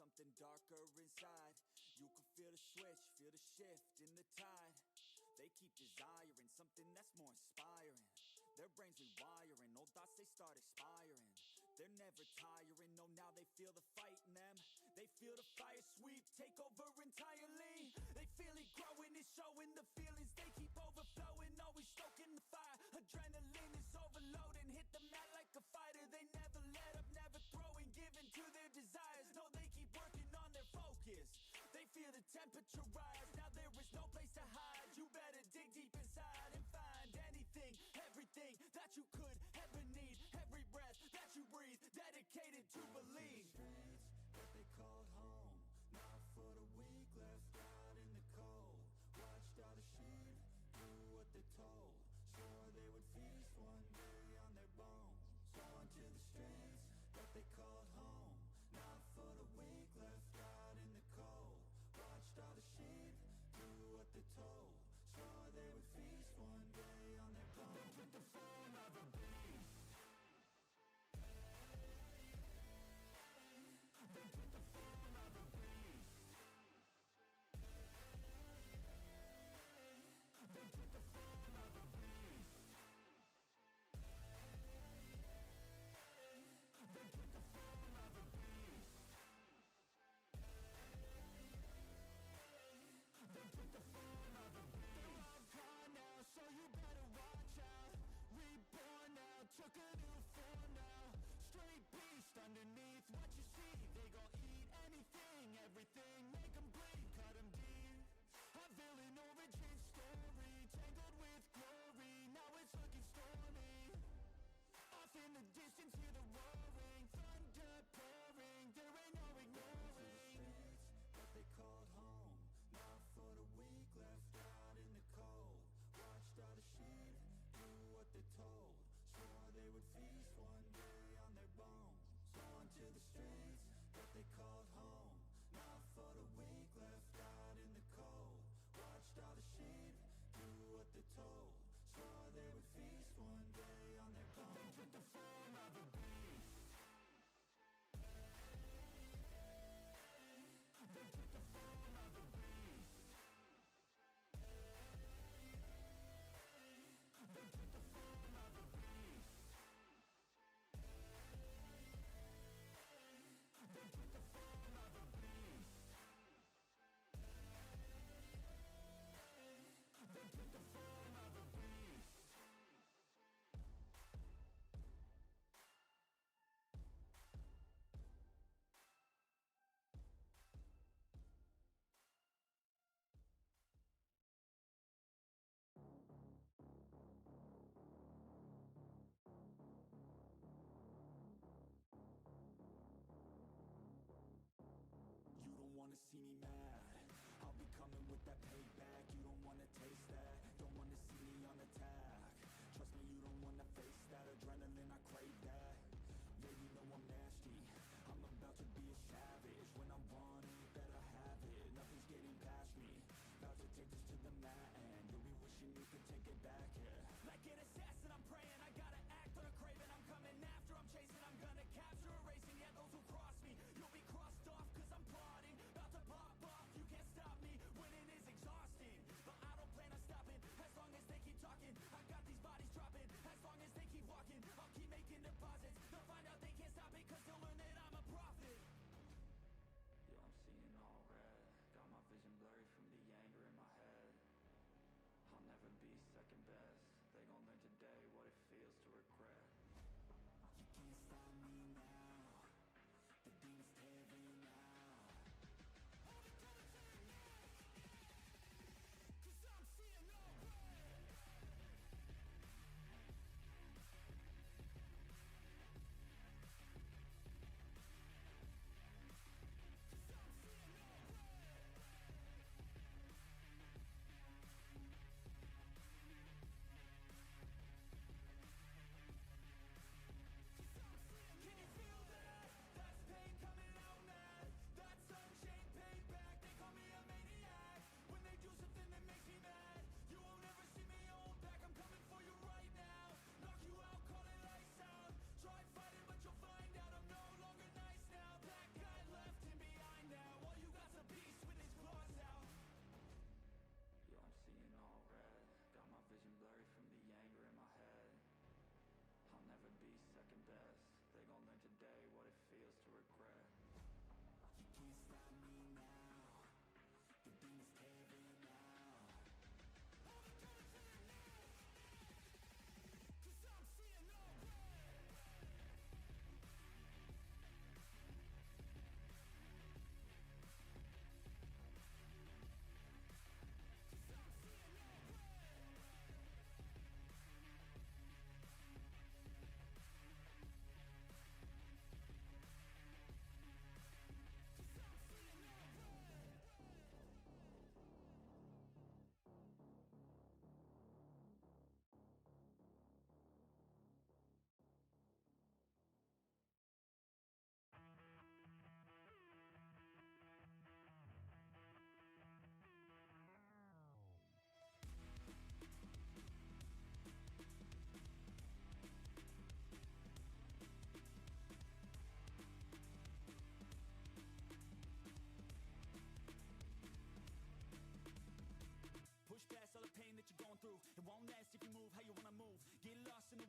something darker inside. You can feel the switch, feel the shift in the tide. They keep desiring something that's more inspiring. Their brains rewiring, old thoughts they start expiring. They're never tiring, no, now they feel the fight in them. They feel the fire sweep, take over entirely. They feel it growing, it's showing the feelings. They keep overflowing, always stoking the fire. Adrenaline is overloading, hit the mat like a fighter. They never let up, never throwing, giving to their desires. No, they keep working on their focus. They feel the temperature rise, now there is no place to hide. You better dig deep inside and find anything, everything that you could ever need. Every breath that you breathe, dedicated to believe. Streets that they called home, not for the weak, left out in the cold. Watched all the sheep do what they told, swore they would feast one day on their bones. On to the streets that they called home, not for the weak, left out in the cold. Watched all the sheep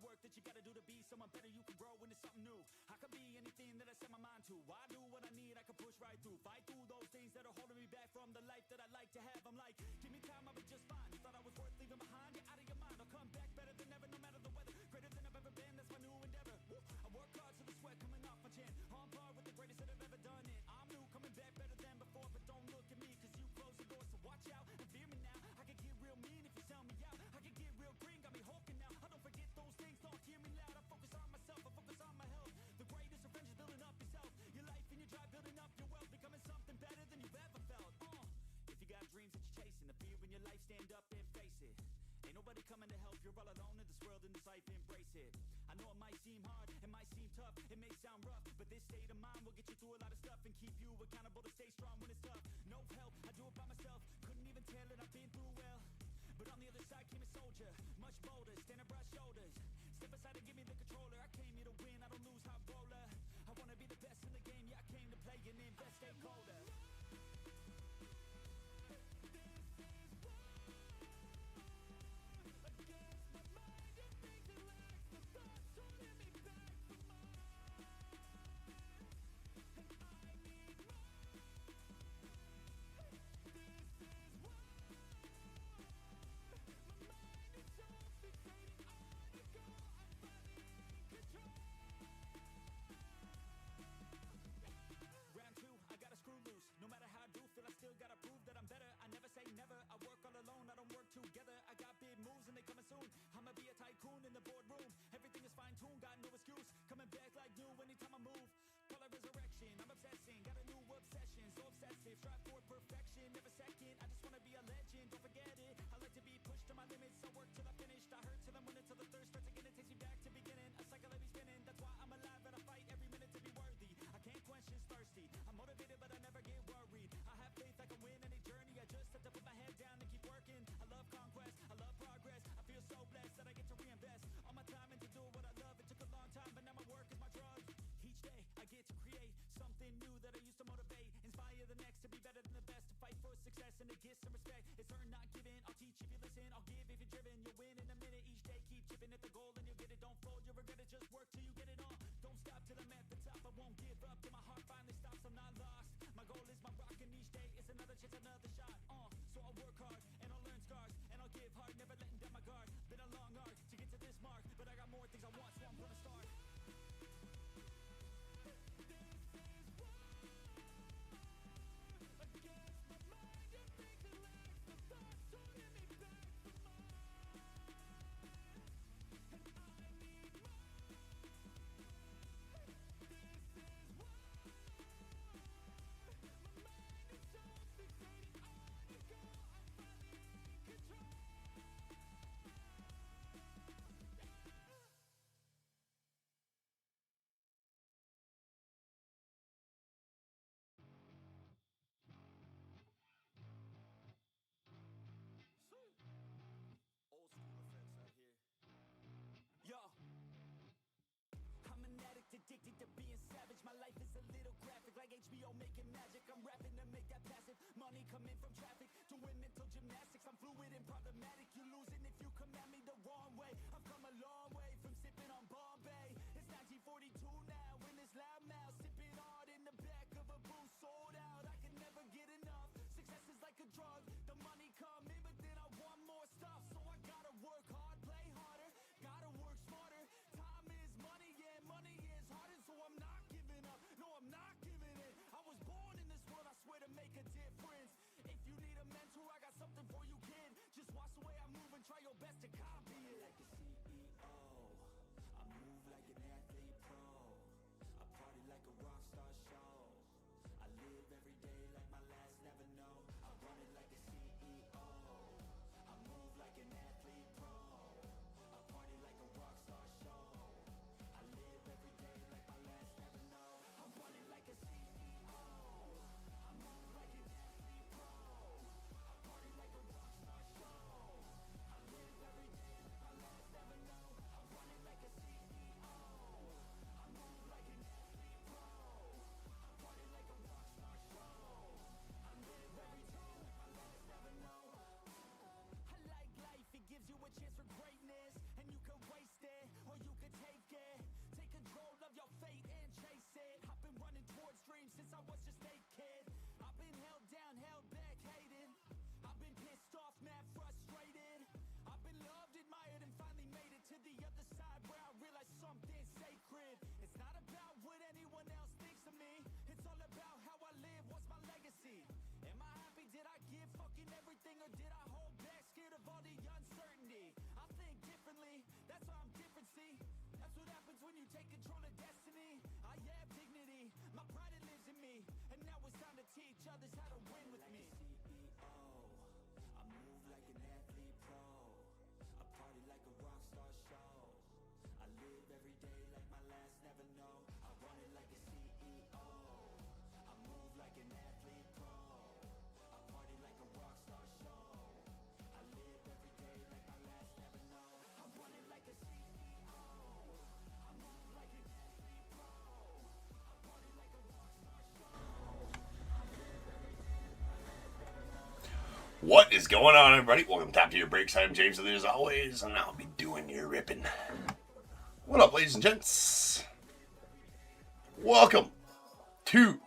work that you gotta do to be someone better. You can grow into something new. I could be anything that I set my mind to. I do what I need, I can push right through. Fight through those things that are holding me back from the life that I like to have. I'm like, give me time, I'll be just fine. You thought I was worth leaving behind? You're out of your mind. I'll come back better than ever, no matter the weather. Greater than I've ever been, that's my new endeavor. Woo. I work hard so the sweat coming off my chin. On par with the greatest that I've ever done it. I'm new, coming back better than before. But don't look at me, cause you close the door. So watch out and fear me now. I can get real mean if you sell me out. I can get real green, got me hulking now. I don't forget those things, don't hear me loud. I focus on myself, I focus on my health. The greatest revenge is building up yourself. Your life and your drive, building up your wealth. Becoming something better than you've ever felt. If you got dreams that you're chasing, the fear in your life, stand up and face it. Ain't nobody coming to help, you're all alone in this world, in this life, embrace it. I know it might seem hard, it might seem tough, it may sound rough, but this state of mind will get you through a lot of stuff and keep you accountable to stay strong when it's tough. No help, I do it by myself, couldn't even tell it, I've been through well. But on the other side came a soldier, much bolder, standing broad shoulders. Step aside and give me the controller, I came here to win, I don't lose, high roller. I wanna be the best in the game, yeah I came to play and invest, stakeholder. No matter how I do feel, I still gotta prove that I'm better. I never say never, I work all alone, I don't work together. I got big moves and they coming soon. I'ma be a tycoon in the boardroom. Everything is fine-tuned, got no excuse. Coming back like new anytime I move. Call it resurrection, I'm obsessing. Got a new obsession, so obsessive. Strive for perfection, never second. I just wanna be a legend, don't forget it. I like to be pushed to my limits, so work till I finished. I hurt till I'm winning, till the thirst starts again. It takes me back to beginning, a cycle I be spinning. That's why I'm alive and I fight every minute to be worthy. I can't quench this thirsty. I'm motivated but I never get worried. I have faith I can win any journey. I just have to put my head down and keep working. I love conquest, I love progress. I feel so blessed that I get to reinvest all my time into doing what I love. It took a long time, but now my work is my drug. Each day I get to create something new that I used to motivate. Inspire the next to be better than the best. To fight for success and to get some respect. It's earned, not given. I'll teach if you listen, I'll give if you're driven. You'll win in a minute. Each day keep chipping at the goal and you'll get it. Don't fold, you'll regret it. Just work till you get it on. Don't stop till I'm at the top. I won't give up till my heart finally stops. I'm not lost. My goal is my rock and each day is another chance, another shot. So I'll work hard and I'll learn scars and I'll give hard, never letting down my guard. Been a long arc to get to this mark, but I got more things I want, so I'm gonna start. Yo, I'm an addict, addicted to being savage. My life is a little graphic, like HBO making magic. I'm rapping to make that passive money come in from traffic. Doing mental gymnastics, I'm fluid and problematic. You're losing if you come at me the wrong way. I've come a long way from sipping on Bombay. It's 1942 now, in this loud mouth, sipping hard in the back of a booth, sold out. I can never get enough. Success is like a drug. The money come in, but then I want more stuff. So I gotta work hard, play harder, gotta work smarter. Time is money, yeah, money is harder. So I'm not giving up, no, I'm not giving in. I was born in this world, I swear, to make a difference. If you need a mentor, I got something for you, kid. Just watch the way I move and try your best to copy it. Like a CEO, I move like an athlete pro. I party like a rock star show. I live every day like my last, never know. I run it like a CEO. I move like an athlete pro. I party like a rock star show. I live every day like my last, never know. I run it like a CEO. I move like an athlete pro. I party like a rock star show. I live every day like my last, control of destiny. I have dignity, my pride it lives in me. And now it's time to teach others how to win with me. CEO, I move like an athlete pro. I party like a rock star show. I live every day like my last never know. I run it like a CEO. I move like an athlete pro. I party like a rock star show. I live every day like my last never know. I run it like a CEO. I move like an athlete pro. I party like a rock star show. What is going on, everybody? Welcome to Top Tier Breaks. I'm James, and as always, and I'll be doing your ripping. What up, ladies and gents? Welcome to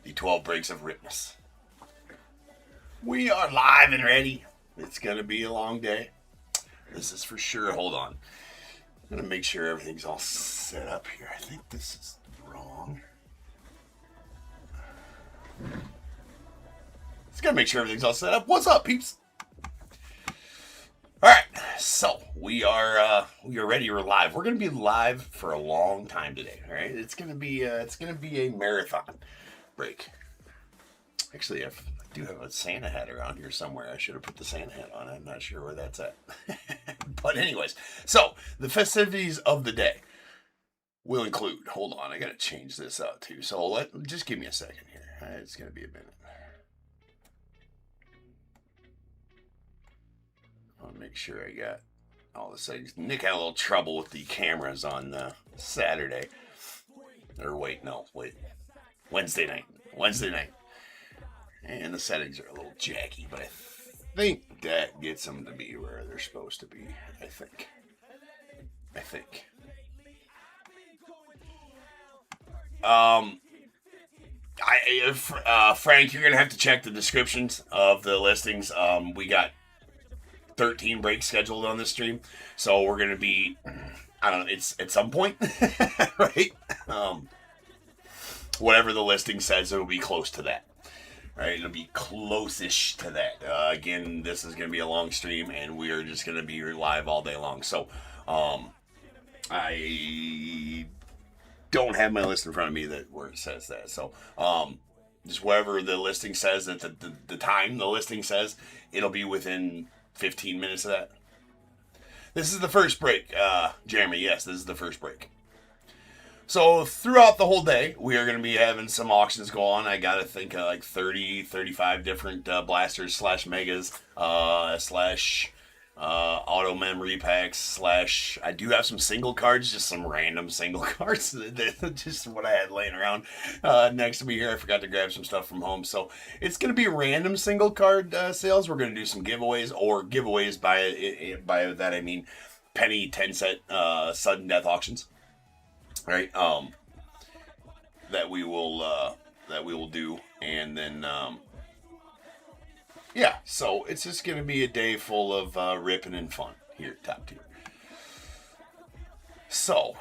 the 12 Breaks of Ripness. We are live and ready. It's going to be a long day. This is for sure. Hold on. I'm going to make sure everything's all set up here. I think this is wrong. Just gotta make sure everything's all set up. What's up, peeps? All right, so we are ready. We're live. We're gonna be live for a long time today. All right, it's gonna be a marathon break. Actually, I do have a Santa hat around here somewhere. I should have put the Santa hat on. I'm not sure where that's at. But anyways, so the festivities of the day will include. Hold on, I gotta change this out too. So just give me a second here. It's gonna be a minute. I'll make sure I got all the settings. Nick had a little trouble with the cameras on Saturday. Or Wednesday night. And the settings are a little jacky, but I think that gets them to be where they're supposed to be. I think. Frank, you're gonna have to check the descriptions of the listings. We got 13 breaks scheduled on this stream, so we're gonna be, I don't know, it's at some point, right? Whatever the listing says, it'll be close to that, right? It'll be close-ish to that. Again, this is gonna be a long stream, and we are just gonna be live all day long. So, I don't have my list in front of me where it says that. So, just whatever the listing says, that the time the listing says, it'll be within 15 minutes of that. This is the first break, Jeremy. Yes, this is the first break. So throughout the whole day, we are going to be having some auctions go on. I got to think of like 35 different blasters / megas / auto memory packs / I do have some single cards, just some random single cards, just what I had laying around next to me here. I forgot to grab some stuff from home, so it's going to be random single card sales. We're going to do some giveaways, or giveaways by that I mean penny 10 set sudden death auctions, right? That we will do, and then yeah, so it's just going to be a day full of ripping and fun here at Top Tier. So,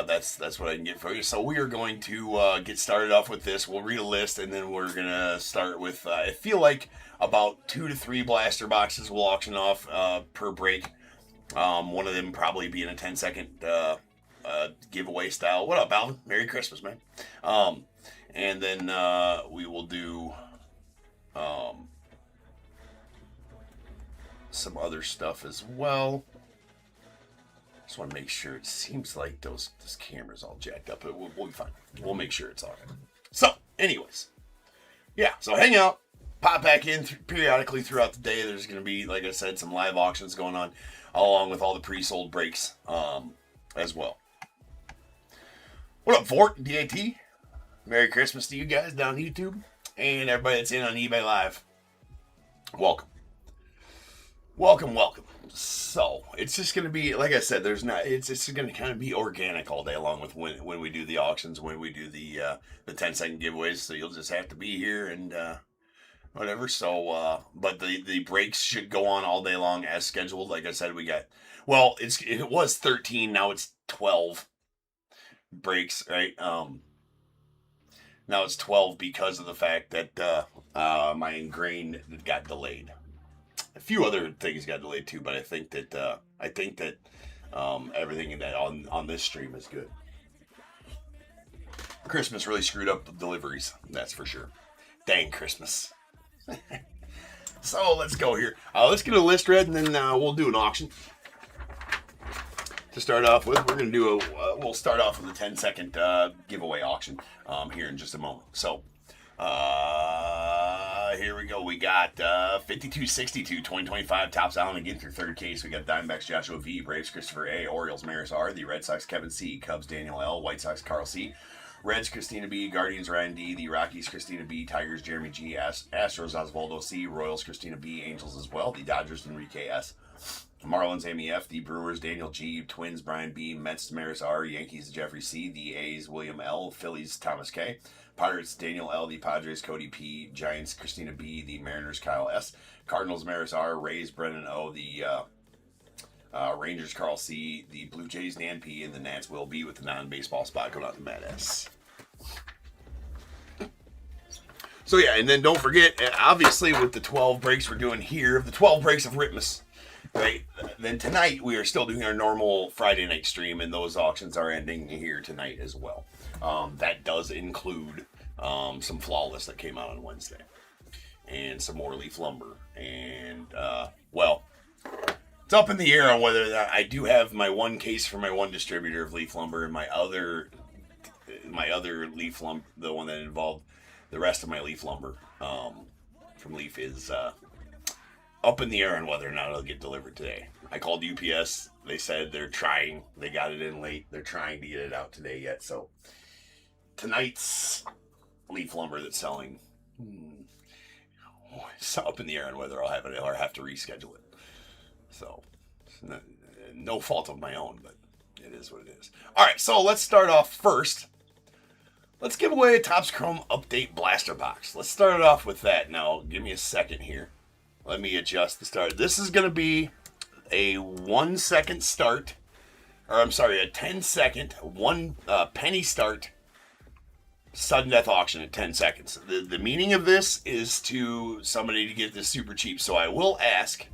that's what I can get for you. So we are going to get started off with this. We'll read a list, and then we're going to start with, I feel like about 2 to 3 blaster boxes we'll auction off per break. One of them probably being a 10-second giveaway style. What up, Alvin? Merry Christmas, man. And then we will do some other stuff as well. Just want to make sure. It seems like this camera's all jacked up, but we'll be fine. We'll make sure it's all right. So, anyways, yeah. So hang out, pop back in periodically throughout the day. There's going to be, like I said, some live auctions going on, along with all the pre-sold breaks as well. What up, Fort DAT? Merry Christmas to you guys down YouTube, and everybody that's in on eBay Live. Welcome. So it's just going to be, like I said, it's just going to kind of be organic all day long with when we do the auctions, when we do the 10-second giveaways. So you'll just have to be here and whatever. So, but the breaks should go on all day long as scheduled. Like I said, it was 13, now it's 12 breaks, right? Now it's 12 because of the fact that my ingrained got delayed. A few other things got delayed too, but I think that Everything that on this stream is good. Christmas really screwed up the deliveries, that's for sure. Dang Christmas. So let's go here. Let's get a list read, and then we'll do an auction. To start off with, we're going to do we'll start off with a 10-second giveaway auction here in just a moment. So, here we go. We got 5262 2025 Topps Allen again through third case. We got Diamondbacks Joshua V, Braves Christopher A, Orioles Maris R, the Red Sox Kevin C, Cubs Daniel L, White Sox Carl C, Reds Christina B, Guardians Ryan D, the Rockies Christina B, Tigers Jeremy G, Astros Osvaldo C, Royals Christina B, Angels as well, the Dodgers Enrique S, Marlins Amy F, the Brewers Daniel G, Twins Brian B, Mets Maris R, Yankees Jeffrey C, the A's William L, Phillies Thomas K, Pirates Daniel L, the Padres Cody P, Giants Christina B, the Mariners Kyle S, Cardinals Maris R, Rays Brennan O, the Rangers Carl C, the Blue Jays Dan P, and the Nats Will B with the non-baseball spot going out to Matt S. So yeah, and then don't forget, obviously with the 12 breaks we're doing here, the 12 breaks of Ripmas, right? Then tonight we are still doing our normal Friday night stream, and those auctions are ending here tonight as well. That does include some Flawless that came out on Wednesday, and some more Leaf Lumber, and well, it's up in the air on whether I do have my one case for my one distributor of Leaf Lumber, and my other Leaf Lumber, the one that involved the rest of my Leaf Lumber from Leaf, is up in the air on whether or not it'll get delivered today. I called UPS. They said they're trying. They got it in late. They're trying to get it out today yet. So tonight's Leaf Lumber that's selling, it's up in the air on whether I'll have it or have to reschedule it. So no fault of my own, but it is what it is. All right, so let's start off first. Let's give away a Topps Chrome Update Blaster Box. Let's start it off with that. Now, give me a second here. Let me adjust the start. This is going to be a 1 second start, or I'm sorry, a 10-second, penny start sudden death auction at 10 seconds. The meaning of this is to somebody to get this super cheap. So I will ask.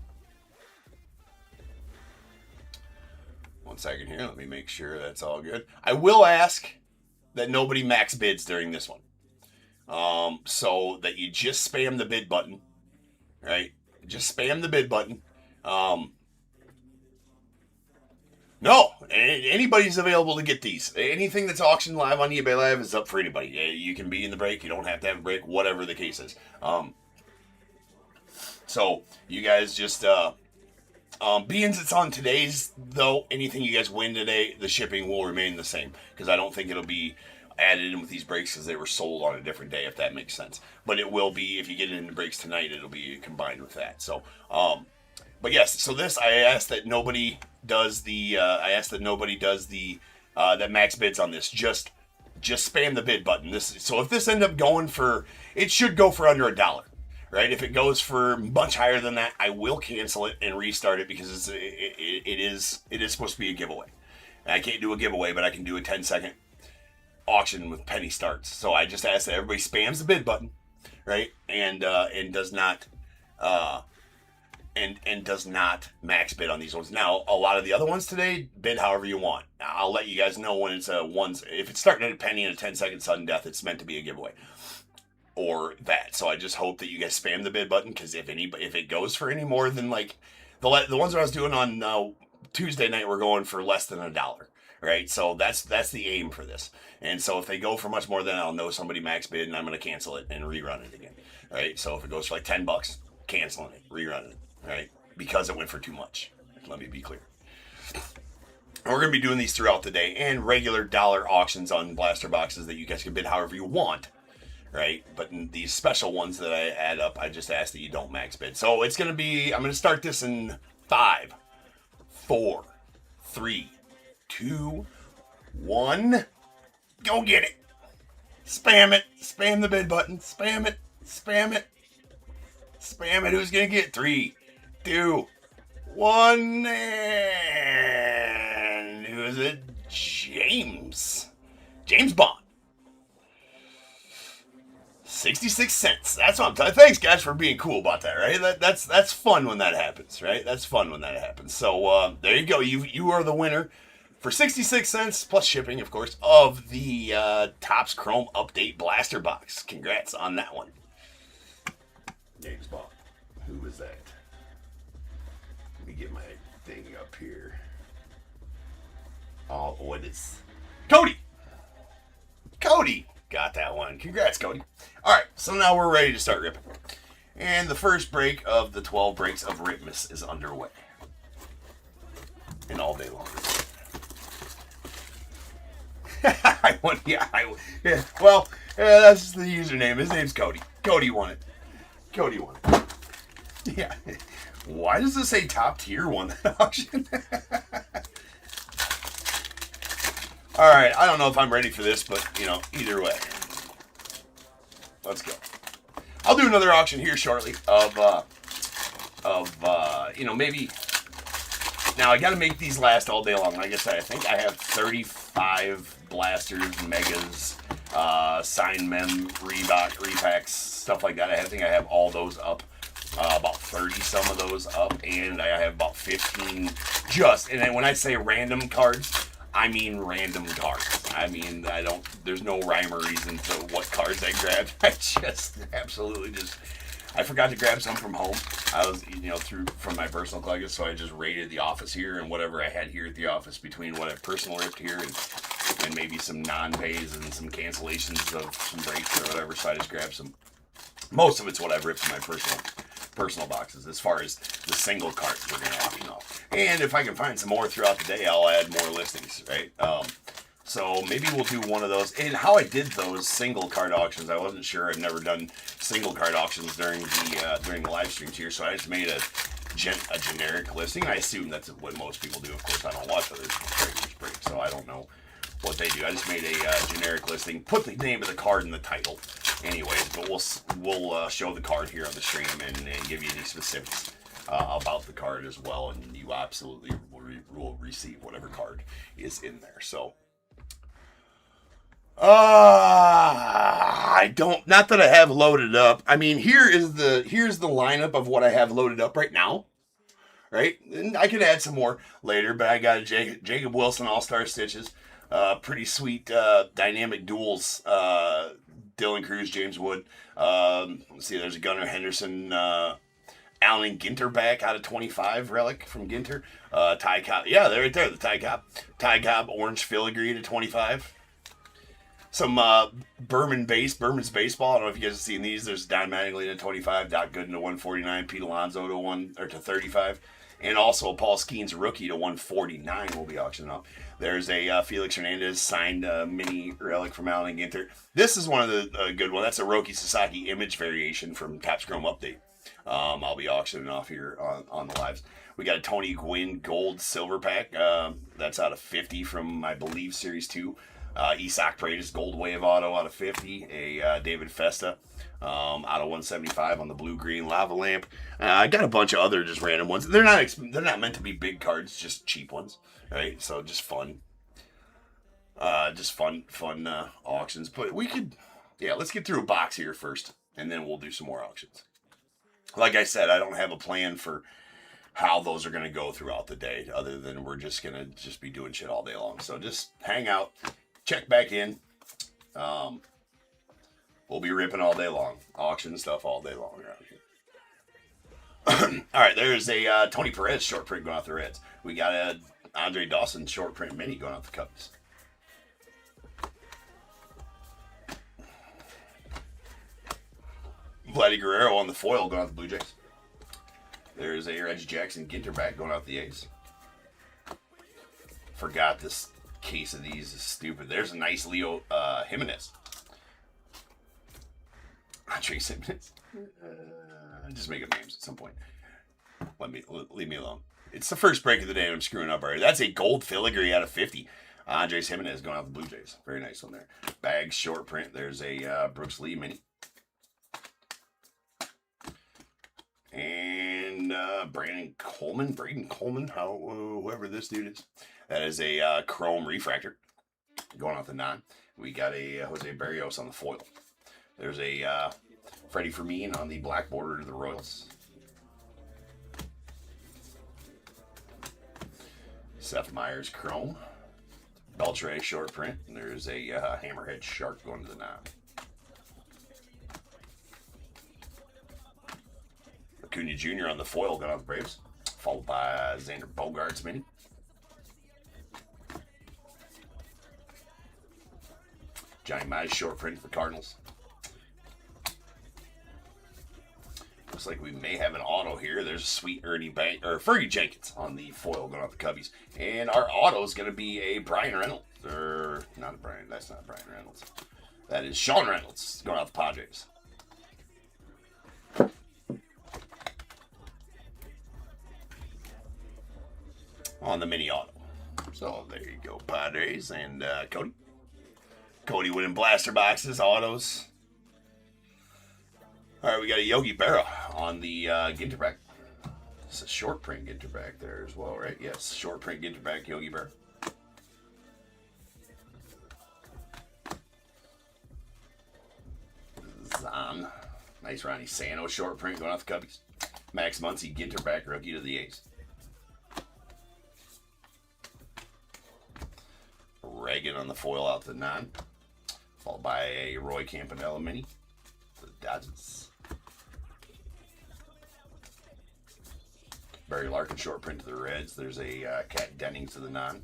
1 second here. Let me make sure that's all good. I will ask that nobody max bids during this one. So that you just spam the bid button, right? Just spam the bid button. No, anybody's available to get these. Anything that's auctioned live on eBay Live is up for anybody. You can be in the break. You don't have to have a break, whatever the case is. So you guys just, being it's on today's, though, anything you guys win today, the shipping will remain the same, because I don't think it'll be added in with these breaks because they were sold on a different day, if that makes sense. But it will be, if you get it in the breaks tonight, it'll be combined with that. So, but yes, so this, I asked that nobody does the, that max bids on this. Just spam the bid button. So if this ends up going for, it should go for under $1. Right? If it goes for much higher than that, I will cancel it and restart it, because it is supposed to be a giveaway. And I can't do a giveaway, but I can do a 10-second auction with penny starts. So I just ask that everybody spams the bid button, right? And does not max bid on these ones. Now, a lot of the other ones today, bid however you want. I'll let you guys know when it's if it's starting at a penny and a 10-second sudden death, it's meant to be a giveaway. Or that. So I just hope that you guys spam the bid button, because if it goes for any more than, like, the ones that I was doing on Tuesday night were going for less than $1, right? So that's the aim for this. And so if they go for much more than, I'll know somebody max bid, and I'm going to cancel it and rerun it again, right? So if it goes for like $10, canceling it, rerunning it, right? Because it went for too much. Let me be clear. And we're going to be doing these throughout the day, and regular dollar auctions on blaster boxes that you guys can bid however you want. Right, but in these special ones that I add up, I just ask that you don't max bid. So it's going to be, I'm going to start this in 5, 4, 3, 2, 1. Go get it. Spam it. Spam the bid button. Spam it. Spam it. Spam it. Who's going to get 3, 2, 1. And who is it? James Bond. 66 cents. That's what I'm telling you. Thanks, guys, for being cool about that, right? That's fun when that happens, right? That's fun when that happens. So there you go. You are the winner for 66 cents, plus shipping, of course, of the Topps Chrome Update Blaster Box. Congrats on that one. James Bond. Who was that? Let me get my thing up here. Oh, what is... Cody! Cody got that one. Congrats, Cody. All right, so now we're ready to start ripping. And the first break of the 12 breaks of Ripmas is underway. And all day long. Well, that's the username. His name's Cody. Cody won it. Cody won it. Yeah. Why does it say top tier won that auction? All right, I don't know if I'm ready for this, but, either way. Let's go. I'll do another auction here shortly of maybe... Now, I got to make these last all day long. Like I said, I think I have 35 blasters, megas, sign mem, repacks, stuff like that. I think I have all those up. About 30 some of those up, and I have about 15 and then when I say random cards, I mean random cards. I mean, there's no rhyme or reason to what cards I grabbed. I forgot to grab some from home. I was, from my personal collection, so I just raided the office here and whatever I had here at the office between what I've personal ripped here and maybe some non-pays and some cancellations of some breaks or whatever, so I just grabbed some. Most of it's what I've ripped in my personal boxes as far as the single cards we're going to auction off. And if I can find some more throughout the day, I'll add more listings, right? So maybe we'll do one of those. And how I did those single card auctions, I wasn't sure. I've never done single card auctions during the live streams here, so I just made a generic listing. I assume that's what most people do. Of course, I don't watch other traders break, so I don't know what they do. I just made a generic listing, put the name of the card in the title anyways, but we'll show the card here on the stream and give you any specifics about the card as well, and you absolutely will receive whatever card is in there. So I don't, not that I have loaded up. I mean, here's the lineup of what I have loaded up right now. Right? And I could add some more later, but I got a Jacob Wilson All-Star Stitches. Pretty sweet dynamic duels. Dylan Cruz, James Wood. Let's see, there's a Gunnar Henderson, Allen Ginter back out of 25 relic from Ginter. Ty Cobb. Yeah, they're right there, the Ty Cobb. Ty Cobb, orange filigree to 25. Some Berman's baseball. I don't know if you guys have seen these. There's Don Mattingly to 25, Doc Gooden to 149, Pete Alonso to 35. And also Paul Skeens rookie to 149 will be auctioned off. There's a Felix Hernandez signed mini relic from Allen Ginter. This is one of the good ones. That's a Roki Sasaki image variation from Topps Chrome Update. I'll be auctioning off here on the lives. We got a Tony Gwynn gold silver pack. That's out of 50 from, I believe, Series 2. Isak Paredes gold wave auto out of 50. A David Festa out of 175 on the blue-green lava lamp. I got a bunch of other just random ones. They're not meant to be big cards, just cheap ones, right? So just fun. Auctions. But let's get through a box here first, and then we'll do some more auctions. Like I said, I don't have a plan for how those are going to go throughout the day, other than we're just going to be doing shit all day long. So just hang out, check back in. We'll be ripping all day long. Auction stuff all day long around here. All right, there's a Tony Perez short print going off the Reds. We got a Andre Dawson short print mini going off the Cubs. Vladdy Guerrero on the foil going off the Blue Jays. There's a Reggie Jackson Ginter back going off the A's. Forgot this case of these is stupid. There's a nice Leo Jimenez. Andres Jimenez. Just make up names at some point. Leave me alone. It's the first break of the day and I'm screwing up already. That's a gold filigree out of 50. Andres Jimenez going off the Blue Jays. Very nice one there. Bags short print. There's a Brooks Lee mini. And Braden Coleman, whoever this dude is. That is a Chrome refractor going off the non. We got a Jose Barrios on the foil. There's a Freddie Fermin on the black border to the Royals. Seth Meyers Chrome. Beltray short print. And there's a Hammerhead Shark going to the 9. Acuna Jr. on the foil going off the Braves. Followed by Xander Bogaerts mini. Johnny Mize short print for the Cardinals. Looks like we may have an auto here. There's a sweet Fergie Jenkins on the foil going off the Cubbies. And our auto is going to be a Brian Reynolds. Or, not a Brian. That's not Brian Reynolds. That is Sean Reynolds going off the Padres. On the mini auto. So there you go, Padres and Cody. Cody winning blaster boxes, autos. All right, we got a Yogi Berra on the Ginterback. It's a short print Ginterback there as well, right? Yes, short print Ginterback Yogi Berra. Zahn. Nice Ronnie Sano short print going off the Cubbies. Max Muncy Ginterback rookie to the A's. Reagan on the foil out to 9. Followed by a Roy Campanella mini. The Dodgers. Barry Larkin short print to the Reds. There's a Cat Dennings to the 9.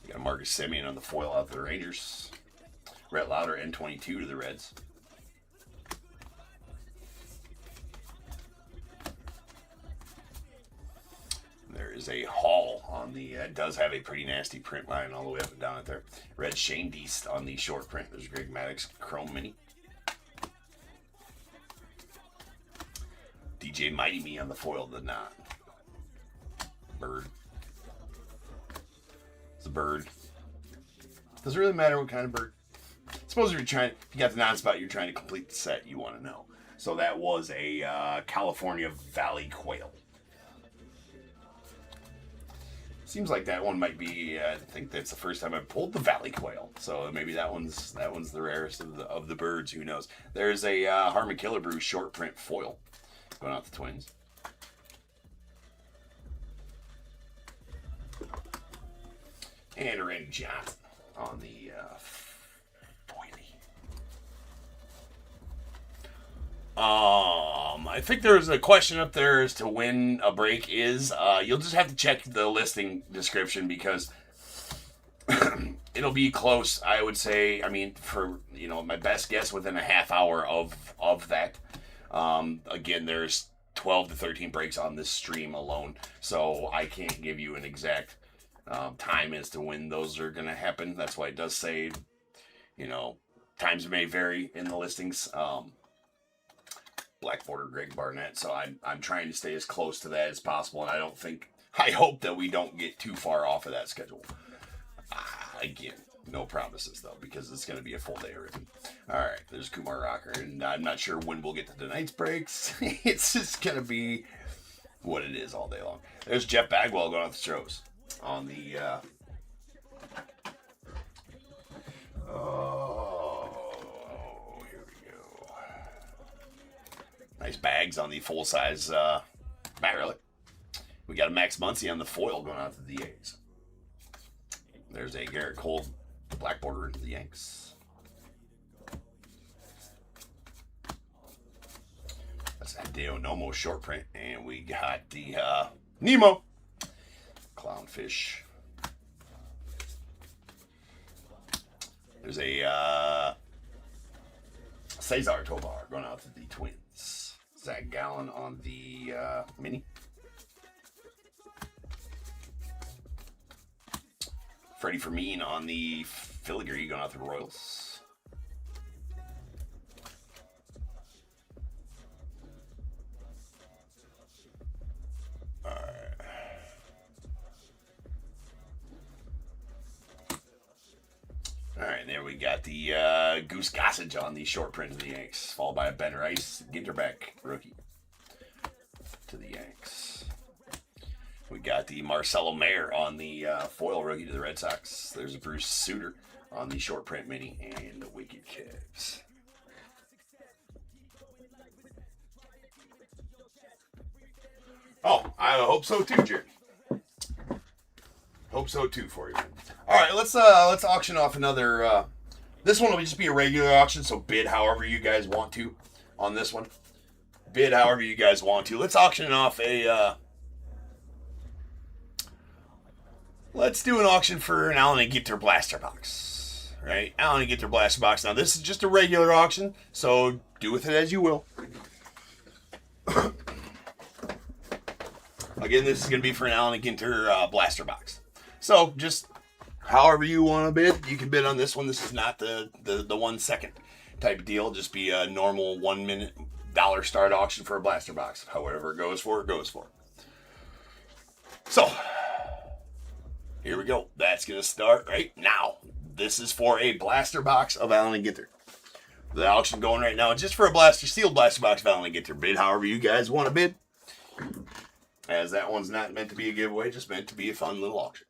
You got a Marcus Semien on the foil out to the Rangers. Rhett Lauder N22 to the Reds. There is a Hall on the, does have a pretty nasty print line all the way up and down it there. Red Shane Deist on the short print. There's Greg Maddux Chrome Mini. DJ Mighty Me on the foil to the 9. Bird. It's a bird. Does it really matter what kind of bird? Suppose if you got the non-spot, you're trying to complete the set, you want to know. So that was a California Valley Quail. Seems like that one might be. I think that's the first time I've pulled the Valley Quail. So maybe that one's the rarest of the birds. Who knows? There's a Harmon Killebrew short print foil going out the Twins. And a Randy Johnson on the I think there's a question up there as to when a break is. You'll just have to check the listing description because it'll be close. I would say. I mean, for my best guess within a half hour of that. Again, there's 12 to 13 breaks on this stream alone, so I can't give you an exact time as to when those are going to happen. That's why it does say, times may vary in the listings. Black border Greg Barnett. So I'm trying to stay as close to that as possible, and I hope that we don't get too far off of that schedule. Again, no promises though, because it's going to be a full day written. All right, there's Kumar Rocker, and I'm not sure when we'll get to tonight's breaks. It's just going to be what it is all day long. There's Jeff Bagwell going off the Stros on the nice bags on the full-size Matt Relic. We got a Max Muncy on the foil going out to the A's. There's a Garrett Cole black border into the Yanks. That's a Deo Nomo short print. And we got the Nemo Clownfish. There's a Cesar Tovar going out to the Twins. Zach Gallen on the mini. Freddie Fermin on the filigree going out to the Royals. All right, there we got the Goose Gossage on the short print of the Yanks, followed by a Ben Rice Ginterback rookie to the Yanks. We got the Marcelo Mayer on the foil rookie to the Red Sox. There's a Bruce Sutter on the short print mini and the Wicked Cavs. Oh, I hope so too, Jerry. Hope so too for you. All right, let's auction off another. This one will just be a regular auction, so bid however you guys want to on this one. Bid however you guys want to. Let's auction off a. Let's do an auction for an Allen and Ginter blaster box. Right? Allen and Ginter blaster box. Now, this is just a regular auction, so do with it as you will. Again, this is going to be for an Allen and Ginter blaster box. So, just however you want to bid, you can bid on this one. This is not the 1 second type of deal. Just be a normal 1 minute dollar start auction for a blaster box. However it goes for, it goes for. So, here we go. That's going to start right now. This is for a blaster box of Allen and Ginter. The auction going right now, just for a sealed blaster box of Allen and Ginter. Bid however you guys want to bid. As that one's not meant to be a giveaway, just meant to be a fun little auction.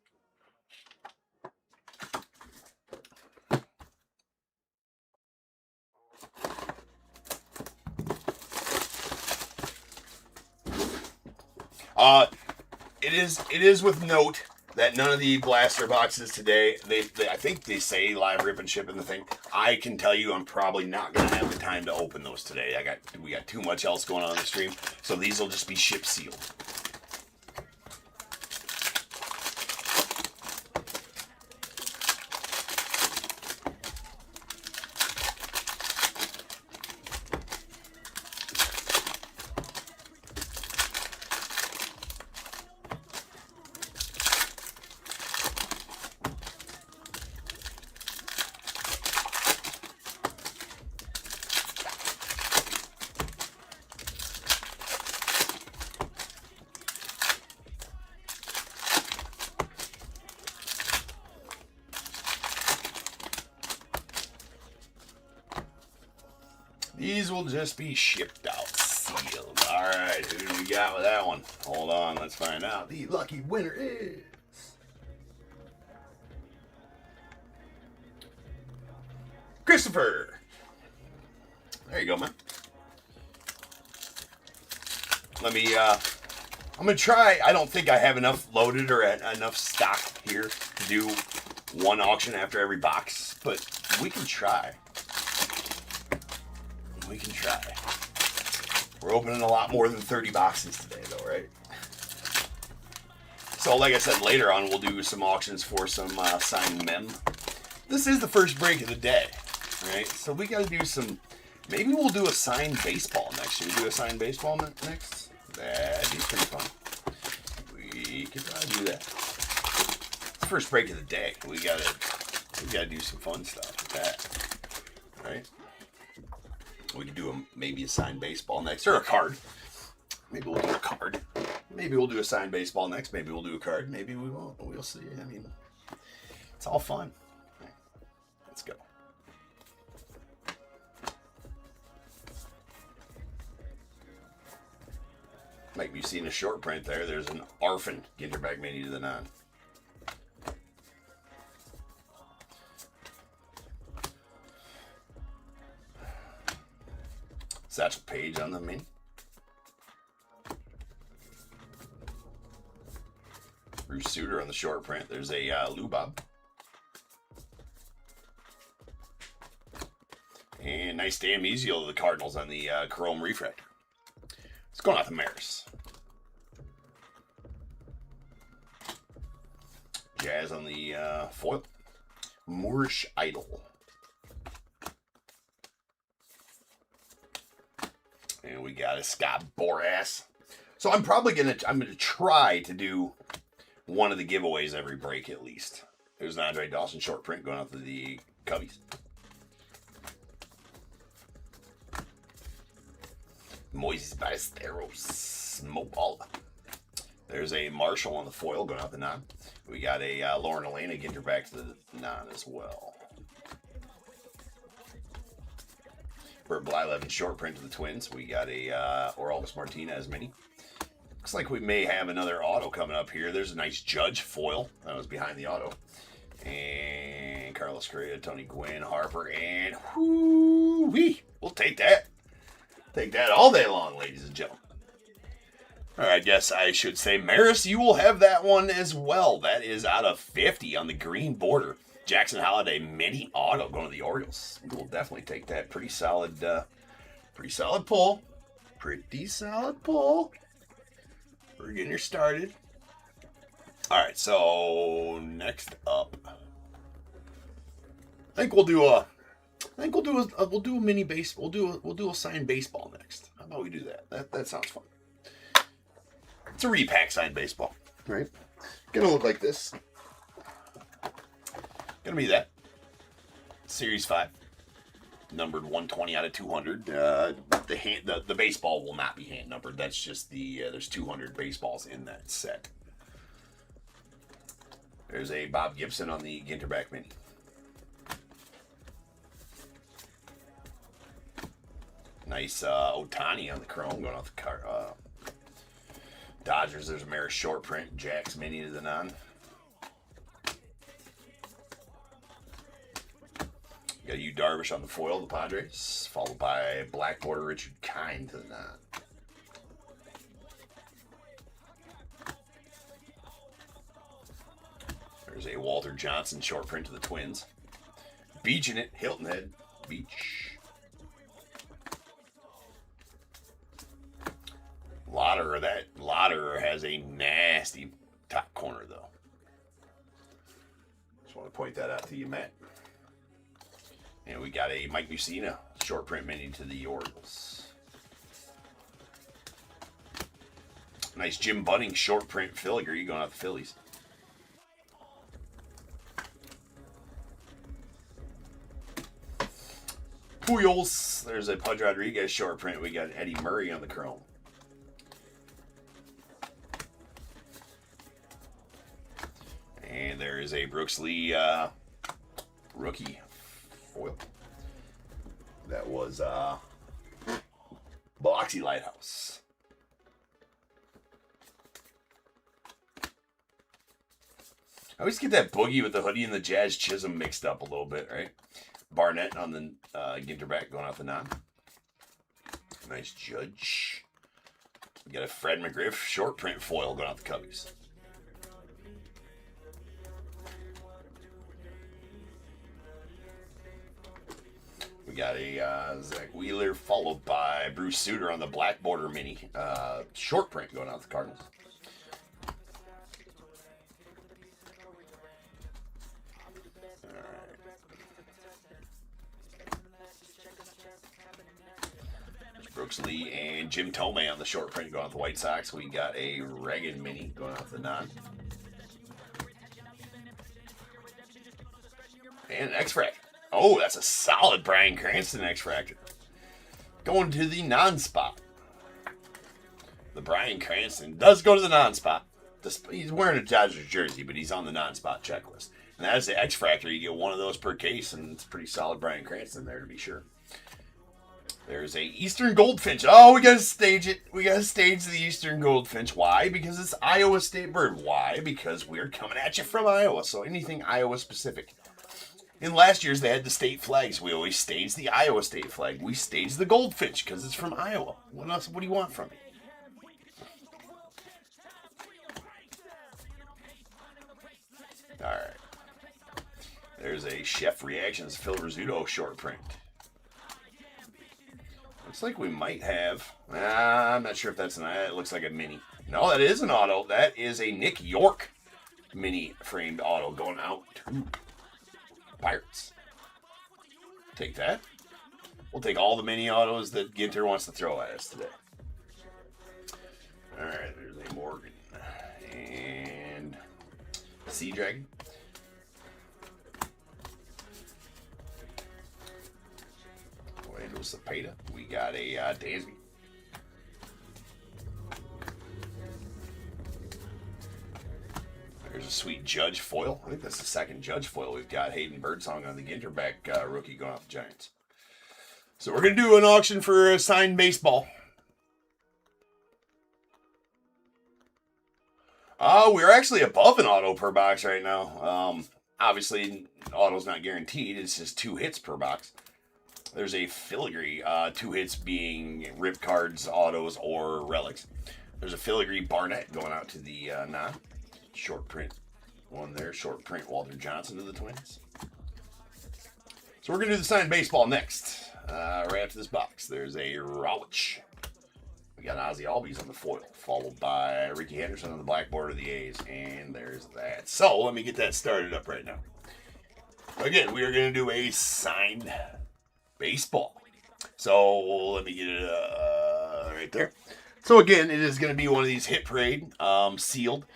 It is with note that none of the blaster boxes today, I think they say live rip and ship in the thing. I can tell you I'm probably not going to have the time to open those today. We got too much else going on in the stream, so these will just be ship sealed. These will just be shipped out, sealed. All right, who do we got with that one? Hold on, let's find out. The lucky winner is Christopher. There you go, man. Let me, I'm going to try. I don't think I have enough loaded or enough stock here to do one auction after every box, but we can try. We can try. We're opening a lot more than 30 boxes today, though, right? So, like I said, later on, we'll do some auctions for some signed mem. This is the first break of the day, right? So we got to do some... Maybe we'll do a signed baseball next. Should we do a signed baseball next? That'd be pretty fun. We could probably do that. First break of the day. We gotta do some fun stuff with that, right? We could do maybe a signed baseball next, or a card. Maybe we'll do a card. Maybe we'll do a signed baseball next. Maybe we'll do a card. Maybe we won't. We'll see. I mean, it's all fun. Right. Let's go. Might be seeing a short print there. There's an Arfin Ginterback Mini to the 9. Satchel Paige on the mini. Bruce Sutter on the short print. There's a Lubob. And nice damn easy of the Cardinals on the Chrome Refractor. It's going out to Maris. Jazz on the foil. Moorish Idol. And we got a Scott Boras. So I'm gonna try to do one of the giveaways every break at least. There's an Andre Dawson short print going out to the Cubbies. Moises Ballesteros, Smoke Ball. There's a Marshall on the foil going out the 9. We got a Lauren Elena Ginter back to the 9 as well. For a Blyleven short print to the Twins, we got a Orelvis Martinez mini. Looks like we may have another auto coming up here. There's a nice Judge foil. That was behind the auto. And Carlos Correa, Tony Gwynn, Harper, and whoo-wee. We'll take that. Take that all day long, ladies and gentlemen. Or I guess I should say, Maris, you will have that one as well. That is out of 50 on the green border. Jackson Holiday mini auto going to the Orioles. We'll definitely take that. Pretty solid pull. Pretty solid pull. We're getting her started. All right, so next up, I think we'll do a mini base. We'll do a signed baseball next. How about we do that? That sounds fun. It's a repack signed baseball, right? Gonna look like this. Gonna be that. Series 5. Numbered 120 out of 200. The baseball will not be hand numbered. That's just there's 200 baseballs in that set. There's a Bob Gibson on the Ginterback Mini. Nice Ohtani on the chrome going off the car. Dodgers, there's a Maris short print. Jack's Mini to the non. Got Yu Darvish on the foil, the Padres, followed by black border Richard Kind to the non. There's a Walter Johnson short print to the Twins. Beach in it, Hilton Head, Beach. Lauder has a nasty top corner though. Just want to point that out to you, Matt. And we got a Mike Mussina short print mini to the Orioles. Nice Jim Bunning short print filigree going out the Phillies. Pujols, there's a Pudge Rodriguez short print. We got Eddie Murray on the chrome. And there is a Brooks Lee rookie foil. That was Biloxi Lighthouse. I always get that Boogie with the hoodie and the Jazz Chisholm mixed up a little bit, right? Barnett on the Ginterback going out the non. Nice Judge. We got a Fred McGriff short print foil going out the Cubbies. We got a Zach Wheeler followed by Bruce Sutter on the black border mini short print going out the Cardinals. Brooks Lee and Jim Tomei on the short print going out the White Sox. We got a Reagan mini going out the non. And an X-Fractor. Oh, that's a solid Brian Cranston X-Fractor. Going to the non-spot. The Brian Cranston does go to the non-spot. He's wearing a Dodgers jersey, but he's on the non-spot checklist. And that is the X-Fractor. You get one of those per case, and it's pretty solid Brian Cranston there to be sure. There's a Eastern Goldfinch. Oh, we got to stage it. We got to stage the Eastern Goldfinch. Why? Because it's Iowa State bird. Why? Because we're coming at you from Iowa. So anything Iowa specific. In last year's, they had the state flags. We always stage the Iowa State flag. We stage the Goldfinch because it's from Iowa. What else? What do you want from me? All right. There's a Chef Reactions Phil Rizzuto short print. Looks like we might have. I'm not sure if that's it looks like a mini. No, that is an auto. That is a Nick York mini framed auto going out to Pirates. Take that. We'll take all the mini autos that Ginter wants to throw at us today. All right, there's a Morgan and Sea Dragon. Cepeda. We got a Dansby. There's a sweet Judge foil. I think that's the second Judge foil we've got. Hayden Birdsong on the Ginterback rookie going off the Giants. So we're going to do an auction for a signed baseball. We're actually above an auto per box right now. Obviously, auto's not guaranteed. It's just 2 hits per box. There's a filigree, 2 hits being rip cards, autos, or relics. There's a filigree Barnett going out to the short print one there. Short print Walter Johnson to the Twins. So we're going to do the signed baseball next. Right after this box, there's a Rawich. We got Ozzie Albies on the foil, followed by Ricky Henderson on the black border of the A's. And there's that. So let me get that started up right now. Again, we are going to do a signed baseball. So let me get it right there. So again, it is going to be one of these Hit Parade sealed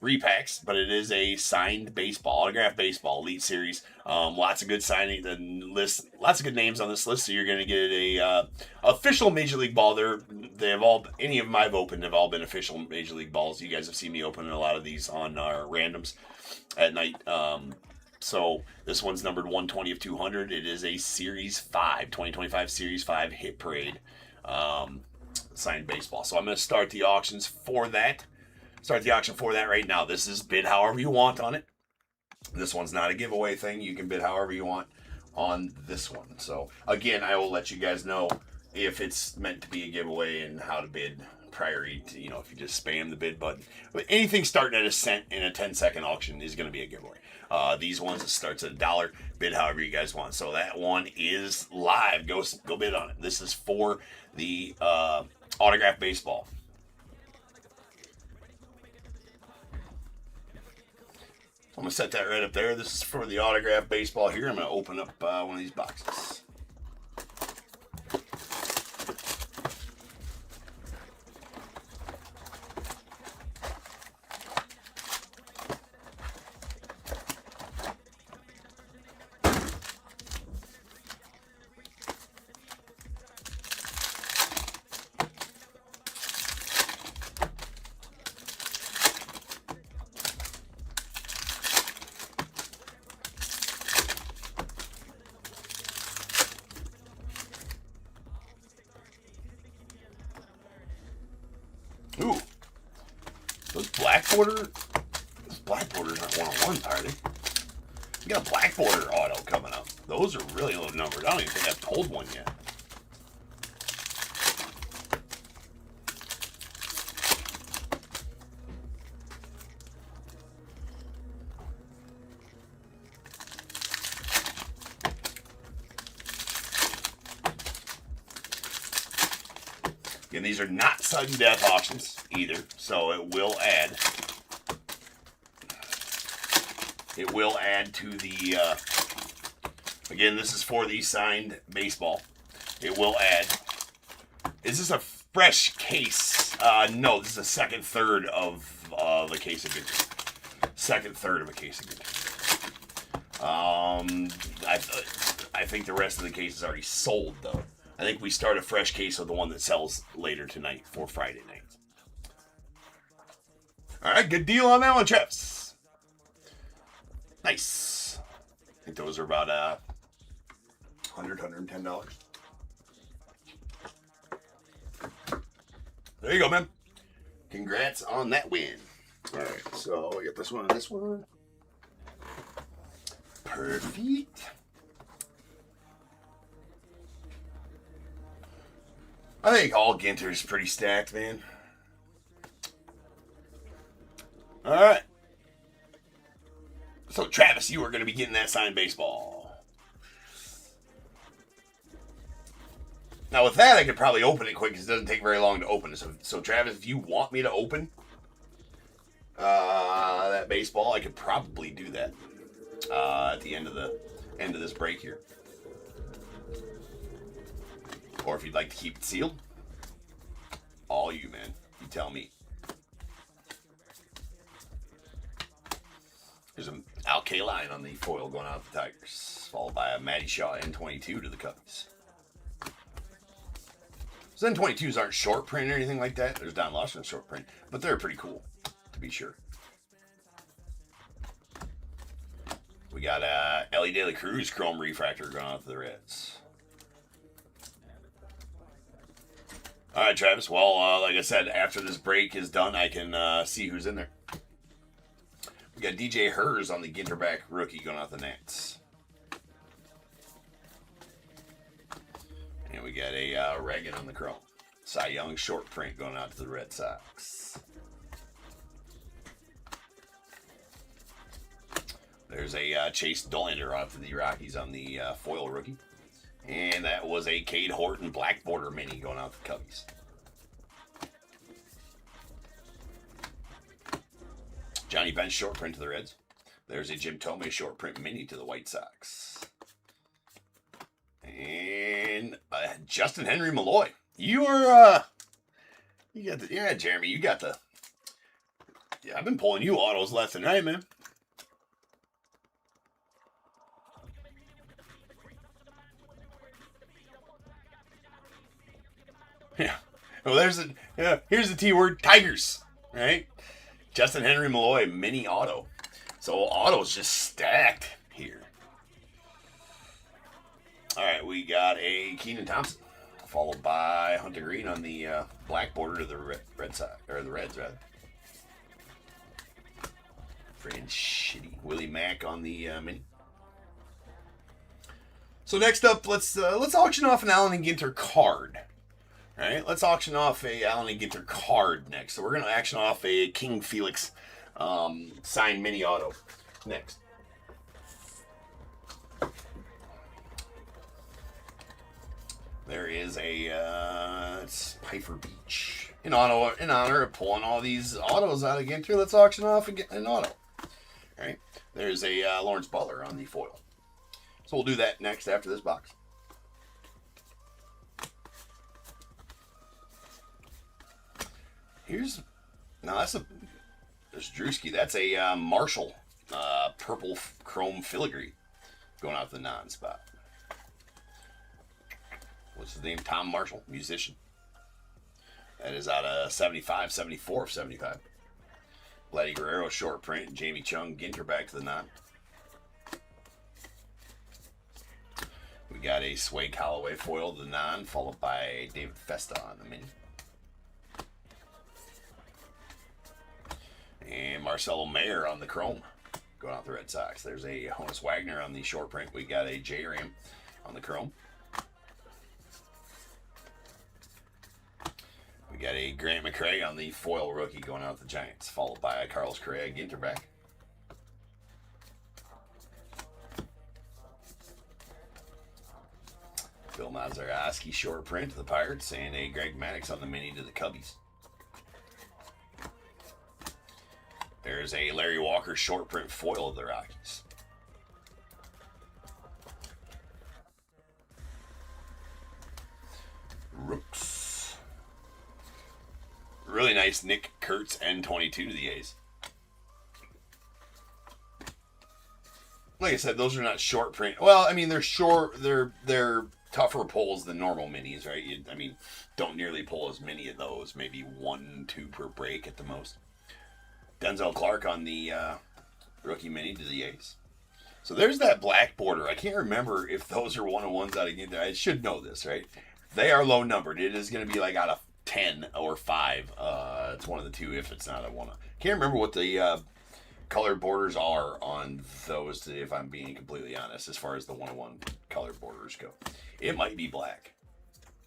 repacks, but it is a signed baseball, autographed baseball, Elite Series. Lots of good signing the list, lots of good names on this list. So you're going to get a official Major League ball. They have all, any of them I've opened have all been official Major League balls. You guys have seen me opening a lot of these on our randoms at night. So this one's numbered 120 of 200. It is a Series 5, 2025 Series 5 Hit Parade signed baseball. So I'm going to start the auctions for that. Start the auction for that right now. This is bid however you want on it. This one's not a giveaway thing. You can bid however you want on this one. So again, I will let you guys know if it's meant to be a giveaway and how to bid prior to, if you just spam the bid button. But anything starting at a cent in a 10-second auction is going to be a giveaway. These ones, it starts at $1. Bid however you guys want. So that one is live. Go bid on it. This is for the autographed baseball. I'm going to set that right up there. This is for the autographed baseball here. I'm going to open up one of these boxes. Ooh, those black borders aren't 1-on-1s, are they? We got a black border auto coming up. Those are really low numbered. I don't even think I've pulled one yet. Again, these are not sudden death auctions either, so it will add to the, again, this is for the signed baseball. It will add. Is this a fresh case? No, this is a second third of a case of vintage. Second third of a case of vintage. I think the rest of the case is already sold, though. I think we start a fresh case of the one that sells later tonight for Friday night. All right, good deal on that one, Travis. Nice. I think those are about $110. There you go, man. Congrats on that win. All right, so we got this one and this one. Perfect. I think all Ginter's pretty stacked, man. All right. So, Travis, you are going to be getting that signed baseball. Now, with that, I could probably open it quick because it doesn't take very long to open it. So, Travis, if you want me to open that baseball, I could probably do that at the end of this break here. Or if you'd like to keep it sealed, all you, man. You tell me. There's an Al Kaline on the foil going out to the Tigers, followed by a Matty Shaw N22 to the Cubbies. So N22s aren't short print or anything like that. There's Don Lawson short print, but they're pretty cool, to be sure. We got Ellie De La Cruz Chrome Refractor going out to the Reds. All right, Travis. Well, like I said, after this break is done, I can see who's in there. We got DJ Hers on the Ginterback rookie going out the Nats. And we got a Reagan on the chrome. Cy Young short print going out to the Red Sox. There's a Chase Dollander out to the Rockies on the foil rookie. And that was a Cade Horton black border mini going out to the Cubbies. Johnny Bench short print to the Reds. There's a Jim Thome short print mini to the White Sox. And Justin Henry Malloy. You got the, yeah, Jeremy, you got the, yeah, I've been pulling you autos left and right, man. Yeah. Well, here's the T word, Tigers, right? Justin Henry Malloy, mini auto. So auto's just stacked here. All right, we got a Keenan Thompson, followed by Hunter Green on the black border to the Red Sox, or the Reds, rather. Friggin' shitty. Willie Mack on the mini. So next up, let's auction off an Allen and Ginter card. All right, let's auction off a Allen and Ginter card next. So we're gonna auction off a King Felix signed mini auto next. There is a it's Pfeiffer Beach in honor of pulling all these autos out of Ginter. Let's auction off an auto. All right, there's a Lawrence Butler on the foil. So we'll do that next after this box. There's Drewski. That's a Marshall purple chrome filigree going out to the non-spot. What's his name? Tom Marshall, musician. That is out of 75, 74 of 75. Vladdy Guerrero short print. Jamie Chung, Ginter back to the non. We got a Sway Callaway foil to the non, followed by David Festa on the mini. And Marcelo Mayer on the chrome, going out the Red Sox. There's a Honus Wagner on the short print. We got a J-Ram on the chrome. We got a Grant McCray on the foil rookie going out the Giants, followed by a Carlos Correa Ginterback. Phil Mazeroski short print to the Pirates, and a Greg Maddux on the mini to the Cubbies. There's a Larry Walker short print foil of the Rockies. Rooks. Really nice Nick Kurtz N22 to the A's. Like I said, those are not short print. Well, I mean, they're short. They're tougher pulls than normal minis, right? I mean, don't nearly pull as many of those. Maybe 1-2 per break at the most. Denzel Clark on the rookie mini to the A's. So there's that black border. I can't remember if those are 1-on-1s out of Ginter. I should know this, right? They are low numbered. It is going to be like out of 10 or 5. It's one of the two if it's not a 1. Can't remember what the color borders are on those, if I'm being completely honest, as far as the 1-on-1 color borders go. It might be black.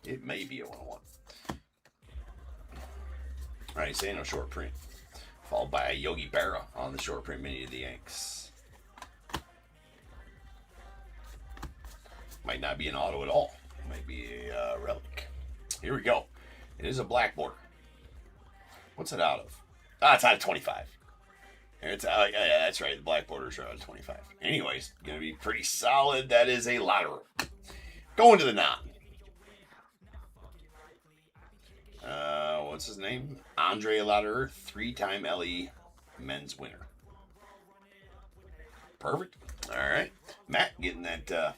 It may be a 1-on-1. All right, say no short print. Followed by Yogi Berra on the short print mini to the Yanks. Might not be an auto at all. Might be a relic. Here we go. It is a black border. What's it out of? It's out of 25. It's yeah, that's right. The black borders are out of 25. Anyways, gonna be pretty solid. That is a Lotterer. Going to the non. What's his name? Andre Lotterer, 3-time LE men's winner. Perfect. All right. Matt getting that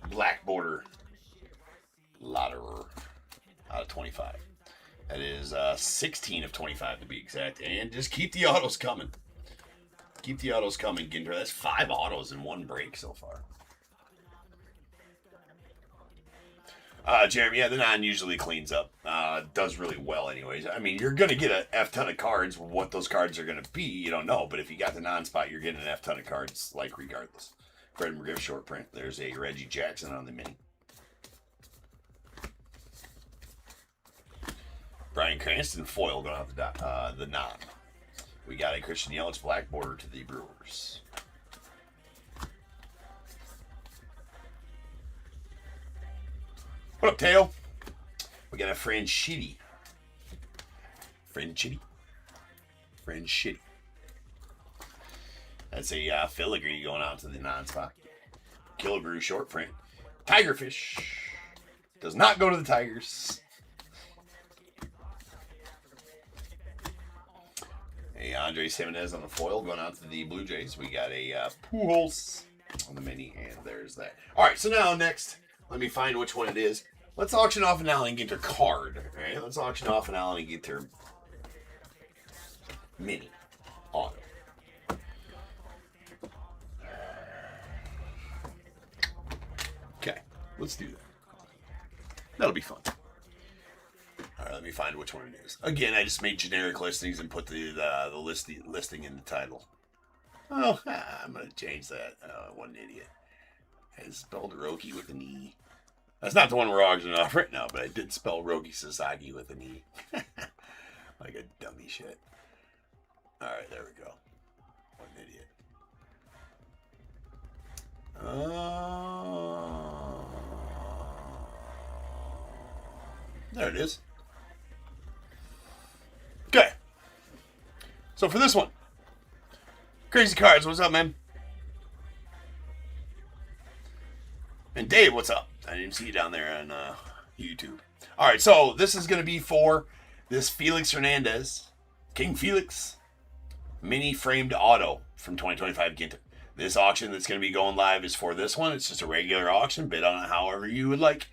black border Lotterer out of 25. That is 16 of 25 to be exact. And just keep the autos coming. Keep the autos coming, Ginter. That's 5 autos in one break so far. Jeremy, yeah, the non usually cleans up. Does really well anyways. I mean, you're going to get an F ton of cards. What those cards are going to be, you don't know. But if you got the non-spot, you're getting an F ton of cards, like, regardless. Fred McGriff short print. There's a Reggie Jackson on the mini. Brian Cranston foil going out the non. We got a Christian Yelich black border to the Brewers. What up, Teo? We got a Franchitti. That's a filigree going out to the non-spot. Killebrew short print. Tigerfish. Does not go to the Tigers. A Andres Jimenez on the foil going out to the Blue Jays. We got a Pujols on the mini, and there's that. All right, so now next, let me find which one it is. Let's auction off an Allen Ginter card. All right, let's auction off an Allen Ginter mini auto. Okay, let's do that. That'll be fun. All right, let me find which one it is. Again, I just made generic listings and put the listing in the title. Oh, I'm going to change that. What an idiot. I spelled Roki with an E. That's not the one we're auctioning off right now, but I did spell Roki Sasaki with an E. Like a dummy shit. All right, there we go. What an idiot. There it is. Okay. So for this one, Crazy Cards, what's up, man? And Dave, what's up? I didn't see you down there on YouTube. All right, so this is going to be for this Felix Hernandez, King Felix, mini framed auto from 2025 Ginter. This auction that's going to be going live is for this one. It's just a regular auction. Bid on it however you would like.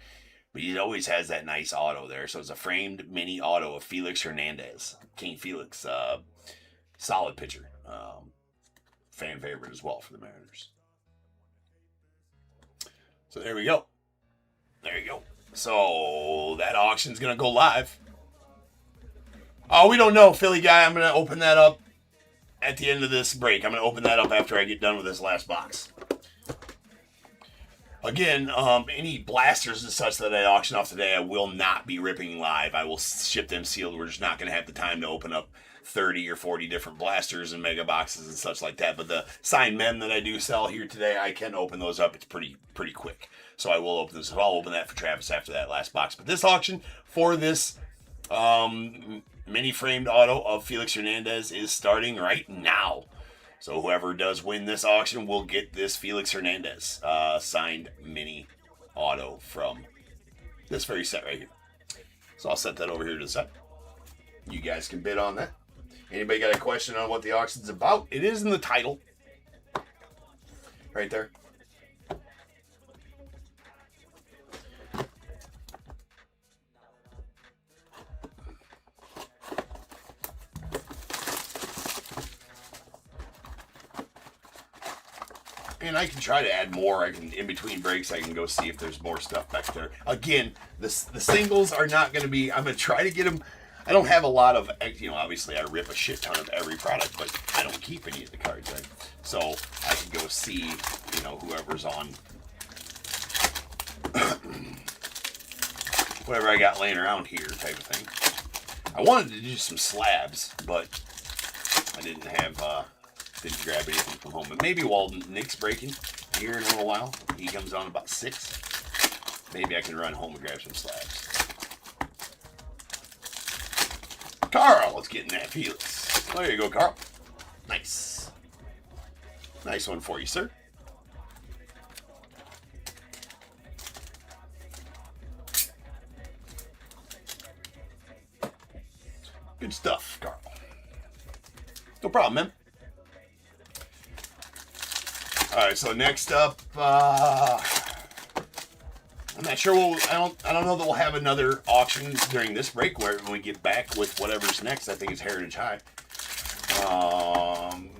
But he always has that nice auto there. So it's a framed mini auto of Felix Hernandez. King Felix, solid pitcher. Fan favorite as well for the Mariners. So there we go. There you go. So that auction's going to go live. Oh, we don't know, Philly guy. I'm going to open that up at the end of this break. I'm going to open that up after I get done with this last box. Again, any blasters and such that I auction off today, I will not be ripping live. I will ship them sealed. We're just not going to have the time to open up 30 or 40 different blasters and mega boxes and such like that. But the signed mem that I do sell here today, I can open those up. It's pretty quick. So I will open this. I'll open that for Travis after that last box. But this auction for this mini framed auto of Felix Hernandez is starting right now. So whoever does win this auction will get this Felix Hernandez signed mini auto from this very set right here. So I'll set that over here to the side. You guys can bid on that. Anybody got a question on what the auction's about? It is in the title. Right there. And I can try to add more. I can, in between breaks, I can go see if there's more stuff back there. Again, the singles are not going to be, I'm going to try to get them. I don't have a lot of, obviously I rip a shit ton of every product, but I don't keep any of the cards, right? So I can go see, whoever's on whatever I got laying around here type of thing. I wanted to do some slabs, but I didn't grab anything from home. But maybe while Nick's breaking here in a little while, he comes on about 6, maybe I can run home and grab some slabs. Carl, let's get in that Felix. There you go, Carl. Nice. Nice one for you, sir. Good stuff, Carl. No problem, man. All right, so next up, I'm not sure. I don't know that we'll have another auction during this break. When we get back with whatever's next, I think it's Heritage High.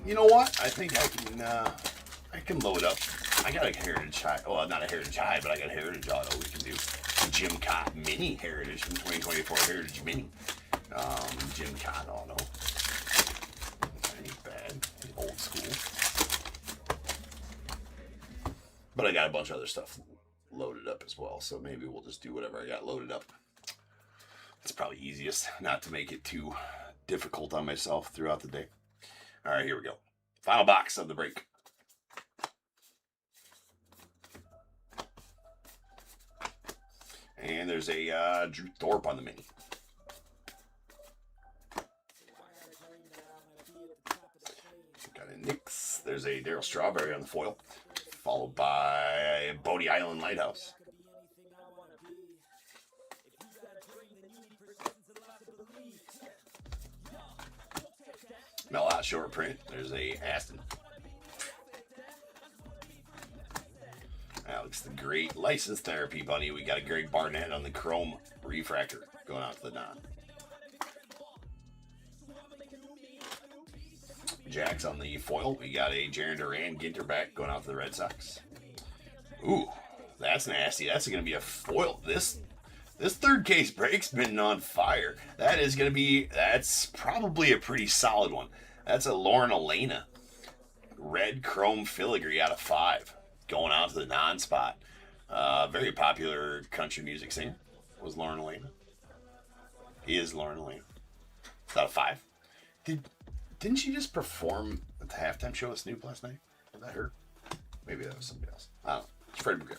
You know what? I think I can load up. I got a Heritage High. Well, not a Heritage High, but I got a Heritage Auto we can do. Jim Cott Mini Heritage from 2024 Heritage Mini. Jim Cott auto. That ain't bad. Old school. But I got a bunch of other stuff loaded up as well, so maybe we'll just do whatever I got loaded up. It's probably easiest not to make it too difficult on myself throughout the day. All right, here we go. Final box of the break. And there's a Drew Thorpe on the mini. Got a Nix. There's a Darryl Strawberry on the foil, followed by Bodie Island Lighthouse. Melot short print. There's a Aston. Alex the Great License Therapy Bunny. We got a Greg Barnett on the Chrome Refractor going out to the non. Jacks on the foil. We got a Jaron Duran Ginterback going out to the Red Sox. Ooh, that's nasty. That's going to be a foil. This third case break's been on fire. That's probably a pretty solid one. That's a Lauren Elena. Red Chrome Filigree out of 5. Going out to the non-spot. Very popular country music singer was Lauren Elena. He is Lauren Elena. It's out of 5. Didn't she just perform at the halftime show with Snoop last night? Was that her? Maybe that was somebody else. I don't know. It's Freddie McGriff.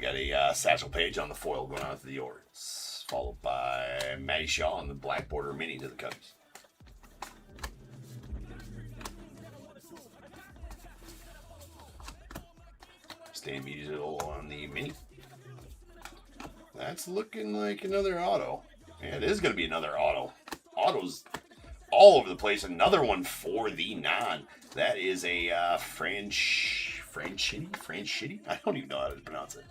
Got a Satchel Paige on the foil going out to the Orioles, followed by Matty Shaw on the black border mini to the Cubs. Stan Musial on the mini. That's looking like another auto. Yeah, it is going to be another auto. Autos all over the place. Another one for the non. That is a Franchitti? I don't even know how to pronounce it.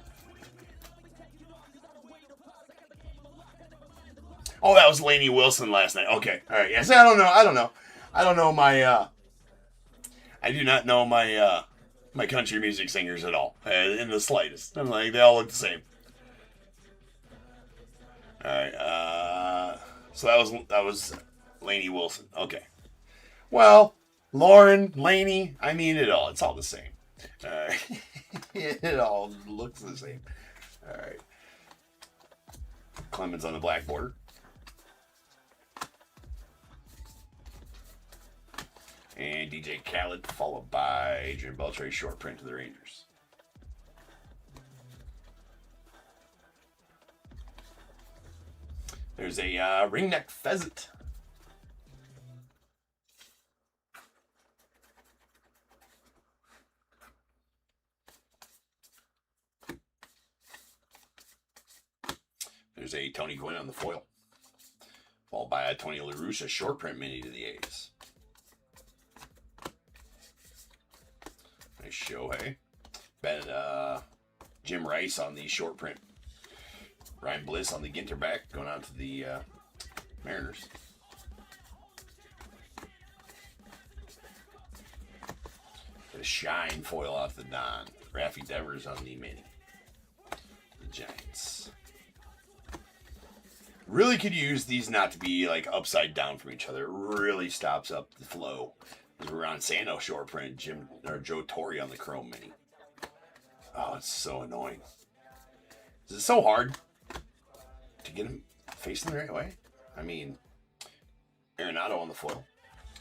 Oh, that was Lainey Wilson last night. Okay. All right. Yes, I don't know. I don't know my, I do not know my, my country music singers at all. In the slightest. I'm like, they all look the same. All right. So that was Lainey Wilson. Okay. Well, Lauren, Lainey, I mean it's all the same. It all looks the same. All right. Clemens on the black border. And DJ Khaled, followed by Adrian Beltre, short print to the Rangers. There's a ringneck pheasant. There's a Tony Gwynn on the foil, followed by a Tony La Russa short print mini to the A's. Nice Shohei. Jim Rice on the short print. Ryan Bliss on the Ginterback going out to the Mariners. The Shine foil out to the Don. Raffy Devers on the mini. The Giants. Really could use these not to be like upside down from each other. It really stops up the flow. We're on Sano short print, Joe Torre on the Chrome mini. Oh, it's so annoying. Is it so hard to get him facing the right way? I mean, Arenado on the foil.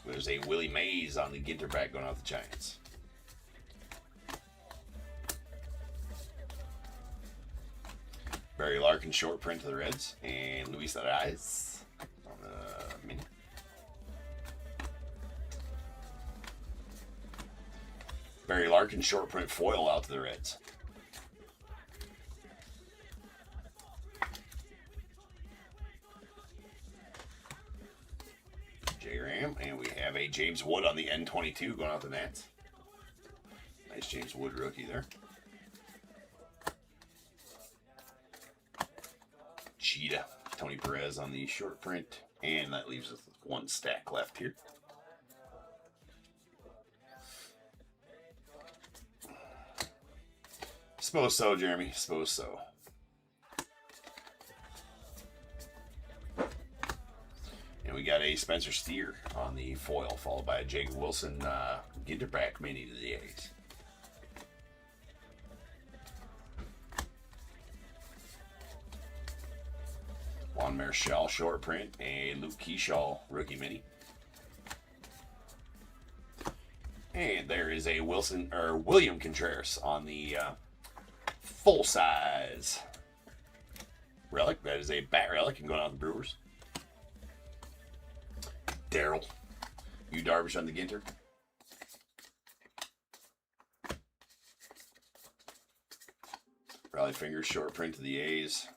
There's a Willie Mays on the Ginterback going out the Giants. Barry Larkin short print to the Reds. And Luis Arraez on the mini. Barry Larkin short print foil out to the Reds. J-Ram, and we have a James Wood on the N22 going out the Nats. Nice James Wood rookie there. Cheetah, Tony Perez on the short print. And that leaves us with one stack left here. Suppose so, Jeremy. Suppose so. And we got a Spencer Steer on the foil, followed by a Jacob Wilson Ginterback Mini to the A's. Juan Marichal short print, a Luke Keyshaw rookie mini. And there is a William Contreras on the full size relic. That is a bat relic and going on the Brewers. Daryl. You Darvish on the Ginter. Raleigh Fingers short print to the A's.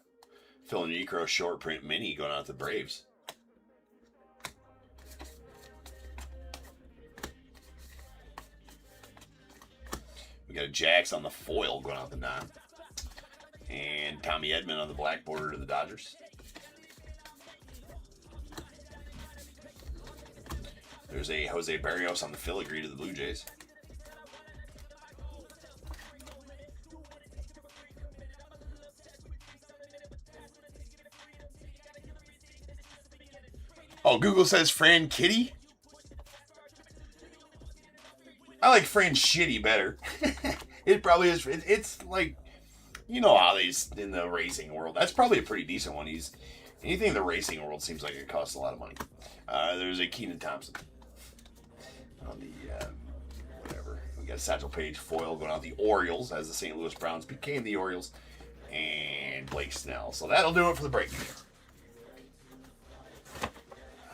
Phil Necro short print mini going out to the Braves. We got a Jax on the foil going out the 9. And Tommy Edman on the black border to the Dodgers. There's a Jose Barrios on the filigree to the Blue Jays. Oh, Google says Fran Kitty. I like Fran Shitty better. It probably is. It's like, you know how these in the racing world. That's probably a pretty decent one. Anything in the racing world seems like it costs a lot of money. There's a Keenan Thompson on the whatever. We got Satchel Paige foil going out the Orioles as the St. Louis Browns became the Orioles, and Blake Snell. So that'll do it for the break.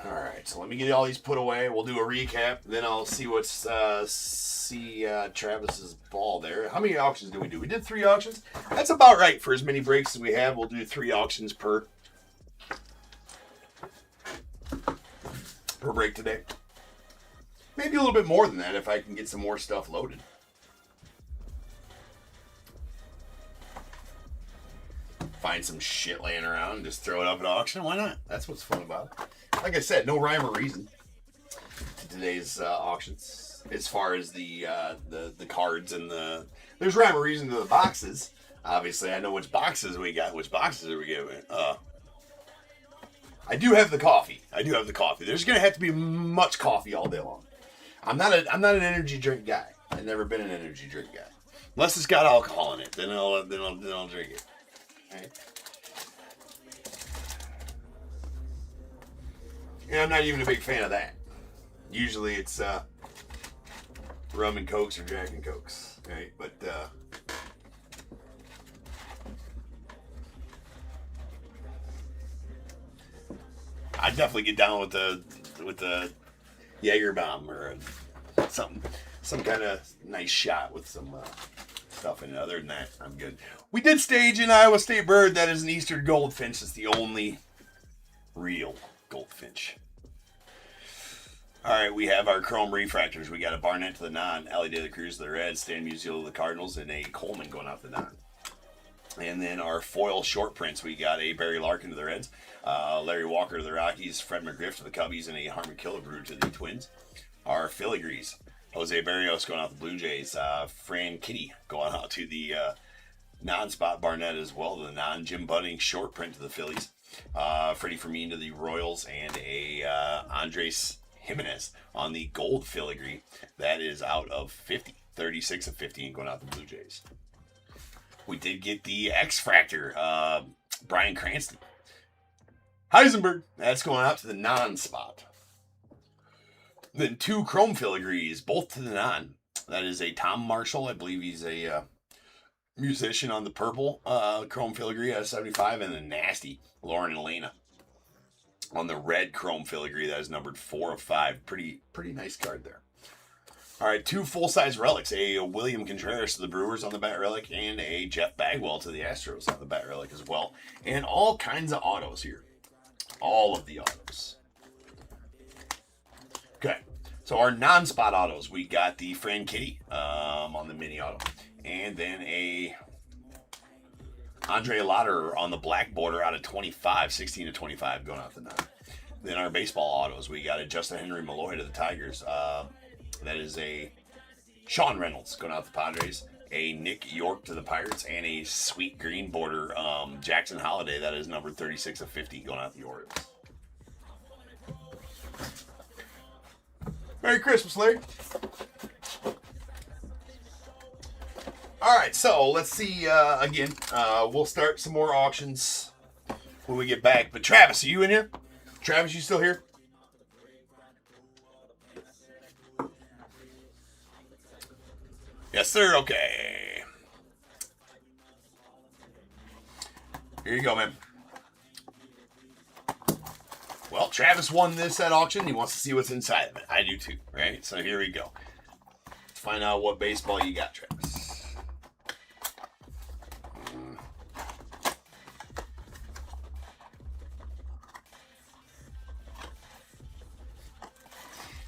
All right, so let me get all these put away. We'll do a recap, then I'll see what's Travis's ball there. How many auctions did we do? We did 3 auctions. That's about right for as many breaks as we have. We'll do 3 auctions per break today. Maybe a little bit more than that if I can get some more stuff loaded. Find some shit laying around and just throw it up at auction. Why not? That's what's fun about it. Like I said, no rhyme or reason to today's auctions. As far as the cards and there's rhyme or reason to the boxes. Obviously, I know which boxes we got. Which boxes are we giving? I do have the coffee. There's gonna have to be much coffee all day long. I'm not an energy drink guy. I've never been an energy drink guy, unless it's got alcohol in it. Then I'll drink it. All right. Yeah, I'm not even a big fan of that. Usually it's rum and cokes or Jack and Cokes, right? But I'd definitely get down with the Jaeger bomb or some kind of nice shot with some stuff in it. Other than that, I'm good. We did stage an Iowa State bird. That is an Eastern Goldfinch. It's the only real Goldfinch. All right, we have our chrome refractors. We got a Barnett to the 9, Ali De La Cruz to the Reds, Stan Musial to the Cardinals, and a Coleman going out the 9. And then our foil short prints, we got a Barry Larkin to the Reds, Larry Walker to the Rockies, Fred McGriff to the Cubbies, and a Harmon Killebrew to the Twins. Our filigrees, Jose Barrios going out to the Blue Jays, Fran Kitty going out to the non-spot Barnett as well, the non-Jim Bunning short print to the Phillies, Freddie Fermin to the Royals, and a Andres Jimenez on the gold filigree. That is out of 50. 36 of 50 and going out to the Blue Jays. We did get the X-Fractor, Brian Cranston. Heisenberg, that's going out to the non-spot. Then 2 chrome filigrees, both to the non. That is a Tom Marshall. I believe he's a musician on the purple chrome filigree out of 75. And a nasty Lauren Elena on the red chrome filigree. That is numbered 4 of 5. Pretty nice card there. All right, 2 full-size relics. A William Contreras to the Brewers on the bat relic, and a Jeff Bagwell to the Astros on the bat relic as well. And all kinds of autos here. All of the autos. Okay, so our non-spot autos, we got the Fran Kitty on the mini auto. And then a Andre Lauder on the black border out of 25, 16 to 25 going out the 9. in our baseball autos, we got a Justin Henry Malloy to the Tigers. That is a Sean Reynolds going out to the Padres. A Nick York to the Pirates, and a sweet green border Jackson Holiday. That is number 36 of 50 going out to the Orioles. Merry Christmas, Larry. All right, so let's see. Again, we'll start some more auctions when we get back. But Travis, are you in here? Travis, you still here? Yes, sir. Okay. Here you go, man. Well, Travis won this at auction. He wants to see what's inside of it. I do too, right? So here we go. Let's find out what baseball you got, Travis.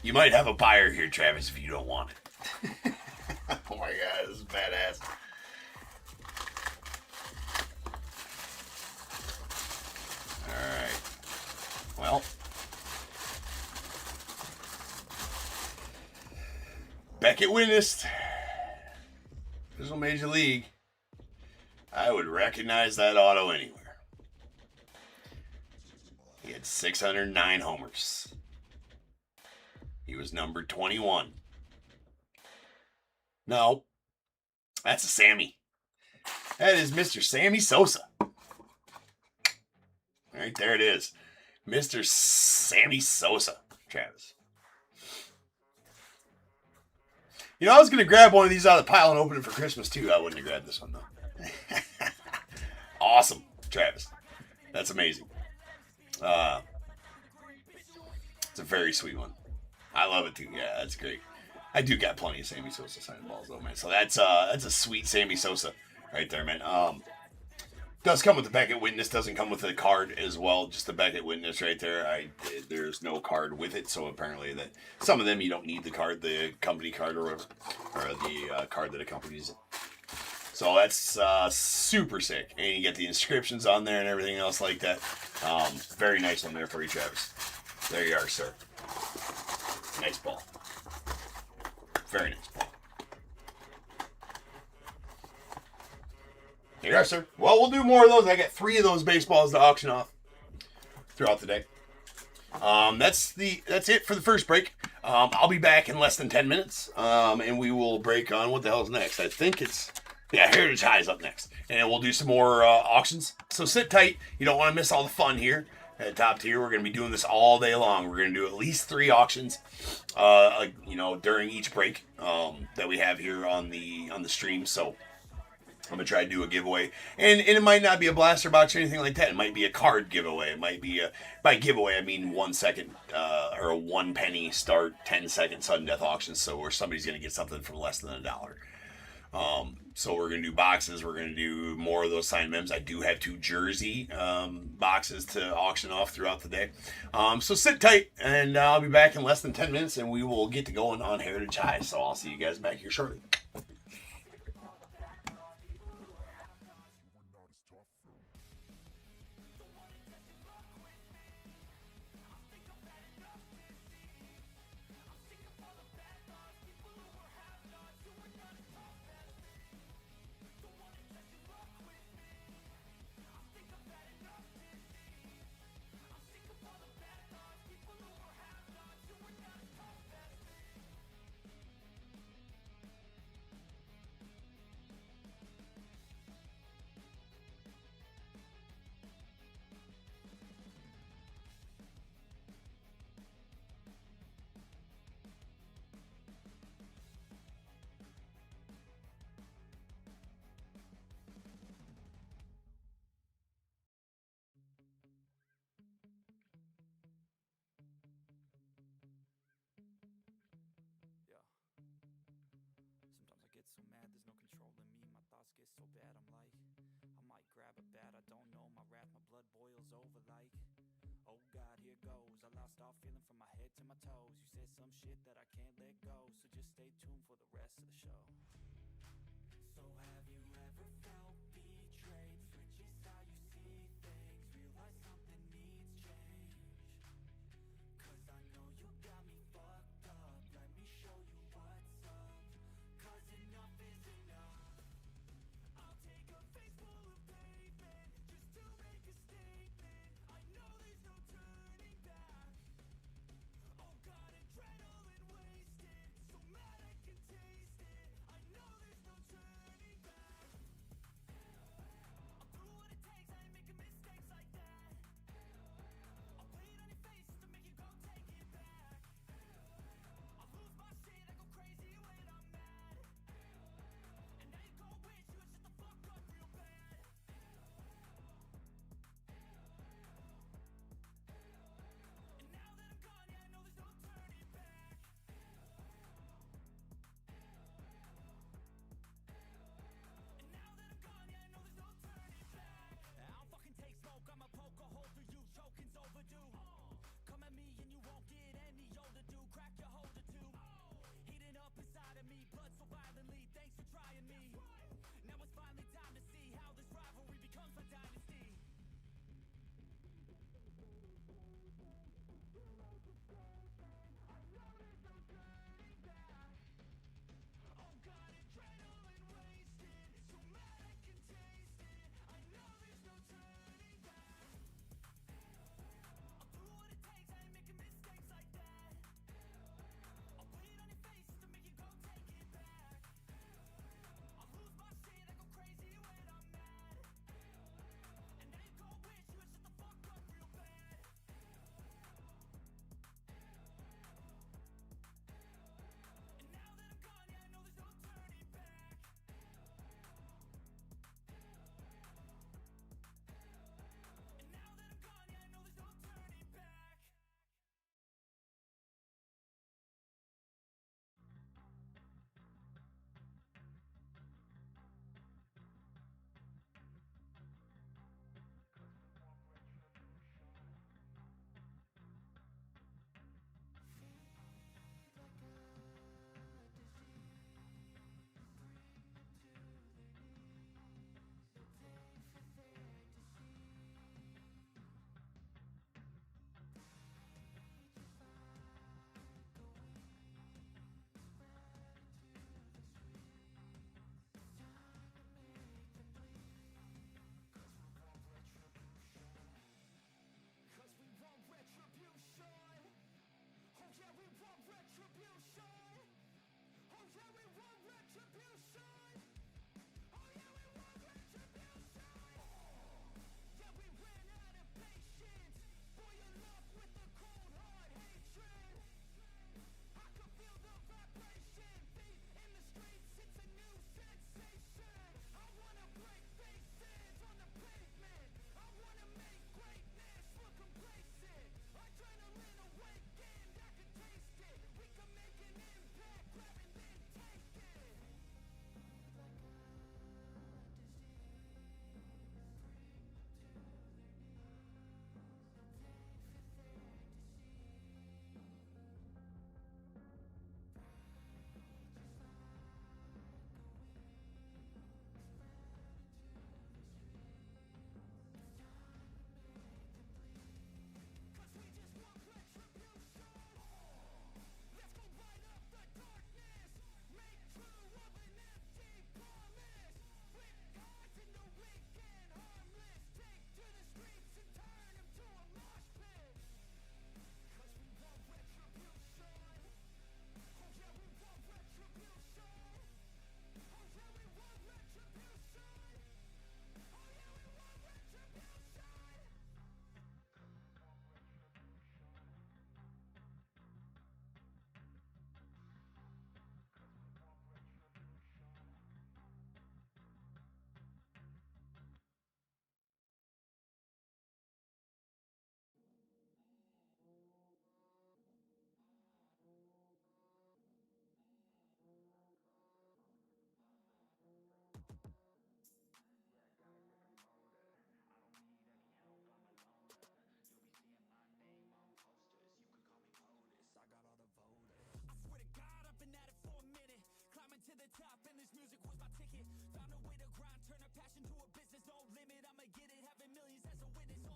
You might have a buyer here, Travis, if you don't want it. Oh my God, this is badass. Alright. Well. Beckett witnessed. Visual Major League. I would recognize that auto anywhere. He had 609 homers. He was number 21. No. That's a Sammy. That is Mr. Sammy Sosa. Right there it is. Mr. Sammy Sosa, Travis. You know, I was going to grab one of these out of the pile and open it for Christmas, too. I wouldn't have grabbed this one, though. Awesome, Travis. That's amazing. It's a very sweet one. I love it, too. Yeah, that's great. I do got plenty of Sammy Sosa signed balls, though, man. So that's a sweet Sammy Sosa right there, man. Does come with the Beckett Witness. Doesn't come with a card as well. Just the Beckett Witness right there. There's no card with it, so apparently that some of them you don't need the card, the company card or whatever, or the card that accompanies it. So that's super sick, and you get the inscriptions on there and everything else like that. Very nice one there for you, Travis. There you are, sir. Nice ball. Very nice ball. There you are, sir. Well, we'll do more of those. I got 3 of those baseballs to auction off throughout the day. That's it for the first break. I'll be back in less than 10 minutes, and we will break on what the hell's next. I think it's Heritage High is up next, and we'll do some more auctions. So sit tight. You don't want to miss all the fun here at Top Tier. We're going to be doing this all day long. We're going to do at least 3 auctions, during each break that we have here on the stream. So I'm going to try to do a giveaway. And it might not be a blaster box or anything like that. It might be a card giveaway. It might be by giveaway, I mean 1 second or a 1 penny start, 10-second sudden death auction. So where somebody's going to get something for less than $1. So we're going to do boxes. We're going to do more of those signed mems. I do have 2 jersey boxes to auction off throughout the day. So sit tight, and I'll be back in less than 10 minutes, and we will get to going on Heritage High. So I'll see you guys back here shortly. So mad, there's no controlling me. My thoughts get so bad, I'm like, I might grab a bat, I don't know. My wrath, my blood boils over like, oh God, here goes. I lost all feeling from my head to my toes. You said some shit that I can't let go, so just stay tuned for the rest of the show. So have you ever felt betrayed? Switches how you see things, realize something needs change. to the top, and this music was my ticket. Found a way to grind, turn a passion to a business, no limit. I'ma get it, having millions as a witness.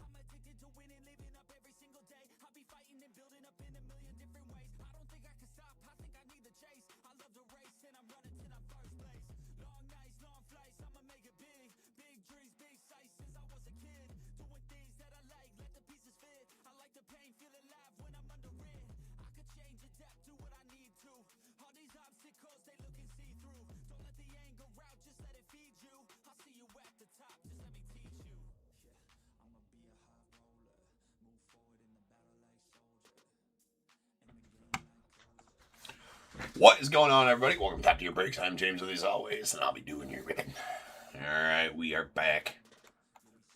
I'm addicted to winning, living up every single day. I'll be fighting and building up in a million different ways. I don't think I can stop, I think I need the chase. I love the race, and I'm running till I'm first place. Long nights, long flights, I'ma make it big. Big dreams, big sights since I was a kid. Doing things that I like, let the pieces fit. I like the pain, feel alive when I'm under it. I could change, adapt, do what I need to. All these obstacles, they looking see-through. Don't let the anger out, just let it feed you. I'll see you at the top, just let me teach you. Yeah, I'ma be a high roller. Move forward in the battle like soldier. And the game like closer. What is going on, everybody? Welcome to Top Tier Breaks. I'm James with you as always, and I'll be doing your ripping. Alright, we are back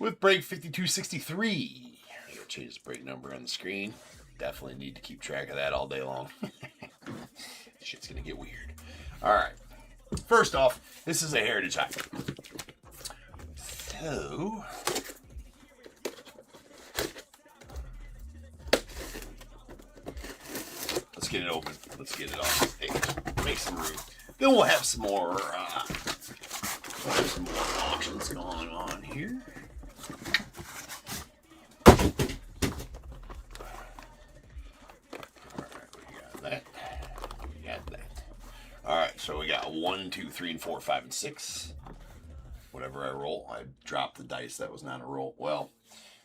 with break 5263. I'm going to change the break number on the screen. Definitely need to keep track of that all day long. Shit's going to get weird. Alright, first off, this is a heritage high. So, let's get it open. Let's get it off the stage. Make some room. Then we'll have some more auctions going on here. Alright, so we got 1, 2, 3, and 4, 5, and 6. Whatever I roll, I dropped the dice. That was not a roll. Well,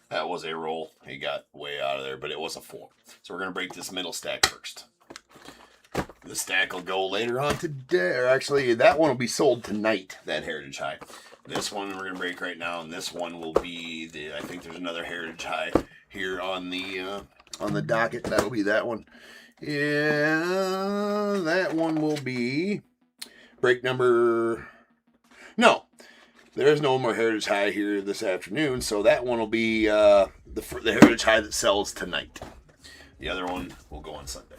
that was a roll. He got way out of there, but it was a 4. So we're going to break this middle stack first. The stack will go later on today. Or actually, that one will be sold tonight, that Heritage High. This one we're going to break right now, and this one will be, I think there's another Heritage High here on the docket. That'll be that one. Yeah, that one will be break number... No, there's no more Heritage High here this afternoon, so that one will be the Heritage High that sells tonight. The other one will go on Sunday.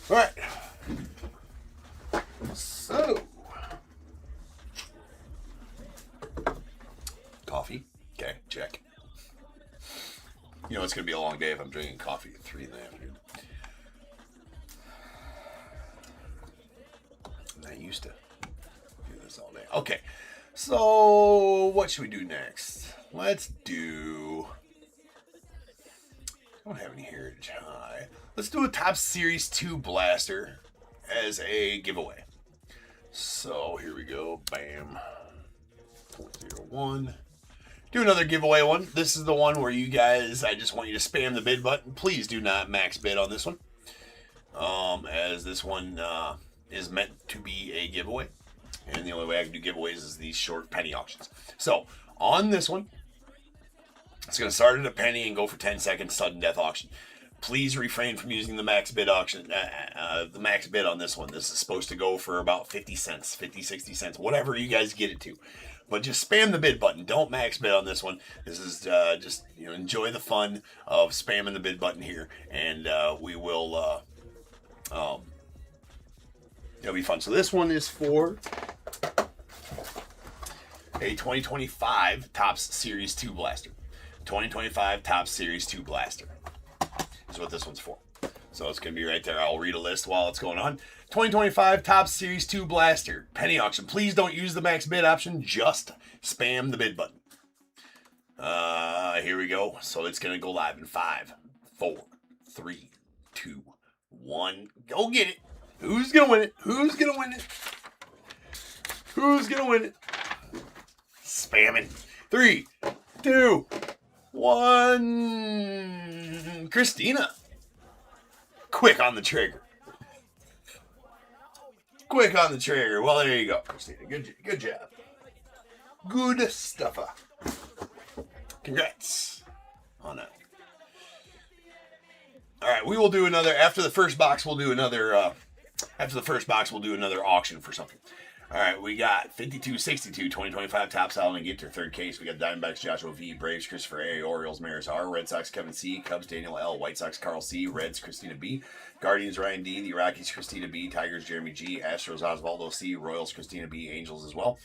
All right. So, coffee. Okay, check. You know, it's going to be a long day if I'm drinking coffee at 3 in the afternoon. I'm not used to do this all day. Okay, so what should we do next? Let's do... I don't have any Heritage High. Let's do a Top Series 2 Blaster as a giveaway. So here we go. Bam. 0.01. Do another giveaway one. This is the one where you guys, I just want you to spam the bid button. Please do not max bid on this one. As this one is meant to be a giveaway. And the only way I can do giveaways is these short penny auctions. So on this one, it's going to start at a penny and go for 10 seconds, sudden death auction. Please refrain from using the max bid auction, the max bid on this one. This is supposed to go for about 50 cents, 50, 60 cents, whatever you guys get it to. But just spam the bid button. Don't max bid on this one. This is just, you know, enjoy the fun of spamming the bid button here. And we will, it'll be fun. So this one is for a 2025 Topps Series 2 Blaster. 2025 Topps Series 2 Blaster. That's what this one's for. So it's going to be right there. I'll read a list while it's going on. 2025 Topps Series 2 Blaster. Penny auction. Please don't use the max bid option. Just spam the bid button. Here we go. So it's going to go live in 5, 4, 3, 2, 1. Go get it. Who's going to win it? Who's going to win it? Who's going to win it? Spamming. 3, 2, 1. Christina. Quick on the trigger. Quick on the trigger. Well, there you go, Christina. Good job. Good stuffer. Congrats on that. All right, we will do another after the first box. We'll do another auction for something. All right, we got 52-62, 2025 Topps Allen and Ginter, third case. We got Diamondbacks Joshua V, Braves Christopher A, Orioles Maris R, Red Sox Kevin C, Cubs Daniel L, White Sox Carl C, Reds Christina B, Guardians Ryan D, the Rockies Christina B, Tigers Jeremy G, Astros Osvaldo C, Royals Christina B, Angels as well,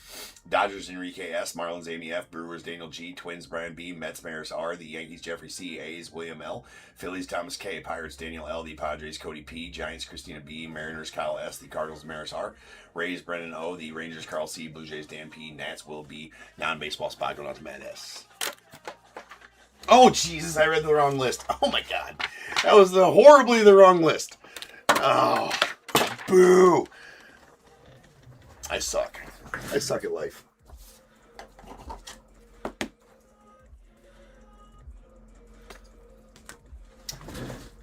Dodgers Enrique S, Marlins Amy F, Brewers Daniel G, Twins Brian B, Mets Maris R, the Yankees Jeffrey C, A's William L, Phillies Thomas K, Pirates Daniel L, the Padres Cody P, Giants Christina B, Mariners Kyle S, the Cardinals Maris R, Rays Brennan O, the Rangers Carl C, Blue Jays Dan P, Nats Will B, non-baseball spot going out to Matt S. Oh Jesus, I read the wrong list. Oh my God, that was horribly the wrong list. Oh, boo! I suck. I suck at life.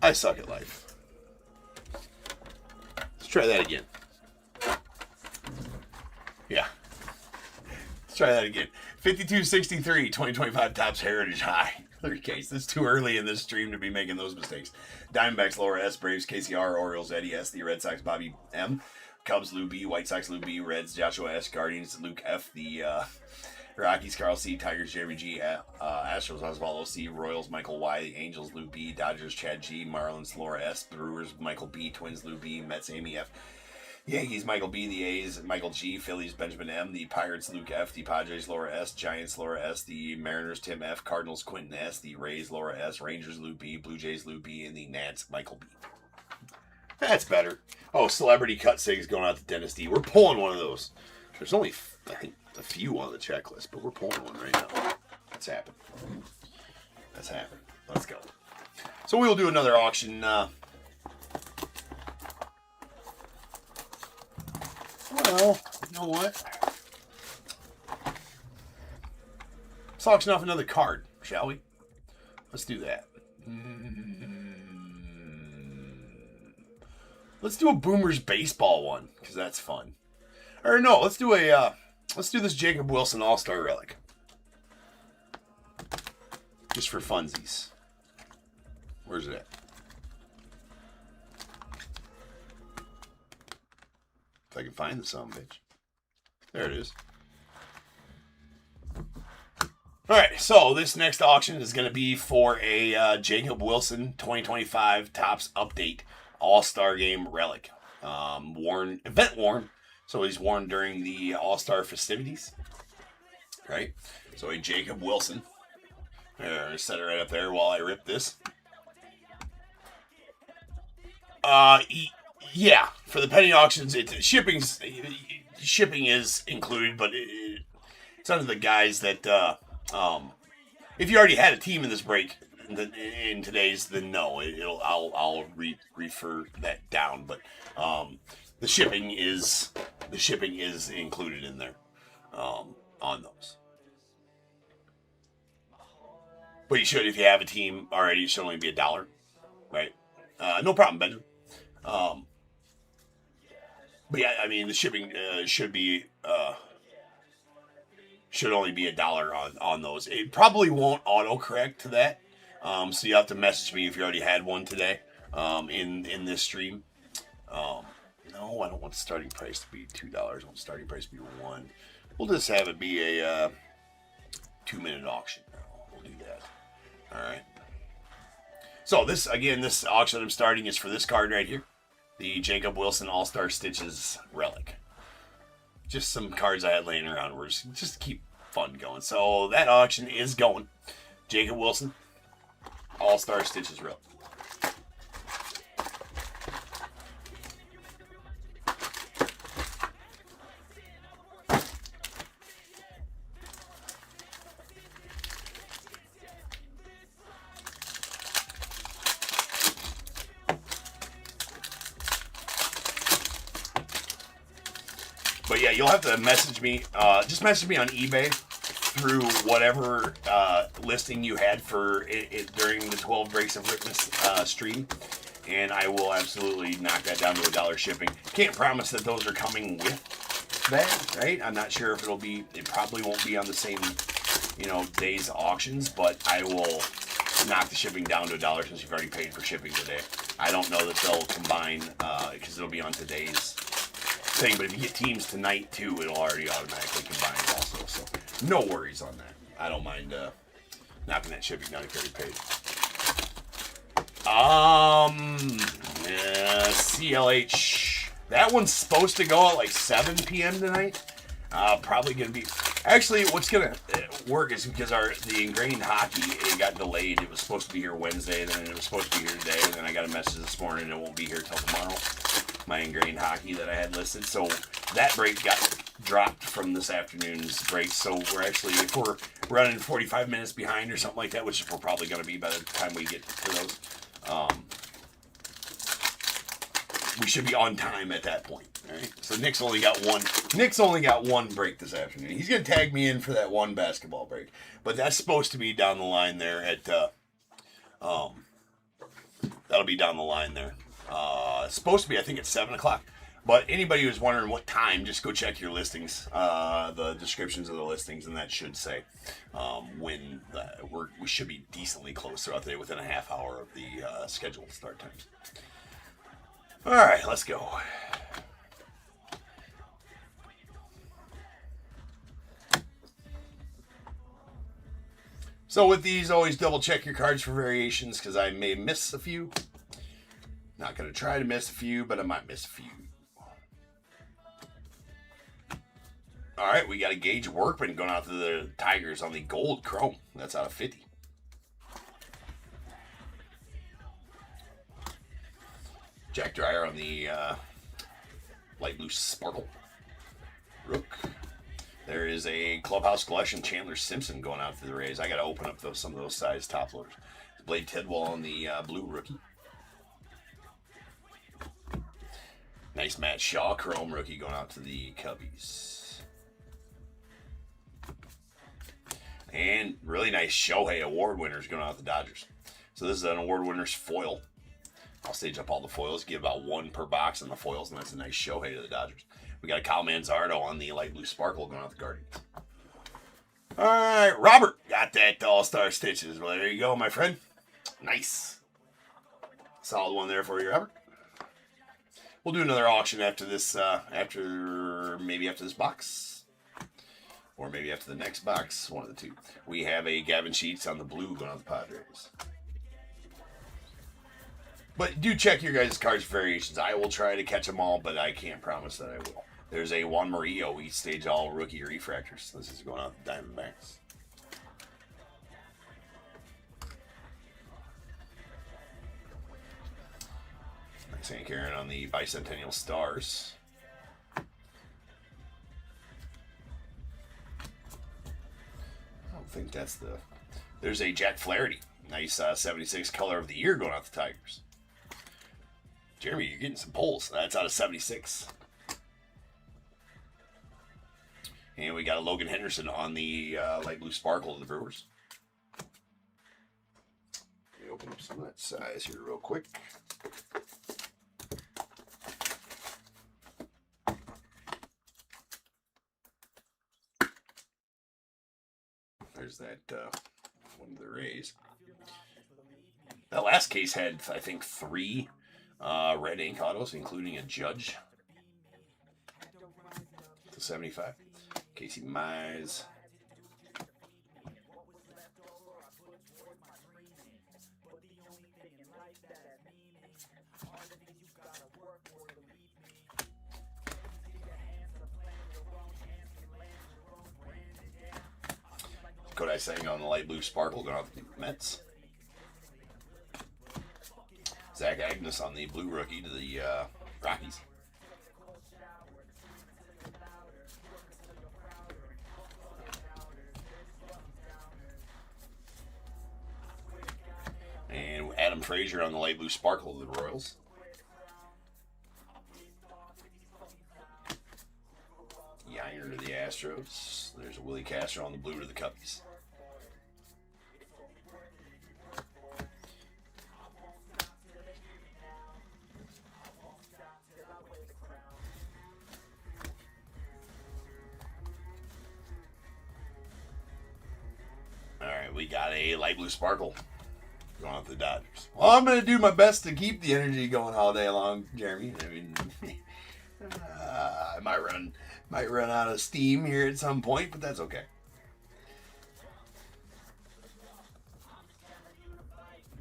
I suck at life. Let's try that again. Yeah. Let's try that again. 52-63, 2025 Topps Heritage High. Third case. It's too early in this stream to be making those mistakes. Diamondbacks Laura S, Braves KCR, Orioles Eddie S, the Red Sox Bobby M, Cubs Lou B, White Sox Lou B, Reds Joshua S, Guardians Luke F, the Rockies Carl C, Tigers Jeremy G, Astros Osvaldo C, Royals Michael Y, Angels Lou B, Dodgers Chad G, Marlins Laura S, Brewers Michael B, Twins Lou B, Mets Amy F, Yankees Michael B, the A's Michael G, Phillies Benjamin M, the Pirates Luke F, the Padres Laura S, Giants Laura S, the Mariners Tim F, Cardinals Quentin S, the Rays Laura S, Rangers Lou B, Blue Jays Lou B, and the Nats Michael B. That's better. Oh, Celebrity Cut Sigs going out to Dennis D. We're pulling one of those. There's only, I think, a few on the checklist, but we're pulling one right now. That's happened. That's happened. Let's go. So we'll do another auction. Well, you know what? Let's auction off another card, shall we? Let's do that. Let's do a Boomers baseball one, because that's fun. Or no, let's do this Jacob Wilson All-Star Relic. Just for funsies. Where's it at? If I can find the son of a bitch. There it is. Alright, so this next auction is going to be for a Jacob Wilson 2025 Topps Update All-Star Game Relic. Worn, event worn. So he's worn during the All-Star festivities. Right? So a Jacob Wilson. There, set it right up there while I rip this. Yeah, for the penny auctions, shipping is included, but it's under the guise that if you already had a team in this break in today's, then no, I'll refer that down. But the shipping is included in there on those. But you should, if you have a team already, it should only be $1, right? No problem, Benjamin. But yeah, I mean, the shipping should only be $1 on those. It probably won't autocorrect to that. So you have to message me if you already had one today in this stream. No, I don't want the starting price to be $2. I want the starting price to be $1. We'll just have it be a 2-minute auction. We'll do that. All right. So this auction I'm starting is for this card right here. The Jacob Wilson All-Star Stitches Relic. Just some cards I had laying around where just to keep fun going. So that auction is going. Jacob Wilson All-Star Stitches Relic. But yeah, you'll have to message me. Just message me on eBay through whatever listing you had for it during the 12 breaks of Ripness stream, and I will absolutely knock that down to $1 shipping. Can't promise that those are coming with that, right? I'm not sure if it probably won't be on the same, day's auctions, but I will knock the shipping down to $1 since you've already paid for shipping today. I don't know that they'll combine because it'll be on today's thing, but if you get teams tonight too, it'll already automatically combine also. So no worries on that. I don't mind knocking that shipping down if you already paid. Yeah, CLH. That one's supposed to go at like 7 p.m. tonight. Probably gonna be. Actually, what's gonna work is because the ingrained hockey, it got delayed. It was supposed to be here Wednesday, then it was supposed to be here today, and then I got a message this morning and it won't be here till tomorrow. My ingrained hockey that I had listed, so that break got dropped from this afternoon's break. So we're actually, if we're running 45 minutes behind or something like that, which we're probably going to be by the time we get to those, we should be on time at that point. All right. So Nick's only got one break this afternoon. He's going to tag me in for that one basketball break, but that's supposed to be down the line there at that'll be down the line there. It's supposed to be, I think, at 7 o'clock. But anybody who's wondering what time, just go check your listings, the descriptions of the listings, and that should say when we should be decently close throughout the day, within a half hour of the scheduled start times. All right, let's go. So with these, always double check your cards for variations, because I may miss a few. Not going to try to miss a few, but I might miss a few. All right, we got a Gage Workman going out to the Tigers on the gold chrome. That's out of 50. Jack Dreyer on the light blue sparkle. Rook. There is a Clubhouse Collection Chandler Simpson going out to the Rays. I got to open up some of those size top loaders. Blade Tidwell on the blue rookie. Nice Matt Shaw chrome rookie going out to the Cubbies. And really nice Shohei award winners going out to the Dodgers. So this is an award winner's foil. I'll stage up all the foils, give about one per box on the foils, and that's a nice Shohei to the Dodgers. We got a Kyle Manzardo on the light blue sparkle going out to the Guardians. All right, Robert got that All-Star Stitches. Well, there you go, my friend. Nice. Solid one there for you, Robert. We'll do another auction after this, maybe after this box. Or maybe after the next box, one of the two. We have a Gavin Sheets on the blue going on the Padres. But do check your guys' cards variations. I will try to catch them all, but I can't promise that I will. There's a Juan Murillo. We stage all rookie refractors. This is going out the Diamondbacks. St. Karen on the Bicentennial Stars. I don't think that's the... There's a Jack Flaherty. Nice 76 color of the year going out the Tigers. Jeremy, you're getting some pulls. That's out of 76. And we got a Logan Henderson on the light blue sparkle of the Brewers. Let me open up some of that size here real quick. There's that one of the Rays. That last case had, I think, 3 red ink autos, including a Judge. To 75. Casey Mize. Kodai Senga on the light blue sparkle going out to the Mets. Zach Agnes on the blue rookie to the Rockies. And Adam Frazier on the light blue sparkle to the Royals. Yanger to the Astros. There's a Willie Castro on the blue to the Cubbies. Alright, we got a light blue sparkle going out to the Dodgers. Well, I'm going to do my best to keep the energy going all day long, Jeremy. I mean, I might run out of steam here at some point, but that's okay.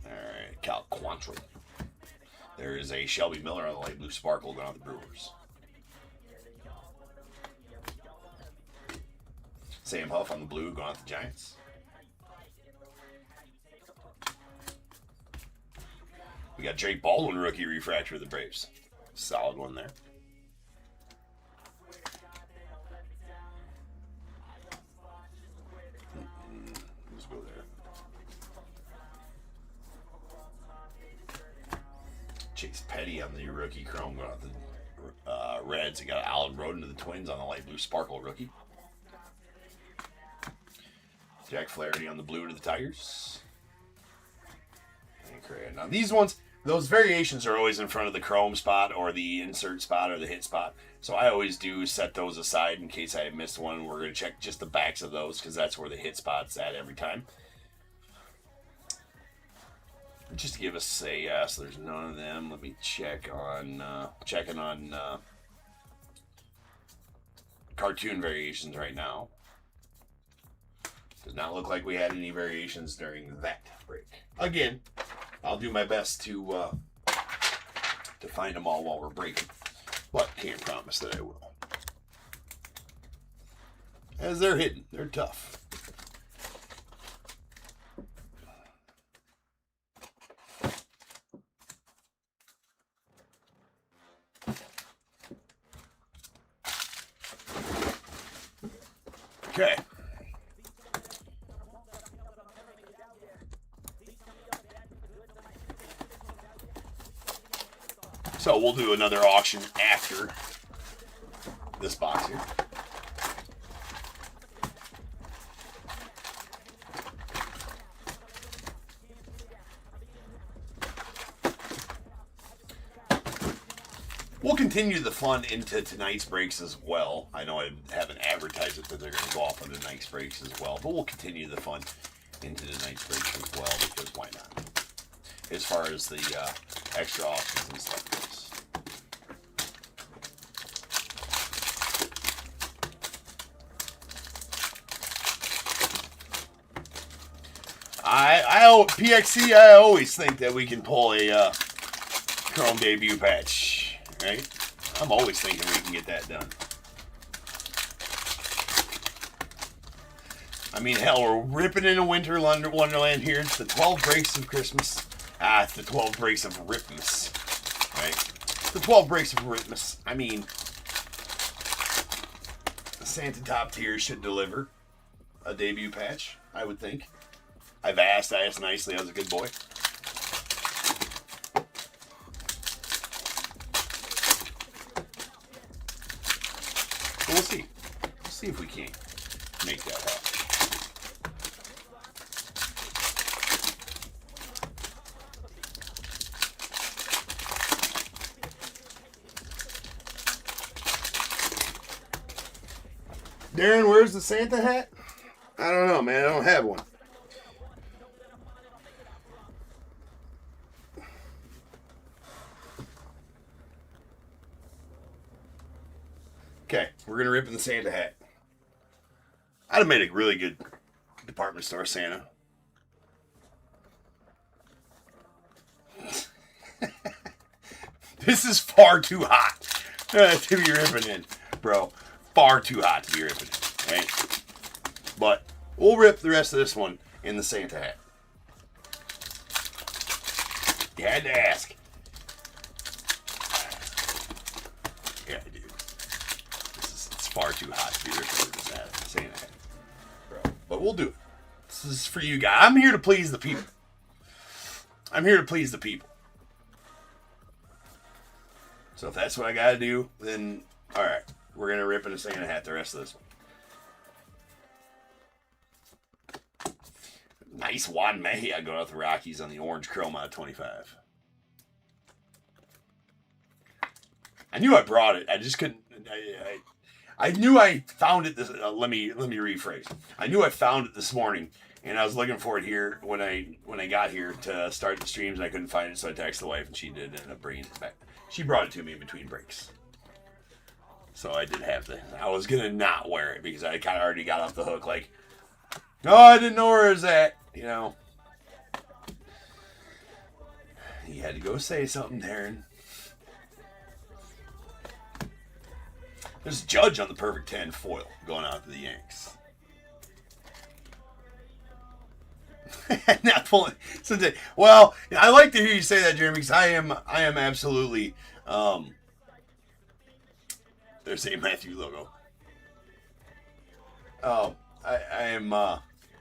All right, Cal Quantrill. There is a Shelby Miller on the light blue sparkle going on the Brewers. Sam Huff on the blue going out the Giants. We got Drake Baldwin rookie refractor of the Braves. Solid one there. Let's go there. Chase Petty on the rookie chrome going out the Reds. We got Alan Roden to the Twins on the light blue sparkle rookie. Jack Flaherty on the blue to the Tigers. Now these ones, those variations are always in front of the chrome spot or the insert spot or the hit spot. So I always do set those aside in case I missed one. We're going to check just the backs of those because that's where the hit spot's at every time. Just to give us a, so there's none of them. Let me check on, checking on cartoon variations right now. Does not look like we had any variations during that break. Again, I'll do my best to find them all while we're breaking, but can't promise that I will. As they're hidden, they're tough. Okay. So we'll do another auction after this box here. We'll continue the fun into tonight's breaks as well. I know I haven't advertised it that they're going to go off on tonight's breaks as well, but we'll continue the fun into tonight's breaks as well because why not? As far as the extra auctions and stuff goes. PXC, I always think that we can pull a Chrome debut patch, right? I'm always thinking we can get that done. I mean, hell, we're ripping in a winter wonderland here. It's the 12 breaks of Christmas. It's the 12 breaks of Ripmas, right? The 12 breaks of Ripmas. I mean, the Santa Top tier should deliver a debut patch, I would think. I've asked. I asked nicely. I was a good boy. But we'll see. We'll see if we can make that happen. Darren, where's the Santa hat? I don't know, man. I don't have one. Okay, we're going to rip in the Santa hat. I'd have made a really good department store Santa. This is far too hot to be ripping in, bro. Far too hot to be ripping in, right? But we'll rip the rest of this one in the Santa hat. You had to ask. Yeah, I do. It's far too hot to be ripping in this Santa hat, bro. But we'll do it. This is for you guys. I'm here to please the people. I'm here to please the people. So if that's what I gotta do, then all right. We're going to rip in a Santa hat the rest of this one. Nice Juan Mejia going out the Rockies on the orange chrome out of 25. I knew I brought it. I just couldn't. I knew I found it. Let me rephrase. I knew I found it this morning, and I was looking for it here when I got here to start the streams, and I couldn't find it, so I texted the wife, and she did end up bringing it back. She brought it to me in between breaks. So I did have to. I was gonna not wear it because I kind of already got off the hook. Like, no, I didn't know where it was at. You know. You had to go say something, Darren. There's a Judge on the perfect 10 foil going out to the Yanks. Not pulling. Well, I like to hear you say that, Jeremy, because I am absolutely. There's a Matthew logo. I am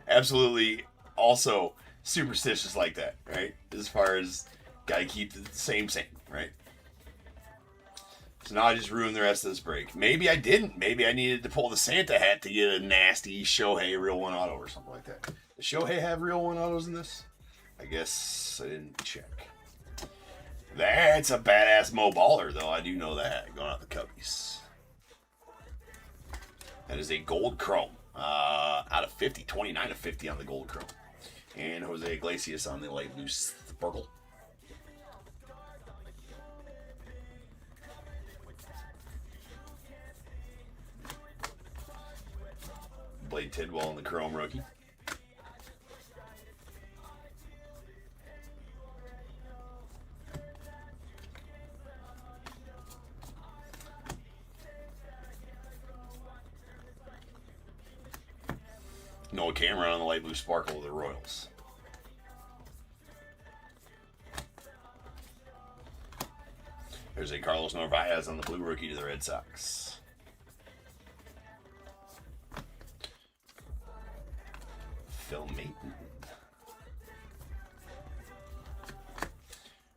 absolutely also superstitious like that, right? As far as gotta keep the same, right? So now I just ruined the rest of this break. Maybe I didn't. Maybe I needed to pull the Santa hat to get a nasty Shohei real one auto or something like that. Does Shohei have real one autos in this? I guess I didn't check. That's a badass Mo Baller, though. I do know that. Going out the Cubbies. That is a gold chrome. Out of 50. 29 of 50 on the gold chrome. And Jose Iglesias on the light blue sparkle. Blade Tidwell on the chrome rookie. Noah Cameron on the light blue sparkle of the Royals. There's a Carlos Narvaez on the blue rookie to the Red Sox. Phil Maton.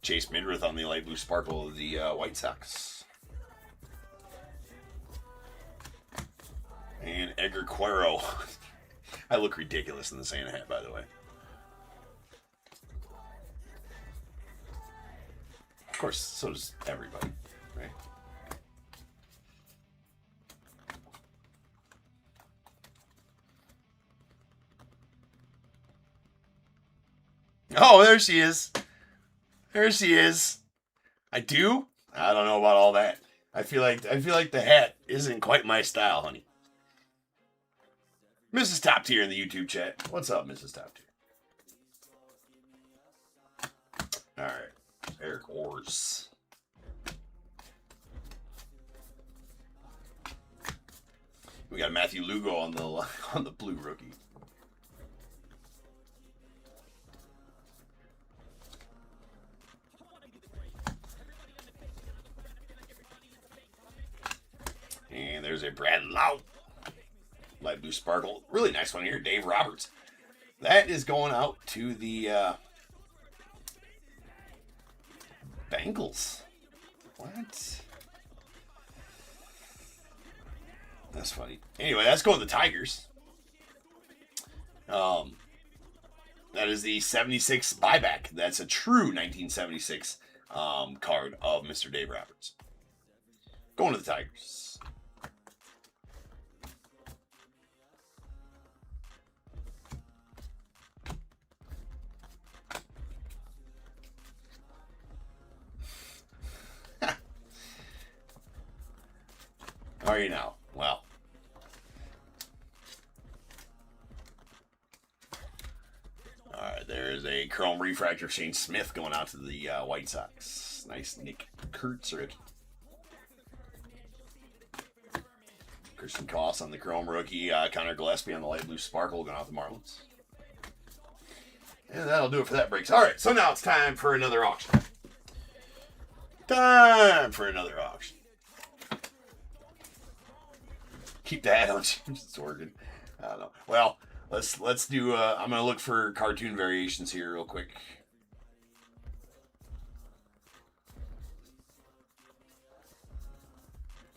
Chase Midrith on the light blue sparkle of the White Sox. And Edgar Cuero. I look ridiculous in the Santa hat, by the way. Of course, so does everybody, right? Oh, there she is. There she is. I do? I don't know about all that. I feel like the hat isn't quite my style, honey. Mrs. Top Tier in the YouTube chat. What's up, Mrs. Top Tier? All right, Eric Orrs. We got Matthew Lugo on the blue rookie. And there's a Brad Lau. Light blue sparkle. Really nice one here. Dave Roberts. That is going out to the Bengals. What? That's funny. Anyway, that's going to the Tigers. That is the 76 buyback. That's a true 1976 card of Mr. Dave Roberts. Going to the Tigers. Are you now? Well. Alright, there's a chrome refractor of Shane Smith going out to the White Sox. Nice Nick Kurtzer. Christian Koss on the chrome rookie. Connor Gillespie on the light blue sparkle going out to the Marlins. And that'll do it for that breaks. Alright, so now it's time for another auction. Time for another auction. Keep the hat on. It's working. I don't know. Well, let's do. I'm gonna look for cartoon variations here real quick.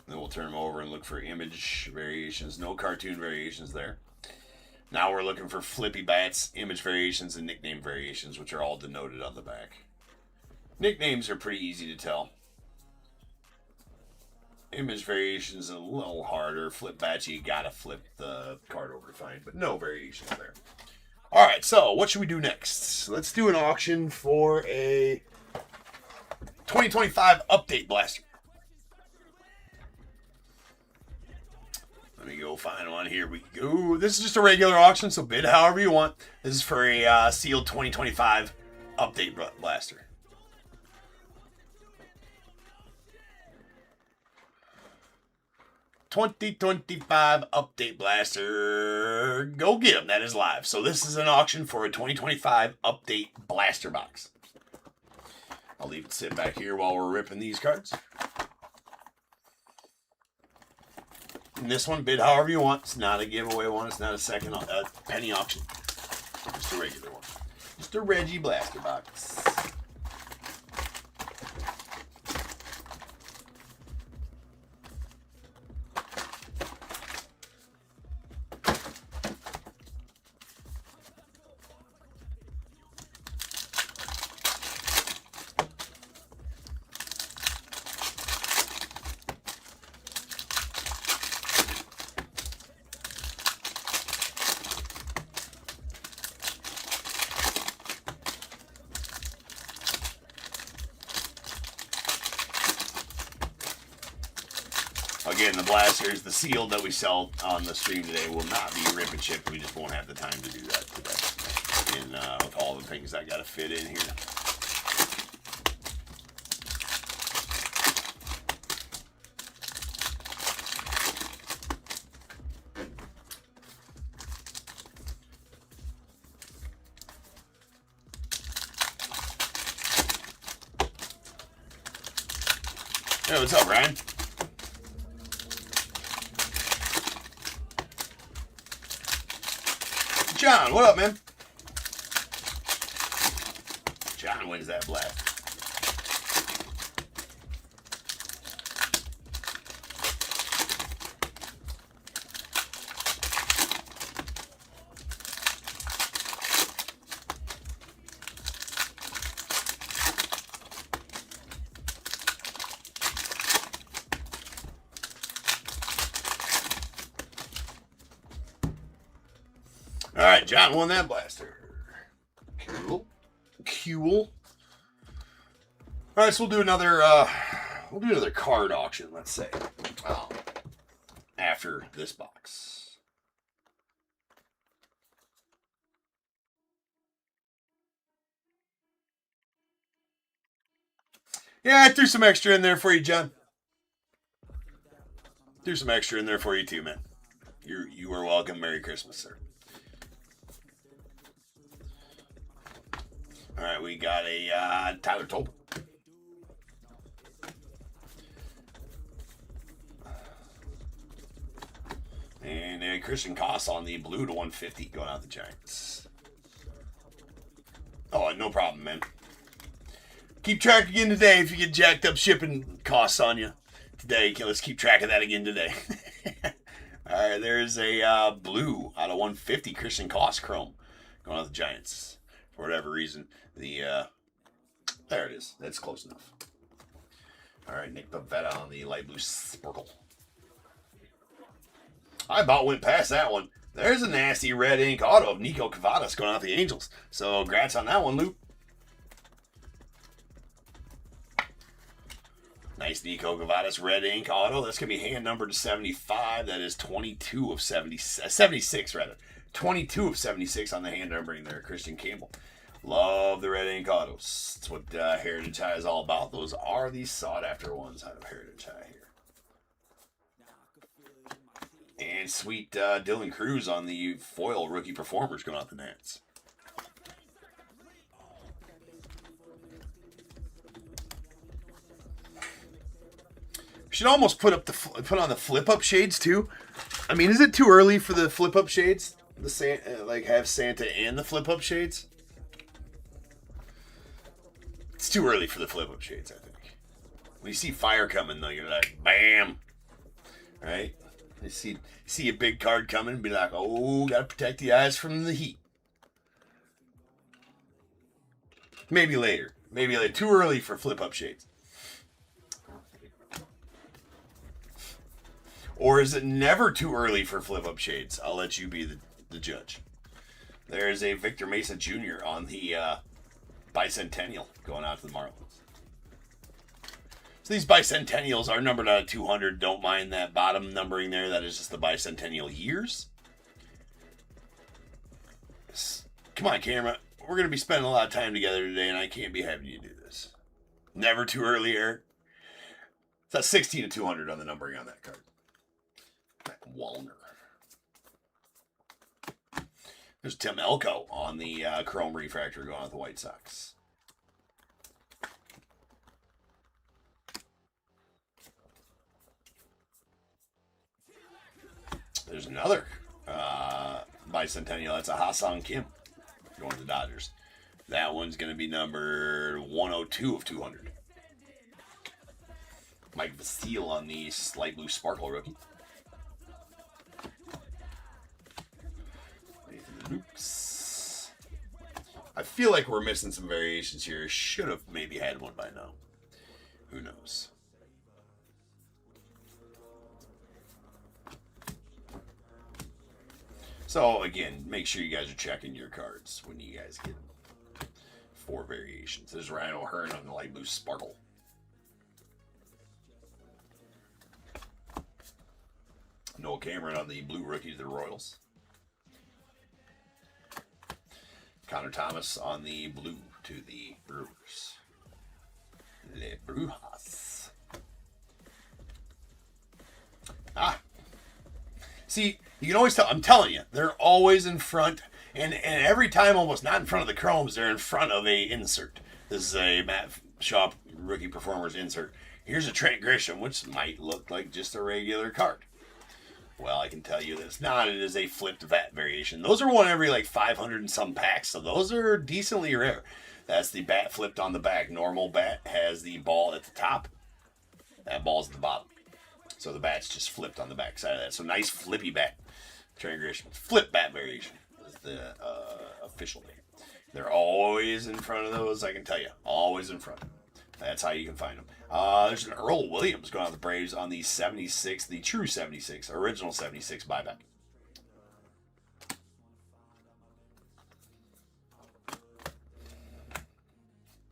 Then we'll turn them over and look for image variations. No cartoon variations there. Now we're looking for flippy bats, image variations, and nickname variations, which are all denoted on the back. Nicknames are pretty easy to tell. Image variations a little harder. Flip bats, you gotta flip the card over to find, but no variations there. All right, so what should we do next? Let's do an auction for a 2025 update blaster. go find one. Here we go. This is just a regular auction, so bid however you want. This is for a sealed 2025 update blaster. $2025 update blaster. Go get them. That is live. So this is an auction for a 2025 update blaster box. I'll leave it sit back here while we're ripping these cards. And this one, bid however you want. It's not a giveaway one. It's not a second penny auction. Just a regular one. Just a Reggie blaster box. Again, the blasters, the sealed that we sell on the stream today will not be rip and shipped. We just won't have the time to do that today. And with all the things I got to fit in here. Hey, what's up, Ryan? John, what up, man? John wins that blast. All right, John won that blaster. Cool. Cool. All right, so we'll do another card auction, let's say, after this box. Yeah, I threw some extra in there for you, John. Threw some extra in there for you too, man. You are welcome. Merry Christmas, sir. All right, we got a Tyler Topp. And a Christian Koss on the blue to 150 going out the Giants. Oh, no problem, man. Keep track again today if you get jacked up shipping costs on you today. Let's keep track of that again today. All right, there's a blue out of 150 Christian Koss chrome going out the Giants. For whatever reason, there it is. That's close enough. All right, Nick Pavetta on the light blue sparkle. I about went past that one. There's a nasty red ink auto of Nico Cavadas going out the Angels. So, congrats on that one, Luke. Nice Nico Cavadas red ink auto. That's going to be hand numbered to 75. That is 22 of 76, rather. 22 of 76 on the hand numbering there, Christian Campbell. Love the red ink autos. That's what Heritage High is all about. Those are the sought-after ones out of Heritage High here. And sweet Dylan Cruz on the foil rookie performers going out the Nats. Should almost put on the flip-up shades too. I mean, is it too early for the flip-up shades? Have Santa and the flip-up shades? It's too early for the flip-up shades, I think. When you see fire coming, though, you're like, bam! Right? You see a big card coming and be like, oh, gotta protect the eyes from the heat. Maybe later. Too early for flip-up shades. Or is it never too early for flip-up shades? I'll let you be the judge. There's a Victor Mesa Jr. on the Bicentennial going out to the Marlins. So these bicentennials are numbered out of 200. Don't mind that bottom numbering there. That is just the bicentennial years. Come on, camera. We're going to be spending a lot of time together today, and I can't be having you do this. Never too early, Eric. It's at 16 to 200 on the numbering on that card. Wallner. There's Tim Elko on the Chrome Refractor going with the White Sox. There's another bicentennial. That's a Ha-Seong Kim going to the Dodgers. That one's going to be number 102 of 200. Mike Vasile on the light blue sparkle rookie. Nathan Lukes. I feel like we're missing some variations here. Should have maybe had one by now. Who knows? So, again, make sure you guys are checking your cards when you guys get 4 variations. There's Ryan O'Hearn on the light blue sparkle. Noah Cameron on the blue rookie to the Royals. Connor Thomas on the blue to the Brewers. Le Brujas. See, you can always tell. I'm telling you, they're always in front. And every time, almost not in front of the Chromes, they're in front of a insert. This is a Matt Shaw Rookie Performers insert. Here's a Trent Grisham, which might look like just a regular card. Well, I can tell you that it's not. It is a flipped VAT variation. Those are one every like 500 and some packs, so those are decently rare. That's the bat flipped on the back. Normal bat has the ball at the top. That ball's at the bottom. So the bat's just flipped on the back side of that. So nice flippy bat. Trent Grisham. Flip bat variation is the official name. They're always in front of those, I can tell you. Always in front. That's how you can find them. There's an Earl Williams going on the Braves on the 76, the true 76, original 76 buyback.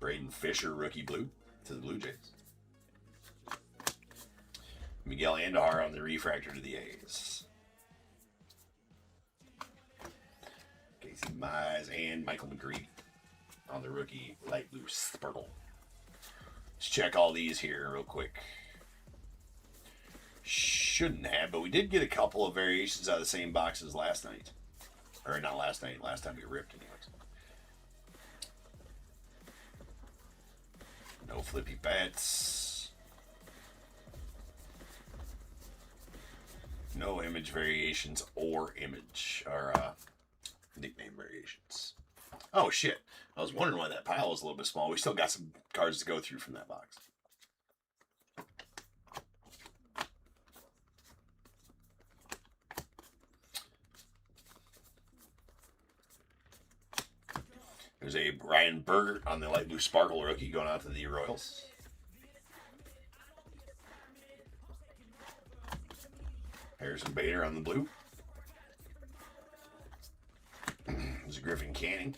Braden Fisher, rookie blue to the Blue Jays. Miguel Andujar on the refractor to the A's. Casey Mize and Michael McGree on the rookie light blue sparkle. Let's check all these here real quick. Shouldn't have, but we did get a couple of variations out of the same boxes last night. Or not last night, last time we ripped anyways. No flippy bats. No image variations or nickname variations. Oh, shit. I was wondering why that pile was a little bit small. We still got some cards to go through from that box. There's a Brian Berger on the light blue sparkle rookie going out to the Royals. Harrison Bader on the blue. There's a Griffin Canning.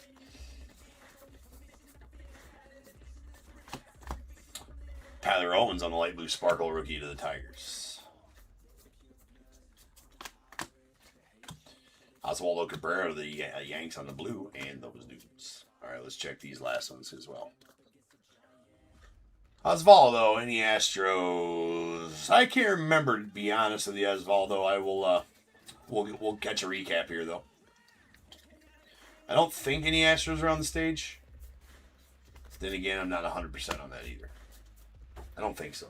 Tyler Owens on the light blue sparkle rookie to the Tigers. Oswaldo Cabrera to the Yanks on the blue, and those dudes. All right, let's check these last ones as well. Osvaldo, any Astros? I can't remember, to be honest with you, Osvaldo. I will. We'll catch a recap here, though. I don't think any Astros are on the stage. Then again, I'm not 100% on that either. I don't think so.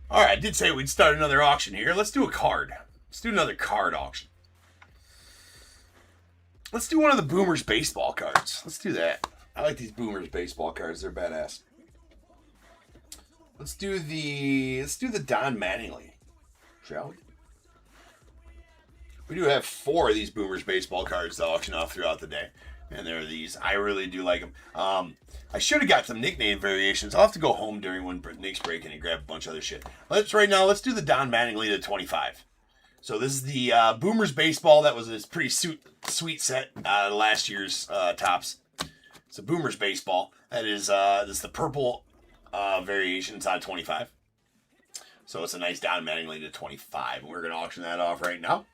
All right, I did say we'd start another auction here. Let's do a card. Let's do another card auction. Let's do one of the Boomers baseball cards. Let's do that. I like these Boomers baseball cards. They're badass. Let's do the Don Mattingly, shall we? We do have 4 of these Boomers baseball cards to auction off throughout the day. And there are these. I really do like them. I should have got some nickname variations. I'll have to go home during when Nick's breaking and grab a bunch of other shit. Let's do the Don Mattingly to 25. So this is the Boomers baseball. That was a pretty sweet set last year's Topps. It's a Boomers baseball. That is this is the purple variation. It's out of 25. So it's a nice Don Mattingly to 25. And we're going to auction that off right now.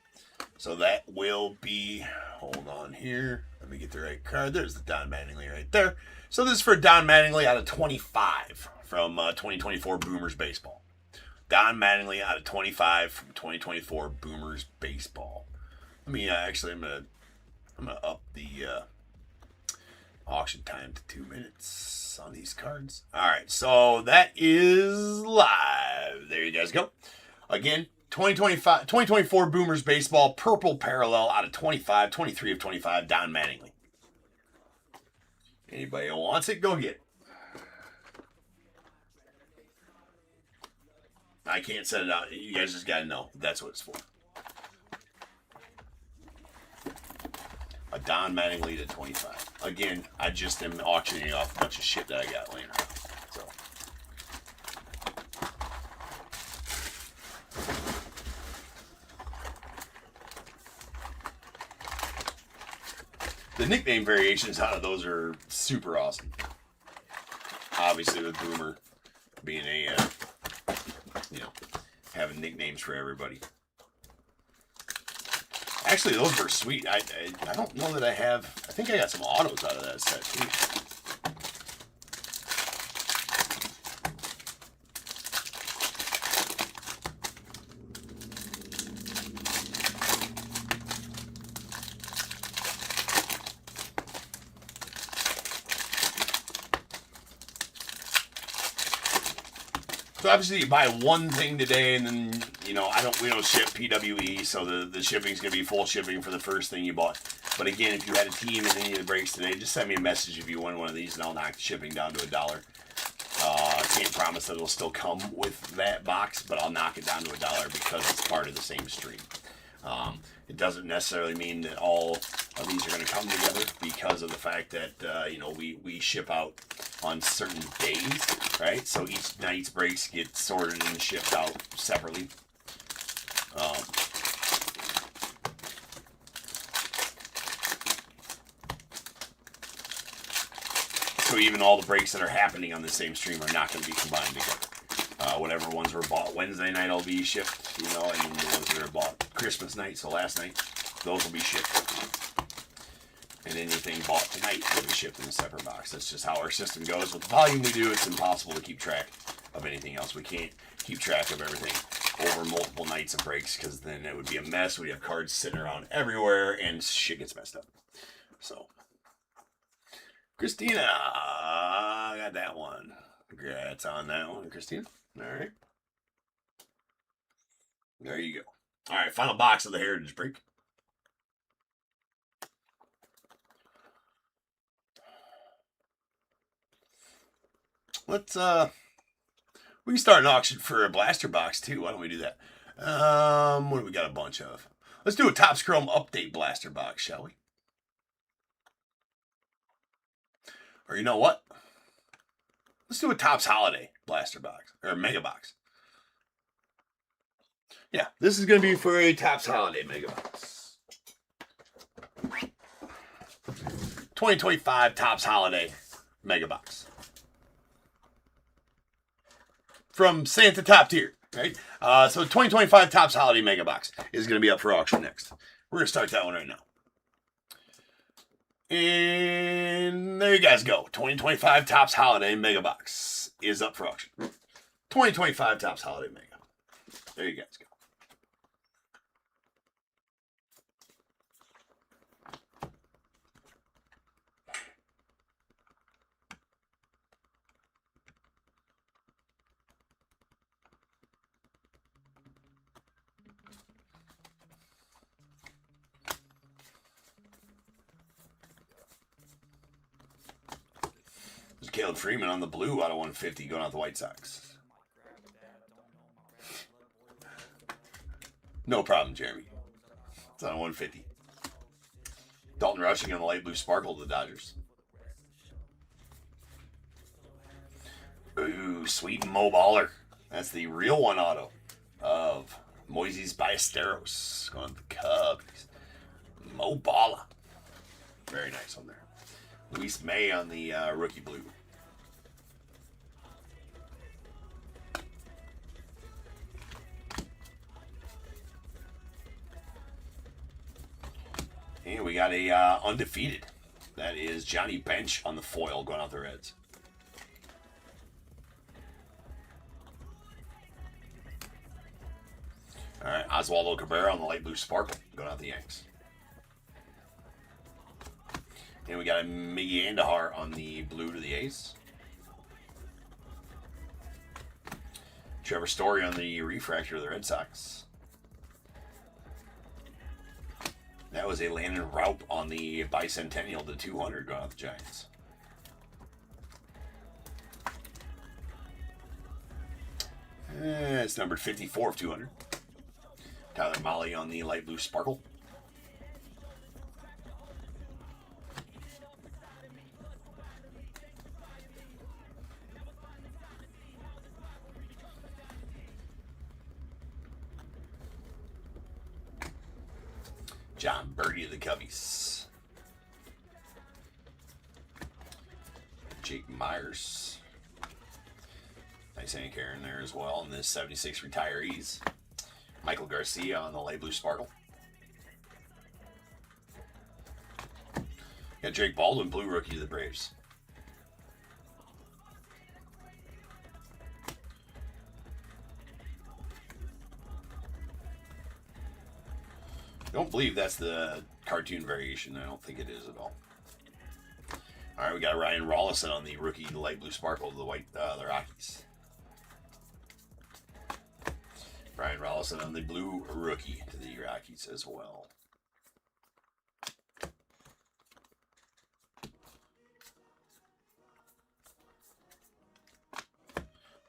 So that will be, hold on here. Let me get the right card. There's the Don Mattingly right there. So this is for Don Mattingly out of 25 from 2024 Boomers baseball. Don Mattingly out of 25 from 2024 Boomers baseball. Let me actually, I'm gonna up the auction time to 2 minutes on these cards. All right, so that is live. There you guys go. Again, 2024 Boomers baseball, purple parallel out of 25, 23 of 25, Don Mattingly. Anybody who wants it, go get it. I can't set it out. You guys just got to know that's what it's for. A Don Mattingly to 25. Again, I just am auctioning off a bunch of shit that I got laying around. So. The nickname variations out of those are super awesome. Obviously, with Boomer being a, having nicknames for everybody. Actually, those were sweet. I don't know that I have. I think I got some autos out of that set too. So obviously you buy one thing today and then, we don't ship PWE, so the shipping's going to be full shipping for the first thing you bought. But again, if you had a team in any of the breaks today, just send me a message if you won one of these and I'll knock the shipping down to $1. I can't promise that it'll still come with that box, but I'll knock it down to $1 because it's part of the same stream. It doesn't necessarily mean that all of these are going to come together because of the fact that, we ship out on certain days, right? So each night's breaks get sorted and shipped out separately. So even all the breaks that are happening on the same stream are not going to be combined together. Whatever ones were bought Wednesday night will be shipped, and the ones that are bought Christmas night, so last night, those will be shipped. And anything bought tonight will be shipped in a separate box. That's just how our system goes. With the volume we do, it's impossible to keep track of anything else. We can't keep track of everything over multiple nights of breaks because then it would be a mess. We'd have cards sitting around everywhere and shit gets messed up. So, Christina, I got that one. Congrats on that one, Christina. All right. There you go. All right, final box of the Heritage Break. Let's we can start an auction for a blaster box too. Why don't we do that? What do we got a bunch of? Let's do a Topps Chrome update blaster box, shall we? Or you know what? Let's do a Topps Holiday blaster box or mega box. Yeah, this is going to be for a Topps Holiday mega box. 2025 Topps Holiday mega box. From Santa Top Tier, right? So 2025 Topps Holiday Mega Box is going to be up for auction next. We're going to start that one right now. And there you guys go. 2025 Topps Holiday Mega Box is up for auction. 2025 Topps Holiday Mega. There you guys go. Caleb Freeman on the blue out of 150 going out the White Sox. No problem, Jeremy. It's on 150. Dalton Rushing on the light blue sparkle to the Dodgers. Ooh, sweet Mo Baller. That's the real one auto of Moises Ballesteros going to the Cubs. Mo Baller. Very nice on there. Luis May on the rookie blue. And we got a undefeated. That is Johnny Bench on the foil going out the Reds. All right, Oswaldo Cabrera on the light blue sparkle going out the Yanks. And we got a Miggy Andahar on the blue to the A's. Trevor Story on the refractor of the Red Sox. That was a Landon Raup on the Bicentennial to 200 going out the Giants. It's numbered 54 of 200. Tyler Mahle on the light blue sparkle. John Birdie of the Cubbies. Jake Myers. Nice ink in there as well. And the 76 retirees. Michael Garcia on the light blue sparkle. Got Jake Baldwin, blue rookie of the Braves. I don't believe that's the cartoon variation. I don't think it is at all. All right, we got Ryan Rollison on the rookie, the light blue sparkle to the the Rockies. Ryan Rollison on the blue rookie to the Rockies as well.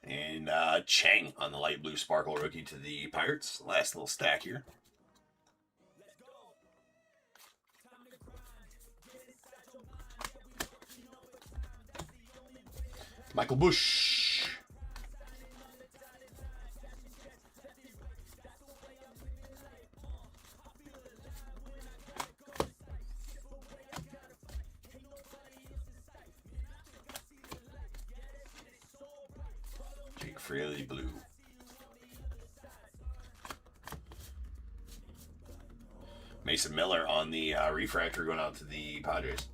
And Chang on the light blue sparkle rookie to the Pirates. Last little stack here. Michael Bush. Jake Fraley blue. Mason Miller on the refractor going out to the Padres.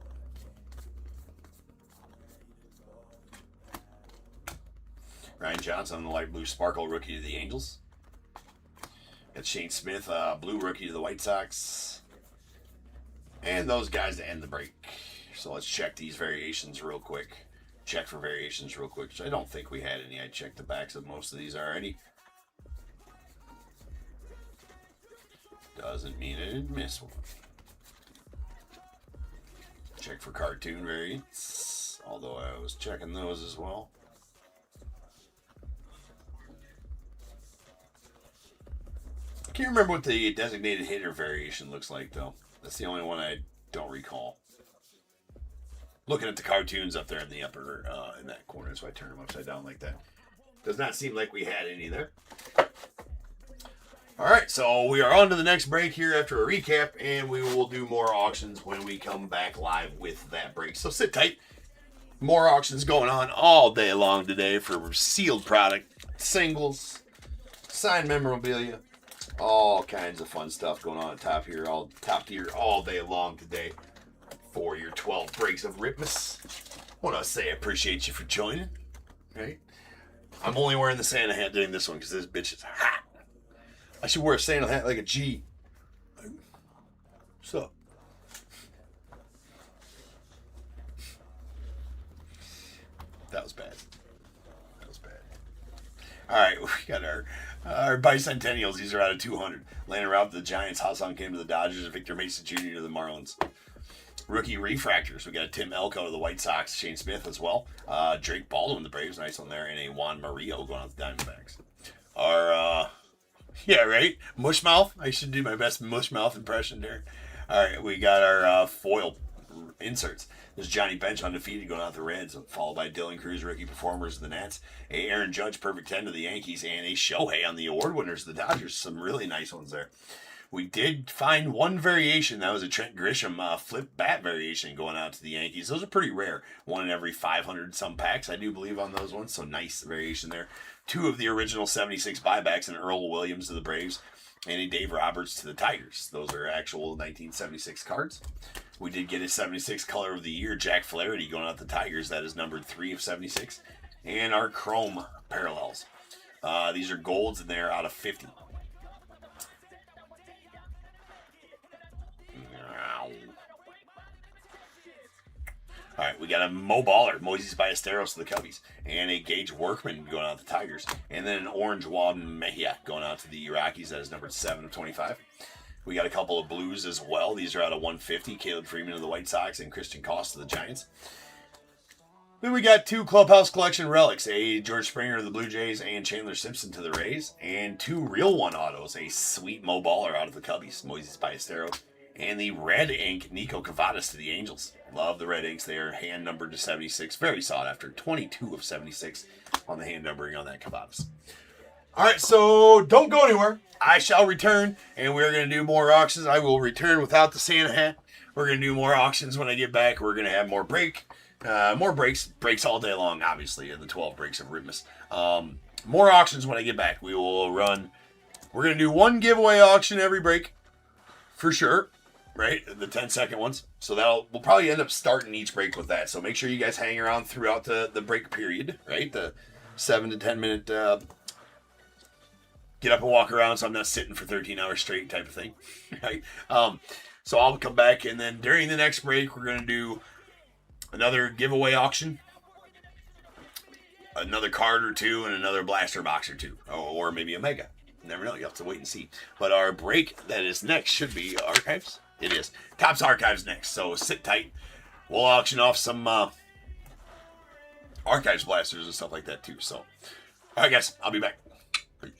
Ryan Johnson on the light blue sparkle rookie to the Angels. Got Shane Smith, blue rookie to the White Sox. And those guys to end the break. So let's check these variations real quick. Check for variations real quick. I don't think we had any. I checked the backs of most of these already. Doesn't mean I didn't miss one. Check for cartoon variants. Although I was checking those as well. I can't remember what the designated hitter variation looks like, though. That's the only one I don't recall. Looking at the cartoons up there in the upper, in that corner, so I turn them upside down like that. Does not seem like we had any there. All right, so we are on to the next break here after a recap, and we will do more auctions when we come back live with that break. So sit tight. More auctions going on all day long today for sealed product, singles, signed memorabilia. All kinds of fun stuff going on at top here, all top tier all day long today for your 12 breaks of Ripmas. I want to say I appreciate you for joining, right? I'm only wearing the Santa hat doing this one because this bitch is hot. I should wear a Santa hat like a G. What's up? That was bad. That was bad. All right, we got our bicentennials. These are out of 200. Landon Raup to the Giants. Hassan Kim to the Dodgers. Victor Mason Jr. to the Marlins. Rookie refractors. We got a Tim Elko to the White Sox. Shane Smith as well. Drake Baldwin, the Braves. Nice one there. And a Juan Murillo going out the Diamondbacks. Our, yeah, right? Mushmouth. I should do my best Mushmouth impression there. All right, we got our foil inserts. There's Johnny Bench undefeated going out the Reds, followed by Dylan Cruz, rookie performers of the Nats, a Aaron Judge perfect 10 to the Yankees, and a Shohei on the award winners of the Dodgers. Some really nice ones there. We did find one variation. That was a Trent Grisham flip bat variation going out to the Yankees. Those are pretty rare. One in every 500 some packs, I do believe, on those ones. So nice variation there. 2 of the original 76 buybacks, and Earl Williams to the Braves, and a Dave Roberts to the Tigers. Those are actual 1976 cards. We did get a 76 color of the year, Jack Flaherty, going out to the Tigers. That is numbered 3 of 76. And our chrome parallels. These are golds, and they're out of 50. All right, we got a Mo Baller, Moises Ballesteros to the Cubbies, and a Gage Workman going out to the Tigers, and then an orange Walden Mejia going out to the Rockies. That is numbered 7 of 25. We got a couple of blues as well. These are out of 150. Caleb Freeman of the White Sox and Christian Kost of the Giants. Then we got 2 Clubhouse Collection relics, a George Springer of the Blue Jays and Chandler Simpson to the Rays, and 2 Real One autos, a sweet Mo Baller out of the Cubbies, Moises Ballesteros, and the red ink Nico Cavadas to the Angels. Love the red inks. They are hand numbered to 76. Very sought after. 22 of 76 on the hand numbering on that Cavadas. All right, so don't go anywhere. I shall return, and we're going to do more auctions. I will return without the Santa hat. We're going to do more auctions when I get back. We're going to have more breaks all day long, obviously, in the 12 breaks of Ripmas. More auctions when I get back. We're going to do 1 giveaway auction every break, for sure. Right, the 10-second ones. So we'll probably end up starting each break with that. So make sure you guys hang around throughout the break period, right? The 7 to 10 minute get up and walk around, so I'm not sitting for 13 hours straight type of thing, right? So I'll come back, and then during the next break, we're gonna do another giveaway auction, another card or 2, and another blaster box or 2, or maybe a mega. Never know. You have to wait and see. But our break that is next should be Archives. It is. Topp's Archives next. So sit tight. We'll auction off some Archives blasters and stuff like that too. So, all right, guys. I'll be back. Peace.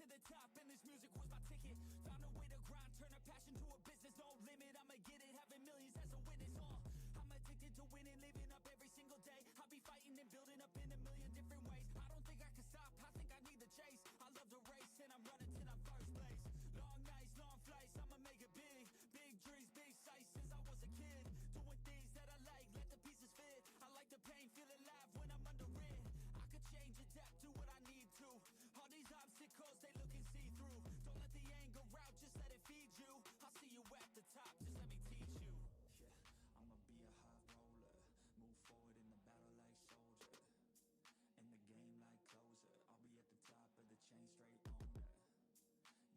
the top and this music was my ticket. Found a way to grind, turn a passion to a business. No limit, I'ma get it, having millions as a witness. I'm addicted to winning, living up every single day. I'll be fighting and building up in a million different ways. I don't think I can stop, I think I need the chase. I love to race and I'm running till I'm first place. Long nights, long flights, I'ma make it big. Big dreams, big sights since I was a kid. Doing things that I like, let the pieces fit. I like the pain, feel alive when I'm under it. I could change, adapt, do what I need to. All these obstacles, they looking see-through. Don't let the anger out, just let it feed you. I'll see you at the top, just let me teach you. Yeah, I'ma be a high roller. Move forward in the battle like soldier. In the game like closer. I'll be at the top of the chain, straight owner.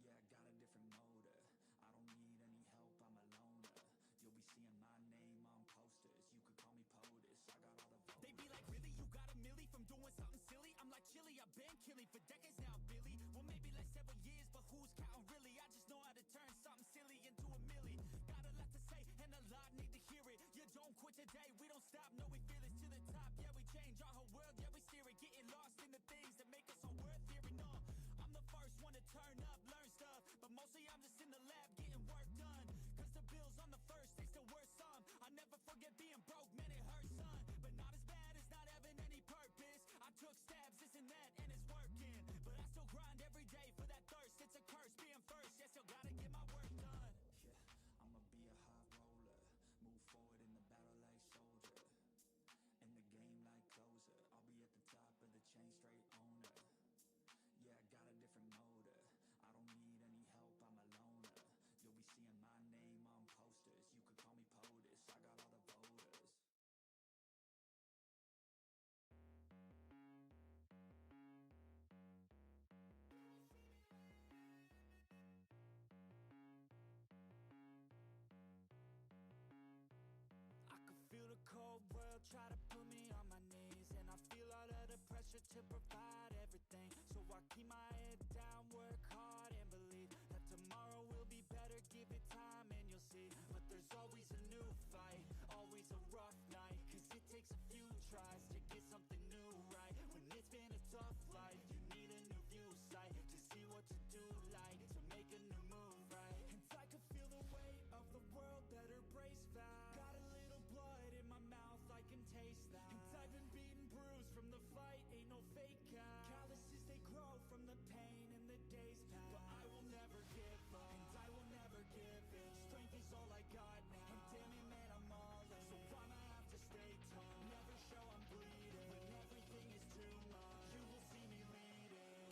Yeah, I got a different motor. I don't need any help, I'm a loner. You'll be seeing my name on posters. You could call me POTUS, I got all the voters. They be like, really, you got a milli from doing something silly? I'm like, chilly, I've been killing for decades now, Billy. Well, maybe like several years, but who's counting really? I just know how to turn something silly into a milli. Got a lot to say, and a lot need to hear it. You don't quit today, we don't stop, no, we feel it to the top. Yeah, we change our whole world, yeah, we steer it. Getting lost in the things that make us so worth hearing. No, I'm the first one to turn up, learn stuff, but mostly I'm just in the lab getting work done. Cause the bills on the first, they still worth some. I never forget being broke, man, it hurts, son. But not as bad as not having any purpose. I took stabs, this and that, and it's working. But I still grind every day for that thirst. It's a curse being first, yeah, still gotta get my work done. Yeah, I'ma be a high roller. Move forward in the battle like soldier. In the game like closer. I'll be at the top of the chain, straight owner. Yeah, I got a different motor. I don't need any help, I'm a loner. You'll be seeing my name on posters. You could call me POTUS, I got all the voters. I can feel the cold world try to put me on my knees, and I feel all of the pressure to provide everything. So I keep my head down, work hard and believe that tomorrow will be better. Give it time and you'll see. But there's always a new fight, always a rough night. Cause it takes a few tries to get something new right. When it's been a tough life, you need a new view sight to see what to do, like to make a new move, right? And I can feel the weight of the world, better brace fast. Got a little blood in my mouth, I can taste that. And I've been beaten, bruised from the fight, ain't no fake out. Calluses, they grow from the pain and the days pass. But I will never give up, and I will never give in. Strength is all I got now, and damn it, man, I'm all in. So I'ma have to stay tall, never show I'm bleeding. When everything is too much, you will see me leading.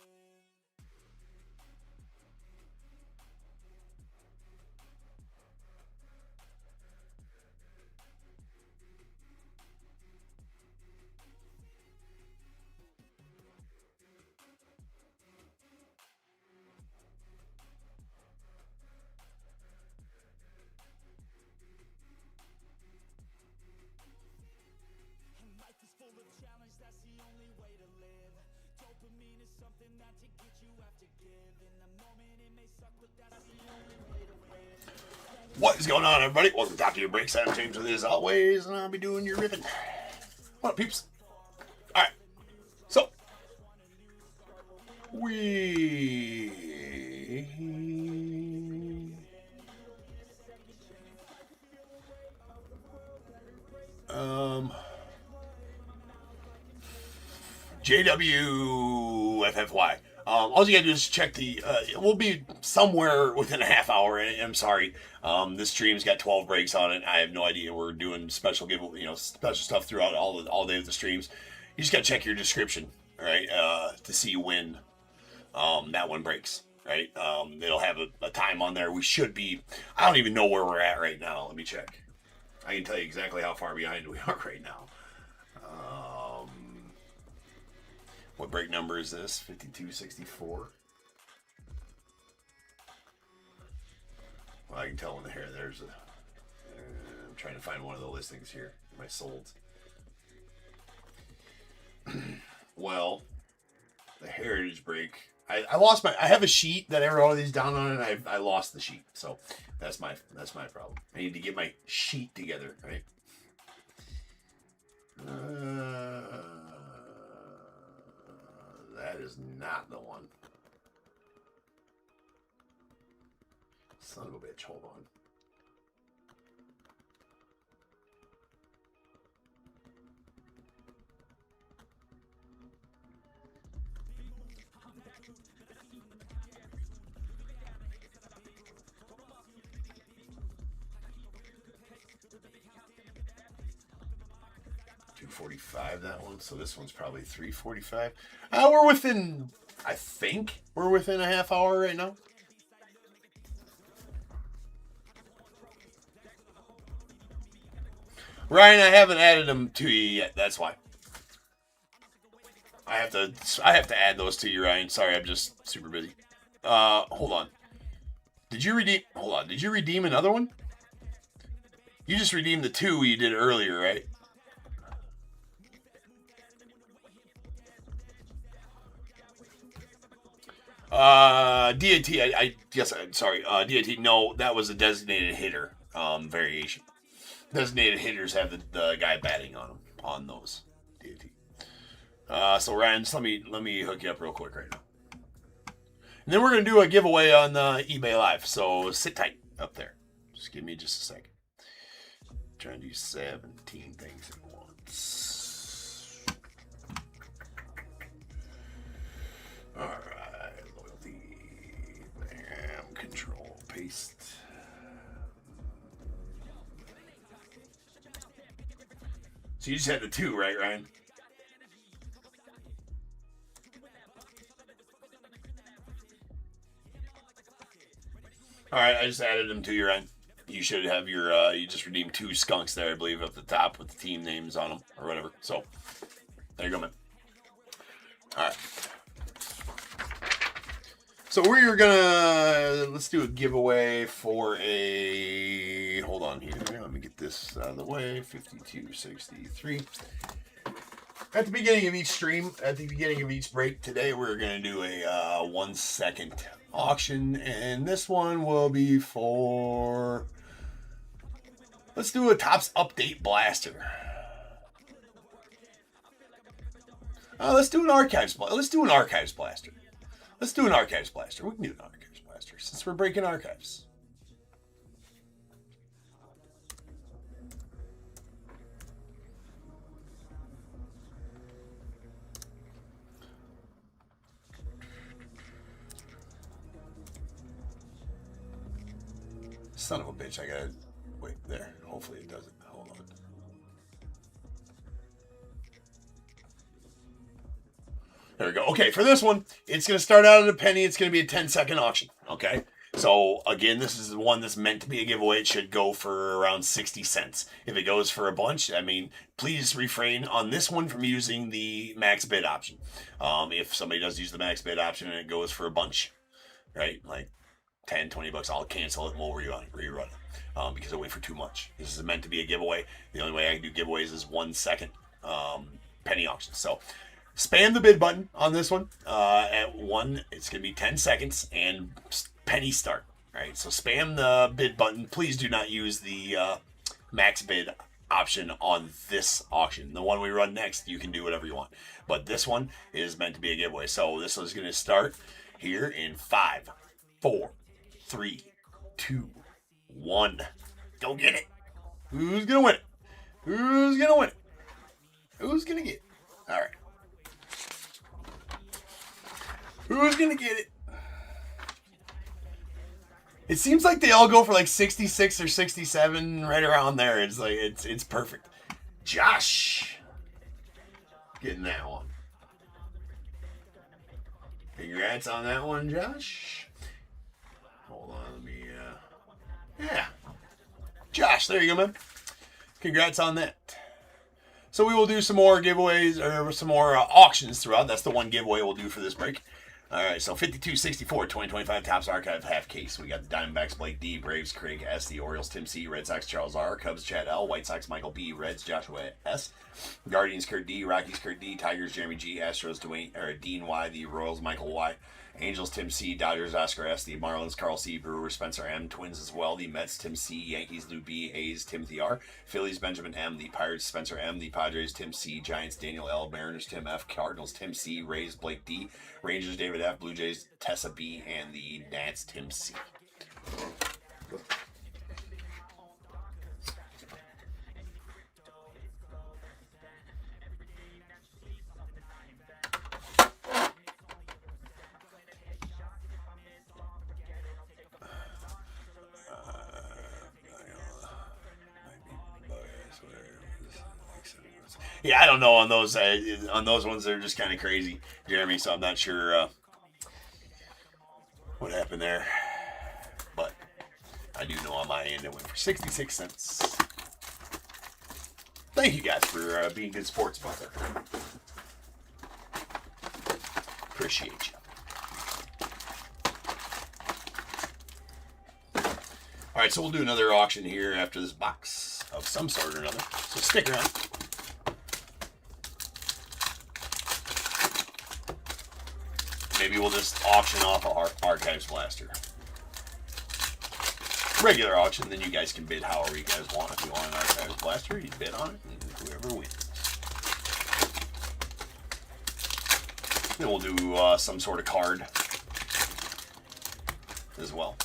And life is full of challenge, that's the only way to live. Dopamine is something that to get you have to give. In the moment it may suck, but that's the only way to win. What is going on, everybody? Welcome to Top Tier Breaks. I'm James with you as always, and I'll be doing your ripping. What up, peeps? Alright. So, JWFFY. All you gotta do is check the. We'll be somewhere within a half hour. I'm sorry. This stream's got 12 breaks on it. I have no idea. We're doing special special stuff throughout all day of the streams. You just gotta check your description, right, to see when that one breaks. Right. It'll have a time on there. We should be. I don't even know where we're at right now. Let me check. I can tell you exactly how far behind we are right now. What break number is this? 5264. Well, I can tell in the hair. There's a. I'm trying to find one of the listings here. My sold. Well, the heritage break. I lost my. I have a sheet that I wrote all these down on, and I lost the sheet. So that's my problem. I need to get my sheet together, right? That is not the one. Son of a bitch, hold on. $2.45 that one, so this one's probably $3.45. We're within, I think we're within a half hour right now. Ryan, I haven't added them to you yet. That's why. I have to add those to you, Ryan. Sorry, I'm just super busy. Hold on. Did you redeem? Hold on. Did you redeem another one? You just redeemed the 2 you did earlier, right? DAT. I guess. Sorry. DAT. No, that was a designated hitter variation. Designated hitters have the guy batting on them on those DAT. So Ryan, just let me hook you up real quick right now, and then we're gonna do a giveaway on eBay Live. So sit tight up there. Just give me just a second. I'm trying to do 17 things at once. All right, loyalty, bam, control, paste. So you just had the 2, right, Ryan? All right, I just added them to your end. You should have your, you just redeemed 2 skunks there, I believe, at the top with the team names on them or whatever. So, there you go, man. All right. So we're let's do a giveaway for a, hold on here. Let me get this out of the way. 5263. At the beginning of each stream, at the beginning of each break today, we're going to do a 1 second auction. And this one will be for, let's do a Topps Update Blaster. Let's do an Archives Blaster. Let's do an Archives Blaster. Let's do an Archives Blaster. We can do an Archives Blaster since we're breaking archives. Son of a bitch, I gotta wait there. Hopefully it doesn't. Hold on. There we go. Okay, for this one, it's going to start out at a penny. It's going to be a 10-second auction. Okay? So, again, this is the one that's meant to be a giveaway. It should go for around 60 cents. If it goes for a bunch, I mean, please refrain on this one from using the max bid option. If somebody does use the max bid option and it goes for a bunch, right, like 10, 20 bucks, I'll cancel it and we'll rerun it because I wait for too much. This is meant to be a giveaway. The only way I can do giveaways is 1 second penny auction. So, spam the bid button on this one. At 1, it's going to be 10 seconds and penny start. All right, so spam the bid button. Please do not use the max bid option on this auction. The one we run next, you can do whatever you want. But this one is meant to be a giveaway. So this is going to start here in 5, 4, 3, 2, 1. Go get it. Who's going to win it? Who's going to win it? Who's going to get it? All right. Who's going to get it? It seems like they all go for like 66 or 67, right around there. It's like, it's perfect. Josh. Getting that one. Congrats on that one, Josh. Hold on, let me, yeah. Josh, there you go, man. Congrats on that. So we will do some more giveaways, or some more auctions throughout. That's the one giveaway we'll do for this break. All right, so 5264, 2025 Topps Archive half case. We got the Diamondbacks, Blake D, Braves, Craig S, the Orioles, Tim C, Red Sox, Charles R, Cubs, Chad L, White Sox, Michael B, Reds, Joshua S, Guardians, Kurt D, Rockies, Kurt D, Tigers, Jeremy G, Astros, Dean Y, the Royals, Michael Y, Angels, Tim C, Dodgers, Oscar S, the Marlins, Carl C, Brewers, Spencer M, Twins as well, the Mets, Tim C, Yankees, Lou B, A's, Timothy R, Phillies, Benjamin M, the Pirates, Spencer M, the Padres, Tim C, Giants, Daniel L, Mariners, Tim F, Cardinals, Tim C, Rays, Blake D, Rangers, David F, Blue Jays, Tessa B, and the Nats, Tim C. Yeah, I don't know on those ones. They're just kind of crazy, Jeremy. So I'm not sure what happened there, but I do know on my end it went for 66 cents. Thank you guys for being good sports about that. Appreciate you. All right, so we'll do another auction here after this box of some sort or another. So stick around. Maybe we'll just auction off our Archives Blaster. Regular auction, then you guys can bid however you guys want. If you want an Archives Blaster, you bid on it, and whoever wins. Then we'll do some sort of card as well.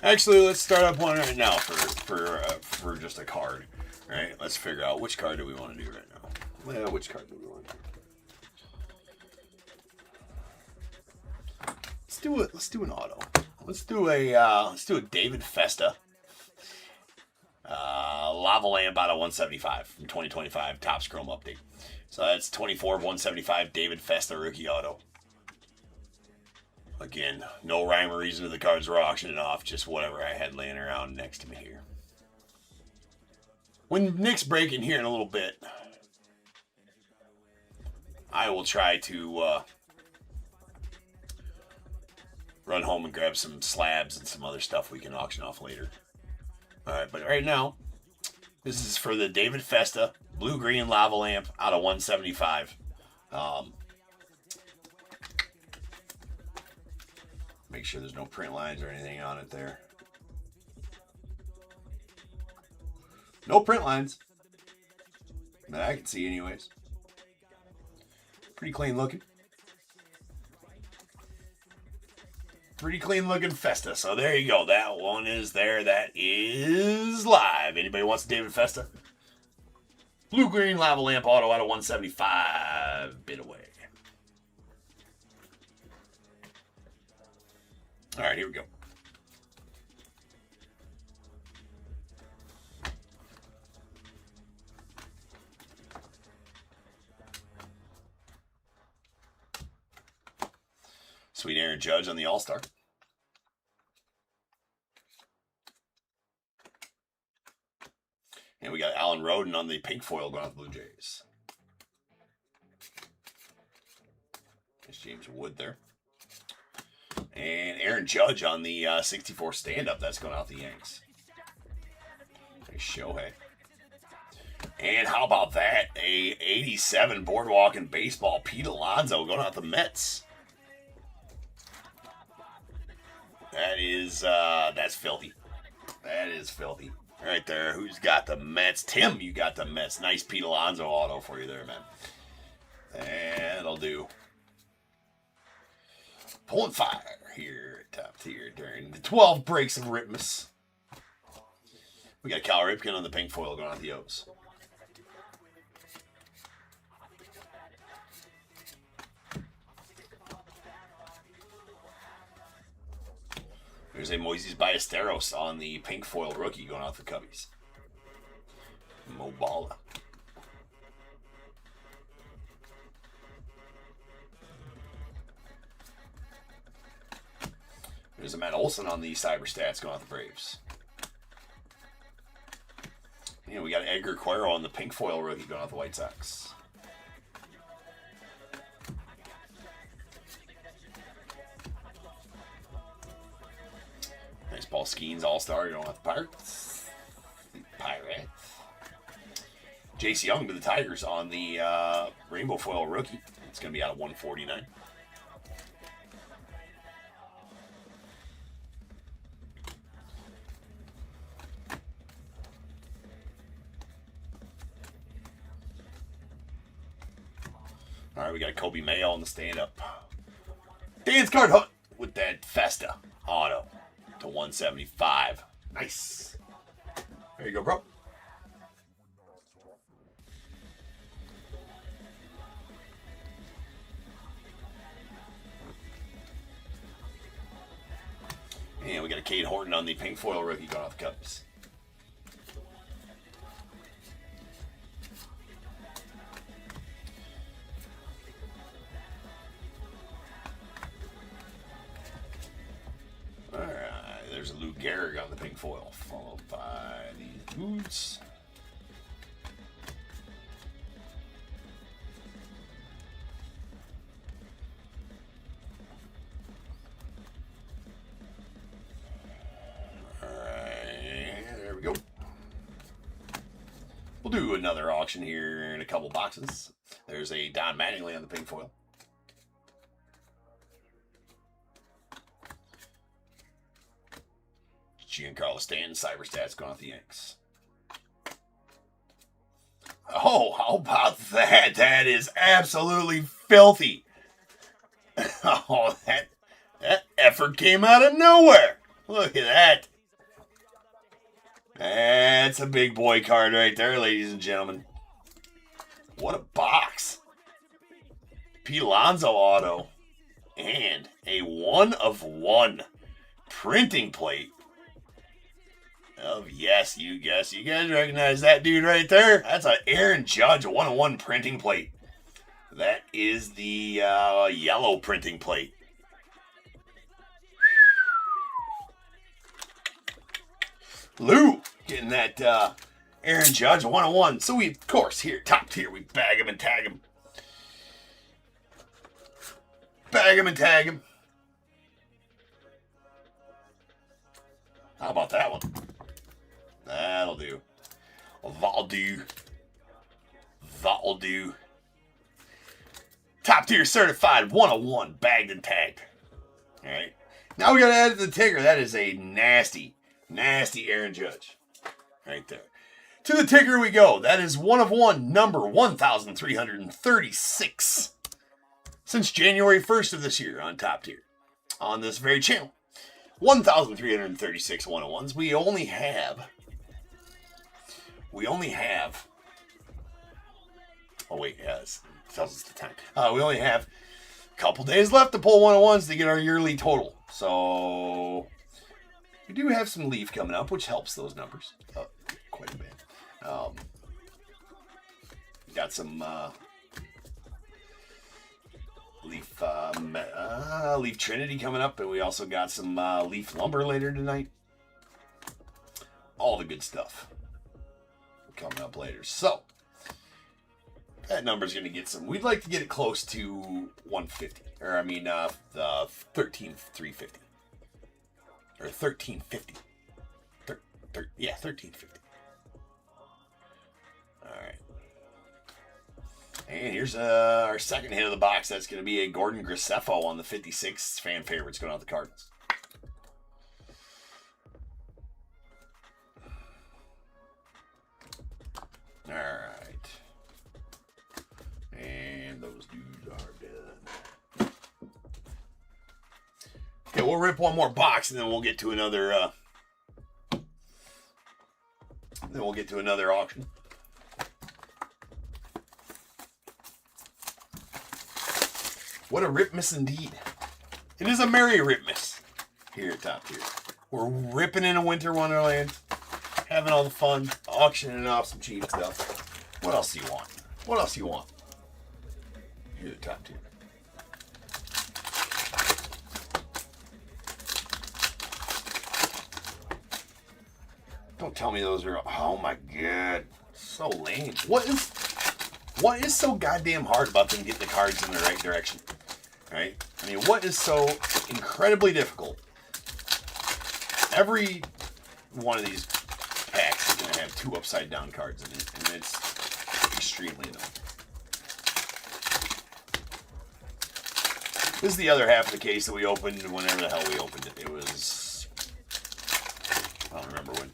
Actually, let's start up one right now for just a card. All right, let's figure out which card do we want to do right now. Well, which card do we want to do? Let's do an auto. Let's do a David Festa. Lava Lamp out of 175 from 2025 Topps Chrome update. So that's 24 of 175 David Festa rookie auto. Again, no rhyme or reason to the cards we're auctioning off, just whatever I had laying around next to me here. When Nick's breaking here in a little bit, I will try to run home and grab some slabs and some other stuff we can auction off later. Alright, but right now, this is for the David Festa Blue-Green Lava Lamp out of 175. Make sure there's no print lines or anything on it there. No print lines that I can see anyways. Pretty clean looking. Pretty clean looking Festa. So there you go. That one is there. That is live. Anybody wants a David Festa? Blue-Green Lava Lamp auto out of 175. Bid away. All right, here we go. Sweet Aaron Judge on the All-Star. And we got Alan Roden on the pink foil going off the Blue Jays. There's James Wood there. And Aaron Judge on the 64 stand-up. That's going out the Yanks. There's Shohei. And how about that? A 87 Boardwalk in Baseball. Pete Alonso going out the Mets. That is, that's filthy. That is filthy. Right there. Who's got the Mets? Tim, you got the Mets. Nice Pete Alonso auto for you there, man. That'll do. Pulling fire here at Top Tier during the 12 breaks of Ripmas. We got Cal Ripken on the pink foil going on the O's. There's a Moises Ballesteros on the pink foil rookie going off the Cubbies. Mo Balla. There's a Matt Olson on the Cyber Stats going off the Braves. And we got Edgar Cuero on the pink foil rookie going off the White Sox. Nice Paul Skeens All-Star going off the Pirates. The Pirate. Jace Young to the Tigers on the Rainbow Foil rookie. It's going to be out of 149. All right, we got Kobe Mayo on the stand-up. Dance card hunt with that Festa auto to 175. Nice. There you go, bro. And we got a Cade Horton on the pink foil rookie going off the Cubs. Alright, there's a Lou Gehrig on the pink foil, followed by these boots. We'll do another auction here in a couple boxes. There's a Don Mattingly on the pink foil. Giancarlo Stanton, Cyberstats going off the Yanks. Oh, how about that? That is absolutely filthy. Oh, that effort came out of nowhere. Look at that. That's a big boy card right there, ladies and gentlemen. What a box. Pete Alonso auto. And a 1/1 printing plate. Yes, you guys recognize that dude right there? That's an Aaron Judge 1/1 printing plate. That is the yellow printing plate. Lou getting that Aaron Judge 1/1. So we, of course, here, top tier, we bag him and tag him. Bag him and tag him. How about that one? That'll do. That'll do. That'll do. Top tier certified 1/1 bagged and tagged. Alright. Now we gotta add it to the ticker. That is a nasty Aaron Judge. Right there. To the ticker we go. That is 1/1, number 1,336. Since January 1st of this year on Top Tier. On this very channel. 1,336 1/1s. We only have. Oh wait, yes. It tells us the time. We only have a couple days left to pull 1/1s to get our yearly total. So we do have some Leaf coming up, which helps those numbers quite a bit. Got some Leaf Leaf Trinity coming up, and we also got some Leaf Lumber later tonight. All the good stuff coming up later. So that number's going to get some. We'd like to get it close to 150, or I mean, the 13,350. Or 1350. Yeah, 1350. Alright. And here's our second hit of the box. That's going to be a Gordon Graceffo on the 56 fan favorites going out the Cardinals. Alright. And those dudes are done. Okay, we'll rip one more box and then we'll get to another auction. What a rip miss indeed. It is a merry rip miss here at Top Tier. We're ripping in a winter wonderland, having all the fun, auctioning off some cheap stuff. What else do you want? What else do you want? Here at Top Tier. Don't tell me those are, oh my god, so lame. What is so goddamn hard about them getting the cards in the right direction? Right? I mean, what is so incredibly difficult? Every one of these packs is going to have 2 upside down cards in it, and it's extremely annoying. This is the other half of the case that we opened whenever the hell we opened it. It was, I don't remember when.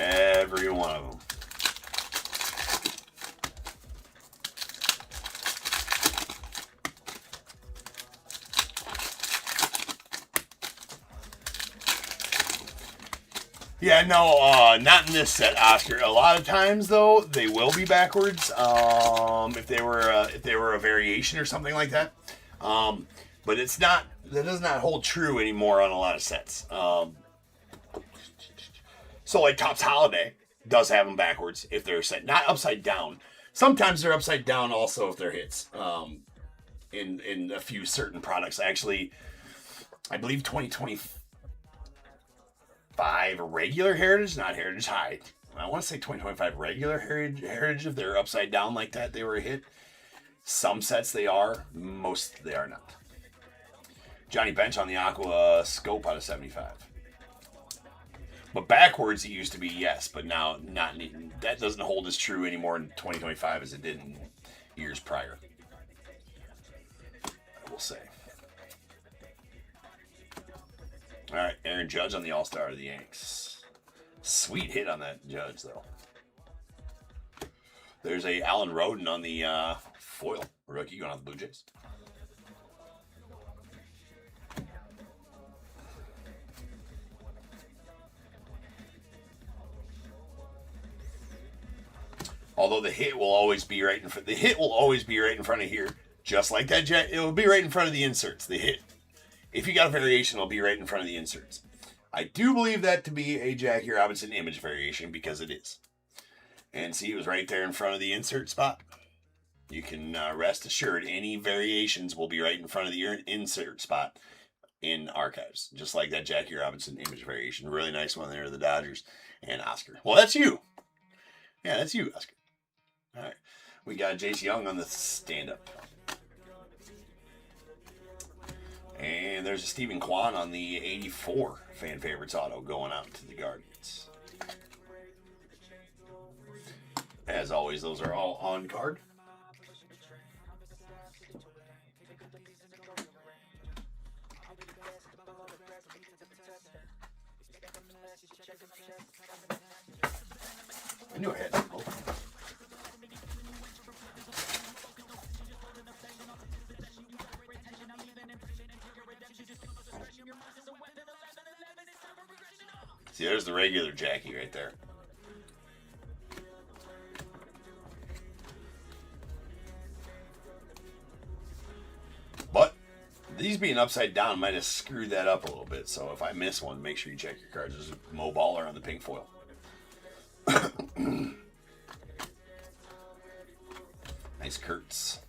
Every one of them. Yeah, no, not in this set, Oscar. A lot of times, though, they will be backwards. If they were a variation or something like that. But it's not. That does not hold true anymore on a lot of sets. So, like Topp's Holiday does have them backwards if they're set, not upside down. Sometimes they're upside down also if they're hits. In a few certain products, actually, I believe 2025 regular Heritage, not Heritage High. I want to say 2025 regular Heritage. If they're upside down like that, they were a hit. Some sets they are, most they are not. Johnny Bench on the Aqua Scope out of 75. But backwards, it used to be yes, but now not. That doesn't hold as true anymore in 2025 as it did in years prior. I will say. All right, Aaron Judge on the All-Star of the Yanks. Sweet hit on that Judge, though. There's a Alan Roden on the foil rookie going on the Blue Jays. Although the hit will always be right in front. The hit will always be right in front of here, just like that jet. It will be right in front of the inserts. The hit, if you got a variation, it'll be right in front of the inserts. I do believe that to be a Jackie Robinson image variation because it is. And see, it was right there in front of the insert spot. You can rest assured any variations will be right in front of the insert spot in archives, just like that Jackie Robinson image variation. Really nice one there, the Dodgers and Oscar. Well, that's you. Yeah, that's you, Oscar. All right, we got Jace Young on the stand-up. And there's a Stephen Kwan on the 84 fan favorites auto going out to the Guardians. As always, those are all on card. I knew I had to open. See, there's the regular Jackie right there. But these being upside down might have screwed that up a little bit. So if I miss one, make sure you check your cards. There's a Mo Baller on the pink foil. Nice Kurtz.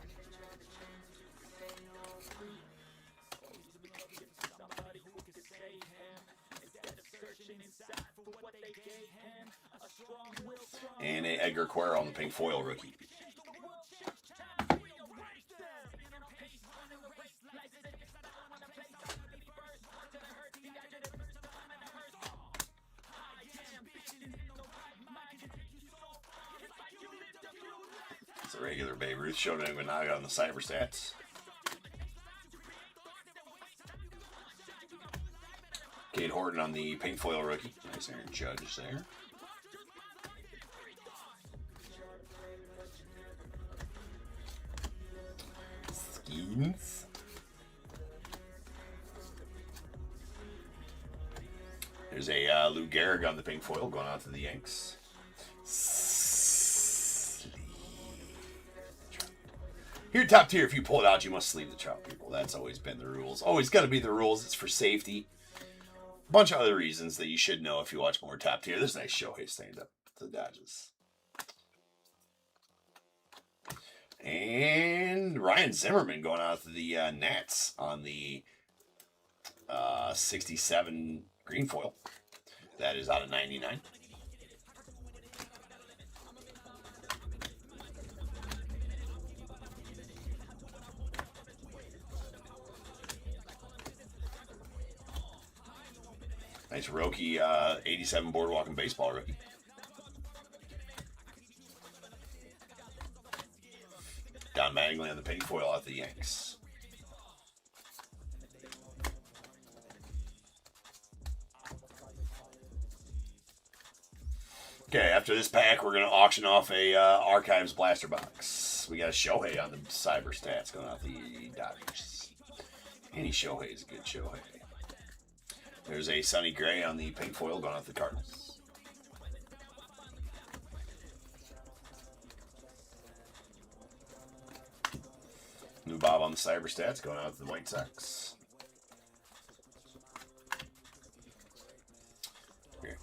And a Edgar Quero on the pink foil rookie. It's a regular Babe Ruth. Showed him now on the cyber stats. Cade Horton on the pink foil rookie. Nice Aaron Judge there. Skeens. There's a Lou Gehrig on the pink foil going out to the Yanks. Here, top tier, if you pull it out, you must sleeve the trout, people. That's always been the rules. Always got to be the rules. It's for safety. A bunch of other reasons that you should know if you watch more top tier. There's a nice Shohei stand-up to the Dodgers. And Ryan Zimmerman going out to the Nats on the 67 green foil. That is out of 99. Nice rookie, 87 Boardwalk and Baseball rookie. Don Mattingly on the pink foil at the Yanks. Okay, after this pack, we're going to auction off a Archives blaster box. We got a Shohei on the Cyber Stats going out the Dodgers. Any Shohei is a good Shohei. There's a Sonny Gray on the pink foil going out the Cardinals. New Bob on the Cyber Stats going out to the White Sox.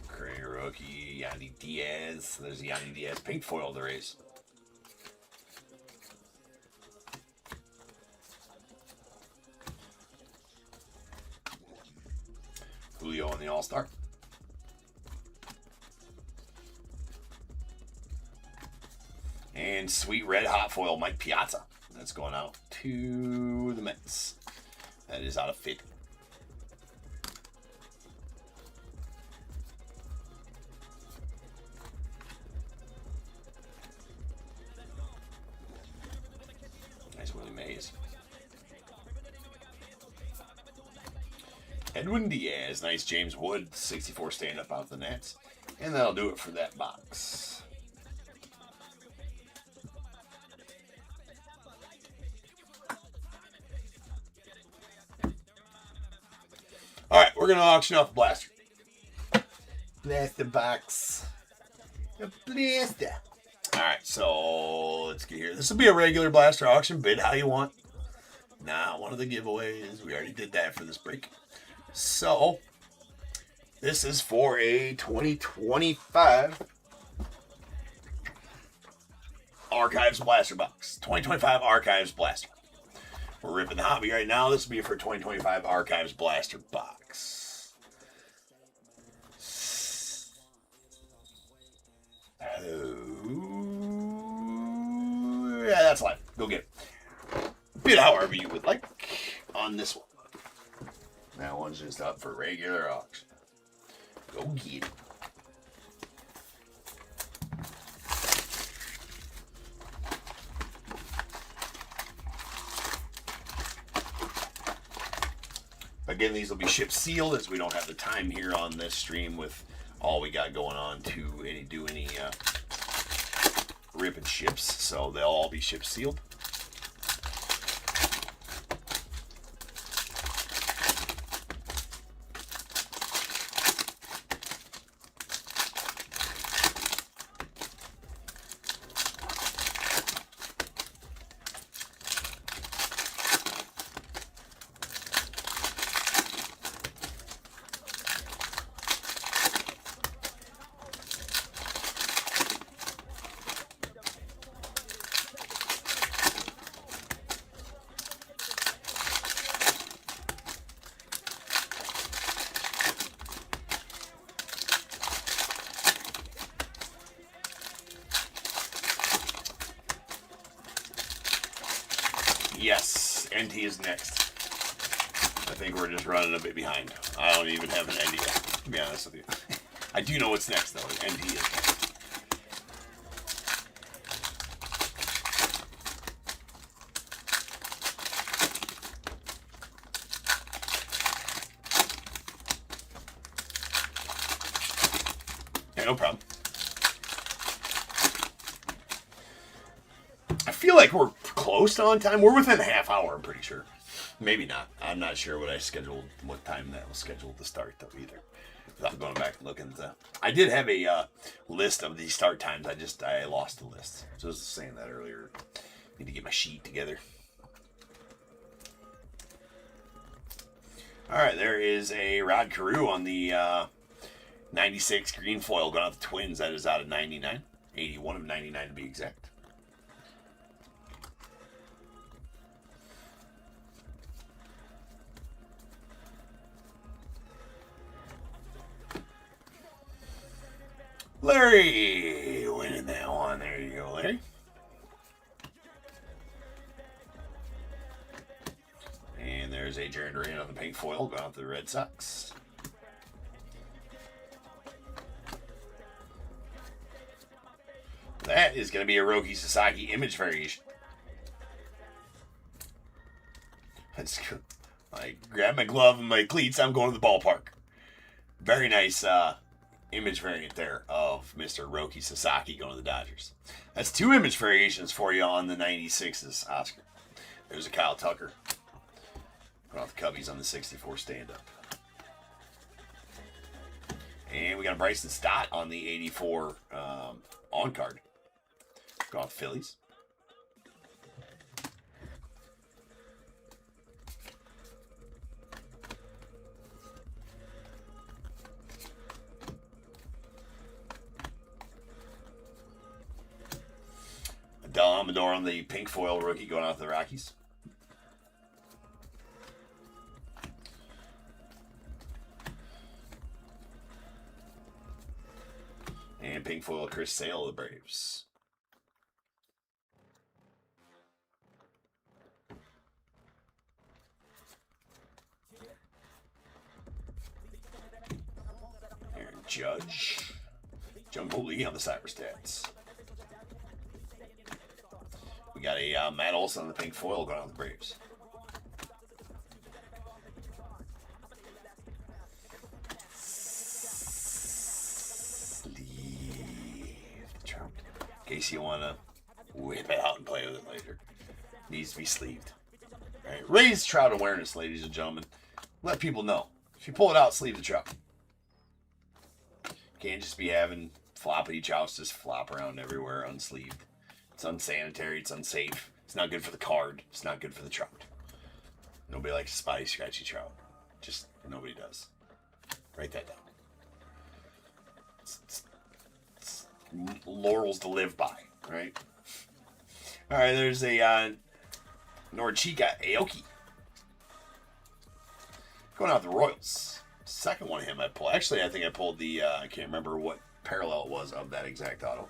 Gray rookie, Yandy Diaz. There's the Yandy Diaz pink foil to raise. Julio on the All-Star. And sweet red hot foil Mike Piazza. That's going out to the Mets. That is out of 50. Nice Willie Mays. Edwin Diaz. Nice James Wood. 64 stand up out the Nets. And that'll do it for that box. Alright, we're going to auction off a blaster. Blaster box. A blaster. Alright, so let's get here. This will be a regular blaster auction. Bid how you want. Not one of the giveaways. We already did that for this break. So, this is for a 2025 Archives blaster box. 2025 Archives blaster. We're ripping the hobby right now. This will be for 2025 Archives blaster box. Oh, yeah, that's live. Go get it. Bid however you would like on this one. That one's just up for regular auction. Go get it. Again, these will be shipped sealed as we don't have the time here on this stream with all we got going on to do any ripping ships. So they'll all be shipped sealed. Yes, NT is next. I think we're just running a bit behind. I don't even have an NT yet, to be honest with you. I do know what's next, though. NT is next. Yeah, no problem. I feel like we're close to on time. We're within a half hour, I'm pretty sure. Maybe not. I'm not sure what time that was scheduled to start, though, either. Without going back and looking. I did have a list of the start times. I lost the list. So I was saying that earlier. Need to get my sheet together. All right, there is a Rod Carew on the 96 green foil going out the Twins. That is out of 99. 81 of 99 to be exact. Larry winning that one. There you go, Larry. And there's a Jared Duran on the pink foil going out to the Red Sox. That is going to be a Roki Sasaki image variation. I grab my glove and my cleats. I'm going to the ballpark. Very nice image variant there of Mr. Roki Sasaki going to the Dodgers. That's 2 image variations for you on the 96s, Oscar. There's a Kyle Tucker. Put out the Cubbies on the 64 stand-up. And we got a Bryson Stott on the 84 on-card. Go off Phillies. Del Amador on the pink foil rookie going out to the Rockies. And pink foil Chris Sale of the Braves. Aaron Judge. Jungle Lee on the cyber stats. We got a Matt Olson on the pink foil going on the Braves. In case you want to whip it out and play with it later. Needs to be sleeved. All right. Raise trout awareness, ladies and gentlemen. Let people know. If you pull it out, sleeve the trout. Can't just be having floppity trouts just flop around everywhere unsleeved. It's unsanitary. It's unsafe. It's not good for the card. It's not good for the trout. Nobody likes a spotty, scratchy trout. Just nobody does. Write that down. It's laurels to live by, right? All right, there's a Norchica Aoki. Going out the Royals. Second one of him I pulled. Actually, I think I pulled the, I can't remember what parallel it was of that exact auto.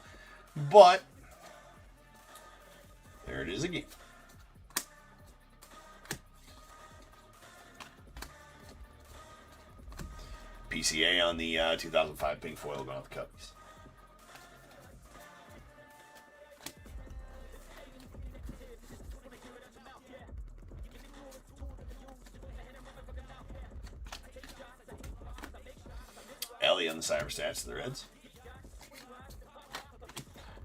But, there it is again. PCA on the 2005 pink foil going out the Cubbies. Ellie on the cyber stats to the Reds.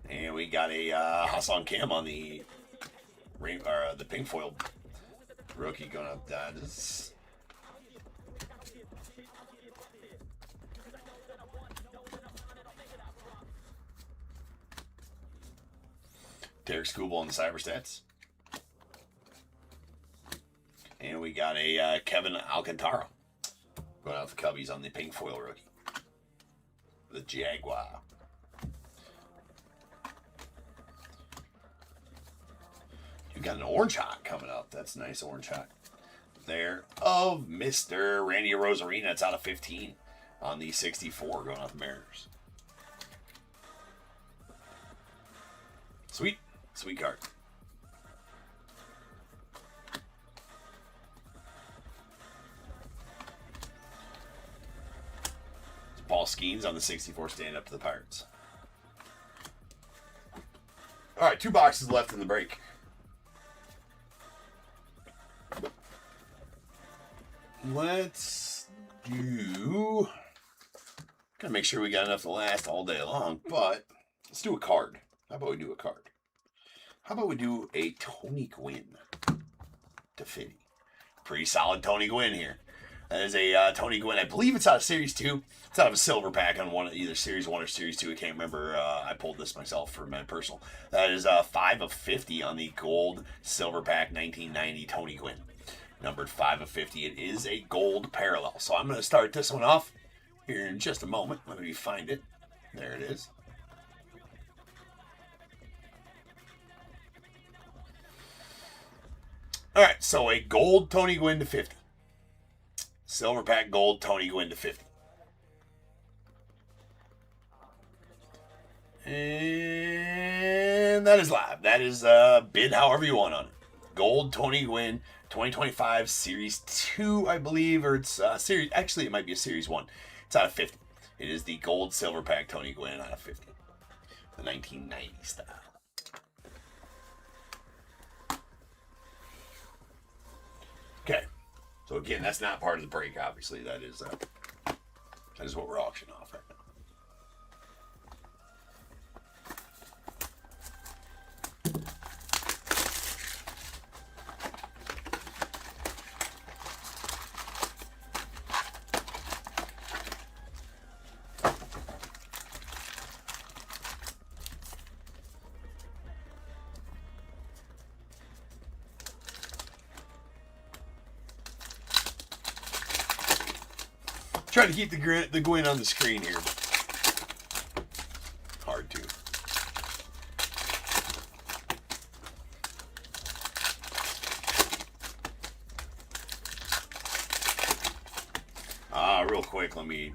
And we got a Hassan Kim on the pink foil rookie going up that. Derek Skubal on the cyber stats. And we got a Kevin Alcantara going out the Cubbies on the pink foil rookie. The Jaguar. You got an orange hot coming up. That's nice orange hot. There of Mr. Randy Rosarina. It's out of 15 on the 64 going out the Mariners. Sweet. Sweet card. Paul Skeens on the 64 stand up to the Pirates. All right, 2 boxes left in the break. Let's do... Gotta make sure we got enough to last all day long, but let's do a card. How about we do a card? How about we do a Tony Gwynn to Fitty? Pretty solid Tony Gwynn here. That is a Tony Gwynn. I believe it's out of Series 2. It's out of a silver pack on one, either Series 1 or Series 2. I can't remember. I pulled this myself for my personal. That is 5 of 50 on the gold silver pack 1990 Tony Gwynn. Numbered 5 of 50. It is a gold parallel. So I'm going to start this one off here in just a moment. Let me find it. There it is. All right, so a gold Tony Gwynn to 50. Silver pack gold Tony Gwynn to 50. And that is live. That is bid however you want on it. Gold Tony Gwynn 2025 Series 2, I believe, or it's Series, actually it might be a Series 1. It's out of 50. It is the gold silver pack Tony Gwynn out of 50. The 1990 style. Okay. So again, that's not part of the break, obviously. That is what we're auctioning off right now. Try to keep the Gwyn on the screen here. Hard to. Real quick, let me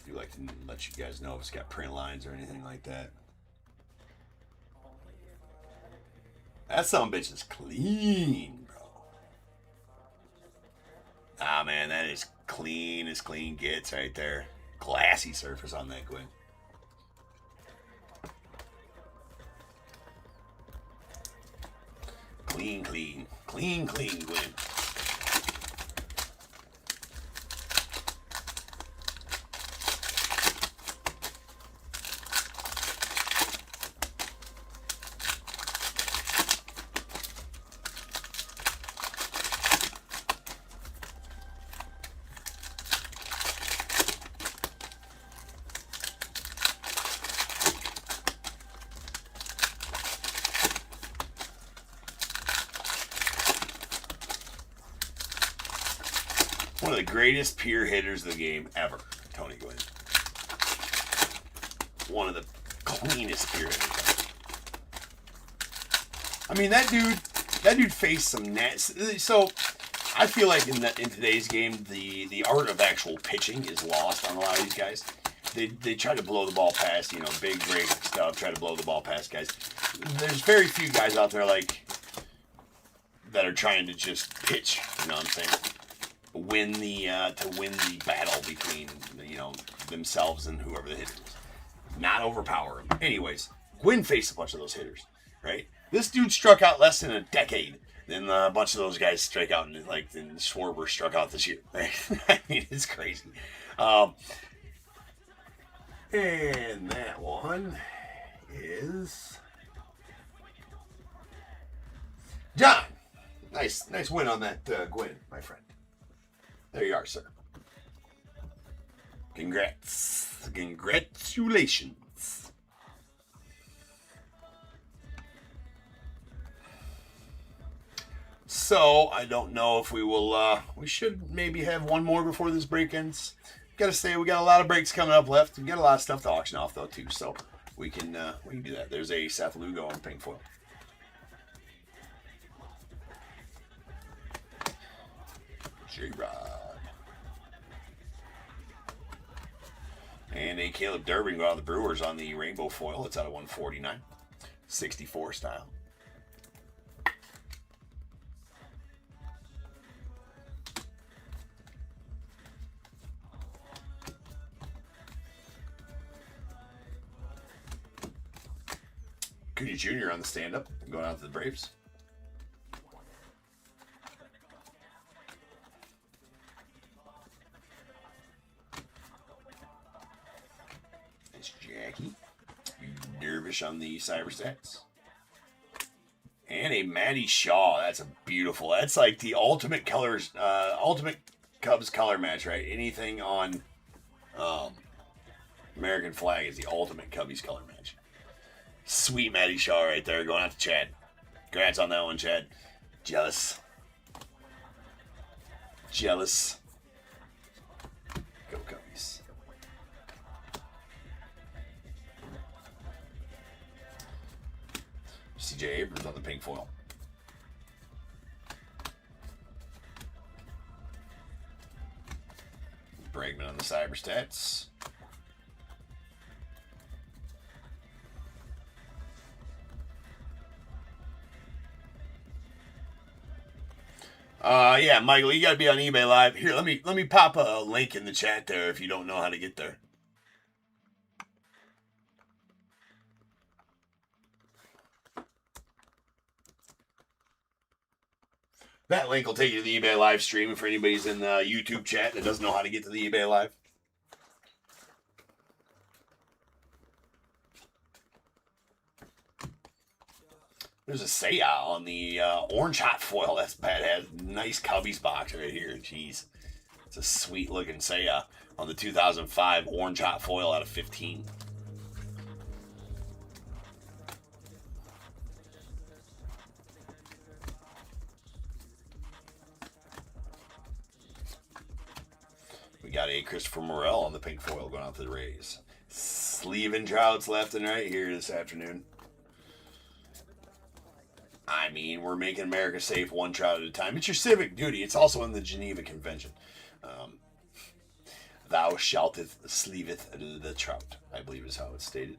do like to let you guys know if it's got print lines or anything like that. That son of a bitch is clean, bro. Ah, man, that is clean as clean gets right there. Glassy surface on that Gwyn. Clean, clean. Clean, clean Gwyn. One of the greatest pure hitters of the game ever, Tony Gwyn. One of the cleanest pure hitters ever. I mean, that dude faced some so I feel like in today's game, the art of actual pitching is lost on a lot of these guys. They try to blow the ball past, big break stuff, try to blow the ball past guys. There's very few guys out there that are trying to just pitch, you know what I'm saying? Win the battle between themselves and whoever the hitter is. Not overpower them. Anyways, Gwyn faced a bunch of those hitters, right? This dude struck out less than a decade. Then a bunch of those guys strike out, and Schwarber struck out this year. I mean, it's crazy. And that one is John. Nice win on that Gwyn, my friend. There you are, sir. Congrats. Congratulations. So, I don't know if we will, we should maybe have one more before this break ends. Gotta say, we got a lot of breaks coming up left. We got a lot of stuff to auction off, though, too. So, we can do that. There's a Seth Lugo on pink foil. J-Rod. And a Caleb Durbin out of the Brewers on the rainbow foil. It's out of 149. 64 style. Cootie Jr. on the stand-up. Going out to the Braves. Jackie. Dervish on the cyber stats. And a Matty Shaw. That's a beautiful. That's like the ultimate colors, ultimate Cubs color match, right? Anything on American flag is the ultimate Cubbies color match. Sweet Matty Shaw right there, going out to Chad. Congrats on that one, Chad. Jealous. Go Cubbies. CJ Abrams on the pink foil. Bregman on the cyber stats. Yeah, Michael, you gotta be on eBay Live. Here, let me pop a link in the chat there if you don't know how to get there. That link will take you to the eBay live stream for anybody's in the YouTube chat that doesn't know how to get to the eBay live. There's a Seiya on the orange hot foil. That's badass. Nice Cubbies box right here. Jeez. It's a sweet looking Seiya on the 2005 orange hot foil out of 15. We got a Christopher Morel on the pink foil going out to the Rays. Sleeving trouts left and right here this afternoon. I mean, we're making America safe one trout at a time. It's your civic duty. It's also in the Geneva Convention. Thou shalteth sleeveth the trout, I believe is how it's stated.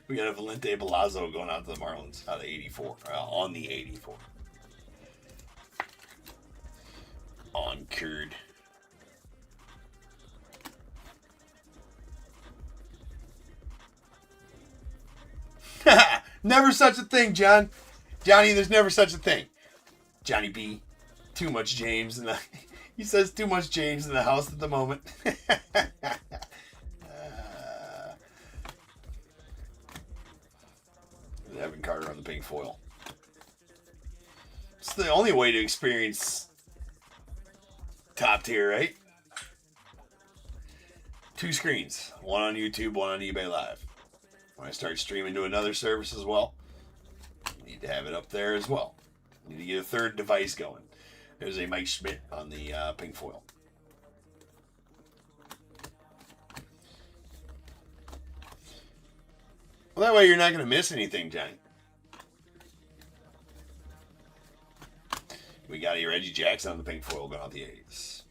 We got a Valente Palazzo going out to the Marlins out of 84. On the 84. On curd. Never such a thing, John. Johnny, there's never such a thing. Johnny B. Too much James in the... He says too much James in the house at the moment. Evan Carter on the pink foil. It's the only way to experience top tier, right? 2 screens. One on YouTube, one on eBay Live. When I start streaming to another service as well, you need to have it up there as well. You need to get a third device going. There's a Mike Schmidt on the pink foil. Well, that way you're not going to miss anything, Johnny. We got a Reggie Jackson on the pink foil going out the A's.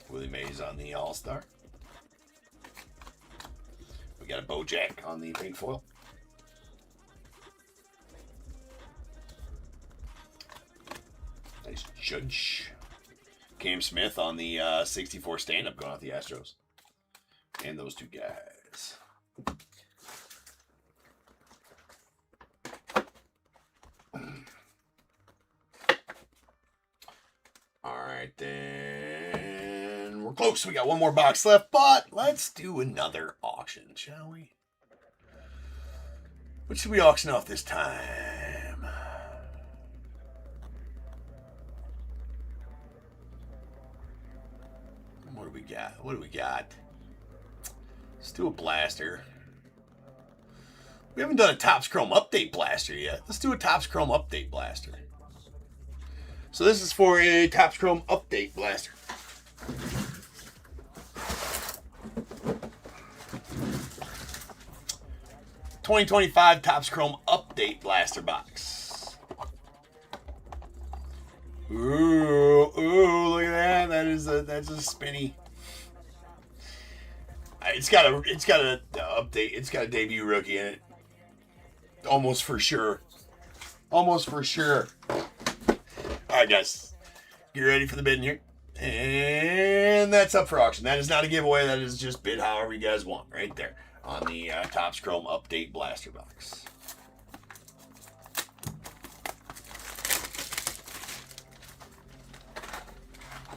Willie Mays on the All-Star. We got a Bojack on the pink foil. Nice Judge. Cam Smith on the 64 stand-up going out the Astros. And those 2 guys. All right, then. We're close. We got one more box left, but let's do another auction, shall we? What should we auction off this time? What do we got? What do we got? Let's do a blaster. We haven't done a Topps Chrome Update blaster yet. Let's do a Topps Chrome Update blaster. So this is for a Topps Chrome Update blaster. $2025 Topps Chrome Update blaster box. Ooh, look at that. That's a spinny. It's got a update. It's got a debut rookie in it. Almost for sure. Almost for sure. All right, guys. Get ready for the bidding here. And that's up for auction. That is not a giveaway. That is just bid however you guys want. Right there on the Topps Chrome Update blaster box.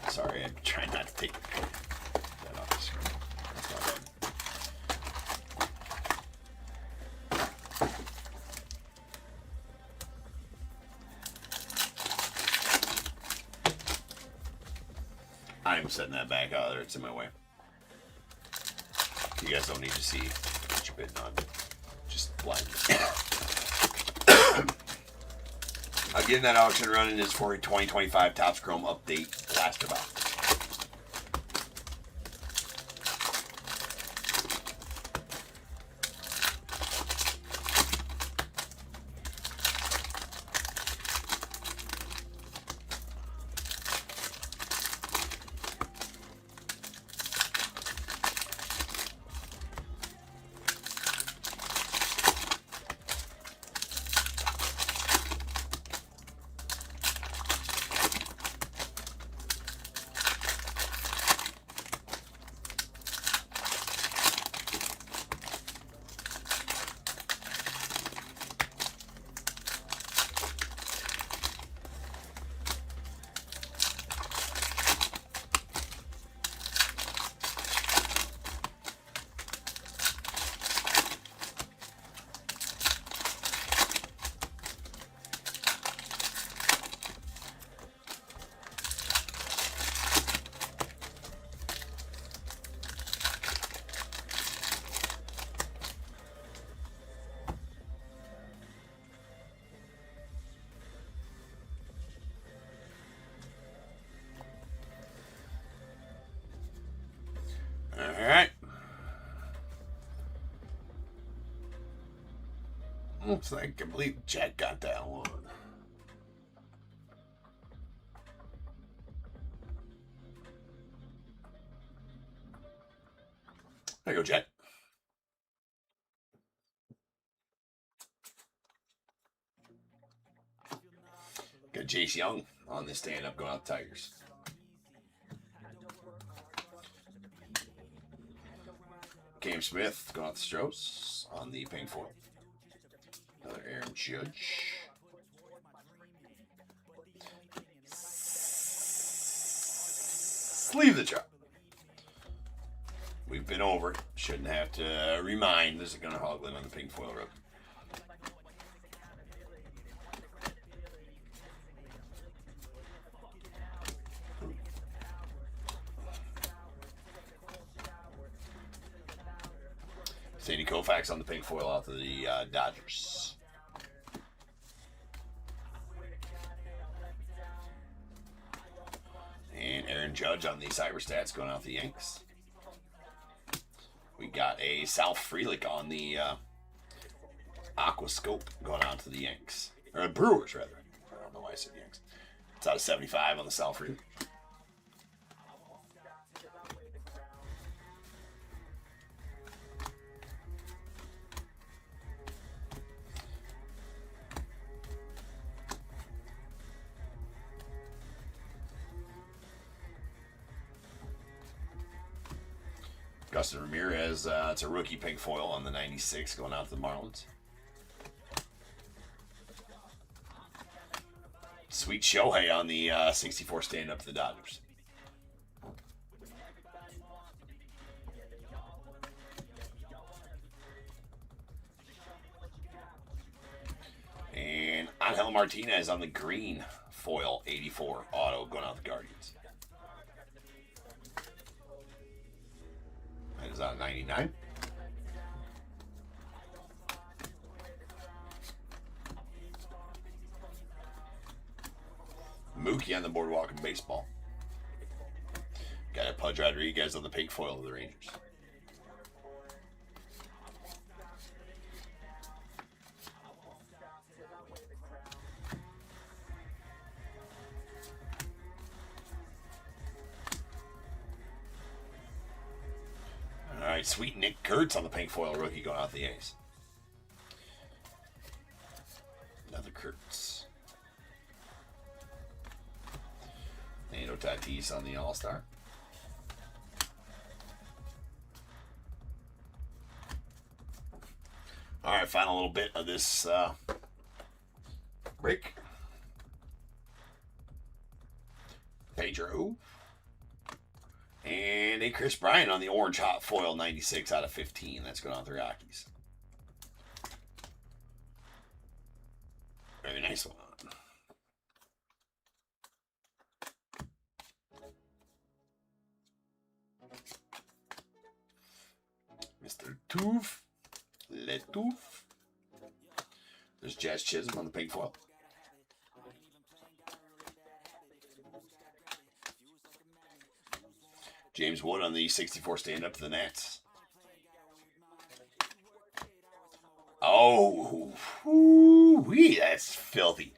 Sorry, I'm trying not to take that off the screen. That's not bad. I'm setting that back out there. It's in my way. You guys don't need to see what you're bidding on. Just blind. Getting that auction running is for a 2025 Topps Chrome Update blaster box. Looks like I believe Jack got that one. There you go, Jack. Got Jace Young on the stand-up going out the Tigers. Cam Smith going out the Stros on the pink foil. Another Aaron Judge. Sleeve the chop. We've been over it. Shouldn't have to remind. This is going to Hoglin on the pink foil rope. Sandy Koufax on the pink foil out to the Dodgers. And Aaron Judge on the Cyber Stats going out to the Yanks. We got a Sal Frelick on the Aquascope going out to the Yanks. Or Brewers, rather. I don't know why I said Yanks. It's out of 75 on the Sal Frelick. Justin Ramirez, it's a rookie pink foil on the 96 going out to the Marlins. Sweet Shohei on the 64 stand-up to the Dodgers. And Angel Martinez on the green foil 84 auto going out to the Guardians. That is on 99. Mookie on the boardwalk in baseball. Got a Pudge Rodriguez on the pink foil of the Rangers. All right, sweet Nick Kurtz on the pink foil rookie going out the A's. Another Kurtz. Nando Tatis on the All-Star. All right, final little bit of this break. Pedro. And a Chris Bryant on the orange hot foil 96 out of 15. That's going on the Rockies. Very nice one. Mr. Toof. Le Toof. There's Jazz Chisholm on the pink foil. James Wood on the 64 stand-up to the Nats. Oh, wee, that's filthy.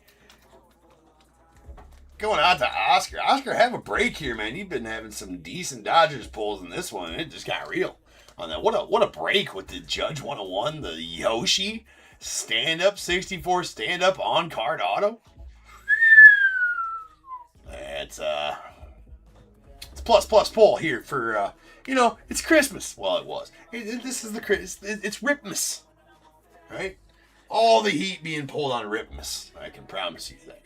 Going out to Oscar. Oscar, have a break here, man. You've been having some decent Dodgers pulls in this one, and it just got real on that. What a break with the Judge 101, the Yoshi stand-up, 64 stand-up on-card auto. That's, it's plus pull here for, it's Christmas. Well, it was. This is it's Ripmas. Right? All the heat being pulled on Ripmas. I can promise you that.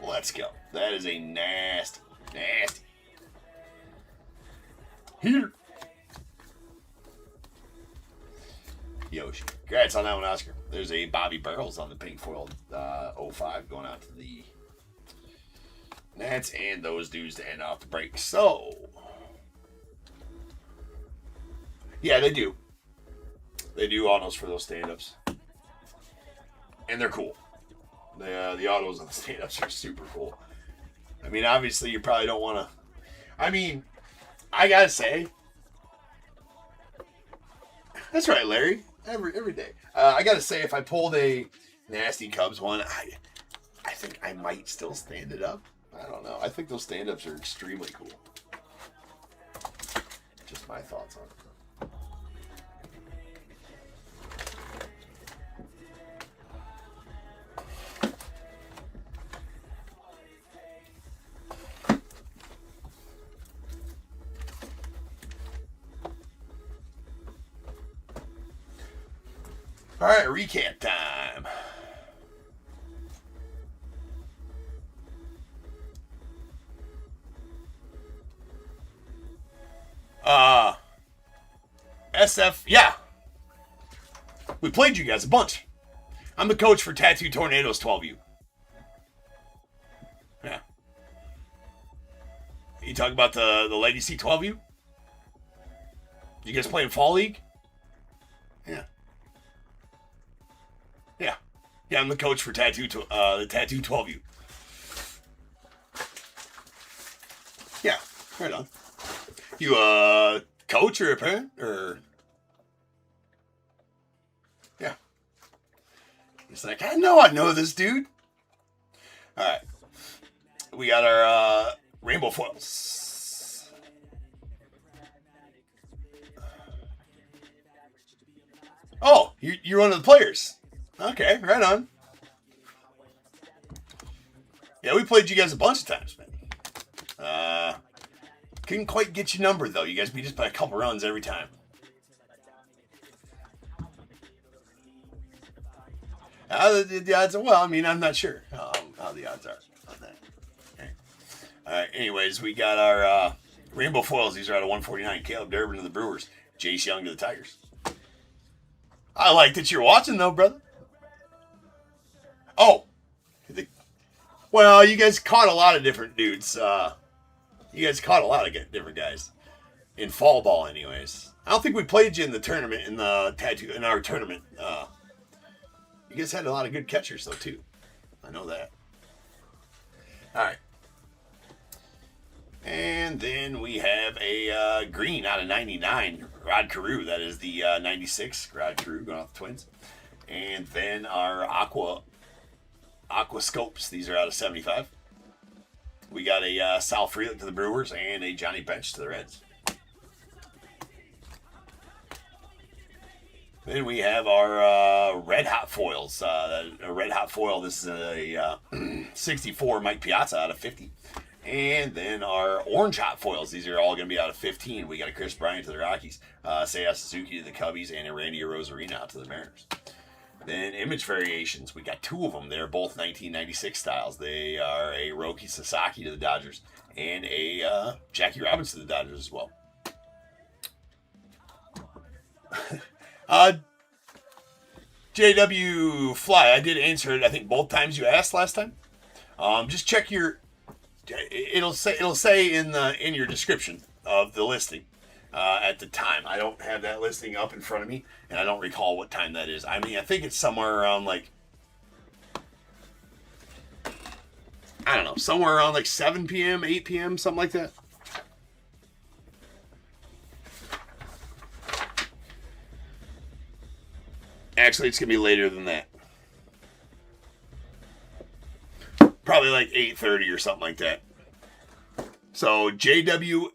Let's go. That is a nasty. Here. Yoshi. Congrats on that one, Oscar. There's a Bobby Barrels on the pink foil 05 going out to the Nats and those dudes to end off the break. So, yeah, they do. They do autos for those stand-ups. And they're cool. The autos on the stand-ups are super cool. I mean, obviously, you probably don't want to... I mean, I gotta say... That's right, Larry. Every day. I gotta say, if I pulled a nasty Cubs one, I think I might still stand it up. I don't know. I think those stand-ups are extremely cool. Just my thoughts on it. All right, recap time. SF, yeah. We played you guys a bunch. I'm the coach for Tattoo Tornadoes 12U. Yeah. You talking about the Legacy 12U? You guys play in Fall League? Yeah. Yeah. Yeah, I'm the coach for the Tattoo 12U. Yeah, right on. You coach or a parent or? Yeah. It's like, I know this dude. All right. We got our rainbow foils. Oh, you're one of the players. Okay, right on. Yeah, we played you guys a bunch of times, man. Couldn't quite get your number, though. You guys beat us by a couple runs every time. The odds are, well, I mean, I'm not sure how the odds are on that. Okay. All right, anyways, we got our rainbow foils. These are out of 149. Caleb Durbin to the Brewers. Jace Young to the Tigers. I like that you're watching, though, brother. Oh. Well, you guys caught a lot of different dudes. You guys caught a lot of different guys. In fall ball, anyways. I don't think we played you in the tournament, in our tournament. You guys had a lot of good catchers, though, too. I know that. All right. And then we have a green out of 99, Rod Carew. That is the 96, Rod Carew going off the Twins. And then our Aqua Scopes. These are out of 75. We got a Sal Frelick to the Brewers and a Johnny Bench to the Reds. Then we have our Red Hot foils. A Red Hot foil. This is a 64 Mike Piazza out of 50. And then our Orange Hot foils. These are all going to be out of 15. We got a Chris Bryant to the Rockies, Seiya Suzuki to the Cubbies, and a Randy Arozarena out to the Mariners. Then image variations. We got two of them. They're both 1996 styles. They are a Roki Sasaki to the Dodgers and a Jackie Robinson to the Dodgers as well. JW Fly, I did answer it, I think, both times you asked last time. Just check your... It'll say in your description of the listing at the time. I don't have that listing up in front of me, and I don't recall what time that is. I mean, I think it's somewhere around like, I don't know, somewhere around like 7 p.m., 8 p.m., something like that. Actually, it's going to be later than that. Probably like 8:30 or something like that. So JW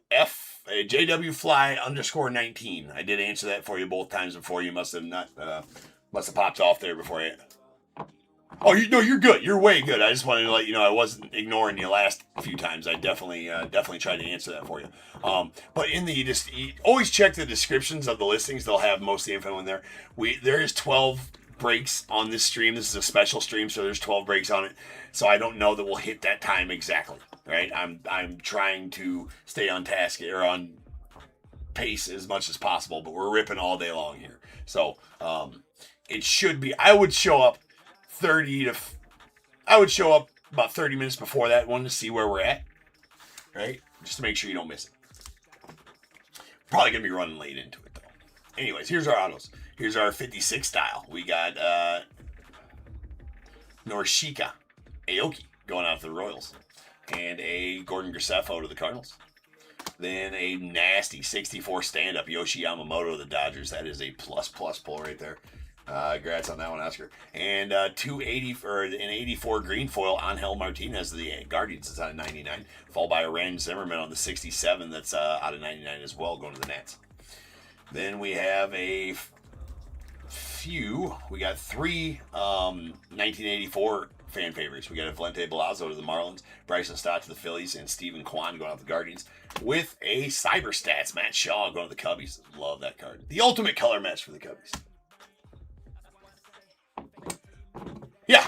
Fly _19. I did answer that for you both times before. You must have popped off there before you. Oh, you're good. You're way good. I just wanted to let you know I wasn't ignoring you last few times. I definitely tried to answer that for you. But you always check the descriptions of the listings. They'll have most of the info in there. There is 12 breaks on this stream. This is a special stream, so there's 12 breaks on it. So I don't know that we'll hit that time exactly. Right? I'm trying to stay on task or on pace as much as possible, but we're ripping all day long here. So it should be. I would show up about 30 minutes before that one to see where we're at. Right? Just to make sure you don't miss it. Probably gonna be running late into it though. Anyways, here's our autos. Here's our 56 style. We got Norishika Aoki going out to the Royals. And a Gordon Graceffo to the Cardinals. Then a nasty 64 stand-up Yoshi Yamamoto of the Dodgers. That is a plus pull right there. Congrats on that one, Oscar. And 280 or an 84 green foil on Angel Martinez of the Guardians. It's out of 99. Followed by a Rand Zimmerman on the 67. That's out of 99 as well, going to the Nats. Then we have a few. We got 3 1984 fan favorites. We got a Valente Belazzo to the Marlins, Bryson Stott to the Phillies, and Stephen Kwan going out to the Guardians. With a Cyberstats, Matt Shaw going to the Cubbies. Love that card. The ultimate color match for the Cubbies. Yeah.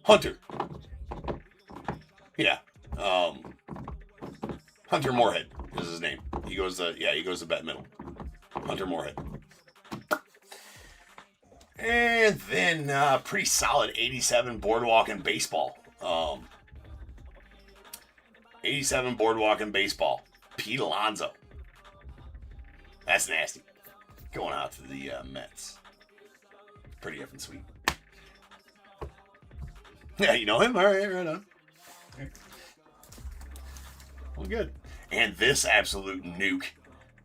Hunter. Yeah. Hunter Moorhead is his name. He goes to bet middle. Hunter Moorhead. And then pretty solid 87 Boardwalk and Baseball. 87 Boardwalk and Baseball. Pete Alonso. That's nasty. Going out to the Mets. Pretty effing sweet. Yeah, you know him? All right, right on. Well, good. And this absolute nuke.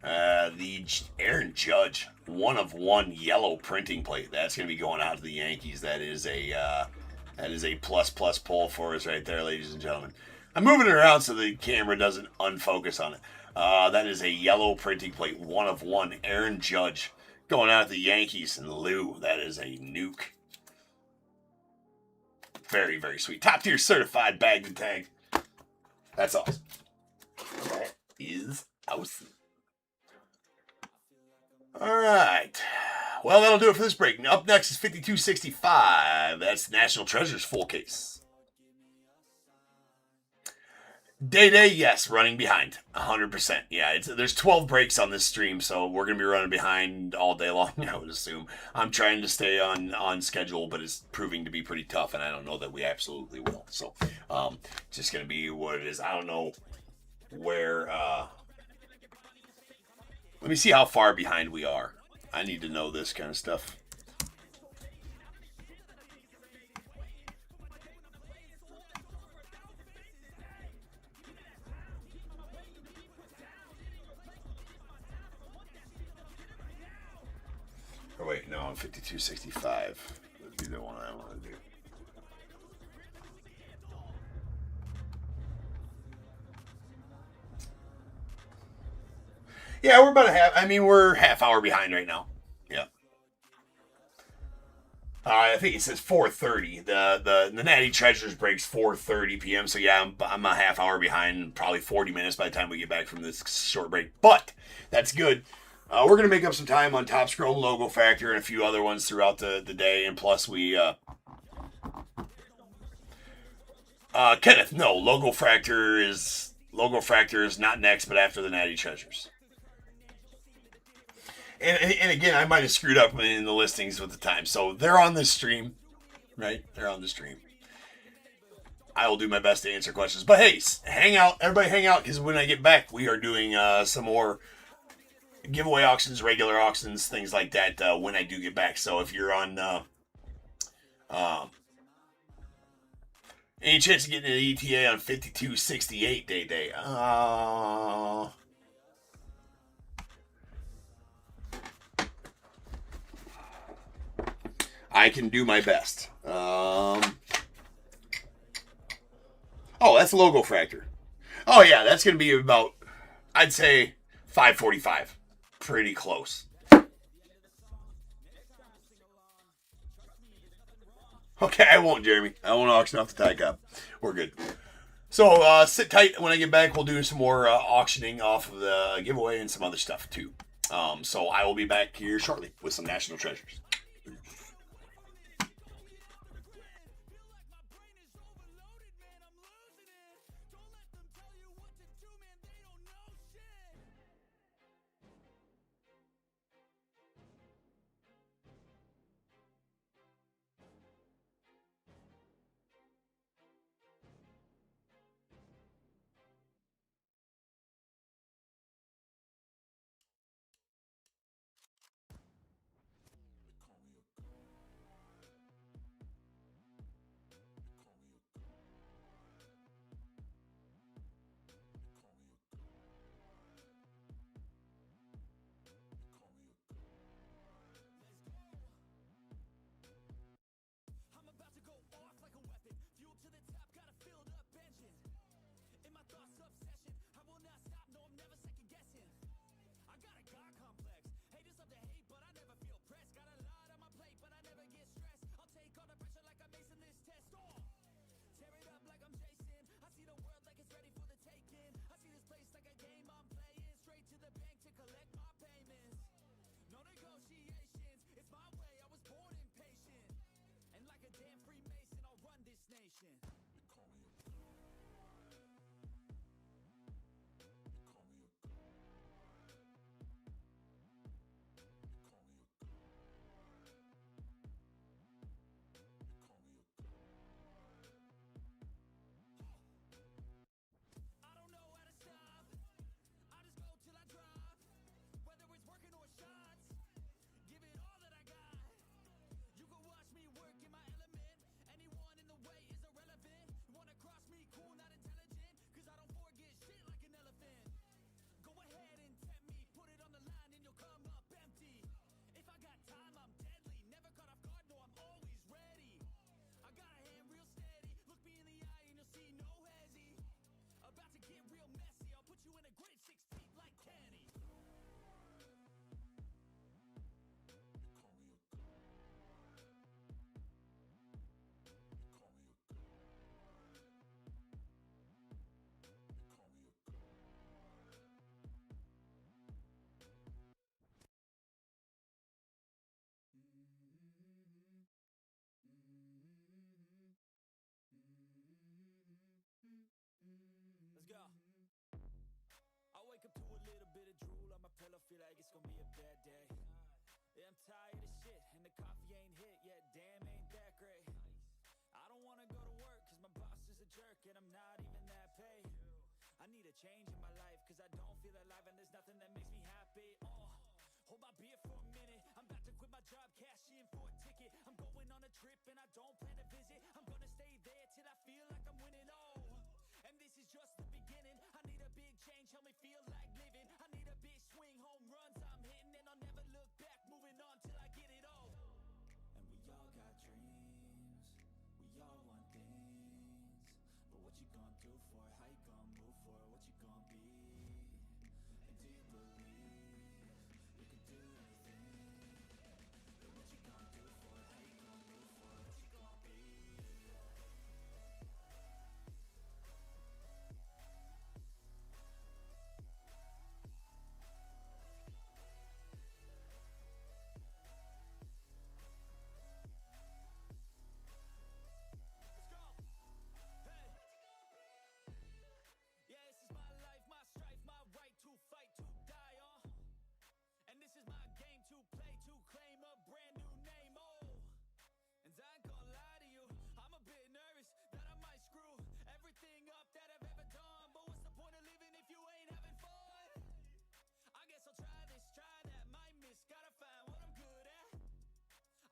The Aaron Judge 1/1 yellow printing plate. That's going to be going out to the Yankees. That is a plus pull for us right there, ladies and gentlemen. I'm moving it around so the camera doesn't unfocus on it. That is a yellow printing plate 1/1 Aaron Judge going out to the Yankees and Lou. That is a nuke. Very, very sweet. Top tier certified bagged and tagged. That's awesome. That is awesome. All right. Well, that'll do it for this break. Up next is 5265. That's National Treasures full case. Day, yes, running behind. 100%. Yeah, there's 12 breaks on this stream, so we're going to be running behind all day long, I would assume. I'm trying to stay on schedule, but it's proving to be pretty tough, and I don't know that we absolutely will. So, just going to be what it is. I don't know where... let me see how far behind we are. I need to know this kind of stuff. Oh, wait, no, I'm 5265. Would be the one I want to do. Yeah, we're half hour behind right now. Yeah. I think it says 4:30. The Natty Treasures breaks 4:30 p.m. So yeah, I'm a half hour behind, probably 40 minutes by the time we get back from this short break. But that's good. We're going to make up some time on Topp's Chrome Logo Factor and a few other ones throughout the day. And plus we... Kenneth, no. Logo Factor is not next, but after the Natty Treasures. And again, I might have screwed up in the listings with the time. So they're on this stream, right? They're on the stream. I will do my best to answer questions. But hey, hang out. Everybody hang out, because when I get back, we are doing some more giveaway auctions, regular auctions, things like that when I do get back. So if you're on any chance of getting an ETA on 5268 day? I can do my best. Oh, that's Logo Factor. Oh yeah, that's going to be about, I'd say, 5:45. Pretty close. Okay, I won't, Jeremy. I won't auction off the tie cup. We're good. So sit tight. When I get back, we'll do some more auctioning off of the giveaway and some other stuff too. So I will be back here shortly with some National Treasures. Hello, feel like it's gonna be a bad day. Yeah, I'm tired of shit, and the coffee ain't hit yet. Damn, ain't that great. I don't wanna go to work, cause my boss is a jerk, and I'm not even that paid. I need a change in my life, cause I don't feel alive, and there's nothing that makes me happy. Hold my beer for a minute. I'm about to quit my job, cash in for a ticket. I'm going on a trip and I don't plan to visit. I'm gonna stay there till I feel like I'm winning. And this is just the beginning. I need a big change, help me feel like living. I need a big swing, home runs I'm hitting, and I'll never look back, moving on till I get it all. And we all got dreams, we all want things, but what you gonna do for it? How you gonna move for it? What you gonna be? And do you believe you can do anything? But what you gonna do for it? How you gonna move for it? What you gonna be? Let's go! Hey! Yeah, this is my life, my strife, my right to fight, to die on. And this is my game to play, to claim a brand new name, And I ain't gonna lie to you, I'm a bit nervous that I might screw everything up that I've ever done. But what's the point of living if you ain't having fun? I guess I'll try this, try that, might miss, gotta find what I'm good at.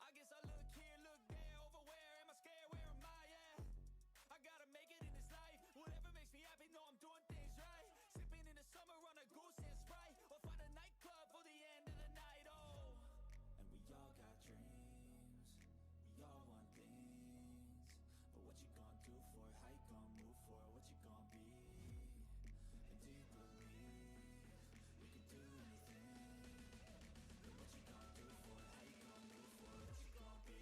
I guess I look here, look there, over where am I scared, where am I at? I gotta make it in this life, whatever makes me happy, know I'm doing things right. Sipping in the summer on a goose and Sprite, or find a nightclub for the end of the night, And we all got dreams, we all want things, but what you gonna do for it? How you gonna move for it? What you gonna be? And do you believe you can do anything? But what you gonna do for it? How you gonna move for it? What you gonna be?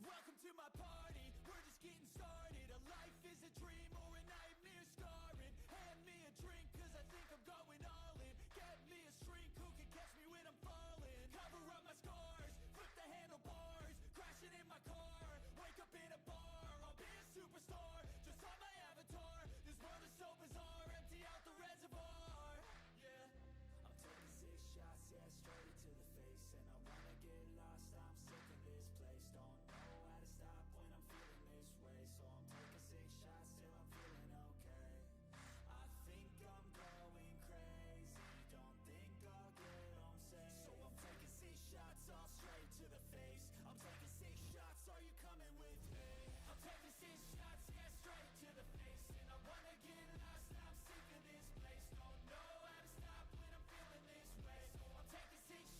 Welcome to my party, we're just getting started. A life is a dream or a nightmare scarring. Hand me a drink cause I think I'm going all in. Get me a shrink who can catch me when I'm falling. Cover up my scars, flip the handlebars, crashing in my car, wake up in a bar. I'll be a superstar, just on my avatar. This world is so bizarre, empty out the reservoir. Yeah, I'm taking 6 shots, yeah, straight to the face. And I wanna get lost, I'm sick of this place. Don't know how to stop when I'm feeling this way. So I'm taking 6 shots till I'm feeling okay. I think I'm going crazy, don't think I'll get on safe. So I'm taking 6 shots, all straight to the face. I'm taking 6 shots, are you coming with me? I'm taking 6 shots, yeah, straight to the face. And I wanna get lost, I'm sick of this place. Don't know how to stop when I'm feeling this way. So I'm taking 6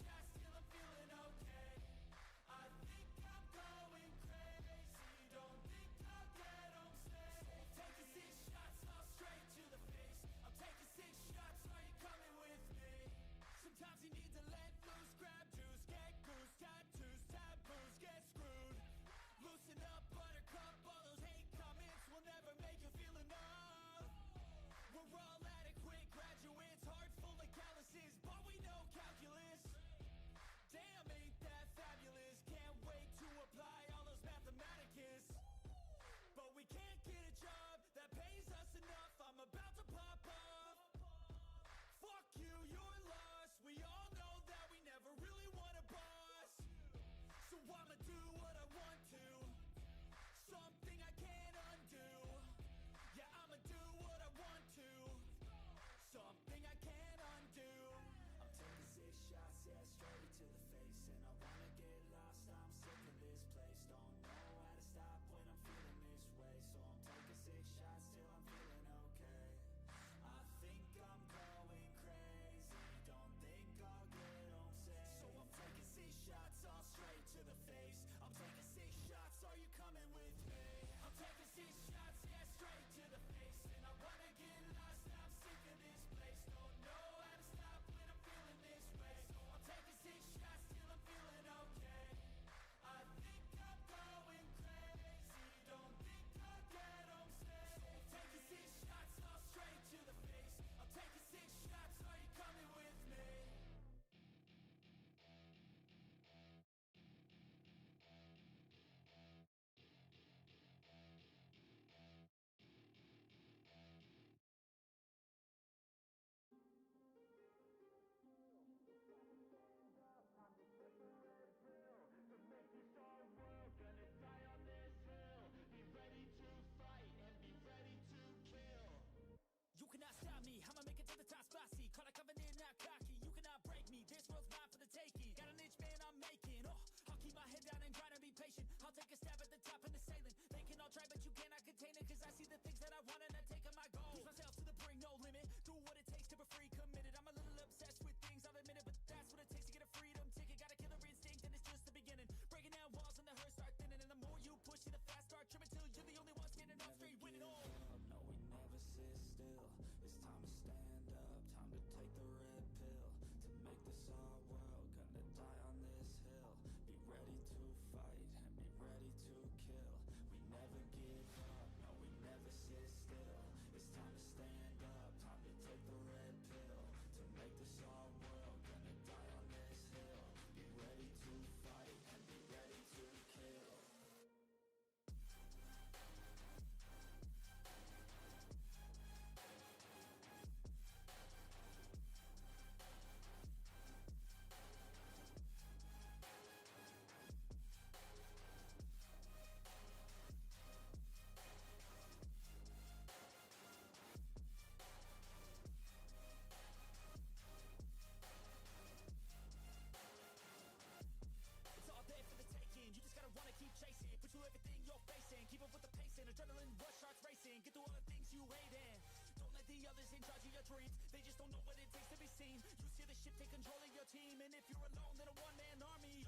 dreams. They just don't know what it takes to be seen. You see the ship take control of your team, and if you're alone, then a one-man army.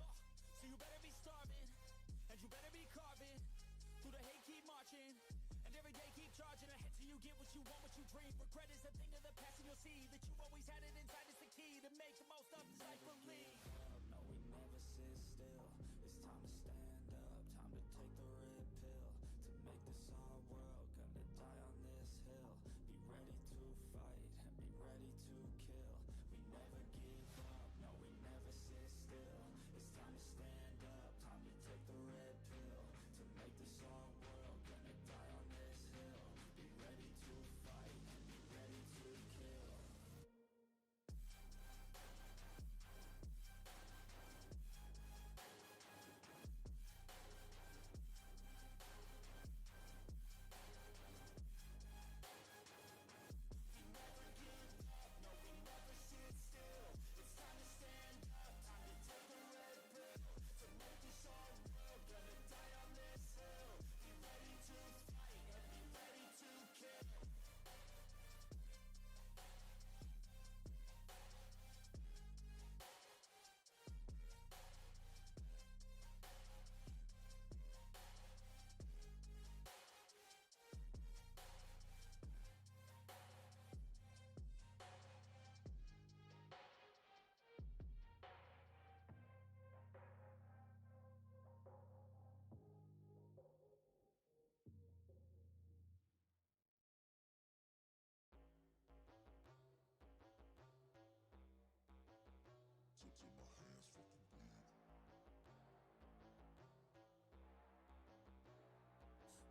So you better be starving, and you better be carving. Through the hate, keep marching, and every day keep charging ahead till you get what you want, what you dream. Regret is a thing of the past, and you'll see that you always had it inside. Is the key to make the most of this life. Believe. No, we never sit still. It's time to stand up, time to take the red pill. To make this our world, gonna die on this hill. Be ready to fight and be ready to kill. We never give up, no, we never sit still. It's time to stand up, time to take the red pill. To make this our world, gonna die on this hill. Be ready to fight and be ready to kill.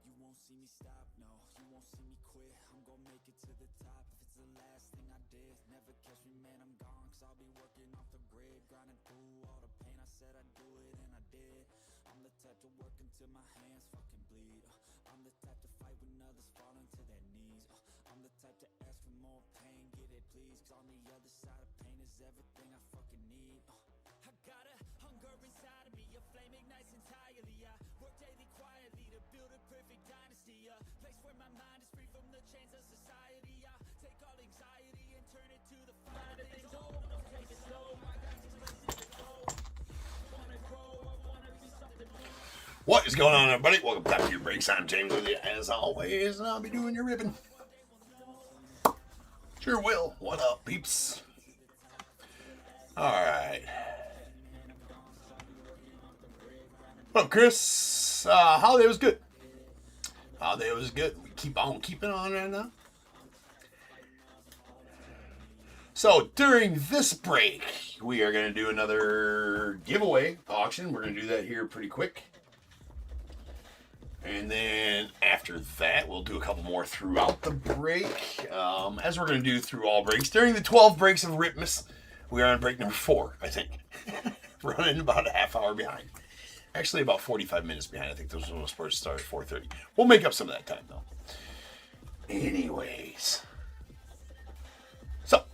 You won't see me stop, no, you won't see me quit. I'm gonna make it to the top if it's the last thing I did. Never catch me, man, I'm gone, cause I'll be working off the grid. Grinding through all the pain, I said I'd do it and I did. I'm the type to work until my hands fucking bleed. I'm the type to fight when others fall into their knees. I'm the type to ask for more pain, give it please. Cause on the other side of pain is everything I fucking need. I got a hunger inside of me, a flame ignites entirely. I work daily quietly to build a perfect dynasty. A place where my mind is free from the chains of society. I take all anxiety and turn it to the fire. Things over, don't take it slow. I got some places to go. Wanna grow, I wanna be something new. What is going on, everybody? Welcome back to your breaks. I'm James with you as always, and I'll be doing your ripping. Sure will. What up, peeps? Alright. Well, Chris, holiday was good. Holiday was good. We keep on keeping on right now. So, during this break, we are going to do another giveaway auction. We're going to do that here pretty quick. And then after that, we'll do a couple more throughout the break. As we're going to do through all breaks. During the 12 breaks of Ripmas, we are on break number 4, I think. Running about a half hour behind. Actually, about 45 minutes behind. I think those were supposed to start at 4:30. We'll make up some of that time, though. Anyways. So,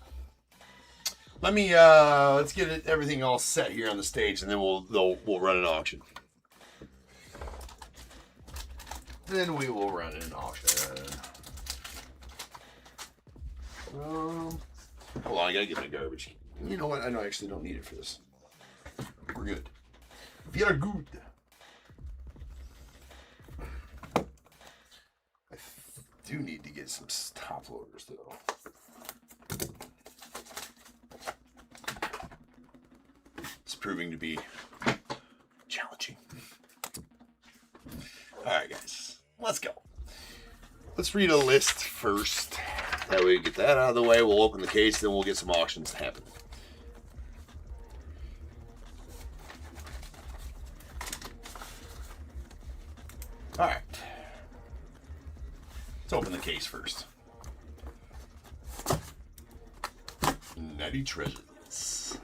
let's get everything all set here on the stage, and then we'll run an auction. Then we will run an auction. Hold on, I gotta get my garbage. You know what? I actually don't need it for this. We're good. We are good. I do need to get some top loaders, though. It's proving to be challenging. All right, guys, let's go. Let's read a list first. That way we get that out of the way. We'll open the case, then we'll get some auctions to happen. All right. Let's open the case first. Nutty Treasures.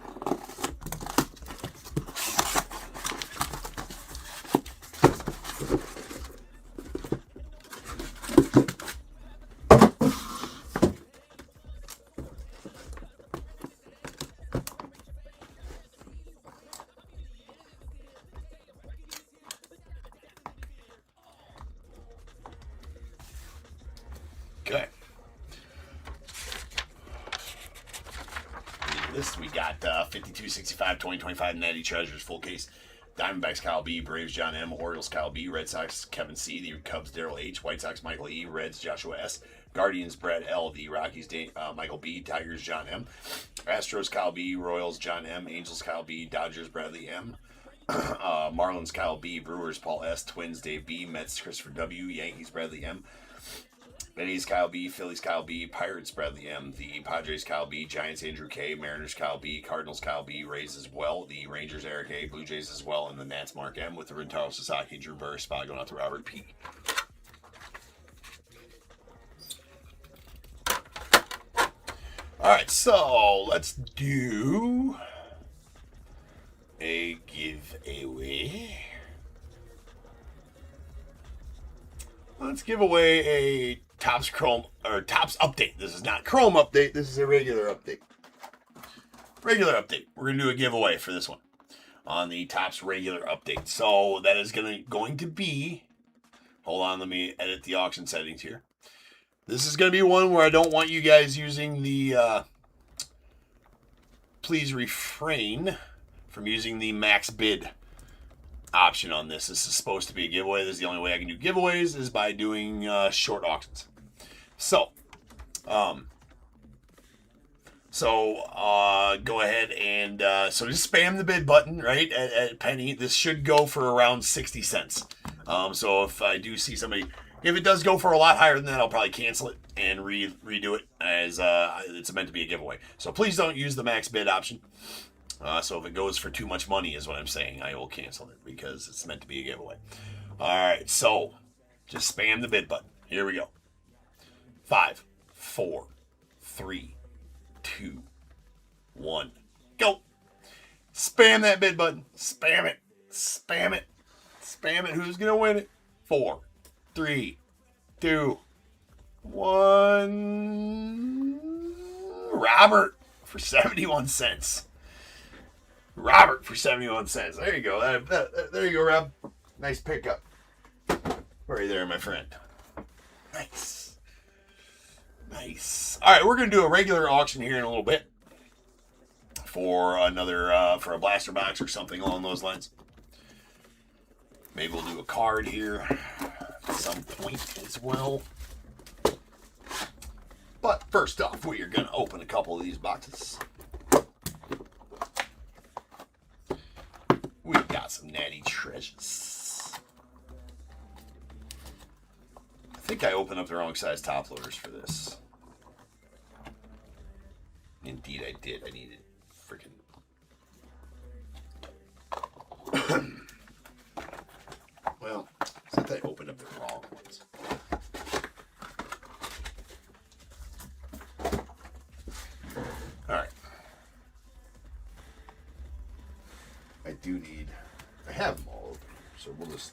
Okay. This we got 52, 65, 2025 Natty Treasures full case. Diamondbacks Kyle B, Braves John M, Orioles Kyle B, Red Sox Kevin C, the Cubs Daryl H, White Sox Michael E, Reds Joshua S, Guardians Brett L, the Rockies Michael B, Tigers John M, Astros Kyle B, Royals John M, Angels Kyle B, Dodgers Bradley M, Marlins Kyle B, Brewers Paul S, Twins Dave B, Mets Christopher W, Yankees Bradley M, Phillies Kyle B, Phillies Kyle B, Pirates Bradley M, the Padres Kyle B, Giants Andrew K, Mariners Kyle B, Cardinals Kyle B, Rays as well, the Rangers Eric A, Blue Jays as well, and the Nats Mark M, with the Rentaro Sasaki, Drew Burr spot going out to Robert P. Alright, so let's do a giveaway. Let's give away a Tops Chrome or Tops update. This is not Chrome update. This is a regular update. Regular update. We're gonna do a giveaway for this one on the Tops regular update. So that is going to be. Hold on, let me edit the auction settings here. This is gonna be one where I don't want you guys using the. Please refrain from using the max bid option on this. This is supposed to be a giveaway. This is the only way I can do giveaways is by doing short auctions. So, go ahead and so just spam the bid button right at penny. This should go for around 60 cents. So if I do see somebody, if it does go for a lot higher than that, I'll probably cancel it and redo it as it's meant to be a giveaway. So please don't use the max bid option. So if it goes for too much money is what I'm saying, I will cancel it because it's meant to be a giveaway. All right, so just spam the bid button. Here we go. 5, 4, 3, 2, 1, go. Spam that bid button. Spam it. Spam it. Spam it. Who's going to win it? 4, 3, 2, 1. Robert for 71 cents. Robert for 71 cents. There you go. There you go, Rob. Nice pickup. Right there, my friend. Nice. Nice. All right, we're going to do a regular auction here in a little bit for another, for a blaster box or something along those lines. Maybe we'll do a card here at some point as well. But first off, we are going to open a couple of these boxes. We've got some natty treasures. I think I opened up the wrong size top loaders for this. Indeed I did. I needed freaking... Well, since I opened up the wrong ones. Alright. I do need... I have them all open, so we'll just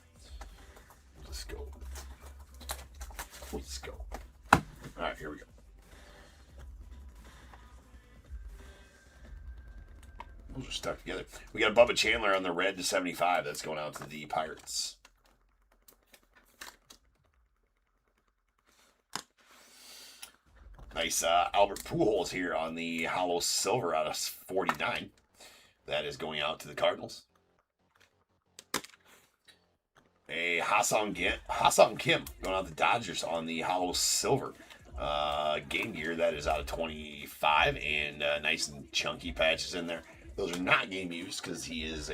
go. Let's go. Alright, here we go. Those are stuck together. We got Bubba Chandler on the red to 75. That's going out to the Pirates. Nice Albert Pujols here on the hollow silver out of 49. That is going out to the Cardinals. A Ha-Seong Kim going out to the Dodgers on the hollow silver game gear. That is out of 25 and nice and chunky patches in there. Those are not game used because he is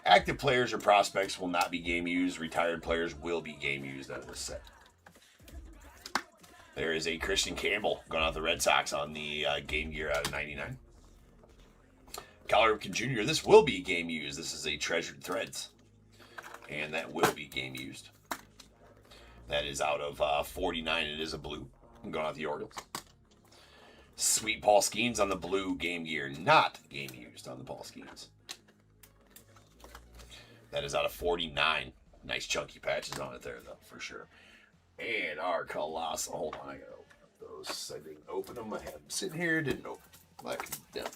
active players or prospects will not be game used. Retired players will be game used out of this set. There is a Christian Campbell going out to the Red Sox on the game gear out of 99. Cal Ripken Jr., this will be game used. This is a Treasured Threads. And that will be game used. That is out of 49. It is a blue. I'm going out the Orioles. Sweet Paul Skeens on the blue game gear. Not game used on the Paul Skeens. That is out of 49. Nice chunky patches on it there, though, for sure. And our Colossal. Hold on, I gotta open up those. I didn't open them. I had them sitting here. Didn't open them. Like them.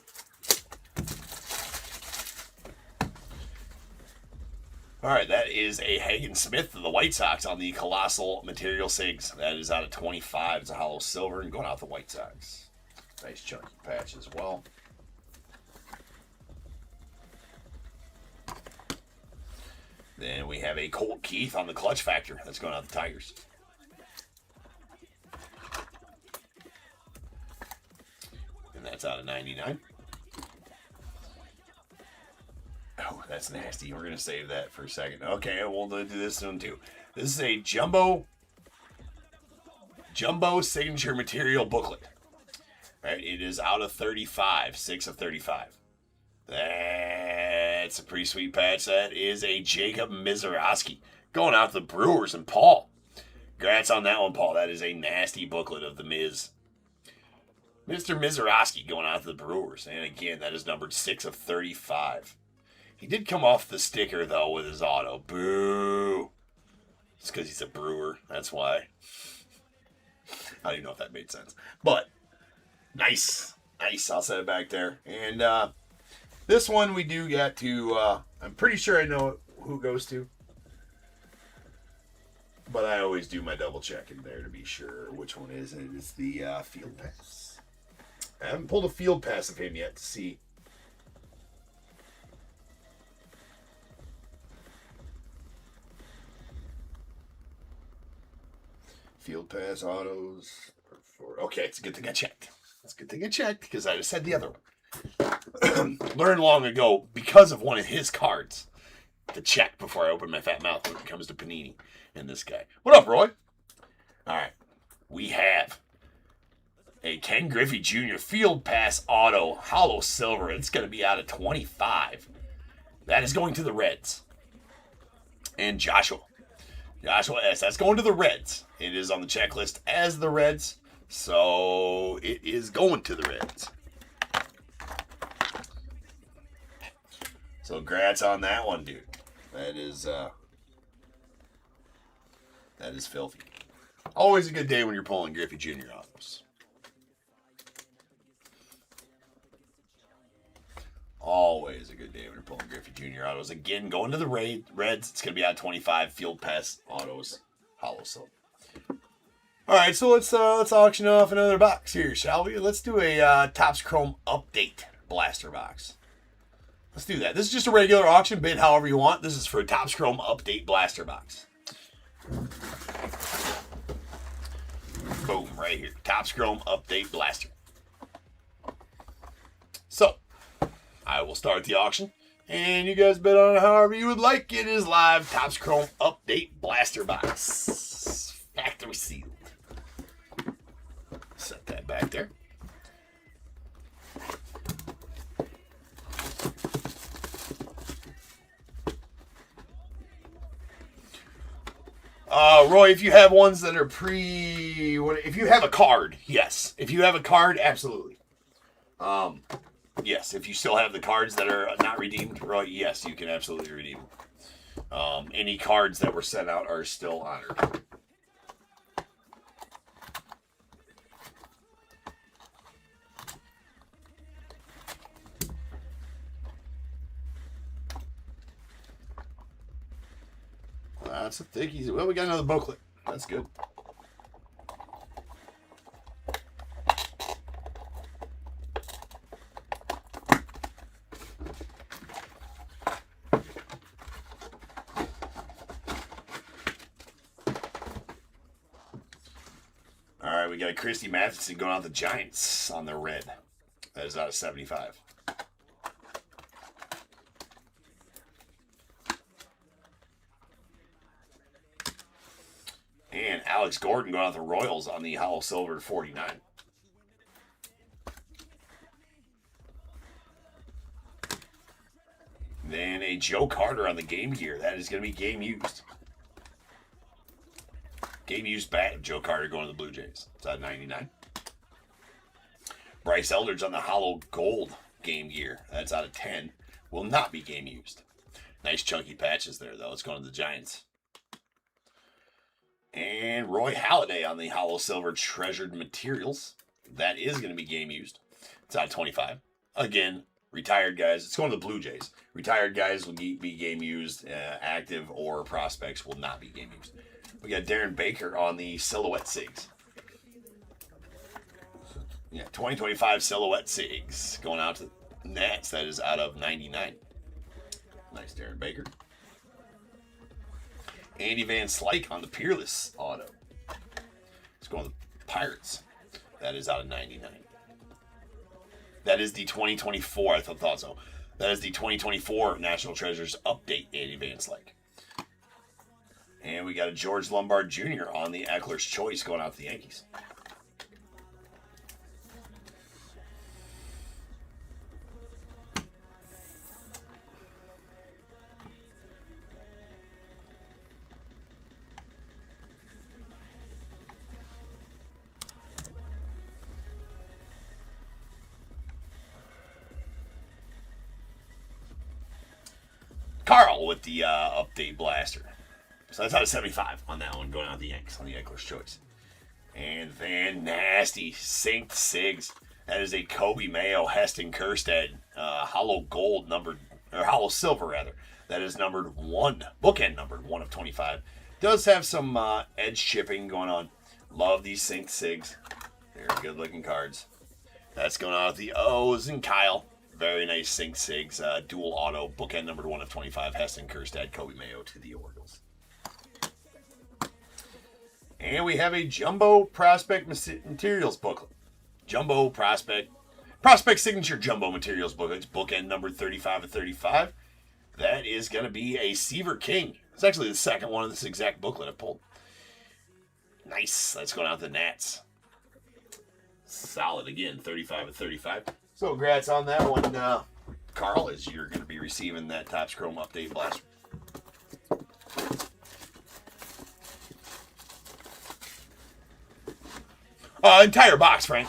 All right, that is a Hagen Smith of the White Sox on the Colossal Material Sigs. That is out of 25. It's a hollow silver and going out the White Sox. Nice chunky patch as well. Then we have a Colt Keith on the clutch factor. That's going out the Tigers. And that's out of 99. Oh, that's nasty. We're going to save that for a second. Okay, we'll do this one too. This is a jumbo signature material booklet. All right, it is out of 35, 6 of 35. That's a pretty sweet patch. That is a Jacob Mizorowski going out to the Brewers. And Paul, congrats on that one, Paul. That is a nasty booklet of the Miz. Mr. Mizorowski going out to the Brewers. And again, that is numbered 6 of 35. He did come off the sticker, though, with his auto. Boo. It's because he's a Brewer. That's why. I don't even know if that made sense. But, nice. Nice. I'll set it back there. And this one we do get to, I'm pretty sure I know who it goes to. But I always do my double check in there to be sure which one is. And it's the Field Pass. I haven't pulled a Field Pass of him yet to see. Field Pass autos. Okay, it's a good thing I checked. It's a good thing I checked because I just said the other one. Learned long ago because of one of his cards to check before I open my fat mouth when it comes to Panini and this guy. What up, Roy? All right, we have a Ken Griffey Jr. Field Pass auto hollow silver. It's going to be out of 25. That is going to the Reds. And Joshua S. That's going to the Reds. It is on the checklist as the Reds, so it is going to the Reds. So congrats on that one, dude. That is filthy. Always a good day when you're pulling Griffey Jr. autos. Always a good day when you're pulling Griffey Jr. autos. Again, going to the Reds. It's going to be out 25 Field Pass autos. Hollow silver. All right, so let's auction off another box here, shall we? Let's do a Topps Chrome Update blaster box. Let's do that. This is just a regular auction, bid however you want. This is for a Topps Chrome Update blaster box. Boom, right here. Topps Chrome Update blaster. So, I will start the auction, and you guys bid on it however you would like. It is live Topps Chrome Update blaster box. Factory sealed. Set that back there. Roy, if you have ones that are if you have a card, yes. If you have a card, absolutely. Yes, if you still have the cards that are not redeemed, Roy, yes, you can absolutely redeem them. Any cards that were sent out are still honored. That's a thickie. Well, we got another booklet. That's good. All right, we got Christy Matheson going out the Giants on the red. That is out of 75. And Alex Gordon going out the Royals on the hollow silver 49. Then a Joe Carter on the Game Gear. That is going to be game used. Game used bat of Joe Carter going to the Blue Jays. It's out of 99. Bryce Eldridge on the hollow gold Game Gear. That's out of 10. Will not be game used. Nice chunky patches there, though. It's going to the Giants. And Roy Halladay on the hollow silver treasured materials. That is going to be game used. It's out of 25. Again, retired guys. It's going to the Blue Jays. Retired guys will be game used. Active or prospects will not be game used. We got Darren Baker on the Silhouette Sigs. Yeah, 2025 Silhouette Sigs going out to Nats. That is out of 99. Nice Darren Baker. Andy Van Slyke on the Peerless auto. Let's go on the Pirates. That is out of 99. That is the 2024. I thought so. That is the 2024 National Treasures update, Andy Van Slyke. And we got a George Lombard Jr. on the Eckler's Choice going out to the Yankees. Carl with the update blaster. So that's out of 75 on that one, going out the Yanks on the Eckler's Choice. And Van Nasty Synced Sigs. That is a Kobe Mayo Heston Kjerstad hollow gold numbered, or hollow silver rather. That is numbered 1, bookend numbered 1 of 25. Does have some edge chipping going on. Love these Synced Sigs. They're good looking cards. That's going out with the O's and Kyle. Very nice Synced Sigs, dual auto, bookend numbered 1 of 25, Heston Kjerstad, Kobe Mayo to the Orioles. And we have a Jumbo Prospect Materials booklet. Jumbo Prospect Signature Jumbo Materials booklet. It's bookend numbered 35 of 35. That is going to be a Seaver King. It's actually the second one of this exact booklet I pulled. Nice. That's going out the Nats. Solid again, 35 of 35. So congrats on that one, Carl, as you're going to be receiving that Topps Chrome Update Blaster. Entire box, Frank.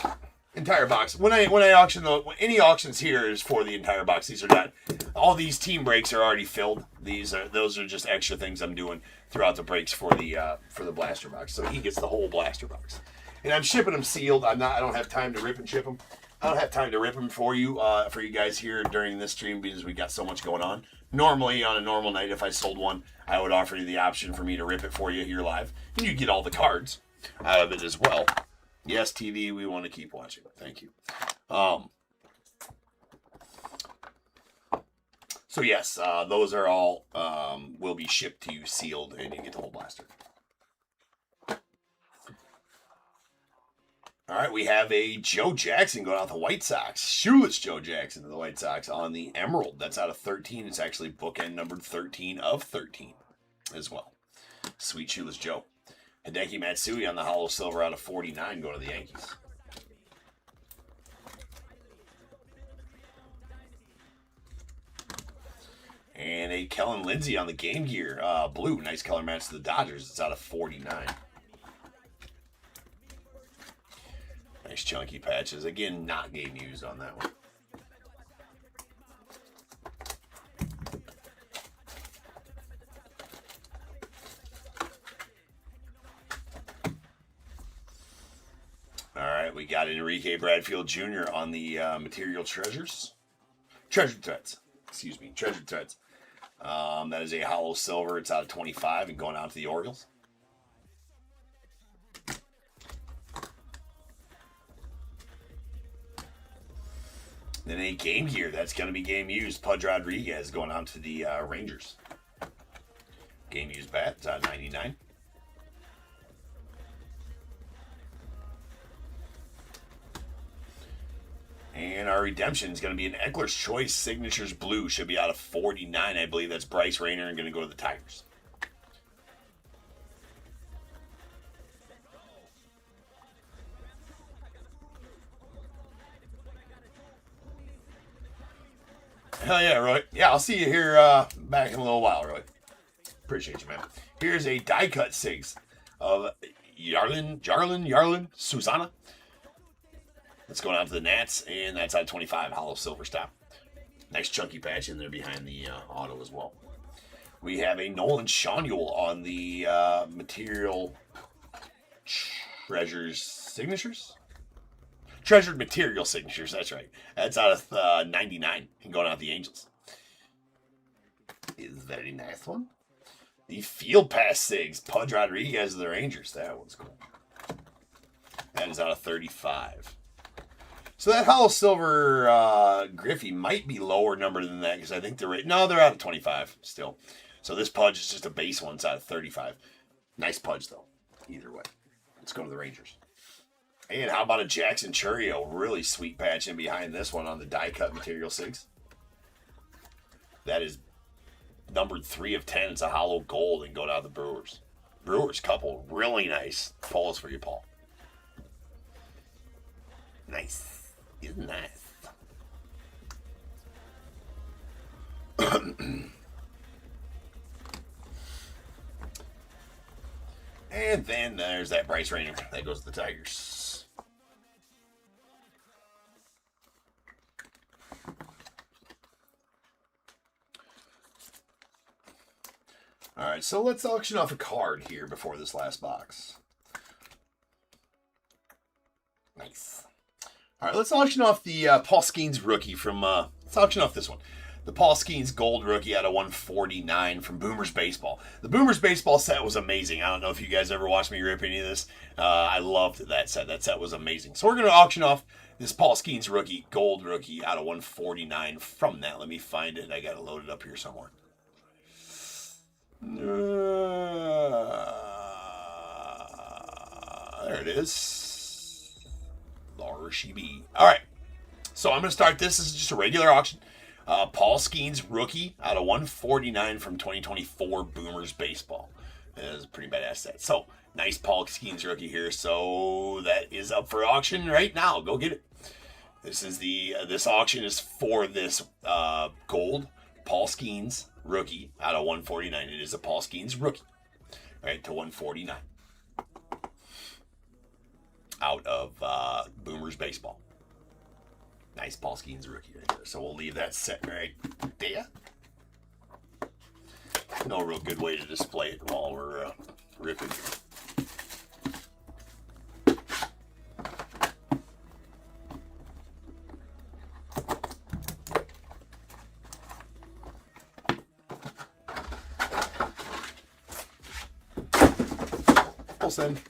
Entire box. When I auction any auctions here is for the entire box. These are not. All these team breaks are already filled. Those are just extra things I'm doing throughout the breaks for the blaster box. So he gets the whole blaster box, and I'm shipping them sealed. I don't have time to rip and ship them. I don't have time to rip them for you guys here during this stream because we got so much going on. Normally, on a normal night, if I sold one, I would offer you the option for me to rip it for you here live, and you get all the cards out of it as well. Yes, TV, we want to keep watching. Thank you. So yes, those are all will be shipped to you sealed, and you get the whole blaster. All right, we have a Joe Jackson going out the White Sox. Shoeless Joe Jackson to the White Sox on the Emerald. That's out of 13. It's actually bookend numbered 13 of 13 as well. Sweet Shoeless Joe. Hideki Matsui on the hollow silver out of 49 going to the Yankees. And a Kellen Lindsay on the Game Gear blue. Nice color match to the Dodgers. It's out of 49. Nice chunky patches. Again, not game used on that one. All right, we got Enrique Bradfield Jr. on the Material Treasures. Treasured Threads. Excuse me, Treasured Threads. That is a hollow silver. It's out of 25 and going out to the Orioles. Then a Game Gear that's going to be game used. Pudge Rodriguez going on to the Rangers. Game used bat. It's out of 99. And our redemption is going to be an Eckler's Choice Signatures Blue. Should be out of 49. I believe that's Bryce Rayner and going to go to the Tigers. Hell yeah, Roy. Yeah, I'll see you here back in a little while, Roy. Appreciate you, man. Here's a die cut Sigs of Jarlin, Susanna. That's going out to the Nats, and that's out of 25, hollow silver stop. Nice chunky patch in there behind the auto as well. We have a Nolan Shawnule on the Material Treasures Signatures? Treasured Material Signatures, that's right. That's out of 99 and going out to the Angels. Is very nice one. The Field Pass Sigs, Pudge Rodriguez of the Rangers. That one's cool. That is out of 35. So that hollow silver Griffey might be lower number than that because I think they're out of 25 still. So this Pudge is just a base one. It's out of 35. Nice Pudge, though. Either way. Let's go to the Rangers. And how about a Jackson Chourio? Really sweet patch in behind this one on the die cut material 6. That is numbered 3 of 10. It's a hollow gold and going out the Brewers. Brewers couple. Really nice. Pulls for you, Paul. Nice. Isn't nice. And then there's that Bryce Rainer. That goes to the Tigers. All right, so let's auction off a card here before this last box. Nice. All right, let's auction off the Paul Skeens rookie from, let's auction off this one. The Paul Skeens gold rookie out of 149 from Boomers Baseball. The Boomers Baseball set was amazing. I don't know if you guys ever watched me rip any of this. I loved that set. That set was amazing. So we're going to auction off this Paul Skeens rookie, gold rookie out of 149 from that. Let me find it. I got to load it up here somewhere. There it is. There she be. All right. So I'm going to start this. This is just a regular auction. Paul Skeens rookie out of 149 from 2024 Boomers Baseball. That is a pretty badass set. So, nice Paul Skeens rookie here. So, that is up for auction right now. Go get it. This is this auction is for this gold Paul Skeens rookie out of 149. It is a Paul Skeens rookie. All right, to 149. Out of Boomers Baseball. Nice Paul Skeens rookie right there. So we'll leave that set right there. No real good way to display it while we're ripping. Full send.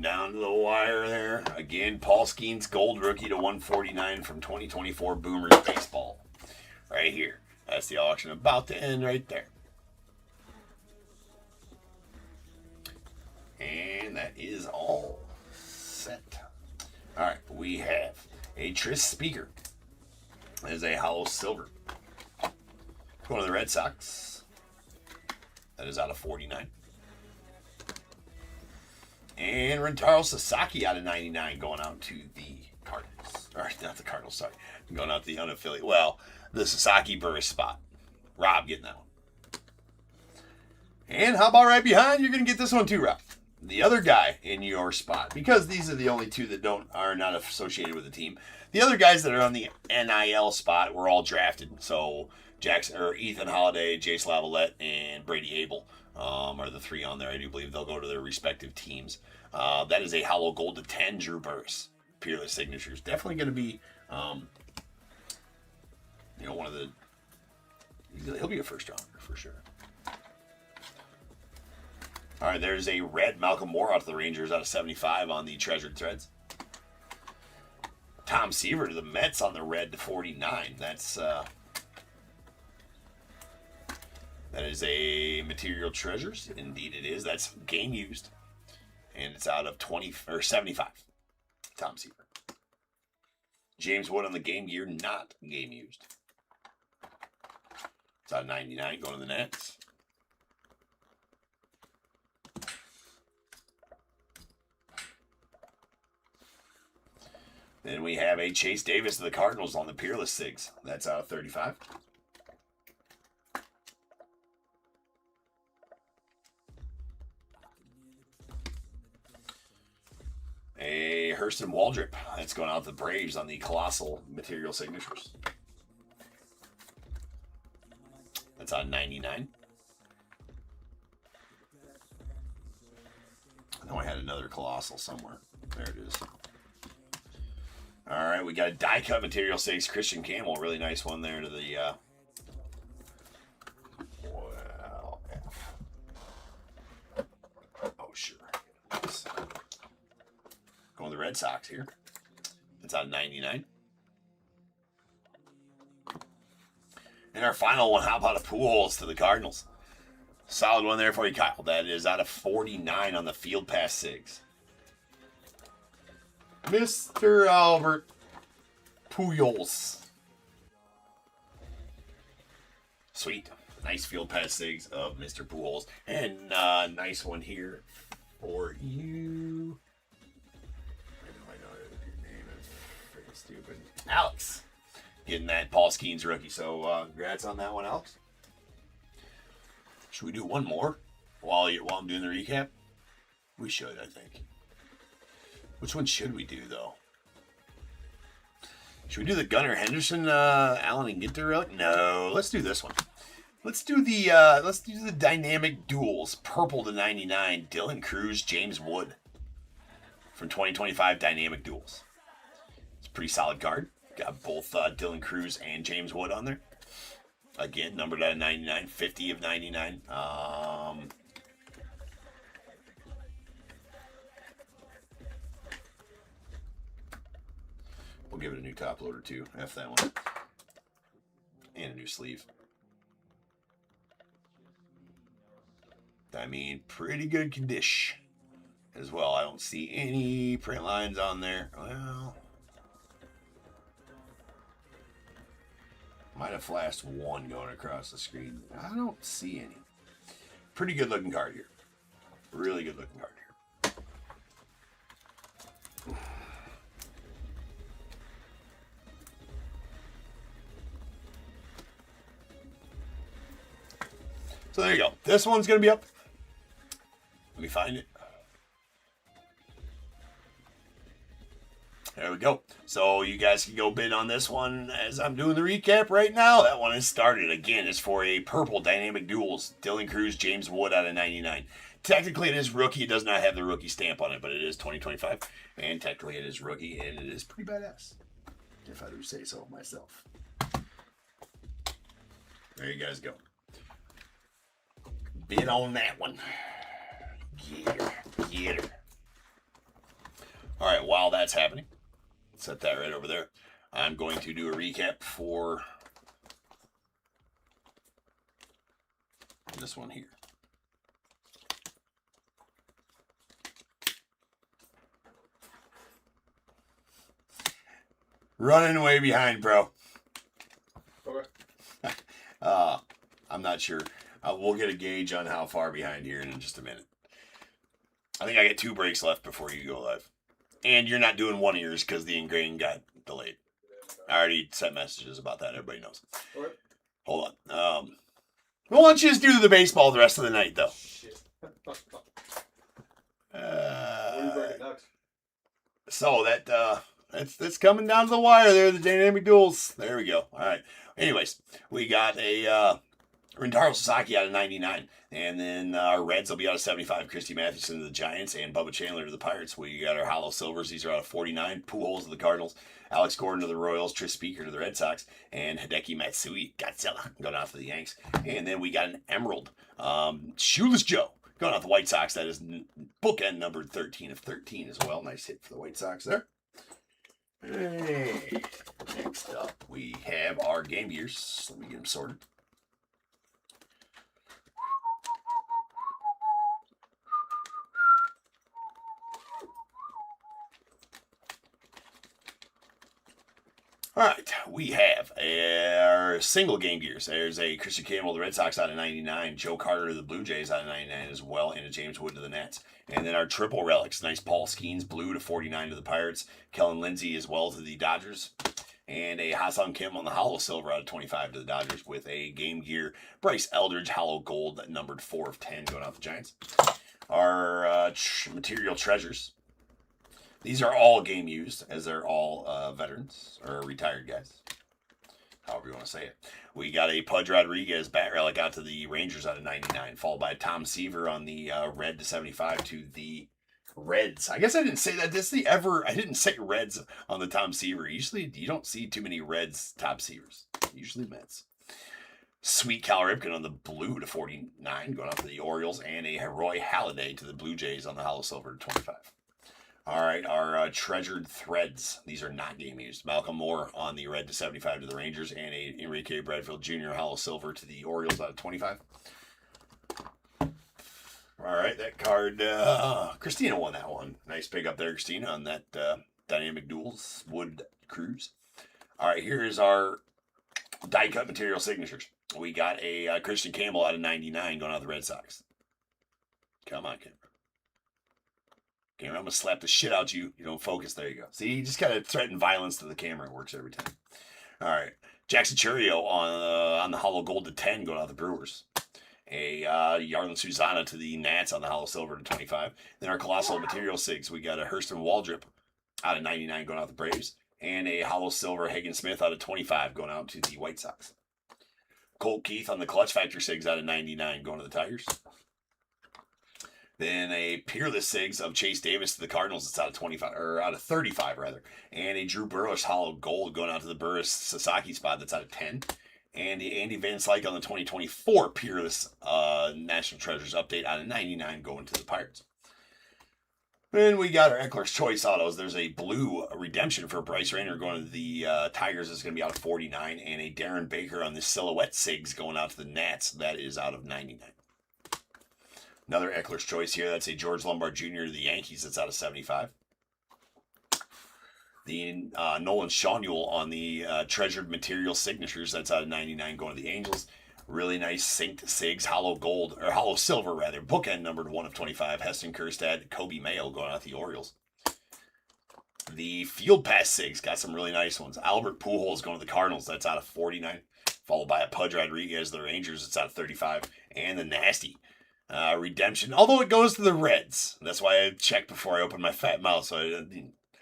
Down to the wire there. Again, Paul Skeens gold rookie to 149 from 2024 Boomers Baseball. Right here. That's the auction about to end right there. And that is all set. All right, we have a Tris Speaker. That is a hollow silver. Going to the Red Sox. That is out of 49. And Rentaro Sasaki out of 99 going out to the Cardinals. Or not the Cardinals, sorry. Going out to the unaffiliated. Well, the Sasaki Burris spot. Rob getting that one. And how about right behind? You're going to get this one too, Rob. The other guy in your spot. Because these are the only two that are not associated with the team. The other guys that are on the NIL spot were all drafted. So Ethan Holiday, Jace Lavalette, and Brady Abel. Are the 3 on there. I do believe they'll go to their respective teams. That is a hollow gold to 10 Drew Burris. Peerless signatures. Definitely going to be, one of the... He'll be a first rounder for sure. All right, there's a red Malcolm Moore out of the Rangers out of 75 on the Treasured Threads. Tom Seaver to the Mets on the red to 49. That is a Material Treasures. Indeed it is. That's game used. And it's out of 75. Tom Seaver. James Wood on the game gear, not game used. It's out of 99 going to the Nets. Then we have a Chase Davis of the Cardinals on the Peerless Sigs. That's out of 35. A Hurston Waldrip. That's going out to the Braves on the Colossal Material Signatures. That's on 99. I know I had another Colossal somewhere. There it is. All right, we got a die cut Material 6 Christian Campbell. Really nice one there to the... Oh, sure. Red Sox here. It's out of 99. And our final one, how about a Pujols to the Cardinals? Solid one there for you, Kyle. That is out of 49 on the Field Pass 6. Mr. Albert Pujols. Sweet. Nice Field Pass 6 of Mr. Pujols. And nice one here for you. I know your name is freaking stupid. Alex. Getting that Paul Skeens rookie. So congrats on that one, Alex. Should we do one more while I'm doing the recap? We should, I think. Which one should we do, though? Should we do the Gunnar Henderson, Allen and Ginter relic? No, let's do this one. Let's do the dynamic duels, purple to 99, Dylan Cruz, James Wood, from 2025 dynamic duels. It's a pretty solid card. Got both Dylan Cruz and James Wood on there. Again, numbered out of 99, 50 of 99. We'll give it a new top loader too. F that one. And a new sleeve. I mean, pretty good condition as well. I don't see any print lines on there. Well, might have flashed one going across the screen. I don't see any. Pretty good looking card here. Really good looking card here. So there you go. This one's going to be up. Let me find it. There we go. So you guys can go bid on this one as I'm doing the recap right now. That one is started. Again, it's for a purple dynamic duels. Dylan Cruz, James Wood out of 99. Technically it is rookie. It does not have the rookie stamp on it, but it is 2025. And technically it is rookie, and it is pretty badass, if I do say so myself. There you guys go. Bid on that one. Get her. Get her. All right, while that's happening, set that right over there. I'm going to do a recap for this one here. Running way behind, bro. Okay. I'm not sure. We'll get a gauge on how far behind here in just a minute. I think I get 2 breaks left before you go live. And you're not doing one of yours because the engraving got delayed. I already sent messages about that. Everybody knows. What? Hold on. Why don't you just do the baseball the rest of the night, though? Shit. What are you breaking next? So that's coming down to the wire there, the dynamic duels. There we go. All right. Anyways, we got a Rintaro Sasaki out of 99. And then our Reds will be out of 75. Christy Mathewson to the Giants and Bubba Chandler to the Pirates. We got our Hollow Silvers. These are out of 49. Pujols to the Cardinals. Alex Gordon to the Royals. Tris Speaker to the Red Sox. And Hideki Matsui, Godzilla, going off to the Yanks. And then we got an Emerald. Shoeless Joe going off the White Sox. That is bookend numbered 13 of 13 as well. Nice hit for the White Sox there. Hey, next up, we have our Game Gears. Let me get them sorted. All right, we have our single Game Gears. There's a Christian Campbell, the Red Sox, out of 99. Joe Carter to the Blue Jays out of 99 as well, and a James Wood to the Nets. And then our triple relics, nice Paul Skeens, blue to 49 to the Pirates. Kellen Lindsey as well to the Dodgers. And a Ha-Seong Kim on the Hollow Silver out of 25 to the Dodgers with a Game Gear Bryce Eldridge Hollow Gold numbered 4 of 10 going off the Giants. Our material treasures. These are all game used, as they're all veterans or retired guys, however you want to say it. We got a Pudge Rodriguez bat relic out to the Rangers out of 99, followed by Tom Seaver on the red to 75 to the Reds. I guess I didn't say that. I didn't say Reds on the Tom Seaver. Usually, you don't see too many Reds top Seavers. Usually Mets. Sweet Cal Ripken on the blue to 49, going out to the Orioles, and a Roy Halladay to the Blue Jays on the Hollow Silver to 25. All right, our treasured threads. These are not game used. Malcolm Moore on the red to 75 to the Rangers, and a Enrique Bradfield Jr. hollow silver to the Orioles out of 25. All right, that card, Christina won that one. Nice pick up there, Christina, on that Dynamic Duels Wood Cruise. All right, here's our die cut material signatures. We got a Christian Campbell out of 99 going out of the Red Sox. Come on, Cameron. Cameron, I'm going to slap the shit out you. You don't focus. There you go. See, you just got to threaten violence to the camera. It works every time. All right. Jackson Churio on the hollow gold to 10 going out the Brewers. A Yarlin Susana to the Nats on the hollow silver to 25. Then our colossal material sigs. We got a Hurston Waldrip out of 99 going out the Braves. And a hollow silver Hagen Smith out of 25 going out to the White Sox. Colt Keith on the clutch factor sigs out of 99 going to the Tigers. Then a Peerless Sigs of Chase Davis to the Cardinals. It's out of 25, or out of 35 rather. And a Drew Burles hollow gold going out to the Burris Sasaki spot. That's out of 10. And the Andy Van Slyke on the 2024 Peerless National Treasures update out of 99 going to the Pirates. Then we got our Eckler's Choice autos. There's a blue redemption for Bryce Rayner going to the Tigers. It's going to be out of 49. And a Darren Baker on the Silhouette Sigs going out to the Nats. That is out of 99. Another Eckler's Choice here. That's a George Lombard Jr. to the Yankees. That's out of 75. The Nolan Shawnuel on the Treasured Material Signatures. That's out of 99 going to the Angels. Really nice synced Sigs, hollow gold, or hollow silver rather. Bookend numbered 1 of 25. Heston Kjerstad, Kobe Mayo going out to the Orioles. The Field Pass Sigs got some really nice ones. Albert Pujols going to the Cardinals. That's out of 49. Followed by a Pudge Rodriguez, the Rangers. It's out of 35. And the Nasty redemption, although it goes to the Reds. That's why I checked before I opened my fat mouth, so I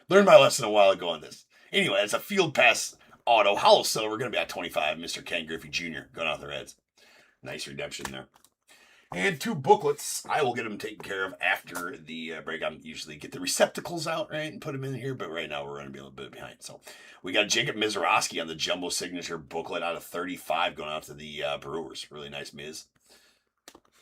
learned my lesson a while ago on this. Anyway, it's a Field Pass auto hollow silver, going to be at 25. Mr. Ken Griffey Jr. going out the Reds. Nice redemption there. And 2 booklets. I will get them taken care of after the break. I usually get the receptacles out, right, and put them in here, but right now we're going to be a little bit behind. So we got Jacob Mizorowski on the Jumbo Signature booklet out of 35 going out to the Brewers. Really nice Miz.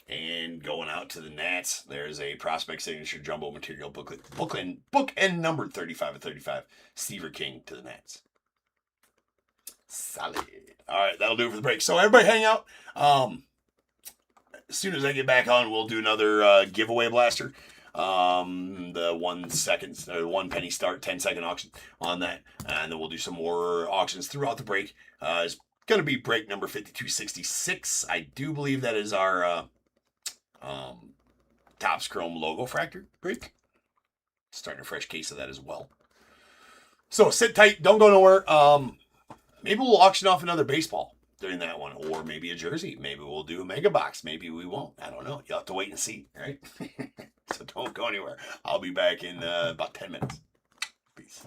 And going out to the Nats, there's a Prospect Signature Jumbo Material booklet. Book end numbered 35 of 35. Seaver King to the Nats. Solid. All right, that'll do it for the break. So everybody hang out. As soon as I get back on, we'll do another giveaway blaster. The 1 second, or 1 penny start, 10-second auction on that. And then we'll do some more auctions throughout the break. It's going to be break number 5266. I do believe that is our Topps Chrome logo fractor break. Starting a fresh case of that as well. So sit tight, don't go nowhere. Maybe we'll auction off another baseball during that one, or maybe a jersey. Maybe we'll do a mega box. Maybe we won't. I don't know. You'll have to wait and see, right? So don't go anywhere. I'll be back in about 10 minutes. Peace.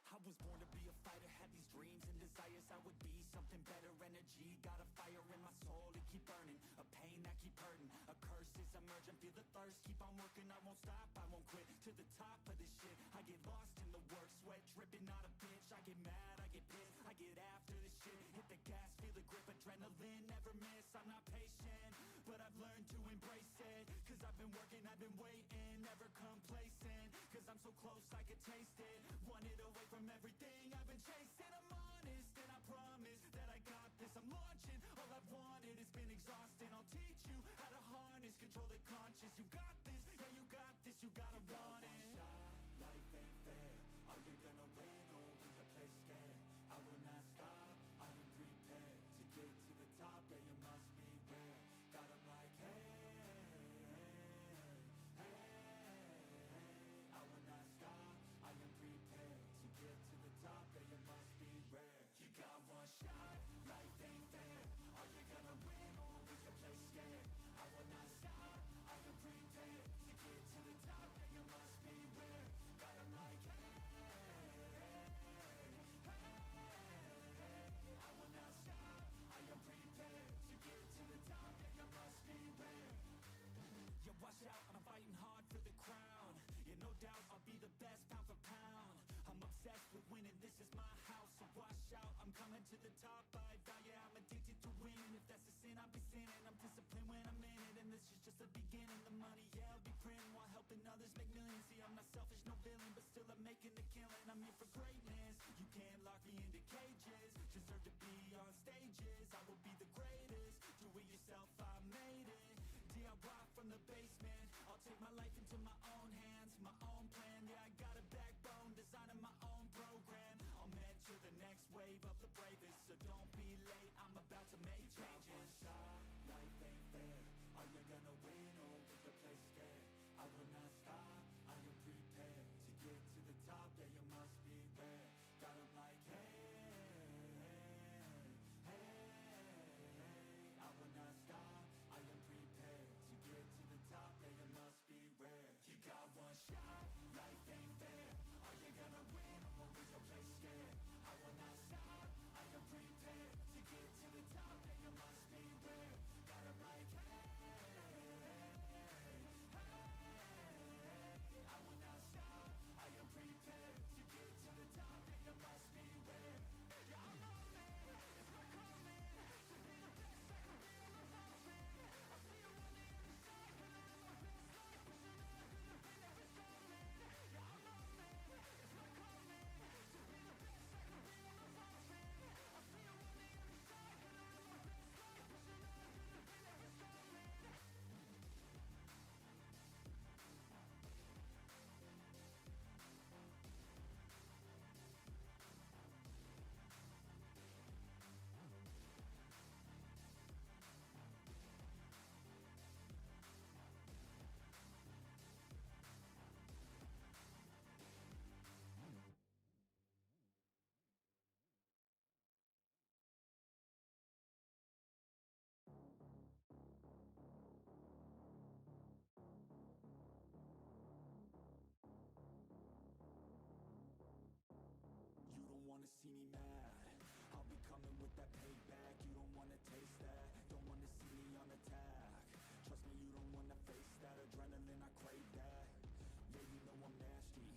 I was born to be a fighter, had these dreams and desires. I would be something better, energy, got a fire in my soul to keep burning, a pain that keep hurting, a curse is emerging, feel the thirst, keep on working, I won't stop, I won't quit, to the top of this shit, I get lost in the work, sweat dripping, not a bitch, I get mad, I get pissed, I get after this shit, hit the gas, feel the grip, adrenaline, never miss, I'm not patient, but I've learned to embrace it. Cause I've been working, I've been waiting, never complacent. Cause I'm so close I could taste it. Wanted away from everything I've been chasing. I'm honest and I promise that I got this. I'm launching, all I've wanted has been exhausting. I'll teach you how to harness, control the conscious. You got this, yeah you got this, you gotta want it. Life ain't fair, are you gonna win or will you play scared? I will not stop, I am prepared to get to the top, yeah you must beware. Got 'em like hey, I will not stop, I am prepared to get to the top, yeah you must be rare. You got one shot, life ain't fair, are you gonna win or will you play scared? I will not stop, I am prepared to get to the top, yeah you must beware. Got 'em like I will not stop, I am prepared to get to the top, yeah you must beware. Yeah, watch out, I'm fighting hard for the crown. Yeah, no doubt, I'll be the best pound for pound. I'm obsessed with winning, this is my house. So watch out, I'm coming to the top. I value, I'm addicted to winning. If that's a sin, I'll be sinning. I'm disciplined when I'm in it, and this is just the beginning. The money, yeah, I'll be printing while helping others make millions. See, I'm not selfish, no villain, but still I'm making the killing. I'm here for greatness, you can't lock me into cages. Deserve to be on stages, I will be the greatest. Do it yourself, I made it. DIY from the basement, I'll take my life into my own hands, my own plan, yeah I got a backbone, designing my own program. I'll mentor the next wave of the bravest, so don't be late, I'm about to make changes. Life ain't fair, are you gonna win or will you play scared? I will not stop, I am prepared to get to the top, yeah you must beware. Got 'em like I will not stop, I am prepared to get to the top, yeah you must be rare. You got one shot, life ain't fair, are you gonna win or will you play scared? I will not stop, I am prepared to get to the top, yeah you must be rare. Got 'em like I will not stop, I am prepared to get to the top, yeah you must be rare. Yeah, I'm on it, it's not coming, to be the best I can be on the mountain. I see you on the other side, can I live my best life, pushing on through the pain that is coming. Yeah, I'm on it, it's not coming, to be the best I can be on the mountain. I see you on the other side, can I live my best life, pushing on through the pain that is coming. You don't wanna see me mad, I'll be coming with that payback. You don't wanna taste that, don't wanna see me on attack. Trust me, you don't wanna face that adrenaline, I crave that. Yeah, you know I'm nasty,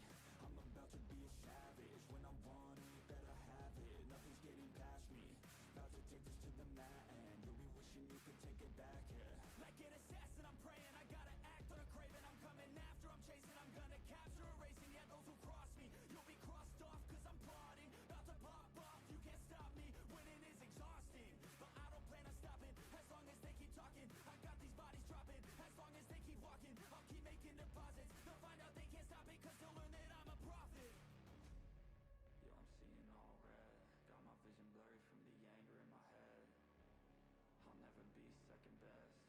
I'm about to be a savage. When I want it, better have it, nothing's getting past me. About to take this to the mat and you'll be wishing you could take it back, yeah. Like an assassin, I'm praying, I gotta act on a craving. I'm coming after, I'm chasing, I'm gonna capture, erasing. Yeah, those who cross me, you'll be crossed off, cause I'm plotting. About to pop off, you can't stop me, winning is exhausting. But I don't plan on stopping, as long as they keep talking. I got these bodies dropping, as long as they keep walking. I'll keep making deposits, they'll find out they can't stop it, cause they'll learn that I'm a prophet. Yo, I'm seeing all red, got my vision blurry from the anger in my head. I'll never be second best,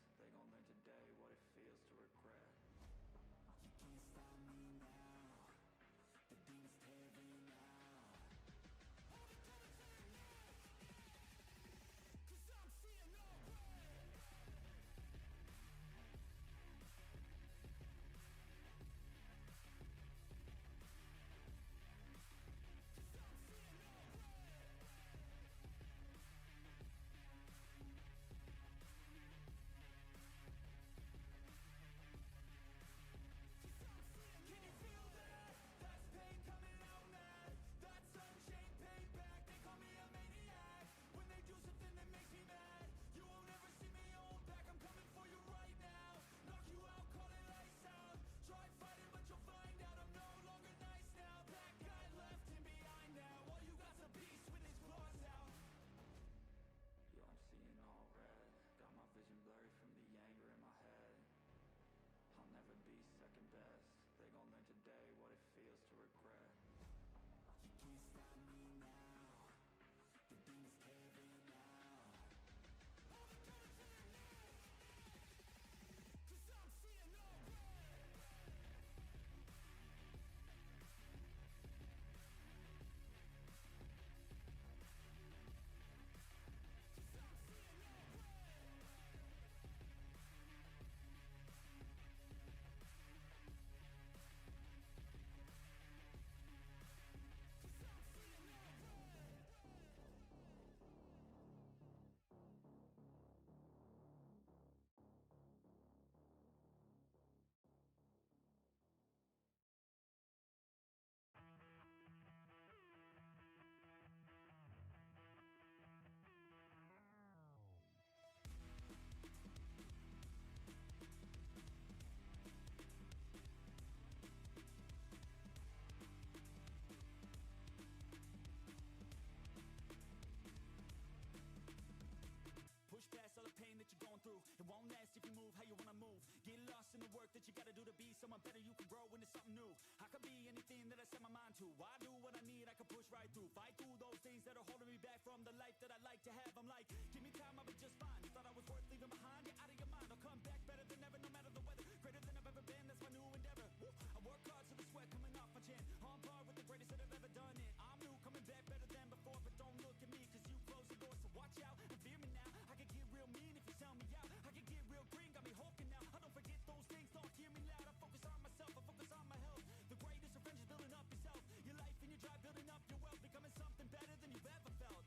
what you gotta do to be someone better. You can grow into something new. I could be anything that I set my mind to. I do what I need, I can push right through. Fight through those things that are holding me back from the life that I like to have. I'm like, give me time, I'll be just fine. Thought I was worth leaving behind, you're out of your mind. I'll come back better than ever, no matter the weather. Greater than I've ever been, that's my new endeavor. Woo. I work hard so the sweat coming off my chin. On par with the greatest that I've ever done it. I'm new, coming back better than before. But don't look at me, cause you close the door, so watch out and fear me now. I can get real mean if you sell me out. I can get real green, got me hulking now. I don't forget those things, don't hear me loud. I focus on myself, I focus on my health. The greatest revenge is building up yourself. Your life and your drive, building up your wealth. Becoming something better than you've ever felt.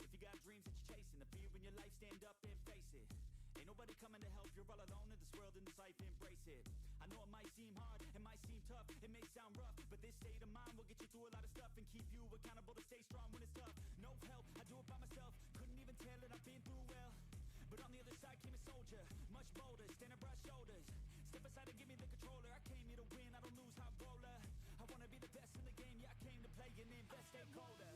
If you got dreams that you're chasing, the fear in your life, stand up and face it. Ain't nobody coming to help, you're all alone in this world, in this life, embrace it. I know it might seem hard, it might seem tough, it may sound rough, but this state of mind will get you through a lot of stuff and keep you accountable to stay strong when it's tough. No help, I do it by myself, couldn't even tell it, I've been through well. But on the other side came a soldier, much bolder, standing broad shoulders. Step aside and give me the controller, I came here to win, I don't lose, high roller. I wanna be the best in the game, yeah I came to play and invest, stay colder.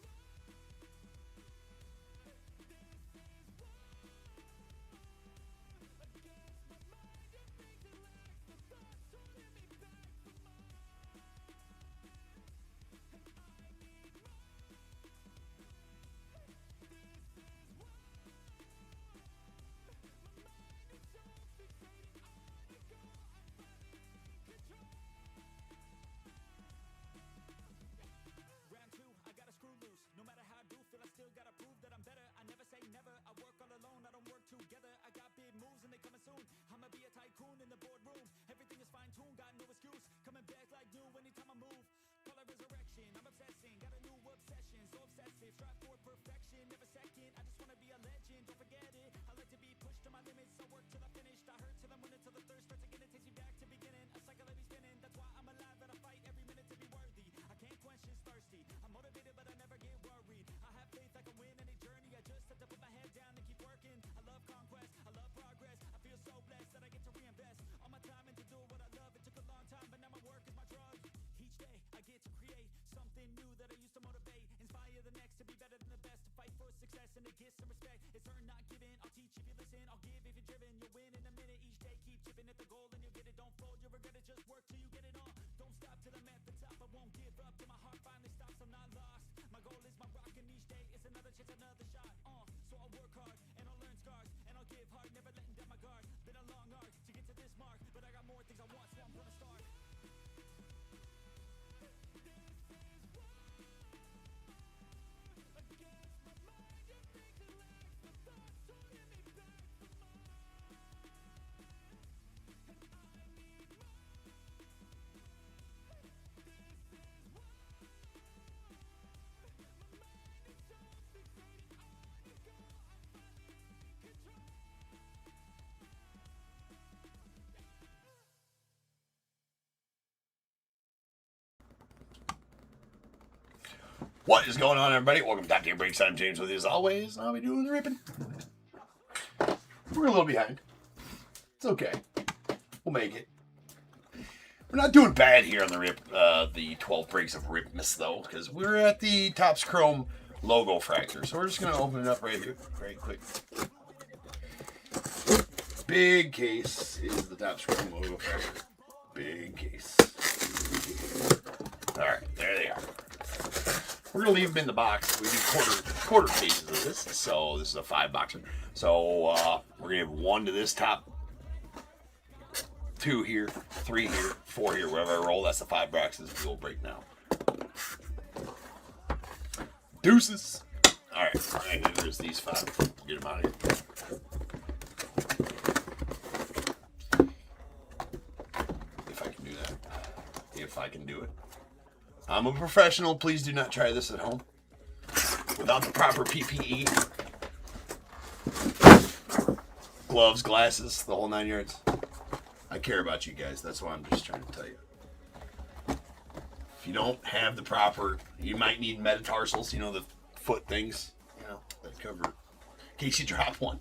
Gotta prove that I'm better, I never say never. I work all alone, I don't work together. I got big moves and they coming soon. I'ma be a tycoon in the boardroom. Everything is fine-tuned, got no excuse. Coming back like new anytime I move. Call it resurrection, I'm obsessing. Got a new obsession, so obsessive. Strive for perfection, never second. I just wanna be a legend, don't forget it. I like to be pushed to my limits, I work till I finished. I hurt till I'm winning, till the thirst starts again. It takes me back to beginning, a cycle I be spinning. That's why I'm alive and I fight every minute to be worthy. I can't quench this thirsty, I'm motivated but I never get worried. I have faith I can win any journey, I just have to put my head down and keep working. I love conquest, I love progress. I feel so blessed that I get to reinvest all my time into doing what I love. It took a long time, but now my work is my drug. Each day I get to create something new that I used to motivate. Inspire the next to be better than the best, to fight for success and to get some respect. It's earned, not given. I'll teach if you listen, I'll give if you're driven. You'll win in a minute. Each day keep chipping at the goal and you'll get it. Don't fold, you'll regret it. Just work till you get it on. Don't stop till I'm at the top. I won't give up till my heart finally stops. I'm not lost. My goal is my rock, and each day is another chance, another shot. So I'll work hard and I'll learn scars and I'll give hard, never letting down my guard. Been a long arc to get to this mark, but I got more things I want, so I'm gonna start. What is going on, everybody? Welcome to Top Tier Breaks. I'm James with you as always. I'll be doing the ripping. We're a little behind. It's okay. We'll make it. We're not doing bad here on the rip, the 12 breaks of Ripmas though, because we're at the Topp's Chrome logo fracture. So we're just gonna open it up right here, right quick. Big case is the Topp's Chrome logo fracture. Big case. All right, there they are. We're gonna leave them in the box. We do quarter cases of this, so this is a 5-boxer. So we're gonna give 1 to this top, 2 here, 3 here, 4 here. Wherever I roll, that's the 5 boxes. We'll break now. Deuces. All right, and then there's these 5. Get them out of here. If I can do that. If I can do it. I'm a professional. Please do not try this at home without the proper PPE. Gloves, glasses, the whole 9 yards. I care about you guys. That's what I'm just trying to tell you. If you don't have the proper, you might need metatarsals, you know, the foot things, you know, that cover in case you drop one.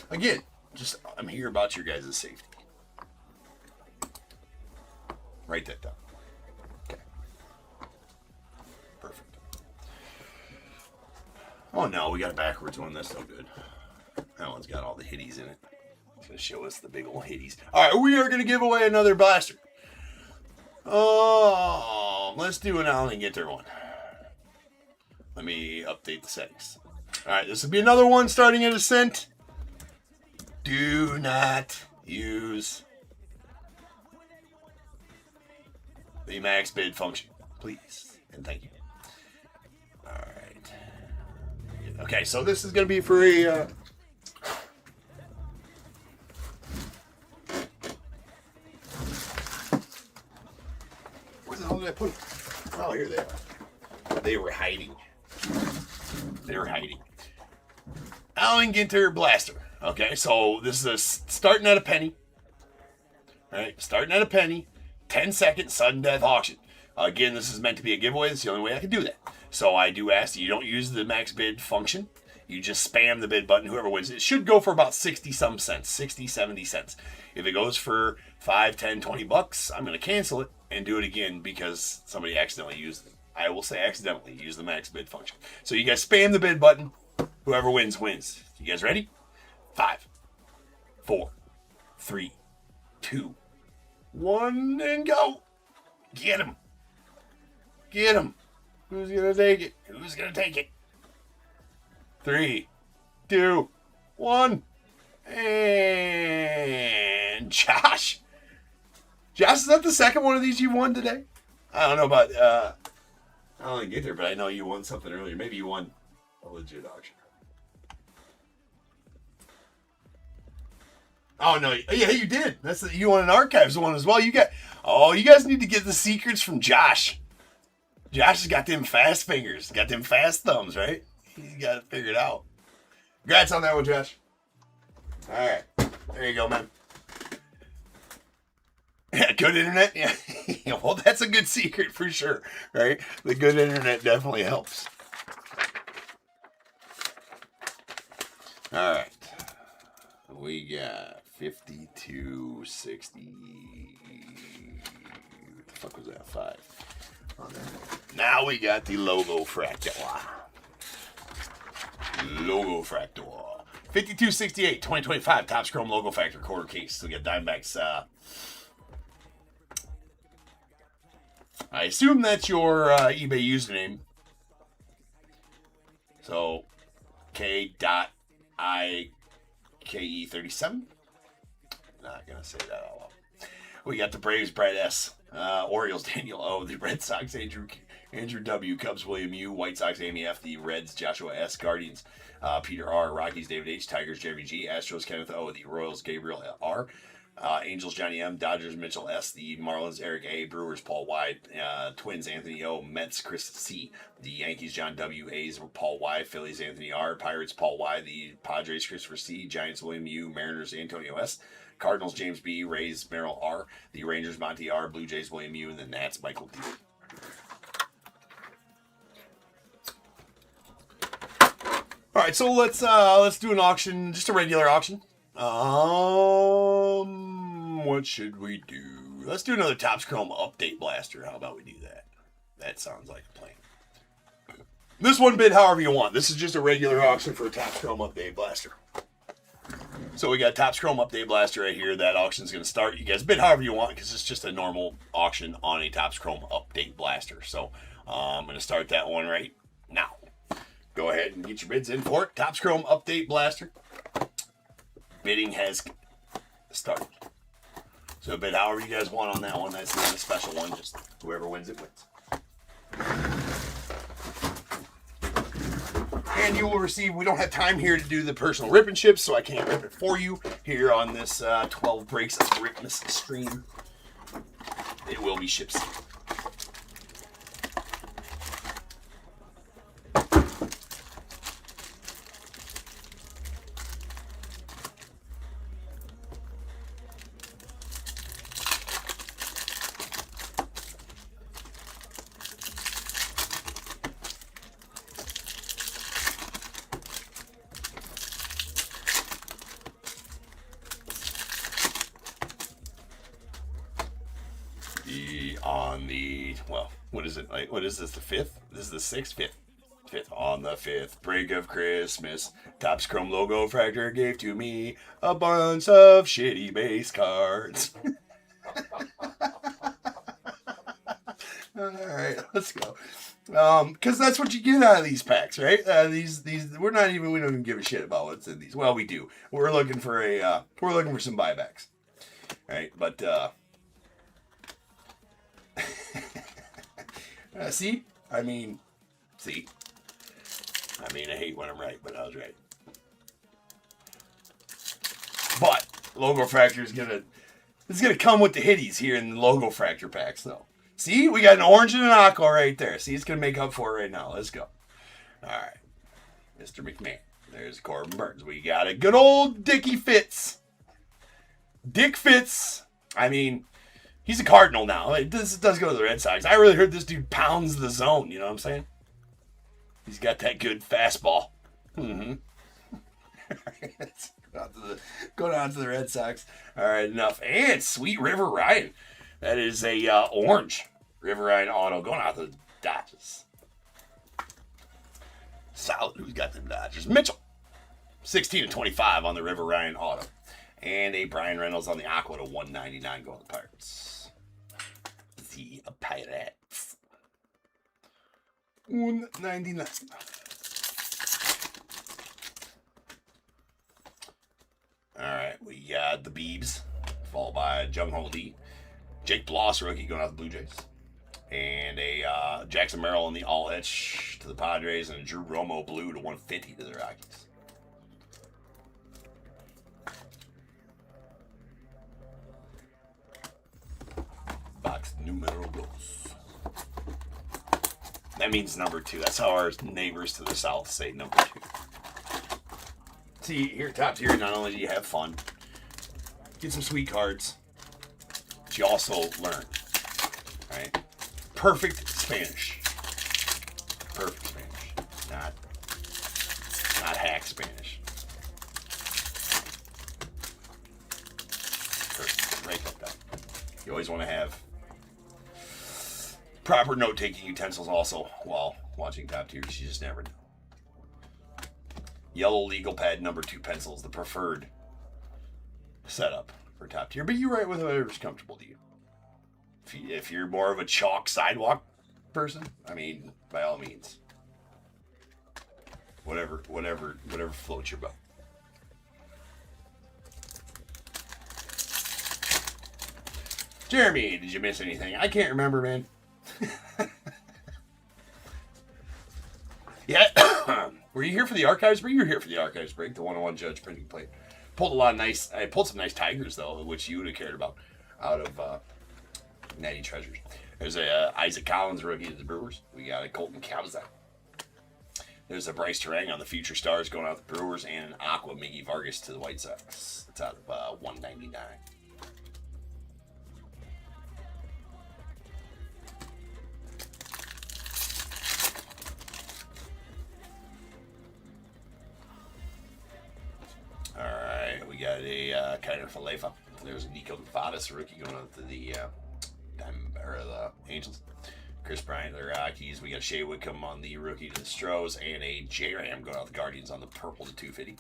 Again, just I'm here about your guys' safety. Write that down. Okay. Perfect. Oh no, we got a backwards one. That's no good. That one's got all the hitties in it. going to show us the big old hitties. All right, we are going to give away another blaster. Let's do an Allen and Ginter one. Let me update the settings. All right, this will be another one starting at a cent. Do not use the max bid function, please, and thank you. All right. Okay, so this is going to be for a... Where the hell did I put them? Oh, here they are. They were hiding. Allen Ginter Blaster. Okay, so this is starting at a penny. Right, starting at a penny. 10-second sudden death auction. Again, this is meant to be a giveaway. That's the only way I can do that. So I do ask that you don't use the max bid function. You just spam the bid button. Whoever wins, it should go for about 60-some cents, 60, 70 cents. If it goes for 5, 10, 20 bucks, I'm going to cancel it and do it again because somebody accidentally used it. I will say accidentally use the max bid function. So you guys spam the bid button. Whoever wins, wins. You guys ready? 5, 4, 3, 2, 1, and go. Get him. Get him. Who's going to take it? Who's going to take it? 3, 2, 1. And Josh. Josh, is that the second one of these you won today? I don't know about, I don't get there, but I know you won something earlier. Maybe you won a legit auction. Oh, no. Yeah, you did. You won an archives one as well. You guys need to get the secrets from Josh. Josh has got them fast fingers. Got them fast thumbs, right? He's got it figured out. Congrats on that one, Josh. All right. There you go, man. Yeah, good internet. Yeah. Well, that's a good secret for sure, right? The good internet definitely helps. All right. We got 5260. What the fuck was that? 5 on there. Now we got the logo fractal. Logo fractal. 5268, 2025 Topps Chrome Logo Factor quarter case. So we got Diamondbacks. I assume that's your eBay username. So K.IKE37. Not gonna say that all out. We got the Braves, Brad S. Orioles, Daniel O. The Red Sox, Andrew W. Cubs, William U. White Sox, Amy F. The Reds, Joshua S. Guardians, Peter R. Rockies, David H. Tigers, Jeremy G. Astros, Kenneth O. The Royals, Gabriel R. Angels, Johnny M. Dodgers, Mitchell S. The Marlins, Eric A. Brewers, Paul Y. Twins, Anthony O. Mets, Chris C. The Yankees, John W. A's, Paul Y. Phillies, Anthony R. Pirates, Paul Y. The Padres, Christopher C. Giants, William U. Mariners, Antonio S. Cardinals, James B. Rays, Merrill R. The Rangers, Monty R. Blue Jays, William U. And the Nats, Michael D. All right, so let's do an auction, just a regular auction. What should we do? Let's do another Topps Chrome Update Blaster. How about we do that? That sounds like a plan. This one bid however you want. This is just a regular auction for a Topps Chrome Update Blaster. So we got Topps Chrome Update Blaster right here. That auction's going to start. You guys bid however you want because it's just a normal auction on a Topps Chrome Update Blaster. So I'm going to start that one right now. Go ahead and get your bids in for it. Topps Chrome Update Blaster. Bidding has started. So bid however you guys want on that one. That's not a special one. Just whoever wins it wins. And you will receive, we don't have time here to do the personal rip and ships, so I can't rip it for you here on this 12 breaks of Ripmas stream. It will be shipped. What is it? Like, what is this? The 5th? This is the 6th, 5th. On the fifth break of Christmas, Topp's Chrome Logo Fractor gave to me a bunch of shitty base cards. All right, let's go. Because that's what you get out of these packs, right? These we don't even give a shit about what's in these. Well, we do. We're looking for some buybacks, right? But see, I hate when I'm right, but I was right. But Logo Fractor is gonna come with the hitties here in the Logo Fractor packs, though. See, we got an orange and an aqua right there. See, it's gonna make up for it right now. Let's go. All right, Mr. McMahon. There's Corbin Burns. We got a good old Dickie Fitz. Dick Fitz. I mean, he's a Cardinal now. This does go to the Red Sox. I really heard this dude pounds the zone. You know what I'm saying? He's got that good fastball. Mm-hmm. Go down to the Red Sox. All right, enough. And Sweet River Ryan. That is a orange River Ryan auto going out to the Dodgers. Solid. Who's got them Dodgers? Mitchell. 16/25 on the River Ryan auto. And a Brian Reynolds on the aqua to 199 going to the Pirates. The Pirates. 199. All right, we got the Beebs, followed by Jung Ho Lee. Jake Bloss, rookie, going out the Blue Jays. And a Jackson Merrill on the all-etch to the Padres, and a Drew Romo blue to 150 to the Rockies. Box numero dos. That means number 2. That's how our neighbors to the south say number 2. See, here, top tier, not only do you have fun, get some sweet cards, but you also learn, right? Perfect Spanish. Perfect Spanish. Not hack Spanish. Perfect. Write that down. You always want to have proper note-taking utensils also while watching top tier, because you just never know. Yellow legal pad number 2 pencils, the preferred setup for top tier, but you write with whatever's comfortable to you. If you're more of a chalk sidewalk person, I mean, by all means, whatever floats your boat. Jeremy, did you miss anything? I can't remember, man. Yeah. Were you here for the archives break? You were here for the archives break, the 101 Judge printing plate. I pulled some nice Tigers, though, which you would have cared about, out of Natty Treasures. There's a Isaac Collins rookie to the Brewers. We got a Colton Cowza. There's a Bryce Terang on the Future Stars going out to the Brewers, and an Aqua Miggy Vargas to the White Sox. It's out of 199. Alright, we got a kind of Falefa. There's a Nico Vadas rookie going out to the the Angels. Chris Bryant to the Rockies. We got Shea Whitcomb on the rookie to the Stros, and a J-Ram going out to the Guardians on the purple to 250.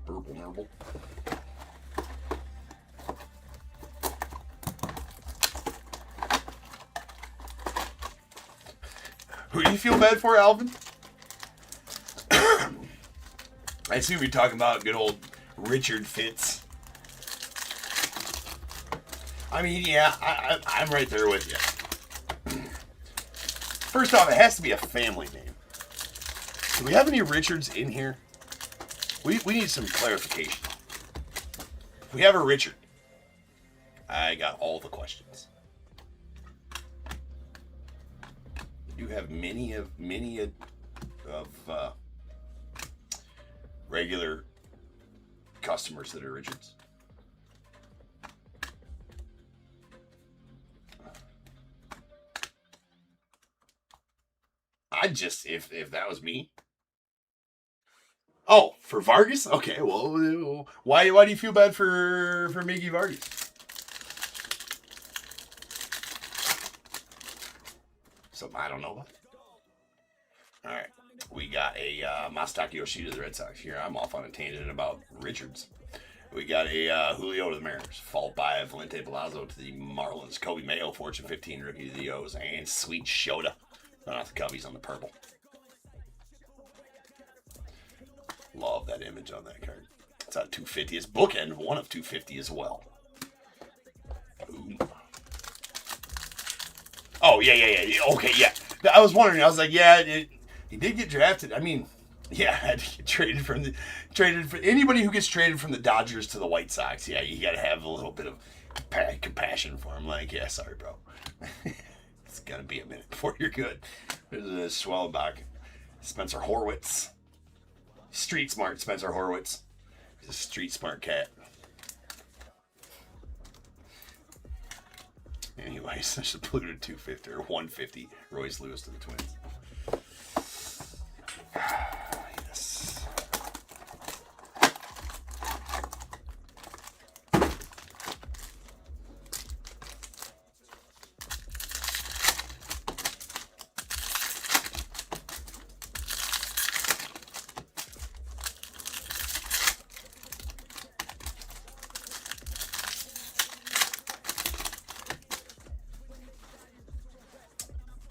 Purple marble. Who do you feel bad for, Alvin? I see we're talking about good old Richard Fitz. I mean, yeah, I'm right there with you. First off, it has to be a family name. Do we have any Richards in here? We need some clarification. If we have a Richard, I got all the questions. You have many of regular customers that are Richards. If that was me. Oh, for Vargas? Okay, well, why do you feel bad for Miggy Vargas? Something I don't know about. All right. We got a Masataka Yoshida to the Red Sox. Here, I'm off on a tangent about Richards. We got a Julio to the Mariners, followed by Valente Palazzo to the Marlins. Kobe Mayo, Fortune 15 rookie to the O's, and Sweet Shota, not the Cubbies on the purple. Love that image on that card. It's on 250. It's bookend, one of 250 as well. Ooh. Oh, yeah. Okay, yeah. I was wondering. I was like, yeah, he did get drafted. I mean, yeah, had to get traded for anybody who gets traded from the Dodgers to the White Sox. Yeah, you got to have a little bit of compassion for him. Like, yeah, sorry, bro. It's gonna be a minute before you're good. There's a Schwellenbach, Spencer Horwitz, street smart Spencer Horwitz. He's a street smart cat. Anyways, there's a blue to 250 or 150. Royce Lewis to the Twins. Yes.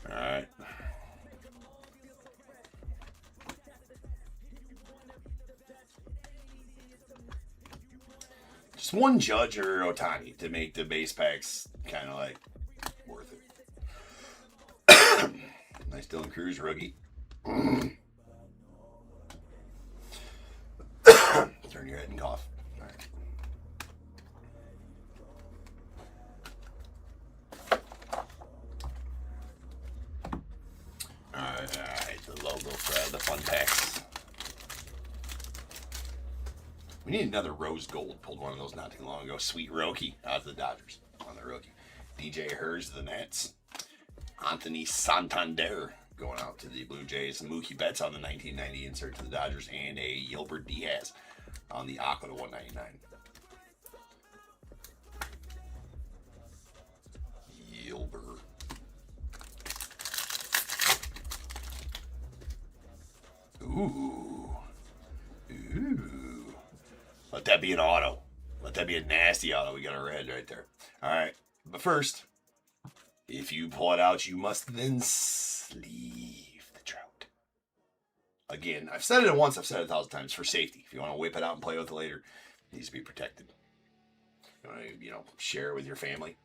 All right. Just one Judge or Ohtani to make the base packs kind of like worth it. Nice Dylan Cruz rookie. Turn your head and cough. All right. All right, the logo for the fun packs. We need another rose gold. Pulled one of those not too long ago. Sweet Roki out of the Dodgers on the rookie. DJ Hers to the Nets. Anthony Santander going out to the Blue Jays. Mookie Betts on the 1990 insert to the Dodgers. And a Gilbert Diaz on the Aqua to 199. Gilbert. Ooh. Let that be an auto. Let that be a nasty auto. We got a red right there. All right. But first, if you pull it out, you must then sleeve the trout. Again, I've said it once. I've said it 1,000 times for safety. If you want to whip it out and play with it later, it needs to be protected. You want to, share it with your family.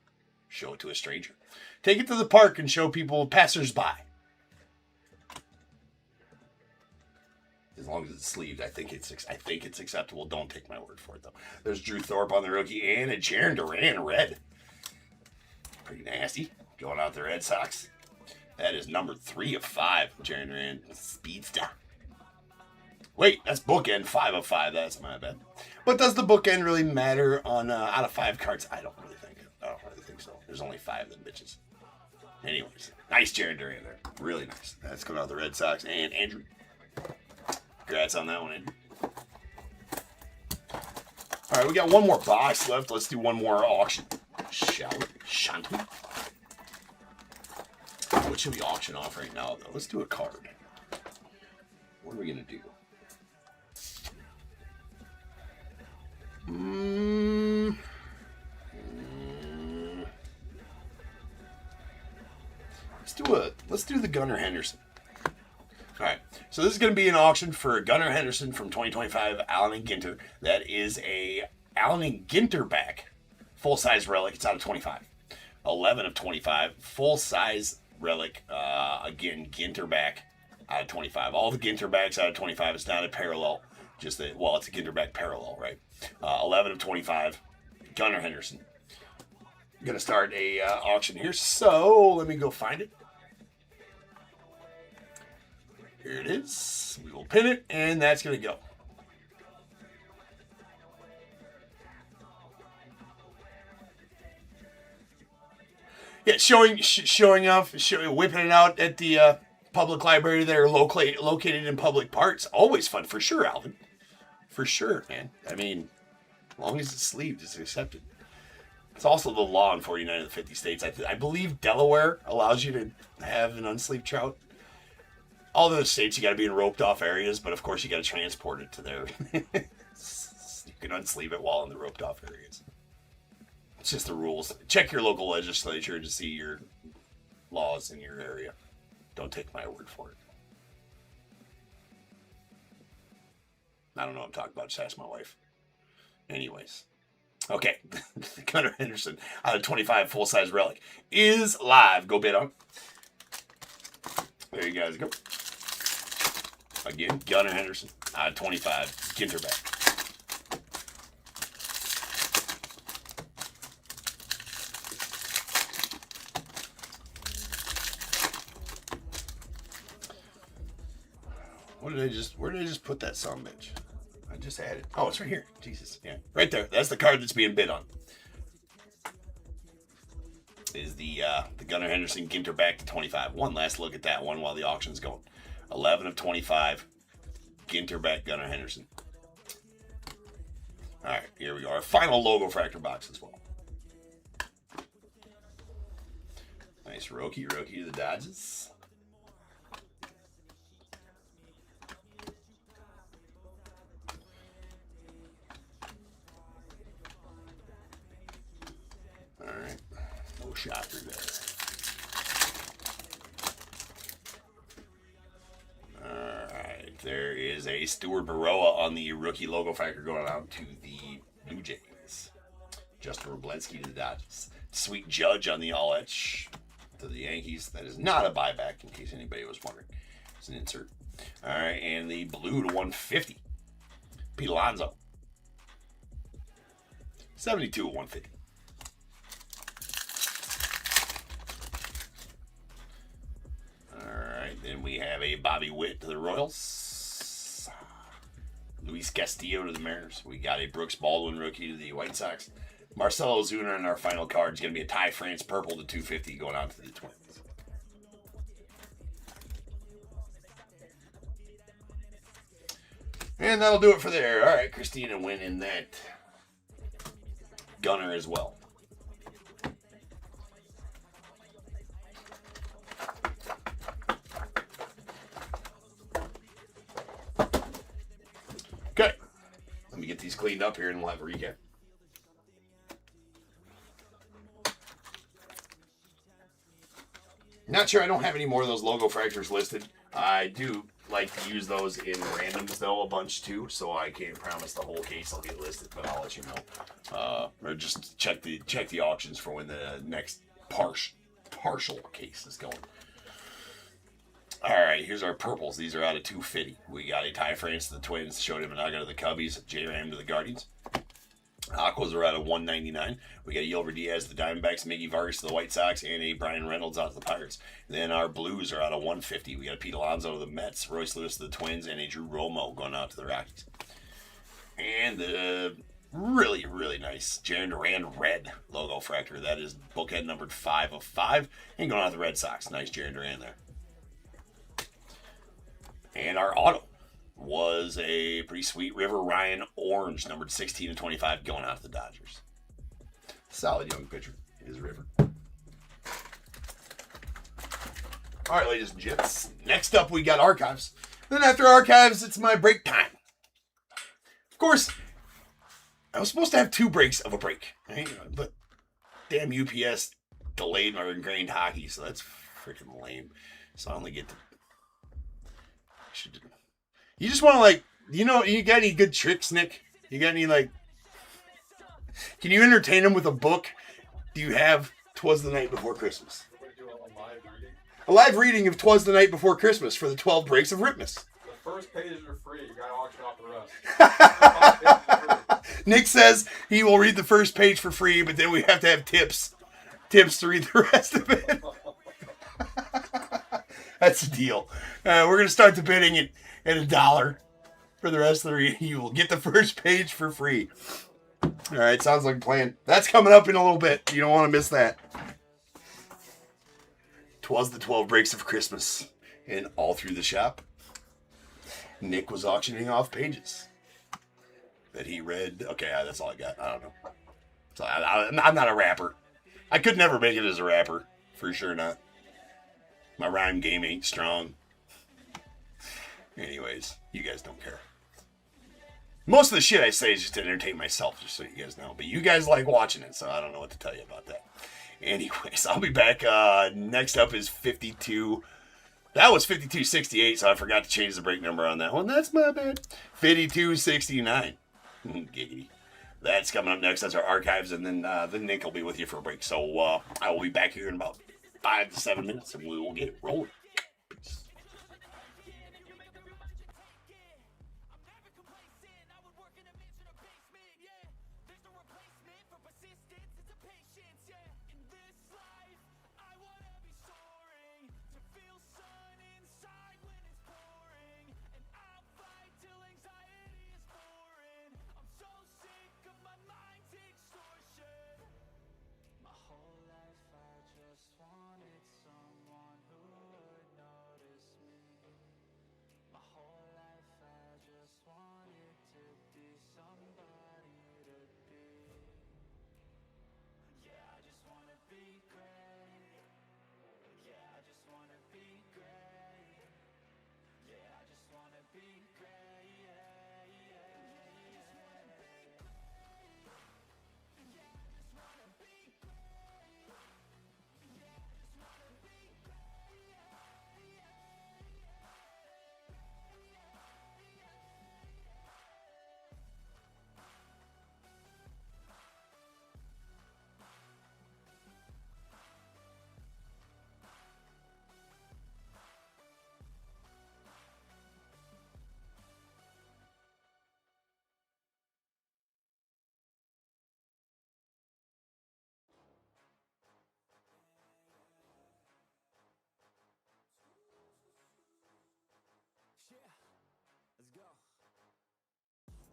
Show it to a stranger. Take it to the park and show people passersby. As long as it's sleeved, I think it's acceptable. Don't take my word for it, though. There's Drew Thorpe on the rookie and a Jarren Duran red. Pretty nasty. Going out the Red Sox. That is number 3 of 5. Jarren Duran Speedster. Wait, that's bookend 5 of 5. That's my bad. But does the bookend really matter on out of 5 cards? I don't really think so. There's only 5 of them bitches. Anyways, nice Jarren Duran there. Really nice. That's coming out the Red Sox and Andrew. Congrats on that one, Andrew. All right, we got one more box left. Let's do one more auction. Shan't we? What should we auction off right now, though? Let's do a card. What are we going to do? Let's do the Gunnar Henderson. All right, so this is going to be an auction for Gunnar Henderson from 2025, Allen and Ginter. That is a Allen and Ginter back, full-size relic. It's out of 25. 11 of 25, full-size relic. Again, Ginter back out of 25. All the Ginter backs out of 25. It's not a parallel. It's a Ginter back parallel, right? 11 of 25, Gunnar Henderson. I'm going to start a auction here, so let me go find it. Here it is. We will pin it, and that's going to go. Yeah, whipping it out at the public library that are located in public parks. Always fun, for sure, Alvin. For sure, man. I mean, as long as it's sleeved, it's accepted. It's also the law in 49 of the 50 states. I believe Delaware allows you to have an unsleeved trout. All the states, you got to be in roped off areas, but of course you got to transport it to there. You can unsleeve it while in the roped off areas. It's just the rules. Check your local legislature to see your laws in your area. Don't take my word for it. I don't know what I'm talking about. Just ask my wife. Anyways. Okay. Gunnar Henderson out of 25 full-size relic is live. Go bid on. There you guys go. Again, Gunnar Henderson out of 25. Ginterback. Where did I just put that sumbitch? I just had it. Oh, it's right here. Jesus. Yeah. Right there. That's the card that's being bid on. Is the Gunnar Henderson Ginterback to 25. One last look at that one while the auction's going. 11 of 25. Ginterback Gunnar Henderson. All right, here we go. Our final logo fractor box as well. Nice rookie to the Dodgers. All right, no shot through there. All right, there is a Stuart Baroa on the rookie logo factor going out to the Blue Jays. Justin Roblenski to the Dodgers. Sweet Judge on the all etch to the Yankees. That is not a buyback, in case anybody was wondering. It's an insert. All right, and the blue to 150. Pete Alonso. 72 of 150. Then we have a Bobby Witt to the Royals. Luis Castillo to the Mariners. We got a Brooks Baldwin rookie to the White Sox. Marcelo Ozuna in our final card is going to be a Ty France purple to 250 going out to the Twins. And that'll do it for there. All right, Christina winning that Gunner as well. Okay, let me get these cleaned up here and we'll have a recap. Not sure, I don't have any more of those logo fractures listed. I do like to use those in randoms though a bunch too, so I can't promise the whole case will get listed, but I'll let you know. Or just check the auctions for when the next partial case is going. All right, here's our purples. These are out of 250. We got a Ty France to the Twins, Showed Imanaga to the Cubbies, J-Ram to the Guardians. Aquas are out of 199. We got Yelver Diaz to the Diamondbacks, Miggy Vargas to the White Sox, and a Brian Reynolds out to the Pirates. Then our blues are out of 150. We got a Pete Alonso to the Mets, Royce Lewis to the Twins, and a Drew Romo going out to the Rockies. And the really, really nice Jarren Duran red logo fractor. That is bookhead numbered 5 of 5. And going out to the Red Sox. Nice Jarren Duran there. And our auto was a pretty sweet River Ryan orange, numbered 16 of 25, going out to the Dodgers. Solid young pitcher is River. All right, ladies and gents. Next up, we got archives. Then after archives, it's my break time. Of course, I was supposed to have 2 breaks of a break, right? But damn UPS delayed my ingrained hockey, so that's freaking lame. So I only get to... You just want to, you got any good tricks, Nick? You got any, can you entertain them with a book? Do you have 'Twas the Night Before Christmas? A live reading of 'Twas the Night Before Christmas for the 12 breaks of Ripmas. The first pages are free. You got to auction off the rest. Nick says he will read the first page for free, but then we have to have tips to read the rest of it. That's the deal. We're going to start the bidding at $1 for the rest of the reading. You will get the first page for free. All right, sounds like a plan. That's coming up in a little bit. You don't want to miss that. 'Twas the 12 breaks of Christmas. And all through the shop, Nick was auctioning off pages that he read. Okay, that's all I got. I don't know. So I'm not a rapper. I could never make it as a rapper. For sure not. My rhyme game ain't strong. Anyways, you guys don't care. Most of the shit I say is just to entertain myself, just so you guys know. But you guys like watching it, so I don't know what to tell you about that. Anyways, I'll be back. Next up is 52. That was 5268, so I forgot to change the break number on that one. That's my bad. 5269. Giggity. That's coming up next. That's our archives, and then Nick will be with you for a break. So I will be back here in about 5 to 7 minutes, and we will get it rolling. Peace. Let's go.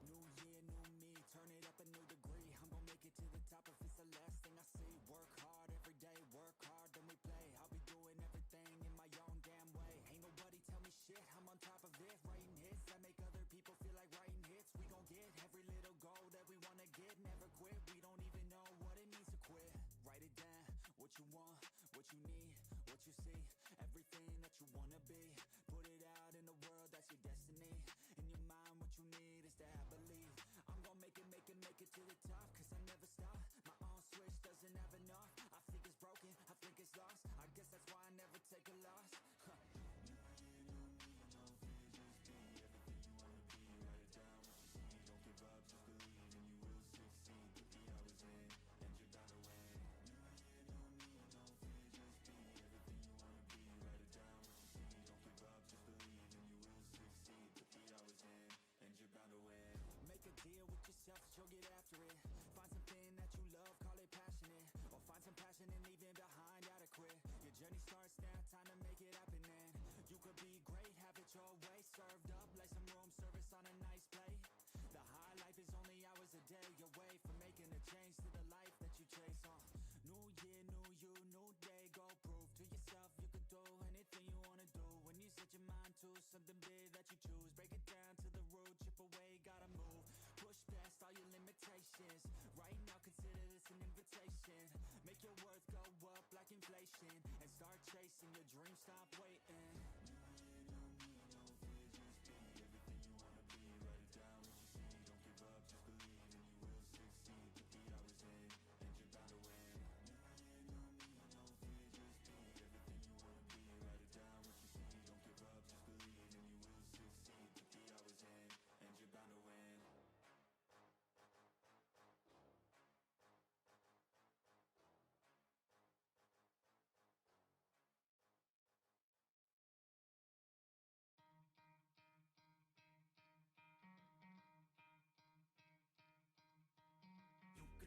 New year, new me, turn it up a new degree. I'm gonna make it to the top if it's the last thing I see. Work hard every day, work hard, then we play. I'll be doing everything in my own damn way. Ain't nobody tell me shit, I'm on top of it. Writing hits that make other people feel like writing hits. We gon' get every little goal that we wanna get. Never quit, we don't even know what it means to quit. Write it down, what you want, what you need, what you see. Everything that you wanna be. Put it out in the world, that's your destiny. In your mind, what you need is to have belief. I'm gon' make it to the top, cause I never stop. My on switch doesn't have enough. I think it's broken, I think it's lost. I guess that's why I never take a loss. Make a deal with yourself that you'll get after it. Find something that you love, call it passionate. Or find some passion and leaving behind adequate. Your journey starts now, time to make it happen then. You could be great, have it your way. Served up like some room service on a nice plate. The high life is only hours a day away from making a change to the life that you chase on. New year, new you, new day. Go prove to yourself you could do anything you wanna do. When you set your mind to something big that you choose, break it down to the root, chip away, gotta move. Push past all your limitations. Right now consider this an invitation. Make your worth go up like inflation. And start chasing your dreams, stop waiting.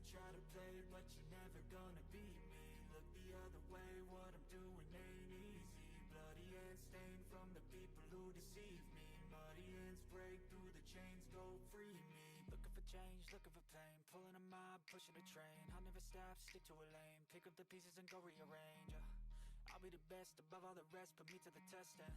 Try to play, but you're never gonna beat me. Look the other way, what I'm doing ain't easy. Bloody hands stained from the people who deceive me. Muddy hands break through the chains, go free me. Looking for change, looking for pain. Pulling a mob, pushing a train. I'll never stop, stick to a lane. Pick up the pieces and go rearrange. I'll be the best above all the rest, put me to the test and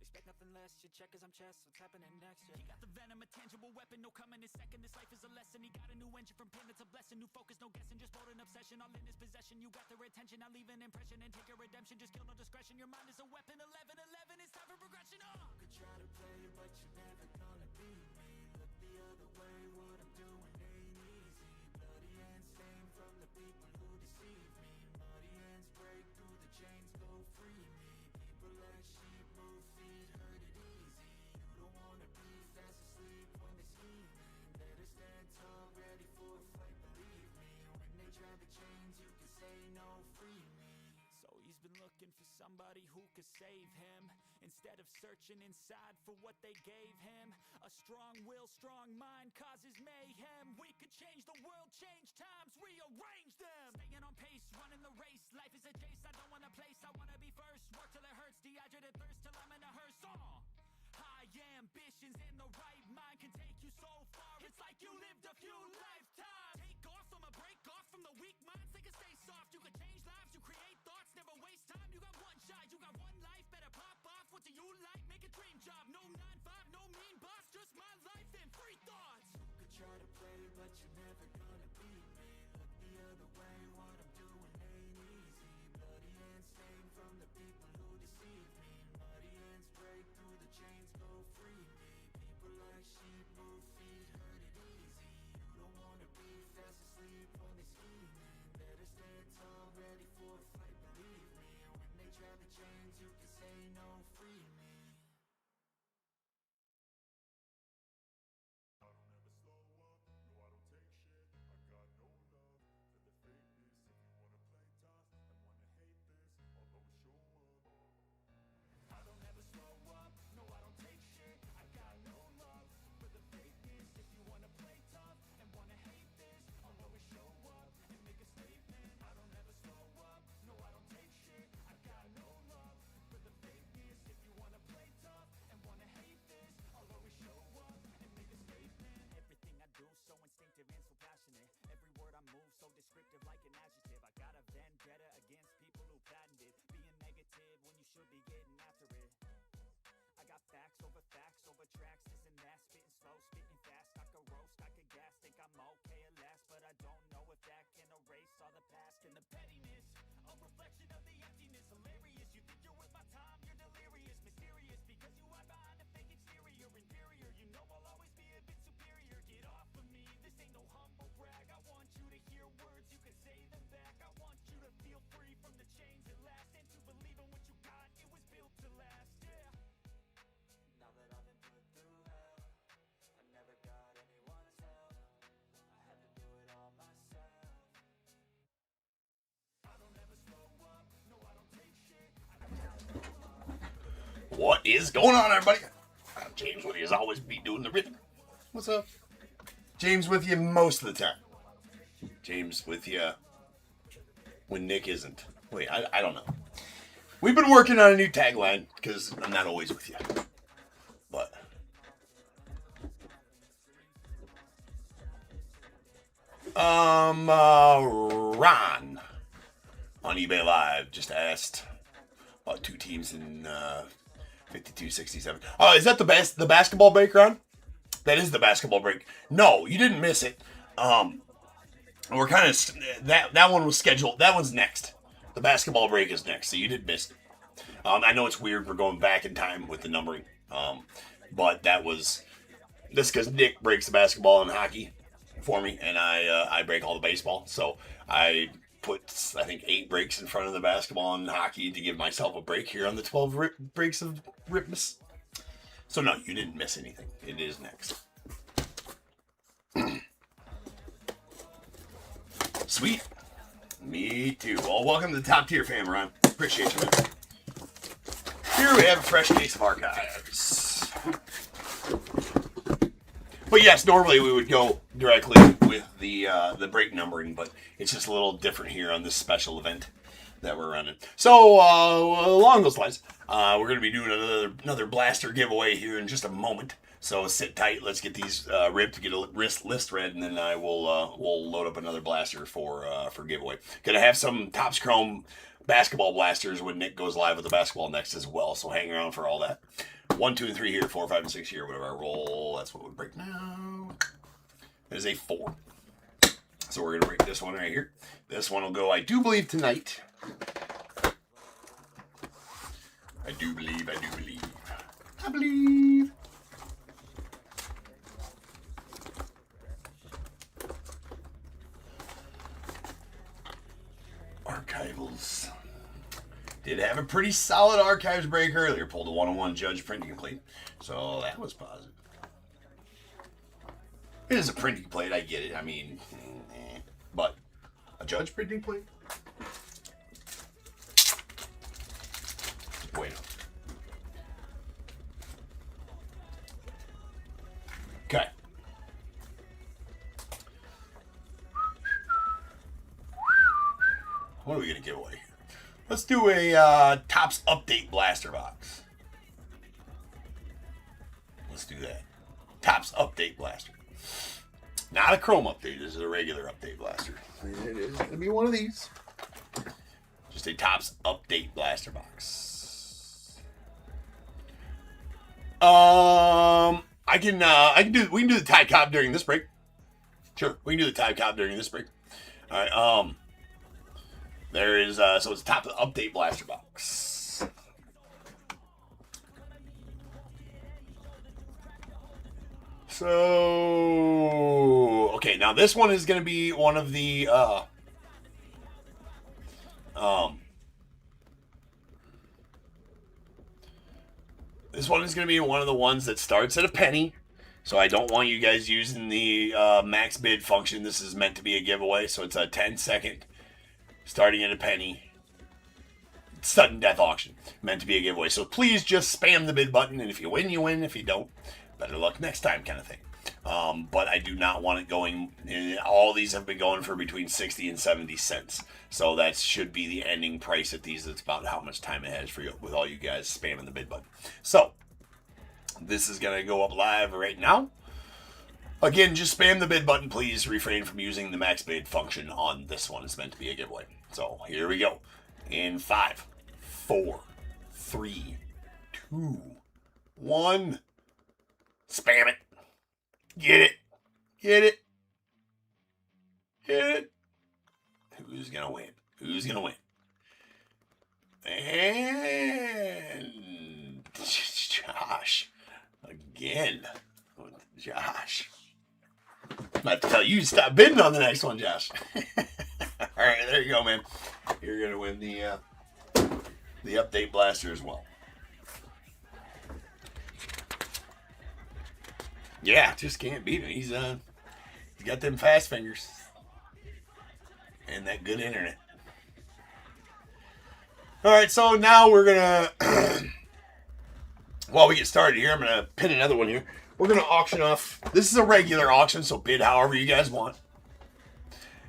Expect nothing less, you check as I'm chess, what's happening next, yeah. He got the venom, a tangible weapon, no coming in second. This life is a lesson, he got a new engine from pain, it's a blessing. New focus, no guessing, just bold and obsession. All in his possession, you got their attention. I leave an impression and take your redemption. Just kill no discretion, your mind is a weapon. 11-11, it's time for progression. You could try to play, but you're never gonna beat me. Look the other way, what I'm doing ain't easy. Bloody hands stained from the people who deceive me. Muddy hands break through the chains, go free me. People like sheep move feet, hurt it easy. You don't wanna be fast asleep when they're scheming. Better stand tall, ready for a fight, believe me. When they try to change, you can say no, free me. So he's been looking for somebody who could save him, instead of searching inside for what they gave him. A strong will, strong mind causes mayhem. We could change the world, change times, rearrange them. Staying on pace, running the race. Life is a chase, I don't want a place. I wanna be first, work till it hurts. Dehydrated thirst till I'm in a hearse. High ambitions in the right mind can take you so far. It's like you lived a few lifetimes. Take off from a break off from the weak minds. They can stay soft. You can change lives, you create thoughts, never waste time. You got one shot, you got one life. Better pop off. What do you like? Make a dream job. No 9-5, no mean boss. Just my life and free thoughts. You could try to play, but you're never gonna beat me. Look the other way, what I'm doing ain't easy. Bloody hands stained from the people who deceive me. Muddy hands break through the chains, go free me. People like sheep move feet, hurt it easy. You don't wanna be fast asleep when they're scheming. Better stand tall, ready for a fight, believe me. When they try to change, you can say no, free me. I don't ever slow up, no I don't take shit. I got no love for the fakeness. If you wanna play tough and wanna hate this, I'll always show up. I don't ever slow up, no I don't take shit. I got no love for the fakeness. If you wanna play tough and wanna hate this, I'll always show up and make a statement. I don't ever slow up, no I don't take shit. I got no love for the fakeness. If you wanna play tough and wanna hate this, I'll always show up and make a statement. Everything I do so instinctive and so passionate. Every word I move so descriptive like an adjective. I got a vendetta against people who patented being negative when you should be getting after it. I got facts over tracks, this and that. Spitting slow, spitting fast. I could roast, I could gas. Think I'm okay at last, but I don't know if that can erase all the past. And the pettiness, a reflection of the emptiness. Hilarious, you think you're worth my time, you're delirious. Mysterious, because you hide behind a fake exterior. Inferior, you know I'll always be a bit superior. Get off of me, this ain't no humble brag. I want you to hear words, you can say them back. I want you to feel free from the chains at last, and to believe in what you got, it was built to last, yeah. Now that I've been put through hell, I never got anyone's help. I had to do it all myself. I don't ever slow up, no I don't take shit. What is going on, everybody? I'm James with you, as always, be doing the rhythm. What's up? James with you most of the time. James with you when Nick isn't. Wait, I don't know. We've been working on a new tagline, because I'm not always with you. But Ron on eBay Live just asked about two teams in 52-67. Oh, is that the basketball break, Ron? That is the basketball break. No, you didn't miss it. We're kind of that one was scheduled. That one's next. The basketball break is next, so you did miss it. I know it's weird. We're going back in time with the numbering. But that was this because Nick breaks the basketball and hockey for me, and I break all the baseball. So I put, I think, 8 breaks in front of the basketball and hockey to give myself a break here on the 12 breaks of Ripmas. So no, you didn't miss anything. It is next. Sweet. Me too. Well, welcome to the top tier fam, Ron. Appreciate you, man. Here we have a fresh case of archives. But yes, normally we would go directly with the break numbering, but it's just a little different here on this special event that we're running. So along those lines, we're going to be doing another blaster giveaway here in just a moment. So sit tight. Let's get these ripped, get a list read, and then I will we'll load up another blaster for giveaway. Gonna have some Topps Chrome basketball blasters when Nick goes live with the basketball next as well. So hang around for all that. 1, 2, and 3 here, 4, 5, and 6 here. Whatever I roll, that's what we break now. That is a 4. So we're gonna break this one right here. This one will go, I do believe, tonight. I do believe. I believe. Archivals. Did have a pretty solid archives break earlier. Pulled a 101 Judge printing complete. So that was positive. It is a printing plate, I get it. I mean, but a Judge printing plate? Bueno. Okay. What are we going to give away here? Let's do a Topps Update Blaster Box. Let's do that. Topps Update Blaster. Not a Chrome update. This is a regular update blaster. It is going to be one of these. Just a Topps Update Blaster Box. We can do the Tide Cop during this break. Sure, we can do the Tide Cop during this break. All right. There is so it's Topps Update Blaster Box. So okay, now this one is going to be one of the this one is going to be one of the ones that starts at a penny. So I don't want you guys using the max bid function. This is meant to be a giveaway, so it's a 10-second starting at a penny sudden death auction, meant to be a giveaway. So please just spam the bid button, and if you win, you win. If you don't, better luck next time, kind of thing. But I do not want it going. All these have been going for between 60 and 70 cents. So that should be the ending price at these. That's about how much time it has for you with all you guys spamming the bid button. So this is going to go up live right now. Again, just spam the bid button, please. Refrain from using the max bid function on this one. It's meant to be a giveaway. So here we go. In 5, 4, 3, 2, 1. Spam it. Get it. Get it. Get it. Who's going to win? Who's going to win? And Josh. Again. Josh. I have to tell you to stop bidding on the next one, Josh. All right, there you go, man. You're going to win the update blaster as well. Yeah, just can't beat him. He's got them fast fingers and that good internet. All right, so now we're gonna while we get started here, I'm gonna pin another one here. We're gonna auction off. This is a regular auction, so bid however you guys want.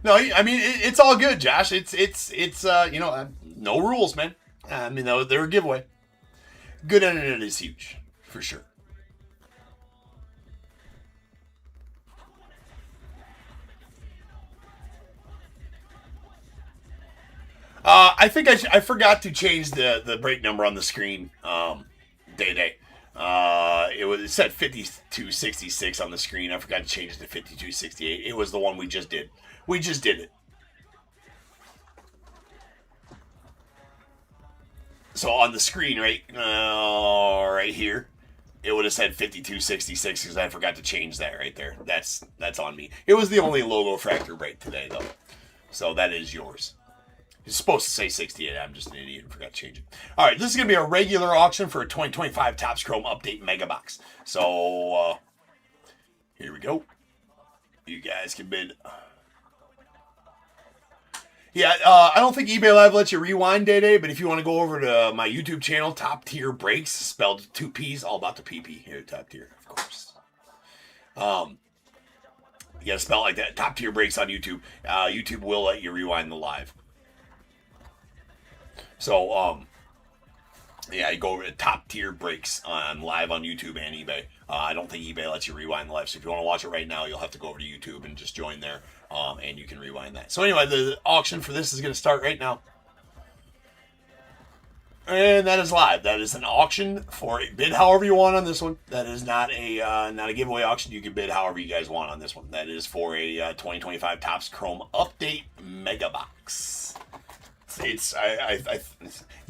No, I mean it's all good, Josh. It's no rules, man. I mean they're a giveaway. Good internet is huge for sure. I think I forgot to change the break number on the screen. Day. It said 5266 on the screen. I forgot to change it to 5268. It was the one we just did. We just did it. So on the screen, right here, it would have said 5266 because I forgot to change that right there. That's on me. It was the only logo fractor break today, though. So that is yours. It's supposed to say 68. I'm just an idiot and forgot to change it. All right, this is going to be a regular auction for a 2025 Topps Chrome Update Mega Box. So, here we go. You guys can bid. Yeah, I don't think eBay Live lets you rewind Day, but if you want to go over to my YouTube channel, Top Tier Breaks, spelled 2 P's, all about the PP here, Top Tier, of course. You got to spell it like that. Top Tier Breaks on YouTube. YouTube will let you rewind the live. So, Yeah, you go over to Top Tier Breaks on live on YouTube and eBay. I don't think eBay lets you rewind the live, so if you want to watch it right now, you'll have to go over to YouTube and just join there, and you can rewind that. So anyway, the auction for this is going to start right now. And that is live. That is an auction for a bid however you want on this one. That is not a giveaway auction. You can bid however you guys want on this one. That is for a 2025 Topps Chrome Update Mega Box. It's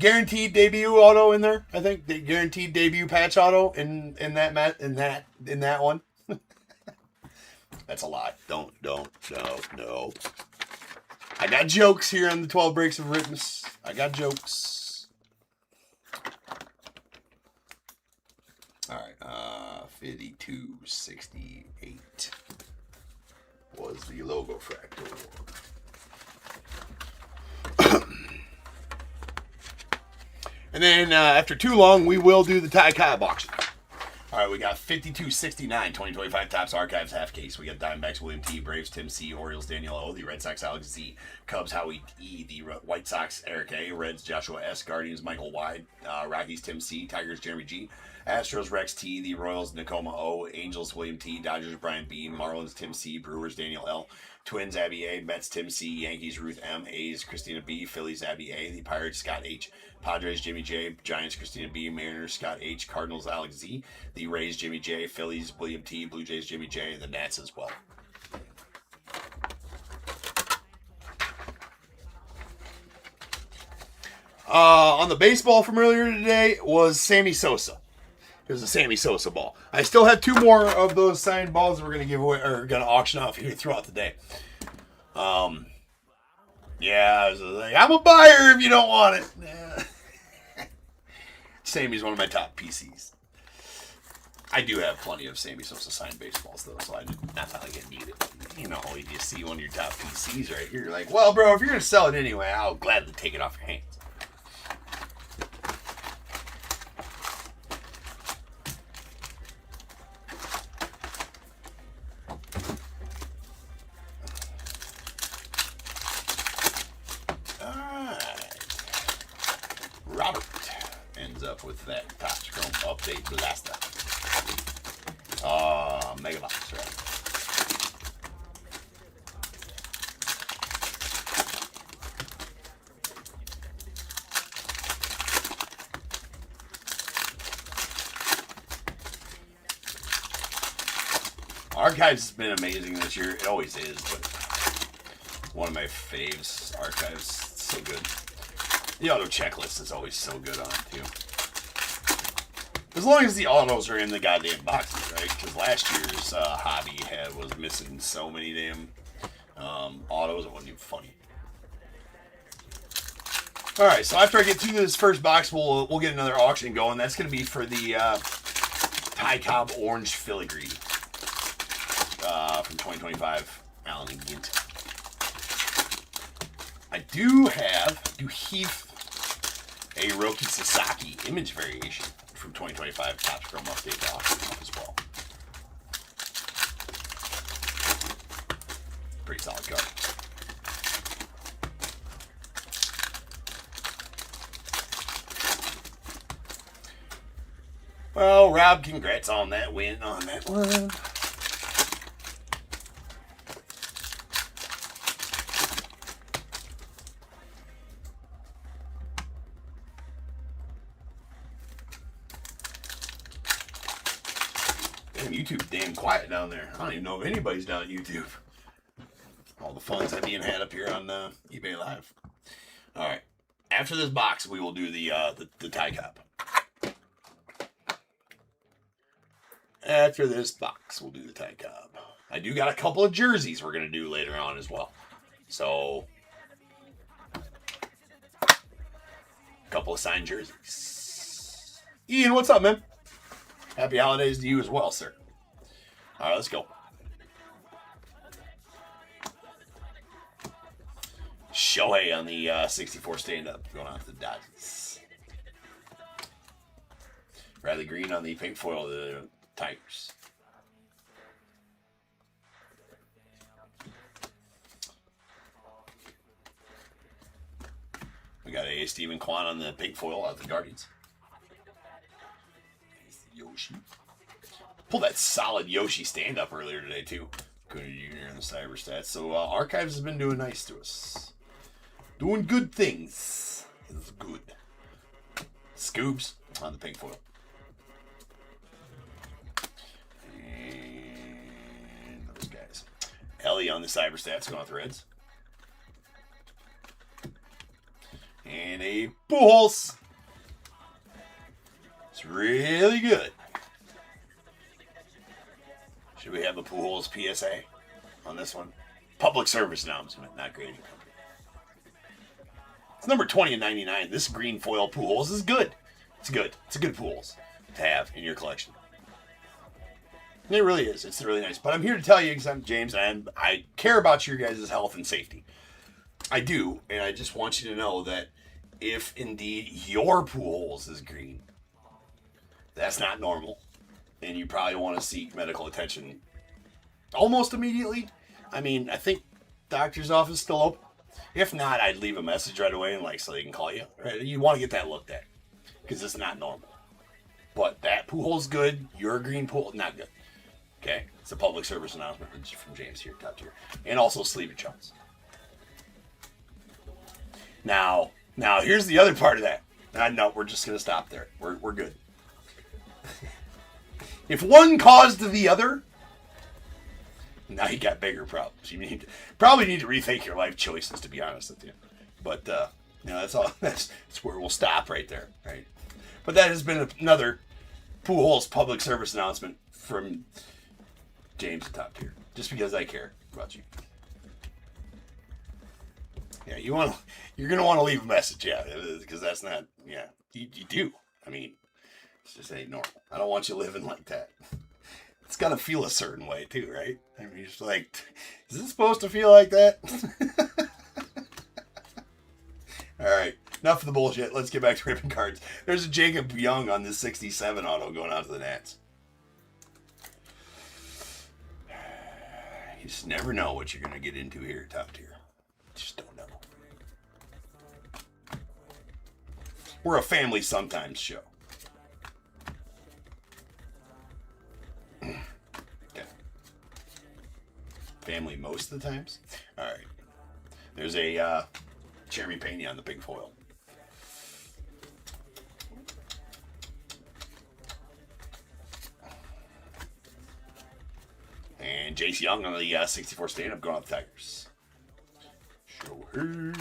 guaranteed debut auto in there. I think the guaranteed debut patch auto in that one. That's a lot. No. I got jokes here on the 12 breaks of Rippins. I got jokes. All right, 5268 was the logo fractal. And then after too long, we will do the Ty Cobb auction. All right, we got 5269 2025 Topps Archives half case. We got Diamondbacks William T, Braves Tim C, Orioles Daniel O, the Red Sox Alex Z, Cubs Howie E, the White Sox Eric A, Reds Joshua S, Guardians Michael Y, Rockies Tim C, Tigers Jeremy G, Astros Rex T, the Royals Nakoma O, Angels William T, Dodgers Brian B, Marlins Tim C, Brewers Daniel L, Twins Abby A, Mets Tim C, Yankees Ruth M, A's Christina B, Phillies Abby A, the Pirates Scott H, Padres Jimmy J, Giants Christina B, Mariners Scott H, Cardinals Alex Z, the Rays Jimmy J, Phillies William T, Blue Jays Jimmy J, and the Nats as well. On the baseball from earlier today was Sammy Sosa. It was a Sammy Sosa ball. I still have two more of those signed balls that we're going to give away or going to auction off here throughout the day. Yeah, I was like, I'm a buyer if you don't want it. Yeah. Sammy's one of my top PCs. I do have plenty of Sammy Sosa signed baseballs though, so not that I get needed. You know, you just see one of your top PCs right here. You're like, well, bro, if you're going to sell it anyway, I'll gladly take it off your hands. Robert ends up with that Topps Chrome Update Blaster. Mega Box, right? Archives has been amazing this year. It always is, but one of my faves. Archives, so good. The auto checklist is always so good on it, too. As long as the autos are in the goddamn boxes, right? Because last year's hobby was missing so many damn autos, it wasn't even funny. All right, so after I get through this first box, we'll get another auction going. That's going to be for the Ty Cobb Orange Filigree from 2025 Allen and Gint. I do Heath a Roki Sasaki image variation from 2025 Topps Chrome Update auction as well. Pretty solid card. Well, Rob, congrats on that win on that one. YouTube damn quiet down there. I don't even know if anybody's down at YouTube. All the fun's that being had up here on eBay Live. All right. After this box, we will do the Ty Cobb. After this box, we'll do the Ty Cobb. I do got a couple of jerseys we're going to do later on as well. So, a couple of signed jerseys. Ian, what's up, man? Happy holidays to you as well, sir. All right, let's go. Shohei on the 64 stand-up going out to the Dodgers. Riley Green on the pink foil, the Tigers. We got a Stephen Kwan on the pink foil out the Guardians. Yoshi. Pulled that solid Yoshi stand-up earlier today, too. Good Junior in the cyber stats. So, Archives has been doing nice to us. Doing good things. It's good. Scoops on the pink foil. And those guys. Ellie on the cyber stats going with the Reds. And a Pujols. It's really good. Should we have a Pujols PSA on this one? Public service announcement, not grading company. It's number 20 and 99. This green foil Pujols is good. It's good. It's a good Pujols to have in your collection. And it really is. It's really nice. But I'm here to tell you, because I'm James, and I care about your guys' health and safety. I do, and I just want you to know that if indeed your Pujols is green, that's not normal. And you probably want to seek medical attention almost immediately. I mean, I think doctor's office is still open. If not, I'd leave a message right away and so they can call you. Right? You want to get that looked at because it's not normal. But that Pujols good. Your green pool not good. Okay, it's a public service announcement from James here, Top Tier, and also sleeve shots. Now here's the other part of that. No, we're just gonna stop there. We're good. If one caused the other, now you got bigger problems. You probably need to rethink your life choices, to be honest with you. But that's all. That's where we'll stop right there, right? But that has been another Pujols public service announcement from James at Top Tier, just because I care about you. Yeah, you're gonna want to leave a message, yeah, because that's not, yeah, you do. I mean, it's just ain't normal. I don't want you living like that. It's gotta feel a certain way too, right? I mean, it's like, is it supposed to feel like that? All right, enough of the bullshit. Let's get back to ripping cards. There's a Jacob Young on this 67 auto going out to the Nats. You just never know what you're gonna get into here at Top Tier. Just don't know. We're a family sometimes show. Okay. Family most of the times? Alright. There's a Jeremy Pena on the big foil. And Jace Young on the 64 stand-up going out the Tigers. Show her.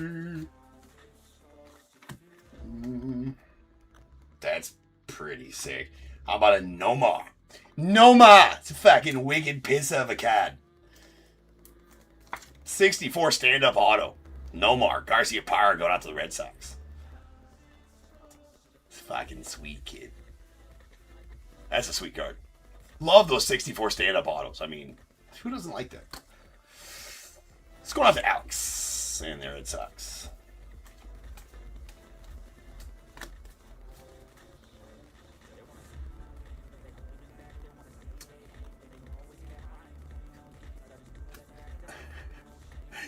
That's pretty sick. How about a Nomar? Nomar! It's a fucking wicked piss of a card. 64 stand-up auto. Nomar. Garcia Parra going out to the Red Sox. It's fucking sweet, kid. That's a sweet card. Love those 64 stand-up autos. I mean, who doesn't like that? Let's go out to Alex and the Red Sox.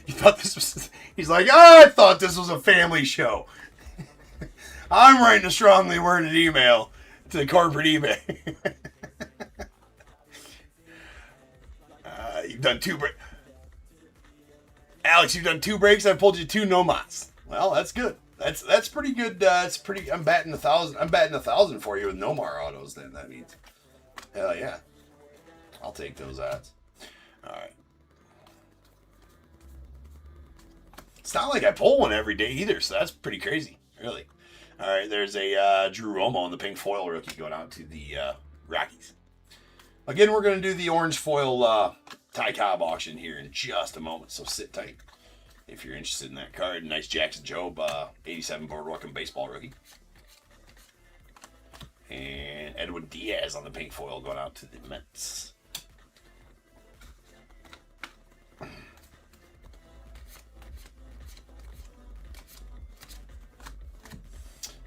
You thought this was... He's like, I thought this was a family show. I'm writing a strongly worded email to the corporate eBay. You've done two breaks. Alex, you've done 2 breaks. I've pulled you 2 Nomars. Well, that's good. That's pretty good. It's pretty. I'm batting 1,000. I'm batting 1,000 for you with Nomar autos. Then that means, hell yeah, I'll take those odds. All right. It's not like I pull one every day either, so that's pretty crazy, really. All right, there's a Drew Romo on the pink foil rookie going out to the Rockies. Again, we're going to do the orange foil Ty Cobb auction here in just a moment, so sit tight if you're interested in that card. Nice Jackson Jobe, 87 Boardwalk and baseball rookie. And Edwin Diaz on the pink foil going out to the Mets.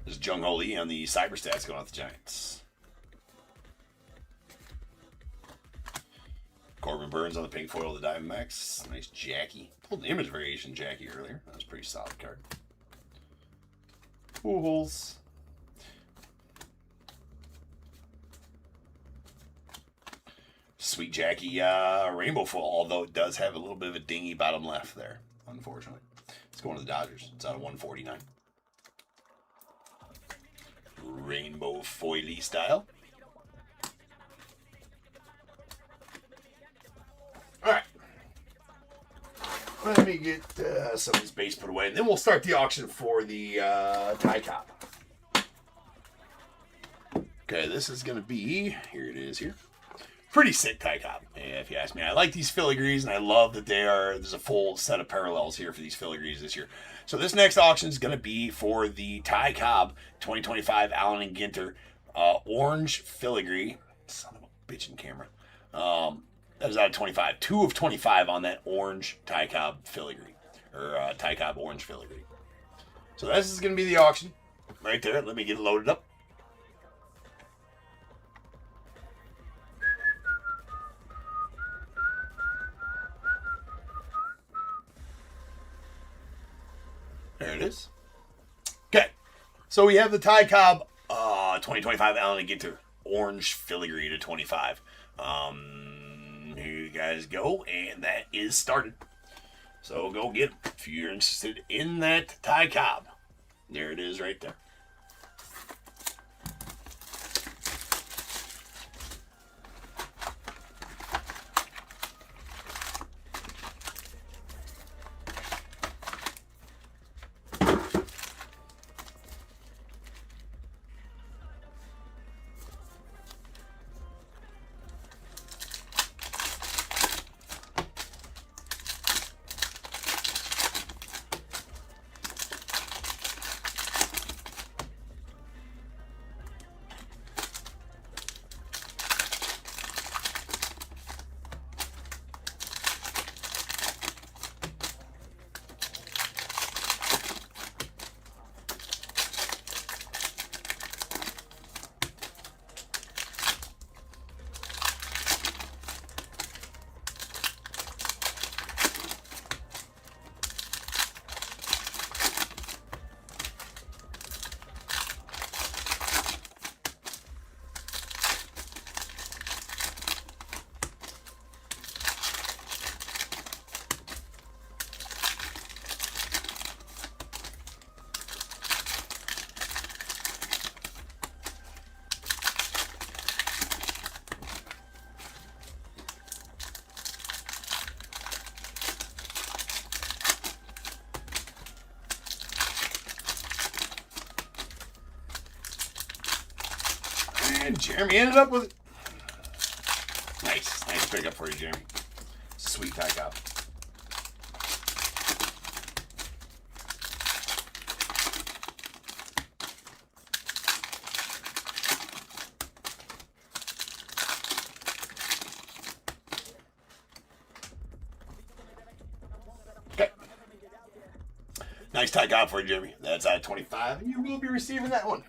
There's Jung Ho Lee on the cyber stats going out to the Giants. Corbin Burns on the pink foil of the Diamondbacks. Nice Jackie. Pulled the image variation Jackie earlier. That was a pretty solid card. Pujols. Sweet Jackie rainbow foil, although it does have a little bit of a dingy bottom left there, unfortunately. It's going to the Dodgers. It's out of 149. Rainbow foily style. All right. Let me get some of this base put away, and then we'll start the auction for the tie cop. Okay, this is going to be, here it is here. Pretty sick tie cop, if you ask me. I like these filigrees, and I love that there's a full set of parallels here for these filigrees this year. So this next auction is going to be for the Ty Cobb 2025 Allen and Ginter orange filigree. Son of a bitchin' camera. That was out of 25. 2 of 25 on that orange Ty Cobb filigree, or Ty Cobb orange filigree. So this is going to be the auction right there. Let me get it loaded up. There it is. Okay. So we have the Ty Cobb 2025 Allen and Ginter orange filigree to 25. Here you guys go, and that is started. So go get it if you're interested in that Ty Cobb. There it is right there. And Jeremy ended up with it. Nice pickup for you, Jeremy. Sweet Ty Cobb. Okay. Nice Ty Cobb for you, Jeremy. That's out of 25, and you will be receiving that one.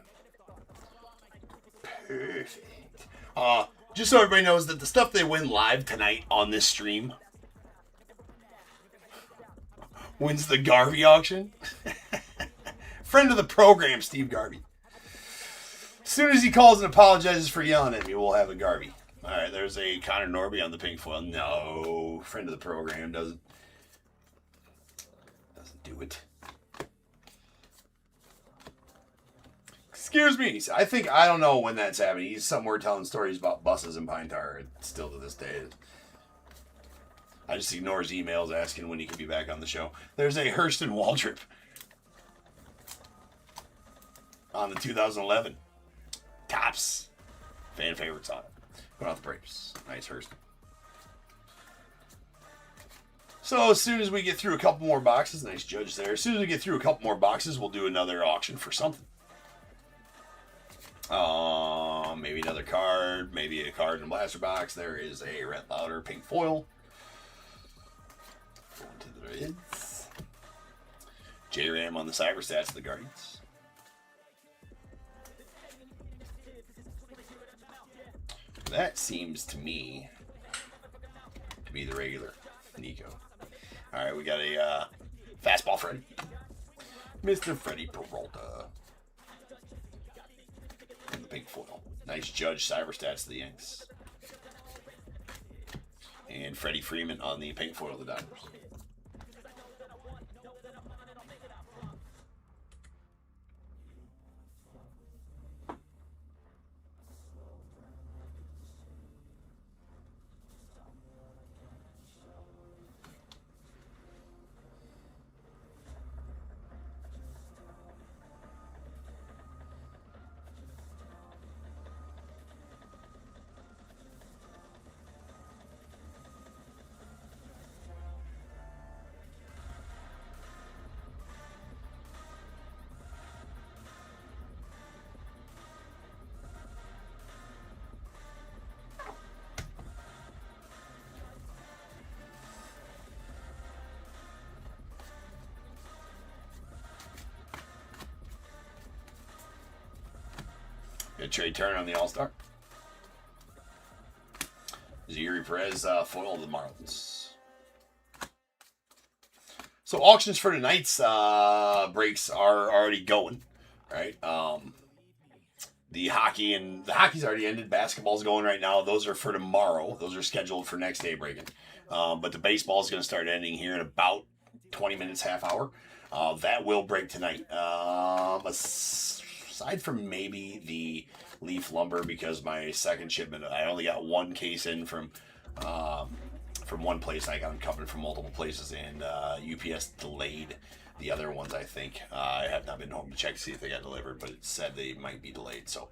Perfect. Just so everybody knows that the stuff they win live tonight on this stream wins the Garvey auction. Friend of the program, Steve Garvey. As soon as he calls and apologizes for yelling at me, we'll have a Garvey. All right, there's a Connor Norby on the pink foil. No, friend of the program doesn't do it. Excuse me. I don't know when that's happening. He's somewhere telling stories about buses in Pine Tar. Still to this day. I just ignore his emails asking when he can be back on the show. There's a Hurston Waldrop on the 2011 Tops. Fan favorites on it. Going off the Braves. Nice Hurston. So as soon as we get through a couple more boxes, nice judge there. As soon as we get through a couple more boxes, we'll do another auction for something. Maybe another card, maybe a card in a blaster box. There is a Rhett Lauder pink foil. Going to the Reds. J-Ram on the cyber stats of the Guardians. That seems to me to be the regular Nico. All right, we got a fastball Freddy. Mr. Freddy Peralta. And the pink foil. Nice Judge cyber stats of the Yanks. And Freddie Freeman on the pink foil of the Dodgers. Good Trey Turner on the All-Star. Zuri Perez, foil of the Marlins. So auctions for tonight's breaks are already going, right? The hockey's already ended. Basketball's going right now. Those are for tomorrow. Those are scheduled for next day breaking. But the baseball is going to start ending here in about 20 minutes, half hour. That will break tonight. Aside from maybe the Leaf Lumber, because my second shipment, I only got one case in from one place. I got them coming from multiple places, and UPS delayed the other ones, I think. I have not been home to check to see if they got delivered, but it said they might be delayed, so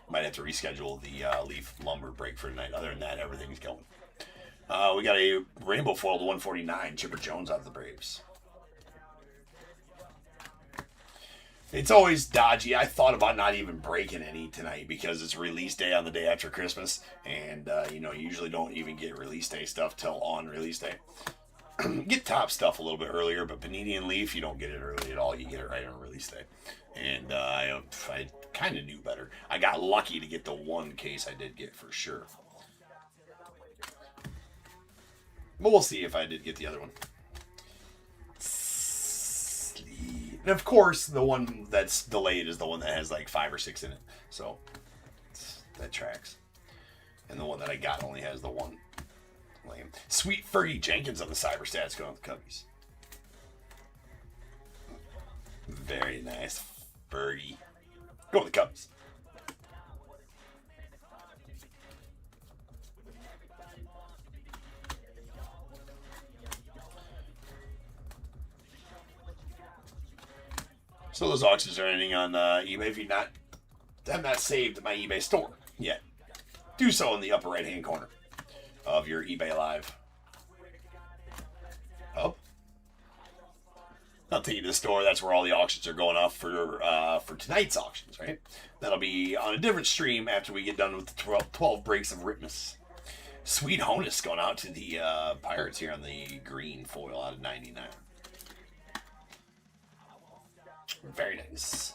might have to reschedule the Leaf Lumber break for tonight. Other than that, everything's going. We got a rainbow foil to 149, Chipper Jones out of the Braves. It's always dodgy. I thought about not even breaking any tonight because it's release day on the day after Christmas. And, you usually don't even get release day stuff till on release day. Get Topp stuff a little bit earlier, but Panini and Leaf, you don't get it early at all. You get it right on release day. And I kind of knew better. I got lucky to get the one case I did get for sure. But we'll see if I did get the other one. And of course, the one that's delayed is the one that has like 5 or 6 in it. So that tracks. And the one that I got only has the one. Lame. Sweet Fergie Jenkins on the Cyberstats going with the Cubbies. Very nice. Fergie. Go with the Cubbies. So those auctions are ending on eBay. If you have not saved my eBay store yet, do so in the upper right-hand corner of your eBay Live. Oh, I'll take you to the store. That's where all the auctions are going off for tonight's auctions, right? That'll be on a different stream after we get done with the 12 breaks of Ripmas. Sweet Honus going out to the Pirates here on the green foil out of 99. Very nice.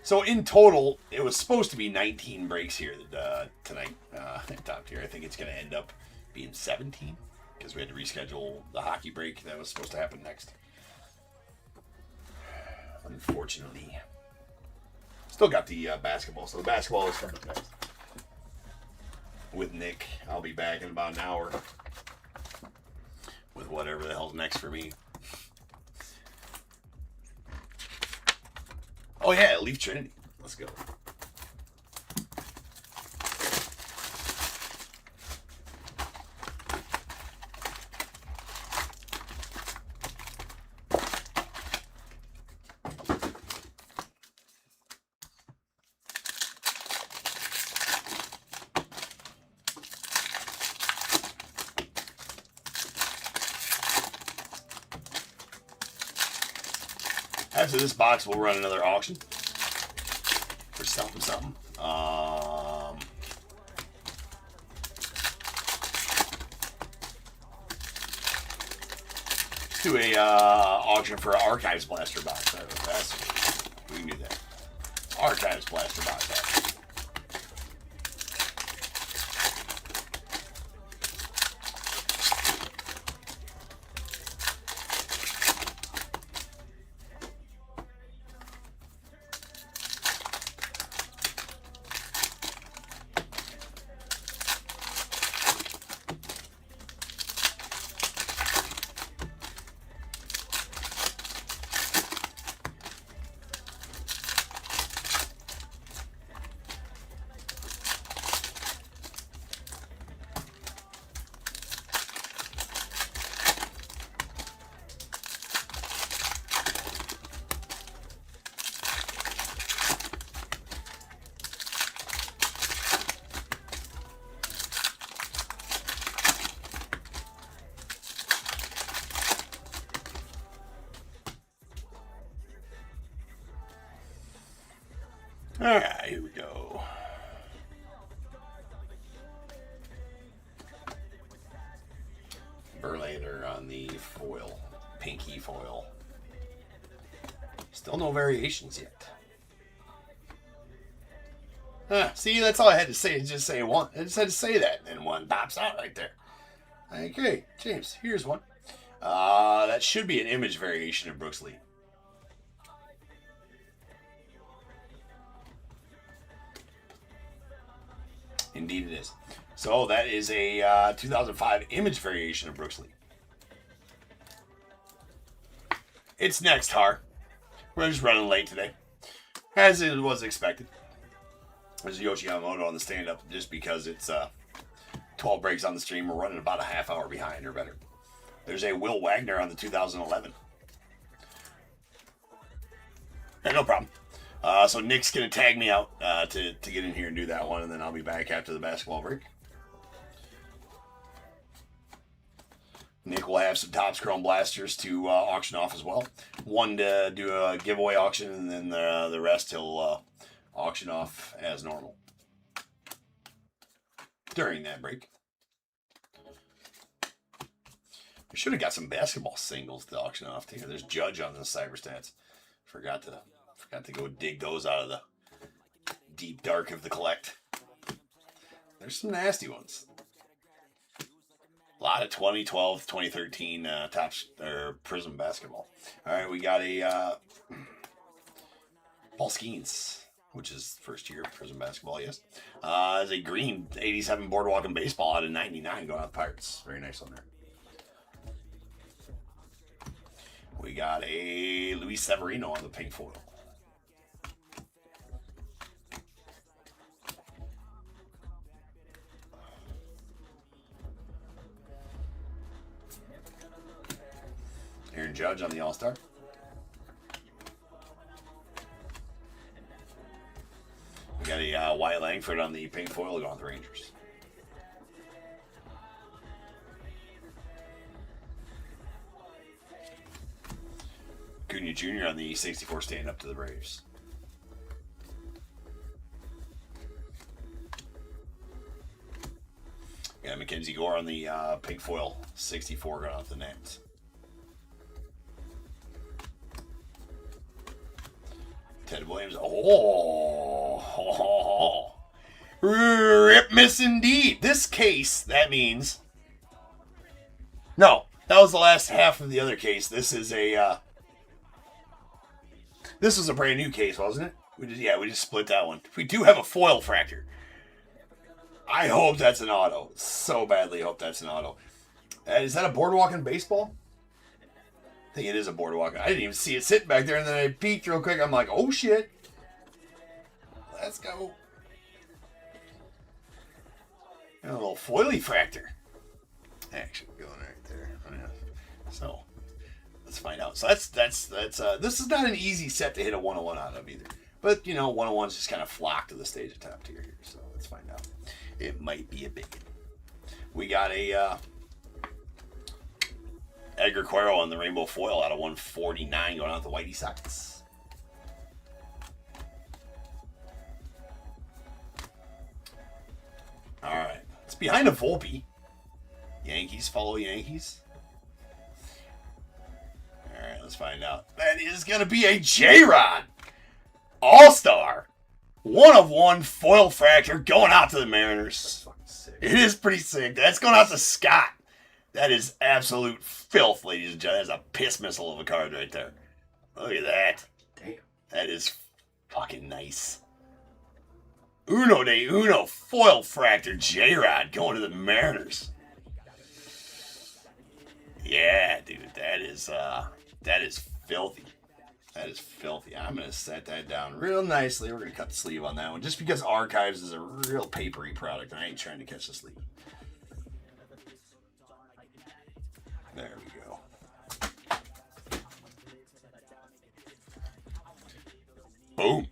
So in total, it was supposed to be 19 breaks here tonight. Top tier. I think it's going to end up being 17 because we had to reschedule the hockey break that was supposed to happen next. Unfortunately, still got the basketball. So the basketball is coming next with Nick. I'll be back in about an hour with whatever the hell's next for me. Oh yeah, Leaf Trinity. Let's go. After this box, we'll run another auction for something. Let's do a auction for an Archives Blaster box. We can do that. Archives Blaster box. All right, here we go. Verlander on the foil, pinky foil. Still no variations yet. See, that's all I had to say. Just say one. I just had to say that, and one pops out right there. Okay, James, here's one. That should be an image variation of Brooks Lee. Indeed it is. So that is a 2005 image variation of Brooks Lee. It's next, Har. We're just running late today, as it was expected. There's Yoshi Yamamoto on the stand-up just because it's 12 breaks on the stream. We're running about a half hour behind or better. There's a Will Wagner on the 2011. Yeah, no problem. So Nick's going to tag me out to get in here and do that one, and then I'll be back after the basketball break. Nick will have some Topps Chrome Blasters to auction off as well. One to do a giveaway auction, and then the rest he'll auction off as normal during that break. We should have got some basketball singles to auction off too. There's Judge on the Cyberstats. Forgot to go dig those out of the deep dark of the collect. There's some nasty ones. A lot of 2012, 2013 Topps or Prism basketball. All right, we got a Paul Skeens, which is first year Prism basketball, yes. As a green 87 Boardwalk and baseball out of 99 going out the Pirates. Very nice on there. We got a Luis Severino on the pink foil. Aaron Judge on the All-Star. We got a Wyatt Langford on the pink foil going with the Rangers. Cunha Jr. on the 64 stand up to the Braves. Got Mackenzie Gore on the pink foil 64 going off the Nats. Ted Williams. Rip miss indeed. This case, that means. No, that was the last half of the other case. This is a. This was a brand new case, wasn't it? We just split that one. We do have a foil fractor. I hope that's an auto. So badly hope that's an auto. Is that a Boardwalk in baseball? I think it is a Boardwalk. I didn't even see it sitting back there, and then I peeked real quick. I'm like, oh shit. Let's go. And a little foily fractor. Action going right there. So let's find out. So that's this is not an easy set to hit a 101 out of either. But you know, 101s just kind of flock to the stage of top tier here. So let's find out. It might be a big one. We got a Edgar Cuero on the rainbow foil out of 149 going out the Whitey Sox. All right. It's behind a Volpe. Yankees follow Yankees. All right, let's find out. That is going to be a J-Rod All-Star. 1/1 foil fracture going out to the Mariners. It is pretty sick. That's going out to Scott. That is absolute filth, ladies and gentlemen. That's a piss missile of a card right there. Look at that. Damn. That is fucking nice. Uno de Uno foil fractor J-Rod going to the Mariners. Yeah, dude, that is filthy. That is filthy. I'm going to set that down real nicely. We're going to cut the sleeve on that one just because Archives is a real papery product. I ain't trying to catch the sleeve. There we go. Boom.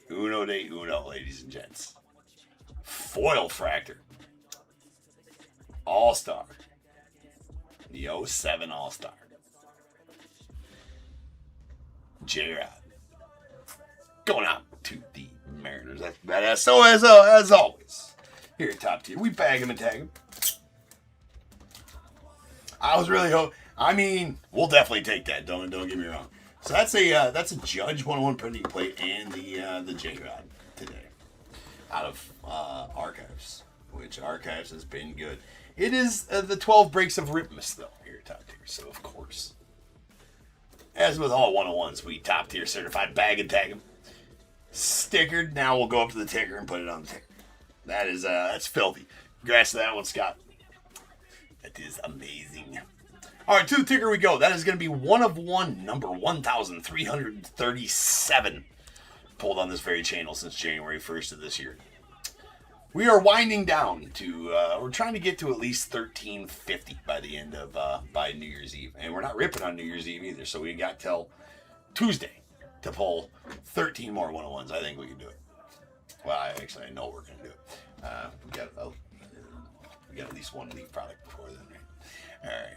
Uno de Uno, ladies and gents. Foil fractor. All-Star. The 07 All-Star. J-Rod. going out to the Mariners. That's badass. So as always, here at Top Tier, we bag them and tag them. I was really we'll definitely take that. Don't get me wrong. So that's a Judge 101 printing plate and the J-Rod today out of Archives, which Archives has been good. It is the 12 breaks of Ripmas though here at Top Tier. So of course, as with all 101s, we Top Tier certified bag and tag them. Stickered. Now we'll go up to the ticker and put it on the ticker. That is that's filthy. Congrats to that one, Scott. That is amazing. All right, to the ticker we go. That is going to be 1 of 1, number 1,337, pulled on this very channel since January 1st of this year. We are winding down to, we're trying to get to at least 1,350 by the end of, by New Year's Eve. And we're not ripping on New Year's Eve either, so we got till Tuesday to pull 13 more 101s. I think we can do it. Well, I know we're going to do it. We got at least one leaf product before then, right? All right.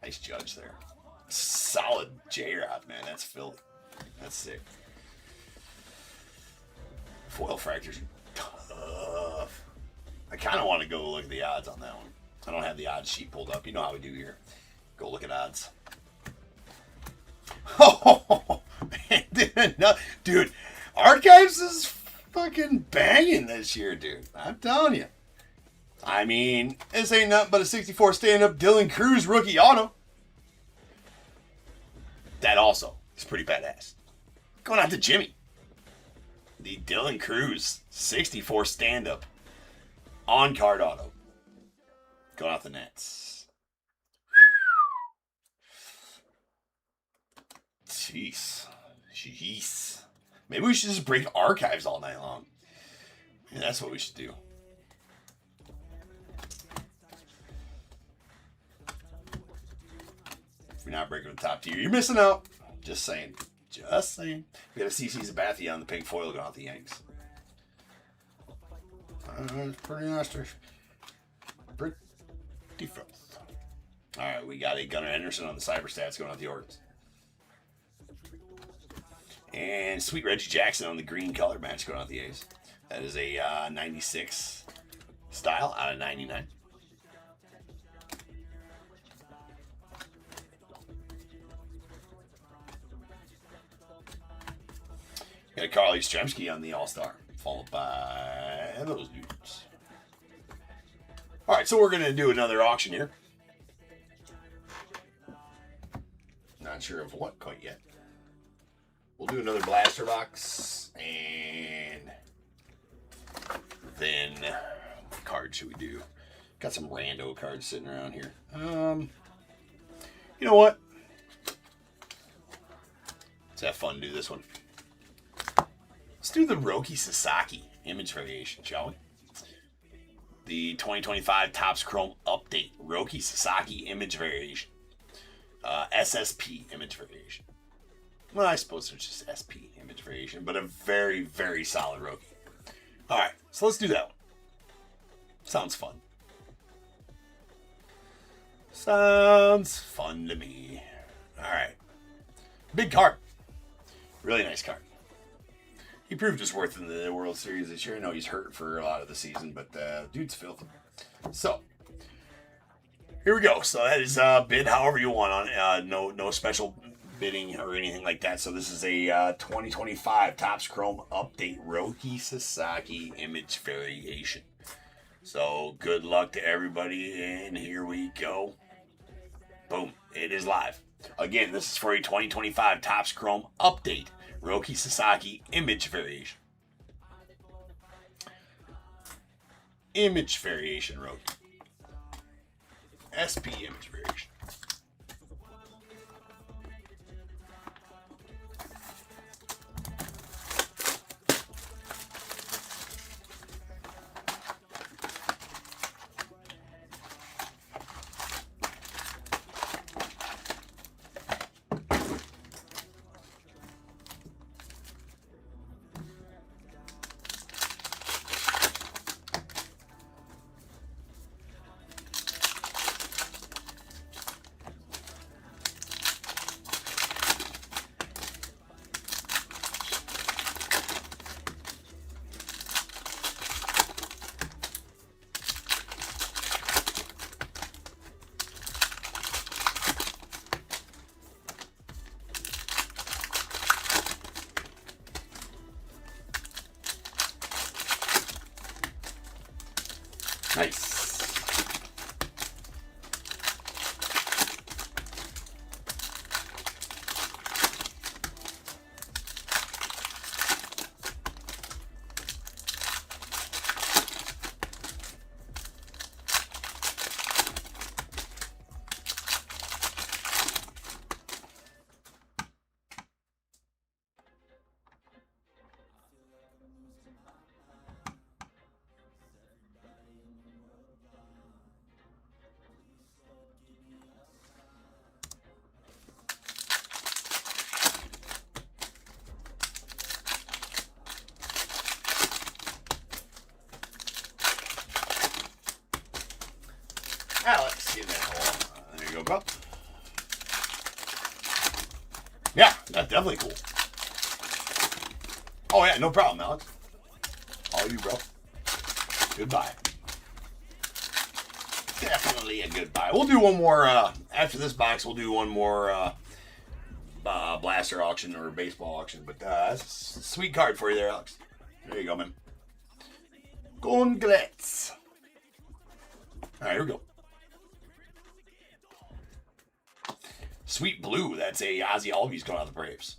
Nice Judge there. Solid J-Rod, man. That's filthy. That's sick. Foil fractures tough. I kind of want to go look at the odds on that one. I don't have the odds sheet pulled up. You know how we do here. Go look at odds. Oh, man. Dude, Archives is fucking banging this year, dude. I'm telling you. I mean, this ain't nothing but a 64 stand-up Dylan Cruz rookie auto. That also is pretty badass. Going out to Jimmy. The Dylan Cruz 64 stand-up on-card auto. Going out the Nets. Jeez. Maybe we should just break Archives all night long. Yeah, that's what we should do. If you're not breaking the Top Tier, you're missing out. Just saying. We got a CC Sabathia on the pink foil going out the Yanks. It's pretty nice. Pretty filth. Alright, we got a Gunnar Henderson on the Cyber Stats going out the Orioles. And Sweet Reggie Jackson on the green color match going out the A's. That is a 96 style out of 99. Got a Carly Yastrzemski on the All-Star, followed by those dudes. All right, so we're going to do another auction here. Not sure of what quite yet. We'll do another blaster box, and then what card should we do? Got some rando cards sitting around here. You know what? Let's have fun and do this one. Let's do the Roki Sasaki image variation, shall we? The 2025 Topps Chrome Update Roki Sasaki image variation. SSP image variation. Well, I suppose it's just SP image variation, but a very, very solid Roki. Alright, so let's do that one. Sounds fun. Sounds fun to me. Alright. Big card. Really nice card. He proved his worth in the World Series this year. I know he's hurt for a lot of the season, but dude's filthy. So, here we go. So that is bid however you want on it. No special bidding or anything like that. So this is a 2025 Topps Chrome Update Roki Sasaki image variation. So good luck to everybody, and here we go. Boom. It is live. Again, this is for a 2025 Topps Chrome Update Roki Sasaki image variation. Image variation Roki. SP image variation. Yeah, that's definitely cool. Oh, yeah, no problem, Alex. All you, bro. Goodbye. Definitely a goodbye. We'll do one more, after this box, we'll do one more, blaster auction or baseball auction. But, that's a sweet card for you there, Alex. There you go, man. Congrats. All right, here we go. Sweet Blue. That's a Ozzy Albies going out the Braves.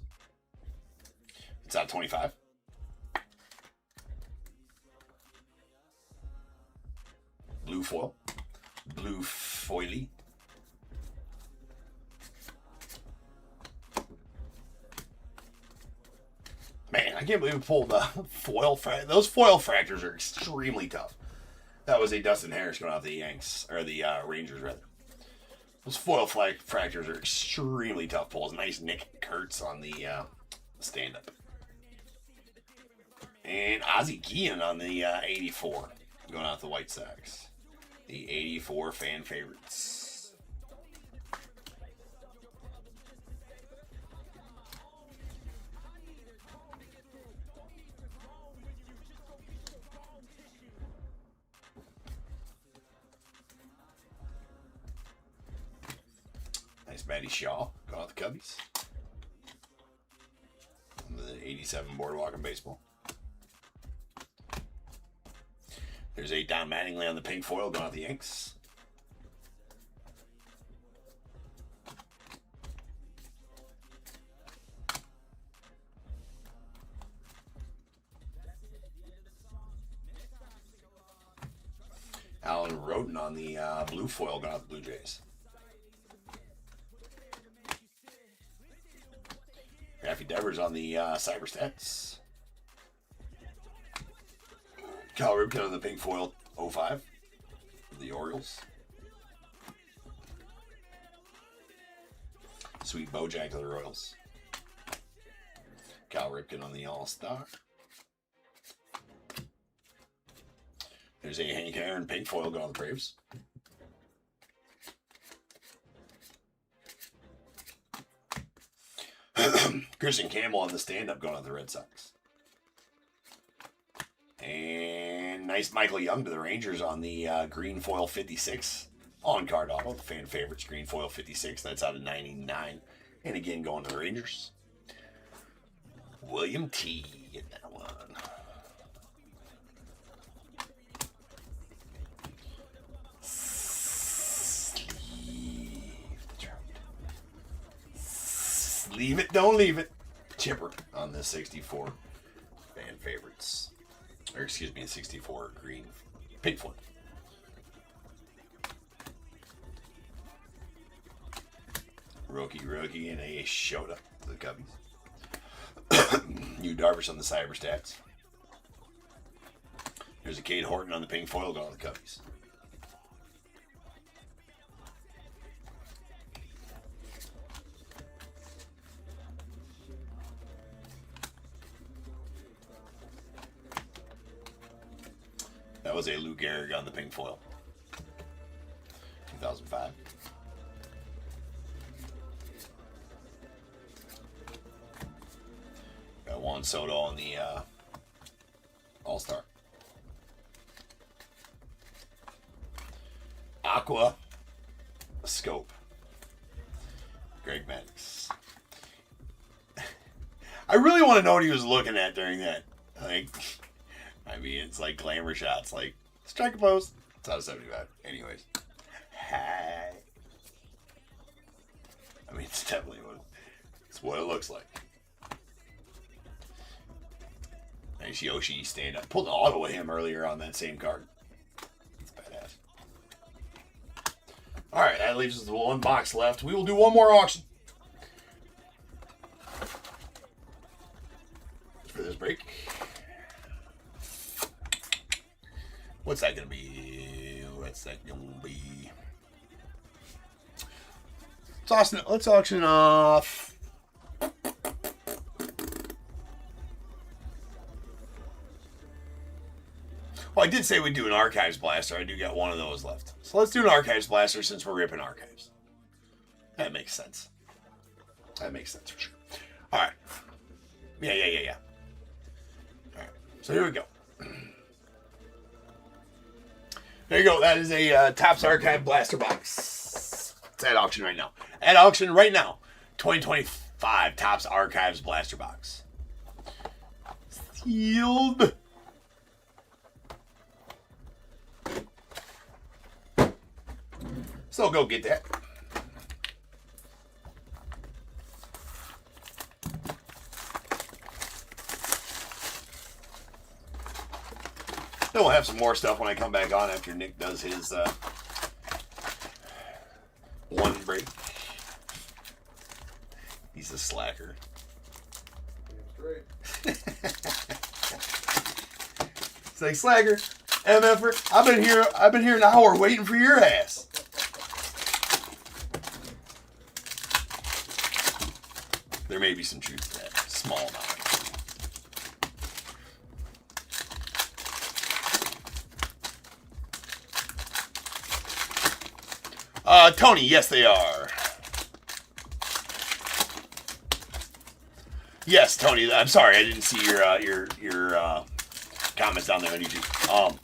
It's out 25. Blue foil. Blue foily. Man, I can't believe we pulled foil. Those foil fractors are extremely tough. That was a Dustin Harris going out the Yanks, or the Rangers, rather. Those foil fractors are extremely tough pulls. Nice Nick Kurtz on the stand-up. And Ozzie Guillen on the 84, going out the White Sox. The 84 fan favorites. Nice Matty Shaw, going out the Cubbies. The 87 Boardwalk in baseball. There's a Don Mattingly on the pink foil, going out the Yanks. Alan Roden on the blue foil, going out the Blue Jays. Raffy Devers on the Cyber Stats. Cal Ripken on the pink foil 05 for the Orioles. Sweet Bojack to the Royals. Cal Ripken on the All-Star. There's a Hank Aaron pink foil going on the Braves. Christian Campbell on the stand-up going on the Red Sox. And nice Michael Young to the Rangers on the green foil 56. On-card auto, the fan favorites, green foil 56. That's out of 99. And again, going to the Rangers. William T. in that one. Leave it, don't leave it. Chipper on the 64 fan favorites. Or excuse me, 64 green pink foil. Rookie, and a Shota to the Cubbies. New Darvish on the Cyber Stats. There's a Cade Horton on the pink foil going on the Cubbies. That was a Lou Gehrig on the pink foil. 2005. Got Juan Soto on the All-Star. Aqua Scope. Greg Maddux. I really want to know what he was looking at during that. I mean, it's like glamour shots, like strike a pose. It's out of 75. Anyways. Hi. I mean, it's definitely what it looks like. Nice Yoshi stand up. Pulled an auto with him earlier on that same card. That's badass. Alright, that leaves us with one box left. We will do one more auction for this break. What's that gonna be? Let's auction off. Well, I did say we'd do an Archives Blaster. I do got one of those left. So let's do an Archives Blaster since we're ripping Archives. That makes sense. That makes sense for sure. All right. Yeah. All right. So here we go. There you go. That is a Topps Archive blaster box. It's at auction right now. At auction right now. 2025 Topps Archives blaster box. Sealed. So go get that. Then we'll have some more stuff when I come back on after Nick does his one break. He's a slacker. Great. It's like, slacker, MFer, I've been here an hour waiting for your ass. There may be some truth to that. Small amount. Tony, yes they are. Yes, Tony. I'm sorry, I didn't see your comments down there on YouTube.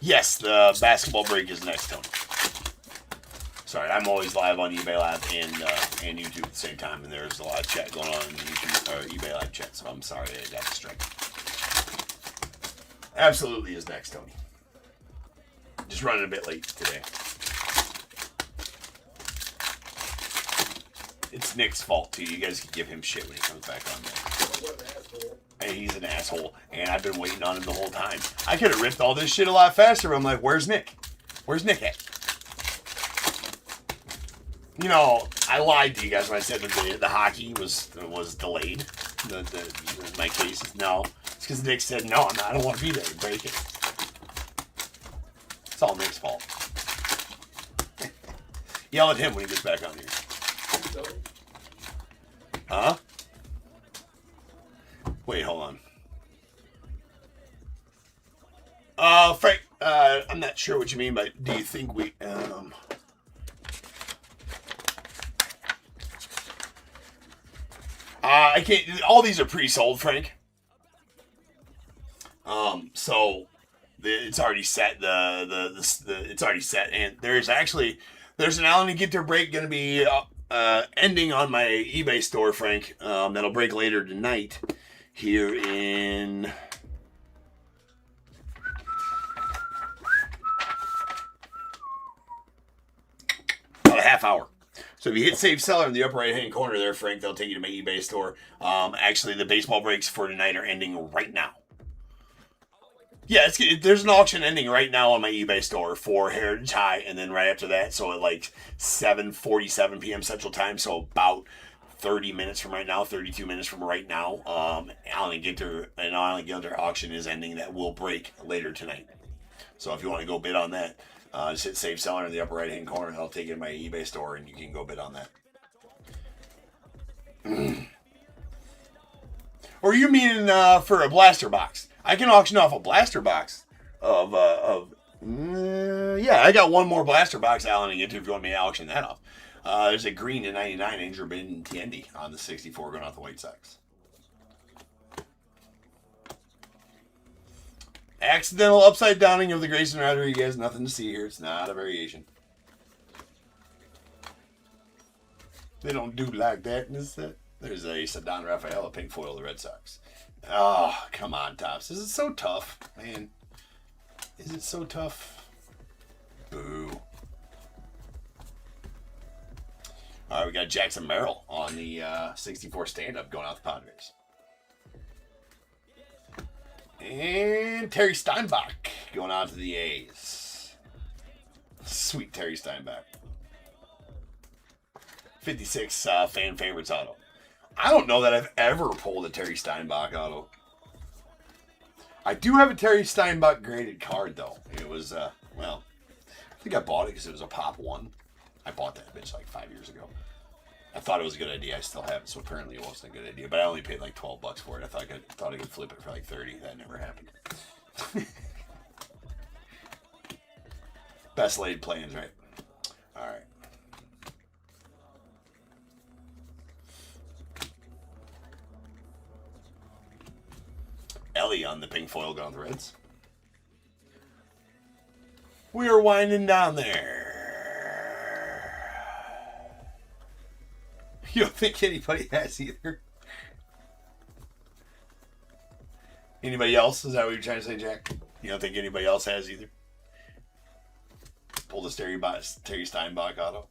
Yes, the basketball break is next, Tony. Sorry, I'm always live on eBay Live and YouTube at the same time, and there's a lot of chat going on in the YouTube eBay Live chat. So I'm sorry I got distracted. Absolutely is next, Tony. Just running a bit late today. It's Nick's fault too. You guys can give him shit when he comes back on there. And he's an asshole, and I've been waiting on him the whole time. I could have ripped all this shit a lot faster, but I'm like, where's Nick? Where's Nick at? You know, I lied to you guys when I said that the hockey was delayed. My case. No, it's because Nick said no. I don't want to be there to break it. It's all Nick's fault. Yell at him when he gets back on here. Huh? Wait, hold on. Frank, I'm not sure what you mean, but do you think we, I can't, all these are pre-sold, Frank. So it's already set, it's already set, and there's an Allen and Ginter break going to be, ending on my eBay store, Frank. That'll break later tonight here in about a half hour. So if you hit Save Seller in the upper right hand corner there, Frank, they'll take you to my eBay store. Actually, the baseball breaks for tonight are ending right now. Yeah, there's an auction ending right now on my eBay store for Heritage High, and then right after that, so at like 7:47 p.m. Central Time, so about 30 minutes from right now, 32 minutes from right now, Allen Ginter auction is ending. That will break later tonight. So if you want to go bid on that, just hit Save Seller in the upper right-hand corner, and I'll take you to my eBay store, and you can go bid on that. Or you mean for a blaster box? I can auction off a blaster box yeah, I got one more blaster box, Allen and Ginter, if you want me to auction that off. There's a green to 99 Andrew Benintendi on the 64 going off the White Sox. Accidental upside downing of the Grayson Rodriguez. Nothing to see here. It's not a variation. They don't do like that in this set. There's a Ceddanne Rafaela pink foil of the Red Sox. Oh, come on, Topps. Is it so tough, man? Is it so tough? Boo. All right, we got Jackson Merrill on the 64 stand-up going out the Padres. And Terry Steinbach going out to the A's. Sweet Terry Steinbach. 56 fan favorites auto. I don't know that I've ever pulled a Terry Steinbach auto. I do have a Terry Steinbach graded card, though. It was, well, I think I bought it because it was a Pop 1. I bought that bitch like 5 years ago. I thought it was a good idea. I still have it, so apparently it wasn't a good idea. But I only paid like $12 for it. I thought I could flip it for like 30. That never happened. Best laid plans, right? All right. Kelly on the pink foil going to the Reds. We are winding down there. You don't think anybody has either? Anybody else? Is that what you're trying to say, Jack? You don't think anybody else has either? Pull the Terry Steinbach auto.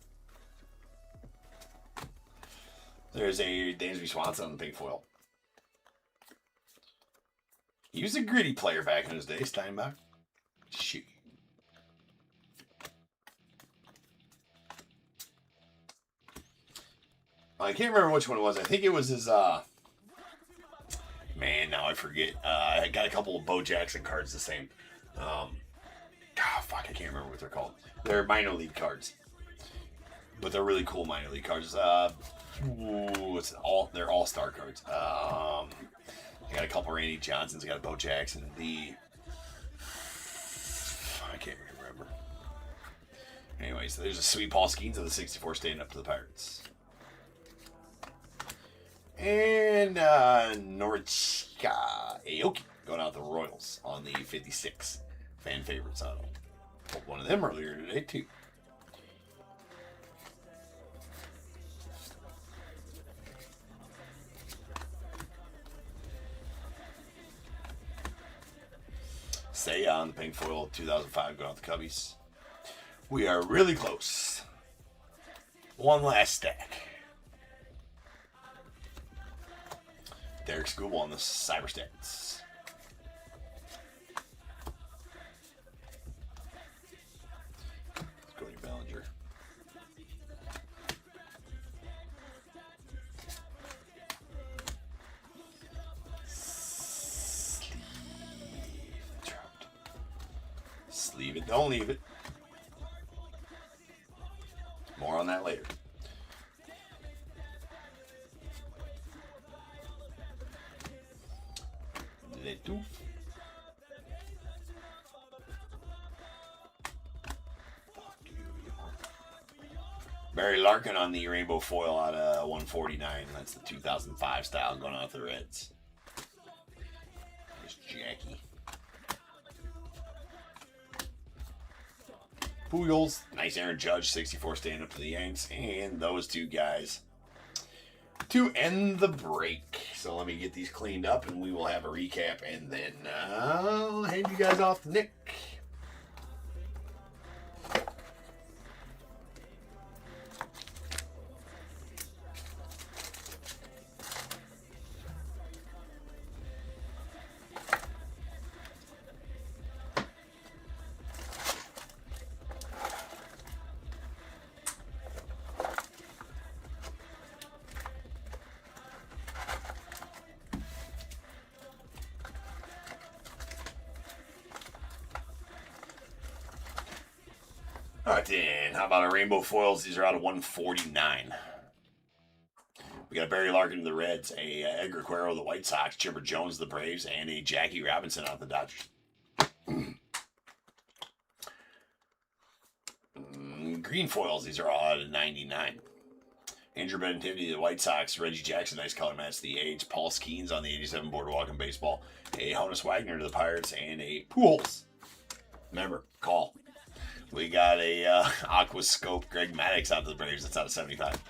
There's a Dansby Swanson on the pink foil. He was a gritty player back in his day, Steinbach. Shoot. I can't remember which one it was. I think it was his, man, now I forget. I got a couple of Bo Jackson cards the same. Fuck, I can't remember what they're called. They're minor league cards. But they're really cool minor league cards. They're all-star cards. I got a couple of Randy Johnsons. I got a Bo Jackson. I can't remember. Anyway, so there's a sweet Paul Skeens of the 64 staying up to the Pirates. And Norichika Aoki going out the Royals on the 56 fan favorites auto. Pulled one of them earlier today too. Say on the pink foil 2005 going out the Cubbies. We are really close. One last stack. Derek Scooble on the Cyber Stats. Cody Bellinger. Sleeve it, don't leave it. More on that later. Barry Larkin on the rainbow foil out of 149. That's the 2005 style going out the Reds. There's Jackie. Pujols, nice Aaron Judge, 64 stand up to the Yanks, and those two guys to end the break. So let me get these cleaned up and we will have a recap, and then I'll hand you guys off to Nick. All right, then. How about our rainbow foils? These are out of 149. We got Barry Larkin of the Reds, a Edgar Cuero of the White Sox, Chipper Jones of the Braves, and a Jackie Robinson out of the Dodgers. Green foils. These are all out of 99. Andrew Benintendi of the White Sox, Reggie Jackson, nice color match, the Age, Paul Skeens on the 87 Boardwalk in baseball, a Honus Wagner to the Pirates, and a Pujols. Remember, call. We got a Aquascope Greg Maddux out to the Braves. That's out of 75.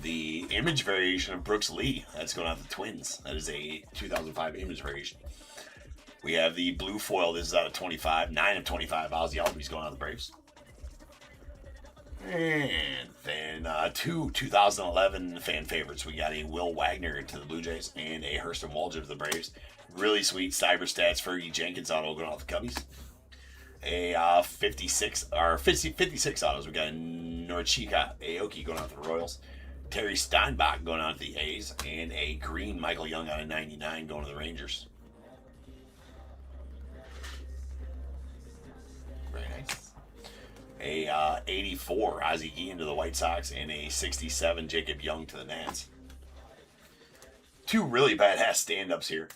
The image variation of Brooks Lee. That's going out to the Twins. That is a 2005 image variation. We have the blue foil. This is out of 25. 9 of 25. Ozzy Albies going out to the Braves. And then two 2011 fan favorites. We got a Will Wagner to the Blue Jays and a Hurston Waldrop to the Braves. Really sweet Cyber Stats Fergie Jenkins auto going out to the Cubbies. A 56 autos. We got a Norichika Aoki going out to the Royals, Terry Steinbach going out to the A's, and a green Michael Young out of 99 going to the Rangers. Very nice. A 84 Ozzie Guillen to the White Sox, and a 67 Jacob Young to the Nats. Two really badass stand-ups here.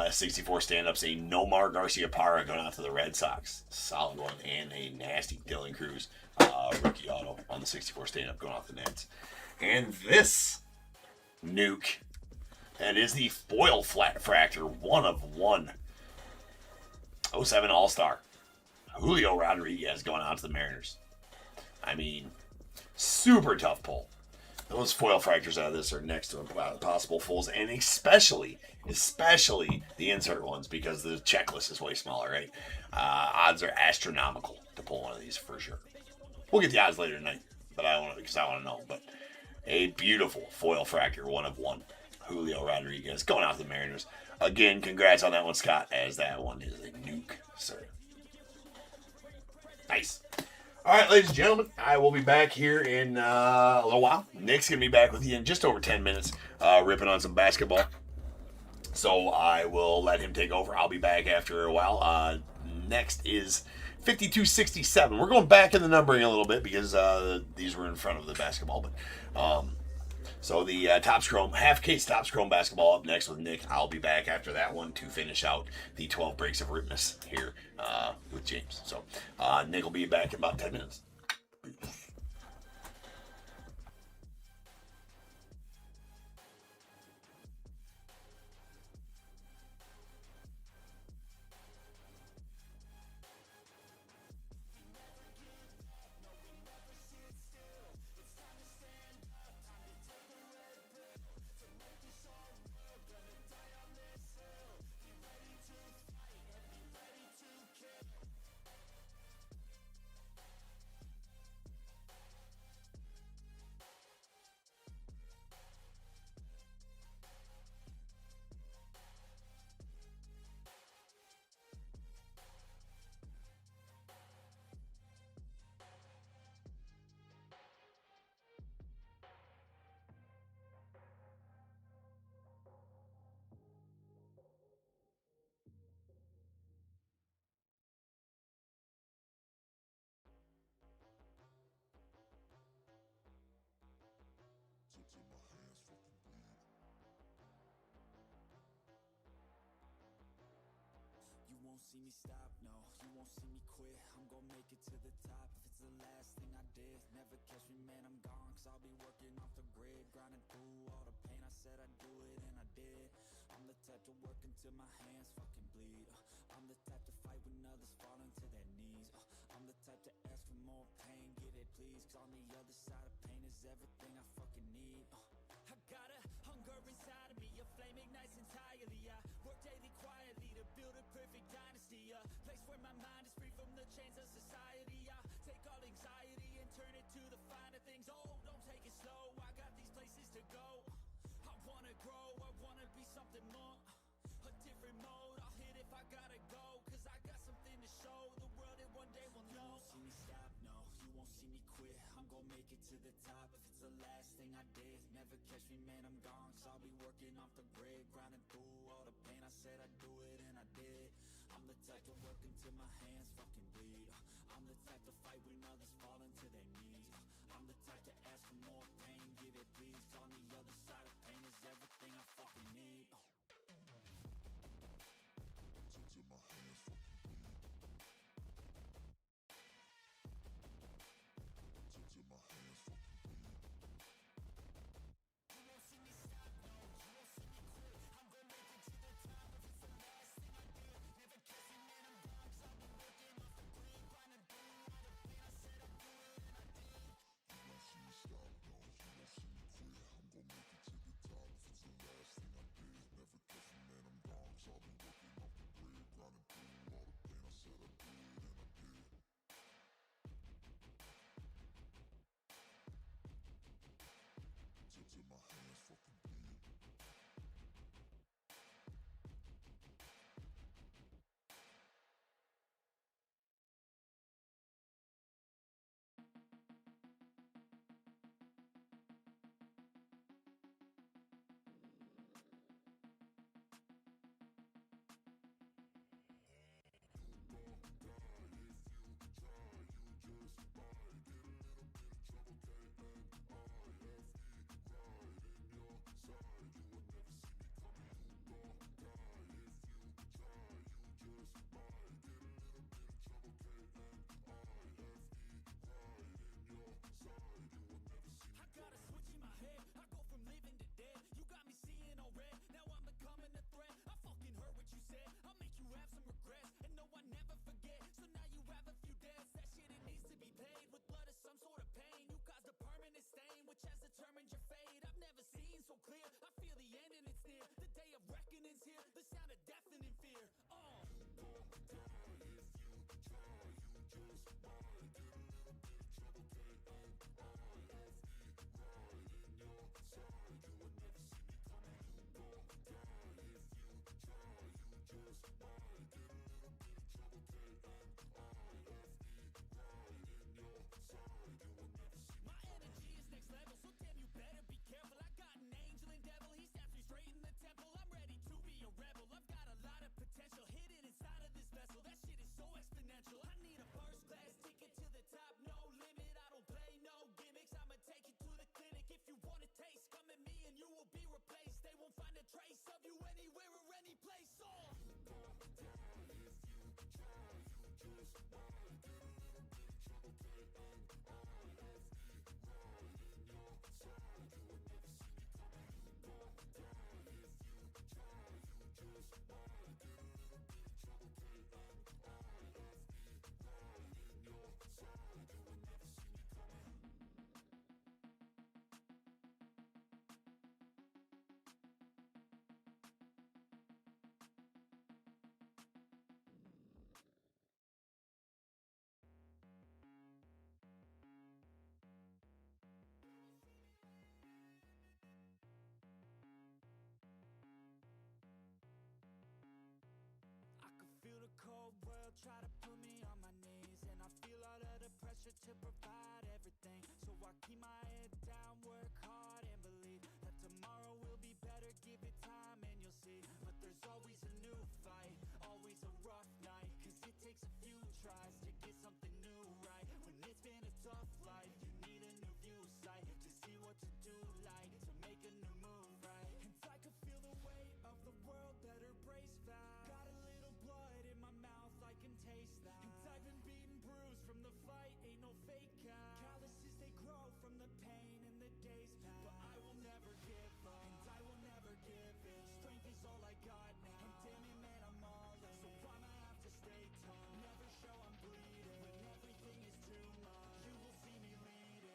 64 stand-ups, a Nomar Garcia-Parra going out to the Red Sox. Solid one. And a nasty Dylan Cruz rookie auto on the 64 stand-up going off the Nets. And this nuke, that is the foil flat fractor 1 of 1 '07 All-Star. Julio Rodriguez going out to the Mariners. I mean, super tough pull. Those foil fractures out of this are next to impossible pulls, and especially the insert ones, because the checklist is way smaller, right? Odds are astronomical to pull one of these for sure. We'll get the odds later tonight, but I want to know. But a beautiful foil fracture, 1 of 1. Julio Rodriguez going out to the Mariners. Again, congrats on that one, Scott, as that one is a nuke, sir. Nice. All right, ladies and gentlemen, I will be back here in a little while. Nick's going to be back with you in just over 10 minutes, ripping on some basketball. So I will let him take over. I'll be back after a while. Next is 5267. We're going back in the numbering a little bit because these were in front of the basketball. But so the Topps Chrome, half case Topps Chrome basketball up next with Nick. I'll be back after that one to finish out the 12 breaks of Ripness here with James. So Nick will be back in about 10 minutes. You won't see me stop, no, you won't see me quit. I'm gonna make it to the top if it's the last thing I did. Never catch me, man, I'm gone, cause I'll be working off the grid. Grinding through all the pain, I said I'd do it and I did. I'm the type to work until my hands fucking bleed. I'm the type to fight when others fall into their knees. I'm the type to ask for more pain, give it please. Cause on the other side of pain is everything I fucking need. I got a hunger inside of me, a flame ignites entirely. I work daily quietly to build a perfect dynasty. A place where my mind is free from the chains of society. I take all anxiety and turn it to the finer things. Oh, don't take it slow, I got these places to go. I wanna grow, I wanna be something more. A different mode, I'll hit if I gotta go. Cause I got something to show the world that one day will know. You won't see me stop, no, you won't see me quit. I'm gonna make it to the top if it's the last thing I did. Never catch me, man, I'm gone, cause I'll be working off the grid. Grinding through all the pain, I said I'd do it and I did. I'm the type to work until my hands fucking bleed. I'm the type to fight when others fall into their knees. I'm the type to ask for more pain, give it please. On the other side of pain is everything I fucking need. they'll try to put me on my knees, and I feel all of the pressure to provide everything. So I keep my head down, work hard, and believe that tomorrow will be better. Give it time and you'll see. But there's always a new fight, always a rough night, cause it takes a few tries to get something new right. When it's been a tough life, you need a new view sight to see what to do, like to make a new move, right? And I could feel the weight of the world, better brace fast. Got a little blood in my mouth, I can taste that. And I've been beaten, bruised from the fight, ain't no fake out. Calluses, they grow from the pain and the days pass. But I will never give up, and I will never give in. Strength is all I got now, and damn it, man, I'm all in. So I'ma have to stay tall, never show I'm bleeding. When everything is too much, you will see me leading.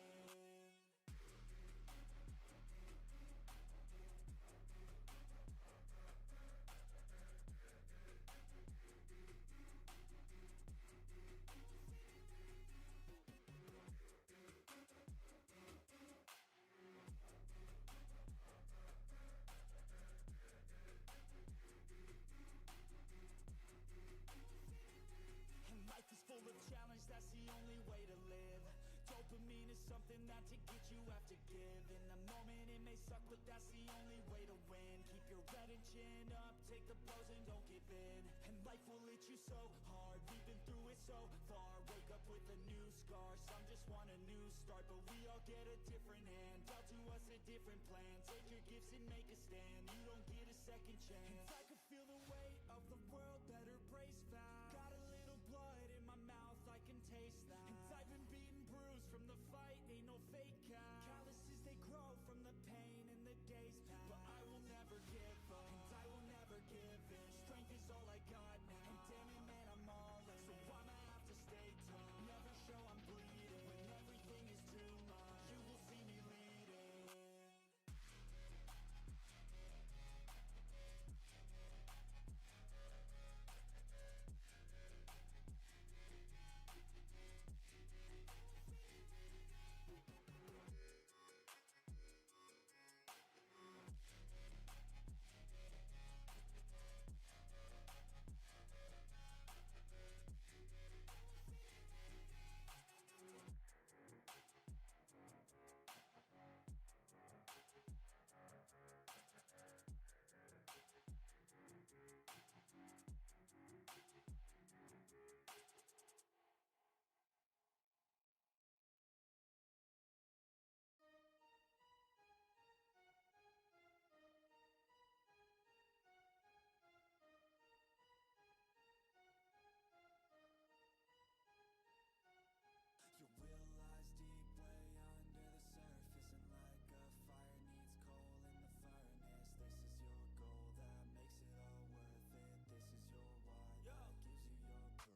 And life is full of challenge, that's the only way to live. Dopamine is something that to get you have to give. In the moment it may suck, but that's the only way to win. Keep your head and chin up, take the blows and don't give in. And life will hit you so hard, we've been through it so far. Wake up with a new scar, some just want a new start. But we all get a different hand, dealt to us a different plan. Take your gifts and make a stand, you don't get a second chance. And I could feel the weight of the world, better brace fast. Got a little blood in my mouth, I can taste that. And I've been beaten, bruised from the fight, ain't no fake out. Calluses, they grow from the pain and the days pass. But I will never give up, and I will never give in. Strength is all I got now, and damn it, man, I'm all in. So I'ma have to stay tall, never show I'm bleeding. When everything is too much, you will see me leading. Your will lies deep way under the surface, and like a fire needs coal in the furnace. This is your goal that makes it all worth it. This is your why that gives you your purpose.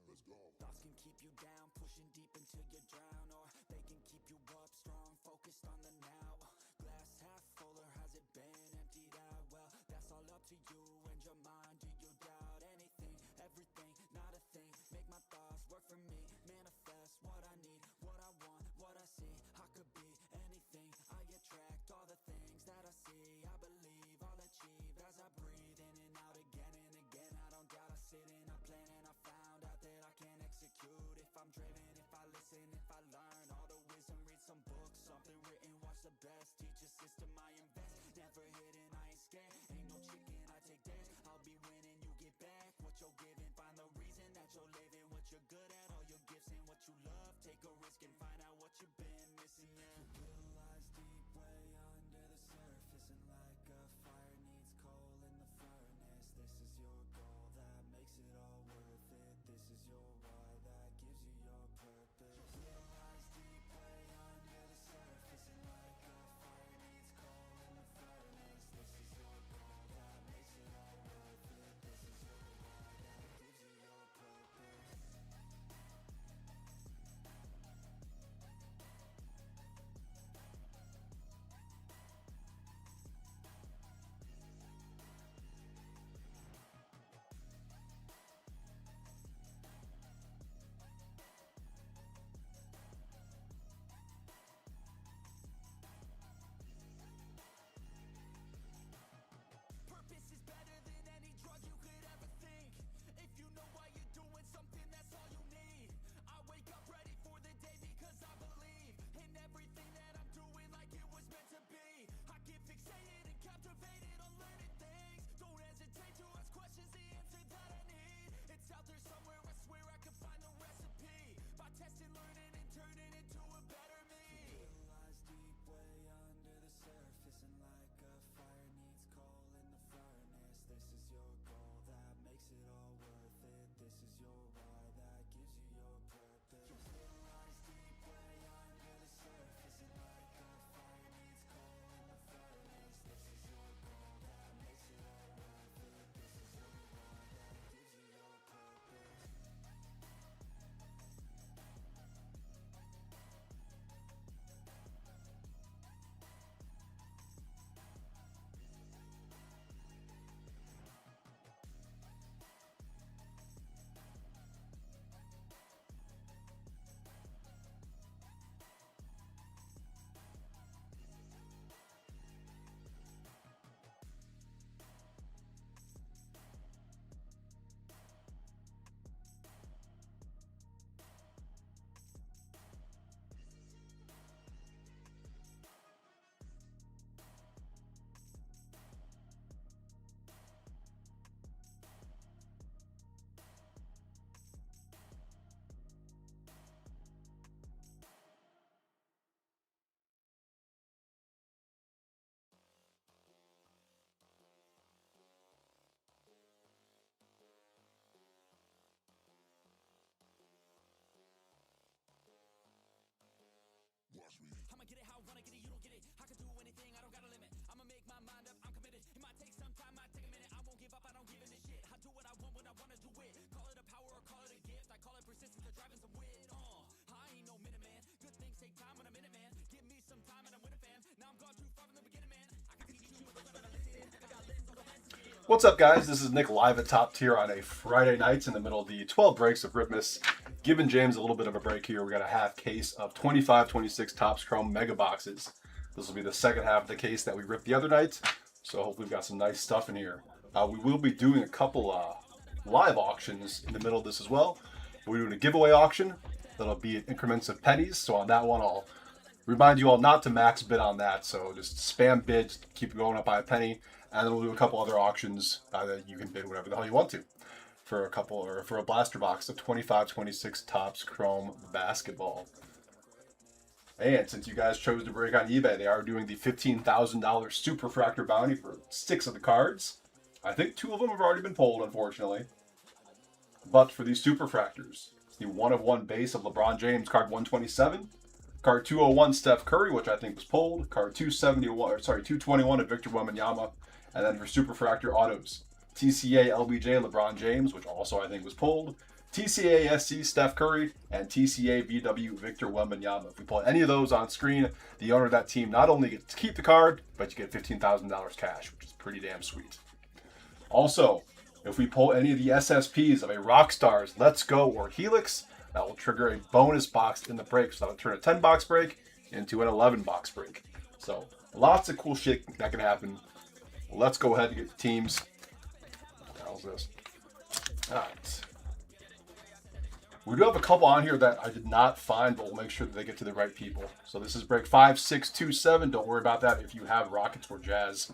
Let's go. Thoughts can keep you down, pushing deep until you drown, or they can keep you up strong, focused on the now. Glass half full, or has it been emptied out? Well, that's all up to you and your mind. Do you doubt anything, everything, not a thing? Make my thoughts work for me, manifest what I need, what I want, what I see. I could be anything, I attract all the things that I see. I believe I'll achieve as I breathe in and out again and again. I don't doubt, I sit in a plan and I found out that I can execute. If I'm driven, if I What's up, guys? This is Nick live at Top Tier on a Friday night in the middle of the 12 breaks of Ripmas. Giving James a little bit of a break here. We got a half case of 25-26 Topps Chrome Mega Boxes. This will be the second half of the case that we ripped the other night. So hopefully we've got some nice stuff in here. We will be doing a couple live auctions in the middle of this as well. We're doing a giveaway auction. That'll be in increments of pennies. So on that one, I'll remind you all not to max bid on that. So just spam bids, keep going up by a penny. And then we'll do a couple other auctions that you can bid whatever the hell you want to for a couple, or for a blaster box of 25-26 Topps Chrome Basketball. And since you guys chose to break on eBay, they are doing the $15,000 Super Fractor bounty for 6 of the cards. I think 2 of them have already been pulled, unfortunately. But for these Super Fractors, it's the 1/1 base of LeBron James, card 127. Card 201 Steph Curry, which I think was pulled. Card 221 of Victor Wembanyama. And then for Super Fractor autos, TCA LBJ LeBron James, which also I think was pulled. TCA SC Steph Curry, and TCA VW Victor Wembanyama. If we pull any of those on screen, the owner of that team not only gets to keep the card, but you get $15,000 cash, which is pretty damn sweet. Also, if we pull any of the SSPs of a Rockstars, Let's Go, or Helix, that will trigger a bonus box in the break. So that'll turn a 10-box break into an 11-box break. So lots of cool shit that can happen. Let's go ahead and get the teams. What the hell's this? All right. We do have a couple on here that I did not find, but we'll make sure that they get to the right people. So this is break 5627. Don't worry about that if you have Rockets or Jazz.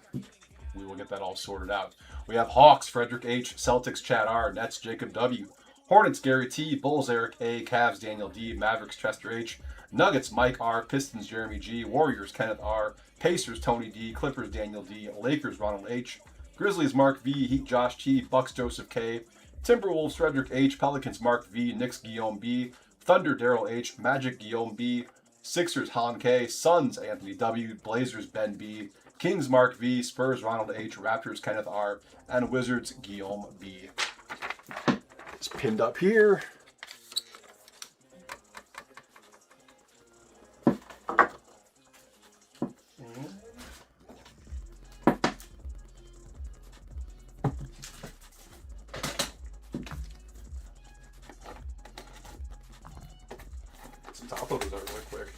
We will get that all sorted out. We have Hawks, Frederick H., Celtics, Chad R., Nets, Jacob W., Hornets, Gary T., Bulls, Eric A., Cavs, Daniel D., Mavericks, Chester H., Nuggets, Mike R., Pistons, Jeremy G., Warriors, Kenneth R., Pacers, Tony D., Clippers, Daniel D., Lakers, Ronald H., Grizzlies, Mark V., Heat, Josh T., Bucks, Joseph K., Timberwolves, Frederick H., Pelicans, Mark V., Knicks, Guillaume B., Thunder, Daryl H., Magic, Guillaume B., Sixers, Han K., Suns, Anthony W., Blazers, Ben B., Kings, Mark V., Spurs, Ronald H., Raptors, Kenneth R., and Wizards, Guillaume B. It's pinned up here. Top of those are really quick.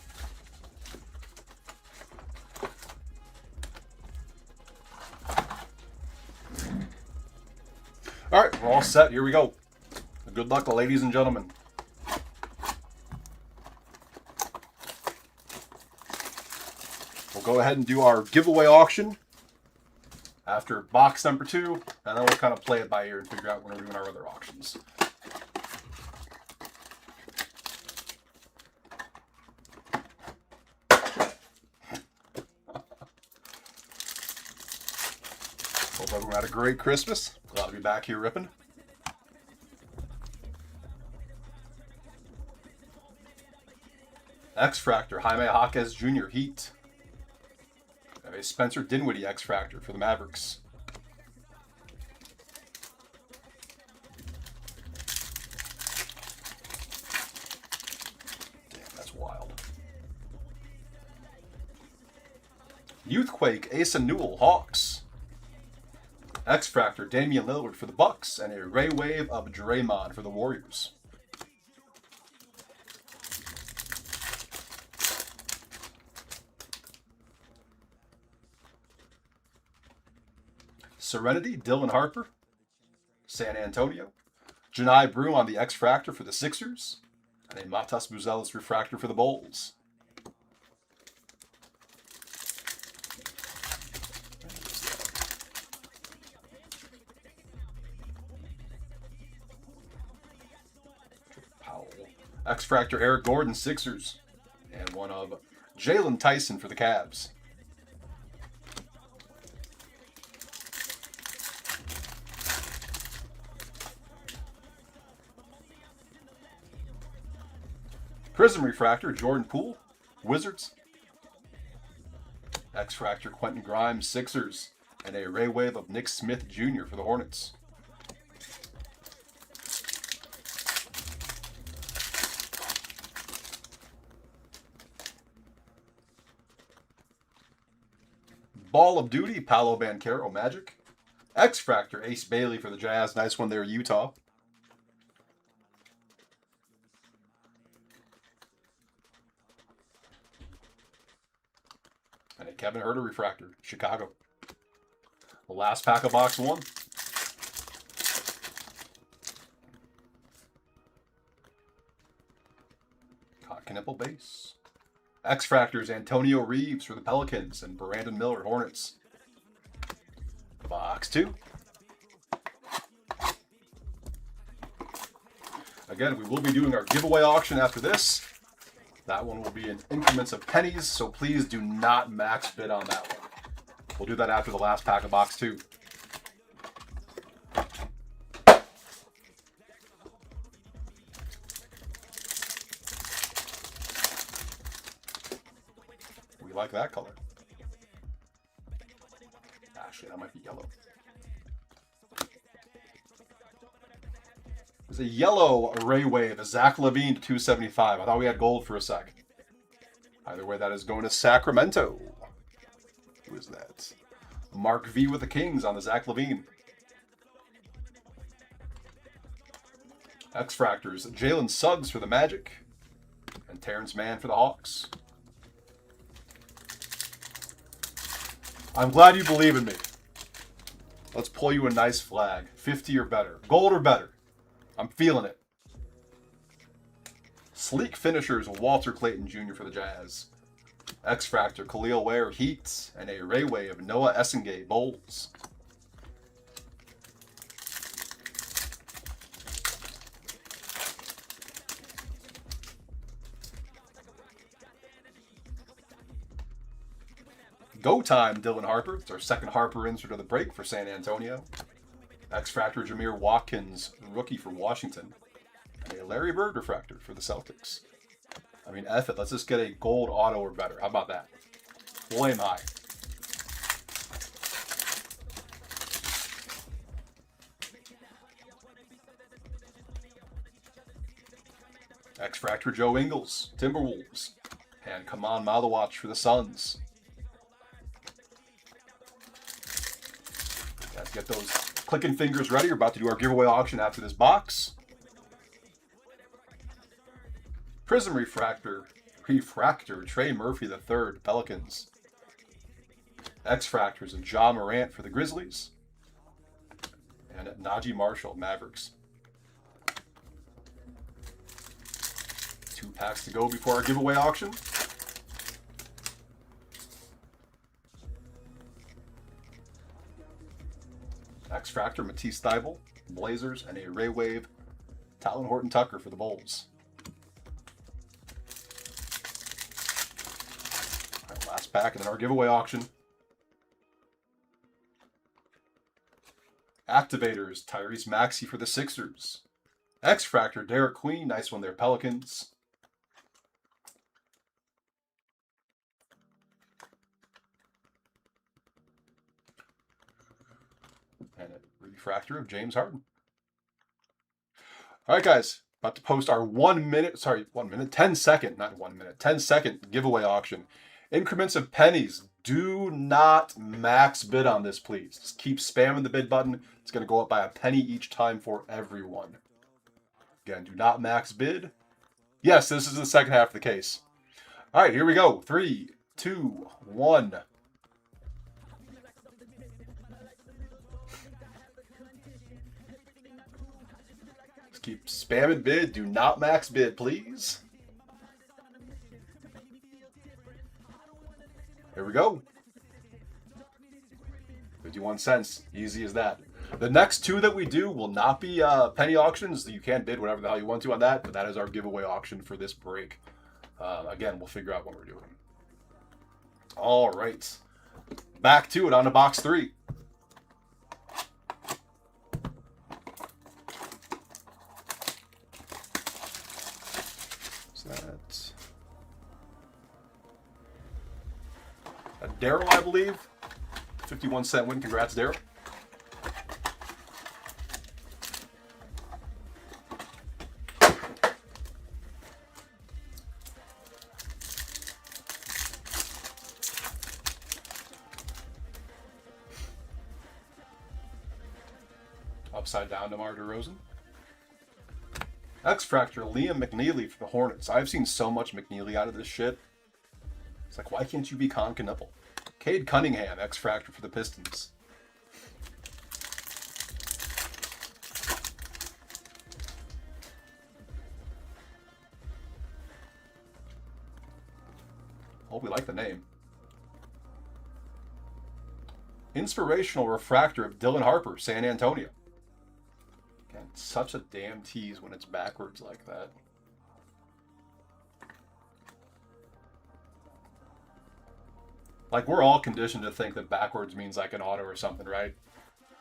All right, we're all set. Here we go. Good luck, ladies and gentlemen. We'll go ahead and do our giveaway auction after box number 2, and then we'll kind of play it by ear and figure out when we're doing our other auctions. Hope everyone had a great Christmas. Glad to be back here ripping. X-Fractor, Jaime Jaquez Jr. Heat. I have a Spencer Dinwiddie X-Fractor for the Mavericks. Damn, that's wild. Youthquake, Asa Newell, Hawks. X-Fractor, Damian Lillard for the Bucks, and a Ray Wave of Draymond for the Warriors. Serenity, Dylan Harper, San Antonio. Janai Broom on the X-Fractor for the Sixers, and a Matas Buzelis Refractor for the Bulls. X-Fractor Eric Gordon, Sixers. And one of Jalen Tyson for the Cavs. Prism Refractor, Jordan Poole, Wizards. X-Fractor Quentin Grimes, Sixers, and a Ray Wave of Nick Smith Jr. for the Hornets. Ball of Duty, Paolo Banchero, Magic. X-Fractor, Ace Bailey for the Jazz. Nice one there, Utah. And a Kevin Huerter Refractor, Chicago. The last pack of box 1. Nipple base. X-Fractors, Antonio Reeves for the Pelicans and Brandon Miller, Hornets. Box 2. Again, we will be doing our giveaway auction after this. That one will be in increments of pennies, so please do not max bid on that one. We'll do that after the last pack of box 2. We like that color. Actually, that might be yellow. There's a yellow Ray Wave, a Zach LaVine to 275. I thought we had gold for a sec. Either way, that is going to Sacramento. Who is that? Mark V with the Kings on the Zach LaVine. X-Fractors, Jalen Suggs for the Magic. And Terrence Mann for the Hawks. I'm glad you believe in me. Let's pull you a nice flag. 50 or better. Gold or better. I'm feeling it. Sleek Finishers, Walter Clayton Jr. for the Jazz. X-Fractor, Khalil Ware, Heat. And a Ray Wave, Noah Essengay, Bulls. Go time, Dylan Harper. It's our second Harper insert of the break for San Antonio. X-Fractor, Jameer Watkins, rookie for Washington. And a Larry Bird refractor for the Celtics. I mean, F it. Let's just get a gold auto or better. How about that? We'll aim high. X-Fractor, Joe Ingles, Timberwolves. And Kaman Malawatch for the Suns. Let's get those clicking fingers ready. We're about to do our giveaway auction after this box. Prism Refractor, Trey Murphy III, Pelicans. X-Fractors and Ja Morant for the Grizzlies. And Najee Marshall, Mavericks. 2 packs to go before our giveaway auction. X-Fractor, Matisse Thybulle, Blazers, and a Ray Wave, Talon Horton-Tucker for the Bulls. All right, last pack and then our giveaway auction. Activators, Tyrese Maxey for the Sixers. X-Fractor, Derek Queen, nice one there, Pelicans. And a refractor of James Harden. All right, guys, about to post our 10 second giveaway auction. Increments of pennies. Do not max bid on this, please. Just keep spamming the bid button. It's going to go up by a penny each time for everyone. Again, do not max bid. Yes, this is the second half of the case. All right, here we go. 3, 2, 1. Keep spamming bid. Do not max bid, please. Here we go. 51 cents. Easy as that. The next 2 that we do will not be penny auctions. You can bid whatever the hell you want to on that, but that is our giveaway auction for this break. Again, we'll figure out what we're doing. All right. Back to it on to box 3. Daryl, I believe. 51-cent win. Congrats, Daryl. Upside down DeMar DeRozan. X-Fractor, Liam McNeely for the Hornets. I've seen so much McNeely out of this shit. It's like, why can't you be Con Knuckle? Cade Cunningham, X-Fractor for the Pistons. Oh, we like the name. Inspirational Refractor of Dylan Harper, San Antonio. Again, such a damn tease when it's backwards like that. Like, we're all conditioned to think that backwards means like an auto or something, right?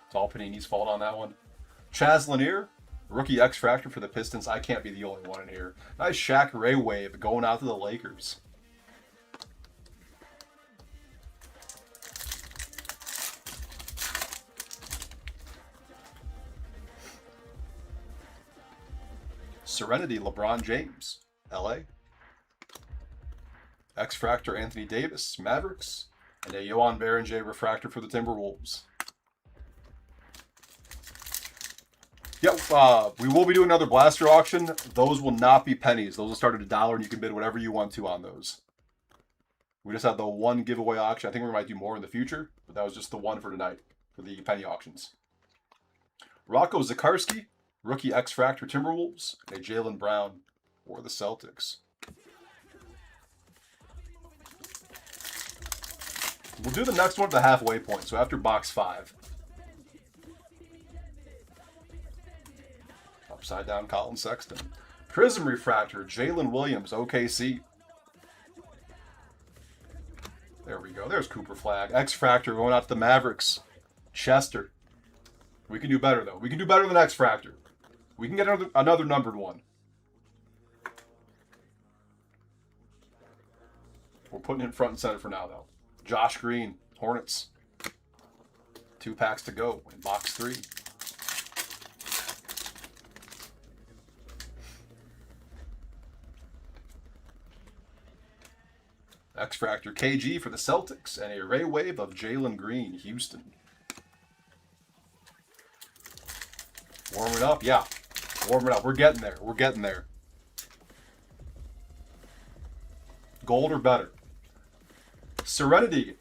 It's all Panini's fault on that one. Chaz Lanier, rookie X-Fractor for the Pistons. I can't be the only one in here. Nice Shaq Ray wave going out to the Lakers. Serenity, LeBron James, LA. X-Fractor, Anthony Davis, Mavericks. And a Johan Berenger Refractor for the Timberwolves. Yep, we will be doing another blaster auction. Those will not be pennies. Those will start at $1 and you can bid whatever you want to on those. We just had the one giveaway auction. I think we might do more in the future, but that was just the one for tonight for the penny auctions. Rocco Zakarski, rookie X-Fractor Timberwolves, and a Jaylen Brown for the Celtics. We'll do the next one at the halfway point, so after box 5. Upside down Colin Sexton. Prism Refractor, Jalen Williams, OKC. There we go. There's Cooper Flag. X-Fractor going out to the Mavericks. Chester. We can do better, though. We can do better than X-Fractor. We can get another numbered one. We're putting it front and center for now, though. Josh Green, Hornets. 2 packs to go in box 3. X-Fractor KG for the Celtics and a Ray Wave of Jalen Green, Houston. Warming up, yeah. Warming up. We're getting there. We're getting there. Gold or better. Serenity.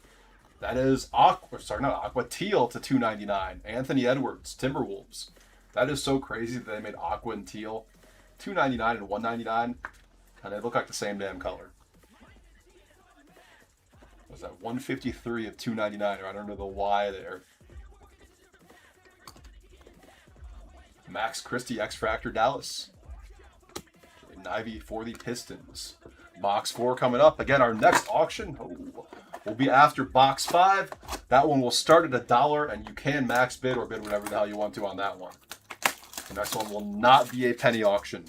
That is Aqua. Sorry, not Aqua. Teal to $2.99. Anthony Edwards, Timberwolves. That is so crazy that they made Aqua and Teal $2.99 and $1.99, and they look like the same damn color. Was that 153 of $2.99? I don't know the why there. Max Christie, X-Fractor, Dallas. Nivey for the Pistons. Box 4 coming up. Again, our next auction will be after box 5. That one will start at $1, and you can max bid or bid whatever the hell you want to on that one. The next one will not be a penny auction.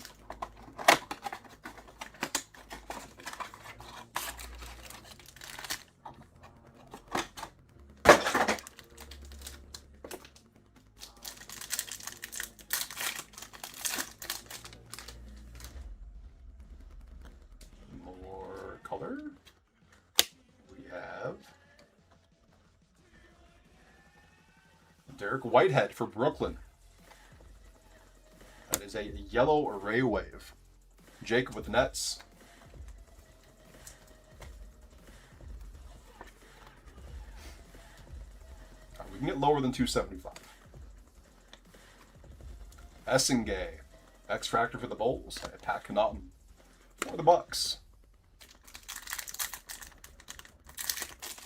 Color. We have Derek Whitehead for Brooklyn. That is a yellow Ray Wave. Jacob with the Nets. We can get lower than 275. Essengay. X-Fractor for the Bulls. Pat Connaughton for the Bucks.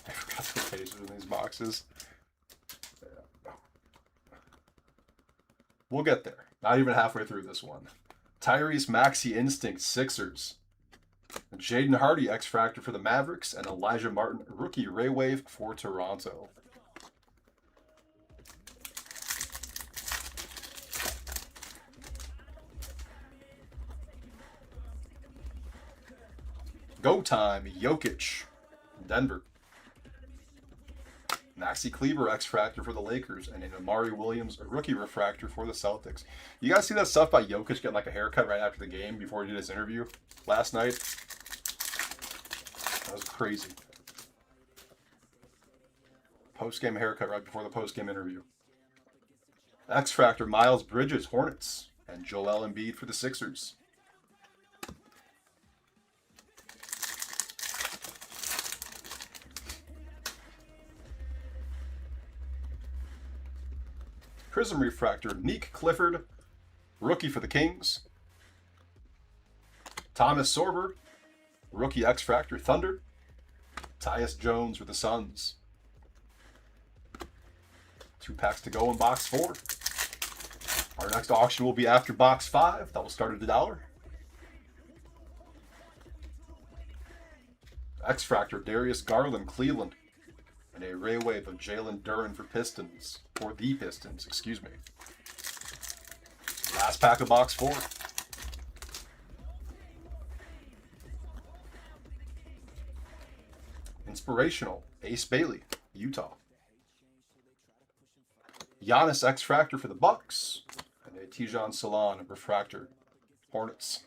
I forgot the pages in these boxes. We'll get there. Not even halfway through this one. Tyrese Maxey Instinct, Sixers. Jaden Hardy, X-Fractor for the Mavericks. And Elijah Martin, rookie Ray Wave for Toronto. Go time, Jokic, Denver. Maxi Kleber X-Fractor for the Lakers, and an Amari Williams rookie refractor for the Celtics. You guys see that stuff by Jokic getting like a haircut right after the game before he did his interview last night? That was crazy. Post-game haircut right before the post-game interview. X-Fractor Miles Bridges, Hornets, and Joel Embiid for the Sixers. Prism Refractor, Neek Clifford, rookie for the Kings. Thomas Sorber, rookie X-Fractor, Thunder. Tyus Jones for the Suns. 2 packs to go in box 4. Our next auction will be after box 5. That will start at $1. X-Fractor, Darius Garland, Cleveland. And a Ray Wave of Jalen Duren for Pistons. For the Pistons, excuse me. Last pack of box 4. Inspirational, Ace Bailey, Utah. Giannis X-Fractor for the Bucks. And a Tijan Salon Refractor, Hornets.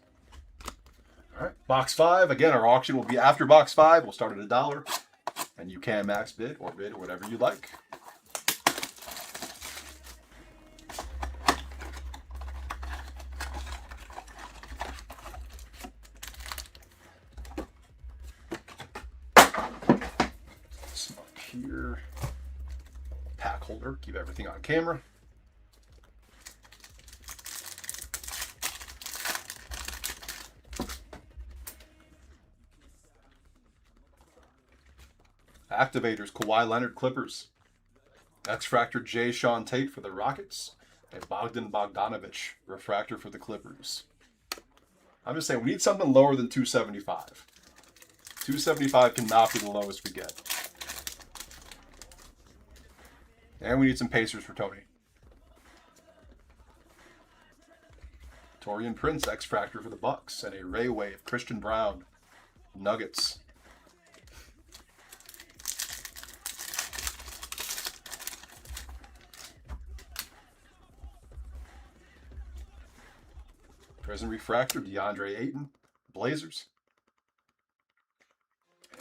All right, box 5. Again, our auction will be after box 5. We'll start at $1. And you can max bid or whatever you like. Some up here. Pack holder. Keep everything on camera. Activators, Kawhi Leonard, Clippers. X-Fractor, Jay Sean Tate for the Rockets. And Bogdan Bogdanovic, refractor for the Clippers. I'm just saying, we need something lower than 275. 275 cannot be the lowest we get. And we need some Pacers for Tony. Taurean Prince, X-Fractor for the Bucks. And a Ray Wave, Christian Brown, Nuggets. Prism Refractor, DeAndre Ayton, Blazers.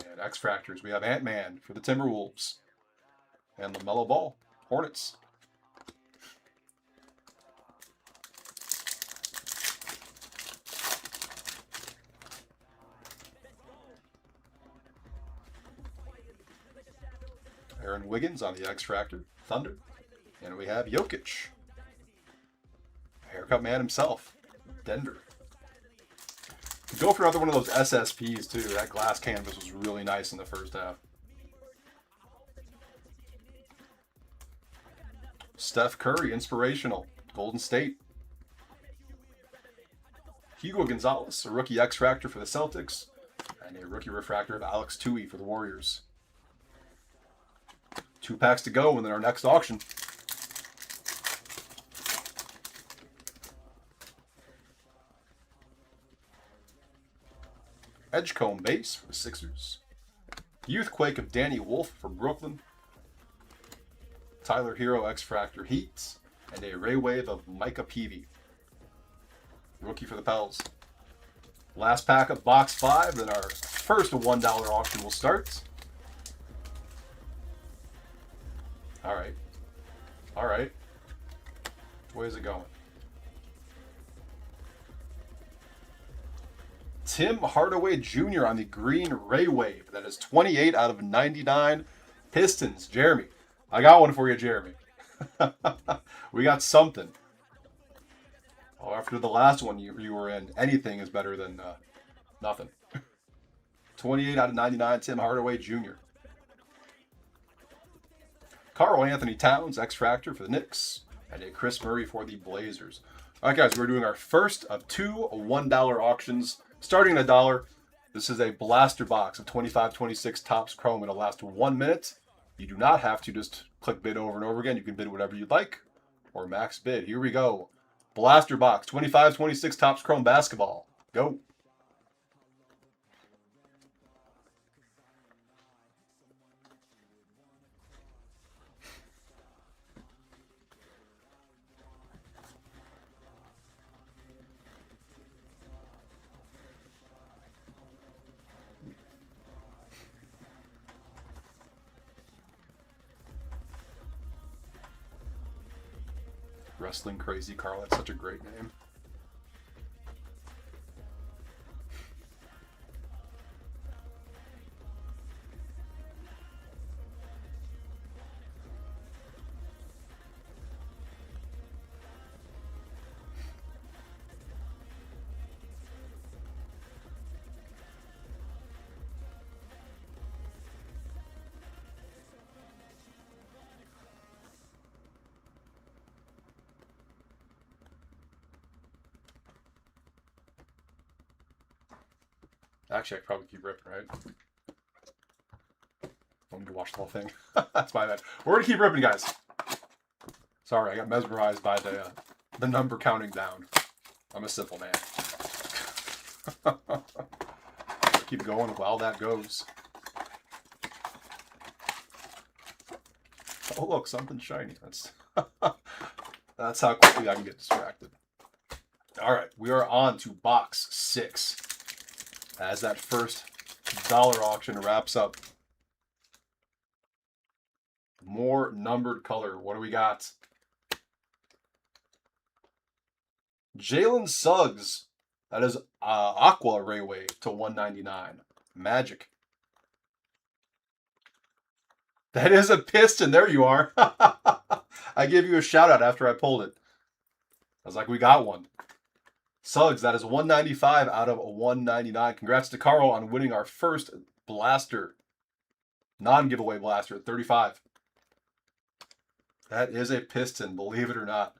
And X-Fractors, we have Ant-Man for the Timberwolves. And LaMelo Ball, Hornets. Aaron Wiggins on the X-Fractor, Thunder. And we have Jokic. Haircut man himself. Denver. Go for another one of those SSPs too. That glass canvas was really nice in the first half. Steph Curry, inspirational, Golden State. Hugo Gonzalez, a rookie X-Fractor for the Celtics, and a rookie refractor of Alex Tui for the Warriors. 2 packs to go, and then our next auction. Edgecombe base for the Sixers. Youthquake of Danny Wolf for Brooklyn. Tyler Hero X-Fractor Heat. And a Ray Wave of Micah Peavy, rookie for the Pels. Last pack of box 5, then our first $1 auction will start. Alright. Alright. Where's it going? Tim Hardaway Jr. on the green Ray Wave. That is 28 out of 99 Pistons. Jeremy. I got one for you, Jeremy. We got something. Oh, after the last one you were in, anything is better than nothing. 28 out of 99, Tim Hardaway Jr. Karl Anthony Towns, X-Fractor for the Knicks. And a Chris Murray for the Blazers. All right, guys, we're doing our first of 2 $1 auctions. Starting at $1, this is a blaster box of 2526 Topps Chrome. It'll last 1 minute. You do not have to just click bid over and over again. You can bid whatever you'd like or max bid. Here we go. Blaster box, 2526 Topps Chrome basketball. Go. Wrestling Crazy Carl. That's such a great name. Actually, I could probably keep ripping, right? I need to watch the whole thing. That's my bad. We're gonna keep ripping, guys. Sorry, I got mesmerized by the number counting down. I'm a simple man. Keep going while that goes. Oh look, something shiny. That's how quickly I can get distracted. All right, we are on to box 6. As that first dollar auction wraps up. More numbered color. What do we got? Jalen Suggs. That is Aqua Rayway to 199. Magic. That is a piston. There you are. I gave you a shout out after I pulled it. I was like, we got one. Suggs, that is 195 out of 199. Congrats to Carl on winning our first blaster. Non-giveaway blaster at 35. That is a piston, believe it or not.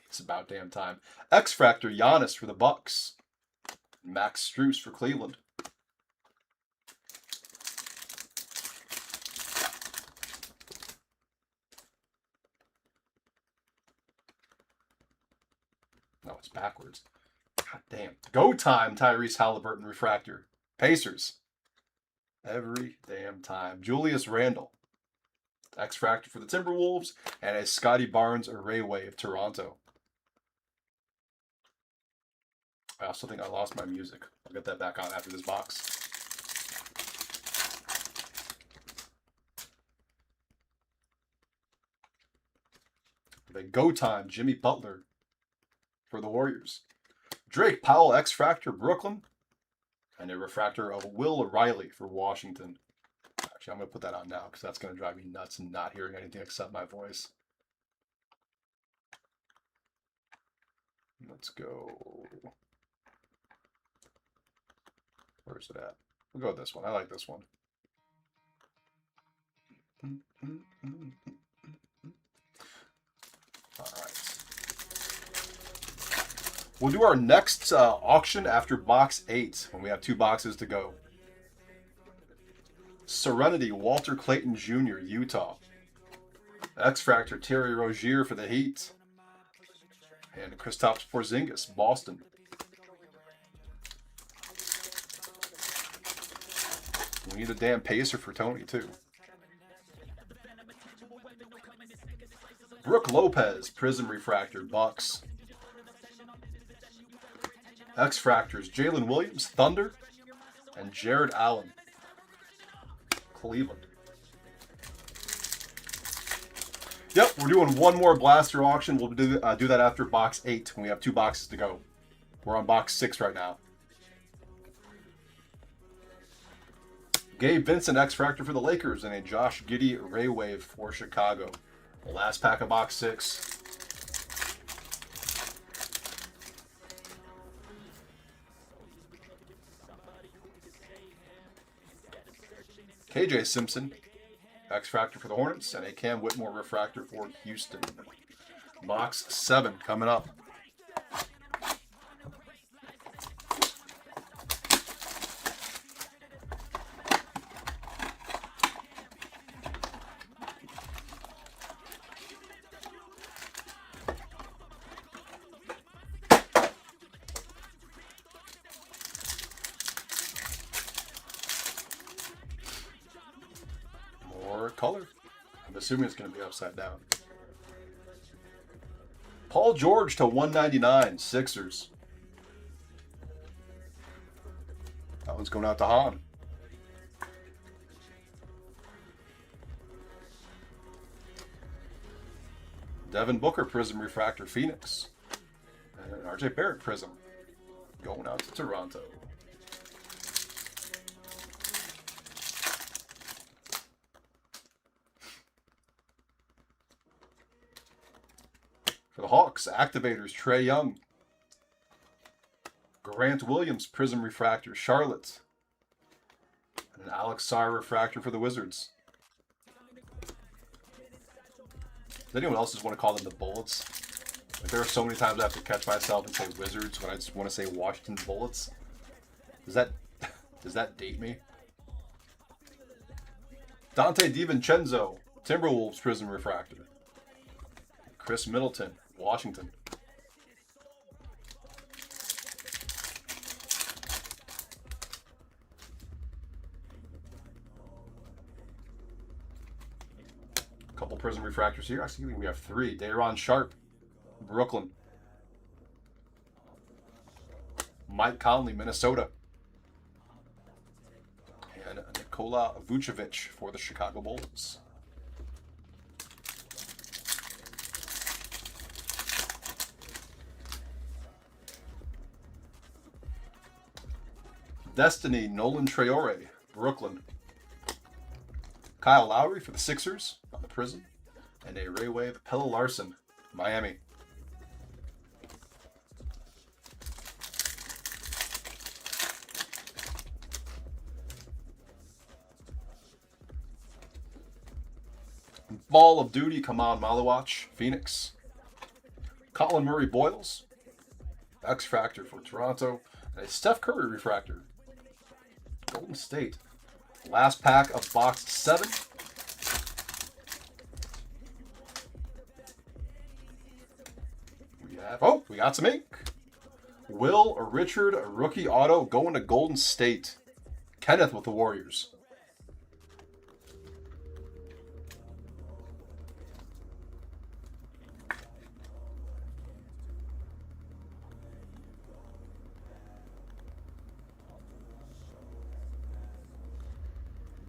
It's about damn time. X-Fractor Giannis for the Bucks. Max Strus for Cleveland. No, it's backwards. God damn. Go time, Tyrese Halliburton Refractor. Pacers. Every damn time. Julius Randle. X-Fractor for the Timberwolves. And a Scotty Barnes Array Wave, Toronto. I also think I lost my music. I'll get that back on after this box. The Go Time, Jimmy Butler for the Warriors. Drake Powell, X-Fractor, Brooklyn. And a refractor of Will Riley for Washington. Actually, I'm going to put that on now because that's going to drive me nuts and not hearing anything except my voice. Let's go. Where's it at? We'll go with this one. I like this one. All right. We'll do our next auction after box 8 when we have 2 boxes to go. Serenity, Walter Clayton Jr., Utah. X-Fractor, Terry Rozier for the Heat. And Kristaps Porzingis, Boston. We need a damn pacer for Tony, too. Brooke Lopez, Prism Refractor, Bucks. X-Fractors, Jalen Williams, Thunder. And Jared Allen, Cleveland. Yep, we're doing one more blaster auction. We'll do that after box 8 when we have 2 boxes to go. We're on box 6 right now. Gabe Vincent, X-Fractor for the Lakers, and a Josh Giddey Ray Wave for Chicago. The last pack of box 6. KJ Simpson, X-Fractor for the Hornets, and a Cam Whitmore Refractor for Houston. Box 7 coming up. Color. I'm assuming it's going to be upside down. Paul George to 199, Sixers. That one's going out to Han. Devin Booker Prism Refractor Phoenix. And an RJ Barrett Prism going out to Toronto. For the Hawks, Activators Trae Young. Grant Williams Prism Refractor Charlotte. And an Alex Sarr Refractor for the Wizards. Does anyone else just want to call them the Bullets? Like, there are so many times I have to catch myself and say Wizards when I just want to say Washington Bullets. Does that date me? Dante DiVincenzo, Timberwolves Prism Refractor. Chris Middleton, Washington. Couple Prism Refractors here. Actually, we have 3. Day'Ron Sharpe, Brooklyn. Mike Conley, Minnesota. And Nikola Vucevic for the Chicago Bulls. Destiny, Nolan Traore, Brooklyn. Kyle Lowry for the Sixers on the Prism. And a Ray Wave, Pelle Larsson, Miami. Ball of Duty, Kaman Malawach, Phoenix. Colin Murray Boyles, X-Fractor for Toronto. And a Steph Curry Refractor, Golden State. Last pack of box 7. We got some ink. Will Richard, a rookie auto, going to Golden State. Kenneth with the Warriors.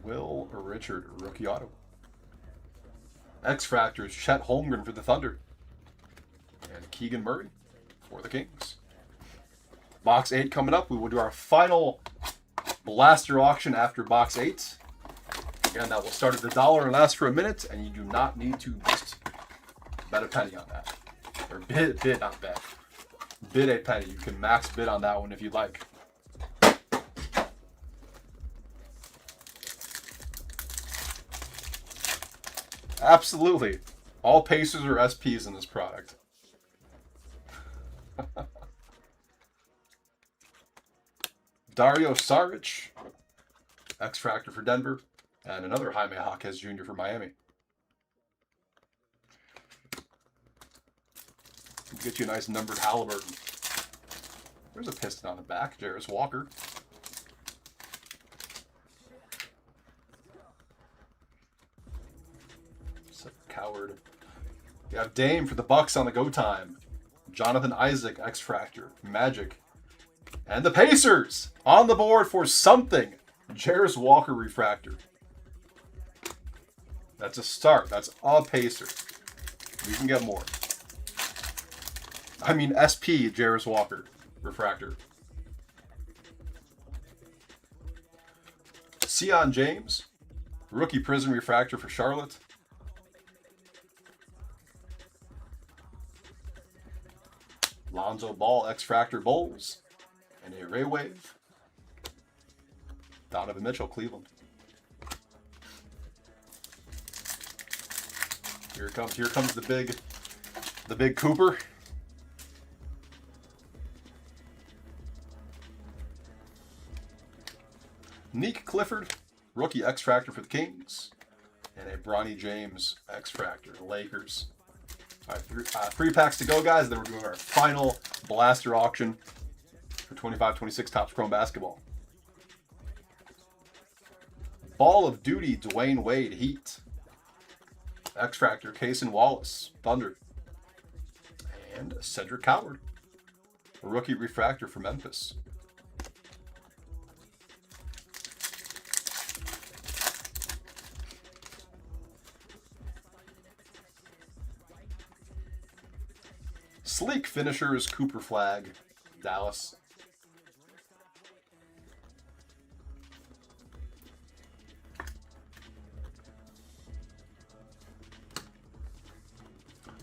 Will Richard, rookie auto. X-Fractors, Chet Holmgren for the Thunder. And Keegan Murray for the Kings. Box 8 coming up. We will do our final blaster auction after box 8. Again, that will start at $1 and last for a minute, and you do not need to just bet a penny on that. Or bid, not bet. Bid a penny. You can max bid on that one if you'd like. Absolutely. All Pacers are SPs in this product. Dario Saric, X-Fractor for Denver, and another Jaime Jaquez Jr. for Miami. Get you a nice numbered Halliburton. There's a Piston on the back, Jarris Walker. Coward. You have Dame for the Bucks on the go time. Jonathan Isaac, X-Fractor, Magic. And the Pacers on the board for something. Jarris Walker Refractor. That's a start. That's a Pacer. We can get more. I mean SP Jarris Walker Refractor. Sion James, rookie Prism Refractor for Charlotte. Lonzo Ball, X-Fractor Bulls, and a Ray Wave. Donovan Mitchell, Cleveland. Here comes the big Cooper. Nick Clifford, rookie X-Fractor for the Kings, and a Bronny James X-Fractor, Lakers. All right, 3 packs to go, guys. Then we're doing our final blaster auction for 25-26 Topps Chrome Basketball. Ball of Duty, Dwayne Wade, Heat. X-Fractor, Cason Wallace, Thunder. And Cedric Coward, a rookie refractor for Memphis. Sleek Finishers Cooper Flag, Dallas.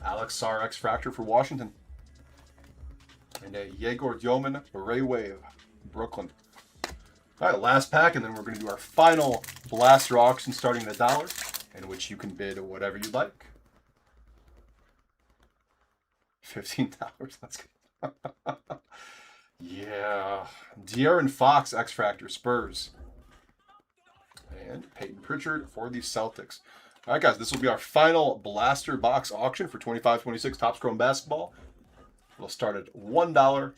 Alex Sarr X Fractor for Washington. And a Yegor Dyomin Ray Wave, Brooklyn. All right, last pack, and then we're going to do our final blaster auction starting at $1, in which you can bid whatever you like. $15. Let's go. Yeah. De'Aaron Fox X Fractor, Spurs. And Peyton Pritchard for the Celtics. All right, guys, this will be our final blaster box auction for 25-26 Topps Chrome Basketball. We'll start at $1.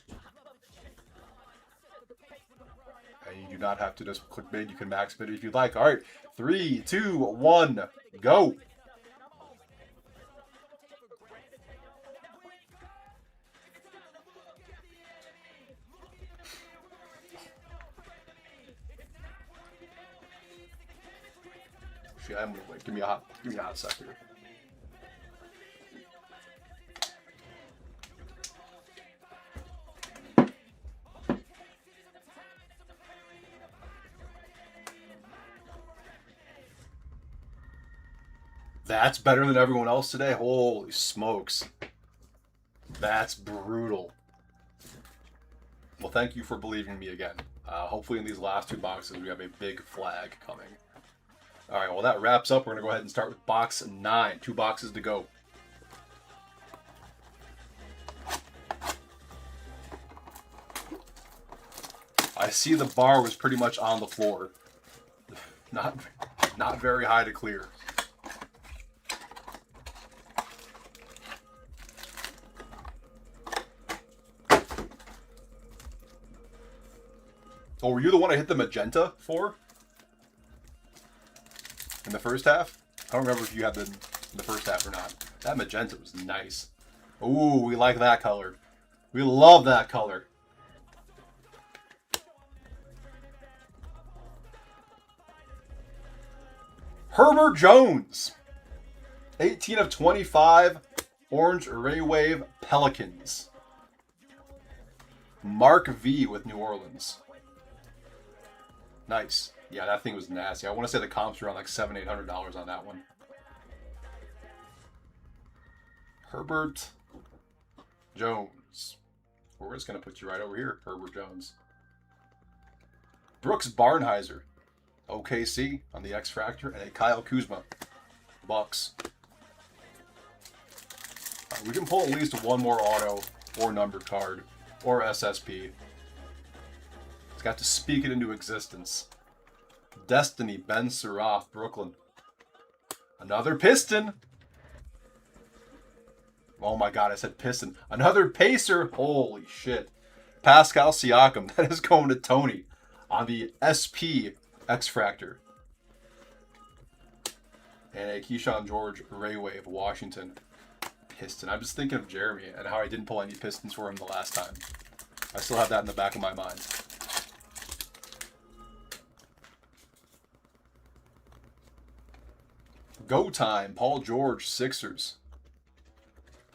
And you do not have to just click bid. You can max bid if you'd like. All right, 3, 2, 1, go. Actually, I'm gonna wait. Give me a hot second. That's better than everyone else today. Holy smokes. That's brutal. Well, thank you for believing in me again. Hopefully in these last 2 boxes we have a big flag coming. All right, well, that wraps up. We're going to go ahead and start with box 9. 2 boxes to go. I see the bar was pretty much on the floor. Not very high to clear. Oh, were you the one I hit the magenta for? In the first half? I don't remember if you had the in the first half or not. That magenta was nice. Ooh, we like that color. We love that color. Herbert Jones. 18 of 25. Orange Ray Wave Pelicans. Mark V with New Orleans. Nice. Yeah, that thing was nasty. I want to say the comps were around like $700-800 on that one. Herbert Jones. We're just going to put you right over here, Herbert Jones. Brooks Barnheiser. OKC on the X Fractor. And a Kyle Kuzma. Bucks. We can pull at least one more auto or numbered card or SSP. It's got to speak it into existence. Destiny, Ben Surratt, Brooklyn. Another Piston. Oh my god, I said Piston. Another Pacer. Holy shit. Pascal Siakam. That is going to Tony on the SP X Fractor. And a Keyshawn George Ray Wave, Washington. Piston. I'm just thinking of Jeremy and how I didn't pull any Pistons for him the last time. I still have that in the back of my mind. Go time, Paul George, Sixers.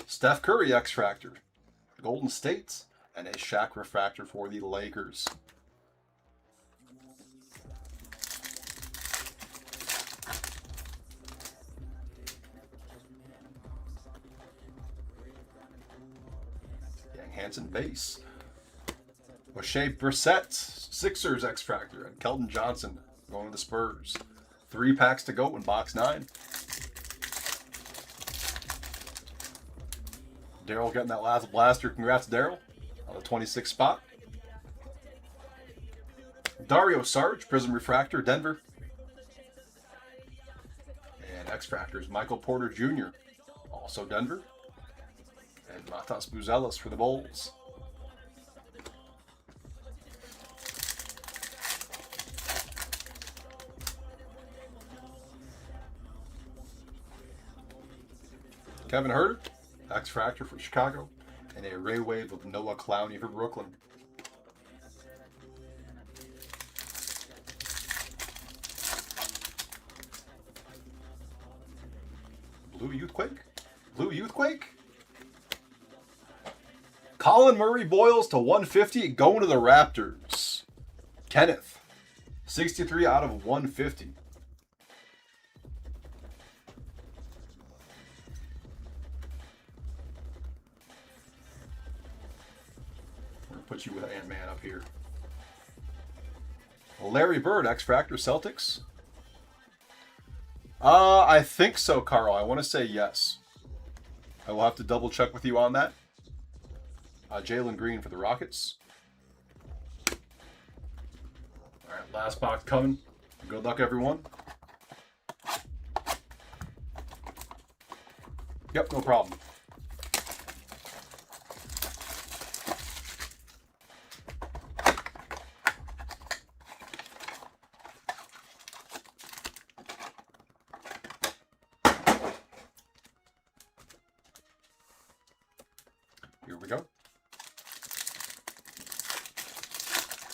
Steph Curry, X Fractor. Golden State. And a Shaq Refractor for the Lakers. Young Hansen base. O'Shea Brissett, Sixers X Fractor. And Keldon Johnson going to the Spurs. 3 packs to go in box 9. Daryl getting that last blaster. Congrats, Daryl, on the 26th spot. Dario Saric, Prism Refractor, Denver. And X Fractors, Michael Porter Jr., also Denver. And Matas Buzelis for the Bulls. Kevin Huerter, X Fractor for Chicago, and a Ray Wave of Noah Clowney for Brooklyn. Blue Youthquake? Blue Youthquake? Colin Murray Boyles to 150, going to the Raptors. Kenneth, 63 out of 150. We're going to put you with Ant-Man up here. Larry Bird, X-Factor, Celtics. I think so, Carl. I want to say yes. I will have to double check with you on that. Jalen Green for the Rockets. All right, last box coming. Good luck, everyone. Yep, no problem. Here we go.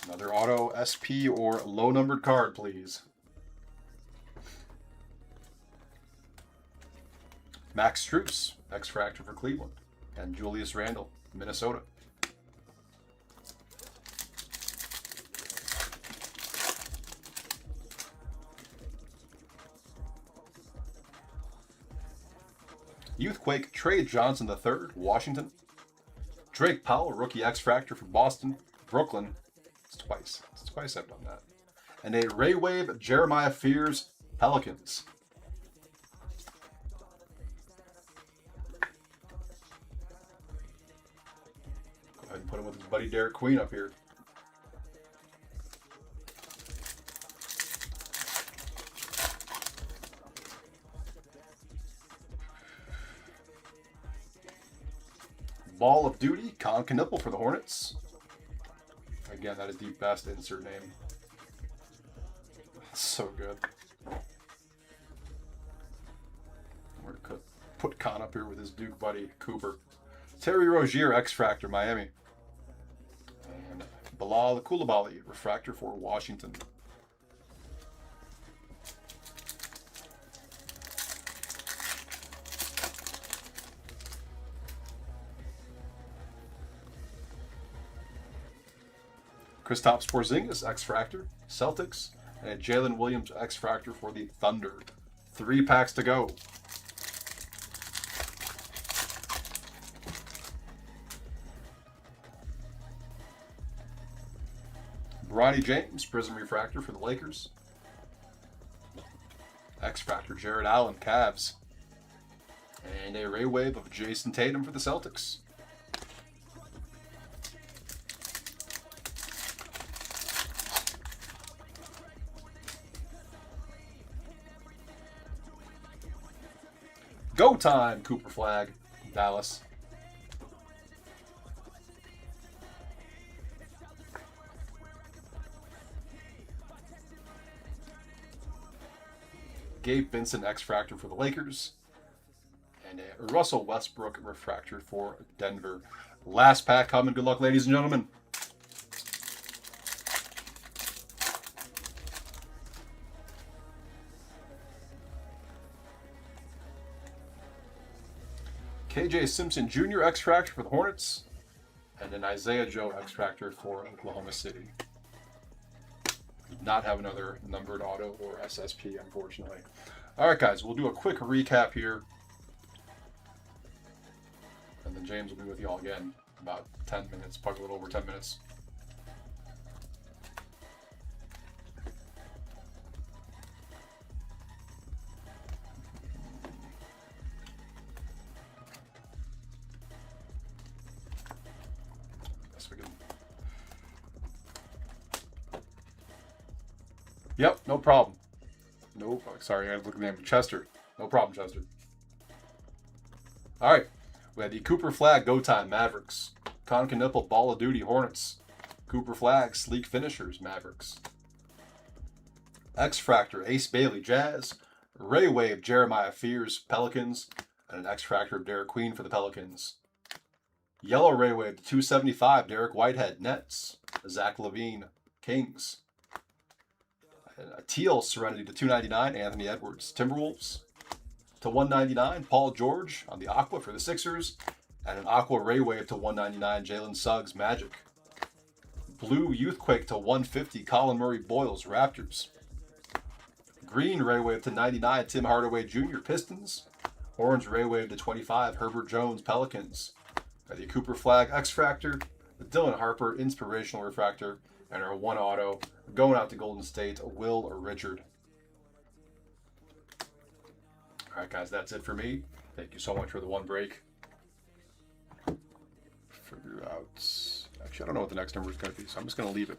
Another auto SP or low numbered card, please. Max Strus, X-Fractor for Cleveland. And Julius Randle, Minnesota. Youthquake, Trey Johnson III, Washington. Drake Powell, rookie X-Fractor for Boston. Brooklyn. It's twice. It's twice I've done that. And a Ray Wave, Jeremiah Fears, Pelicans. Go ahead and put him with his buddy Derek Queen up here. Ball of Duty, Con Knipple for the Hornets. Again, that is the best insert name. So good. We're going to put Con up here with his Duke buddy, Cooper. Terry Rozier, X-Fractor, Miami. And Bilal Coulibaly, Refractor for Washington. Kristaps Porzingis, X-Fractor, Celtics, and a Jalen Williams X-Fractor for the Thunder. 3 packs to go. Bronny James, Prism Refractor for the Lakers. X-Fractor, Jared Allen, Cavs. And a Ray Wave of Jason Tatum for the Celtics. Go time, Cooper Flag, Dallas. Gabe Vincent X-Fractor for the Lakers. And a Russell Westbrook Refractor for Denver. Last pack coming. Good luck, ladies and gentlemen. KJ Simpson Jr. X-Fractor for the Hornets. And an Isaiah Joe X-Fractor for Oklahoma City. Did not have another numbered auto or SSP, unfortunately. All right, guys, we'll do a quick recap here. And then James will be with you all again in about 10 minutes, probably a little over 10 minutes. Yep, no problem. No, sorry, I looked at the name. Chester. No problem, Chester. All right. We had the Cooper Flag, Go Time, Mavericks. Con Knipple, Ball of Duty, Hornets. Cooper Flag, Sleek Finishers, Mavericks. X-Fractor, Ace Bailey, Jazz. Ray Wave, Jeremiah Fears, Pelicans. And an X-Fractor of Derek Queen for the Pelicans. Yellow Ray Wave, 275, Derek Whitehead, Nets. Zach LaVine, Kings. A teal Serenity to 299, Anthony Edwards, Timberwolves. To 199, Paul George on the Aqua for the Sixers. And an Aqua Ray Wave to 199, Jalen Suggs, Magic. Blue Youthquake to 150, Colin Murray, Boyles, Raptors. Green Ray Wave to 99, Tim Hardaway Jr., Pistons. Orange Ray Wave to 25, Herbert Jones, Pelicans. Got the Cooper Flag X-Fractor, the Dylan Harper Inspirational Refractor, and our one auto going out to Golden State, Will Richard. All right, guys, that's it for me. Thank you so much for the one break. Figure out. Actually, I don't know what the next number is going to be, so I'm just going to leave it.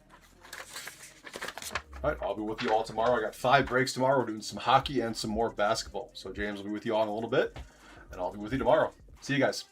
All right, I'll be with you all tomorrow. I got 5 breaks tomorrow. We're doing some hockey and some more basketball. So James will be with you all in a little bit, and I'll be with you tomorrow. See you guys.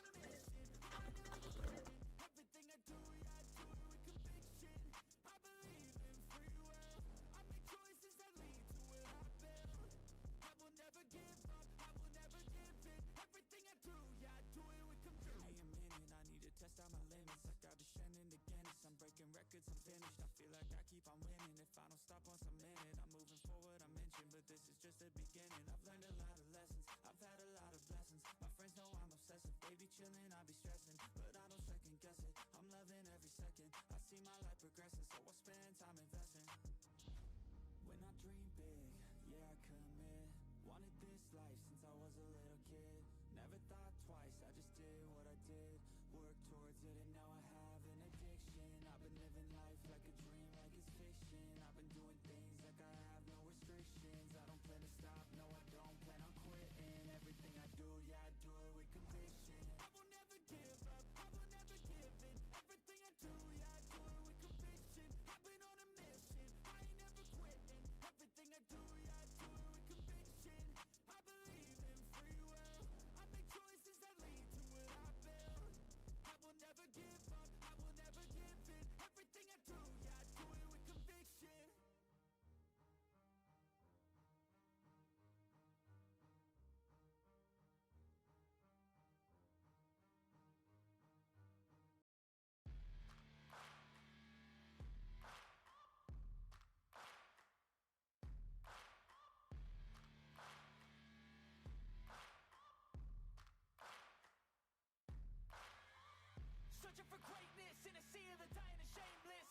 Searching for greatness in a sea of the dying and shameless,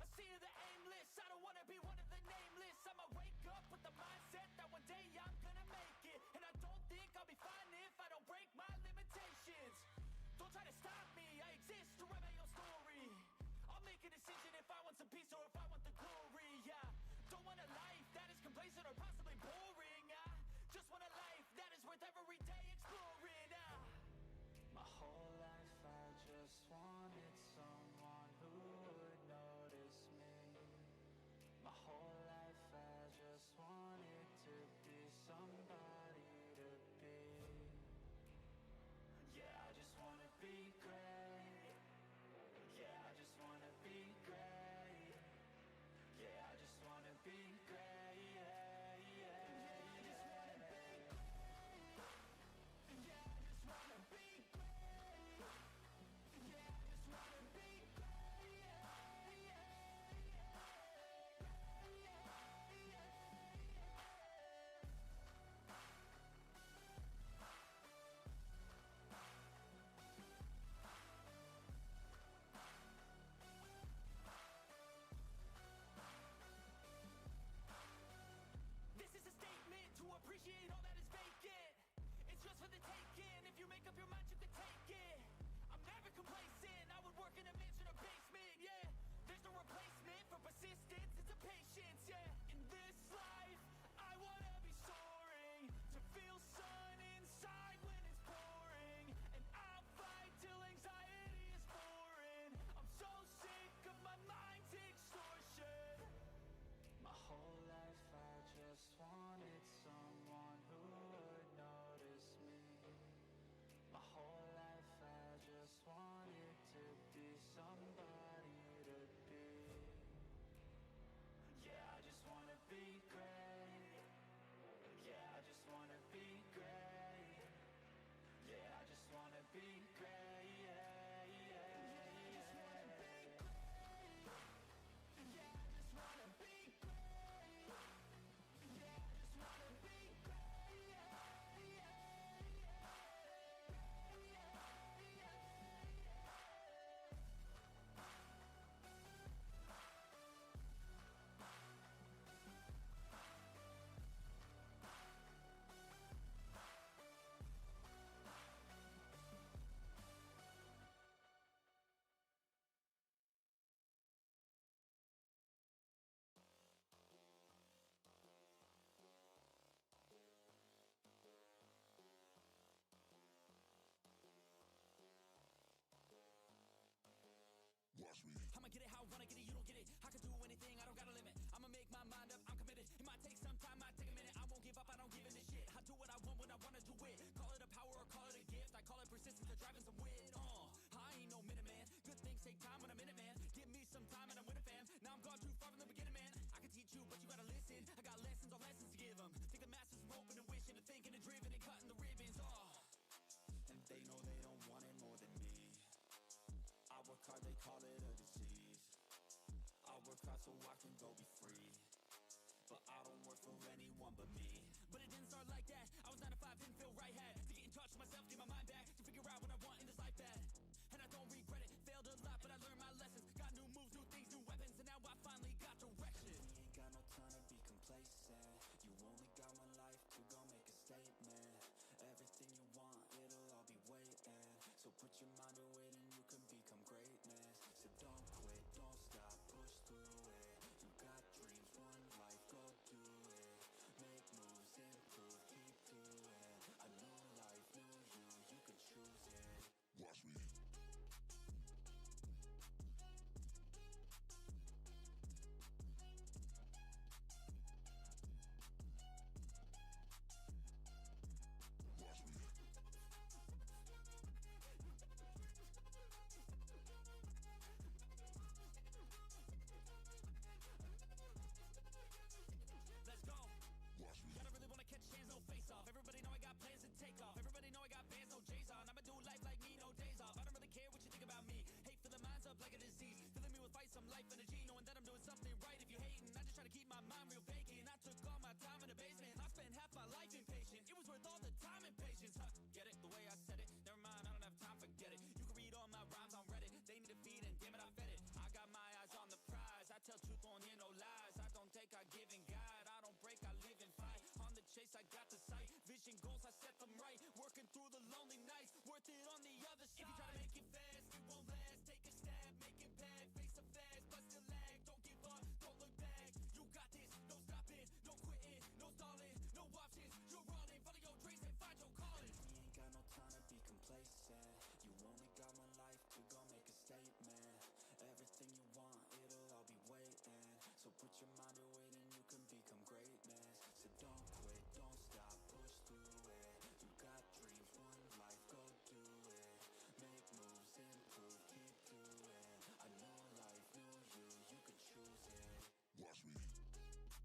a sea of the aimless. I don't wanna be one of the nameless. I'ma wake up with the mindset that one day I'm gonna make it, and I don't think I'll be fine if I don't break my limitations. Don't try to stop me, I exist to write my own story. I'll make a decision if I want some peace or if I want the glory. Yeah, don't want a life that is complacent or possibly boring. I just want a life that is worth every day exploring. My whole life I just wanted someone who would notice me. My whole life I just wanted to be somebody to be. Yeah, I just wanna be great. Yeah, I just wanna be great. Yeah, I just wanna be great. Yeah, yeah. don't wanna get it, you don't get it. I can do anything, I don't got a limit. I'ma make my mind up, I'm committed. It might take some time, might take a minute. I won't give up, I don't give in to shit. I do what I want when I wanna do it. Call it a power or call it a gift. I call it persistence or driving some wit. I ain't no minute man. Good things take time when I'm in it, man. Give me some time and I'm with a fam. Now I'm gone too far from the beginning, man. I can teach you, but you gotta listen. I got lessons on lessons to give them. Think the masters from open and wishing and thinking and driven and cutting the ribbons. And they know they don't want it more than me. I work hard, they call it a disease. I work hard so I can go be free. But I don't work for anyone but me. But it didn't start like that. I was 9 to 5, didn't feel right. Had to get in touch with myself, get my mind back, to figure out what I want in this life bad. And I don't regret it, failed a lot, but I learned my lessons. Got new moves, new things, new weapons, and now I finally got direction. You ain't got no time to be complacent. You only got one life to go make a statement. Everything you want, it'll all be waiting. So put your mind to it and you can become greatness. So don't quit, don't stop, push through it. You got dreams, one life, go do it. Make moves, improve, keep doing. A new life, new you can choose it. Watch me. Let's go. Watch me. Gotta really wanna catch hands, no face off. Everybody know I got plans to take off. Everybody know I got bands, no J's on. I'ma do life like me, no days off. I don't really care what you think about me. Hate for the minds up like a disease. Filling me with fight, some life energy. Knowing that I'm doing something right if you hating. I just try to keep my mind real vacant. I took all my time in the basement. I spent half my life impatient. It was worth all the time and patience. Huh, get it? The way I said it. Never mind, I don't have time, forget it. You can read all my rhymes on Reddit. They need a feed and damn it, I fed it. I got my eyes on the prize. I tell truth, won't hear no lies. I don't take, I give and guide. I don't break, I live and fight. On the chase, I got the sight. Vision goals, I set them right. Working through the lonely nights. Worth it on the other side. If you try to make it fast, it won't last. Take a stab, make it bad. Face the fast, but still lag. Don't give up, don't look back. You got this, no stopping, no quitting, no stalling, no options. You're running, follow your dreams and find your calling. You ain't got no time to be complacent. You only got one life to go make a statement. Everything you want, it'll all be waiting. So put your mind to it and you can become greatness. So don't quit, don't stop, push through it. You got dreams, one life, go do it. Make moves, improve, keep doing. A new life, new you can choose it. Watch me. Watch me.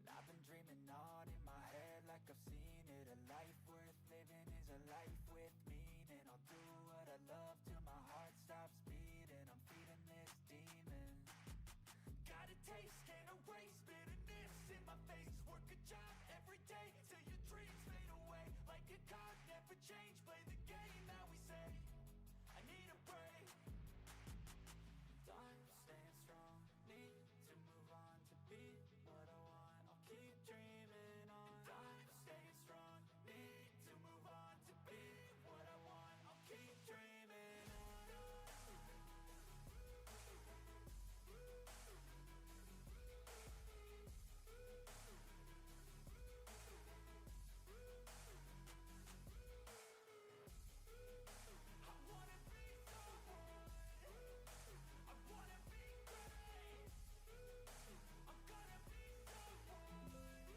I've been dreaming on in my head like I've seen it. A life worth living is a life with meaning. I'll do what I love till my heart stops beating. I'm feeding this demon. Got a taste, can't erase bitterness in my face. Work a job every day till your dreams fade away. Like a card, never change. Play the game that we say. I need a break. I'm staying strong. Need to move on to be what I want. I'll keep dreaming on. I'm staying strong. Need to move on to be what I want. I'll keep dreaming on. I wanna be someone. I wanna be great. I'm gonna be someone.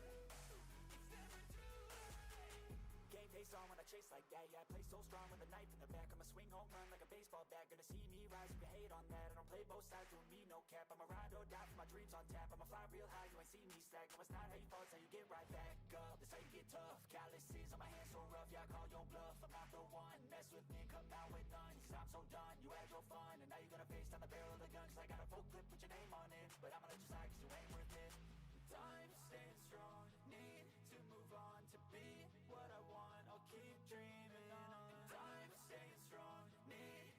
It's never too late. Game face on when I chase like that. Yeah, I play so strong with a knife in the back. I'ma swing home run like a baseball bat. Gonna see me rise if you hate on that. I don't play both sides, doing me no cap. I'ma ride or die for my dreams on tap. I'ma fly real high, you ain't see me stack. No, it's not how you fall, it's how you get right back up. That's how you get tough. Calluses on my hands so rough, yeah, I call your bluff. I'm not the one, mess with me, come out with none. Cause I'm so done, you had your fun. And now you're gonna face down the barrel of the gun. Cause I got a full clip, put your name on it. But I'ma let you slide cause you ain't worth it. I'm staying strong, need to move on to be what I want. I'll keep dreaming on. I'm staying strong, need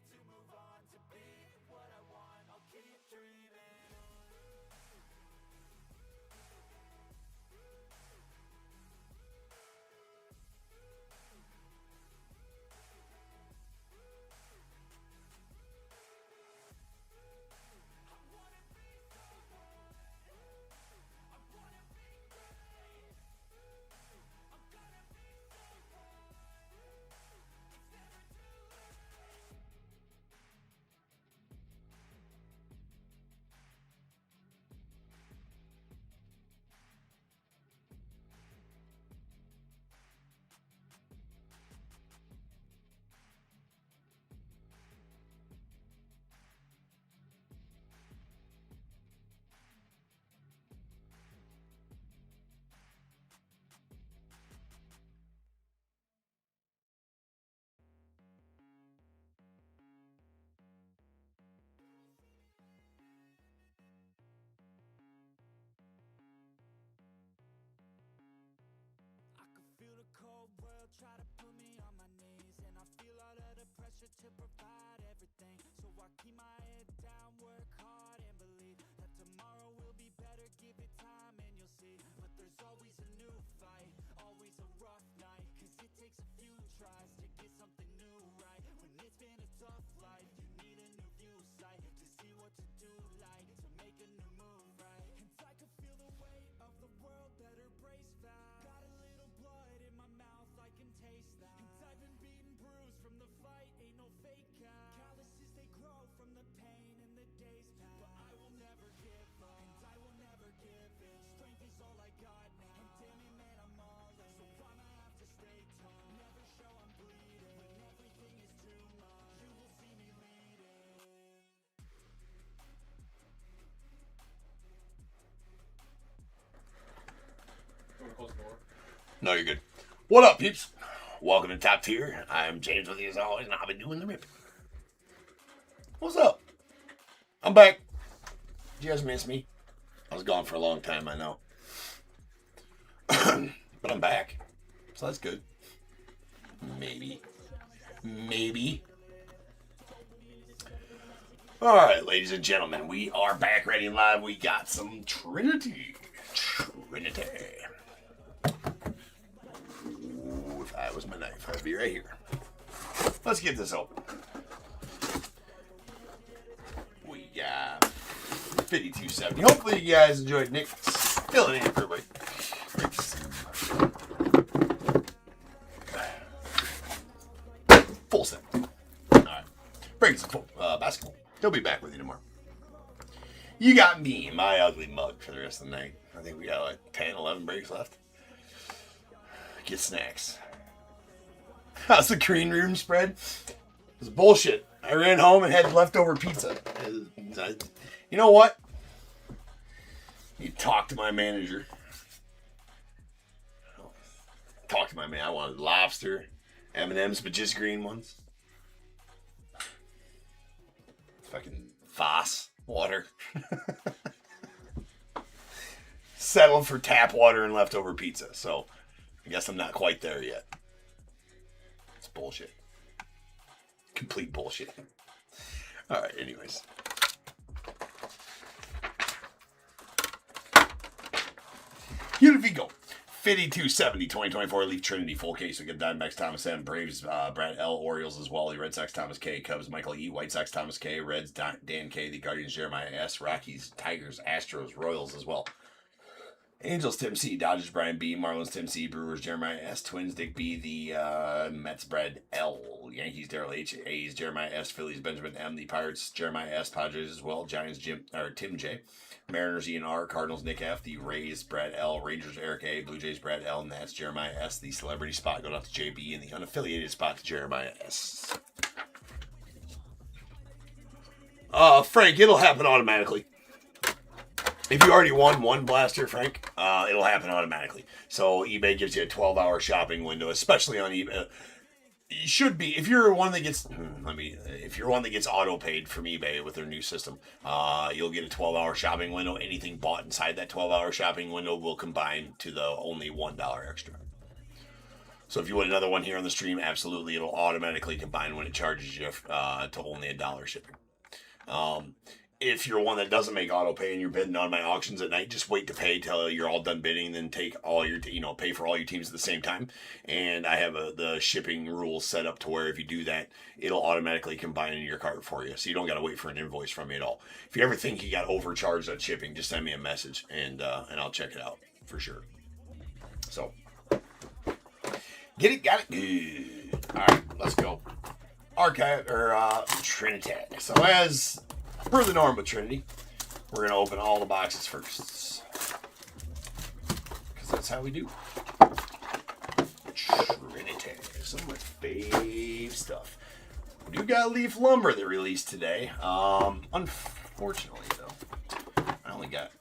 cold world try to put me on my knees, and I feel all of the pressure to provide everything. So I keep my head down, work hard, and believe that tomorrow will be better. Give it time and you'll see. But there's always a new fight, always a rough night, cause it takes a few tries to get something new right. When it's been a tough life, you need a new view sight to see what to do, like to make a new move, right? And I could feel the weight of the world, better brace fast. Got a little blood in my mouth, I can taste that. And I've been beaten, bruised from the fight, ain't no fake out. Calluses, they grow from the pain and the days pass. But I will never give up, and I will never give in. Strength is all I got now, and damn it, man, I'm all in. So I'ma have to stay tall, never show I'm bleeding. When everything is too much, you will see me leading. You wanna close the door? No, you're good. What up, peeps? Welcome to Top Tier. I'm James with you as always, and I've been doing the rip. What's up? I'm back. Did you guys miss me? I was gone for a long time, I know. But I'm back. So that's good. Maybe. Alright, ladies and gentlemen, we are back ready and live. We got some Trinity. Ooh, if I was my knife, I'd be right here. Let's get this open. We got 5270. Hopefully you guys enjoyed Nick filling in for everybody. Full set. Alright. Breaks some basketball. He'll be back with you tomorrow. You got me, my ugly mug, for the rest of the night. I think we got like 10, 11 breaks left. Get snacks. How's the green room spread? It was bullshit. I ran home and had leftover pizza. You know what? You talk to my manager. Talk to my man. I wanted lobster, M&M's, but just green ones. Fucking Voss water. Settled for tap water and leftover pizza. So I guess I'm not quite there yet. It's bullshit. Complete bullshit. All right, anyways. Here we go. 5270 2024 Leaf Trinity full case. We got Diamondbacks Thomas M, Braves Brad L, Orioles as well. The Red Sox Thomas K, Cubs Michael E, White Sox Thomas K, Reds Dan K, the Guardians Jeremiah S, Rockies, Tigers, Astros, Royals as well. Angels Tim C, Dodgers Brian B, Marlins Tim C, Brewers Jeremiah S, Twins Dick B, the Mets Brad L, Yankees Daryl H, A's Jeremiah S, Phillies Benjamin M, the Pirates Jeremiah S, Padres as well, Giants Tim J, Mariners Ian R, Cardinals Nick F, the Rays Brad L, Rangers Eric A, Blue Jays Brad L, Nats Jeremiah S, the celebrity spot going out to JB, and the unaffiliated spot to Jeremiah S. Frank, it'll happen automatically. If you already won one blaster, Frank, it'll happen automatically. So eBay gives you a 12-hour shopping window, especially on eBay. You should be, if you're one that gets, if you're one that gets auto paid from eBay with their new system, you'll get a 12-hour shopping window. Anything bought inside that 12-hour shopping window will combine to the only $1 extra. So if you want another one here on the stream, absolutely, it'll automatically combine when it charges you to only $1 shipping. If you're one that doesn't make auto pay and you're bidding on my auctions at night, just wait to pay till you're all done bidding, and then take all your, pay for all your teams at the same time. And I have the shipping rules set up to where if you do that, it'll automatically combine in your cart for you. So you don't got to wait for an invoice from me at all. If you ever think you got overcharged on shipping, just send me a message and I'll check it out for sure. So get it, got it. Good. All right, let's go. Trinity. So as per the norm with Trinity, we're going to open all the boxes first. Because that's how we do. Trinity. Some of my fave stuff. We do got Leaf Lumber that released today. Unfortunately, though, I only got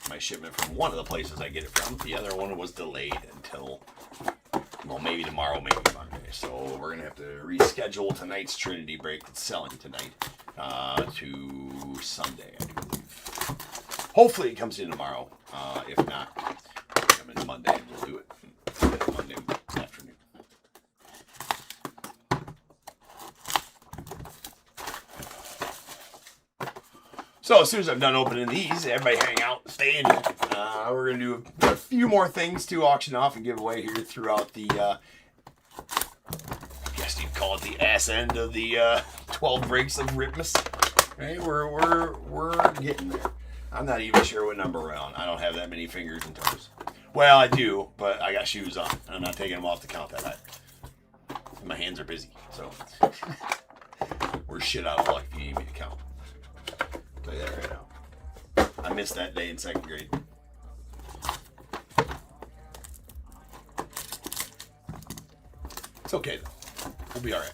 my shipment from one of the places I get it from. The other one was delayed until, well, maybe tomorrow, maybe Monday. So we're going to have to reschedule tonight's Trinity break that's selling tonight to Sunday, I do believe. Hopefully it comes in tomorrow. If not, it'll come in Monday and we'll do it Monday afternoon. So as soon as I'm done opening these, everybody hang out, stay in here. We're going to do a few more things to auction off and give away here throughout the, I guess you'd call it the ass end of the 12 breaks of Ripmas. Right? We're getting there. I'm not even sure what number we're on. I don't have that many fingers and toes. Well, I do, but I got shoes on. And I'm not taking them off to count that high. My hands are busy, so we're shit out of luck if you need me to count. I'll tell you that right now. I missed that day in 2nd grade. It's okay though. We'll be all right.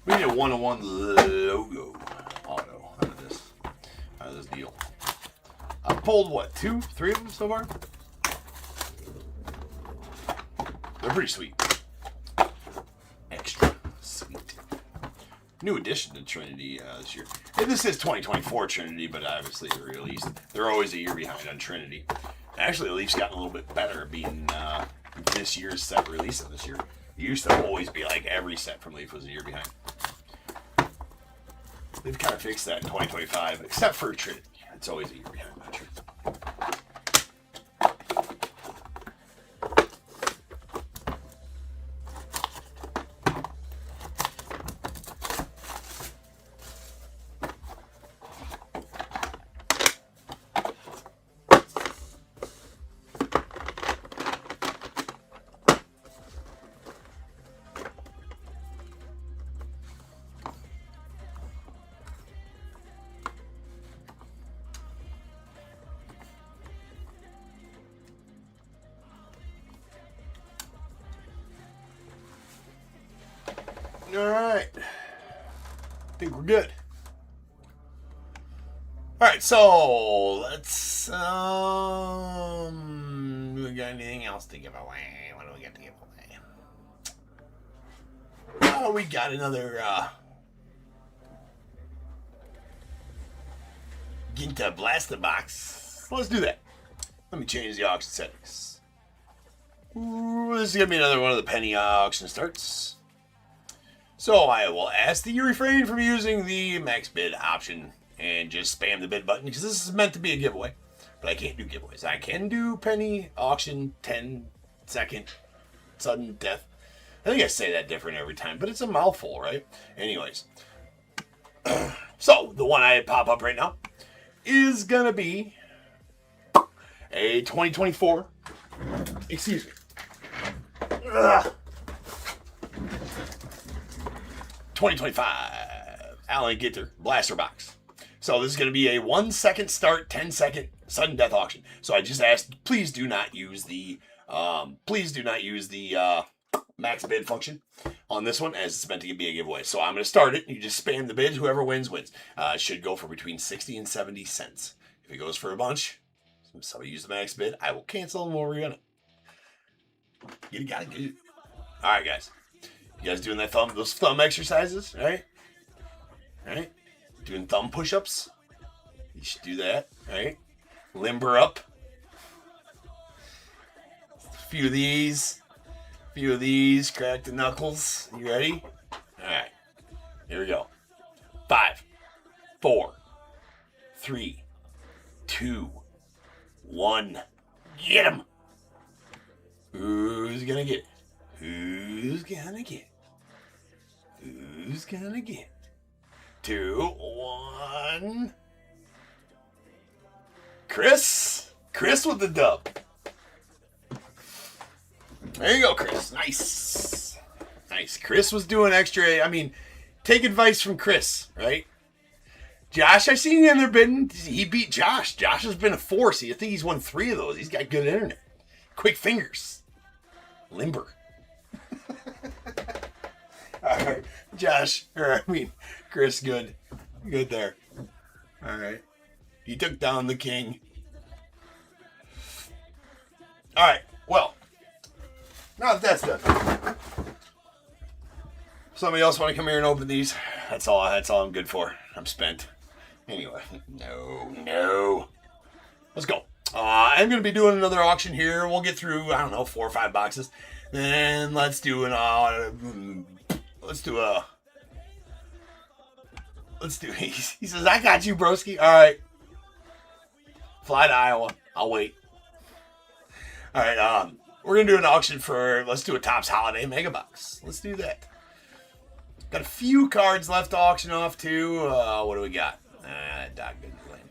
We need a 1-on-1 logo auto out of this deal. I pulled what, 2, 3 of them so far? They're pretty sweet. Extra sweet. New addition to Trinity this year. And this is 2024 Trinity, but obviously they're always a year behind on Trinity. Actually, the Leafs gotten a little bit better being this year's set release of this year. It used to always be like every set from Leaf was a year behind. They've kind of fixed that in 2025, except for Trinity. It's always a year behind on Trinity. All right. I think we're good. All right, so let's, we got anything else to give away? What do we got to give away? Oh, we got another, Ginta Blaster Box. Let's do that. Let me change the auction settings. Ooh, this is going to be another one of the penny auction starts. So I will ask that you refrain from using the max bid option and just spam the bid button because this is meant to be a giveaway. But I can't do giveaways. I can do penny auction 10-second sudden death. I think I say that different every time, but it's a mouthful, right? Anyways. So the one I pop up right now is going to be a 2024. Excuse me. 2025 Allen Gitter Blaster Box. So this is going to be a 1-second start, 10-second sudden death auction. So I just asked, please do not use the max bid function on this one, as it's meant to be a giveaway. So I'm going to start it. You just spam the bid. Whoever wins, wins. It should go for between 60 and 70 cents. If it goes for a bunch, somebody use the max bid, I will cancel and we'll rerun it. You got to do it. All right, guys. You guys doing those thumb exercises, right? Right? Doing thumb push-ups? You should do that, right? Limber up. A few of these. Crack the knuckles. You ready? All right. Here we go. 5, 4, 3, 2, 1. Get him! Who's gonna get it? Who's gonna get it? Who's gonna get it? 2, 1. Chris with the dub. There you go, Chris. Nice. Chris was doing extra. I mean, take advice from Chris, right? Josh, I seen him there bidding. He beat Josh. Josh has been a force. I think he's won 3 of those. He's got good internet. Quick fingers. Limber. All right, Josh, Chris, good there. All right, he took down the king. All right, well, now that that's done, somebody else want to come here and open these? That's all I'm good for. I'm spent. Anyway, no. Let's go. I'm going to be doing another auction here. We'll get through, I don't know, 4 or 5 boxes. Then let's do he says, I got you, broski. All right. Fly to Iowa. I'll wait. All right. We're going to do an auction for, let's do a Topps Holiday Mega Box. Let's do that. Got a few cards left to auction off, too. What do we got? Doc Good's lame.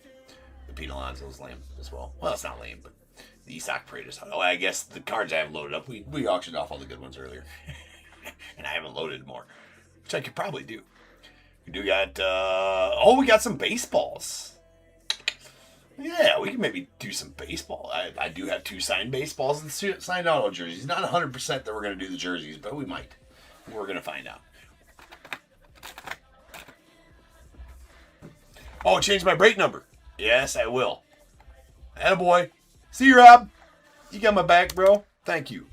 The Pete Alonso's lame as well. Well, it's not lame, but the Isak Paredes. Oh, I guess the cards I haven't loaded up. We auctioned off all the good ones earlier. And I haven't loaded more, which I could probably do. We do got, we got some baseballs. Yeah, we can maybe do some baseball. I do have 2 signed baseballs and signed auto jerseys. Not 100% that we're going to do the jerseys, but we might. We're going to find out. Oh, change my break number. Yes, I will. Attaboy. See you, Rob. You got my back, bro. Thank you.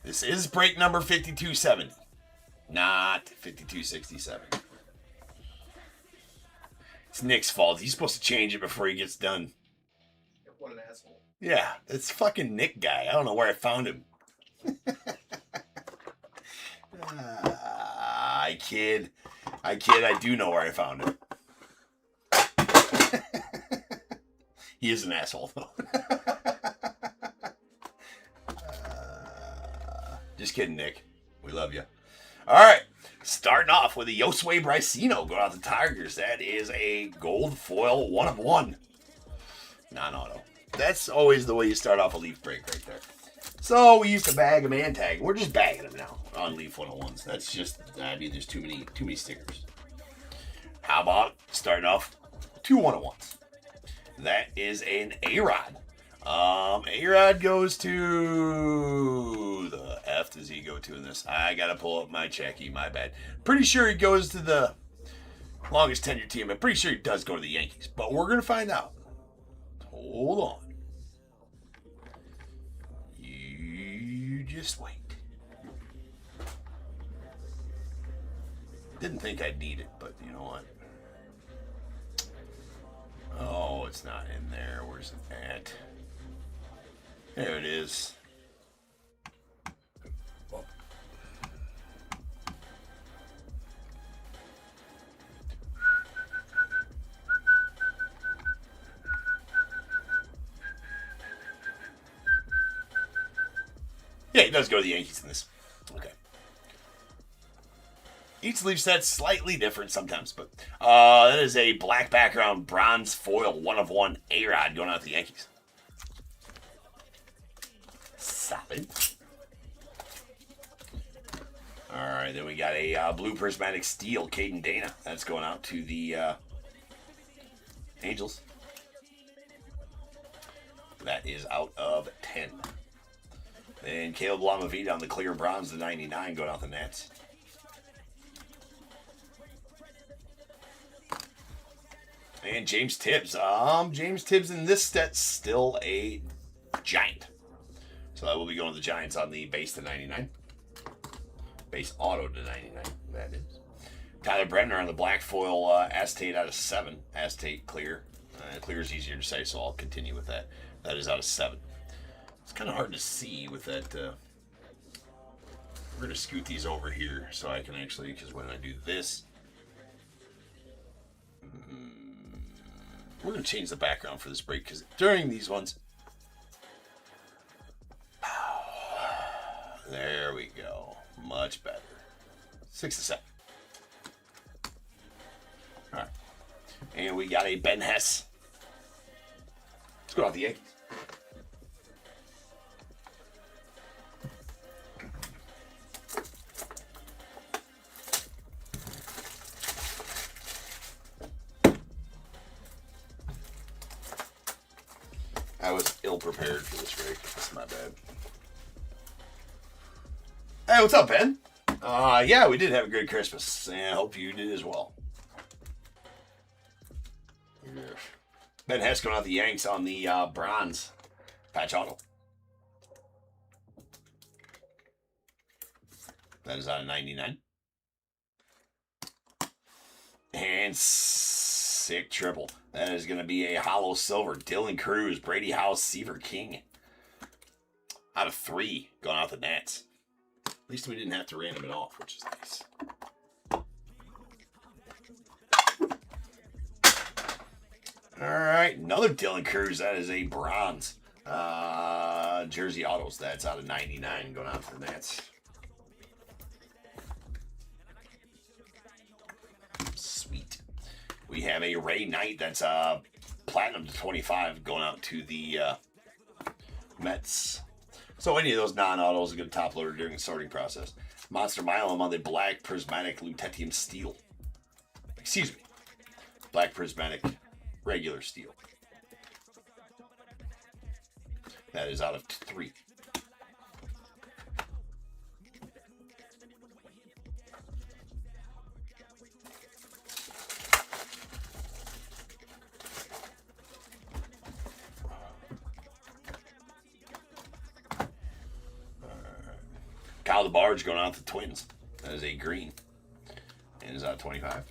This is break number 5270. Not 5267. It's Nick's fault. He's supposed to change it before he gets done. What an asshole. Yeah, it's fucking Nick guy. I don't know where I found him. I kid. I do know where I found him. He is an asshole, though. Just kidding, Nick. We love you. All right. Starting off with a Josue Bricino going out to Tigers. That is a gold foil 1 of 1. Non-auto. That's always the way you start off a leaf break right there. So we used to bag them and tag. We're just bagging them now on Leaf 101s. That's just, there's too many stickers. How about starting off 2 101s? That is an A-Rod. A-Rod goes to the F does he go to in this? I gotta pull up my checky, my bad. Pretty sure he goes to the longest tenure team. I'm pretty sure he does go to the Yankees, but we're gonna find out. Hold on. You just wait. Didn't think I'd need it, but you know what? Oh, it's not in there. Where's it at? There it is. Yeah, he does go to the Yankees in this. Okay. Each leaf set's slightly different sometimes, but that is a black background bronze foil 1 of 1 A-Rod going out to the Yankees. Solid. All right, then we got a blue prismatic steel Caden Dana. That's going out to the Angels. That is out of 10. Then Caleb Lamavita on the clear bronze, the 99, going out the Nets. And James Tibbs. James Tibbs in this set's still a Giant. So that will be going to the Giants on the base to 99. Base auto to 99, that is. Tyler Bremner on the black foil acetate out of 7. Acetate clear. Clear is easier to say, so I'll continue with that. That is out of 7. It's kind of hard to see with that. We're going to scoot these over here so I can actually, because when I do this, we're going to change the background for this break because during these ones, there we go. Much better. 6 to 7. All right. And we got a Ben Hess. Let's go out the Yankees. I was ill-prepared for this break. That's my bad. Hey, what's up, Ben? Yeah, we did have a good Christmas, and I hope you did as well. Ben Hess going out the Yanks on the bronze patch auto. That is out of 99. And And sick triple. That is going to be a hollow silver. Dylan Cruz, Brady House, Seaver King. Out of 3 going out the Nats. At least we didn't have to random it off, which is nice. All right, another Dylan Cruz. That is a bronze. Jersey Autos. That's out of 99 going out to the Nats. Sweet. We have a Ray Knight. That's platinum to 25 going out to the Mets. So any of those non-autos are going to top loader during the sorting process. Monster Milem on the black prismatic lutetium steel. Excuse me. Black prismatic regular steel. That is out of 3. Kyle the Barge going out to the Twins. That is a green. And is out of 25.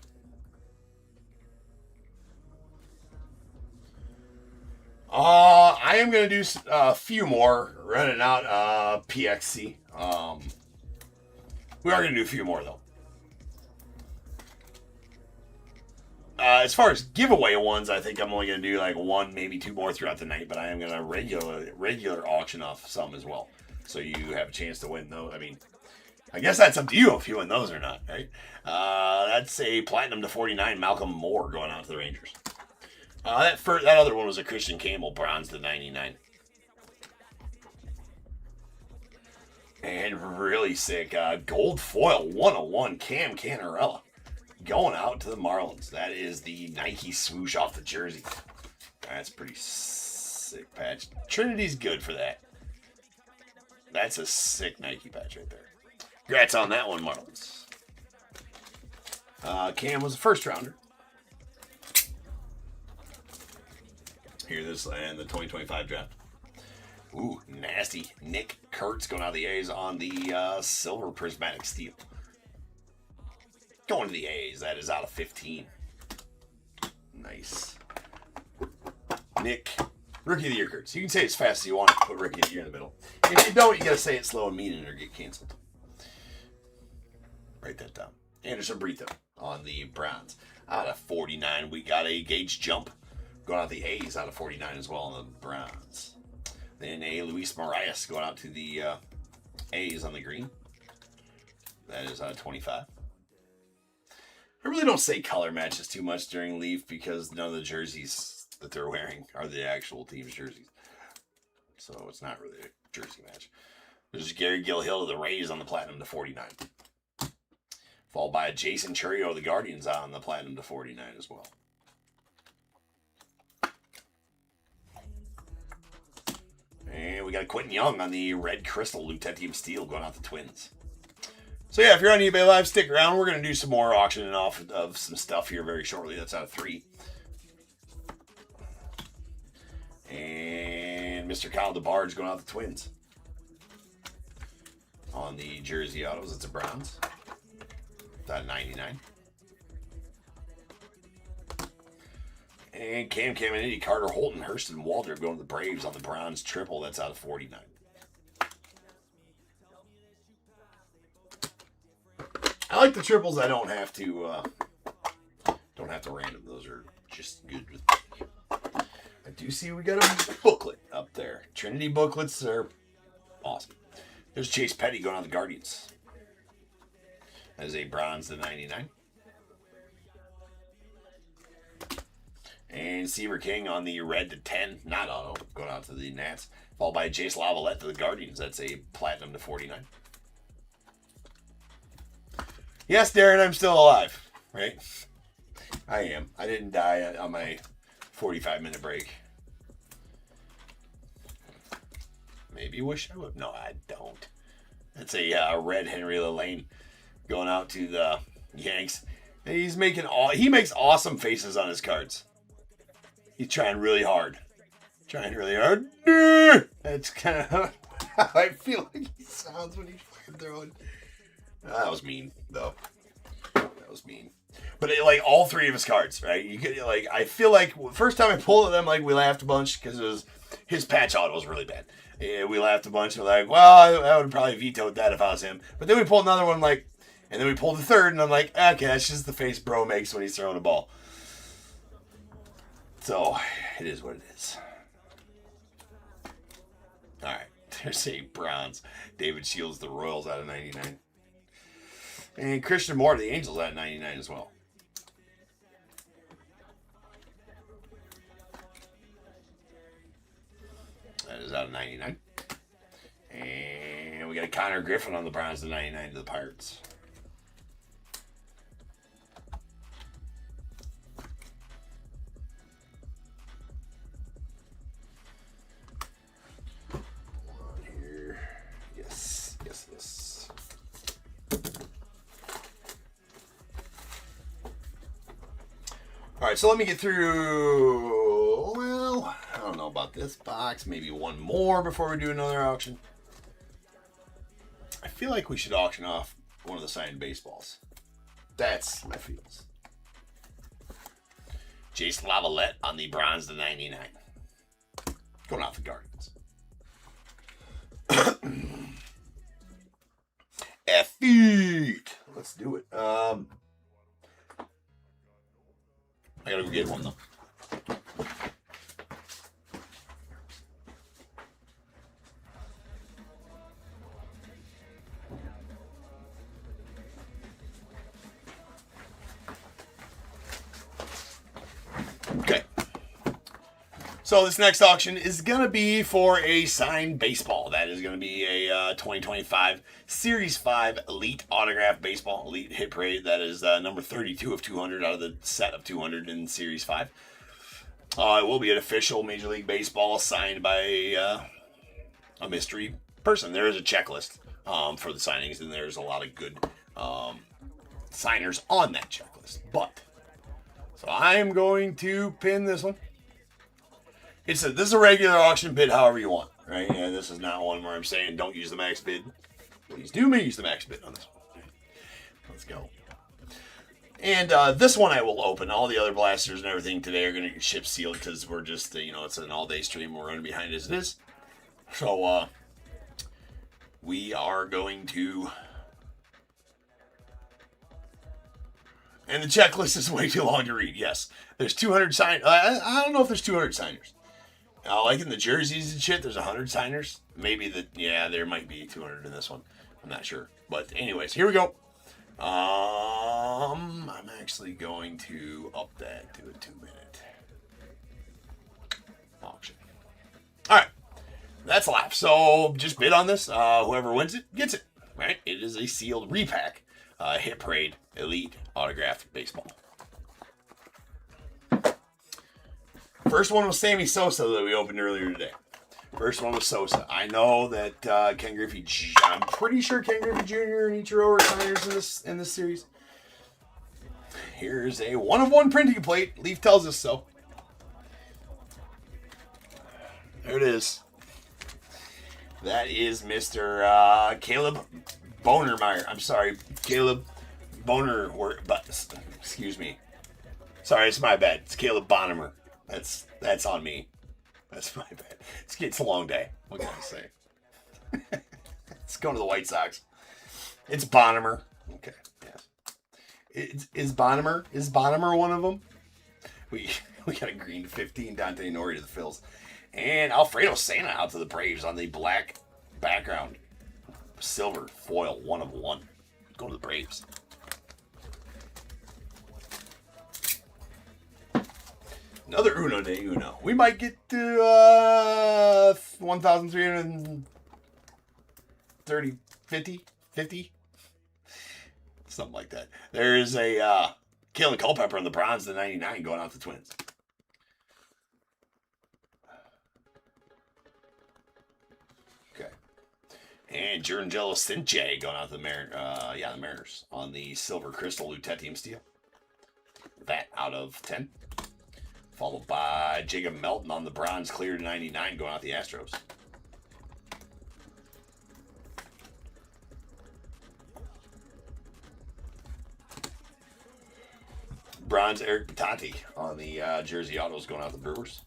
I am going to do a few more. Running out PXC. We are going to do a few more, though. As far as giveaway ones, I think I'm only going to do like 1, maybe 2 more throughout the night. But I am going to regular auction off some as well. So you have a chance to win those. I mean, I guess that's up to you if you win those or not, right? That's a platinum to 49 Malcolm Moore going out to the Rangers. That other one was a Christian Campbell bronze to 99. And really sick gold foil 101 Cam Canarella going out to the Marlins. That is the Nike swoosh off the jersey. That's pretty sick patch. Trinity's good for that. That's a sick Nike patch right there. Congrats on that one, Marlins. Cam was a first rounder. Here, this and the 2025 draft. Ooh, nasty. Nick Kurtz going out of the A's on the silver prismatic steel. Going to the A's. That is out of 15. Nice. Nick, Rookie of the Year Kurtz. You can say it as fast as you want to put Rookie of the Year in the middle. If you don't, you got to say it slow and mean or get canceled. Write that down. Anderson Brito on the Browns. Out of 49, we got a Gage Jump. Going out the A's out of 49 as well on the Browns. Then a Luis Marias going out to the A's on the green. That is out of 25. I really don't say color matches too much during Leaf because none of the jerseys that they're wearing are the actual team's jerseys. So it's not really a jersey match. There's Gary Gilhill of the Rays on the platinum to 49. Followed by Jason Churio of the Guardians on the platinum to 49 as well. And we got Quentin Young on the red crystal lutetium steel going out the Twins. So yeah, if you're on eBay Live, stick around. We're going to do some more auctioning off of some stuff here very shortly. That's out of 3. And Mr. Kyle DeBarge going out the Twins. On the Jersey Autos, it's a bronze. Out of 99. And Cam Caminiti, Carter Holton, Hurston Waldrop going to the Braves on the bronze triple. That's out of 49. I like the triples. I don't have to random. Those are just good with me. I do see we got a booklet up there. Trinity booklets are awesome. There's Chase Petty going on the Guardians. As a bronze to 99. And Seaver King on the red to 10, not auto, going out to the Nats. Followed by Jace Lavalette to the Guardians. That's a platinum to 49. Yes, Darren, I'm still alive, right? I am. I didn't die on my 45-minute break. Maybe wish I would. No, I don't. That's a red Henry LaLane going out to the Yanks. And he makes awesome faces on his cards. He's trying really hard. That's kind of how I feel like he sounds when he's fucking throwing. That was mean, though. That was mean. But like all three of his cards, right? You could like, I feel like the first time I pulled them, like we laughed a bunch because it was his patch auto was really bad. Yeah, we laughed a bunch. We're like, well, I would have probably vetoed that if I was him. But then we pulled another one, like, and then we pulled the third, and I'm like, okay, that's just the face bro makes when he's throwing a ball. So it is what it is. All right, there's a bronze. David Shields, the Royals out of 99. And Christian Moore, the Angels out of 99 as well. That is out of 99. And we got a Connor Griffin on the Browns to 99 to the Pirates. Here. Yes. All right, so let me get through, well, I don't know about this box, maybe one more before we do another auction. I feel like we should auction off one of the signed baseballs. That's my feels. Jace Lavalette on the bronze to 99. Going off the Guardians. F-feet. Let's do it. I gotta go get one though. Okay. So this next auction is gonna be for a signed baseball. That is gonna be a 2025 Series 5 Elite Autograph Baseball, Elite Hit Parade. That is number 32 of 200 out of the set of 200 in Series 5. It will be an official Major League Baseball signed by a mystery person. There is a checklist for the signings, and there's a lot of good signers on that checklist. So I'm going to pin this one. This is a regular auction bid, however you want, right? And this is not one where I'm saying don't use the max bid. Please do use the max bid on this one. Let's go. And this one I will open. All the other blasters and everything today are going to get ship sealed because we're just, it's an all-day stream. We're running behind as it is. So we are going to... And the checklist is way too long to read. Yes, there's 200 signers. I don't know if there's 200 signers. Like in the jerseys and shit, there's 100 signers. Maybe there might be 200 in this one. I'm not sure. But anyways, here we go. I'm actually going to up that to a 2-minute auction. All right, that's live. So just bid on this. Whoever wins it gets it. Right? It is a sealed repack. Hit Parade Elite Autographed Baseball. First one was Sammy Sosa that we opened earlier today. First one was Sosa. I know that Ken Griffey, I'm pretty sure Ken Griffey Jr. and Ichiro were signers in this series. Here's a 1-of-1 printing plate. Leaf tells us so. There it is. That is Mr. Caleb Bonermeyer. I'm sorry, Caleb Boner. Excuse me. Sorry, it's my bad. It's Caleb Bonnemer. That's on me. That's my bad. It's a long day. What can I say? It's going to the White Sox. It's Bonnemer. Okay. Yes. Is Bonnemer one of them? We got a green 15 Dante Nori to the Phils, and Alfredo Santa out to the Braves on the black background. Silver foil 1-of-1. Go to the Braves. Another Uno de Uno. We might get to 1,330, 50? Something like that. There is a Kalen Culpepper in the bronze to 99 going out to Twins. Okay. And Giancarlo Sinche going out to the Mariners on the silver crystal Lutetium steel. That out of 10. Followed by Jacob Melton on the bronze clear to 99 going out the Astros. bronze Eric Batati on the jersey autos going out the Brewers.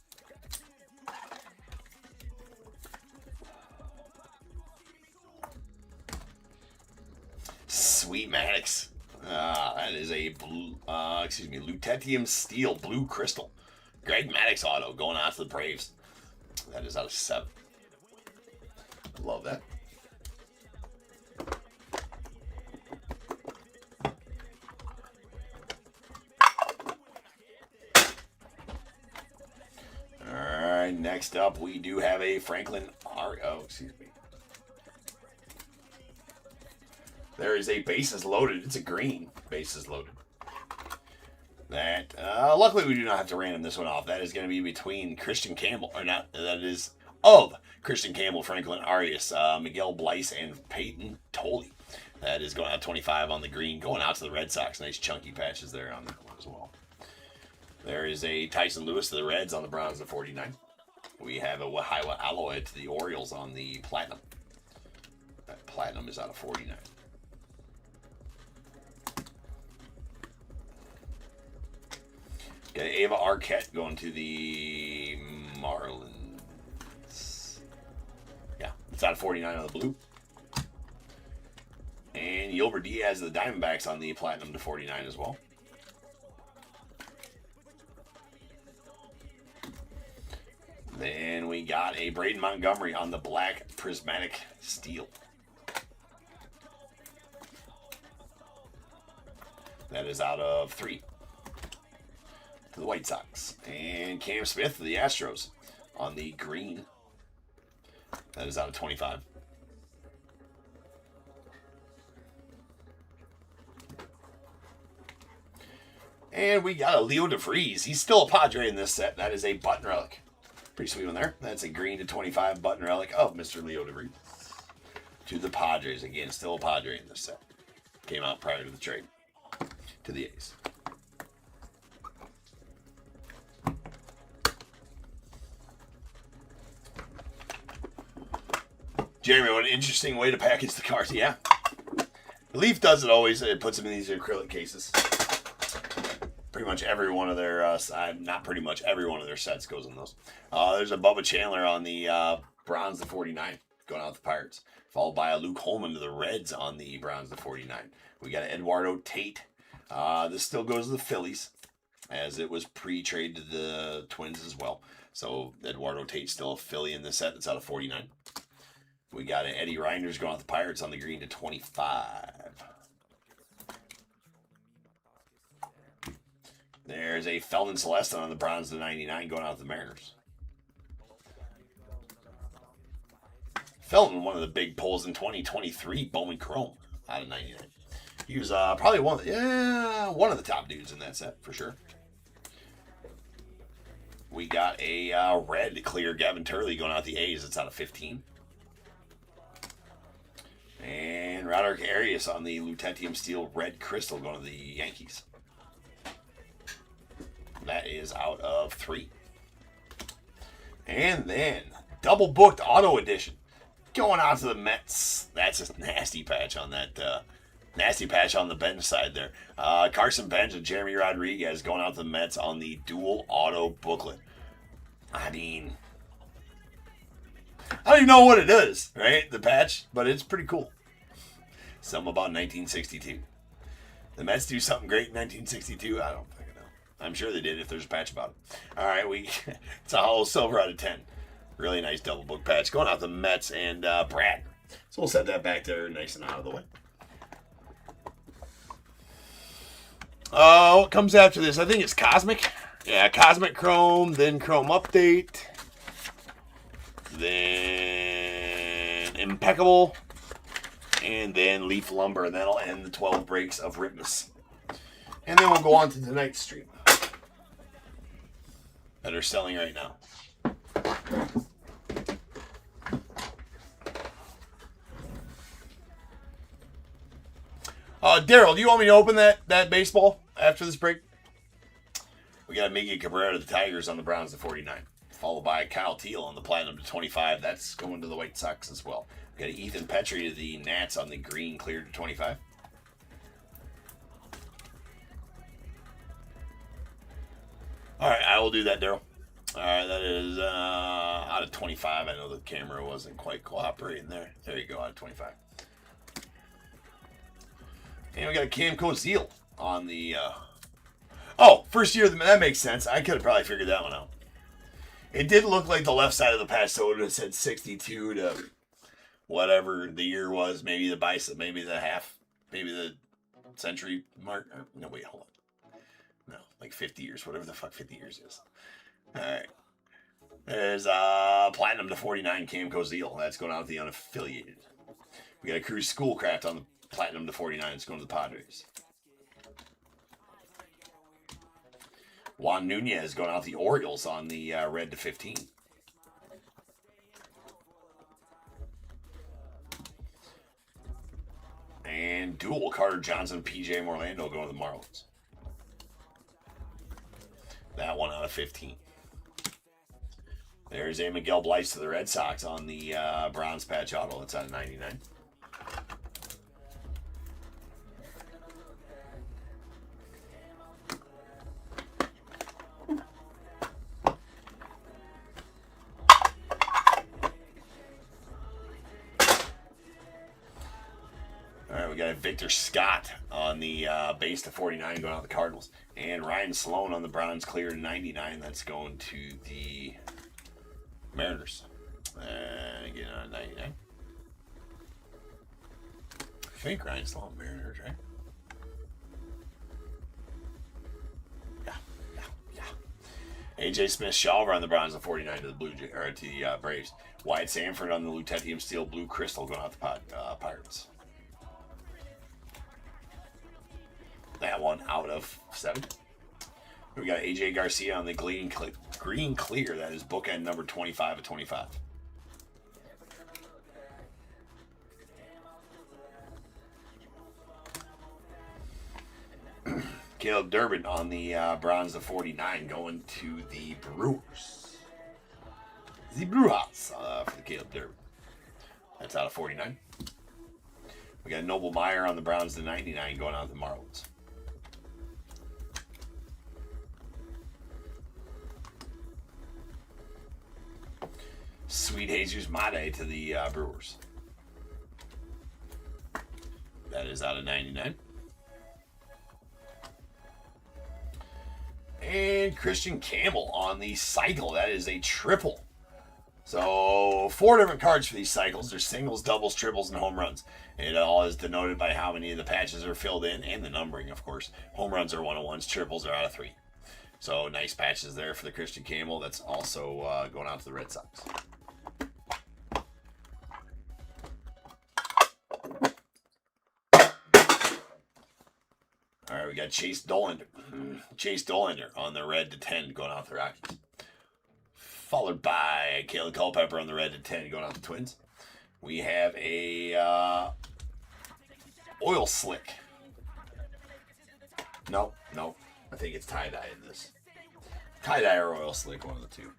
Sweet Maddox. That is a blue, Lutetium Steel Blue Crystal. Greg Maddox auto going out to the Braves. That is out of 7. Love that. All right, next up we do have a Franklin There is a bases loaded. It's a green bases loaded. That luckily we do not have to random this one off. That is going to be between Christian Campbell, or not. That is of Christian Campbell, Franklin Arias, Miguel Bleis, and Peyton Tolley. That is going out 25 on the green, going out to the Red Sox. Nice chunky patches there on that one as well. There is a Tyson Lewis to the Reds on the bronze of 49. We have a Wahiwa Alloy to the Orioles on the platinum. That platinum is out of 49. Got Ava Arquette going to the Marlins. Yeah, it's out of 49 on the blue. And Yolber Diaz of the Diamondbacks on the platinum to 49 as well. Then we got a Braden Montgomery on the black prismatic steel. That is out of 3. To the White Sox. And Cam Smith of the Astros on the green. That is out of 25. And we got a Leo DeVries. He's still a Padre in this set. That is a button relic. Pretty sweet one there. That's a green to 25 button relic of Mr. Leo DeVries. To the Padres. Again, still a Padre in this set. Came out prior to the trade. To the A's. Jeremy, what an interesting way to package the cards. Yeah. Leaf does it always. It puts them in these acrylic cases. Pretty much every one of their, not pretty much, every one of their sets goes in those. There's a Bubba Chandler on the bronze to 49, going out the Pirates. Followed by a Luke Holman to the Reds on the bronze to 49. We got an Eduardo Tate. This still goes to the Phillies, as it was pre-trade to the Twins as well. So Eduardo Tate still a Philly in this set. That's out of 49. We got an Eddie Reinders going out the Pirates on the green to 25. There's a Feldon Celestin on the bronze to 99 going out the Mariners. Feldon, one of the big pulls in 2023, Bowman Chrome out of 99. He was probably one of the top dudes in that set for sure. We got a red clear Gavin Turley going out the A's. It's out of 15. And Roderick Arias on the Lutetium Steel Red Crystal going to the Yankees. That is out of 3. And then, double booked auto edition. Going out to the Mets. That's a nasty patch on that. Nasty patch on the bench side there. Carson Bench and Jeremy Rodriguez going out to the Mets on the dual auto booklet. I mean, I don't even know what it is, right? The patch, but it's pretty cool. Something about 1962. The Mets do something great in 1962. I don't think I know. I'm sure they did if there's a patch about it. All right, it's a hollow silver out of 10. Really nice double book patch going out the Mets and Brad. So we'll set that back there nice and out of the way. What comes after this? I think it's Cosmic. Yeah, Cosmic Chrome, then Chrome Update, then Impeccable, and then Leaf Lumber, and that'll end the 12 breaks of Ripmas. And then we'll go on to tonight's stream that are selling right now. Daryl, do you want me to open that baseball after this break? We got Miggy Cabrera to the Tigers on the Browns to 49. Followed by Kyle Teal on the Platinum to 25. That's going to the White Sox as well. We got Ethan Petrie to the Nats on the green, cleared to 25. I will do that, Daryl. All right, that is out of 25. I know the camera wasn't quite cooperating there. There you go, out of 25. And we got a Camco Zeal on the... first year, that makes sense. I could have probably figured that one out. It did look like the left side of the patch, so it would have said 62 to whatever the year was. Maybe the bicep, maybe the half, maybe the century mark. No, wait, hold on. No, like 50 years, whatever the fuck 50 years is. All right. There's Platinum to 49 Camco Zeal. That's going out with the unaffiliated. We got a Cruise Schoolcraft on the Platinum to 49. It's going to the Padres. Juan Nunez going out the Orioles on the red to 15. And dual Carter Johnson, PJ Orlando going to the Marlins. That one out of 15. There's a Miguel Bleis to the Red Sox on the bronze patch auto. That's out of 99. We got Victor Scott on the base to 49 going out the Cardinals. And Ryan Sloan on the bronze clear to 99. That's going to the Mariners. Again on 99. I think Ryan Sloan, Mariners, right? Yeah. AJ Smith Shawver on the bronze to 49 to the to the Braves. Wyatt Sanford on the Lutetium Steel Blue Crystal going out the Pirates. That one out of 7. We got AJ Garcia on the green clear. That is bookend number 25 of 25. Caleb Durbin on the bronze of 49 going to the Brewers. The Brewers for the Caleb Durbin. That's out of 49. We got Noble Meyer on the bronze to 99 going out to the Marlins. Sweet Jesus Mate to the Brewers. That is out of 99. And Christian Campbell on the cycle. That is a triple. So 4 different cards for these cycles. There's singles, doubles, triples, and home runs. It all is denoted by how many of the patches are filled in and the numbering, of course. Home runs are 101s, triples are out of 3. So nice patches there for the Christian Campbell. That's also going out to the Red Sox. All right, we got Chase Dollander on the red to 10 going out to the Rockies. Followed by Caleb Culpepper on the red to 10 going out to the Twins. We have a oil slick. Nope. I think it's tie-dye in this. Tie-dye or oil slick, one of the two.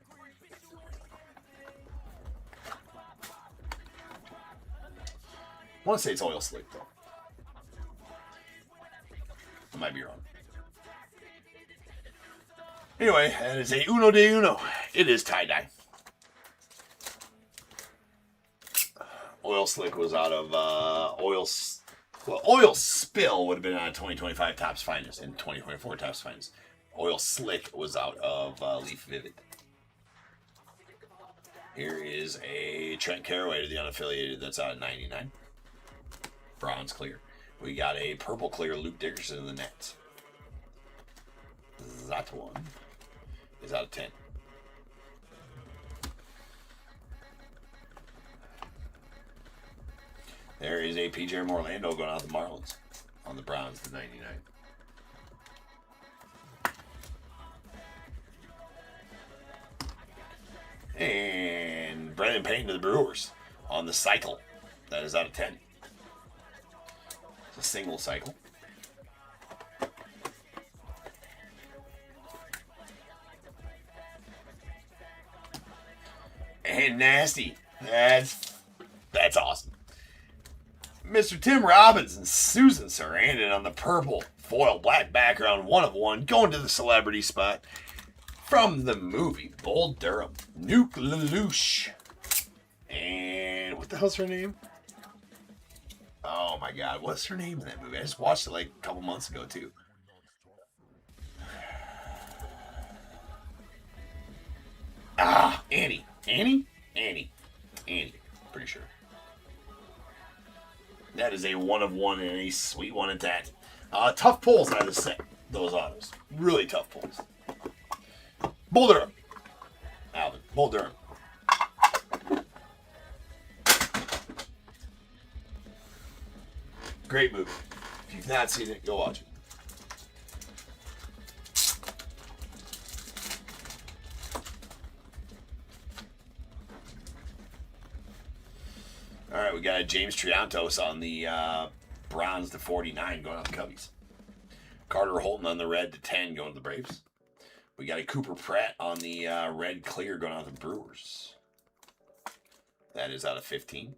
I want to say it's oil slick, though. I might be wrong. Anyway, that is a uno de uno. It is tie-dye. Oil slick was out of oil spill would have been out of 2025 Topps Finest and 2024 Topps Finest. Oil slick was out of Leaf Vivid. Here is a Trent Carraway to the unaffiliated. That's out of 99. Bronze clear. We got a purple clear Luke Dickerson in the Nets. That one is out of 10. There is a PJ Orlando going out the Marlins on the Browns to 99. And Brendan Payton to the Brewers on the cycle. That is out of 10. It's a single cycle. And nasty. That's awesome. Mr. Tim Robbins and Susan Sarandon on the purple foil black background 1 of 1 going to the celebrity spot. From the movie Bull Durham, Nuke Lelouch. And what the hell's her name? Oh my god, what's her name in that movie? I just watched it like a couple months ago too. Annie. Pretty sure. That is a 1 of 1 and a sweet one at that. Tough pulls out of the set. Those autos. Really tough pulls. Bull Durham. Alvin. Bull Durham. Great movie. If you've not seen it, go watch it. All right, we got James Triantos on the bronze to 49 going out the Cubbies. Carter Holton on the red to 10 going to the Braves. We got a Cooper Pratt on the red clear going out to the Brewers. That is out of 15.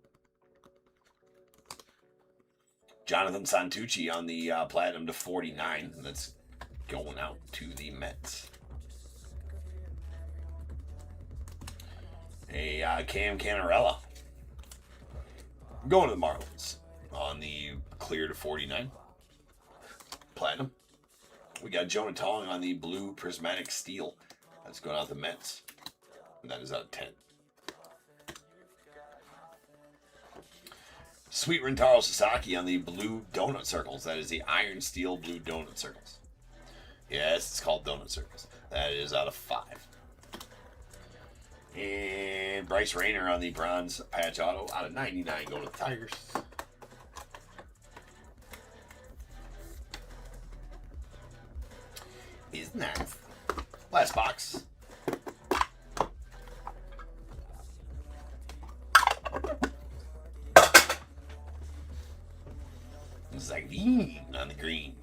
Jonathan Santucci on the platinum to 49. That's going out to the Mets. A Cam Canarella going to the Marlins on the clear to 49. Platinum. We got Jonah Tong on the blue prismatic steel. That's going out to the Mets. And that is out of 10. Sweet Rintaro Sasaki on the blue donut circles. That is the iron steel blue donut circles. Yes, it's called donut circles. That is out of 5. And Bryce Rayner on the bronze patch auto out of 99 going to the Tigers. Is nice. Last box. Zach Bean on the green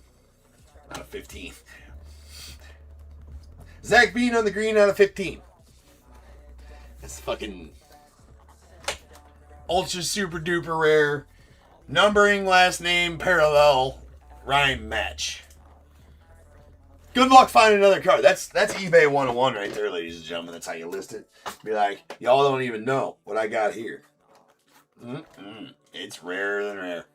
out of 15. Zach Bean on the green out of 15. That's fucking ultra super duper rare numbering last name parallel rhyme match. Good luck finding another card. That's eBay 101 right there, ladies and gentlemen. That's how you list it. Be like, y'all don't even know what I got here. It's rarer than rare.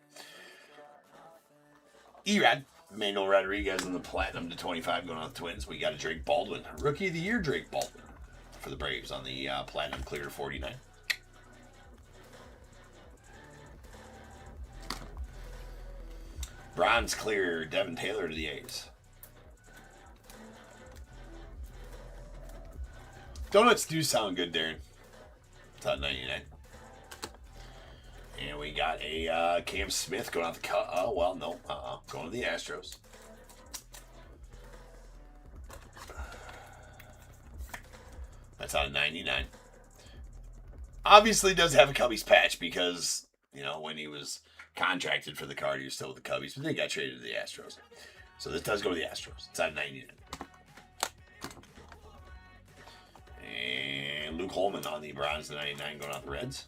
Erad, Manuel Rodriguez in the platinum to 25 going on the Twins. We got a Drake Baldwin, Rookie of the Year Drake Baldwin for the Braves on the platinum clear to 49. Bronze clear Devin Taylor to the A's. Donuts do sound good, Darren. It's out 99. And we got a Cam Smith going out the going to the Astros. That's out of 99. Obviously does have a Cubbies patch because, you know, when he was contracted for the card, he was still with the Cubbies, but then he got traded to the Astros. So this does go to the Astros. It's out of 99. And Luke Holman on the bronze to 99 going out the Reds.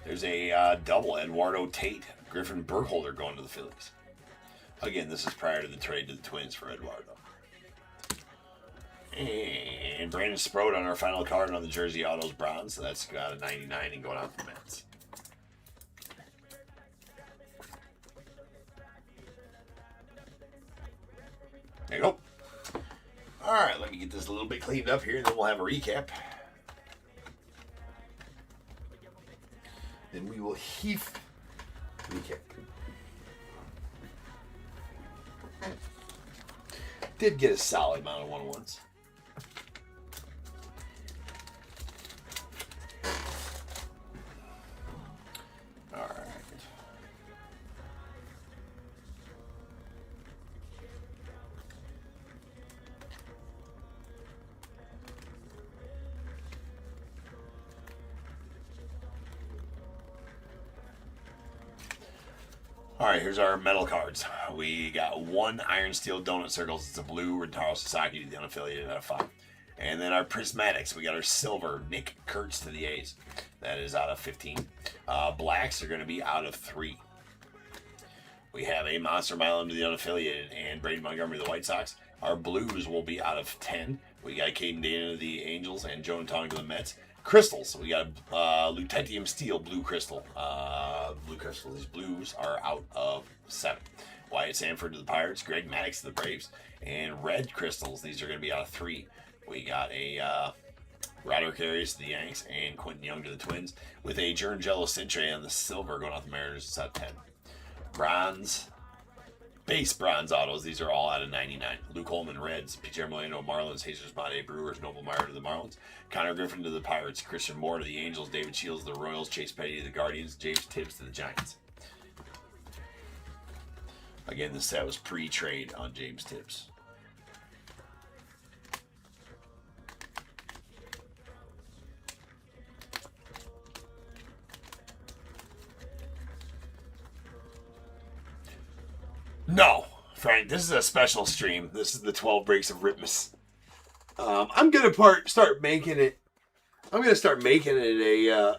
There's a double Eduardo Tate, Griffin Burkholder going to the Phillies. Again, this is prior to the trade to the Twins for Eduardo. And Brandon Sproat on our final card on the Jersey Autos bronze. So that's out of 99 and going out to the Mets. There you go. All right, let me get this a little bit cleaned up here, and then we'll have a recap. Then we will recap. Did get a solid amount of 1-1s. All right. All right, here's our metal cards. We got one Iron Steel Donut Circles. It's a blue Rintaro Sasaki to the unaffiliated out of 5. And then our Prismatics, we got our silver Nick Kurtz to the A's. That is out of 15. Blacks are going to be out of 3. We have a Monster Milam to the unaffiliated and Brady Montgomery to the White Sox. Our blues will be out of 10. We got Caden Dana to the Angels and Joan Tong to the Mets. Crystals, we got Lutetium Steel Blue Crystal. Blue Crystal, these blues are out of 7. Wyatt Sanford to the Pirates, Greg Maddux to the Braves, and red crystals, these are going to be out of 3. We got a Roderick Arias to the Yanks and Quentin Young to the Twins, with a Jernjello Cintre on the silver going off the Mariners. It's out of 10. Bronze, base bronze autos, these are all out of 99. Luke Holman, Reds, PJ Milano, Marlins, Jesus Mate, Brewers, Noble Meyer to the Marlins, Connor Griffin to the Pirates, Christian Moore to the Angels, David Shields to the Royals, Chase Petty to the Guardians, James Tibbs to the Giants. Again, this set was pre-trade on James Tibbs. No, Frank, this is a special stream. This is the 12 breaks of Ripmas. I'm gonna start making it a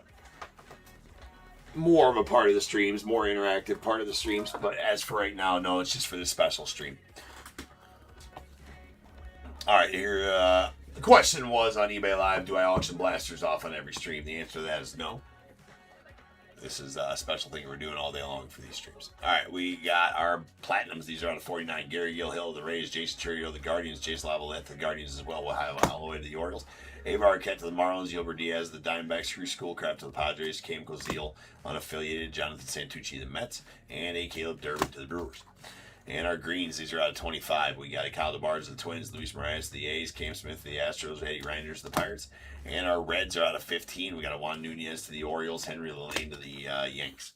more of a part of the streams, more interactive part of the streams. But as for right now, no, it's just for this special stream. All right, here. The question was on eBay Live: do I auction blasters off on every stream? The answer to that is no. This is a special thing we're doing all day long for these streams. All right, we got our platinums. These are out of 49. Gary Gilhill, the Rays. Jason Churio, the Guardians. Jason Lavalette, the Guardians as well. We'll have all the way to the Orioles. Ava Arquette to the Marlins. Gilbert Diaz, the Diamondbacks. Screw Schoolcraft to the Padres. Cam Cozile, unaffiliated. Jonathan Santucci, the Mets. And a Caleb Durbin to the Brewers. And our greens, these are out of 25. We got a Kyle DeBarge to the Twins, Luis Marias to the A's, Cam Smith to the Astros, Eddie Reinders to the Pirates. And our reds are out of 15. We got a Juan Nunez to the Orioles, Henry Lane to the Yanks.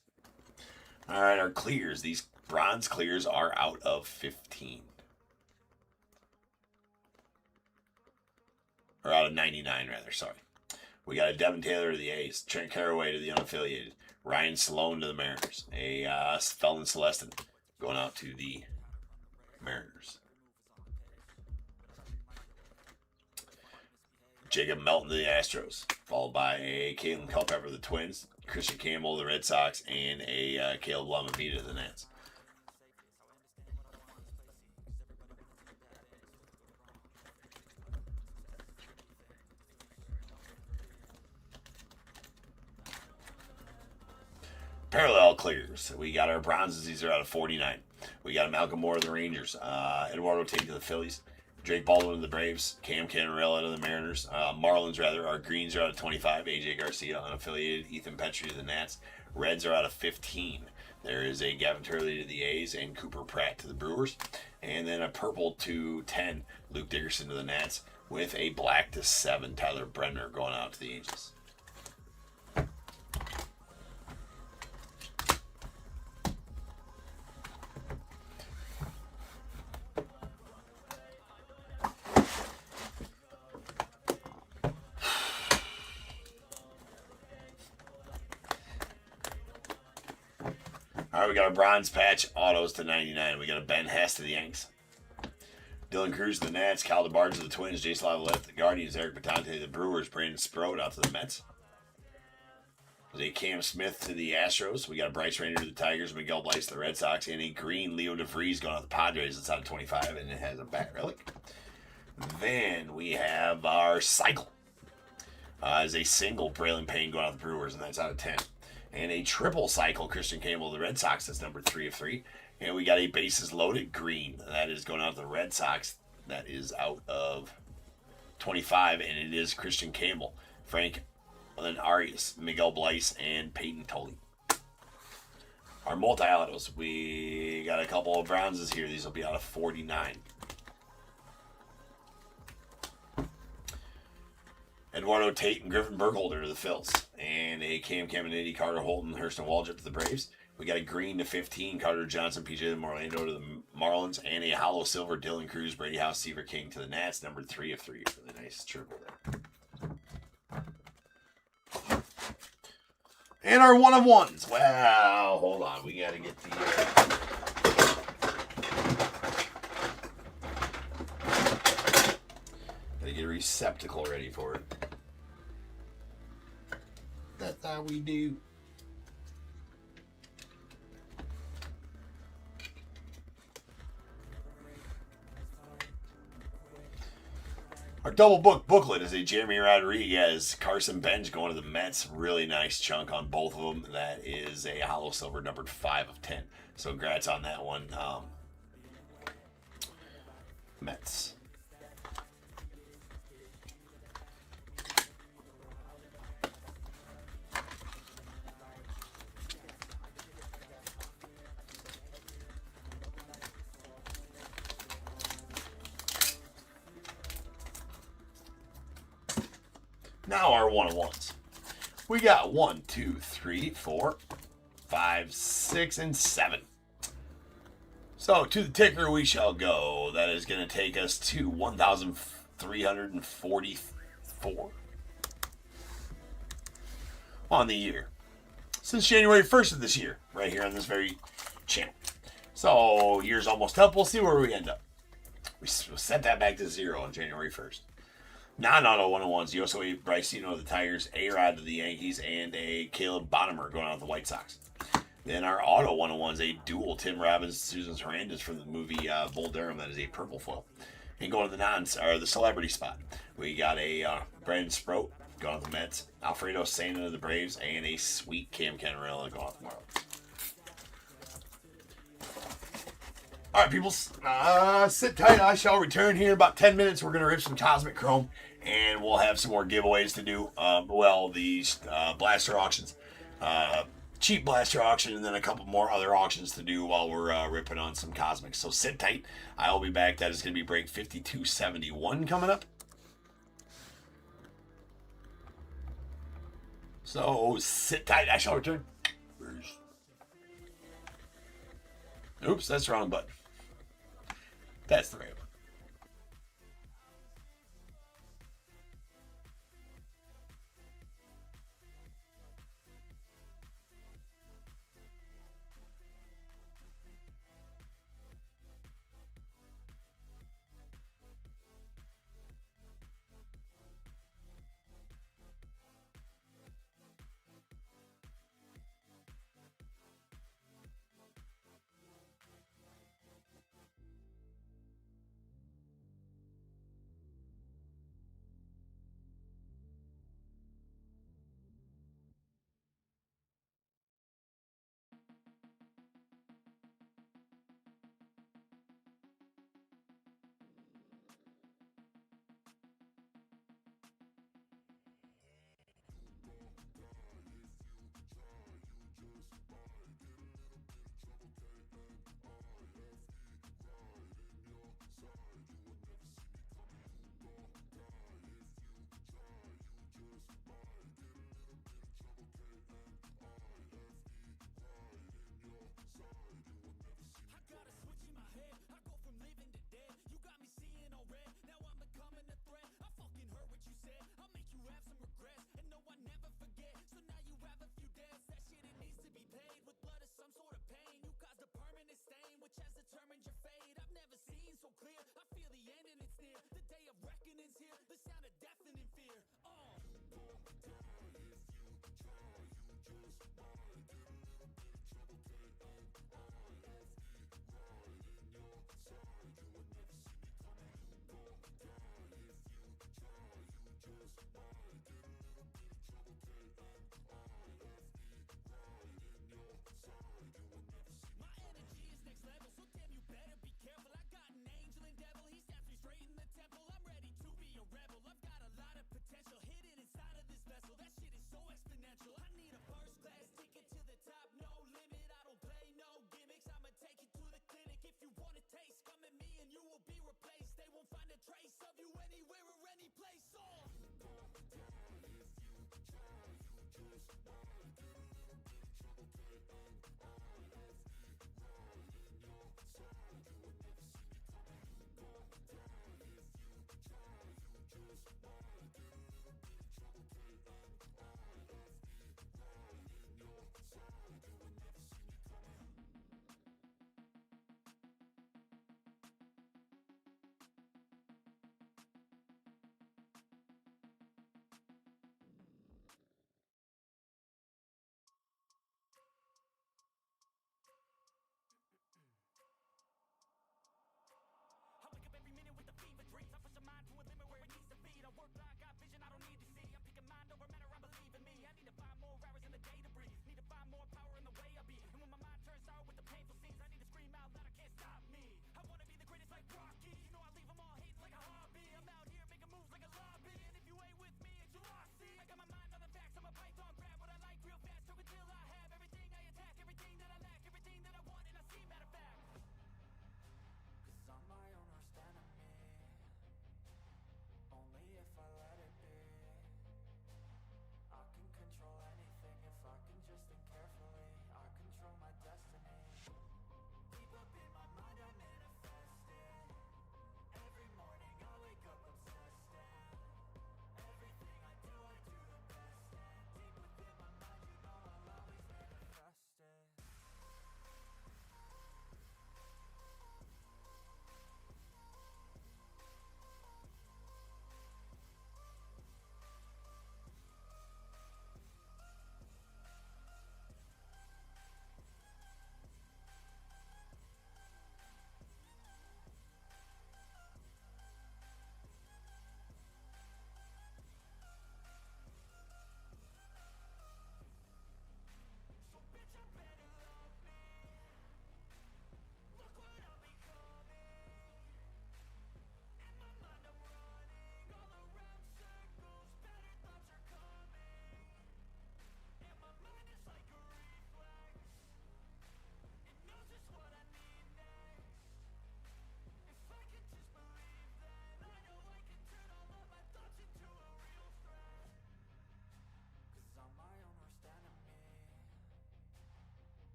All right, our clears. These bronze clears are out of 15. Or out of 99, rather, sorry. We got a Devin Taylor to the A's, Trent Carraway to the unaffiliated, Ryan Sloan to the Mariners, a Felton Celestin going out to the Mariners. Jacob Melton to the Astros, followed by a Caitlin Culpepper to the Twins, Christian Campbell to the Red Sox, and a Caleb Lamavita to the Nats. Parallel clears. We got our bronzes. These are out of 49. We got a Malcolm Moore to the Rangers, Eduardo Tate to the Phillies, Drake Baldwin to the Braves, Cam Canarella to the Mariners, Marlins rather. Our greens are out of 25. AJ Garcia unaffiliated, Ethan Petrie to the Nats. Reds are out of 15. There is a Gavin Turley to the A's and Cooper Pratt to the Brewers, and then a purple to 10. Luke Dickerson to the Nats, with a black to 7. Tyler Brenner going out to the Angels. All right, we got our bronze patch autos to 99. We got a Ben Hess to the Yanks, Dylan Cruz to the Nats, Cal DeBarge to the Twins, Jason Lavalette to the Guardians, Eric Batante to the Brewers, Brandon Sproat out to the Mets. There's a Cam Smith to the Astros. We got a Bryce Rainer to the Tigers, Miguel Bleis to the Red Sox, and a green Leo DeVries going out to the Padres. It's out of 25, and it has a bat relic. Then we have our cycle. As a single Braylon Payne going out to the Brewers, and that's out of 10. And a triple cycle, Christian Campbell, the Red Sox, that's number 3 of 3. And we got a bases loaded green. That is going out to the Red Sox. That is out of 25, and it is Christian Campbell, Frank then Arias, Miguel Bleis, and Peyton Tully. Our multi-autos, we got a couple of bronzes here. These will be out of 49. Eduardo Tate and Griffin Burkholder to the Phils. And a Cam Caminiti, Carter Holton, Hurston Waldrop to the Braves. We got a green to 15, Carter Johnson, PJ Orlando to the Marlins. And a hollow silver, Dylan Cruz, Brady House, Seaver King to the Nats. Number 3 of 3. Really nice triple there. And our 1 of 1s. Wow, hold on. We got to get the... Gotta get a receptacle ready for it. That's how we do. Our double booklet is a Jeremy Rodriguez, Carson Bench going to the Mets. Really nice chunk on both of them. That is a hollow silver numbered 5 of 10. So congrats on that one, Mets. Now our one-on-ones. We got 1, 2, 3, 4, 5, 6, and 7. So to the ticker we shall go. That is going to take us to 1,344 on the year. Since January 1st of this year, right here on this very channel. So year's almost up. We'll see where we end up. We set that back to 0 on January 1st. Non-auto 101s, Yosuke Brycino of the Tigers, A-Rod of the Yankees, and a Caleb Bonnemer going out of the White Sox. Then our auto 101s, a dual Tim Robbins, Susan Hernandez from the movie Bull Durham, that is a purple foil. And going to the celebrity spot, we got a Brandon Sproat going out the Mets, Alfredo Santa of the Braves, and a sweet Cam Canarella going out the Marlins. All right, people, sit tight. I shall return here in about 10 minutes. We're going to rip some Cosmic Chrome, and we'll have some more giveaways to do. These blaster auctions, cheap blaster auction, and then a couple more other auctions to do while we're ripping on some Cosmics. So sit tight. I'll be back. That is going to be break 5271 coming up. So sit tight. I shall return. Oops, that's the wrong button. That's the right one.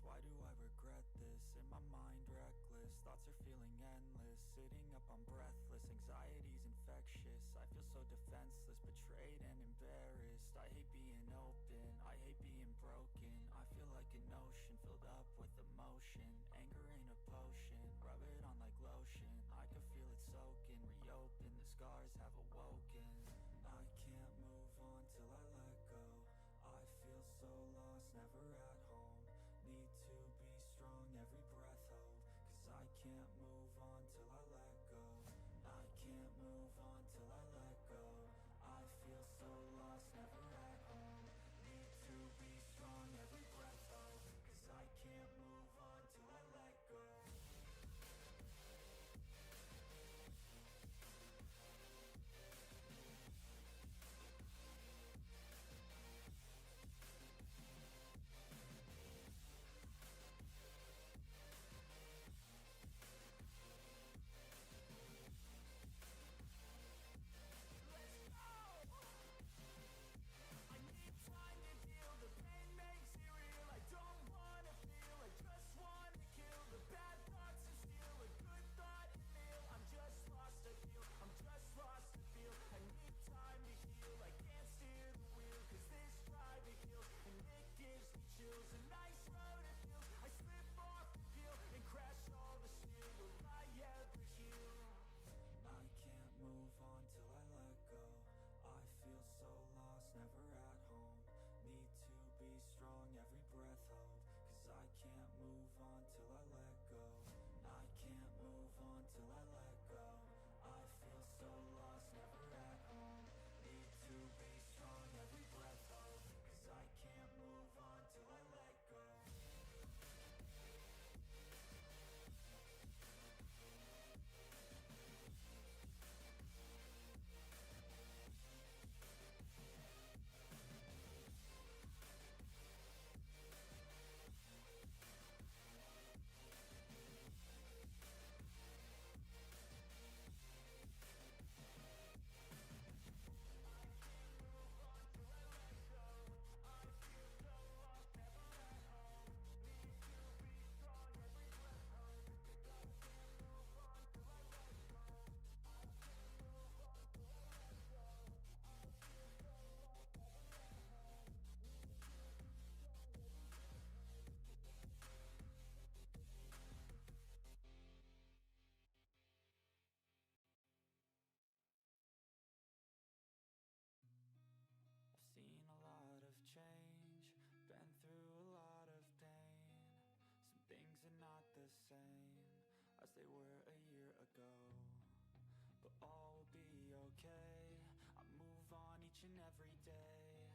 Why do I regret this? In my mind reckless, thoughts are feeling endless. Sitting up, I'm breathless, anxiety's infectious. I feel so defenseless, betrayed and embarrassed. I hate being open, I hate being broken. I feel like an ocean filled up with emotion. Anger ain't a potion, rub it on like lotion. I can feel it soaking, reopen, the scars have awoken. I can't move on till I let go. I feel so lost, never at home. Need to be strong, every breath hold. Cause I can't move on till I let go. I can't move on till I let go. I feel so lost, never at home. Need to be strong, every breath hold. Cause I can't move on till I let go. I need time to heal, the pain makes it real. I don't wanna feel, I just wanna kill. The bad thoughts are still a good thought and feel. I'm just lost, I feel, I'm just lost, I feel. I need time to heal, I can't steer the wheel. Cause this ride to kill, and it gives me chills. A nice road to feel, I slip off the peel and crash all the steel. Will I ever heal? I can't move on till I let go. I feel so lost, never at home. Need to be strong, every breath hold. Cause I can't move on till I let go. I can't move on till I let go. I feel so lost, never at home. Need to be strong, every breath hold. Cause I can't move on till I let go. I've seen a lot of change, been through a lot of pain. Some things are not the same as they were a year ago, but all will be okay. I move on each and every day.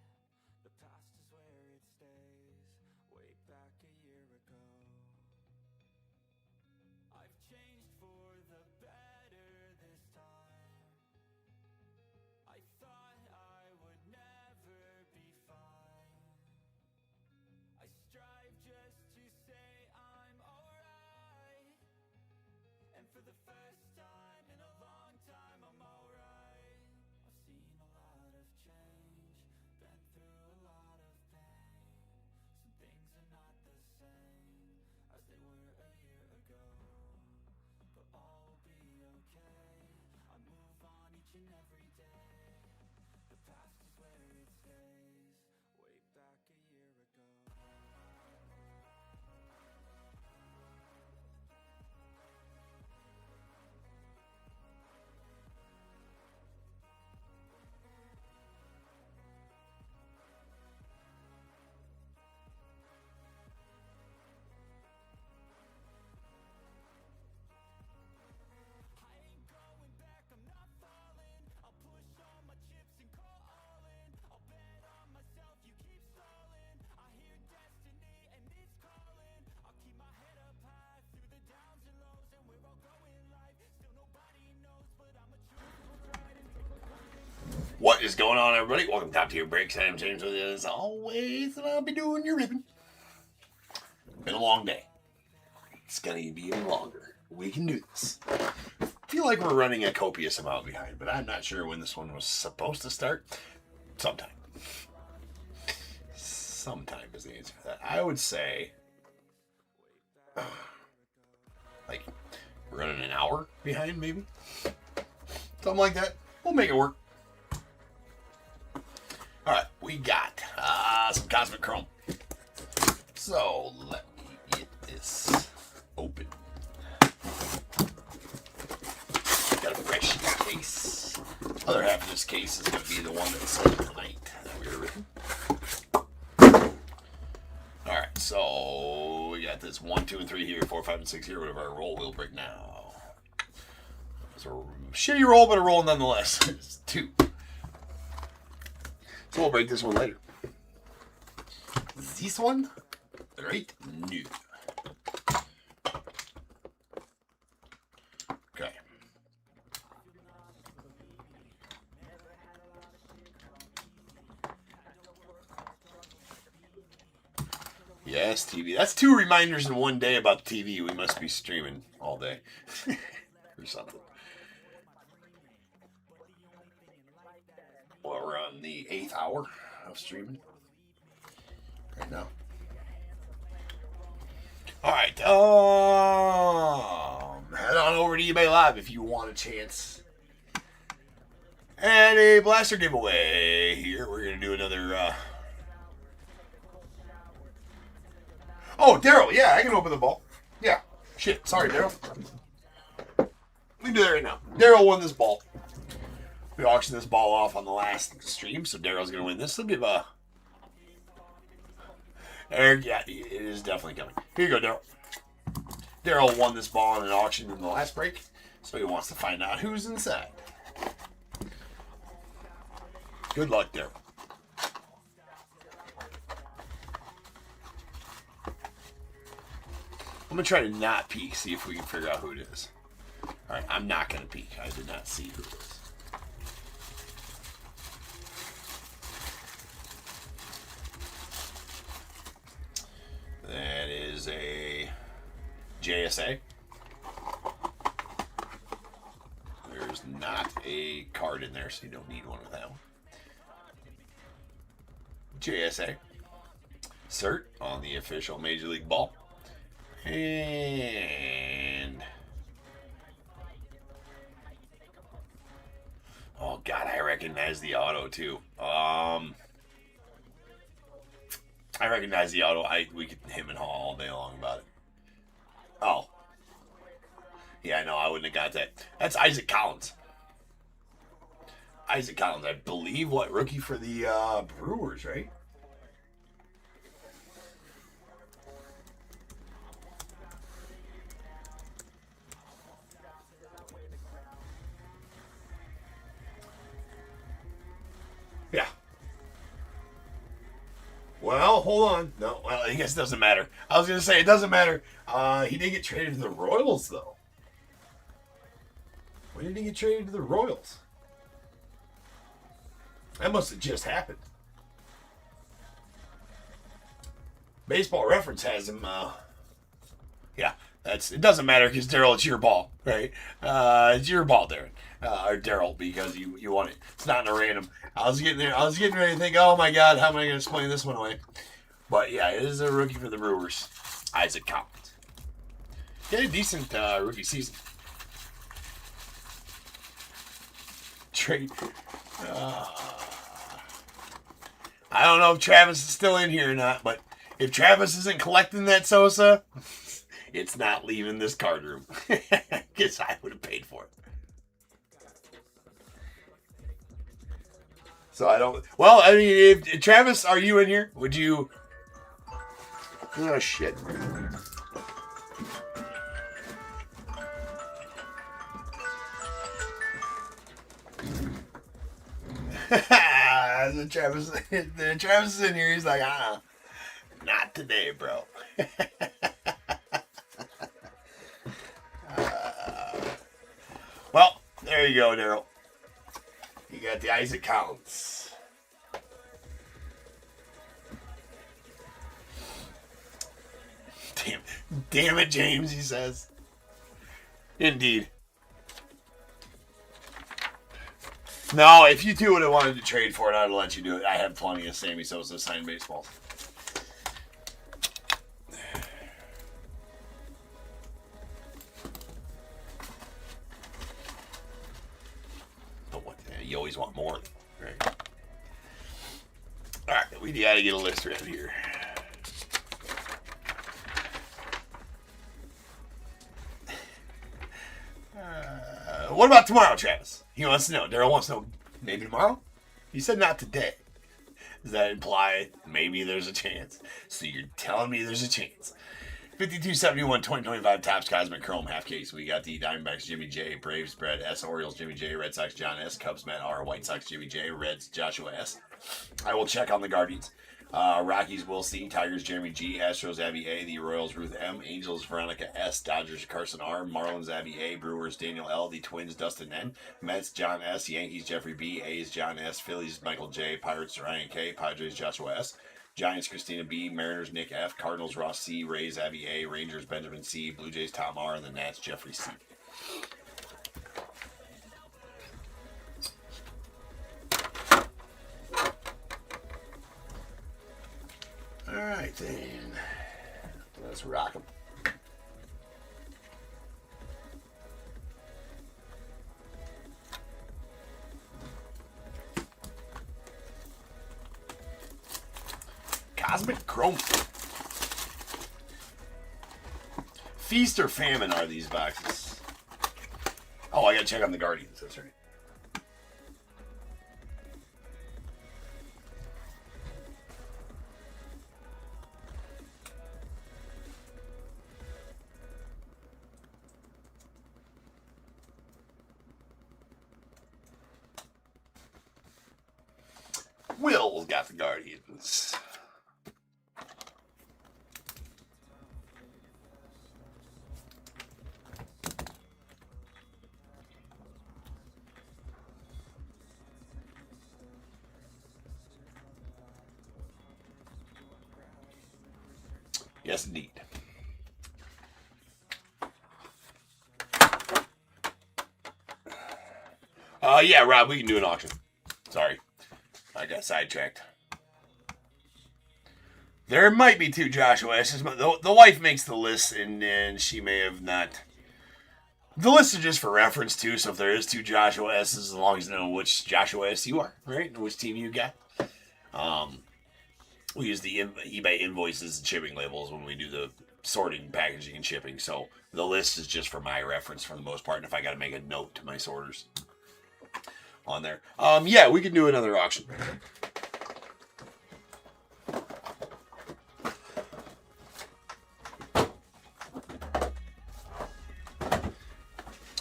The past is where it stays, way back a year ago. I've changed for the better this time. I thought I would never be fine. I strive just to say I'm alright. And for the first time in a long time, I'm alright. I've seen a lot of change, been through a lot of pain. Some things are not the same as they were a year ago, but all will be okay. I move on each and every day. The past is where it stays, way back a year ago. I ain't going back, I'm not falling. I'll push all my chips and call all in. I'll bet on myself, you keep stalling. I hear destiny and it's calling. I'll keep my head up high through the downs and lows. And we're all going live, still nobody knows. But I'm a true ride and take a What is going on, everybody? Welcome to Top Tier Breaks. I'm James with you as always, and I'll be doing your ripping. Been a long day. It's gonna be even longer. We can do this. I feel like we're running a copious amount behind, but I'm not sure when this one was supposed to start. Sometime. Sometime is the answer to that. I would say Like, we're running an hour behind, maybe? Something like that. We'll make it work. Alright, we got some Cosmic Chrome. So, let me get this open. Got a fresh case. Other half of this case is going to be the one that's sold tonight that we were ripping. Alright, so we got this 1, 2, and 3 here, 4, 5, and 6 here, whatever our roll will break now. It's a shitty roll, but a roll nonetheless. It's 2. So we'll break this one later. This one? Right? New. Okay. Yes, TV. That's 2 reminders in one day about the TV. We must be streaming all day. Or something. Well, we're on the 8th hour of streaming right now. Alright, head on over to eBay Live if you want a chance. And a blaster giveaway here. We're going to do another, Oh, Daryl, yeah, I can open the ball. Yeah, shit, sorry, Daryl. We can do that right now. Daryl won this ball. We auctioned this ball off on the last stream, so Daryl's going to win this. He'll give a... Eric, yeah, it is definitely coming. Here you go, Daryl. Daryl won this ball in an auction in the last break, so he wants to find out who's inside. Good luck, Daryl. I'm going to try to not peek, see if we can figure out who it is. Alright, I'm not going to peek. I did not see who it is. That is a JSA. There's not a card in there, so you don't need one with that one. JSA. Cert on the official Major League ball. And... oh, God, I recognize the auto, too. I recognize the auto. We could him and haw all day long about it. Oh. Yeah, no, I wouldn't have got that. That's Isaac Collins. Isaac Collins, I believe, what, rookie for the Brewers, right? Yeah. Well, hold on. No, well, I guess it doesn't matter. I was going to say, it doesn't matter. He didn't get traded to the Royals, though. When did he get traded to the Royals? That must have just happened. Baseball Reference has him, yeah, it doesn't matter because, Daryl, it's your ball, right? It's your ball, Darren. Or Daryl, because you won it. It's not in a random. I was getting ready to think, oh my God, how am I going to explain this one away? But yeah, it is a rookie for the Brewers, Isaac Collins. He had a decent rookie season. Trade. I don't know if Travis is still in here or not, but if Travis isn't collecting that Sosa, it's not leaving this card room. Guess I would have paid for it. So I don't. Well, I mean, if Travis, are you in here? Would you? Oh shit. So Travis is in here. He's like, not today, bro. Well, there you go, Daryl. You got the Isaac Collins. Damn it, James, he says. Indeed. No, if you two would have wanted to trade for it, I'd have let you do it. I have plenty of Sammy Sosa signed baseballs. always want more, right? All right, we gotta get a list right here. What about tomorrow, Travis? He wants to know. Daryl wants to know. Maybe tomorrow? He said not today. Does that imply maybe there's a chance? So you're telling me there's a chance. 5271 2025 Topps Cosmic Chrome half case. We got the Diamondbacks Jimmy J, Braves Brett S, Orioles Jimmy J, Red Sox John S, Cubs Matt R, White Sox Jimmy J, Reds Joshua S. I will check on the Guardians. Rockies Will C, Tigers Jeremy G, Astros Abby A, the Royals Ruth M, Angels Veronica S, Dodgers Carson R, Marlins Abby A, Brewers Daniel L, the Twins Dustin N, Mets John S, Yankees Jeffrey B, A's John S, Phillies Michael J, Pirates Ryan K, Padres Joshua S, Giants Christina B, Mariners Nick F, Cardinals Ross C, Rays Abby A, Rangers Benjamin C, Blue Jays Tom R, and the Nats Jeffrey C. All right, then. Let's rock them. Cosmic Chrome. Feast or famine are these boxes? Oh, I gotta check on the Guardians. That's right. Will's got the Guardians. Yes, indeed. Yeah, Rob, we can do an auction. Sorry. I got sidetracked. There might be two Joshua S's. The wife makes the list, and she may have not. The list is just for reference, too, so if there is two Joshua S's, as long as you know which Joshua S you are, right? And which team you got. We use the eBay invoices and shipping labels when we do the sorting, packaging, and shipping, so the list is just for my reference for the most part, and if I got to make a note to my sorters on there. Yeah, we can do another auction.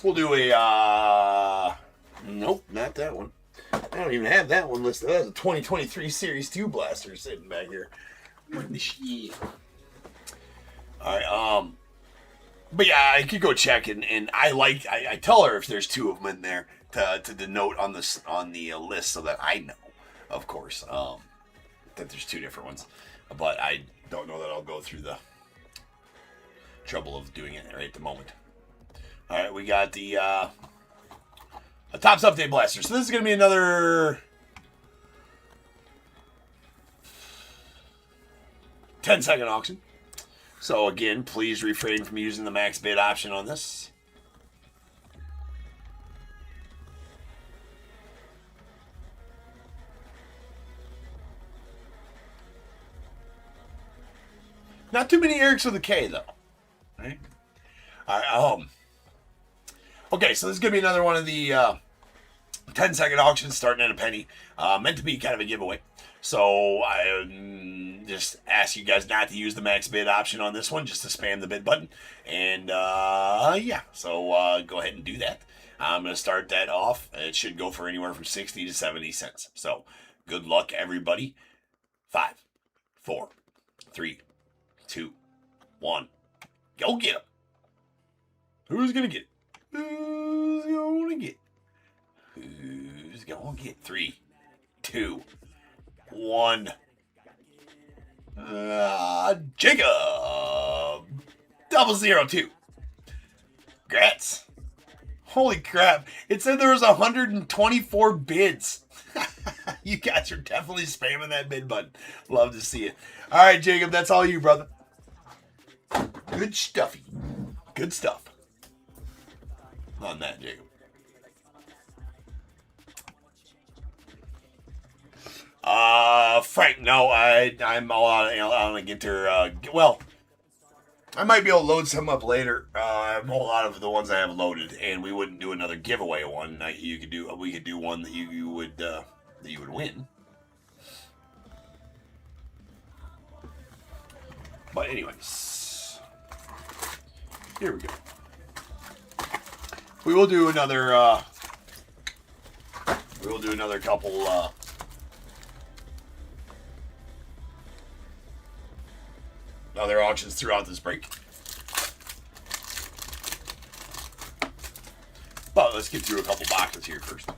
We'll do a, nope, not that one. I don't even have that one listed. That's a 2023 Series 2 blaster sitting back here. What the shit? Alright, but yeah, I could go check, and I tell her if there's two of them in there to denote on the list so that I know, of course, that there's two different ones. But I don't know that I'll go through the trouble of doing it right at the moment. All right, we got the a Topps Update Blaster. So this is going to be another 10-second auction. So again, please refrain from using the max bid option on this. Not too many Erics with a K, though. Right? All right, okay, so this is going to be another one of the 10-second auctions starting at a penny. Meant to be kind of a giveaway. So I just ask you guys not to use the max bid option on this one, just to spam the bid button. And yeah, so go ahead and do that. I'm going to start that off. It should go for anywhere from 60 to 70 cents. So good luck, everybody. 5, 4, 3, 2, 1. Go get them. Who's going to get it? Who's going to get? Who's going to get? 3, 2, 1. Jacob 002. Congrats. Holy crap. It said there was 124 bids. You guys are definitely spamming that bid button. Love to see it. All right, Jacob, that's all you, brother. Good stuffy. Good stuff on that, Jacob. Frank, no, I'm all out on a Ginter. Well, I might be able to load some up later. I have a whole lot of the ones I have loaded, and we wouldn't do another giveaway one. We could do one that you would win. But anyways, here we go. We will do another. We will do another couple. Other auctions throughout this break. But let's get through a couple boxes here first.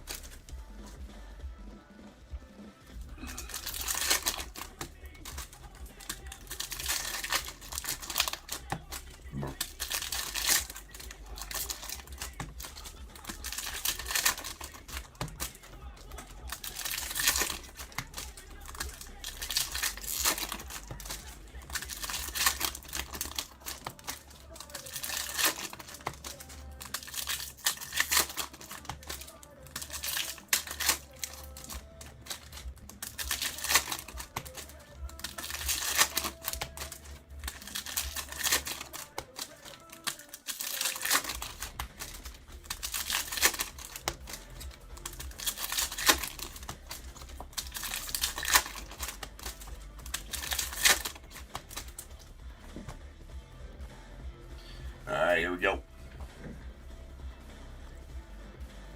Alright, here we go.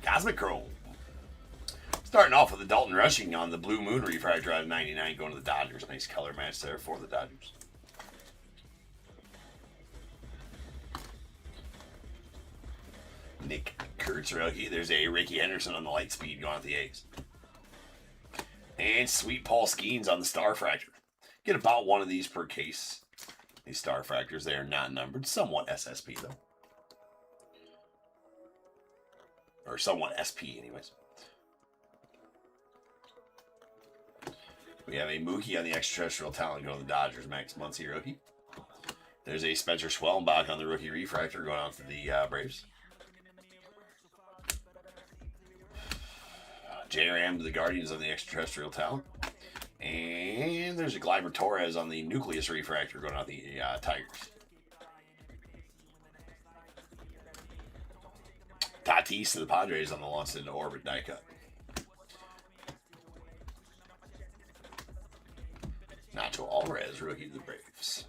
Cosmic Chrome. Starting off with the Dalton Rushing on the Blue Moon refractor out of 99 going to the Dodgers. Nice color match there for the Dodgers. Nick Kurtz rookie. There's a Ricky Henderson on the light speed going with the A's. And Sweet Paul Skeens on the Star Fractor. Get about one of these per case. These Star Fractors, they are not numbered. Somewhat SSP, though. Or somewhat SP, anyways. We have a Mookie on the Extraterrestrial Talent going to the Dodgers. Max Muncy rookie. There's a Spencer Schwellenbach on the rookie refractor going on for the Braves. J-Ram to the Guardians on the Extraterrestrial Talent. And there's a Gleyber Torres on the Nucleus refractor going out the Tigers. Tatis to the Padres on the Launched into Orbit die cut. Nacho Alvarez, rookie to the Braves.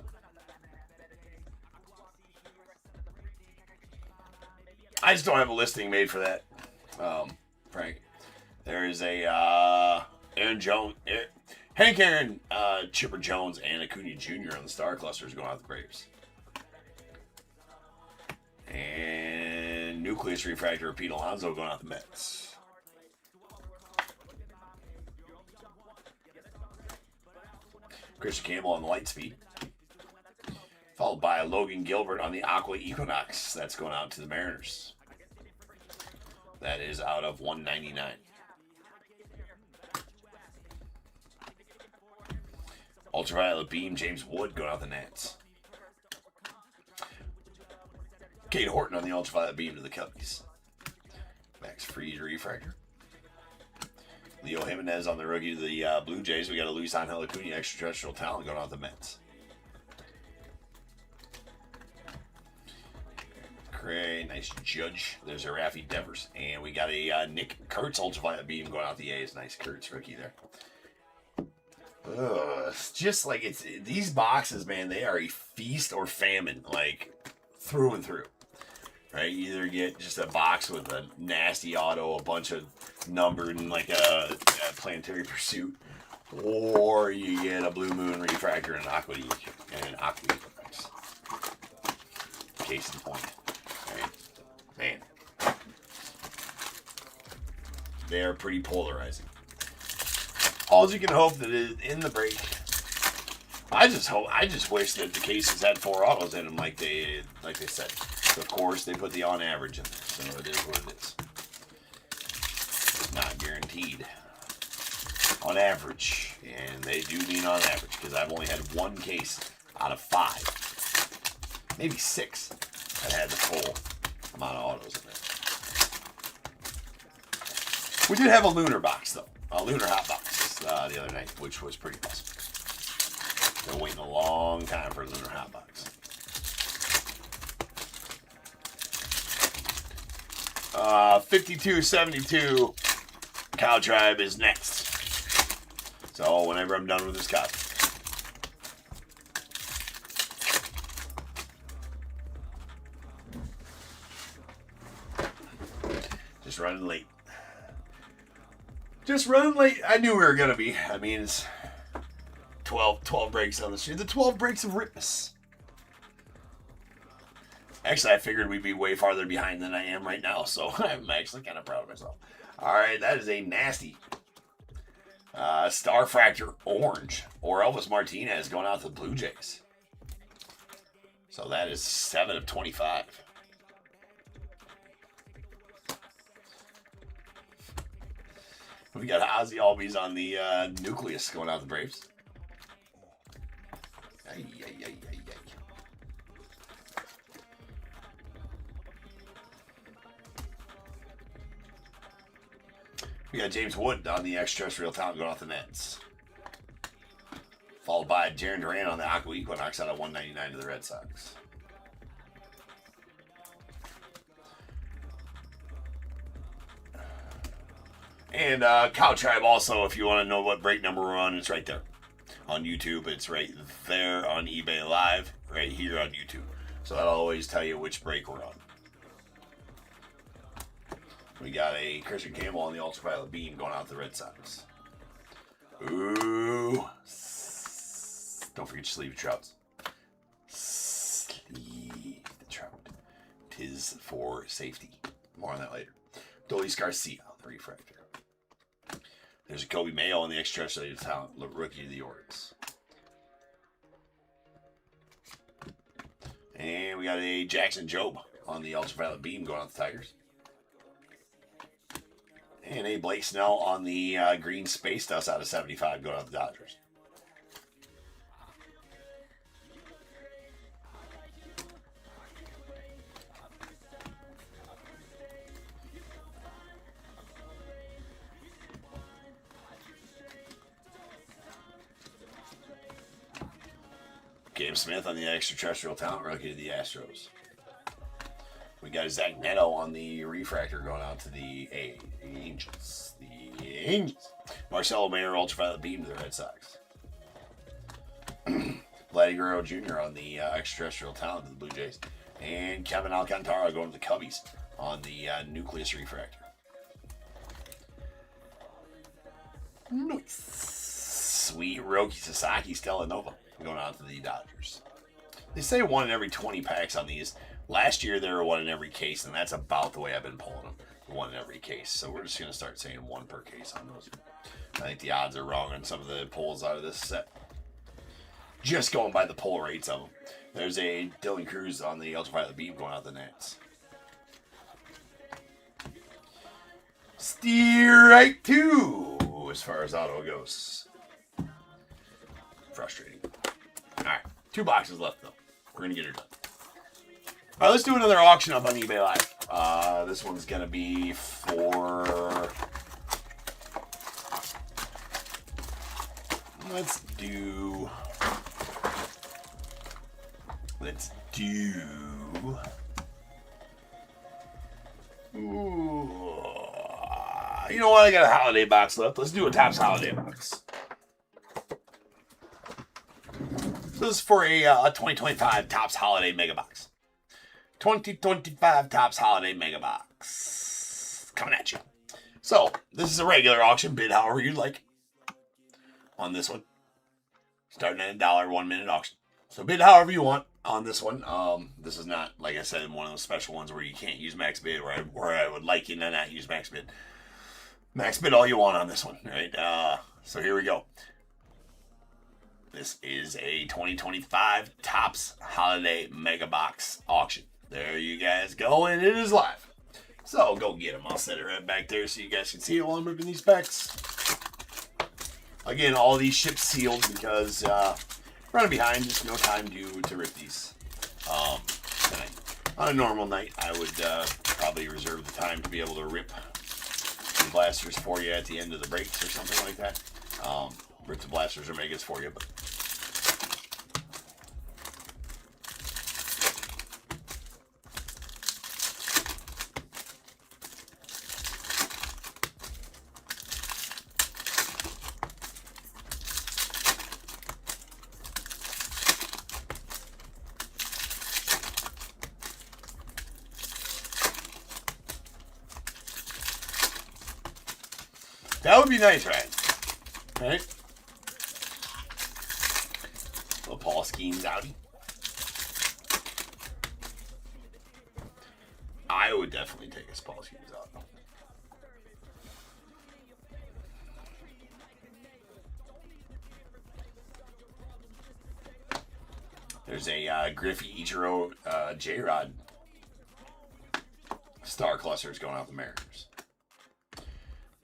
I just don't have a listing made for that, Frank. There is a Aaron Jones, Hank Aaron, Chipper Jones, and Acuna Jr. on the Star Clusters going out the Braves. And Nucleus refractor of Pete Alonso going out the Mets. Christian Campbell on the light speed. Followed by a Logan Gilbert on the Aqua Equinox. That's going out to the Mariners. That is out of 199. Ultraviolet Beam, James Wood going out the Nats. Kate Horton on the Ultraviolet Beam to the Cubbies. Max Fried refractor. Leo Jimenez on the rookie to the Blue Jays. We got a Luis Angel Acuna Extraterrestrial Talent going out the Mets. Great, nice Judge. There's a Raffy Devers. And we got a Nick Kurtz Ultraviolet Beam going out the A's. Nice Kurtz rookie there. It's just like these boxes, man, they are a feast or famine, like through and through. Right? You either get just a box with a nasty auto, a bunch of numbered and like a Planetary Pursuit, or you get a Blue Moon refractor and an Aqua Equinox. Case in point. Right? Man. They are pretty polarizing. All you can hope that is in the break. I just wish that the cases had 4 autos in them, like they said. Of course, they put the on average in there, so it is what it is. It's not guaranteed. On average, and they do mean on average, because I've only had 1 case out of 5, maybe 6, that had the full amount of autos in there. We did have a lunar box, though. A lunar hot box. box the other night, which was pretty awesome. Been waiting a long time for the hot box. 5272 Cow Tribe is next. So whenever I'm done with this copy. Just running late. Just running late. I knew we were going to be. I mean, it's 12 breaks on the street. The 12 breaks of Ripmas. Actually, I figured we'd be way farther behind than I am right now, so I'm actually kind of proud of myself. All right, that is a nasty Star Fractor Orange, or Elvis Martinez going out to the Blue Jays. So that is 7 of 25. We got Ozzy Albies on the Nucleus going out to the Braves. Ay, ay, ay, ay, ay. We got James Wood on the extraterrestrial talent going off the Nets. Followed by Jarren Duran on the Aqua Equinox out of 199 to the Red Sox. And Cow Tribe also, if you want to know what break number we're on, it's right there. On YouTube, it's right there on eBay Live, right here on YouTube. So that'll always tell you which break we're on. We got a Christian Campbell on the Ultraviolet Beam going out to the Red Sox. Ooh. Don't forget your sleeve trouts. Sleeve the trout. 'Tis for safety. More on that later. Dolis Garcia on the Refractor. There's a Kobe Mayo on the extraterrestrial talent, rookie of the Orioles. And we got a Jackson Jobe on the Ultraviolet Beam going out to the Tigers. And a Blake Snell on the Green Space Dust out of 75 going out to the Dodgers. Gabe Smith on the extraterrestrial talent rookie to the Astros. We got Zach Neto on the Refractor going out to the Angels. The Angels. Marcelo Mayer Ultraviolet Beam to the Red Sox. Vladdy Guerrero Jr. on the extraterrestrial talent to the Blue Jays. And Kevin Alcantara going to the Cubbies on the Nucleus Refractor. Nice. Sweet Roki Sasaki Stella Nova going out to the Dodgers. They say 1 in every 20 packs on these. Last year, they were 1 in every case, and that's about the way I've been pulling them. 1 in every case. So we're just going to start saying 1 per case on those. I think the odds are wrong on some of the pulls out of this set. Just going by the pull rates of them. There's a Dylan Cruz on the Ultraviolet Beam going out the Nets. Strike 2 as far as auto goes. Frustrating. All right. 2 boxes left, though. We're going to get her done. All right, let's do another auction up on eBay Live. This one's going to be for... Let's do... Ooh. You know what? I got a holiday box left. Let's do a Topps holiday box. So this is for a 2025 Topps Holiday Mega Box. 2025 Topps Holiday Mega Box. Coming at you. So, this is a regular auction. Bid however you'd like. On this one. Starting at $1, 1 minute auction. So, bid however you want on this one. This is not, like I said, one of those special ones where you can't use max bid, where I would like you to not use max bid. Max bid all you want on this one, right? So, here we go. This is a 2025 Topps Holiday Mega Box auction. There you guys go, and it is live. So go get them. I'll set it right back there so you guys can see it while I'm ripping these packs. Again, all these ships sealed because running behind, just no time to rip these tonight. On a normal night, I would probably reserve the time to be able to rip the blasters for you at the end of the breaks or something like that. Rip the Blasters or Megas for you, but that would be nice, right? Right? Little Paul Skeens outie. I would definitely take a Paul Skeens out. There's a Griffey Ichiro J-Rod Star Clusters going out the Mariners.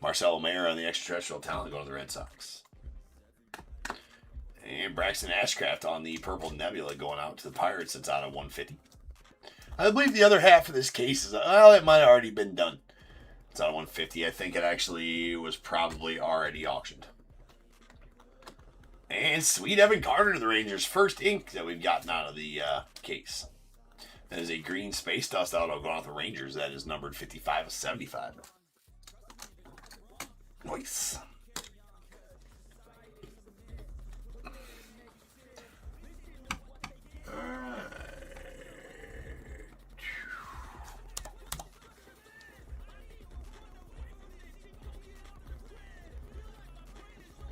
Marcelo Mayer on the extraterrestrial talent going to the Red Sox. And Braxton Ashcraft on the Purple Nebula going out to the Pirates. It's out of 150. I believe the other half of this case is, well, it might have already been done. It's out of 150. I think it actually was probably already auctioned. And sweet Evan Carter to the Rangers. First ink that we've gotten out of the case. That is a green Space Dust auto going out the Rangers. That is numbered 55 of 75. Nice.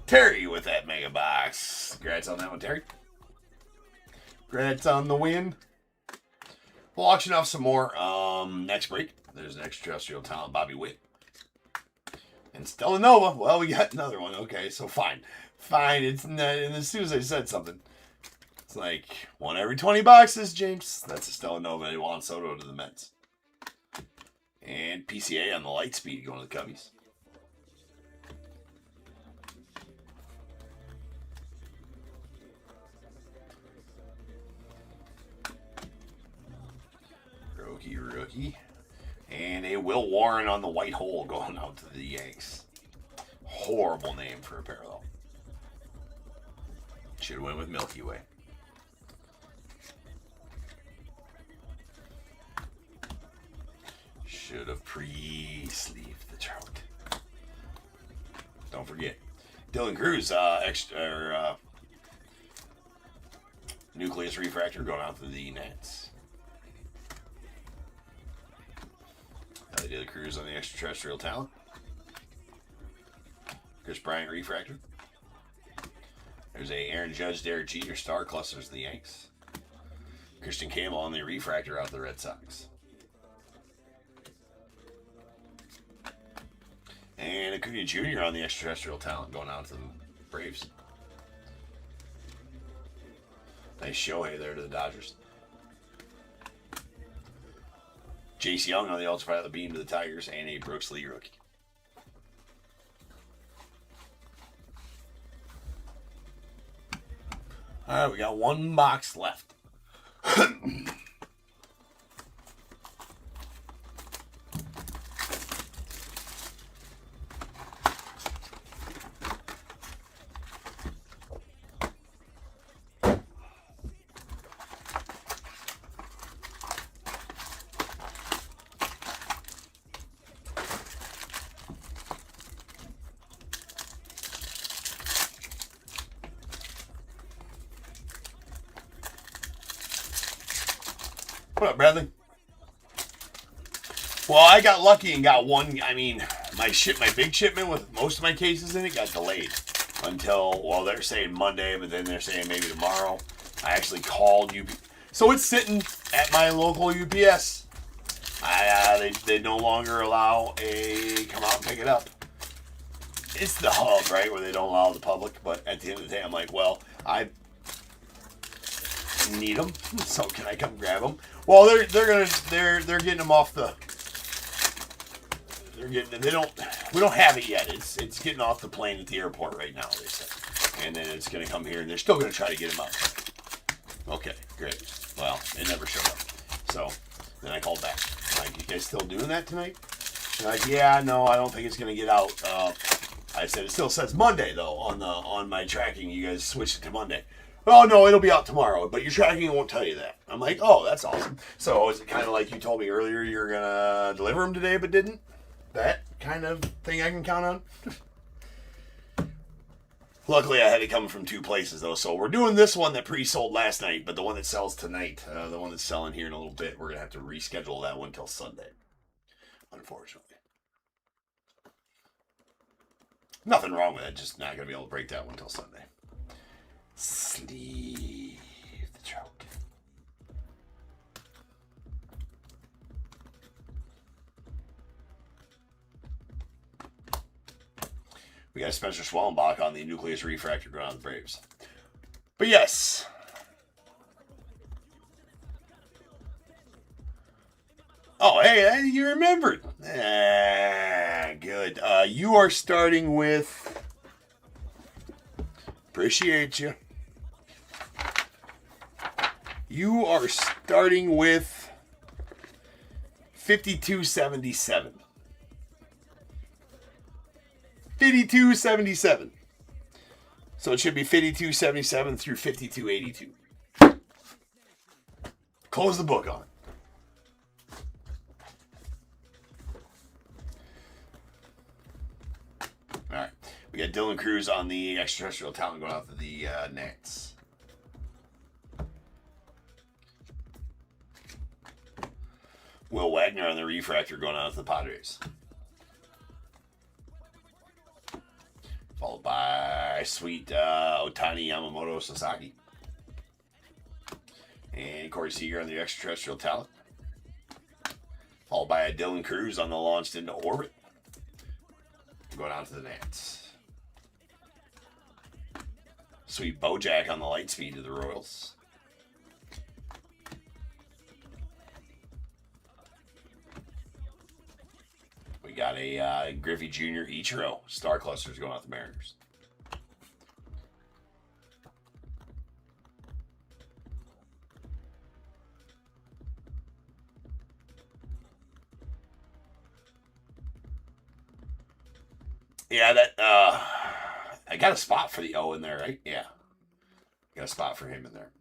Terry with that mega box. Congrats on that one, Terry. Congrats on the win. We'll auction off some more next break. There's an extraterrestrial talent, Bobby Witt. And Stella Nova. Well, we got another one. Okay, so fine. Fine. It's not, and as soon as I said something, it's like one every 20 boxes, James. That's a Stella Nova. Juan Soto to the Mets. And PCA on the light speed going to the Cubbies. Rookie. And a Will Warren on the white hole going out to the Yanks. Horrible name for a parallel. Should win with Milky Way. Should have pre-sleeved the trout. Don't forget. Dylan Cruz, Nucleus Refractor going out to the Nats. They did a cruise on the extraterrestrial talent. Chris Bryant Refractor. There's a Aaron Judge, Derek Jeter Star Clusters of the Yanks. Christian Campbell on the Refractor out the Red Sox. And Acuna Jr. on the extraterrestrial talent going out to the Braves. Nice Shohei there to the Dodgers. Jace Young on the ultraviolet beam to the Tigers, and a Brooks Lee rookie. All right, we got one box left. What up, Bradley? Well, I got lucky and got one. I mean, my big shipment with most of my cases in it got delayed until, well, they're saying Monday, but then they're saying maybe tomorrow. I actually called UPS. So it's sitting at my local UPS. They no longer allow a come out and pick it up. It's the hub, right, where they don't allow the public. But at the end of the day, I'm like, well, I need them, so can I come grab them? Well, they're getting them off the. We don't have it yet. It's getting off the plane at the airport right now, they said. And then it's going to come here, and they're still going to try to get them out. Okay, great. Well, it never showed up. So then I called back. I'm like, you guys still doing that tonight? They're like, yeah, no, I don't think it's going to get out. I said it still says Monday though on my tracking. You guys switched it to Monday. Oh no, it'll be out tomorrow, but your tracking won't tell you that. I'm like, oh, that's awesome. So is it kind of like you told me earlier you're gonna deliver them today but didn't? That kind of thing I can count on. Luckily, I had it coming from 2 places, though. So we're doing this one that pre-sold last night, but the one that sells tonight, the one that's selling here in a little bit, we're going to have to reschedule that one till Sunday, unfortunately. Nothing wrong with it, just not going to be able to break that one till Sunday. Sleeve the trout. We got Spencer Schwellenbach on the Nucleus Refractor going on the Braves. But yes. Oh, hey, you remembered. Good. You are starting with... Appreciate you. You are starting with 5277. 5277. So it should be 5277 through 5282. Close the book on it. All right. We got Dylan Cruz on the extraterrestrial talent going out to the Nats. Will Wagner on the refractor going out to the Padres. Followed by sweet Otani Yamamoto Sasaki. And Corey Seager on the extraterrestrial talent. Followed by a Dylan Cruz on the launched into orbit. Going on to the Nats. Sweet Bojack on the light speed to the Royals. We got a Griffey Jr. Ichiro Star Clusters going out the Mariners. Yeah, that I got a spot for the O in there, right? Yeah. Got a spot for him in there.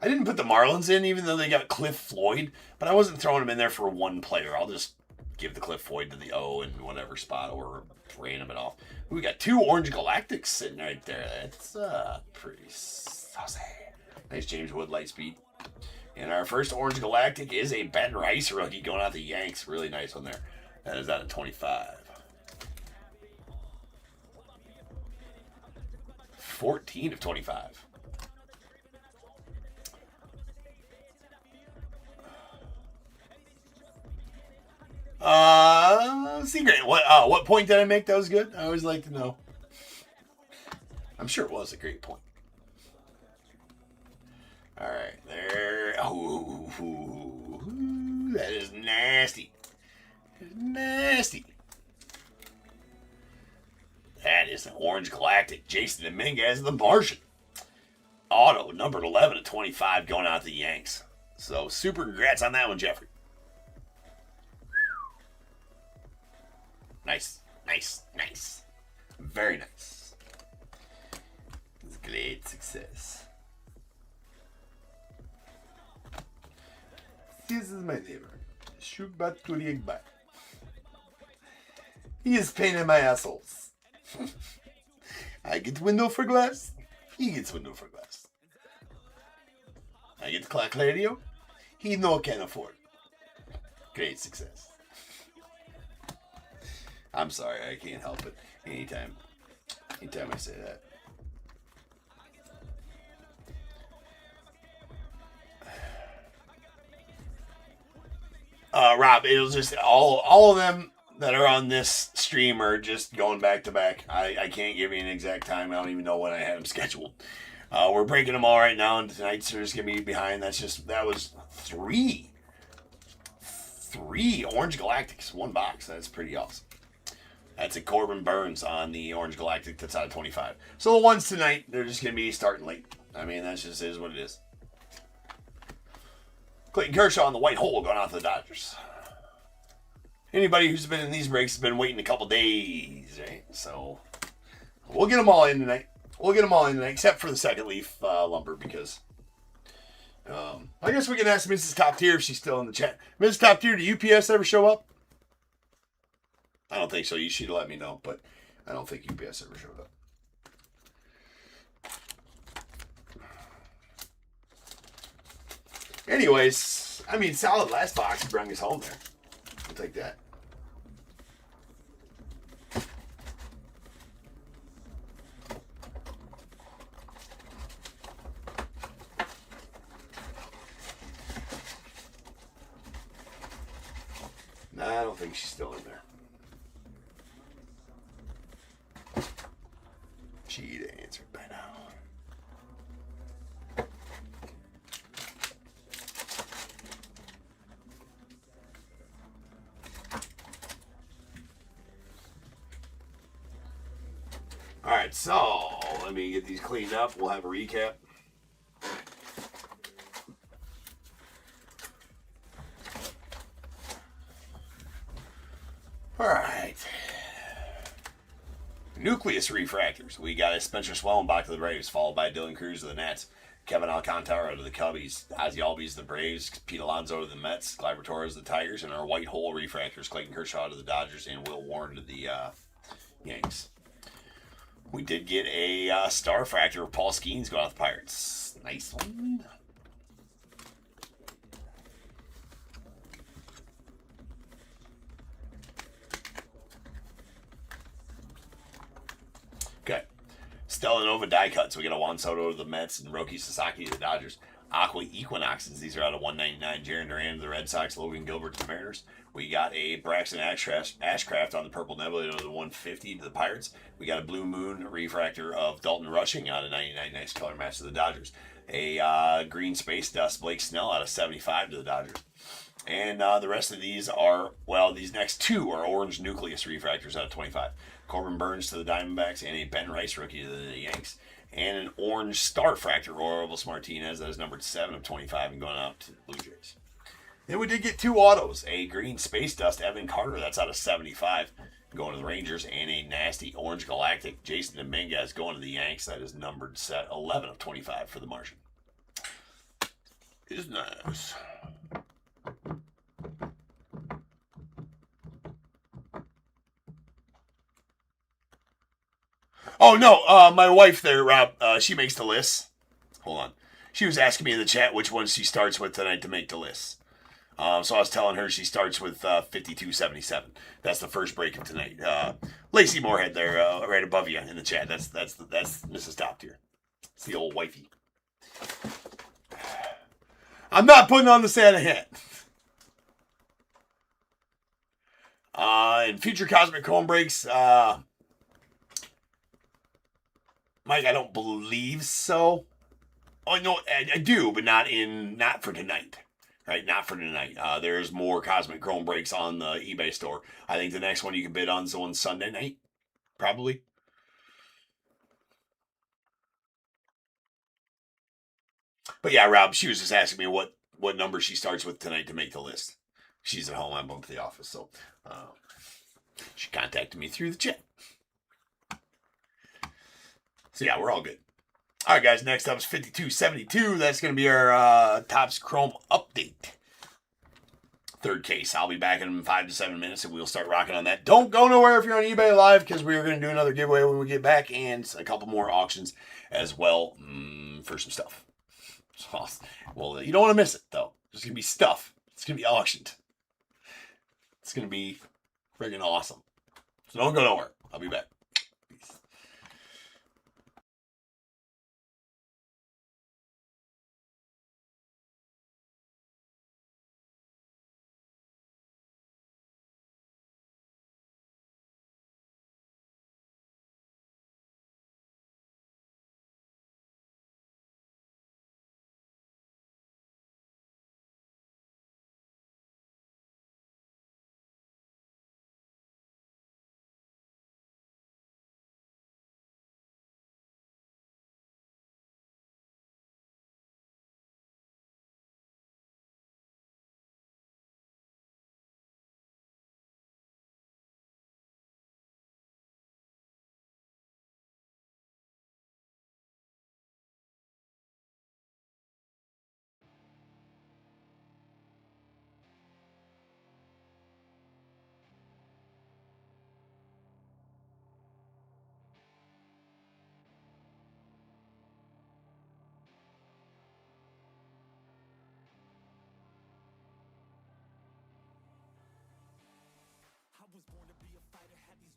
I didn't put the Marlins in, even though they got Cliff Floyd, but I wasn't throwing him in there for one player. I'll just give the Cliff Floyd to the O in whatever spot or random it off. We got 2 Orange Galactics sitting right there. That's pretty saucy. Nice James Wood light speed. And our first Orange Galactic is a Ben Rice rookie going out the Yanks. Really nice one there. That is out of 25. 14 of 25. Secret. What point did I make that was good? I always like to know. I'm sure it was a great point. All right, there. Oh, that is nasty. Nasty. That is an Orange Galactic. Jason Dominguez, the Martian. Auto, number 11 of 25, going out to the Yanks. So, super congrats on that one, Jeffrey. Nice, nice, nice. Very nice. It's great success. This is my neighbor. Shoot back to the egg back. He is painting my assholes. I get window for glass. He gets window for glass. I get clock radio. He no can afford. Great success. I'm sorry, I can't help it. Anytime I say that. Rob, it'll just all of them that are on this stream are just going back to back. I can't give you an exact time. I don't even know when I had them scheduled. We're breaking them all right now, and tonight's just gonna be behind. That was three Orange Galactics, 1 box. That's pretty awesome. That's a Corbin Burns on the Orange Galactic. That's out of 25. So the ones tonight, they're just gonna be starting late. I mean, that just is what it is. Clayton Kershaw on the white hole going out to the Dodgers. Anybody who's been in these breaks has been waiting a couple days, right? So We'll get them all in tonight. We'll get them all in tonight, except for the second leaf lumber, because I guess we can ask Mrs. Top Tier if she's still in the chat. Mrs. Top Tier, do UPS ever show up? I don't think so. You should let me know, but I don't think UPS ever showed up. Anyways, I mean, solid last box. You brought us home there. I'll take that. Nah, I don't think she's still in there. She'd answered by now. All right, so let me get these cleaned up. We'll have a recap. All right. Nucleus refractors. We got a Spencer Swellenbach to the Braves, followed by Dylan Cruz to the Nets, Kevin Alcantara to the Cubbies, Ozzie Albies to the Braves, Pete Alonso to the Mets, Gleyber Torres to the Tigers, and our white hole refractors, Clayton Kershaw to the Dodgers, and Will Warren to the Yanks. We did get a star fractor of Paul Skeens going off the Pirates. Nice one. Okay. Stella Nova die cuts. We got a Juan Soto to the Mets and Roki Sasaki to the Dodgers. Aqua Equinoxes. These are out of 199. Jaron Duran to the Red Sox. Logan Gilbert to the Mariners. We got a Braxton Ashcraft on the Purple Nebula to the 150 to the Pirates. We got a Blue Moon refractor of Dalton Rushing out of 99. Nice color match to the Dodgers. A Green Space Dust Blake Snell out of 75 to the Dodgers. And the rest of these are, well, these next two are Orange Nucleus refractors out of 25. Corbin Burns to the Diamondbacks and a Ben Rice rookie to the Yanks. And an Orange Star Fractor, Orelvis Martinez, that is numbered 7 of 25 and going out to the Blue Jays. Then we did get two autos. A Green Space Dust Evan Carter, that's out of 75, going to the Rangers. And a nasty Orange Galactic Jason Dominguez going to the Yanks. That is numbered set 11 of 25 for the Martian. Is nice. Oh, no, my wife there, Rob, she makes the lists. Hold on. She was asking me in the chat which ones she starts with tonight to make the lists. So I was telling her she starts with 5277. That's the first break of tonight. Lacey Moorhead there, right above you in the chat. That's Mrs. Top Tier. It's the old wifey. I'm not putting on the Santa hat. In future Cosmic Chrome breaks, Mike, I don't believe so. Oh no, I do, but not for tonight. Right, not for tonight. There's more Cosmic Chrome breaks on the eBay store. I think the next one you can bid on is on Sunday night, probably. But yeah, Rob, she was just asking me what number she starts with tonight to make the list. She's at home. I'm up at the office, so she contacted me through the chat. So yeah, we're all good. All right, guys, next up is 5272. That's going to be our Topps Chrome update. Third case. I'll be back in 5 to 7 minutes, and we'll start rocking on that. Don't go nowhere if you're on eBay Live, because we're going to do another giveaway when we get back, and a couple more auctions as well for some stuff. Well, you don't want to miss it, though. There's going to be stuff. It's going to be auctioned. It's going to be friggin' awesome. So don't go nowhere. I'll be back.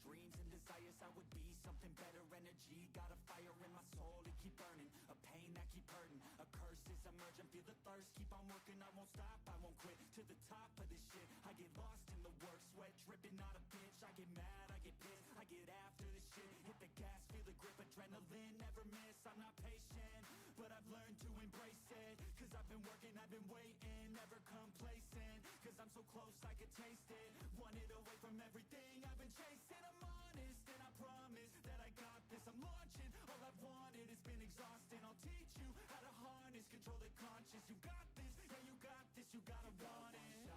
dreams and desires, I would be something better. Energy, got a fire in my soul, it keep burning. A pain that keep hurting, a curse is emerging. Feel the thirst, keep on working, I won't stop, I won't quit. To the top of this shit, I get lost in the work. Sweat dripping, not a bitch, I get mad, I get pissed. I get after this shit, hit the gas, feel the grip. Adrenaline, never miss, I'm not patient, but I've learned to embrace it. Cause I've been working, I've been waiting, never complacent. Cause I'm so close, I could taste it. Wanted away from everything I've been chasing. I'm honest, and I promise that I got this. I'm launching, all I've wanted has been exhausting. I'll teach you how to harness, control the conscious. You got this, yeah you got this, you gotta want it.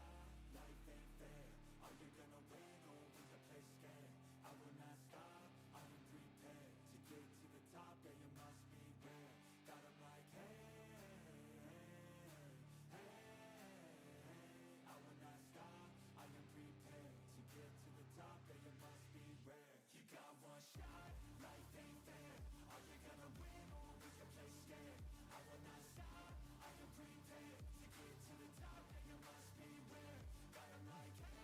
Life ain't fair, are you gonna win or will you play scared? I will not stop, I am prepared to get to the top, yeah you must be rare. Got 'em like hey, hey, I will not stop, I am prepared to get to the top, yeah you must be rare. You got one shot, life ain't fair, are you gonna win or will you play scared? I will not stop, I am prepared to get to the top, yeah you must be rare. Got 'em like hey,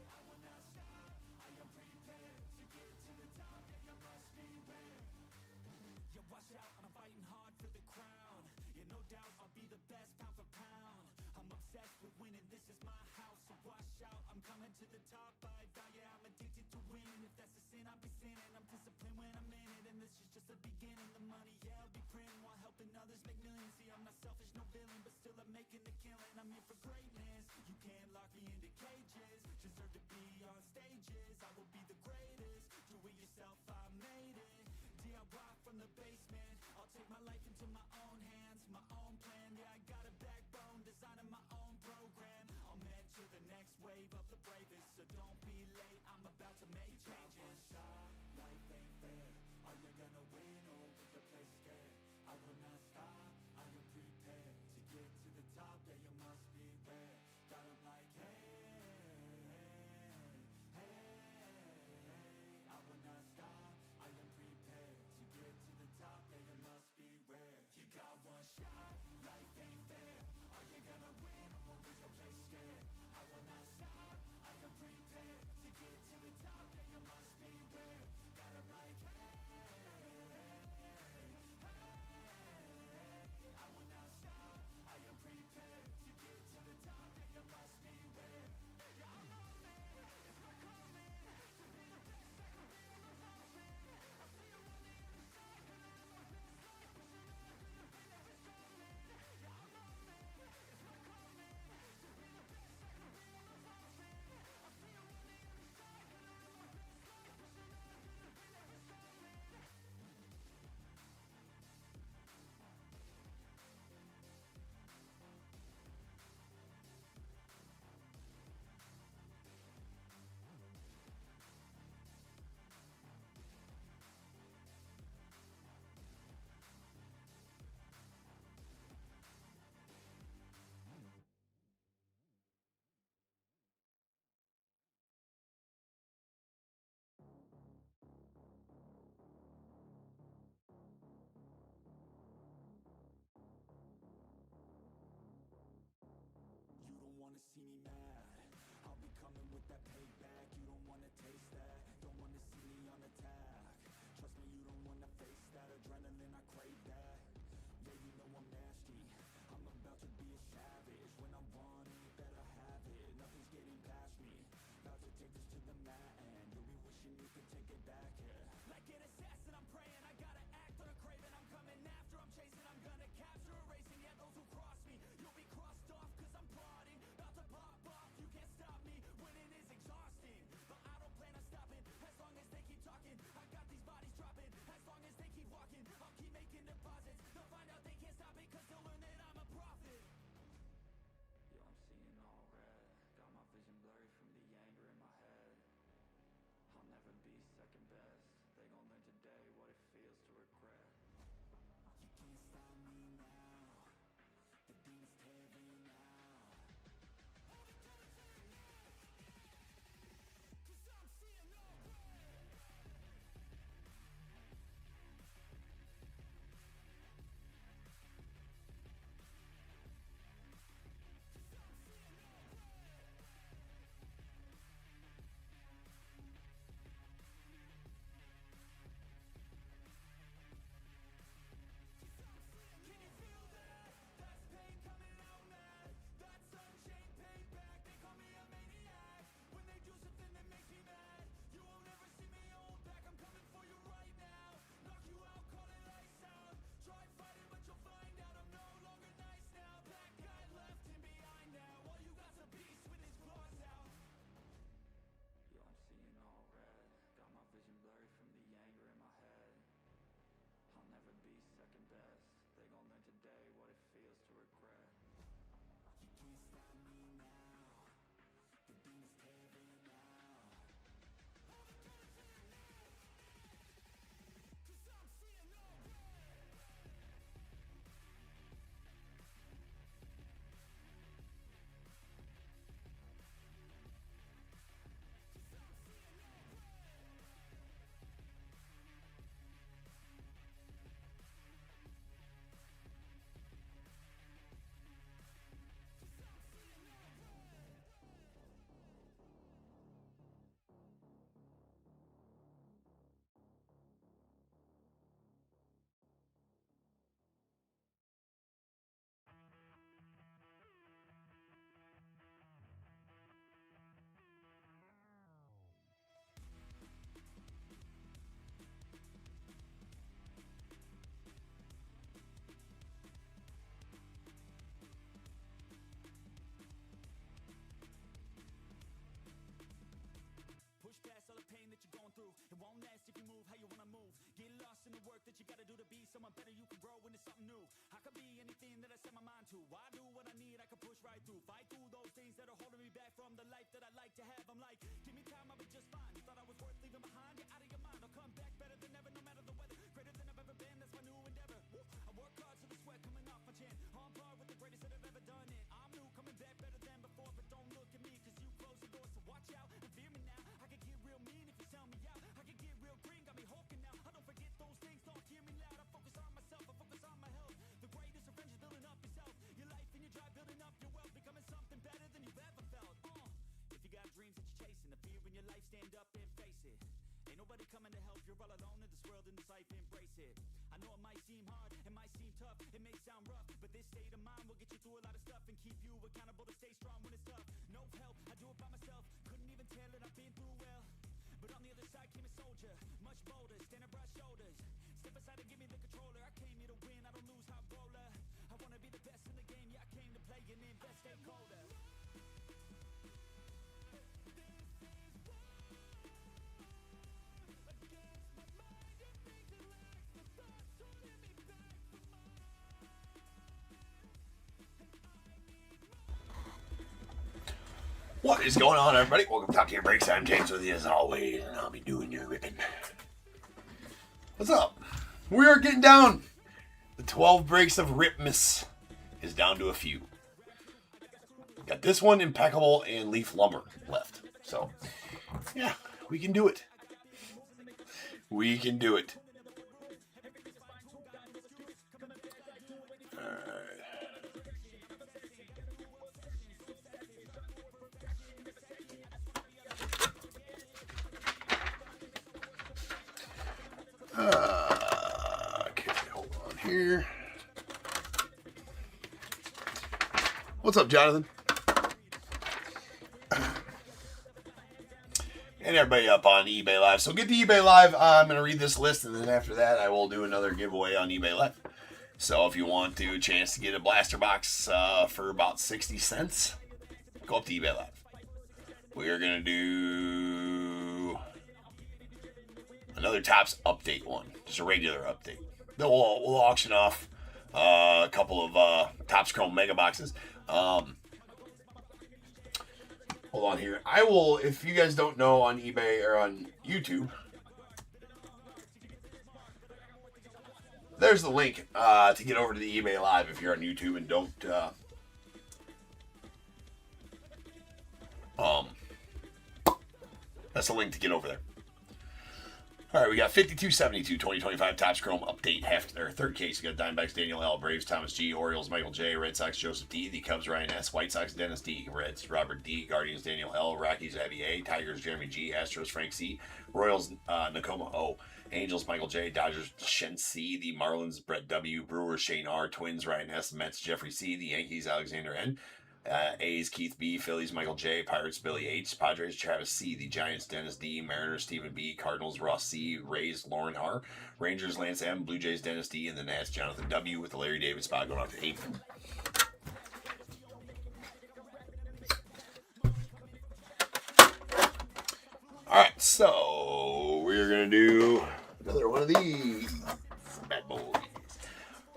I will not stop, I am prepared to get to the top, yeah you must be rare. Yeah, watch out, I'm fighting hard for the crown. Yeah, no doubt, I'll be the best pound for pound. I'm obsessed with winning, this is my house, so watch out. I'm coming to the top, I vow, yeah, I'm addicted to winning. If that's a sin, I'll be sinning. I'm disciplined when I'm in it, and this is just the beginning. The money, yeah, I'll be printing while helping others make millions. See, I'm not selfish, no villain, but still I'm making the killing. I'm here for greatness, you can't lock me into cages. Deserve to be on stages, I will be the greatest. Do it yourself, I made it. DIY from the basement, I'll take my life into my own hands, my own plan. Yeah, I got a backbone, designing my own program. I'll mentor the next wave of the bravest, so don't be late, I'm about to make changes. Life ain't fair, are you gonna win or will you play scared? I will not stop, I am prepared to get to the top, yeah you must be rare. Got 'em like hey, hey, I will not stop, I am prepared to get to the top, yeah you must be rare. You got one shot, life ain't fair, are you gonna win or will you play scared? I will not stop, I am prepared to get to the top, yeah you must be rare. Got 'em like I will not stop, I am prepared to get to the top, yeah you must be rare. Yeah, I'm on it, it's my calling, to be the best I can be, I'm evolving. I see you on the other side, and I live my best life, pushing on to the thing that is calling. Yeah, I'm on it, it's my calling, to be the best I can be, I'm evolving. I see you on the other side, and I live my best life, pushing on to the thing that is calling. You don't wanna see me mad, I'll be coming with that payback. You don't wanna taste that, don't wanna see me on attack. Trust me, you don't wanna face that adrenaline, I crave that. Yeah, you know I'm nasty, I'm about to be a savage. When I want it, better have it, nothing's getting past me. About to take this to the mat and you'll be wishing you could take it back, yeah. Like an assassin, I'm praying, I gotta act on a craving. I'm coming after, I'm chasing, I'm gonna capture, erasing. Yeah, those who cross me, you'll be crossed off, cause I'm plotting. About to pop off, you can't stop me. Winning is exhausting, but I don't plan on stopping. As long as they keep talking, I got these bodies dropping. As long as they keep walking, I'll keep making deposits. They'll find out they can't stop it, cause they'll learn that I'm a prophet. Yo, I'm seeing all red, got my vision blurry from the anger in my head. I'll never be second best. gotta do to be someone better? You can grow into something new. I could be anything that I set my mind to. I do what I need, I can push right through. Fight through those things that are holding me back from the life that I like to have. I'm like, give me time, I'll be just fine. You thought I was worth leaving behind? You're out of your mind. I'll come back better than ever, no matter the weather. Greater than I've ever been, that's my new endeavor. Woo. I work hard so the sweat coming off my chin. On par with the greatest that I've ever done it. I'm new, coming back better than before, but don't look at me, cause you closed the door, so watch out and fear me now. I can get real mean if you sell me out. I can get real green, got me hulking now. I don't forget those things, don't hear me loud. I focus on myself, I focus on my health. The greatest revenge is building up yourself. Your life and your drive, building up your wealth. Becoming something better than you've ever felt. If you got dreams that you're chasing, the fear in your life, stand up and face it. Ain't nobody coming to help, you're all alone in this world, in this life, embrace it. I know it might seem hard, it might seem tough, it may sound rough, but this state of mind will get you through a lot of stuff and keep you accountable to stay strong when it's tough. No help, I do it by myself, couldn't even tell it, I've been through well. But on the other side came a soldier, much bolder, standing broad shoulders. Step aside and give me the controller, I came here to win, I don't lose, high roller. I wanna be the best in the game, yeah, I came to play and invest, stay colder. What is going on, everybody? Welcome to Top Tier Breaks. I'm James with you as always, and I'll be doing your ripping. What's up? We are getting down. The 12 breaks of Ripmas is down to a few. Got this one, Impeccable, and Leaf Lumber left. So, yeah, we can do it. We can do it. Okay, hold on here. What's up, Jonathan? And everybody up on eBay Live. So get to eBay Live. I'm going to read this list, and then after that, I will do another giveaway on eBay Live. So if you want to a chance to get a blaster box for about 60 cents, go up to eBay Live. We are going to do another Topps update one, just a regular update. Then we'll auction off a couple of Topps Chrome Mega Boxes. Hold on here. I will, if you guys don't know on eBay or on YouTube, there's the link to get over to the eBay Live if you're on YouTube and don't that's the link to get over there. All right, we got 5272 2025 Topps Chrome update, third case. We got Diamondbacks Daniel L, Braves Thomas G, Orioles Michael J, Red Sox Joseph D, the Cubs Ryan S, White Sox Dennis D, Reds Robert D, Guardians Daniel L, Rockies Abby A, Tigers Jeremy G, Astros Frank C, Royals Nakoma O, Angels Michael J, Dodgers Shen C, the Marlins Brett W, Brewers Shane R, Twins Ryan S, Mets Jeffrey C, the Yankees Alexander N, A's Keith B, Phillies Michael J, Pirates Billy H, Padres Travis C, the Giants Dennis D, Mariners Stephen B, Cardinals Ross C, Rays Lauren R, Rangers Lance M, Blue Jays Dennis D, and the Nats Jonathan W with the Larry David spot going out to 8. Alright, so we're going to do another one of these bad boys.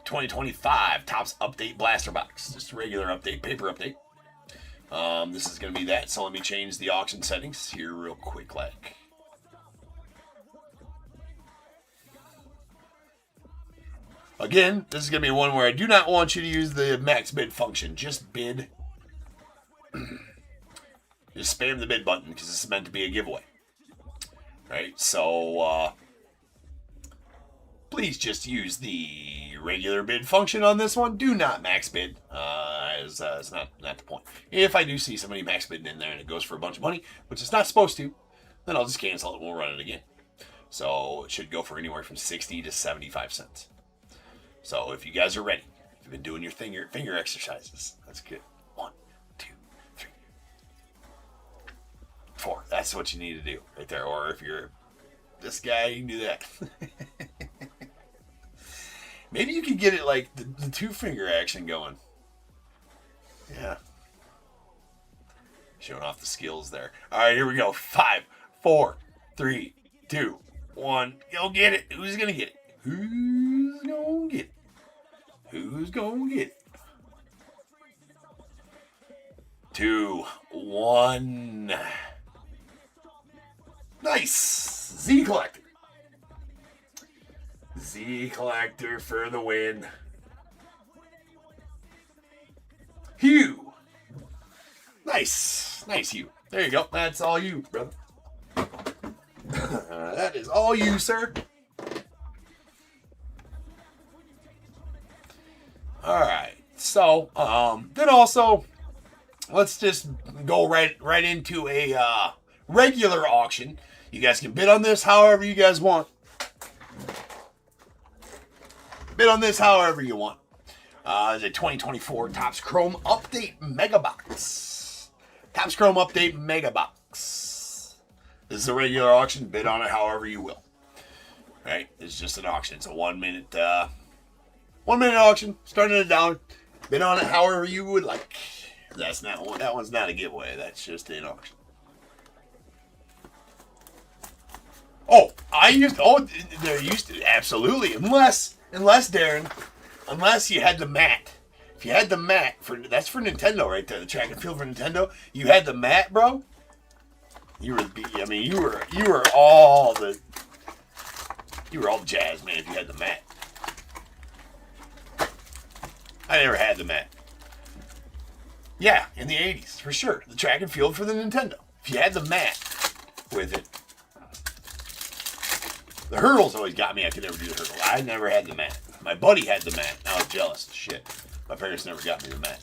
2025 Topps Update Blaster Box. Just a regular update, paper update. This is going to be that, so let me change the auction settings here real quick. Again, this is going to be one where I do not want you to use the max bid function. Just bid. Just spam the bid button because this is meant to be a giveaway. Right, so please just use the regular bid function on this one. Do not max bid, as it's not the point. If I do see somebody max bidding in there and it goes for a bunch of money, which it's not supposed to, then I'll just cancel it and we'll run it again. So it should go for anywhere from 60 to 75 cents. So if you guys are ready, if you've been doing your finger exercises, that's good. 1, 2, 3, 4. That's what you need to do right there. Or if you're this guy, you can do that. Maybe you could get it like the 2-finger action going. Yeah. Showing off the skills there. All right, here we go. 5, 4, 3, 2, 1. Go get it. Who's going to get it? Who? Who's going to get it? 2, 1. Nice. Z Collector. Z Collector for the win. Hugh. Nice. Nice, Hugh. There you go. That's all you, brother. That is all you, sir. All right. So, then also, let's just go right into a regular auction. You guys can bid on this however you guys want. Bid on this however you want. It's a 2024 Topps Chrome Update Mega Box. Topps Chrome Update Mega Box. This is a regular auction. Bid on it however you will. Right? It's just an auction. It's a 1 minute, 1 minute auction. Starting it down. Bid on it however you would like. That one's not a giveaway. That's just an auction. There used to, absolutely. Unless Darren, unless you had the mat. If you had the mat, that's for Nintendo right there, the track and field for Nintendo. You had the mat, bro. You were all the jazz, man, if you had the mat. I never had the mat. Yeah, in the 80s, for sure. The track and field for the Nintendo. If you had the mat with it. The hurdles always got me. I could never do the hurdle. I never had the mat. My buddy had the mat. I was jealous. Shit. My parents never got me the mat.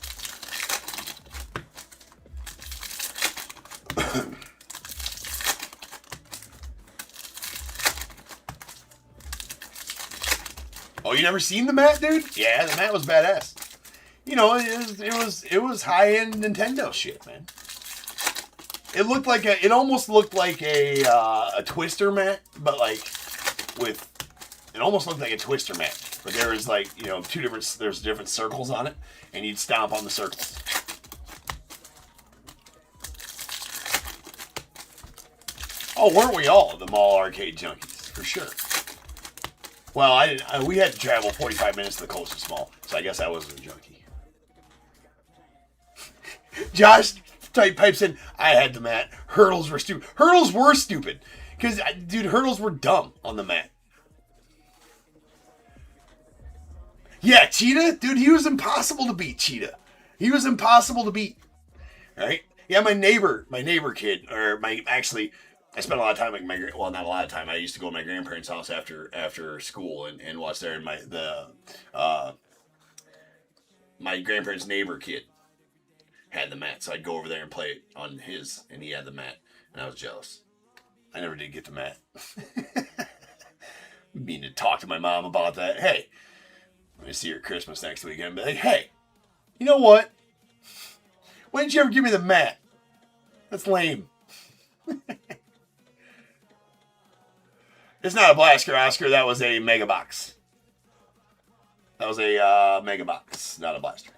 Oh, you never seen the mat, dude? Yeah, the mat was badass. You know, it was high end Nintendo shit, man. It almost looked like a twister mat, but like it almost looked like a twister mat. But there was like, you know, there's different circles on it, and you'd stomp on the circles. Oh, weren't we all the mall arcade junkies? For sure. Well, we had to travel 45 minutes to the closest mall, so I guess I wasn't a junkie. Josh pipes in, I had the mat. Hurdles were stupid. Hurdles were stupid. Because, dude, hurdles were dumb on the mat. Yeah, Cheetah? Dude, he was impossible to beat, Cheetah. He was impossible to beat. Right? Yeah, my neighbor kid, I spent a lot of time not a lot of time. I used to go to my grandparents' house after school and watch there. And my grandparents' neighbor kid had the mat, so I'd go over there and play it on his, and he had the mat, and I was jealous. I never did get the mat. Mean to talk to my mom about that. Hey, I'm gonna see her at Christmas next weekend and be like, hey, you know what? Why didn't you ever give me the mat? That's lame. It's not a blaster, Oscar. That was a mega box. That was a mega box, not a blaster.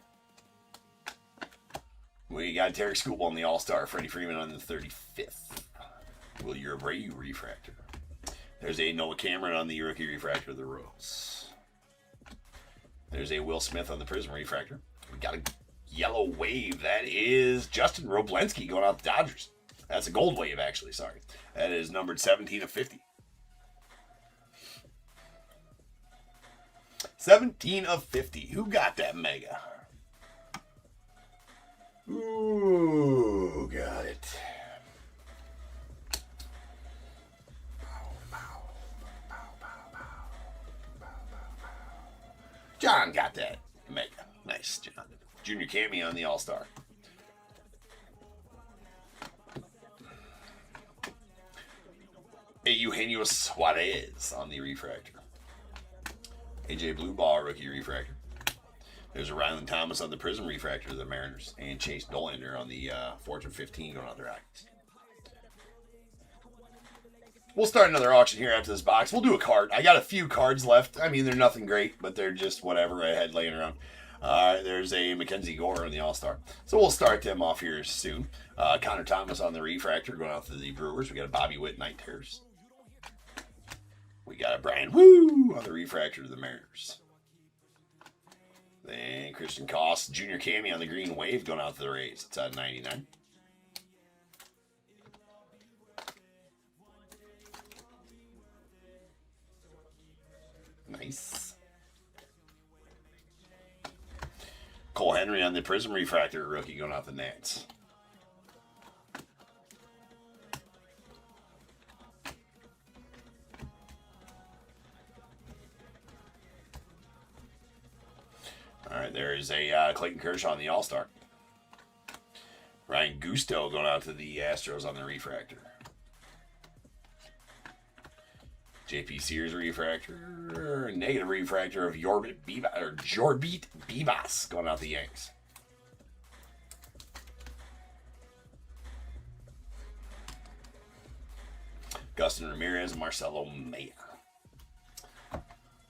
We got Terry Scoop on the All-Star. Freddie Freeman on the 35th. Will your Abreu refractor. There's a Noah Cameron on the rookie refractor of the Royals. There's a Will Smith on the Prism refractor. We got a yellow wave. That is Justin Roblensky going out the Dodgers. That's a gold wave, actually. Sorry. That is numbered 17 of 50. 17 of 50. Who got that mega? Ooh, got it. John got that mega. Nice, John. Junior Cameo on the All-Star. A Eugenio Suarez on the refractor. AJ Blue Ball rookie refractor. There's a Ryland Thomas on the Prism refractor of the Mariners. And Chase Dollander on the Fortune 15 going on the Rockets. We'll start another auction here after this box. We'll do a card. I got a few cards left. I mean, they're nothing great, but they're just whatever I had laying around. There's a Mackenzie Gore on the All-Star. So we'll start them off here soon. Connor Thomas on the refractor going out to the Brewers. We got a Bobby Witt Night Terrors. We got a Brian Woo on the refractor to the Mariners. Then Christian Koss, Junior Cammy on the green wave going out to the Rays. It's at 99. Nice. Cole Henry on the Prism Refractor rookie going out the Nats. All right, there is a Clayton Kershaw on the All-Star. Ryan Gusto going out to the Astros on the refractor. JP Sears refractor. Negative refractor of Jorbit Bibas going out the Yanks. Gustin Ramirez and Marcelo Maya.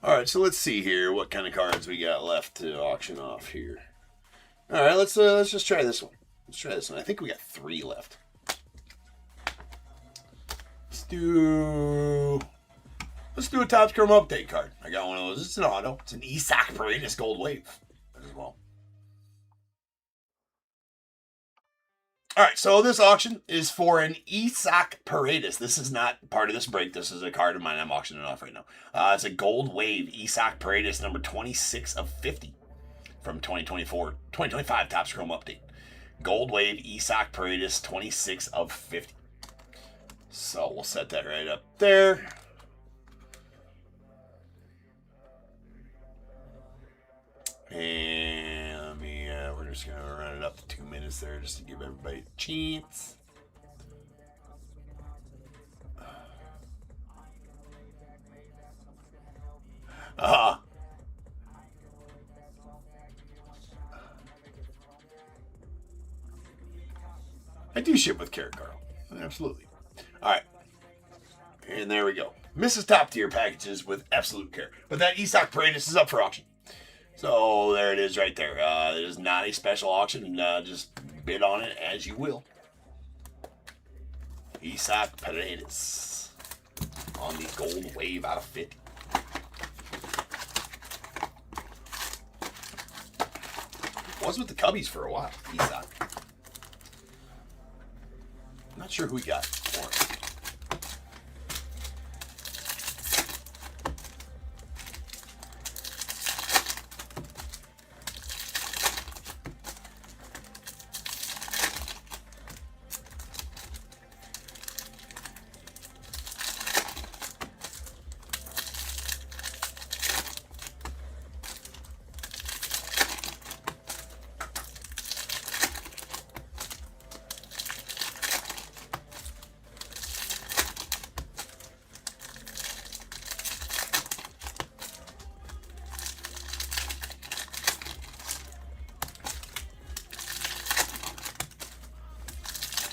All right, so let's see here what kind of cards we got left to auction off here. All right, let's just try this one. Let's try this one. I think we got 3 left. Let's do a Topps Chrome update card. I got one of those. It's an auto. It's an Isaac Paredes Gold Wave as well. All right, so this auction is for an Isaac Paredes. This is not part of this break. This is a card of mine I'm auctioning off right now. It's a Gold Wave Isaac Paredes number 26 of 50 from 2025 Topps Chrome update. Gold Wave Isaac Paredes 26 of 50. So we'll set that right up there. And let me, we're just going to run it up to 2 minutes there just to give everybody a chance. I do ship with care, Carl. Absolutely. All right. And there we go. Mrs. Top Tier packages with absolute care. But that Isaac Paredes is up for auction. So there it is right there. It is not a special auction. Just bid on it as you will. Isaac Paredes on the Gold Wave out of 50. Was with the Cubbies for a while, Isaac. Not sure who we got for him.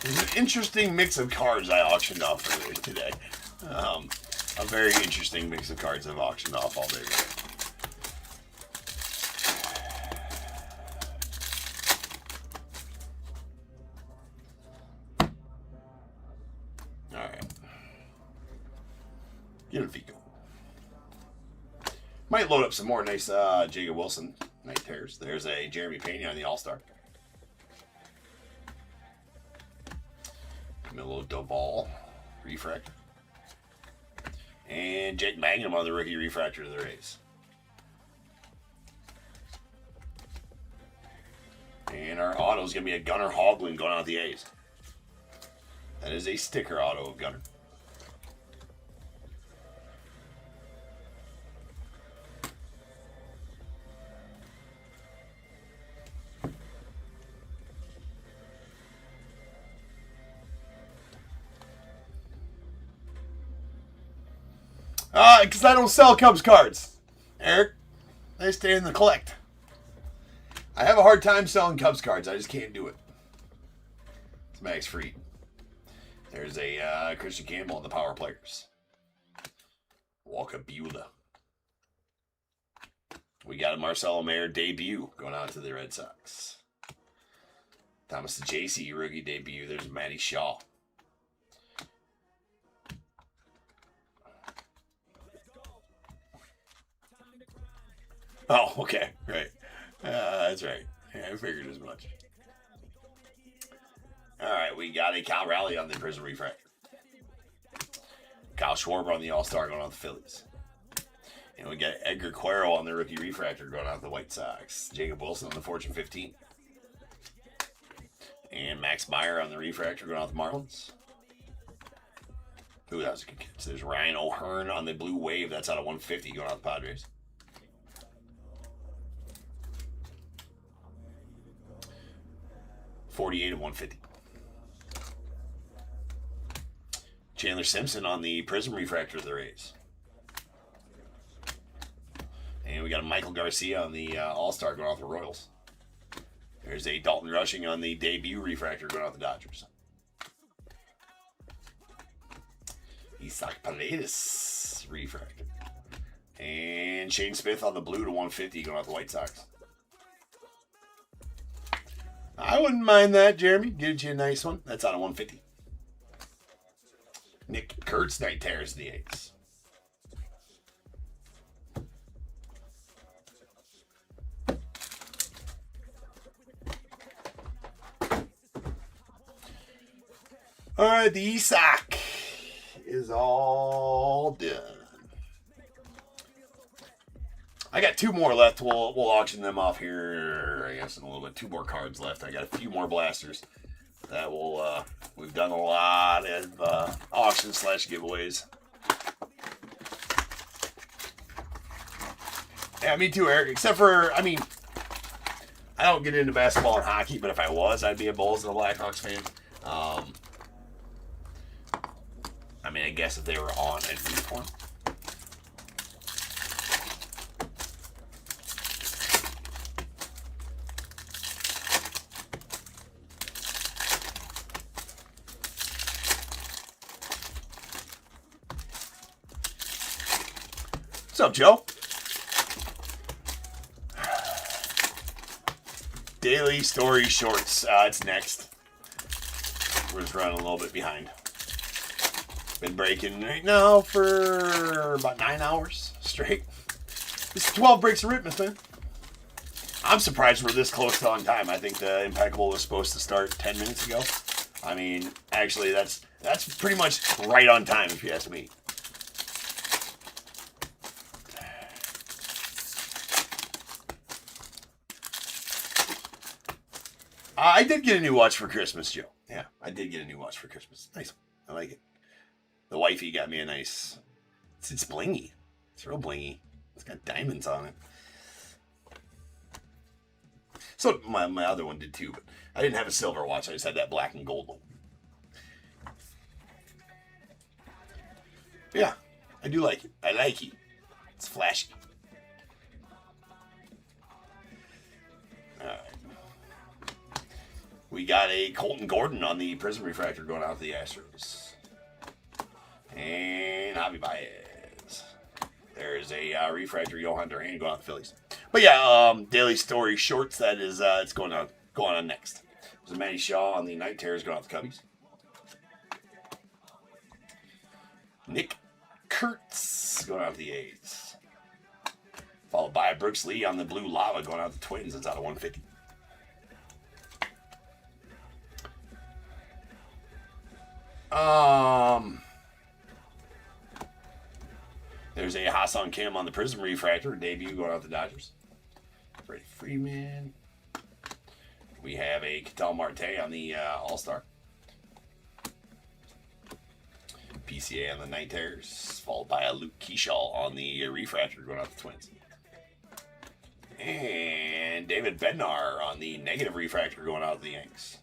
It's an interesting mix of cards I auctioned off earlier today. A very interesting mix of cards I've auctioned off all day today. All right. Get a Vico. Might load up some more nice Jacob Wilson night tears. There's a Jeremy Pena on the All-Star. Camilo Doval refractor. And Jake Magnum on the rookie refractor to the Rays. And our auto is going to be a Gunnar Hoglund going out the A's. That is a sticker auto of Gunnar. Because I don't sell Cubs cards, Eric. I stay in the collect. I have a hard time selling Cubs cards. I just can't do it. It's Max Fried. There's a Christian Campbell on the power players. Walker Buehler. We got a Marcelo Mayer debut going out to the Red Sox. Thomas the JC rookie debut. There's Matty Shaw. Oh, okay, right. That's right. Yeah, I figured as much. All right, we got a Cal Raleigh on the Prism Refractor. Kyle Schwarber on the All-Star going out the Phillies. And we got Edgar Cuero on the Rookie Refractor going out the White Sox. Jacob Wilson on the Fortune 15. And Max Meyer on the Refractor going out the Marlins. Ooh, that was a good catch. There's Ryan O'Hearn on the Blue Wave. That's out of 150 going out the Padres. .48 of 150. Chandler Simpson on the Prism Refractor of the Rays. And we got a Michael Garcia on the All-Star going out the Royals. There's a Dalton Rushing on the Debut Refractor going out the Dodgers. Isaac Paredes Refractor. And Shane Smith on the Blue to 150 going out the White Sox. I wouldn't mind that, Jeremy. Gives you a nice one. That's out of 150. Nick Kurtz Night Terrors the A's. All right, the Isaac is all done. I got 2 more left. We'll auction them off here, I guess, in a little bit. 2 more cards left. I got a few more blasters that will. We've done a lot of auctions / giveaways. Yeah, me too, Eric. Except for, I mean, I don't get into basketball and hockey, but if I was, I'd be a Bulls and a Blackhawks fan. I mean, I guess if they were on, I'd root for them. What's up, Joe? Daily Story Shorts. It's next. We're just running a little bit behind. Been breaking right now for about 9 hours straight. This is 12 breaks of Ripmas, man. I'm surprised we're this close to on time. I think the Impeccable was supposed to start 10 minutes ago. I mean, actually, that's pretty much right on time if you ask me. I did get a new watch for Christmas, Joe. Yeah, I did get a new watch for Christmas. Nice. I like it. The wifey got me a nice... It's blingy. It's real blingy. It's got diamonds on it. So my other one did too, but I didn't have a silver watch. I just had that black and gold one. Yeah, I do like it. I like it. It's flashy. All right. We got a Colton Gordon on the Prism Refractor going out to the Astros. And Javi Baez. There's a Refractor Johan Duran going out to the Phillies. But yeah, Daily Story Shorts, that is, it's going on next. There's a Matty Shaw on the Night Terrors going out to the Cubbies. Nick Kurtz going out to the A's. Followed by Brooks Lee on the Blue Lava going out to the Twins. That's out of 150. There's a Hassan Kim on the Prism Refractor, debut going out to the Dodgers. Freddie Freeman. We have a Ketel Marte on the All-Star. PCA on the Night Terrors, followed by a Luke Keyshaw on the Refractor going out to the Twins. And David Bednar on the Negative Refractor going out to the Yanks.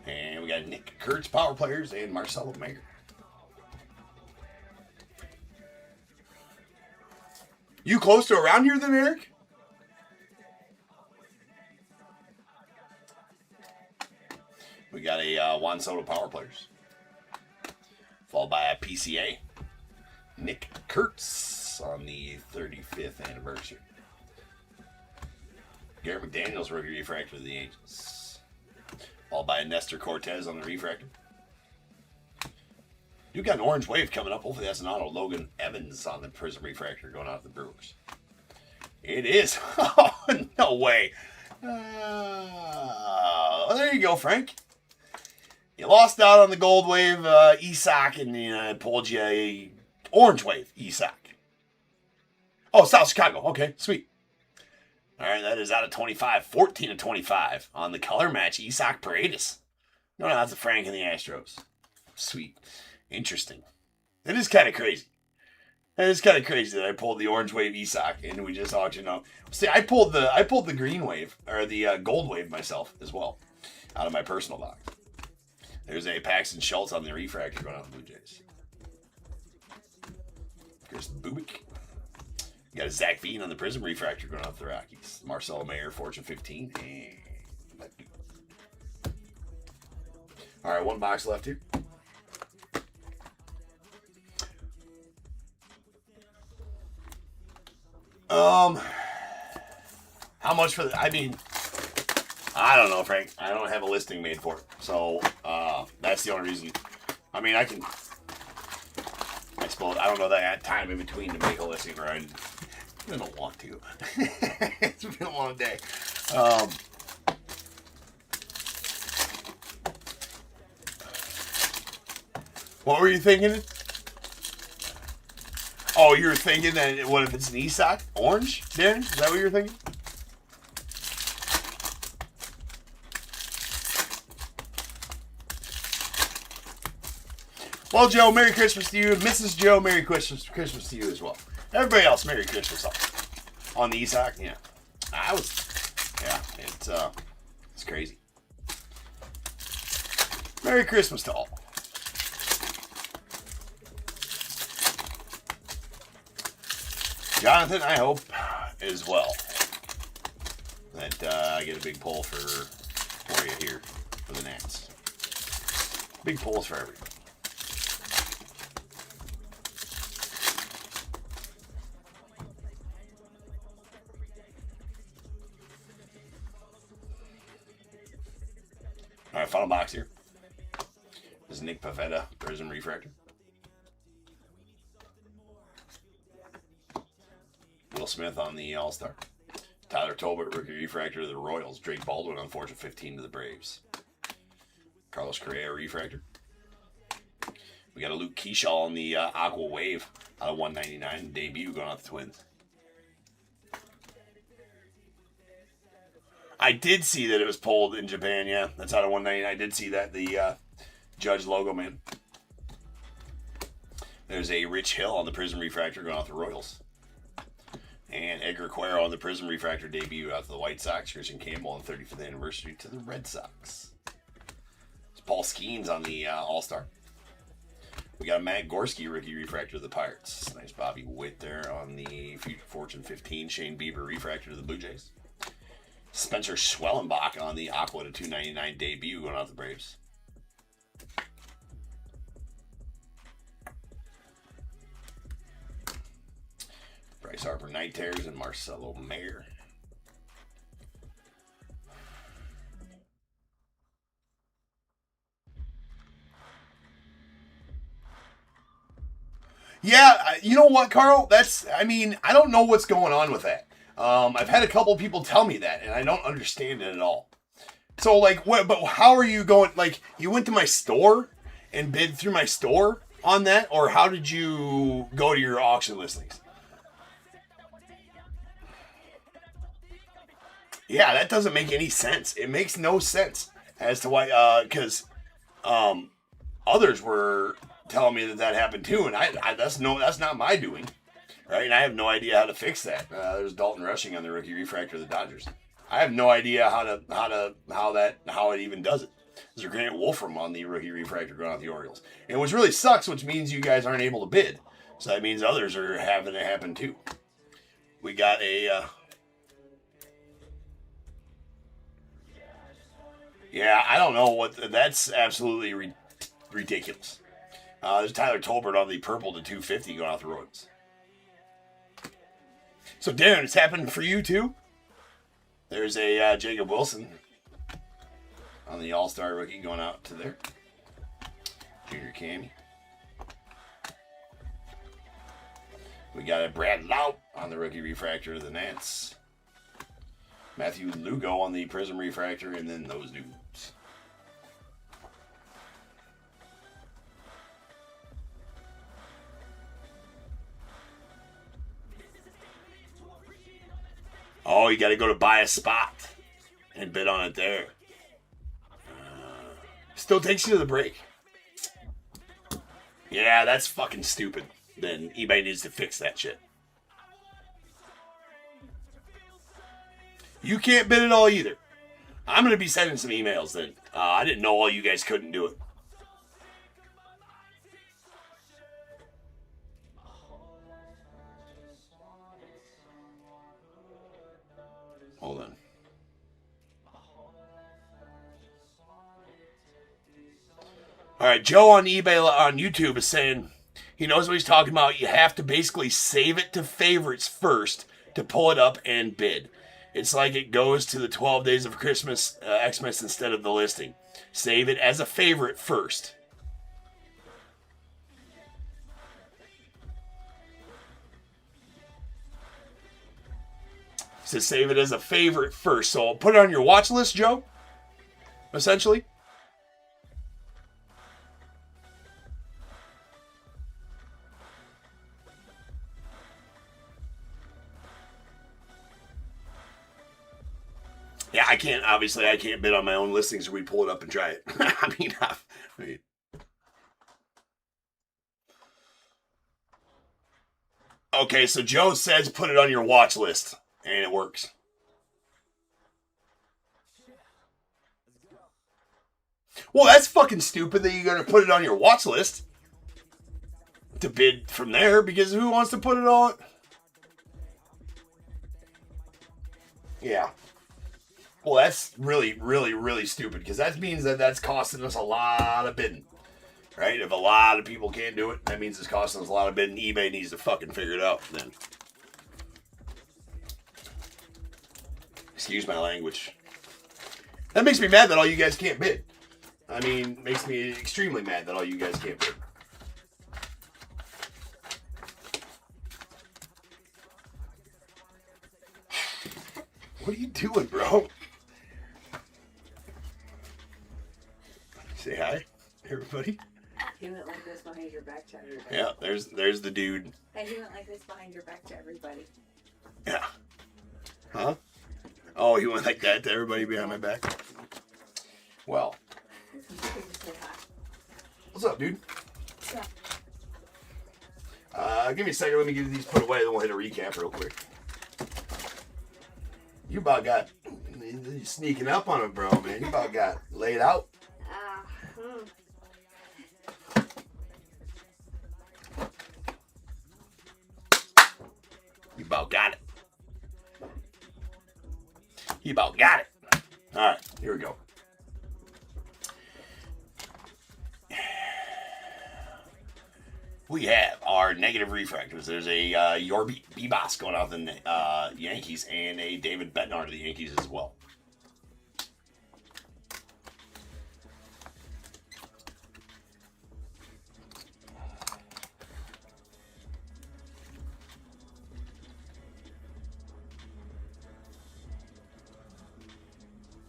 And we got Nick Kurtz, Power Players, and Marcelo Mayer. You close to around here then, Eric? We got a Juan Soto Power Players. Followed by a PCA. Nick Kurtz on the 35th anniversary. Garrett McDaniels, Rookie Refractor of the Angels. Followed by a Nestor Cortez on the refractor. You got an orange wave coming up. Hopefully that's an auto. Logan Evans on the Prism refractor going out the Brewers. It is. Oh, no way. There you go, Frank. You lost out on the gold wave Isak, and I pulled you a orange wave Isak. Oh, South Chicago. Okay, sweet. All right, that is out of 25. 14 of 25 on the color match Isak Paredes. No, that's a Frank and the Astros. Sweet. Interesting. It is kind of crazy. It is kind of crazy that I pulled the orange wave Isak and we just auctioned off. See, I pulled the green wave or the gold wave myself as well out of my personal box. There's a Paxton Schultz on the refractor going out the Blue Jays. Chris Bubik. You got a Zach Veen on the Prism refractor going out the Rockies. Marcelo Mayer, Fortune 15. And all right, one box left here. How much for the, I mean, I don't know, Frank. I don't have a listing made for it. So, that's the only reason. I mean, I suppose, I don't know that I had time in between to make a listing, or I don't want to. It's been a long day. What were you thinking? Oh, you were thinking that, what if it's an Isak? Orange, Darren? Is that what you were thinking? Well, Joe, Merry Christmas to you. Mrs. Joe, Merry Christmas to you as well. Everybody else, Merry Christmas on the Isak. Yeah, it's crazy. Merry Christmas to all. Jonathan, I hope as well that I get a big pull for you here for the Nats. Big pulls for everybody. All right, final box here. This is Nick Pivetta, Prism Refractor. Will Smith on the All-Star. Tyler Tolbert, Rookie Refractor to the Royals. Drake Baldwin on Fortune 15 to the Braves. Carlos Correa Refractor. We got a Luke Keyshaw on the Aqua Wave out of 199. Debut going out the Twins. I did see that it was pulled in Japan, yeah. That's out of 199. I did see that, the Judge logo, man. There's a Rich Hill on the Prism Refractor going out the Royals. And Edgar Cuero on the Prism Refractor debut out to the White Sox. Christian Campbell on 35th anniversary to the Red Sox. There's Paul Skeens on the All-Star. We got a Matt Gorski Rookie Refractor to the Pirates. Nice Bobby Witt there on the Fortune 15. Shane Bieber Refractor to the Blue Jays. Spencer Schwellenbach on the Aqua to 299 debut going out the Braves. Bryce Harper Night Terrors and Marcelo Mayer. Yeah, you know what, Carl? I don't know what's going on with that. I've had a couple people tell me that, and I don't understand it at all. So, like, but how are you going, like, you went to my store and bid through my store on that, or how did you go to your auction listings? Yeah, that doesn't make any sense. It makes no sense as to why, because others were telling me that happened too, and that's not my doing, right? And I have no idea how to fix that. There's Dalton Rushing on the Rookie Refractor of the Dodgers. I have no idea how it even does it. There's a Grant Wolfram on the Rookie Refractor going out the Orioles, and which really sucks, which means you guys aren't able to bid. So that means others are having it happen too. We got a. Yeah, I don't know that's absolutely ridiculous. There's Tyler Tolbert on the purple to 250 going out the Royals. So Darren, it's happened for you too. There's a Jacob Wilson on the All-Star rookie going out to there. Junior Cammy. We got a Brad Laut on the rookie refractor of the Nats. Matthew Lugo on the Prism refractor, and then those dudes. Oh, you got to go to buy a spot and bid on it there. Still takes you to the break. Yeah, that's fucking stupid. Then eBay needs to fix that shit. You can't bid it all either. I'm going to be sending some emails then. I didn't know all you guys couldn't do it. Hold on. All right, Joe on eBay, on YouTube is saying he knows what he's talking about. You have to basically save it to favorites first to pull it up and bid. It's like it goes to the 12 days of Christmas, Xmas instead of the listing. Save it as a favorite first. So save it as a favorite first. So put it on your watch list, Joe, essentially. Yeah, I can't bid on my own listings, so we pull it up and try it. I mean, okay, so Joe says put it on your watch list, and it works. Well, that's fucking stupid that you're going to put it on your watch list to bid from there, because who wants to put it on? Yeah. Well, that's really, really, really stupid, because that means that that's costing us a lot of bidding, right? If a lot of people can't do it, that means it's costing us a lot of bidding. eBay needs to fucking figure it out then. Excuse my language. That makes me mad that all you guys can't bid. I mean, makes me extremely mad that all you guys can't bid. What are you doing, bro? Say hi, everybody. He went like this behind your back to everybody. Yeah, there's the dude. And he went like this behind your back to everybody. Yeah. Huh? Oh, he went like that to everybody behind my back? Well. What's up, dude? What's up? Give me a second. Let me get these put away, then we'll hit a recap real quick. You about got... You're sneaking up on it, bro, man. You about got laid out. You about got it. You about got it. All right, here we go. We have our negative refractors. There's a Yorby Bebas going out the Yankees and a David Bednar to the Yankees as well.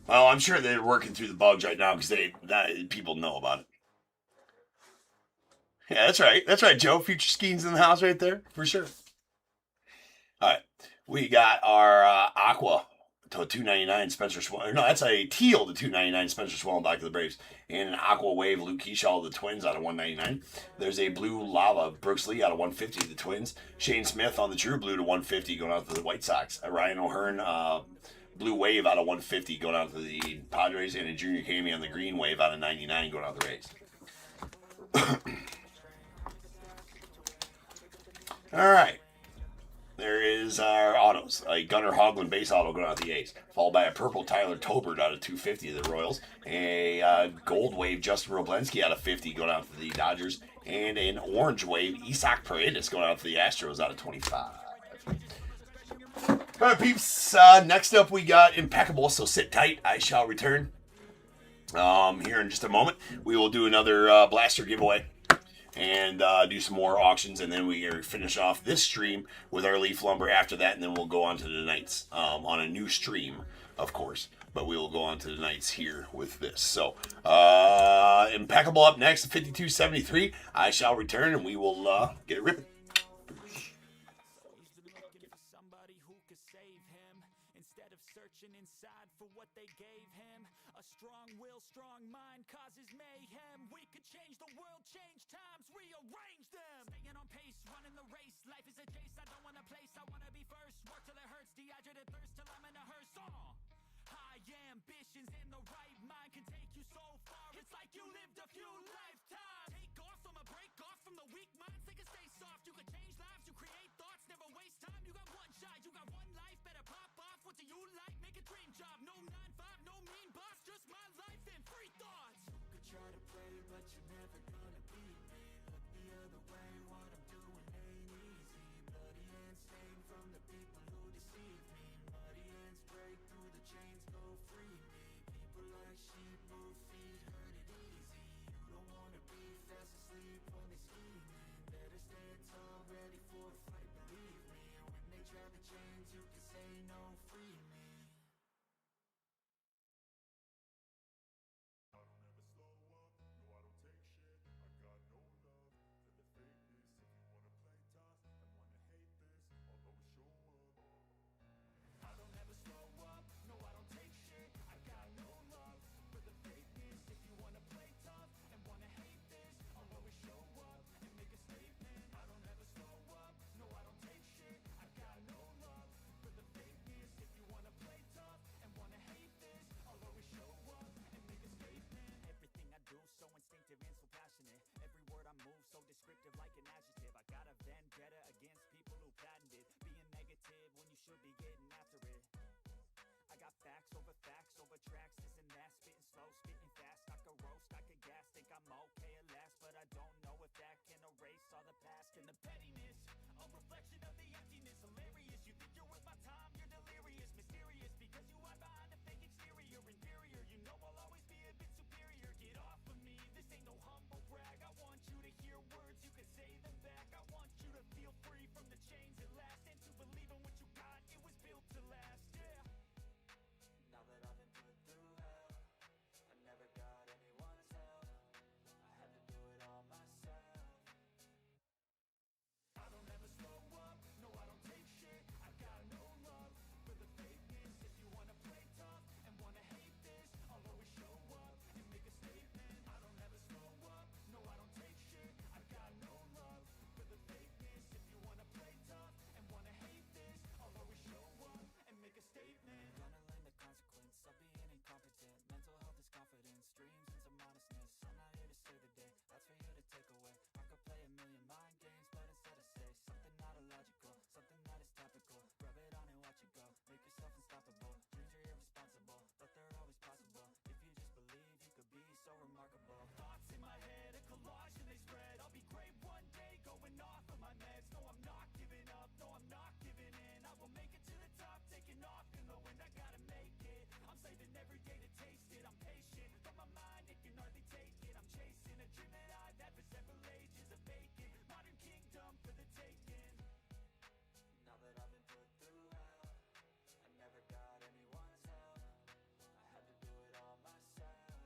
Well, I'm sure they're working through the bugs right now because people know about it. Yeah, that's right. That's right, Joe. Future Skiing's in the house right there, for sure. All right. We got our Aqua to $2.99 Spencer Swell. No, that's a teal to $2.99 Spencer Swell back to the Braves. And an Aqua Wave Luke Keyshaw of the Twins out of $1.99. There's a Blue Lava Brooks Lee out of $1.50 to the Twins. Shane Smith on the True Blue to $1.50 going out to the White Sox. A Ryan O'Hearn Blue Wave out of $1.50 going out to the Padres. And a Junior Camey on the Green Wave out of $99 going out to the Rays. All right. There is our autos. A Gunnar Hoglund base auto going out to the A's. Followed by a purple Tyler Tolbert out of $2.50 to the Royals. A gold wave Justin Roblensky out of $50 going out to the Dodgers. And an orange wave Isaac Paredes going out to the Astros out of $25. All right, peeps. Next up we got Impeccable, so sit tight. I shall return Here in just a moment, we will do another blaster giveaway and do some more auctions, and then we finish off this stream with our leaf lumber after that, and then we'll go on to the nights on a new stream, of course. But we will go on to the nights here with this. So, Impeccable up next, 5273. I shall return, and we will get it ripping. He's been looking for somebody who could save him instead of searching inside for what they gave him. A strong will, strong mind causes mayhem. We could change the world, change times, rearrange them. Staying on pace, running the race. Life is a chase, I don't want a place. I want to be first. Work till it hurts, dehydrated thirst till I'm in a hearse. High ambitions and the right mind can take you so far. It's like you lived a few lifetimes. Take off, I'ma break off from the weak minds. They can stay soft. You can change lives, you create thoughts, never waste time. You got one shot, you got one life. Better pop off. What do you like? Make a dream job. No 9-5, no mean boss. Just my life and free thoughts. You could try to play, but you're never gonna beat me. Look the other way, what I'm doing ain't easy. Bloody hands stained from the people who deceive me. Muddy hands break through the chains, go free me. People like sheep move feet, hurt it easy. You don't wanna be fast asleep when they scheming. Better stand tall, ready for a fight, believe me. When they try to change, you can say no, free me. I don't ever slow up, no I don't take shit. I got no love for the fakeness. If you wanna play tough and wanna hate this, I'll always show up. I don't ever slow up, no I don't take shit. I got no love for the fakeness. If you wanna play tough and wanna hate this, I'll always show up and make a statement. I don't ever slow up, no I don't take shit. I got no love for the fakeness. If you wanna play tough and wanna hate this, I'll always show up and make a statement. Everything I do so instinctive and so passionate. Every word I move so descriptive like an adjective. I got a vendetta against people who patented being negative when you should be getting after it. I got facts over tracks, this and that. Spitting slow, spitting fast. I could roast, I could gas. Think I'm okay at last, but I don't know if that can erase all the past. And the pettiness, a reflection of the emptiness. Hilarious, you think you're worth my time, you're delirious. Mysterious, because you hide behind a fake exterior. Inferior, you know I'll always be a bit superior. Get off of me, this ain't no humble brag. I want you to hear words, you can say them back. I want you to feel free from the chains at last, and to believe in what you got, it was built to last, yeah. Now that I've been put through hell, I never got anyone's help. I had to do it all myself. I don't ever slow up, no I don't take shit. I got no love for the fakeness. If you wanna play tough and wanna hate this, I'll always show up and make a statement. I don't ever slow up, no I don't take shit. I got no love for the fakeness. If you wanna play tough and wanna hate this, I'll always show up and make a statement. Gonna learn the consequence of being incompetent. Mental health is confidence, dreams and some honestness. I'm not here to save the day, that's for you to take away. I could play a million mind games, but instead I say something not illogical, something that is topical. Rub it on and watch it go, make yourself unstoppable. Dreams are irresponsible, but they're always possible. If you just believe, you could be so remarkable. Thoughts in my head, a collage and they spread. I'll be great one day, going off of my meds. No, I'm not giving up, no, I'm not giving in. I will make it to the top, taking off in the wind. I gotta make it, I'm saving every day to taste it. I'm patient, but my mind, it can hardly take it. I'm chasing a dream that I've had for several ages. A vacant, modern kingdom for the taking. Now that I've been put through hell, I never got anyone's help. I had to do it all myself.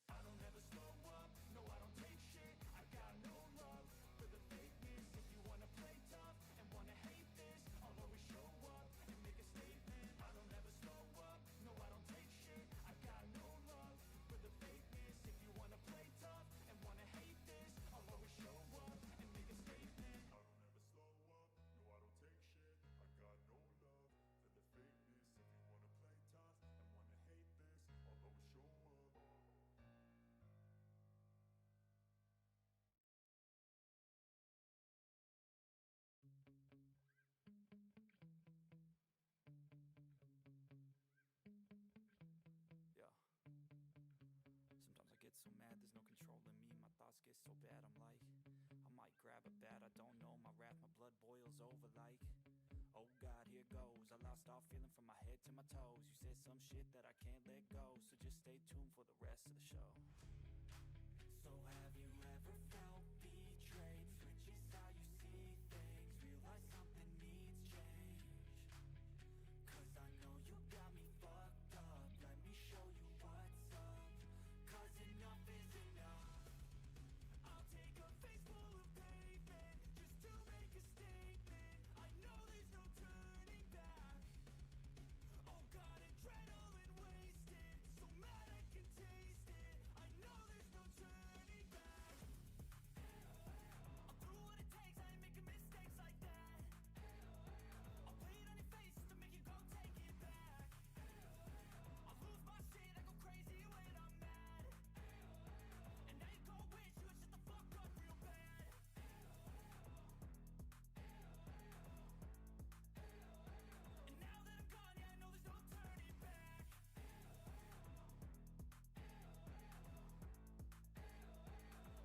I don't ever slow up, no I don't take shit. I got no love for the fakeness. If you wanna play tough and wanna hate this, I'll always show up and make a statement. I don't ever slow up, no I don't take shit. I got no love for the fakeness. If you wanna play tough and wanna hate this, I'll always show up and make a statement. I don't ever slow up, no I don't take shit. I got no love for the fakeness. If you wanna play tough and wanna hate this, I'll always show up. Yeah. Sometimes I get so mad, there's no controlling me. My thoughts get so bad, I'm like, I might grab a bat, I don't know. My wrath, my blood boils over like, oh God, here goes. I lost all feeling from my head to my toes. You said some shit that I can't let go, so rest of the show. So have you ever felt betrayed? Switches how you see things, realize something needs change. Cause I know you got me fucked up, let me show you what's up. Cause enough is enough. I'll take a face full of pavement just to make a statement. I know there's no turning back. Oh God, adrenaline wasted, so mad I can taste it. I know there's no turning back. I'll do what it takes, I ain't making mistakes like that. I'll play it on your face to make you go take it back. I'll lose my shit, I go crazy when I'm mad. And now you go wish you would shut the fuck up real bad. And now that I'm gone, yeah, I know there's no turning back.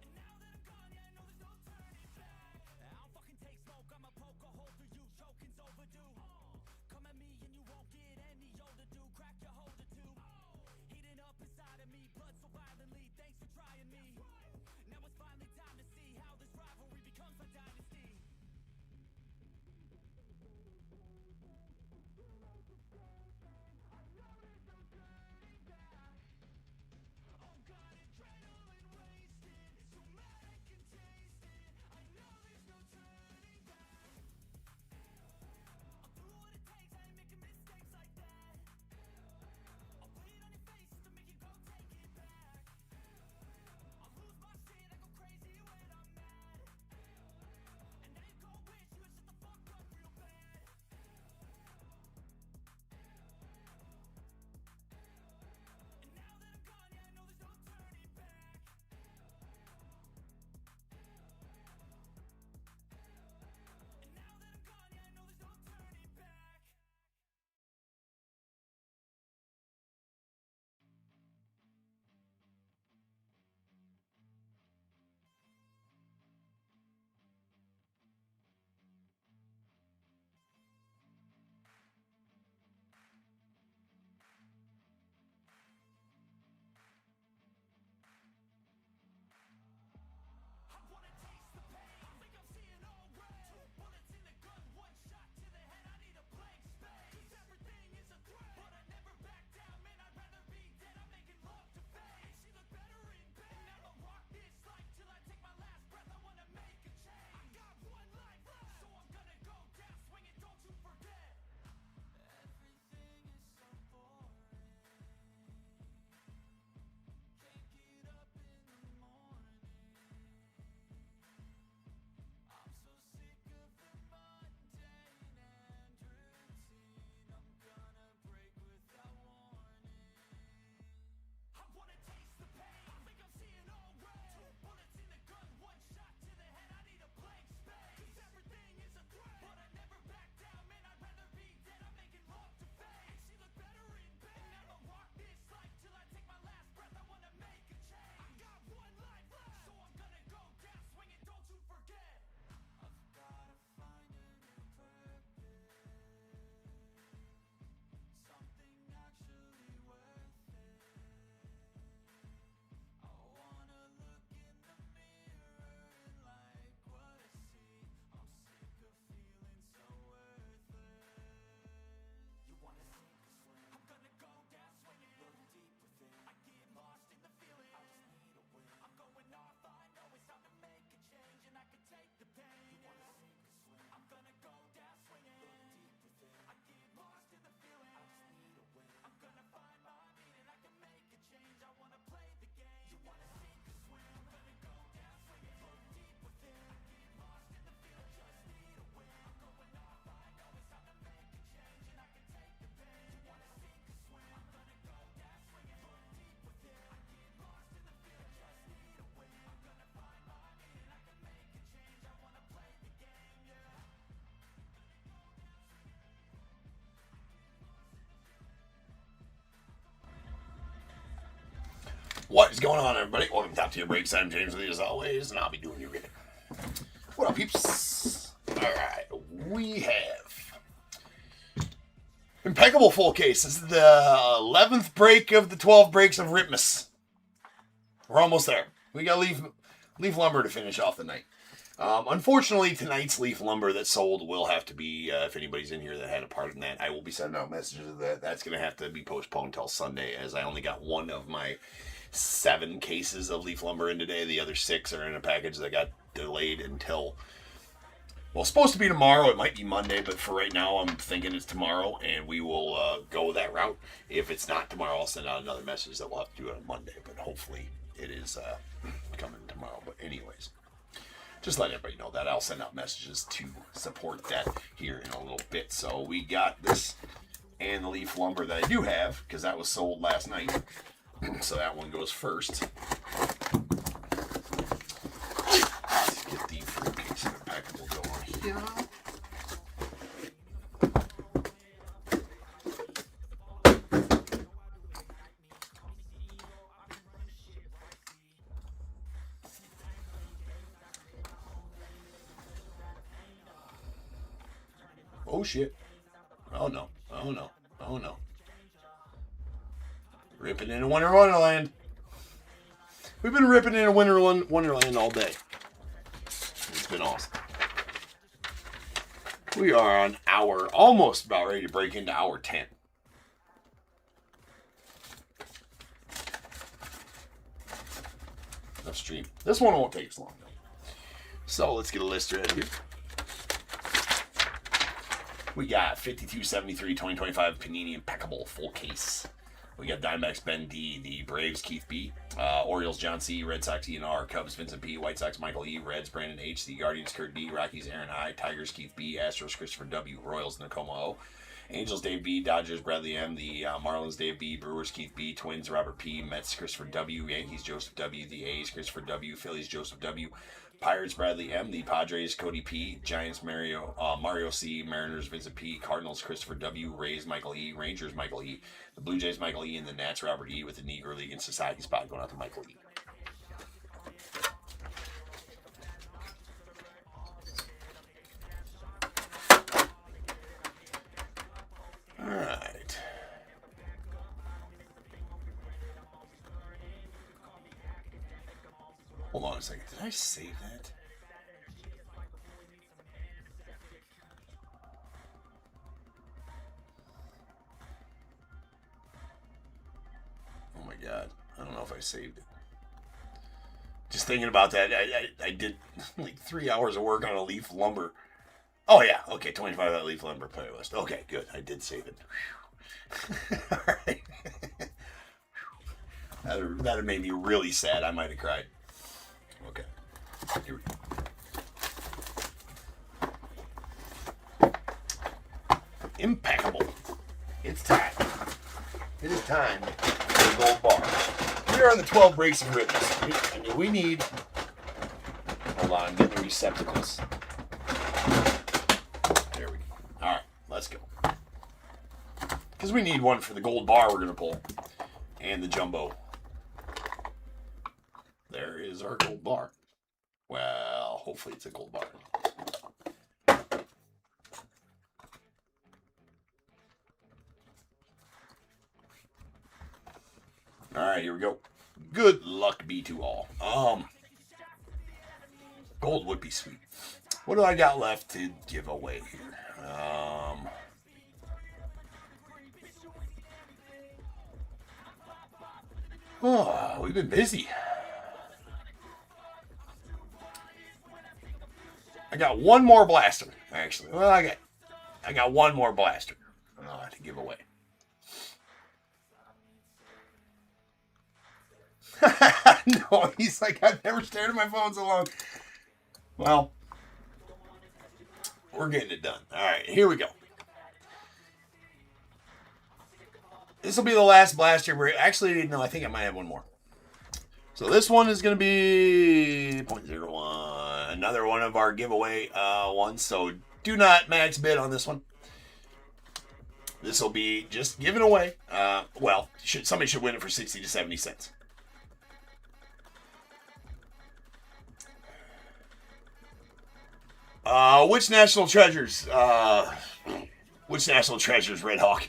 And now that I'm gone, yeah, I know there's no turning back. I'll fucking take smoke, I'ma poke a hole through you, choking's overdue. Come at me and you won't get any older, dude. Crack your holder too. Heating up inside of me, blood so violently. Thanks for trying me. Now it's finally time to see how this rivalry becomes a dynasty. Oh God, adrenaline wasted, so mad I can taste it. I know there's no turning back. I'll do what it takes, I ain't making mistakes like that. I'll play it on your face to make you go take it back. I'll lose my shit, I go crazy when I'm mad. And now you go wish you would shut the fuck up real bad. And now that I'm gone, yeah, I know there's no turning back. And now that I'm gone, yeah, I know there's no turning back. I wanna taste the pain. I think I'm seeing all red. 2 bullets in the gun, 1 shot to the head. I need a blank space. 'Cause everything is a threat, but I never back down. Man, I'd rather be dead. I'm making love to fame. She look better in bed. And I'ma rock this life till I take my last breath. I wanna make a change. I got 1 life left, so I'm gonna go down swinging. Don't you forget. Everything is so boring. Can't get up in the morning. I'm so sick of the mundane and routine. I'm gonna break without warning. I wanna taste the pain. I think I'm seeing all red. 2 bullets in the gun, 1 shot to the head. I need a blank space. 'Cause everything is a threat, but I never back down. Man, I'd rather be dead. I'm making love to fame. She look better in bed. And I'ma rock this life till I take my last breath. I wanna make a change. I got 1 life left, so I'm gonna go down swinging. Don't you forget. I've gotta find a new purpose, something actually worth it. I wanna look in the mirror and like what I see. I'm sick of feeling so worthless. You wanna sink or swim? I'm gonna go down swinging. Look deep within, I get lost in the feeling. I just need a win. I'm going off, I know it's time to make a change, and I can take the pain. You wanna sink or swim? I'm gonna go down swinging. Look deep within, I get lost in the feeling. I just need a win. I'm gonna find my meaning, I can make a change. I wanna play the game. You wanna sink or swim? I'm gonna go down swinging. Look deep within, I get lost in the feeling. Just need a win. I'm going off, I know it's time to make a change, and I can take the pain. You wanna sink or swim? I'm gonna go down swinging. Look deep within, I get lost in the feeling. Just need a win. I'm gonna find my meaning, I can make a change. I wanna play the game, yeah. What is going on, everybody? Welcome to Top Tier Breaks. I'm James with you as always, and I'll be doing your reading. What up, peeps? Alright, we have impeccable full case. This is the 11th break of the 12 breaks of Ripmas. We're almost there. We got leaf lumber to finish off the night. Unfortunately, tonight's leaf lumber that sold will have to be, if anybody's in here that had a part in that, I will be sending out messages of that. That's going to have to be postponed till Sunday, as I only got one of my 7 cases of leaf lumber in today. The other 6 are in a package that got delayed until, well, it's supposed to be tomorrow. It might be Monday, but for right now, I'm thinking it's tomorrow, and we will go that route. If it's not tomorrow, I'll send out another message that we'll have to do it on Monday, but hopefully it is coming tomorrow. But anyways, just let everybody know that I'll send out messages to support that here in a little bit. So we got this and the leaf lumber that I do have, because that was sold last night. So that one goes first. Let's get the fruitcase and the packable going here. Oh shit. Oh no. Oh no. Oh no. Ripping into Winter Wonderland. We've been ripping into Wonderland all day. It's been awesome. We are on almost about ready to break into hour 10. Enough stream. This one won't take us long though. So let's get a list ready here. We got 5273 2025 Panini Impeccable full case. We got Diamondbacks Ben D, the Braves Keith B, Orioles John C, Red Sox Ian R, Cubs Vincent P, White Sox Michael E, Reds Brandon H, the Guardians Kurt D, Rockies Aaron I, Tigers Keith B, Astros Christopher W, Royals Nakoma O, Angels Dave B, Dodgers Bradley M, the Marlins Dave B, Brewers Keith B, Twins Robert P, Mets Christopher W, Yankees Joseph W, the A's Christopher W, Phillies Joseph W, Pirates Bradley M, the Padres Cody P, Giants Mario C, Mariners Vincent P, Cardinals Christopher W, Rays Michael E, Rangers Michael E, the Blue Jays Michael E, and the Nats Robert E with the Negro League and Society spot going out to Michael E. All right. Hold on a second. Did I save that? Oh my God. I don't know if I saved it. Just thinking about that, I did like 3 hours of work on a leaf lumber. Oh yeah, okay, 25 that leaf lumber playlist. Okay, good. I did save it. All right. That have made me really sad. I might have cried. Okay. Here we go. Impeccable. It's time. It is time for the gold bar. We are on the 12 breaks of rippins. And we need... Hold on, I'm getting the receptacles. There we go. Alright, let's go. Because we need one for the gold bar we're going to pull. And the jumbo. There is our gold bar. Well, hopefully it's a gold bar. All right, here we go. Good luck be to all. Gold would be sweet. What do I got left to give away here? Oh, we've been busy. I got one more blaster, actually. Well, I got one more blaster to give away. No, he's like, I've never stared at my phone so long. Well, we're getting it done. All right, here we go. This will be the last blaster. Actually, no, I think I might have one more. So this one is going to be 0.01. Another one of our giveaway ones. So do not max bid on this one. This will be just given away. Well, somebody should win it for 60 to 70 cents. Which national treasures? Which national treasures, Red Hawk?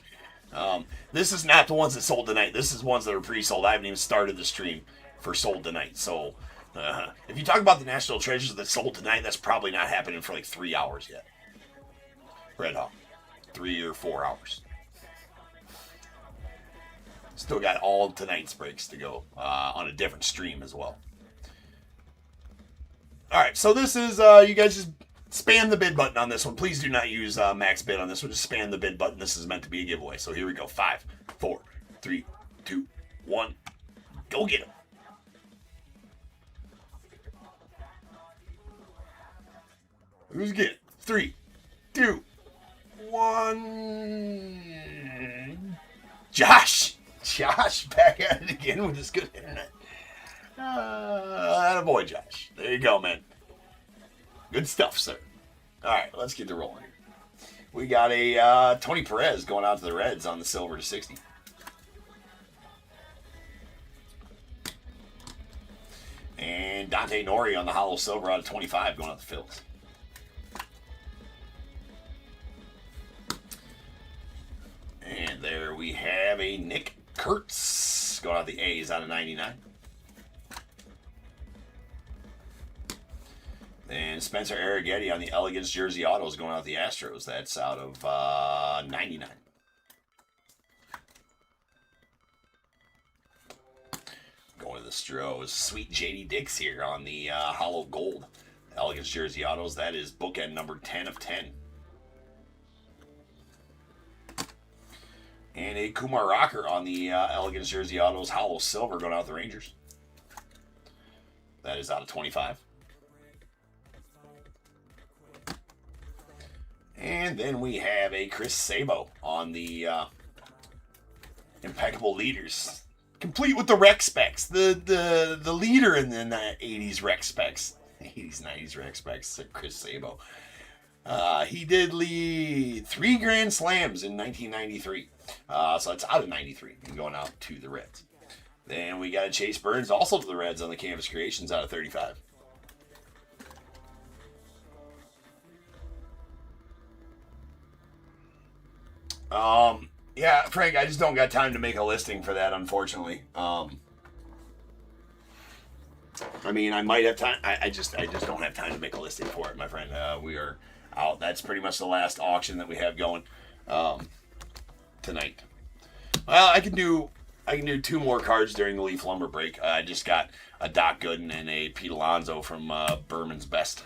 This is not the ones that sold tonight. This is ones that are pre-sold. I haven't even started the stream for sold tonight. So if you talk about the national treasures that sold tonight, that's probably not happening for like 3 hours yet. Red Hawk, 3 or 4 hours. Still got all tonight's breaks to go on a different stream as well. All right, so this is, you guys just spam the bid button on this one. Please do not use max bid on this one. Just spam the bid button. This is meant to be a giveaway. So here we go. 5, 4, 3, 2, 1. Go get them. Who's getting? 3, 2, 1. Josh back at it again with his good internet. Attaboy, Josh. There you go, man. Good stuff, sir. All right, let's get to rolling here. We got a Tony Perez going out to the Reds on the silver to 60. And Dante Nori on the hollow silver out of 25 going out to Phillies. And there we have a Nick Kurtz going out the A's out of 99. And Spencer Arrighetti on the Elegance Jersey Autos going out the Astros. That's out of 99. Going to the Stros. Sweet JD Dix here on the hollow gold Elegance Jersey Autos. That is bookend number 10 of 10. And a Kumar Rocker on the Elegance Jersey Autos hollow silver going out the Rangers. That is out of 25. And then we have a Chris Sabo on the Impeccable Leaders. Complete with the rec specs. The leader in the 80s rec specs. 80s, 90s rec specs, Chris Sabo. He did lead 3 Grand Slams in 1993. So it's out of 93 and going out to the Reds. Then we got a Chase Burns also to the Reds on the Canvas Creations out of 35. Yeah, Frank, I just don't got time to make a listing for that, unfortunately. I mean, I might have time. I just don't have time to make a listing for it, my friend. We are out. That's pretty much the last auction that we have going tonight. Well, I can do 2 more cards during the Leaf Lumber break. I just got a Doc Gooden and a Pete Alonso from Berman's Best.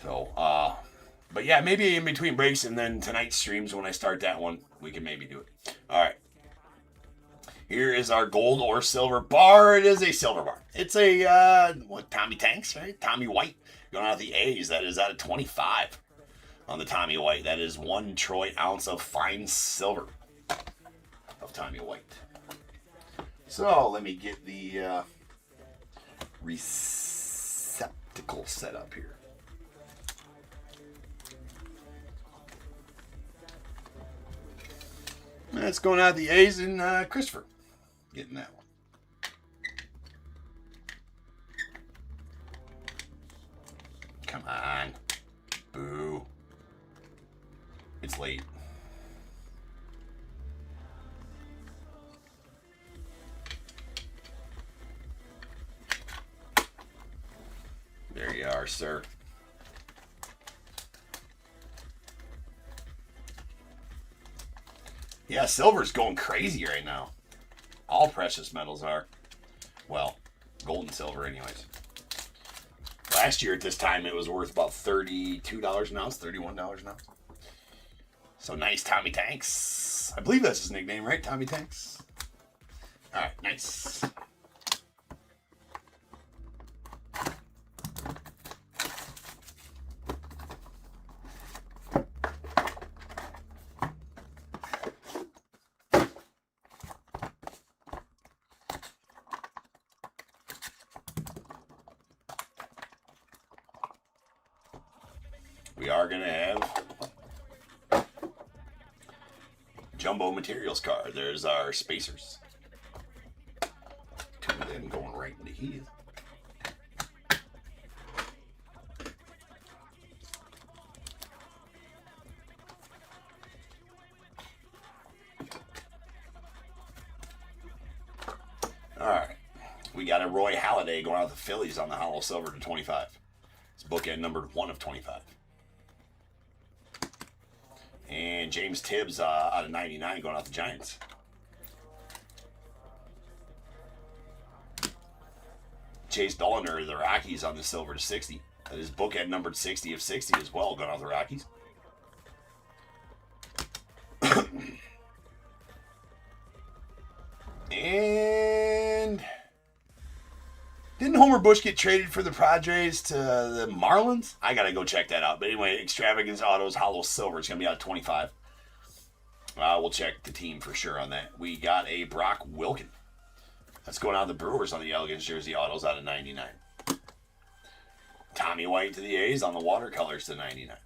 So, but yeah, maybe in between breaks and then tonight's streams when I start that one, we can maybe do it. All right. Here is our gold or silver bar. It is a silver bar. It's a, Tommy Tanks, right? Tommy White going out of the A's. That is out of 25 on the Tommy White. That is 1 troy ounce of fine silver of Tommy White. So let me get the receptacle set up here. That's going out the A's and Christopher getting that one. Come on. Boo. It's late. There you are, sir. Yeah, silver's going crazy right now. All precious metals are. Well, gold and silver anyways. Last year at this time, it was worth about $32 an ounce, $31 an ounce. So nice, Tommy Tanks. I believe that's his nickname, right? Tommy Tanks. All right, nice. We are going to have Jumbo Materials card. There's our spacers. 2 of them going right into here. All right. We got a Roy Halladay going out with the Phillies on the hollow silver to 25. It's bookend numbered 1 of 25. And James Tibbs out of 99 going out the Giants. Chase Dollander, the Rockies on the silver to 60. That is bookend numbered 60 of 60 as well, going out the Rockies. And didn't Homer Bush get traded for the Padres to the Marlins? I gotta go check that out. But anyway, Extravagance Autos Hollow Silver. It's gonna be out of 25. We'll check the team for sure on that. We got a Brock Wilken. That's going out the Brewers on the Elegance Jersey Autos out of 99. Tommy White to the A's on the watercolors to 99.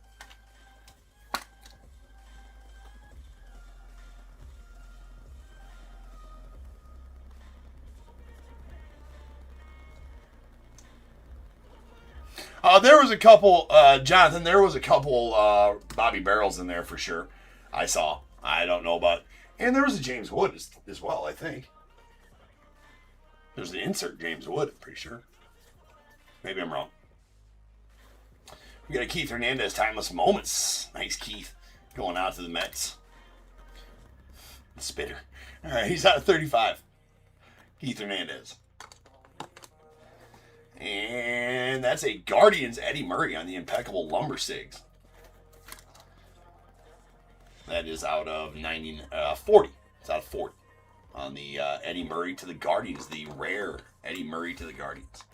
There was a couple, Jonathan, there was a couple Bobby Barrels in there for sure. I saw. I don't know about. And there was a James Wood as well, I think. There's an insert James Wood, I'm pretty sure. Maybe I'm wrong. We got a Keith Hernandez Timeless Moments. Nice Keith. Going out to the Mets. Spitter. All right, he's out of 35. Keith Hernandez. And that's a Guardians Eddie Murray on the Impeccable Lumber Sigs. That is out of 40. It's out of 40 on the Eddie Murray to the Guardians, the rare Eddie Murray to the Guardians.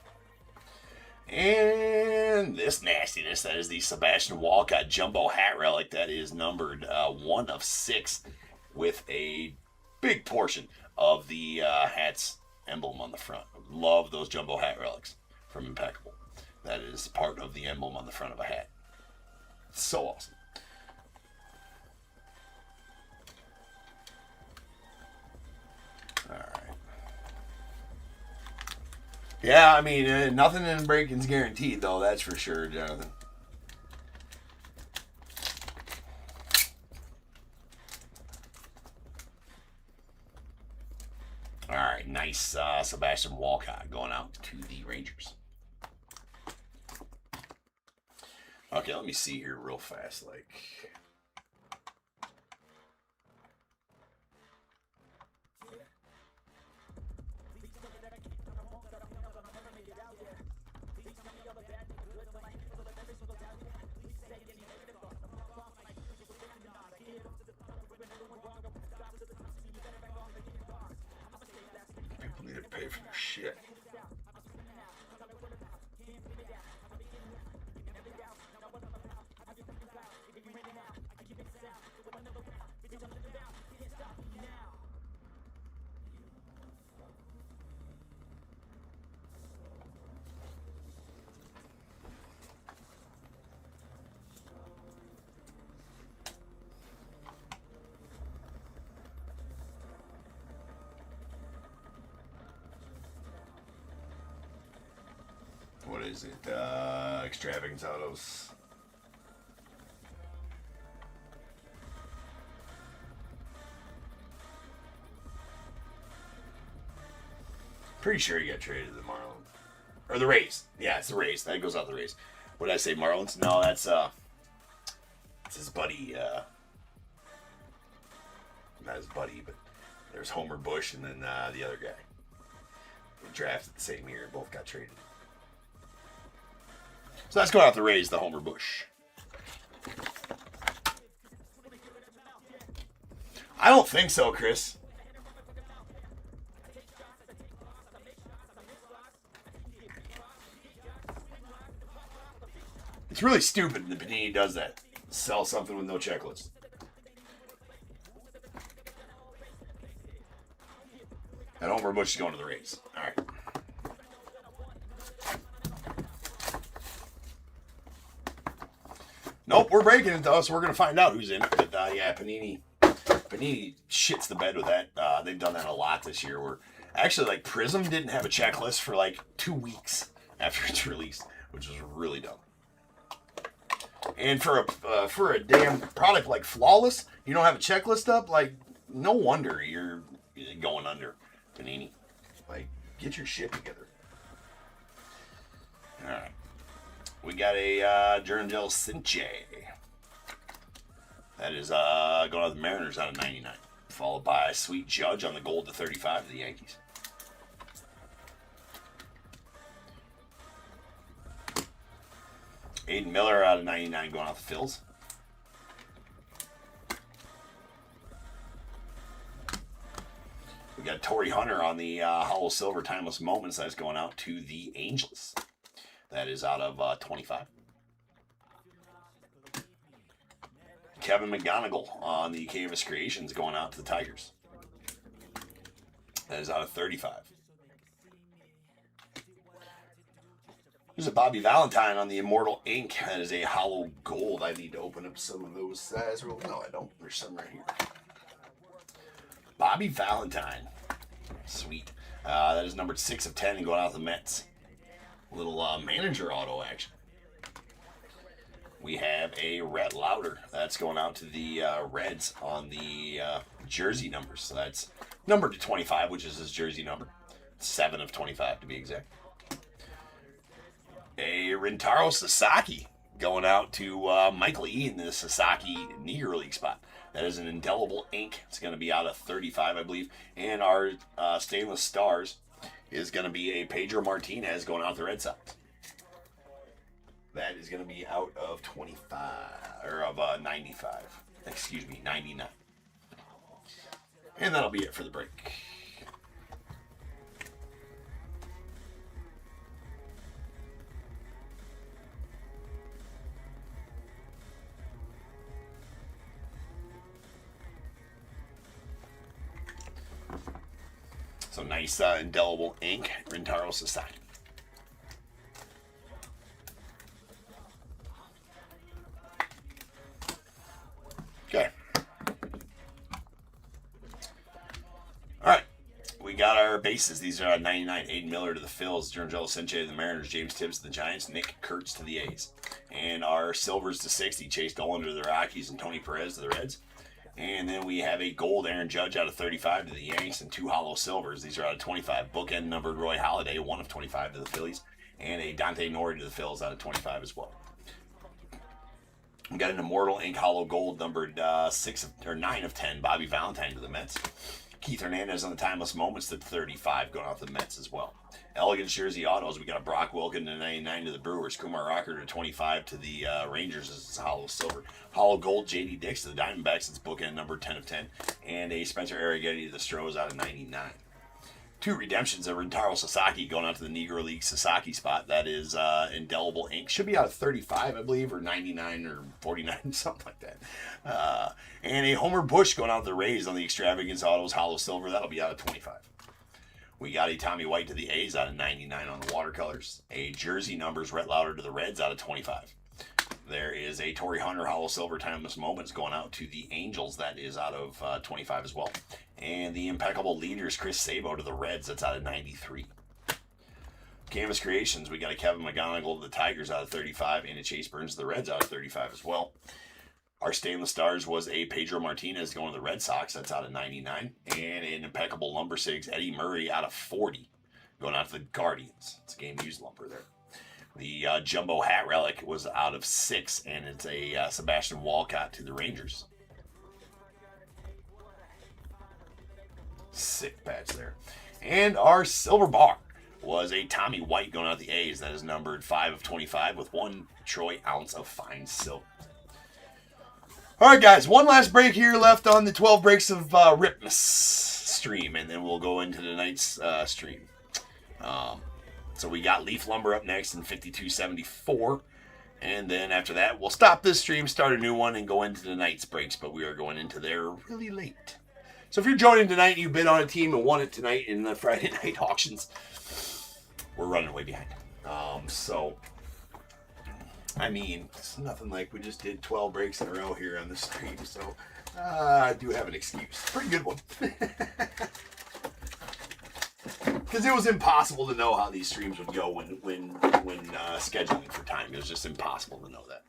And this nastiness, that is the Sebastian Walcott Jumbo Hat Relic. That is numbered 1 of 6 with a big portion of the hat's emblem on the front. Love those Jumbo Hat Relics from Impeccable. That is part of the emblem on the front of a hat. So awesome. All right. Yeah, I mean, nothing in breaking's guaranteed, though. That's for sure, Jonathan. All right, nice Sebastian Walcott going out to the Rangers. Okay, let me see here real fast, like. People need to pay for their shit. What is it? Extravagance Autos. Pretty sure he got traded to the Marlins. Or the Rays. Yeah, it's the Rays. That goes out the Rays. What did I say, Marlins? No, that's his buddy. Not his buddy, but there's Homer Bush and then the other guy. They drafted the same year. Both got traded. So that's going out the Rays, the Homer Bush. I don't think so, Chris. It's really stupid that Panini does that. Sell something with no checklist. And Homer Bush is going to the Rays. All right. Nope, we're breaking it though, so we're gonna find out who's in it. But yeah, Panini shits the bed with that. They've done that a lot this year. Where actually, like Prism didn't have a checklist for like 2 weeks after it's released, which was really dumb. And for a damn product like Flawless, you don't have a checklist up. Like, no wonder you're going under, Panini. Like, Get your shit together. All right. We got a Jurangel Sinche. That is going out the Mariners out of 99. Followed by Sweet Judge on the gold to 35 to the Yankees. Aiden Miller out of 99 going out the Phils. We got Torrey Hunter on the Hollow Silver Timeless Moments. That's going out to the Angels. That is out of 25. Kevin McGonigal on the Canvas Creations going out to the Tigers. That is out of 35. There's a Bobby Valentine on the Immortal Ink. That is a hollow gold. I need to open up some of those size real. No, I don't. There's some right here. Bobby Valentine. Sweet. That is numbered 6 of 10 and going out to the Mets. Little manager auto action. We have a Rhett Lauder. That's going out to the Reds on the jersey numbers. So that's numbered to 25, which is his jersey number. 7 of 25 to be exact. A Rintaro Sasaki going out to Michael E. in the Sasaki Negro League spot. That is an indelible ink. It's going to be out of 35, I believe. And our Stainless Stars is going to be a Pedro Martinez going out the Red Sox. That is going to be out of 25, or of 95. Excuse me, 99. And that'll be it for the break. So nice indelible ink, Rintaro Sasaki. Okay. All right. We got our bases. These are 99. Aiden Miller to the Phils, Jurangel Sinche to the Mariners, James Tibbs to the Giants, Nick Kurtz to the A's. And our silvers to 60, Chase Dolan to the Rockies and Tony Perez to the Reds. And then we have a gold Aaron Judge out of 35 to the Yanks and 2 hollow silvers. These are out of 25. Bookend numbered Roy Halladay, 1 of 25 to the Phillies. And a Dante Nori to the Phils out of 25 as well. We got an Immortal Ink Hollow Gold numbered 9 of 10. Bobby Valentine to the Mets. Keith Hernandez on the Timeless Moments to 35 going out to the Mets as well. Elegance Jersey Autos. We got a Brock Wilken to 99 to the Brewers. Kumar Rocker to 25 to the Rangers as hollow silver. Hollow Gold JD Dix to the Diamondbacks. It's bookend number 10 of 10. And a Spencer Arrighetti to the Stros out of 99. 2 redemptions of Rintaro Sasaki going out to the Negro League Sasaki spot. That is indelible ink. Should be out of 35, I believe, or 99 or 49, something like that. And a Homer Bush going out to the Rays on the Extravagance Autos Hollow Silver. That'll be out of 25. We got a Tommy White to the A's out of 99 on the watercolors. A jersey numbers Rhett Lauder to the Reds out of 25. There is a Torrey Hunter Hollow Silver Timeless Moments going out to the Angels. That is out of 25 as well. And the Impeccable Leaders Chris Sabo to the Reds. That's out of 93. Canvas Creations, we got a Kevin McGonigal to the Tigers out of 35 and a Chase Burns to the Reds out of 35 as well. Our Stainless Stars was a Pedro Martinez going to the Red Sox. That's out of 99. And an Impeccable Lumber Sigs Eddie Murray out of 40 going out to the Guardians. It's a game used lumber there. The Jumbo Hat Relic was out of 6, and it's a Sebastian Walcott to the Rangers. Sick patch there. And our Silver Bar was a Tommy White going out the A's. That is numbered 5 of 25 with 1 troy ounce of fine silver. All right, guys, one last break here left on the 12 breaks of Ripmas stream, and then we'll go into tonight's stream. So we got Leaf Lumber up next in 5274. And then after that, we'll stop this stream, start a new one, and go into tonight's breaks. But we are going into there really late. So if you're joining tonight and you bid on a team and won it tonight in the Friday night auctions, we're running way behind. I mean, it's nothing like we just did 12 breaks in a row here on the stream. So I do have an excuse. Pretty good one. Because it was impossible to know how these streams would go when scheduling for time. It was just impossible to know that.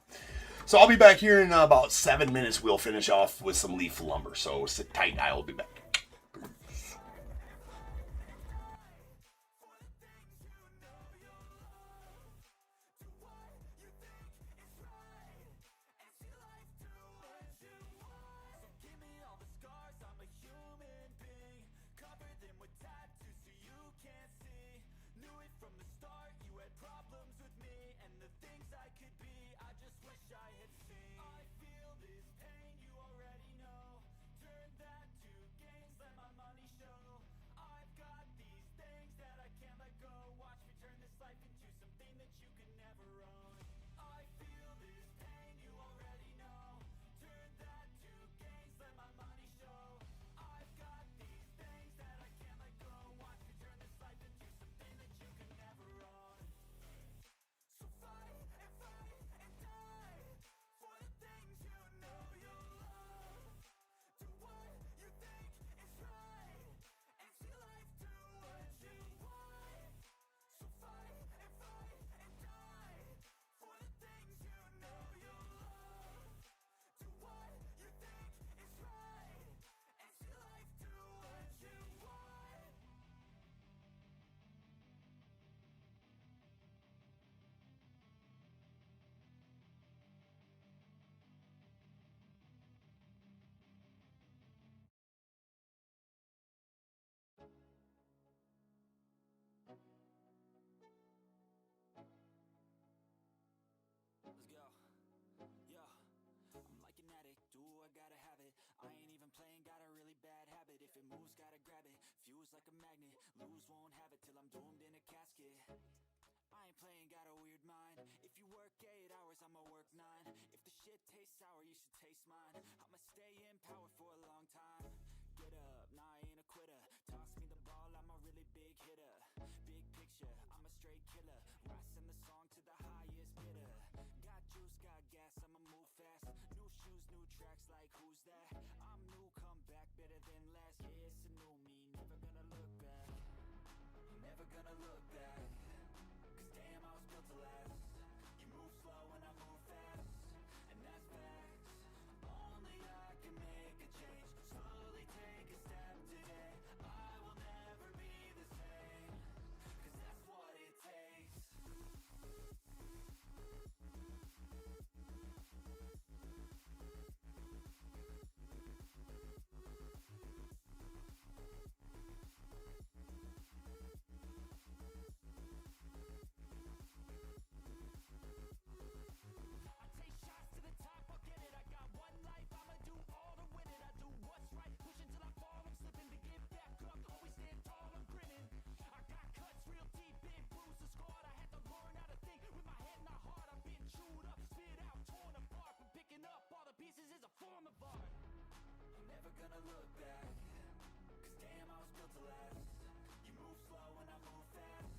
So I'll be back here in about 7 minutes. We'll finish off with some Leaf Lumber. So sit tight. I will be back. like a magnet. Lose, won't have it till I'm doomed in a casket. I ain't playing, got a weird mind. If you work 8 hours, I'ma work 9. If the shit tastes sour, you should taste mine. I'ma stay in power for a long time. Get up, nah, I ain't a quitter. Toss me the ball, I'm a really big hitter. Big picture, I'm a straight killer. I send the song to the highest bidder. Got juice, got gas, I'ma move fast. New shoes, new tracks, like who's that? I'm new, come back, better than last. Yeah, it's a new me, never gonna look back. Never gonna look back. Cause damn, I was built to last. You move slow and I move fast, and that's facts. Only I can make a change. Slowly take a step today. I will never be the same. Cause that's what it takes. I take shots to the top, I'll get it. I got one life, I'ma do all to win it. I do what's right, pushing till I fall. I'm slipping to get back up, always stand tall, I'm grinning. I got cuts real deep, been bruised and scarred. I had to learn how to think with my head not heart. I've been chewed up, spit out, torn apart. But picking up all the pieces is a form of art. I'm never gonna look back. Cause damn, I was built to last. You move slow and I move fast,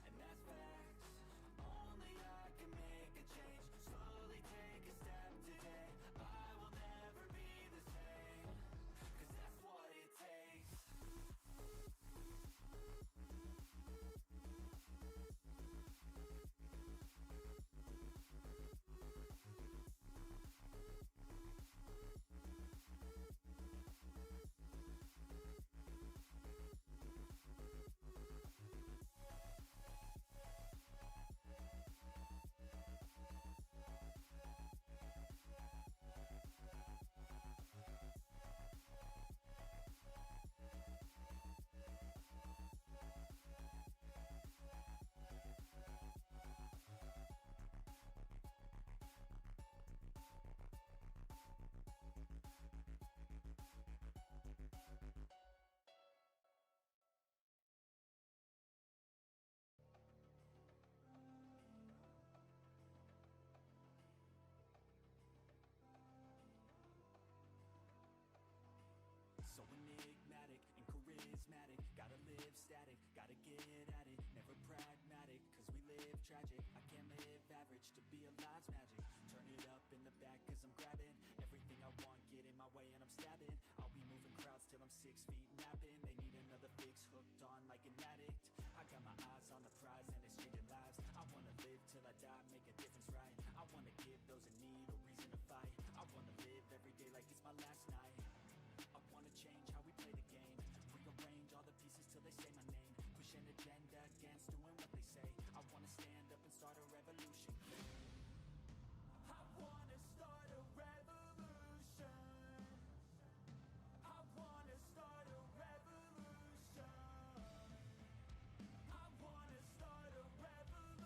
and that's facts. Only I can make a change. Slowly take a step today. I will never be the same. Cause that's what it takes. So enigmatic and charismatic. Gotta live static, gotta get at it. Never pragmatic, cause we live tragic. I can't live average, to be alive's magic. Turn it up in the back cause I'm grabbing everything I want, get in my way and I'm stabbing. I'll be moving crowds till I'm 6 feet napping. They need another fix, hooked on like an addict. I got my eyes on the prize and it's changing lives. I wanna live till I die, make a difference, right? I wanna give those in need a reason to fight. I wanna live every day like it's my last night. I wanna change how we play the game. Rearrange all the pieces till they say my name. Push an agenda against doing what they say. I wanna stand up and start a revolution. I wanna start a revolution. I wanna start a revolution. I wanna start a revolution.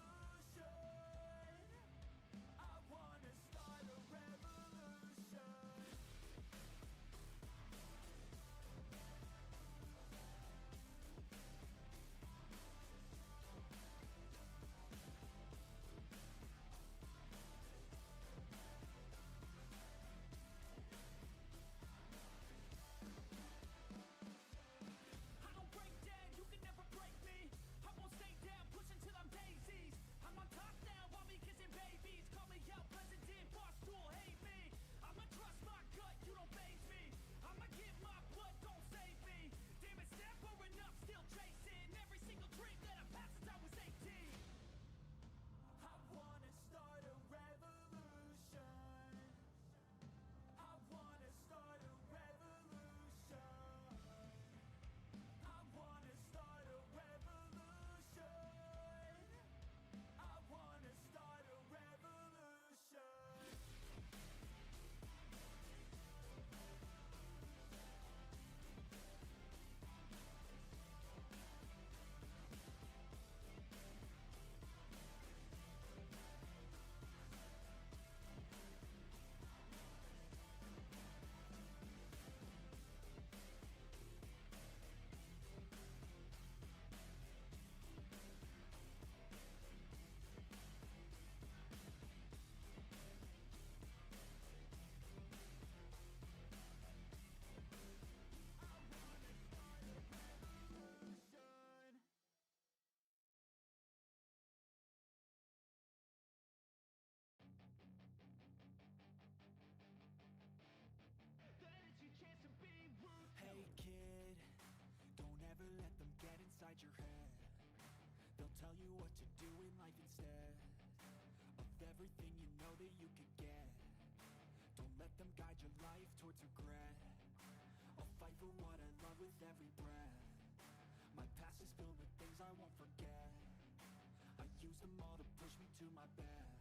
used them all to push me to my best.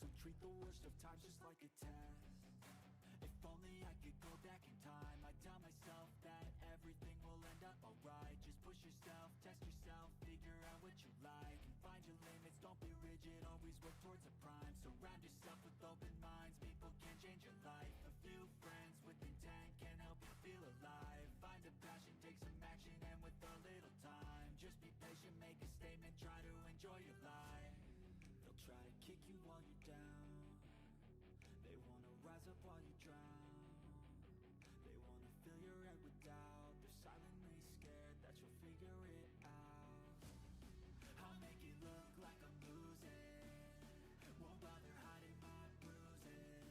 So treat the worst of times just like a test. If only I could go back in time, I'd tell myself that everything will end up alright. Just push yourself, test yourself, figure out what you like, and find your limits, don't be rigid, always work towards a prime. Surround yourself with open minds, people can change your life. A few friends with intent can help you feel alive. Find a passion, take some action, and with a little time, just be patient, make a statement, try to enjoy your life. They'll try to kick you while you're down, they wanna rise up while you drown. They wanna fill your head with doubt, they're silently scared that you'll figure it out. I'll make it look like I'm losing, won't bother hiding my bruises.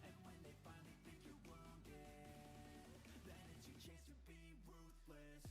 And when they finally think you're wounded, then it's your chance to be ruthless.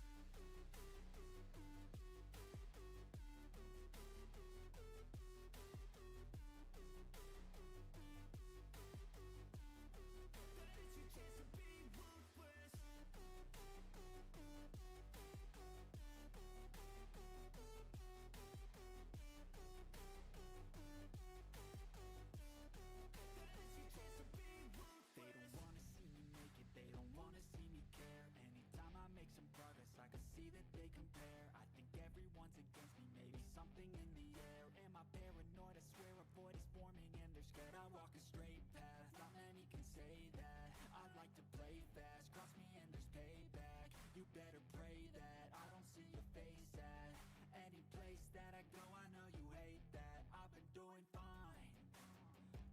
They don't wanna see me make it, they don't wanna see me care. Anytime I make some progress, I can see that they compare. I think everyone's against me, maybe something in the air. Am I paranoid? I swear a void is forming and they're scared. I walk a straight path, not many can say that. I like to play fast, cross me and there's payback. You better pray that I don't see your face at any place that I go. I know you hate that. I've been doing fine,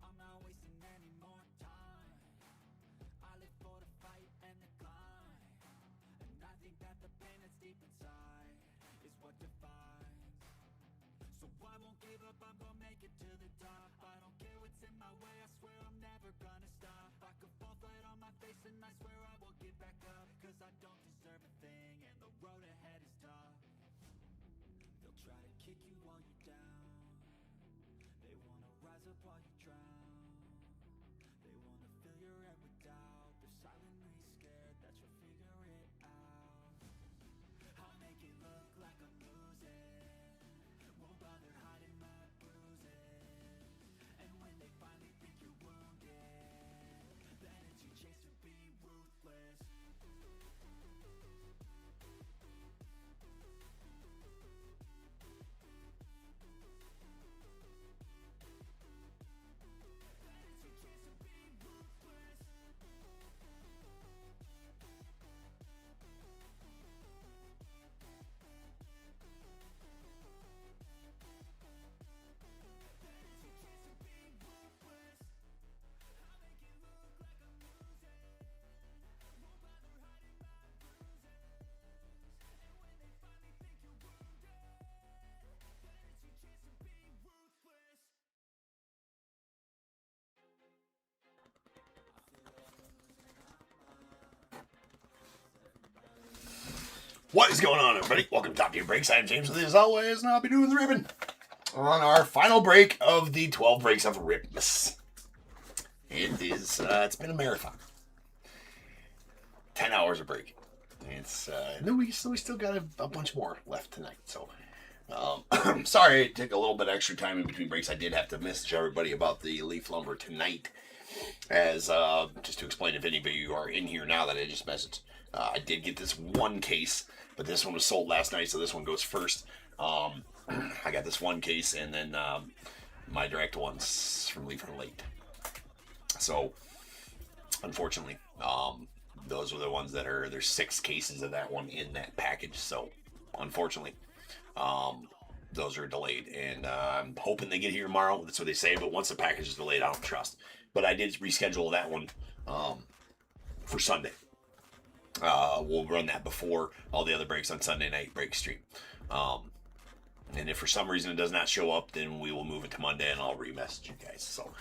I'm not wasting any more time. I live for the fight and the climb, and I think that the pain that's deep inside is what defines. So I won't give up, I'm gonna make it to the top. I don't care what's in my way, I swear I'm never gonna stop. I could fall flat on my face and I swear I will get back up, cause I don't deserve a thing and the road ahead is tough. They'll try to kick you while you're down, they wanna rise up while you drown. They wanna fill your head with doubt, they're silently scared that you'll figure it out. I'll make it look like I'm losing, won't bother hiding my bruises. And when they finally think you're wounded, then it's your chance to be ruthless. What is going on, everybody? Welcome to Top Tier Breaks. I'm James with you as always, and I'll be doing the ribbon on our final break of the 12 breaks of RIPPIN. It is, it's been a marathon. 10 hours of break. It's, and we still got a bunch more left tonight, so. Sorry it took a little bit extra time in between breaks. I did have to message everybody about the leaf lumber tonight, as, just to explain if anybody you are in here now that I just messaged. I did get this one case, but this one was sold last night, so this one goes first. I got this one case, and then my direct ones from Leaf are late. So, unfortunately, those are the ones that are, there's 6 cases of that one in that package. So, unfortunately, those are delayed, and I'm hoping they get here tomorrow. That's what they say, but once the package is delayed, I don't trust. But I did reschedule that one for Sunday. We'll run that before all the other breaks on Sunday night break stream. And if for some reason it does not show up, then we will move it to Monday and I'll re-message you guys. So,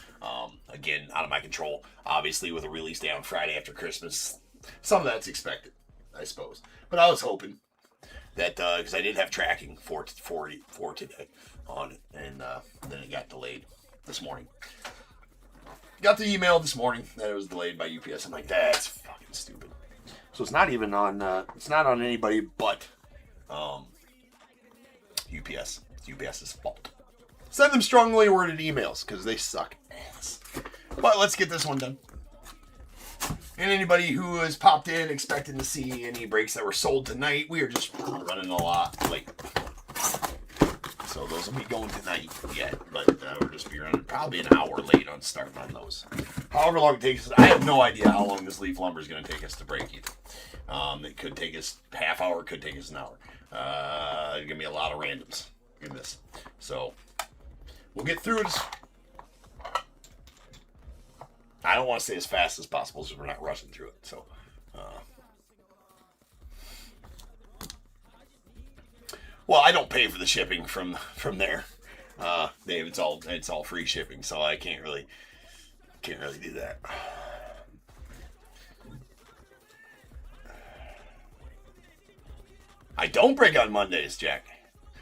again, out of my control. Obviously, with a release day on Friday after Christmas, some of that's expected, I suppose. But I was hoping that, because I did have tracking for today on it, and then it got delayed this morning. Got the email this morning that it was delayed by UPS. I'm like, that's fucking stupid. So it's not even on, it's not on anybody but UPS. UPS. It's UPS's fault. Send them strongly worded emails because they suck ass. But let's get this one done. And anybody who has popped in expecting to see any breaks that were sold tonight, we are just running a lot late. So those will be going tonight yet, but we'll just be running probably an hour late on starting on those. However long it takes us, I have no idea how long this leaf lumber is going to take us to break either. It could take us half hour, it could take us an hour. There's going to be a lot of randoms in this. So we'll get through it. I don't want to say as fast as possible so we're not rushing through it. So, well, I don't pay for the shipping from there. Dave, it's all free shipping, so I can't really do that. I don't break on Mondays, Jack.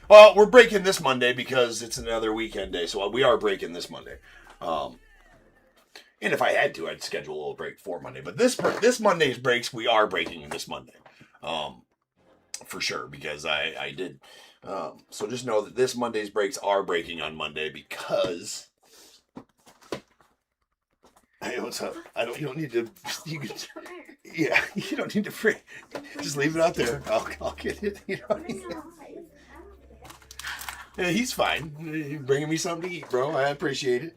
Well, we're breaking this Monday because it's another weekend day, so we are breaking this Monday. And if I had to, I'd schedule a little break for Monday. But this Monday's breaks, we are breaking this Monday. For sure, because I did. So just know that this Monday's breaks are breaking on Monday because... Hey, what's up? You don't need to... You can, yeah, you don't need to free. Just leave it out there. I'll get it. You know. Yeah, he's fine. You're bringing me something to eat, bro. I appreciate it.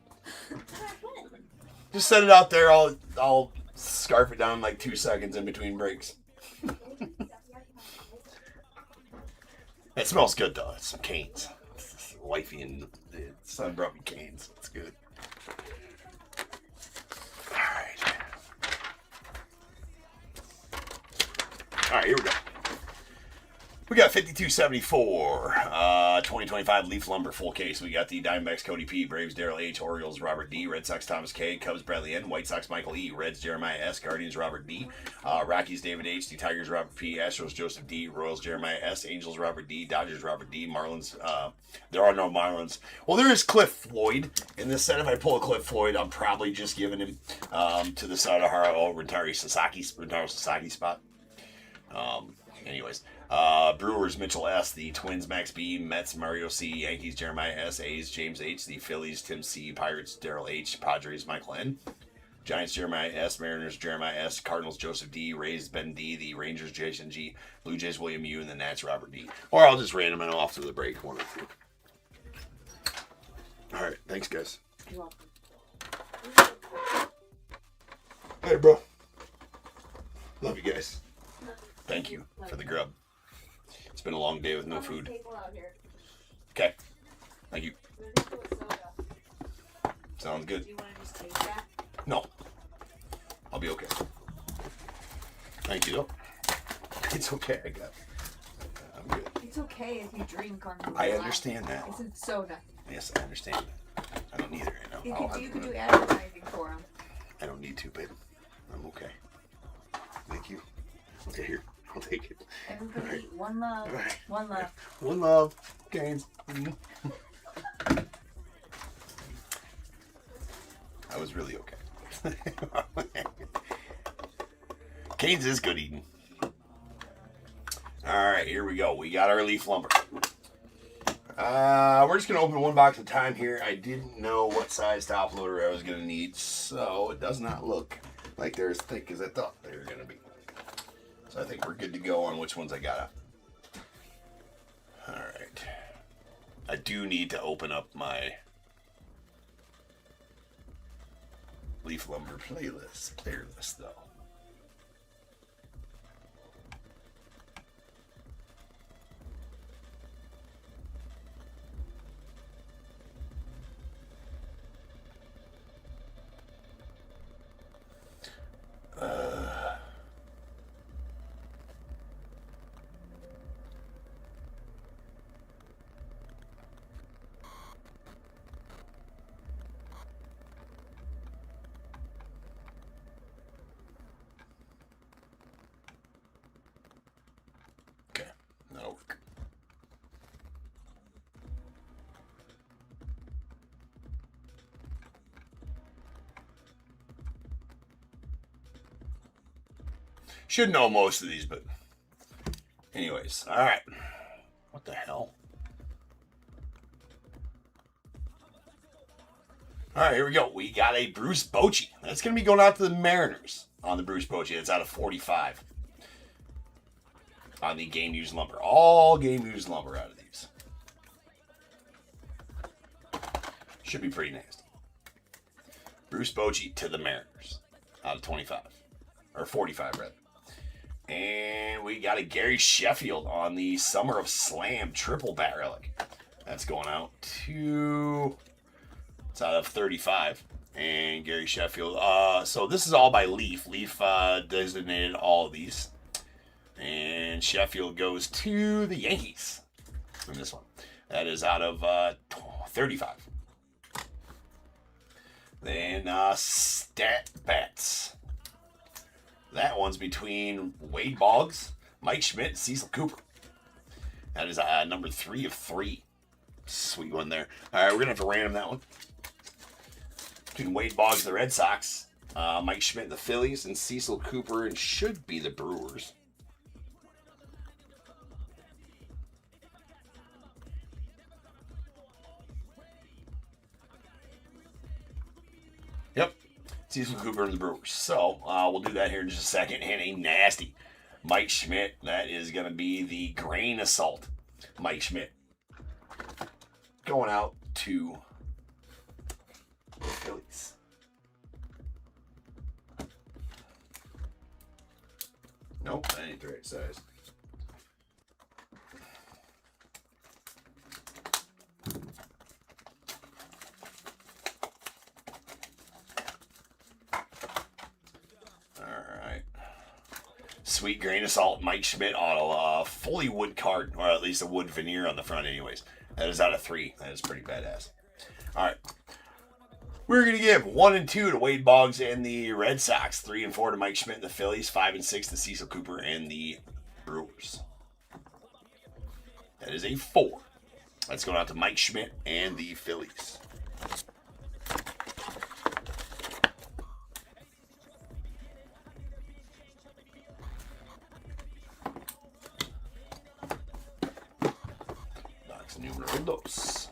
Just set it out there. I'll scarf it down in like 2 seconds in between breaks. It smells good though. It's some canes. Wifey and the son brought me canes. It's good. All right, here we go. We got 5274, 2025 Leaf Lumber full case. We got the Diamondbacks Cody P, Braves Darrell H, Orioles Robert D, Red Sox Thomas K, Cubs Bradley N, White Sox Michael E, Reds Jeremiah S, Guardians Robert D, Rockies David H, the Tigers Robert P, Astros Joseph D, Royals Jeremiah S, Angels Robert D, Dodgers Robert D, Marlins. There are no Marlins. Well, there is Cliff Floyd in this set. If I pull a Cliff Floyd, I'm probably just giving him to the Sadahara Rentaro Sasaki spot. Anyways, Brewers Mitchell S, the Twins Max B, Mets Mario C, Yankees Jeremiah S, A's James H, the Phillies Tim C, Pirates Darrell H, Padres Michael N, Giants Jeremiah S, Mariners Jeremiah S, Cardinals Joseph D, Rays Ben D, the Rangers Jason G, Blue Jays William U, and the Nats Robert D. Or I'll just random it off to the break, one or two. All right, thanks guys. You're welcome. Hey bro, love you guys. Thank you for the grub. It's been a long day with no food. Okay. Thank you. Sounds good. Do you want to just take that? No. I'll be okay. Thank you, though. It's okay. I'm good. It's okay if you drink on the I understand that. It's a soda. Yes, I understand. I don't need it right now. You could do advertising for them. I don't need to, babe. I'm okay. Thank you. Okay, here. I'll take it. Everybody Right. eat one love. All right. One love. One love. Gains. I was really okay. Canes is good eating. Alright, here we go. We got our leaf lumber. We're just going to open one box at a time here. I didn't know what size top loader I was going to need, so it does not look like they're as thick as I thought they were going to be. So I think we're good to go on which ones I got. Alright. I do need to open up my leaf lumber playlist though. Okay, that'll work. Should know most of these, but anyways, all right. What the hell? All right, here we go. We got a Bruce Bochy. That's going to be going out to the Mariners on the Bruce Bochy. That's out of 45 on the game used lumber. All game used lumber out of these. Should be pretty nasty. Bruce Bochy to the Mariners out of 25 or 45 rather. And we got a Gary Sheffield on the Summer of Slam triple bat relic. That's going out to... It's out of 35. And Gary Sheffield. So this is all by Leaf. Leaf designated all of these. And Sheffield goes to the Yankees in this one. That is out of 35. Then Stat Bats. That one's between Wade Boggs, Mike Schmidt, and Cecil Cooper. That is number 3 of 3. Sweet one there. All right, we're going to have to random that one. Between Wade Boggs, the Red Sox, Mike Schmidt, the Phillies, and Cecil Cooper, and should be the Brewers. Yep, Cecil Cooper and the Brewers. So we'll do that here in just a second. And a nasty Mike Schmidt. That is going to be the Grain Assault. Mike Schmidt. Going out to the Phillies. Nope, that ain't the right size. Alright. Sweet Grain Assault Mike Schmidt auto. Fully wood card, or at least a wood veneer on the front anyways. That is out of 3. That is pretty badass. Alright. We're going to give 1 and 2 to Wade Boggs and the Red Sox. 3 and 4 to Mike Schmidt and the Phillies. 5 and 6 to Cecil Cooper and the Brewers. That is a 4. That's going out to Mike Schmidt and the Phillies. Box numero dos.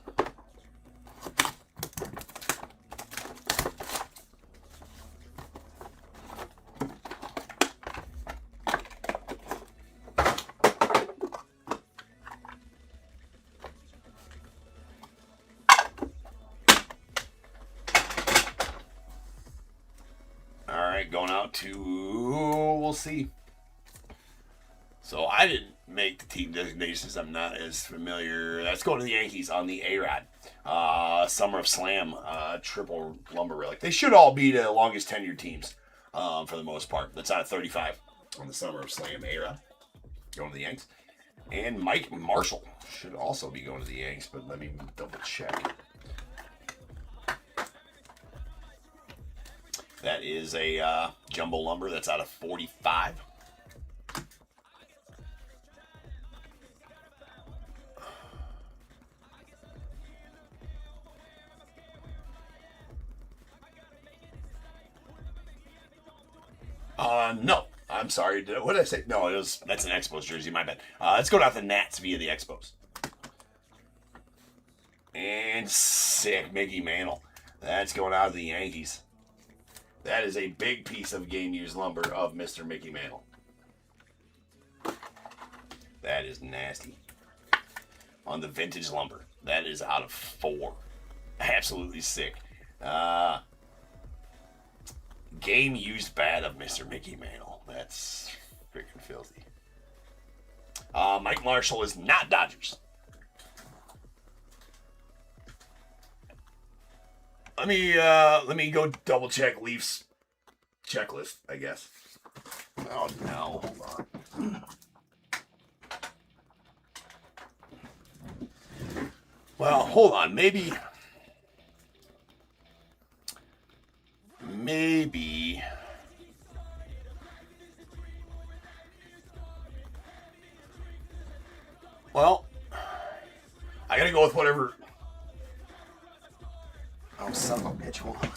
Going out to, we'll see. So I didn't make the team designations. I'm not as familiar. That's going to the Yankees on the A-Rod. Summer of Slam, triple lumber relic. They should all be the longest tenured teams for the most part. That's out of 35 on the Summer of Slam A-Rod. Going to the Yanks. And Mike Marshall should also be going to the Yanks, but let me double check. That is a jumbo lumber. That's out of 45. No. I'm sorry. What did I say? No, that's an Expos jersey. My bad. Let's go down to the Nats via the Expos. And sick Mickey Mantle. That's going out of the Yankees. That is a big piece of game-used lumber of Mr. Mickey Mantle. That is nasty. On the vintage lumber, that is out of 4. Absolutely sick. Game-used bat of Mr. Mickey Mantle. That's freaking filthy. Mike Marshall is not Dodgers. Let me go double check Leafs checklist, I guess. Oh no, hold on. Well, hold on. Maybe. Well, I gotta go with whatever. Oh, son of a bitch, hold on.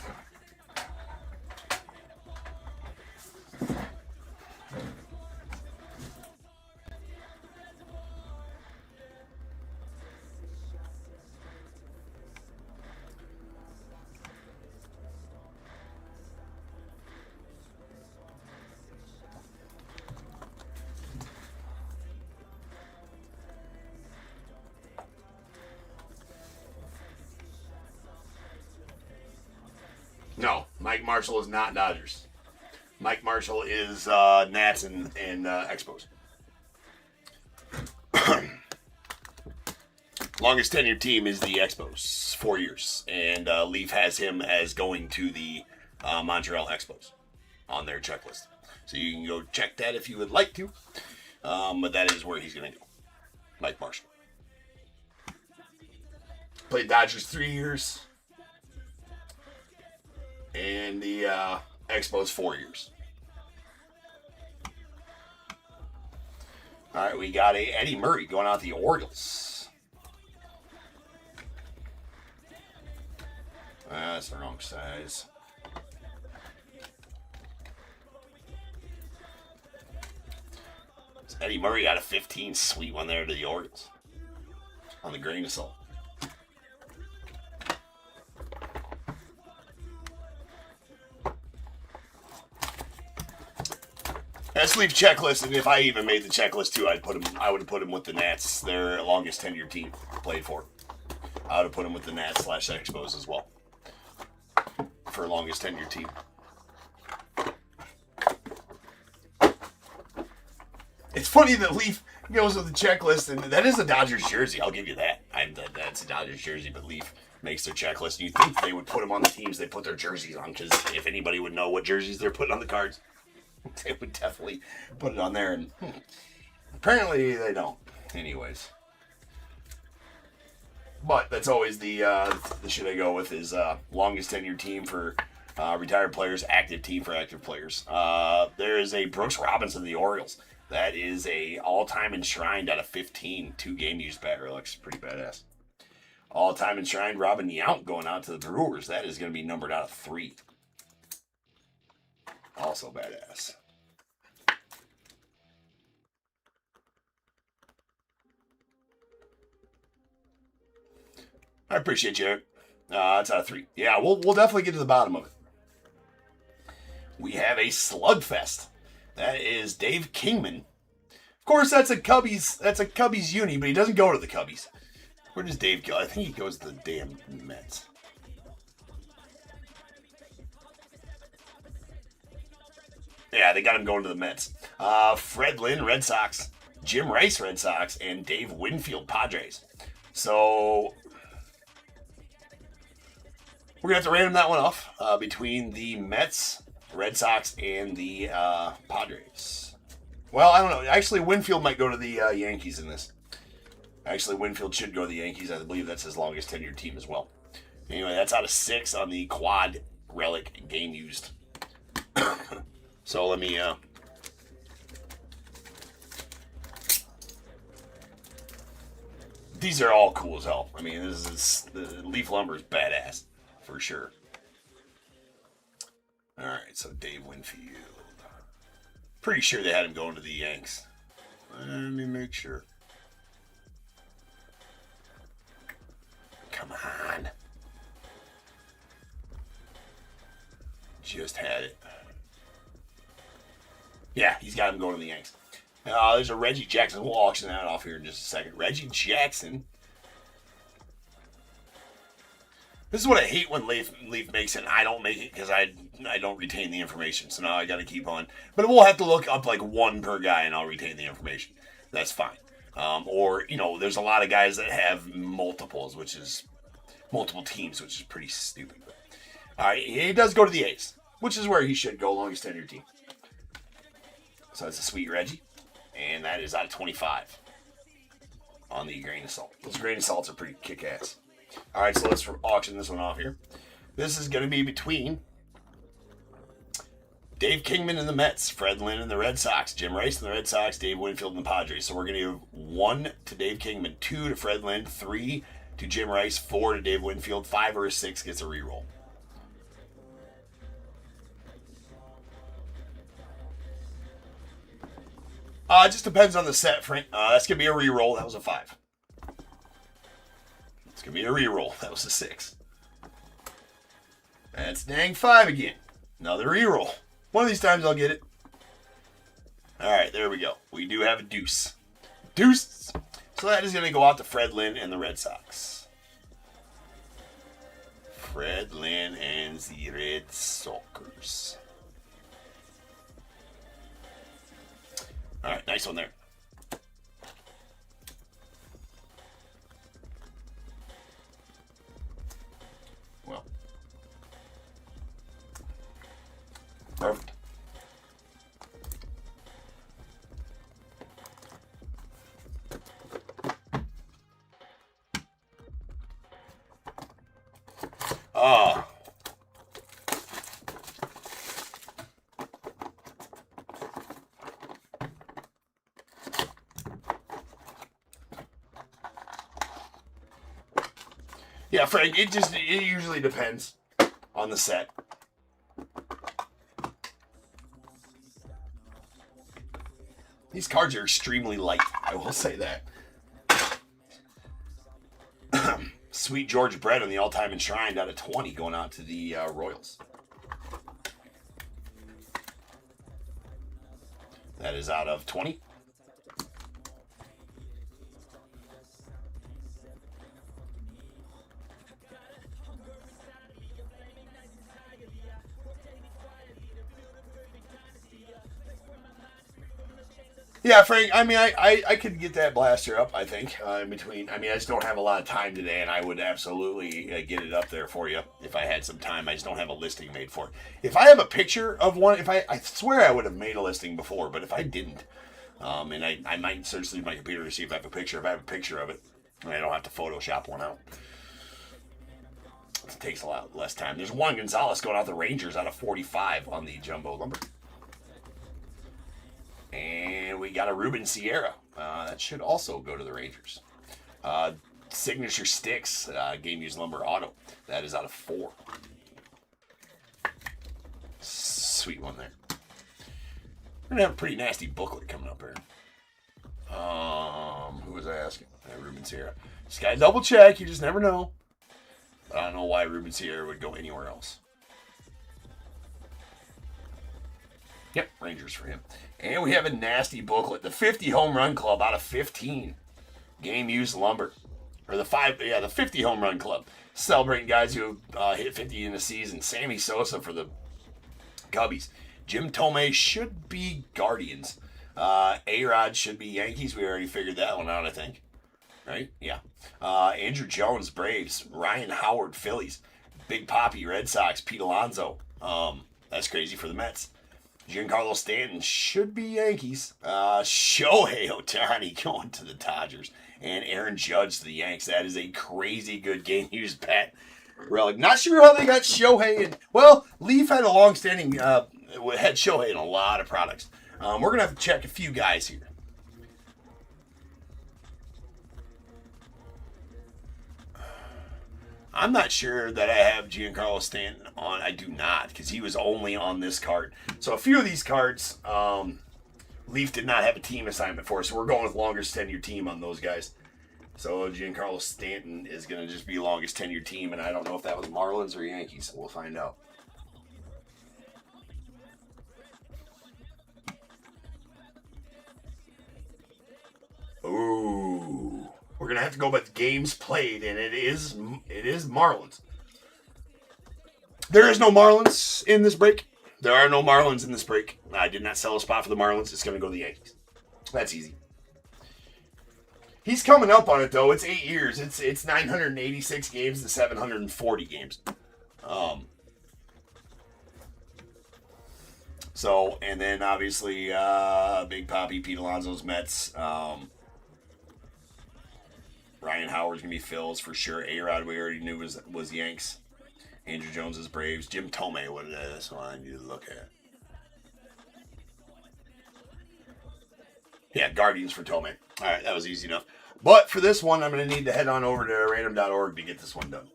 No, Mike Marshall is not Dodgers. Mike Marshall is Nats and Expos. Longest tenured team is the Expos, 4 years. And Leaf has him as going to the Montreal Expos on their checklist. So you can go check that if you would like to. But that is where he's going to go. Mike Marshall. Played Dodgers 3 years. And the Expos 4 years. All right, we got a Eddie Murray going out the Orioles. That's the wrong size. It's Eddie Murray out of 15. Sweet one there to the Orioles. On the grain of salt. That's Leaf checklist, and if I even made the checklist too, I would have put him with the Nats, their longest tenured team played for. I would have put him with the Nats / Expos as well for longest tenured team. It's funny that Leaf goes with the checklist, and that is a Dodgers jersey. I'll give you that. That's a Dodgers jersey, but Leaf makes their checklist. You'd think they would put them on the teams they put their jerseys on, because if anybody would know what jerseys they're putting on the cards, they would definitely put it on there, and apparently they don't. Anyways, but that's always the shit I go with is longest tenured team for retired players, active team for active players. There is a Brooks Robinson of the Orioles. That is a all-time enshrined out of 15, 2-game used batter. Looks pretty badass. All-time enshrined Robin Yount going out to the Brewers. That is going to be numbered out of 3. Also badass. I appreciate you, Eric. It's out of 3. Yeah, we'll definitely get to the bottom of it. We have a slugfest. That is Dave Kingman. Of course, that's a Cubbies uni, but he doesn't go to the Cubbies. Where does Dave go? I think he goes to the damn Mets. Yeah, they got him going to the Mets. Fred Lynn, Red Sox. Jim Rice, Red Sox. And Dave Winfield, Padres. So we're going to have to random that one off between the Mets, Red Sox, and the Padres. Well, I don't know. Actually, Winfield might go to the Yankees in this. Actually, Winfield should go to the Yankees. I believe that's his longest tenured team as well. Anyway, that's out of 6 on the quad relic game used. So let me these are all cool as hell. I mean, the Leaf Lumber is badass for sure. All right, so Dave Winfield. Pretty sure they had him going to the Yanks. Let me make sure. Come on. Just had it. Yeah, he's got him going to the Yanks. There's a Reggie Jackson. We'll auction that off here in just a second. Reggie Jackson. This is what I hate when Leaf makes it, and I don't make it because I don't retain the information. So now I got to keep on. But we'll have to look up like one per guy, and I'll retain the information. That's fine. Or, there's a lot of guys that have multiples, which is multiple teams, which is pretty stupid. But, all right, he does go to the A's, which is where he should go, longest tenured team. So that's a sweet Reggie. And that is out of 25 on the grain of salt. Those grain of salts are pretty kick-ass. All right, so let's auction this one off here. This is going to be between Dave Kingman and the Mets, Fred Lynn and the Red Sox, Jim Rice and the Red Sox, Dave Winfield and the Padres. So we're going to give 1 to Dave Kingman, 2 to Fred Lynn, 3 to Jim Rice, 4 to Dave Winfield, 5 or a 6 gets a reroll. It just depends on the set, Frank. That's going to be a reroll. That was a 5. It's going to be a reroll. That was a 6. That's dang 5 again. Another reroll. One of these times I'll get it. All right, there we go. We do have a deuce. Deuce. So that is going to go out to Fred Lynn and the Red Sox. Fred Lynn and the Red Sockers. All right, nice one there. Well, perfect. Oh. Yeah, Frank, it usually depends on the set. These cards are extremely light, I will say that. Sweet George Brett on the all-time enshrined out of 20 going out to the Royals. That is out of 20. Yeah, Frank, I mean, I could get that blaster up, I think, in between. I mean, I just don't have a lot of time today, and I would absolutely get it up there for you if I had some time. I just don't have a listing made for it. If I have a picture of one, I swear I would have made a listing before, but if I didn't, and I might search through my computer to see if I have a picture. If I have a picture of it, I don't have to Photoshop one out. It takes a lot less time. There's Juan Gonzalez going out the Rangers out of 45 on the Jumbo Lumber. And we got a Ruben Sierra. That should also go to the Rangers. Signature Sticks, Game Used Lumber Auto. That is out of 4. Sweet one there. We're going to have a pretty nasty booklet coming up here. Who was I asking? Ruben Sierra. Just got to double check. You just never know. But I don't know why Ruben Sierra would go anywhere else. Yep, Rangers for him. And we have a nasty booklet. The 50 Home Run Club out of 15. Game Used Lumber. Or the 50 Home Run Club. Celebrating guys who hit 50 in the season. Sammy Sosa for the Cubbies. Jim Thome should be Guardians. A-Rod should be Yankees. We already figured that one out, I think. Right? Yeah. Andrew Jones, Braves. Ryan Howard, Phillies. Big Papi, Red Sox. Pete Alonso. That's crazy for the Mets. Giancarlo Stanton should be Yankees. Shohei Ohtani going to the Dodgers. And Aaron Judge to the Yanks. That is a crazy good game used Pat relic. Not sure how they got Shohei. Well, Leaf had a long-standing, had Shohei in a lot of products. We're going to have to check a few guys here. I'm not sure that I have Giancarlo Stanton on. I do not, because he was only on this card. So a few of these cards, Leaf did not have a team assignment for, so we're going with longest tenure team on those guys. So Giancarlo Stanton is going to just be longest tenure team, and I don't know if that was Marlins or Yankees, so we'll find out. Ooh. We're going to have to go by the games played, and it is Marlins. There is no Marlins in this break. There are no Marlins in this break. I did not sell a spot for the Marlins. It's going to go to the Yankees. That's easy. He's coming up on it, though. It's 8 years. It's 986 games to 740 games. So, and then obviously Big Papi, Pete Alonso's Mets. Ryan Howard's going to be Phil's for sure. A-Rod we already knew was Yanks. Andrew Jones is Braves. Jim Thome, what is that? That's what I need to look at. Yeah, Guardians for Thome. All right, that was easy enough. But for this one, I'm going to need to head on over to random.org to get this one done.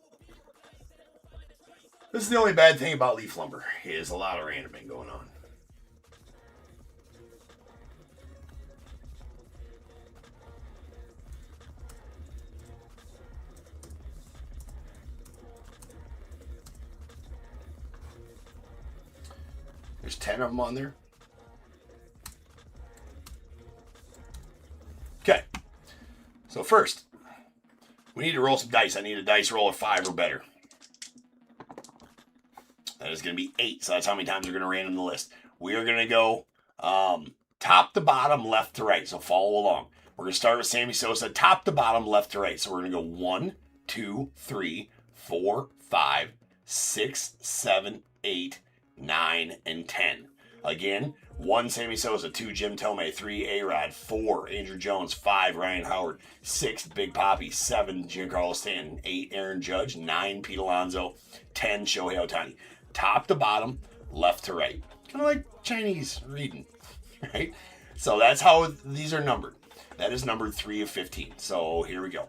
This is the only bad thing about Leaf Lumber. Is a lot of randoming going on. There's 10 of them on there. Okay. So first, we need to roll some dice. I need a dice roll of 5 or better. That is going to be 8. So that's how many times we're going to random the list. We are going to go top to bottom, left to right. So follow along. We're going to start with Sammy Sosa, top to bottom, left to right. So we're going to go 1, 2, 3, 4, 5, 6, 7, 8, 9, and 10. Again, 1, Sammy Sosa, 2, Jim Tomei, 3, A-Rod, 4, Andrew Jones, 5, Ryan Howard, 6, Big Papi, 7, Giancarlo Stanton, 8, Aaron Judge, 9, Pete Alonso, 10, Shohei Ohtani. Top to bottom, left to right. Kind of like Chinese reading, right? So that's how these are numbered. That is numbered 3 of 15. So here we go.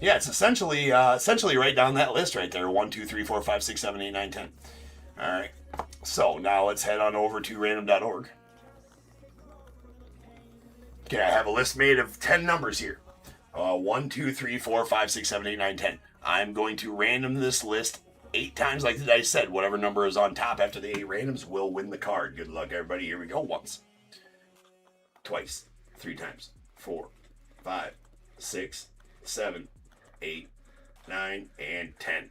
Yeah, it's essentially right down that list right there. 1, 2, 3, 4, 5, 6, 7, 8, 9, 10. All right. So now let's head on over to random.org. Okay, I have a list made of 10 numbers here. 1, 2, 3, 4, 5, 6, 7, 8, 9, 10. I'm going to random this list 8 times, like the dice said. Whatever number is on top after the 8 randoms will win the card. Good luck, everybody. Here we go. Once. Twice. 3 times. 4, 5, 6, 7, 8, 9, and 10.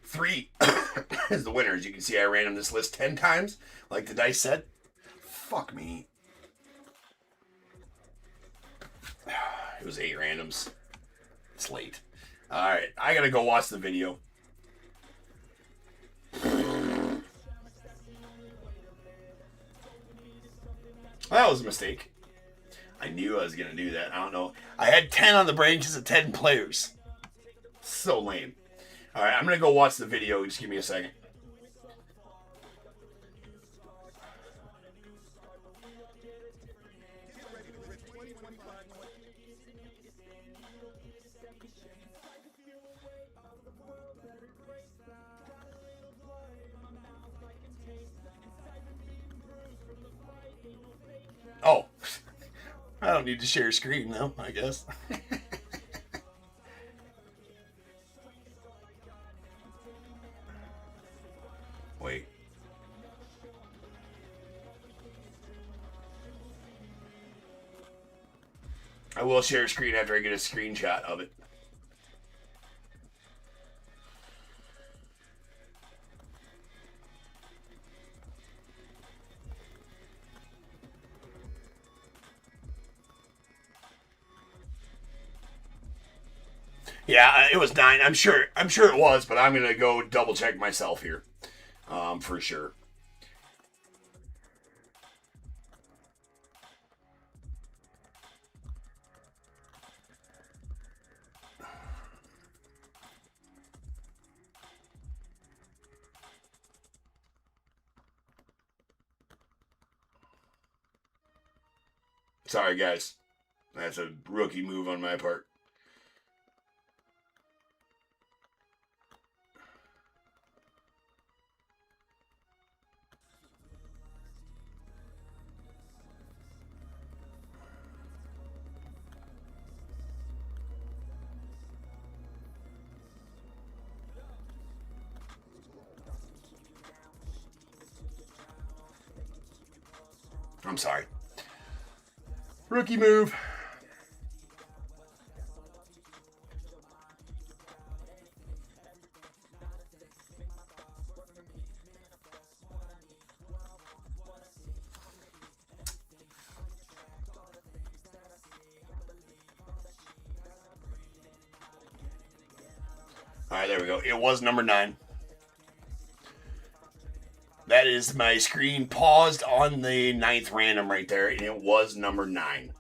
3 is the winner. As you can see, I random this list 10 times, like the dice said. Fuck me. It was 8 randoms. It's late. Alright, I gotta go watch the video. That was a mistake. I knew I was gonna do that. I don't know. I had 10 on the brain because of 10 players. So lame. Alright, I'm gonna go watch the video. Just give me a second. Oh, I don't need to share screen though, I guess. Wait. I will share screen after I get a screenshot of it. Yeah, it was 9. I'm sure it was, but I'm gonna go double check myself here, for sure. Sorry, guys. That's a rookie move on my part. I'm sorry. Rookie move. All right, there we go. It was number 9. That is my screen paused on the 9th random right there, and it was number 9.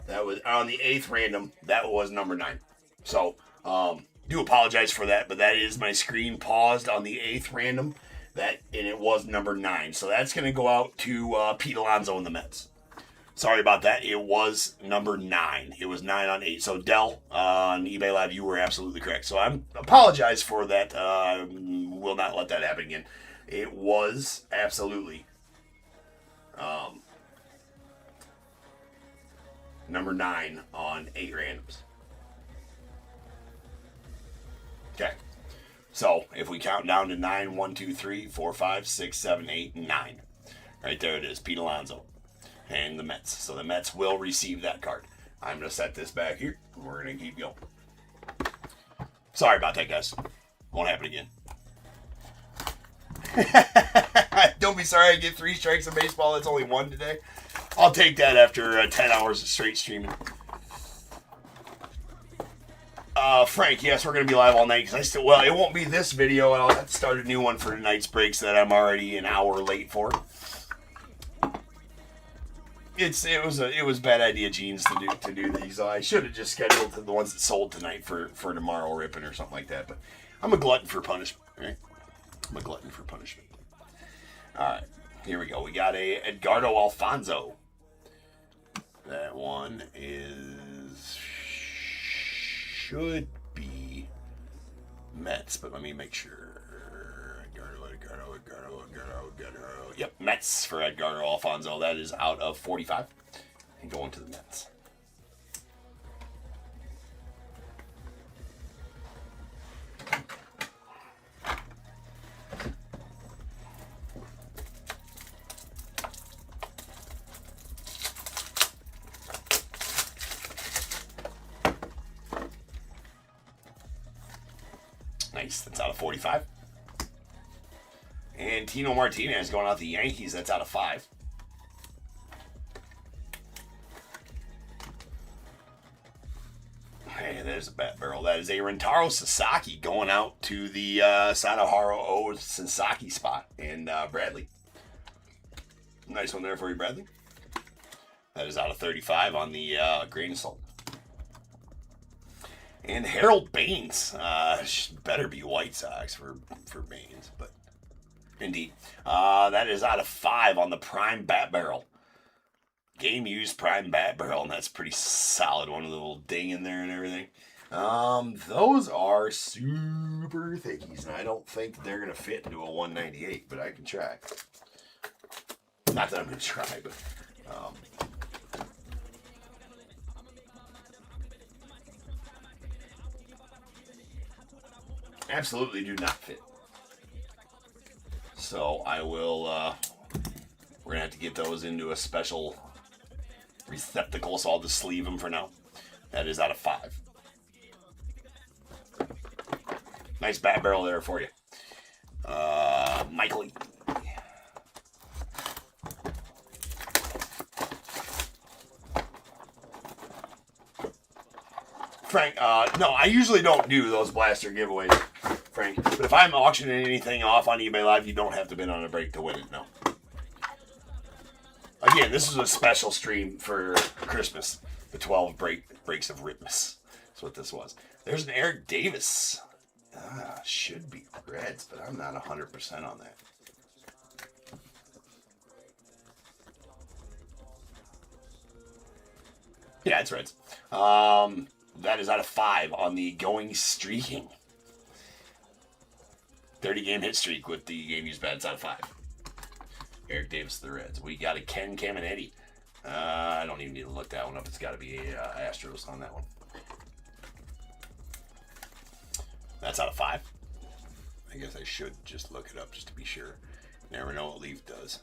That was on the 8th random. That was number 9. So, do apologize for that, but that is my screen paused on the 8th random. And it was number 9. So that's going to go out to Pete Alonso and the Mets. Sorry about that. It was number 9. It was 9 on 8. So Dell on eBay Live, you were absolutely correct. So I apologize for that. Will not let that happen again. It was absolutely number 9 on 8 randoms. Okay. So if we count down to 9, 1, 2, 3, 4, 5, 6, 7, 8, 9. Right there it is, Pete Alonso and the Mets. So the Mets will receive that card. I'm going to set this back here, and we're going to keep going. Sorry about that, guys. Won't happen again. Don't be sorry I get 3 strikes in baseball. It's only 1 today. I'll take that after 10 hours of straight streaming. Frank, yes, we're going to be live all night because well, it won't be this video, and I'll have to start a new one for tonight's breaks that I'm already an hour late for. It was bad idea, Jeans, to do these. I should have just scheduled the ones that sold tonight for tomorrow ripping or something like that. But I'm a glutton for punishment, right? I'm a glutton for punishment. All right, here we go. We got a Edgardo Alfonso. That one should be Mets, but let me make sure. Edgardo. Yep, Mets for Edgardo Alfonso. That is out of 45. And going to the Mets. Nice, that's out of 45. And Tino Martinez going out the Yankees, that's out of 5. Hey, there's a bat barrel. That is a Rentaro Sasaki going out to the Sadaharu O Sasaki spot. And Bradley. Nice one there for you, Bradley. That is out of 35 on the grain of salt. And Harold Baines. Better be White Sox for Baines, but indeed. That is out of 5 on the Prime Bat Barrel. Game used Prime Bat Barrel, and that's pretty solid. One with a little ding in there and everything. Those are super thickies, and I don't think they're going to fit into a 198, but I can try. Not that I'm going to try, but... absolutely do not fit. So I will, we're going to have to get those into a special receptacle, so I'll just sleeve them for now. That is out of 5. Nice bat barrel there for you. Michael E. Frank, no, I usually don't do those blaster giveaways, Frank. But if I'm auctioning anything off on eBay Live, you don't have to bid on a break to win it, no. Again, this is a special stream for Christmas. The 12 breaks of Ripmas. That's what this was. There's an Eric Davis. Should be Reds, but I'm not 100% on that. Yeah, it's Reds. That is out of 5 on the going streaking. 30-game hit streak with the game used bats out of 5. Eric Davis, the Reds. We got a Ken Caminiti. I don't even need to look that one up. It's got to be Astros on that one. That's out of 5. I guess I should just look it up just to be sure. Never know what Leaf does.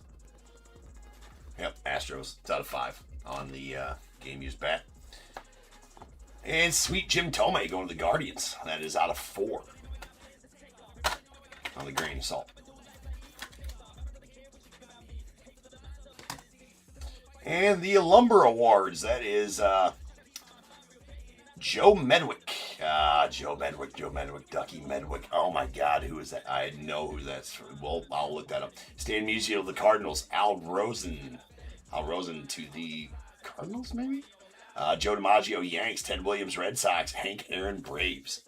Yep, Astros. It's out of 5 on the game used bat. And sweet Jim Tomei going to the Guardians. That is out of 4 on the grain of salt. And the Lumber Awards. That is Joe Medwick. Joe Medwick, Ducky Medwick. Oh my God, who is that? I know who that's from. Well, I'll look that up. Stan Musial of the Cardinals. Al Rosen to the Cardinals, maybe? Joe DiMaggio, Yanks. Ted Williams, Red Sox. Hank Aaron, Braves.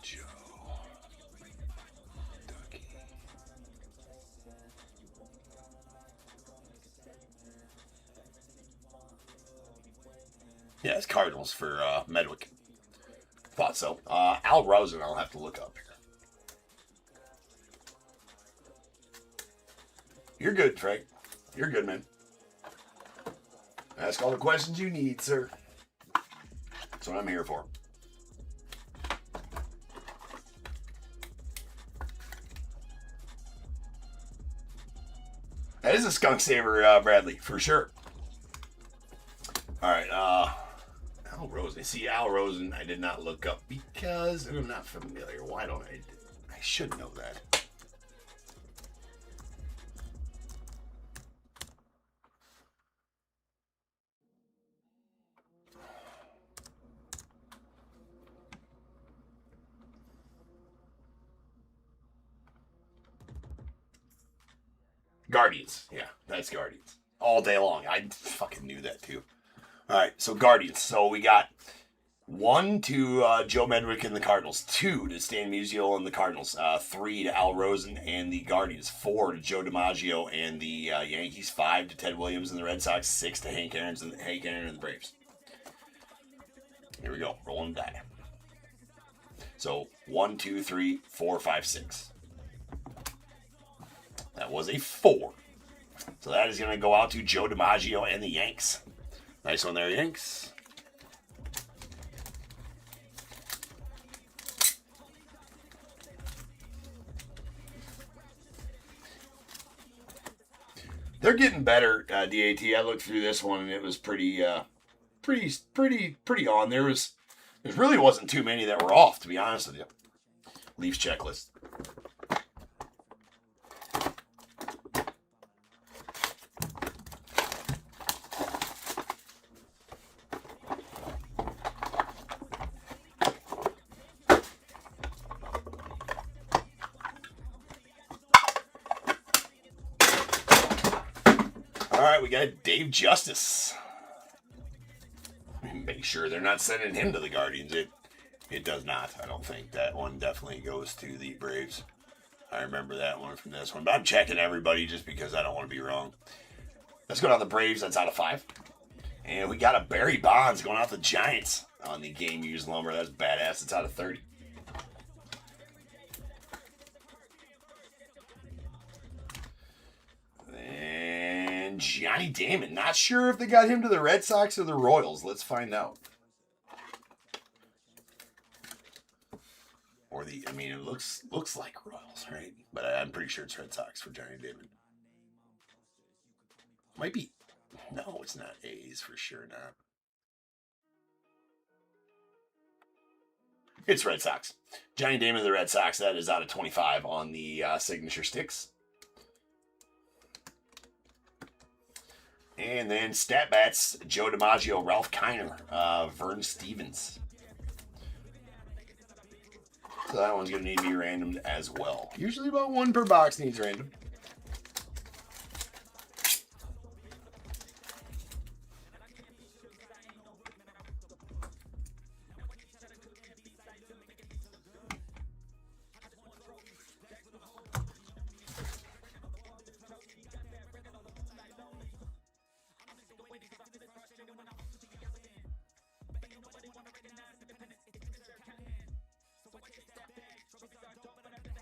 Joe. Ducky. Yeah, it's Cardinals for Medwick. Thought so. Al Rosen, I'll have to look up here. You're good, Frank. You're good, man. Ask all the questions you need, sir. That's what I'm here for. That is a skunk saver, Bradley, for sure. All right, Al Rosen. See, Al Rosen, I did not look up because I'm not familiar. Why don't I? I should know that. Guardians. Yeah, that's Guardians. All day long. I fucking knew that too. All right, so Guardians. So we got 1 to Joe Medwick and the Cardinals, 2 to Stan Musial and the Cardinals, 3 to Al Rosen and the Guardians, 4 to Joe DiMaggio and the Yankees, 5 to Ted Williams and the Red Sox, 6 to Hank Aaron and the Braves. Here we go, rolling die. So 1, 2, 3, 4, 5, 6. That was a 4. So that is going to go out to Joe DiMaggio and the Yanks. Nice one there, Yanks. They're getting better, DAT. I looked through this one and it was pretty on. There really wasn't too many that were off, to be honest with you. Leafs checklist. All right, we got Dave Justice. Make sure they're not sending him to the Guardians. It does not. I don't think that one definitely goes to the Braves. I remember that one from this one, but I'm checking everybody just because I don't want to be wrong. Let's go down the Braves. That's out of 5. And we got a Barry Bonds going out the Giants on the game used lumber. That's badass. It's out of 30. And Johnny Damon. Not sure if they got him to the Red Sox or the Royals. Let's find out. Or it looks like Royals, right? But I'm pretty sure it's Red Sox for Johnny Damon. Might be. No, it's not A's for sure not. It's Red Sox. Johnny Damon of the Red Sox. That is out of 25 on the signature sticks. And then Stat Bats, Joe DiMaggio, Ralph Kiner, Vern Stevens. So that one's going to need to be randomed as well. Usually about 1 per box needs random.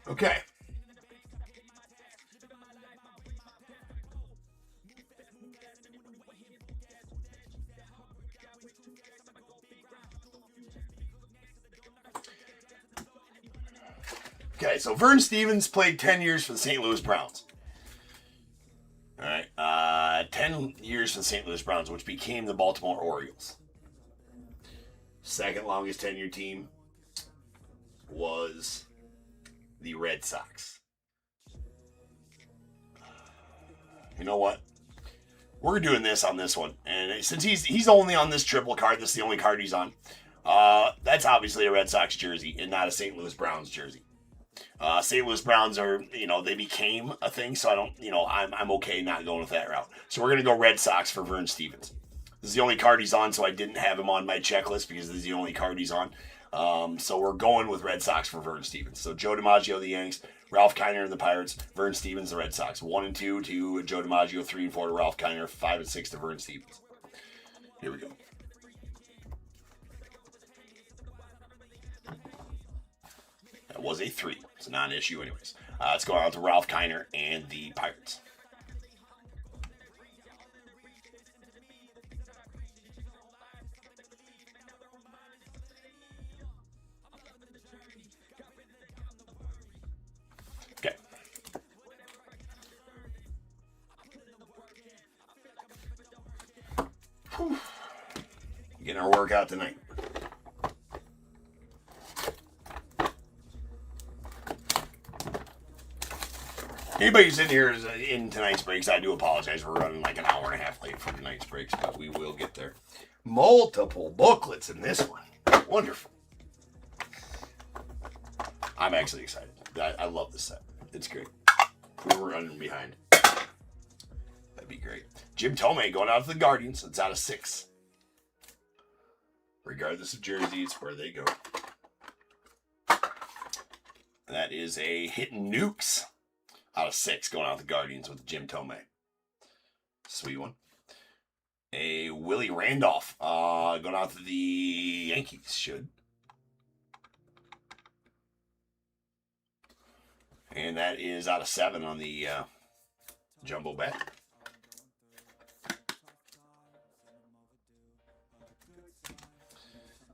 Okay. Okay, so Vern Stevens played 10 years for the St. Louis Browns. All right, 10 years for the St. Louis Browns, which became the Baltimore Orioles. Second longest tenure team was the Red Sox. You know what? We're doing this on this one, and since he's only on this triple card, this is the only card he's on. That's obviously a Red Sox jersey and not a St. Louis Browns jersey. St. Louis Browns are, they became a thing, so I don't, I'm okay not going with that route. So we're gonna go Red Sox for Vern Stevens. This is the only card he's on, so I didn't have him on my checklist because this is the only card he's on. So we're going with Red Sox for Vern Stevens. So Joe DiMaggio, the Yanks, Ralph Kiner, the Pirates, Vern Stevens, the Red Sox. 1 and 2 to Joe DiMaggio, 3 and 4 to Ralph Kiner, 5 and 6 to Vern Stevens. Here we go. That was a 3. It's a non-issue anyways. Let's go on to Ralph Kiner and the Pirates. Getting our workout tonight. Anybody who's in here is in tonight's breaks, I do apologize. We're running like an hour and a half late for tonight's breaks, but we will get there. Multiple booklets in this one. Wonderful. I'm actually excited. I love this set. It's great. We were running behind. That'd be great. Jim Tomei going out to the Guardians. It's out of 6. Regardless of jersey, it's where they go. That is a Hitting Nukes out of 6 going out to the Guardians with Jim Tomei. Sweet one. A Willie Randolph going out to the Yankees. Should. And that is out of 7 on the jumbo bat.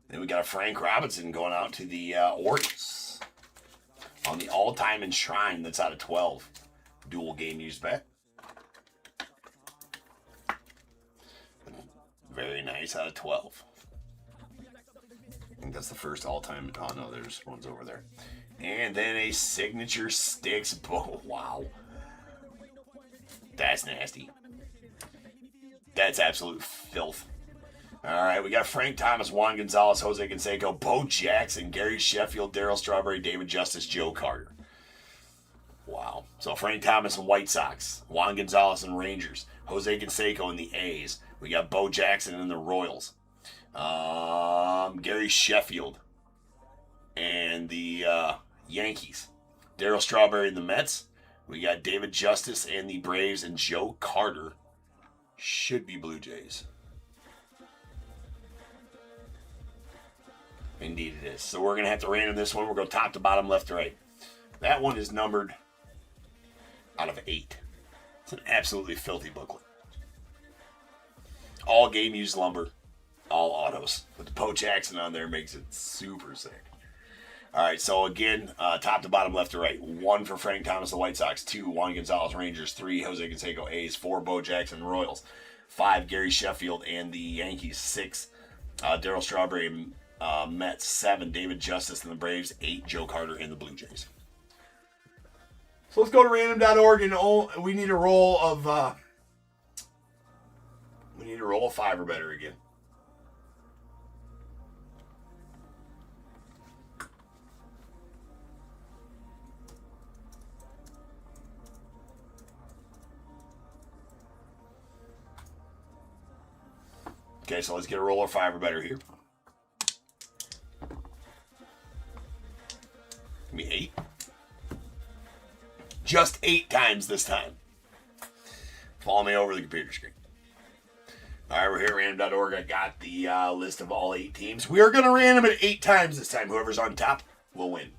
Then we got a Frank Robinson going out to the Orioles on the all-time enshrine. That's out of 12. Dual game used bet. Very nice out of 12. I think that's the first all-time. Oh no, there's ones over there. And then a signature sticks. Oh, wow. That's nasty. That's absolute filth. All right, we got Frank Thomas, Juan Gonzalez, Jose Canseco, Bo Jackson, Gary Sheffield, Darryl Strawberry, David Justice, Joe Carter. Wow. So Frank Thomas and White Sox, Juan Gonzalez and Rangers, Jose Canseco and the A's. We got Bo Jackson and the Royals. Gary Sheffield and the Yankees. Darryl Strawberry and the Mets. We got David Justice and the Braves, and Joe Carter should be Blue Jays. Indeed it is. So we're going to have to random this one. We'll go top to bottom, left to right. That one is numbered out of 8. It's an absolutely filthy booklet. All game used lumber. All autos. With the Bo Jackson on there makes it super sick. All right, so again, top to bottom, left to right. 1 for Frank Thomas, the White Sox. 2, Juan Gonzalez, Rangers. 3, Jose Canseco, A's. 4, Bo Jackson, Royals. 5, Gary Sheffield and the Yankees. 6, Darryl Strawberry, Mets. 7, David Justice and the Braves. 8, Joe Carter and the Blue Jays. So let's go to random.org, and we need a roll of 5 or better again. Okay, so let's get a roll of 5 or better here. Give me 8. Just 8 times this time. Follow me over the computer screen. All right, we're here at random.org. I got the list of all 8 teams. We are going to random it 8 times this time. Whoever's on top will win.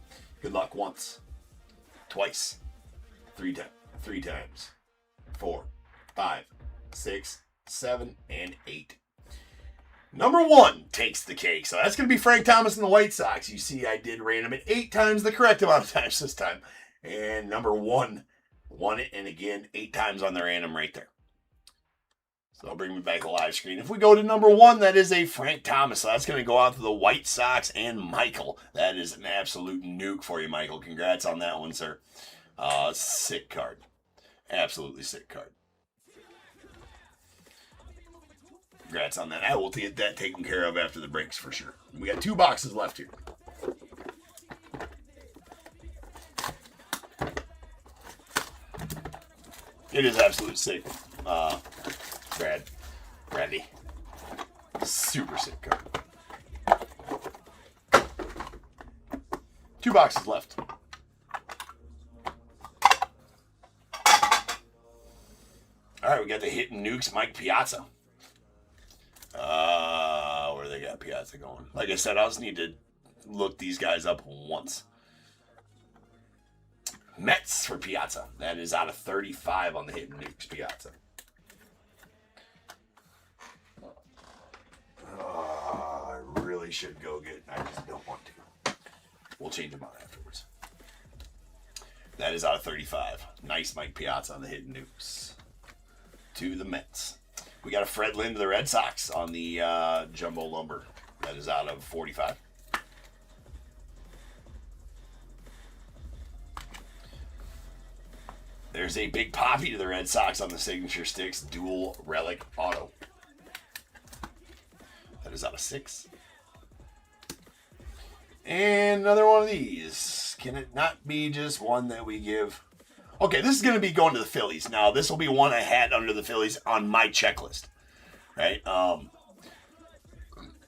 Good luck once, twice, 3 times, 4, 5, 6, 7, and 8. Number 1 takes the cake. So that's going to be Frank Thomas and the White Sox. You see, I did random it 8 times, the correct amount of times this time. And number 1 won it, and again, 8 times on the random right there. So I'll bring me back to live screen. If we go to number 1, that is a Frank Thomas. So that's going to go out to the White Sox and Michael. That is an absolute nuke for you, Michael. Congrats on that one, sir. Sick card. Absolutely sick card. Congrats on that. I will get that taken care of after the breaks for sure. We got 2 boxes left here. It is absolute sick. Bradley. Super sick card. 2 boxes left. All right, we got the Hitting Nukes, Mike Piazza. Where they got Piazza going? Like I said, I just need to look these guys up once. Mets for Piazza. That is out of 35 on the Hitting Nukes Piazza. I really should go get. I just don't want to. We'll change them out afterwards. That is out of 35. Nice Mike Piazza on the Hitting Nukes. To the Mets. We got a Fred Lynn to the Red Sox on the Jumbo Lumber. That is out of 45. There's a Big Poppy to the Red Sox on the Signature Sticks Dual Relic Auto. That is out of 6. And another one of these. Can it not be just one that we give? Okay, this is going to be going to the Phillies. Now, this will be one I had under the Phillies on my checklist. Right?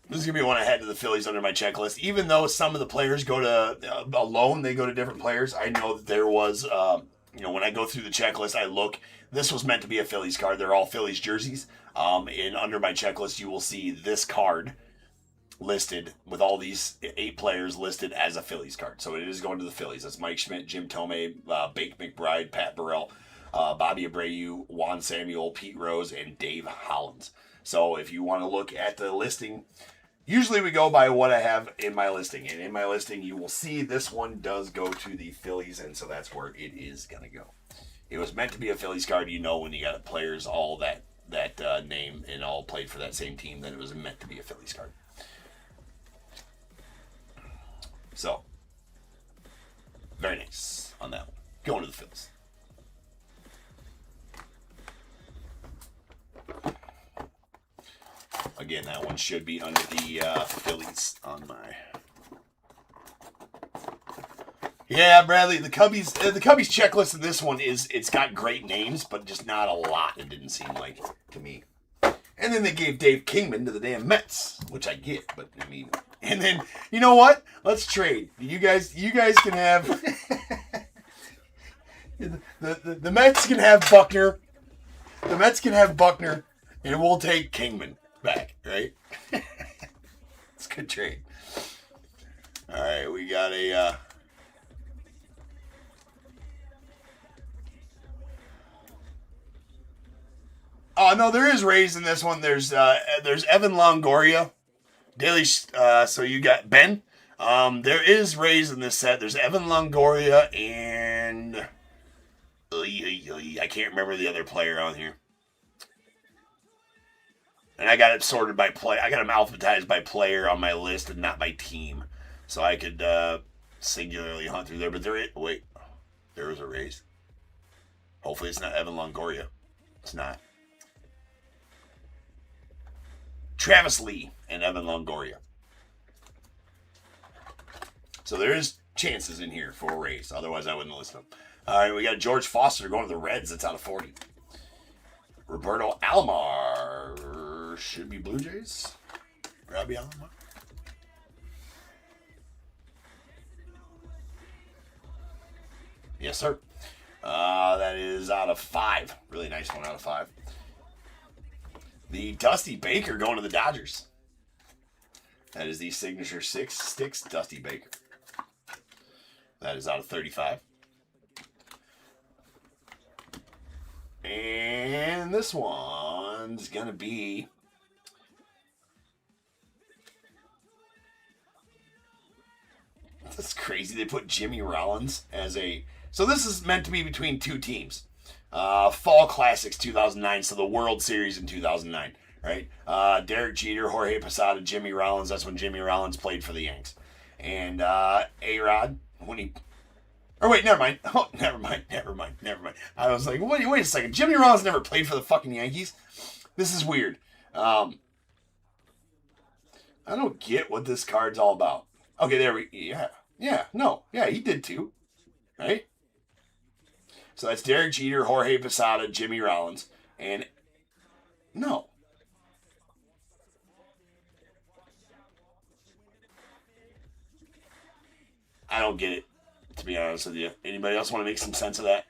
This is going to be one I had to the Phillies under my checklist. Even though some of the players go to, alone, they go to different players. I know that there was, when I go through the checklist, I look. This was meant to be a Phillies card. They're all Phillies jerseys. And under my checklist, you will see this card listed with all these 8 players listed as a Phillies card. So it is going to the Phillies. That's Mike Schmidt, Jim Tomei, Bake McBride, Pat Burrell, Bobby Abreu, Juan Samuel, Pete Rose, and Dave Hollins. So if you want to look at the listing, usually we go by what I have in my listing. And in my listing, you will see this one does go to the Phillies, and so that's where it is going to go. It was meant to be a Phillies card. You know, when you got players all that name and all played for that same team, then it was meant to be a Phillies card. So, very nice on that one. Going to the Phillies. Again, that one should be under the Phillies on my... Yeah, Bradley, the Cubbies checklist in this one it's got great names, but just not a lot, it didn't seem like to me. And then they gave Dave Kingman to the damn Mets, which I get, but I mean, and then you know what? Let's trade. You guys can have the Mets can have Buckner. The Mets can have Buckner, and we'll take Kingman back, right? It's a good trade. All right, we got a. Oh no, there is Rays in this one. There's Evan Longoria, Daily. So you got Ben. There is Rays in this set. There's Evan Longoria and I can't remember the other player on here. And I got it sorted by play. I got them alphabetized by player on my list and not by team, so I could singularly hunt through there. But there was a Rays. Hopefully it's not Evan Longoria. It's not. Travis Lee and Evan Longoria. So there is chances in here for a race. Otherwise, I wouldn't list them. All right, we got George Foster going to the Reds. That's out of 40. Roberto Alomar. Should be Blue Jays. Robbie Alomar. Yes, sir. That is out of 5. Really nice one out of 5. The Dusty Baker going to the Dodgers. That is the Signature 6 Sticks Dusty Baker. That is out of 35. And this one's going to be... That's crazy. They put Jimmy Rollins as a... So this is meant to be between 2 teams. Fall Classics 2009, so the World Series in 2009, right? Derek Jeter, Jorge Posada, Jimmy Rollins. That's when Jimmy Rollins played for the Yanks. And A-Rod, when he... Or wait, never mind. Oh, never mind. I was like, wait a second. Jimmy Rollins never played for the fucking Yankees? This is weird. I don't get what this card's all about. Okay, there we... Yeah, he did too. Right? So that's Derek Jeter, Jorge Posada, Jimmy Rollins, and no. I don't get it, to be honest with you. Anybody else want to make some sense of that?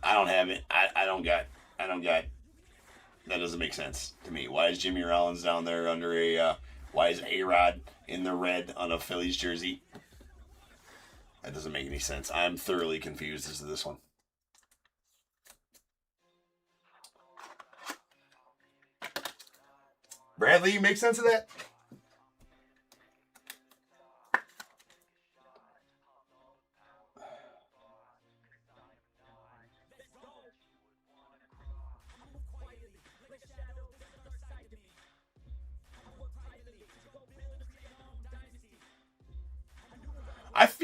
I don't have it. I don't got. That doesn't make sense to me. Why is Jimmy Rollins down there under a? Why is A-Rod in the red on a Phillies jersey? That doesn't make any sense. I'm thoroughly confused as to this one. Bradley, you make sense of that?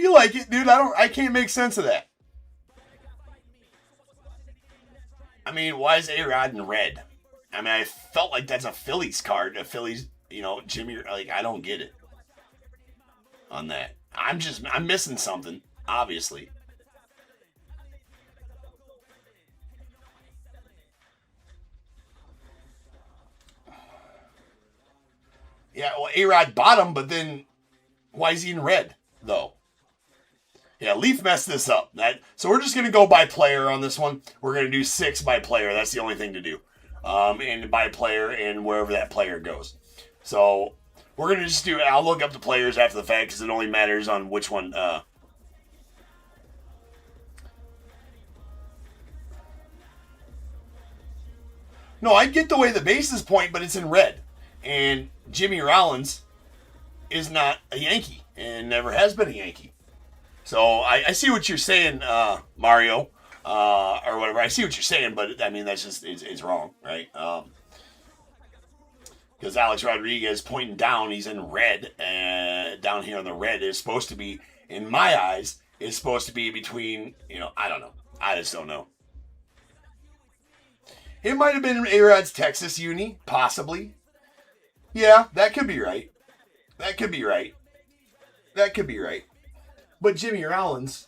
feel like it, dude. I can't make sense of that. I mean, why is A-Rod in red? I mean, I felt like that's a Phillies card. A Phillies, Jimmy, like, I don't get it on that. I'm missing something, obviously. Yeah, well, A-Rod bottom, but then why is he in red, though? Yeah, Leaf messed this up. So we're just going to go by player on this one. We're going to do 6 by player. That's the only thing to do. And by player and wherever that player goes. So we're going to just do, I'll look up the players after the fact because it only matters on which one. No, I get the way the bases point, but it's in red. And Jimmy Rollins is not a Yankee and never has been a Yankee. So I see what you're saying, Mario, or whatever. I see what you're saying, but I mean that's just it's wrong, right? Because Alex Rodriguez pointing down, he's in red, and down here on the red is supposed to be, in my eyes, is supposed to be between, I don't know, I just don't know. It might have been A-Rod's Texas uni, possibly. Yeah, that could be right. That could be right. That could be right. But Jimmy Rollins,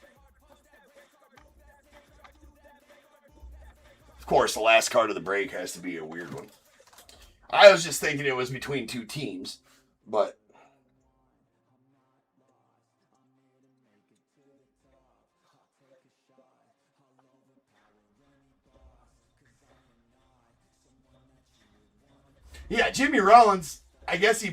of course, the last card of the break has to be a weird one. I was just thinking it was between 2 teams, but yeah, Jimmy Rollins, I guess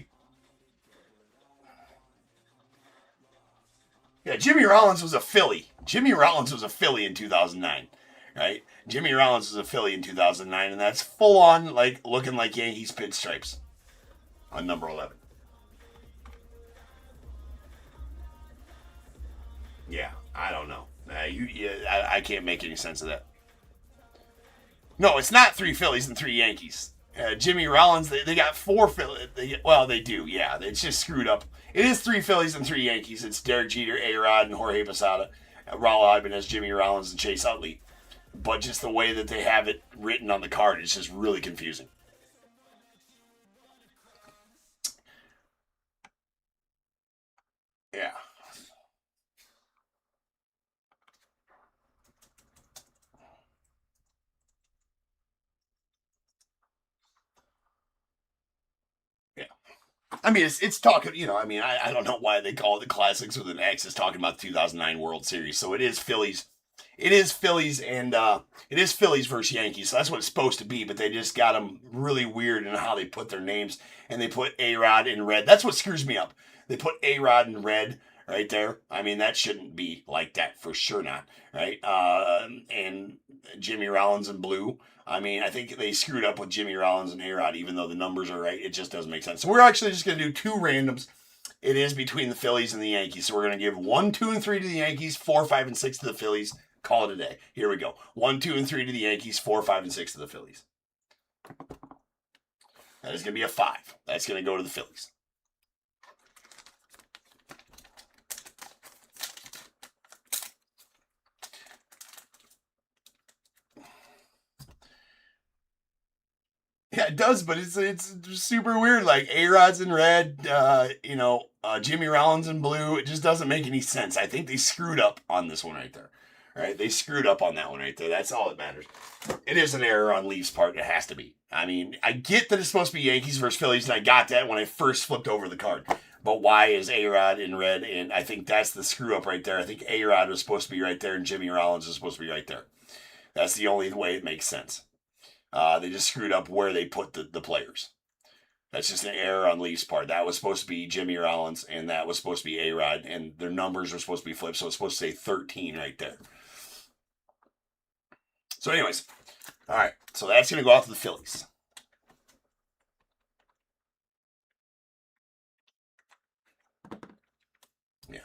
Jimmy Rollins was a Philly. Jimmy Rollins was a Philly in 2009, right? Jimmy Rollins was a Philly in 2009, and that's full on, like, looking like Yankees pinstripes on number 11. Yeah, I don't know. I can't make any sense of that. No, it's not 3 Phillies and 3 Yankees. Jimmy Rollins, they got 4 Phillies. Well, they do, yeah. It's just screwed up. It is 3 Phillies and 3 Yankees. It's Derek Jeter, A-Rod, and Jorge Posada. Raul Ibanez, Jimmy Rollins, and Chase Utley. But just the way that they have it written on the card is just really confusing. Yeah. I mean, it's talking, I mean, I don't know why they call it the Classics with an X. It's talking about the 2009 World Series. So it is Phillies. It is Phillies and it is Phillies versus Yankees. So that's what it's supposed to be. But they just got them really weird in how they put their names. And they put A-Rod in red. That's what screws me up. They put A-Rod in red right there. I mean, that shouldn't be like that. For sure not. Right? And Jimmy Rollins in blue. I mean, I think they screwed up with Jimmy Rollins and A-Rod, even though the numbers are right. It just doesn't make sense. So we're actually just going to do 2 randoms. It is between the Phillies and the Yankees. So we're going to give 1, 2, and 3 to the Yankees, 4, 5, and 6 to the Phillies. Call it a day. Here we go. 1, 2, and 3 to the Yankees, 4, 5, and 6 to the Phillies. That is going to be a 5. That's going to go to the Phillies. Yeah, it does, but it's super weird. Like A-Rod's in red, Jimmy Rollins in blue. It just doesn't make any sense. I think they screwed up on this one right there. Right? They screwed up on that one right there. That's all that matters. It is an error on Leaf's part. It has to be. I mean, I get that it's supposed to be Yankees versus Phillies, and I got that when I first flipped over the card. But why is A-Rod in red? And I think that's the screw up right there. I think A-Rod was supposed to be right there, and Jimmy Rollins was supposed to be right there. That's the only way it makes sense. They just screwed up where they put the players. That's just an error on Leaf's part. That was supposed to be Jimmy Rollins, and that was supposed to be A-Rod, and their numbers were supposed to be flipped, so it's supposed to say 13 right there. So anyways, all right, so that's going to go out to the Phillies. Yeah,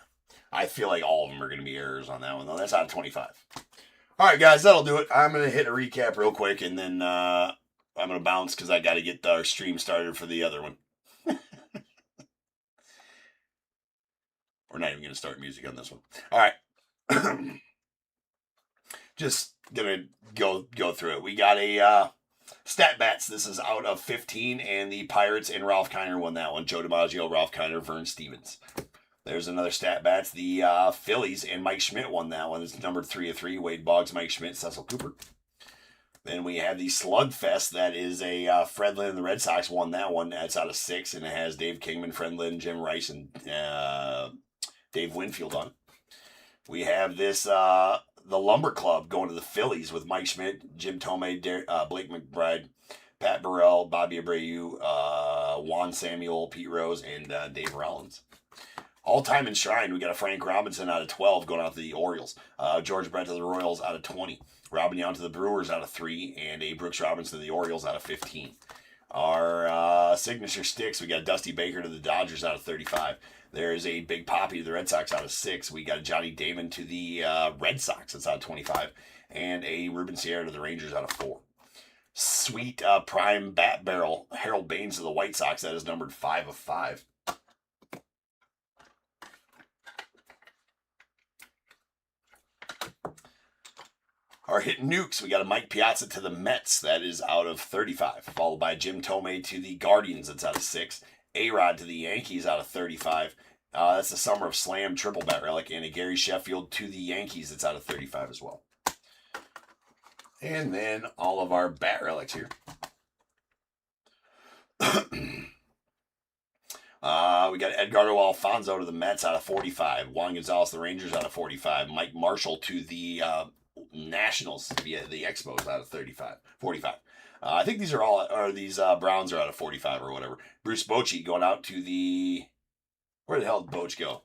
I feel like all of them are going to be errors on that one, though. That's out of 25. All right, guys, that'll do it. I'm going to hit a recap real quick, and then I'm going to bounce because I got to get our stream started for the other one. We're not even going to start music on this one. All right. Just going to go through it. We got a stat bats. This is out of 15, and the Pirates and Ralph Kiner won that one. Joe DiMaggio, Ralph Kiner, Vern Stevens. There's another stat bats. The Phillies and Mike Schmidt won that one. It's numbered 3 of 3. Wade Boggs, Mike Schmidt, Cecil Cooper. Then we have the Slugfest. That is a Fred Lynn and the Red Sox won that one. That's out of 6, and it has Dave Kingman, Fred Lynn, Jim Rice, and Dave Winfield on it. We have this the Lumber Club going to the Phillies with Mike Schmidt, Jim Tomei, Blake McBride, Pat Burrell, Bobby Abreu, Juan Samuel, Pete Rose, and Dave Rollins. All-time enshrined, we got a Frank Robinson out of 12 going out to the Orioles. George Brett to the Royals out of 20. Robin Yount to the Brewers out of 3. And a Brooks Robinson to the Orioles out of 15. Our signature sticks, we got Dusty Baker to the Dodgers out of 35. There's a Big Poppy to the Red Sox out of 6. We got a Johnny Damon to the Red Sox. That's out of 25. And a Ruben Sierra to the Rangers out of 4. Sweet prime bat barrel, Harold Baines to the White Sox. That is numbered 5 of 5. Our hit nukes, we got a Mike Piazza to the Mets. That is out of 35. Followed by Jim Tomei to the Guardians. That's out of 6. A-Rod to the Yankees out of 35. That's the Summer of Slam triple bat relic. And a Gary Sheffield to the Yankees. That's out of 35 as well. And then all of our bat relics here. We got Edgardo Alfonso to the Mets out of 45. Juan Gonzalez to the Rangers out of 45. Mike Marshall to the Nationals via the Expos out of 45. I think these are all, or these Browns are out of 45 or whatever. Bruce Bochy going out to the, where the hell did Boch go?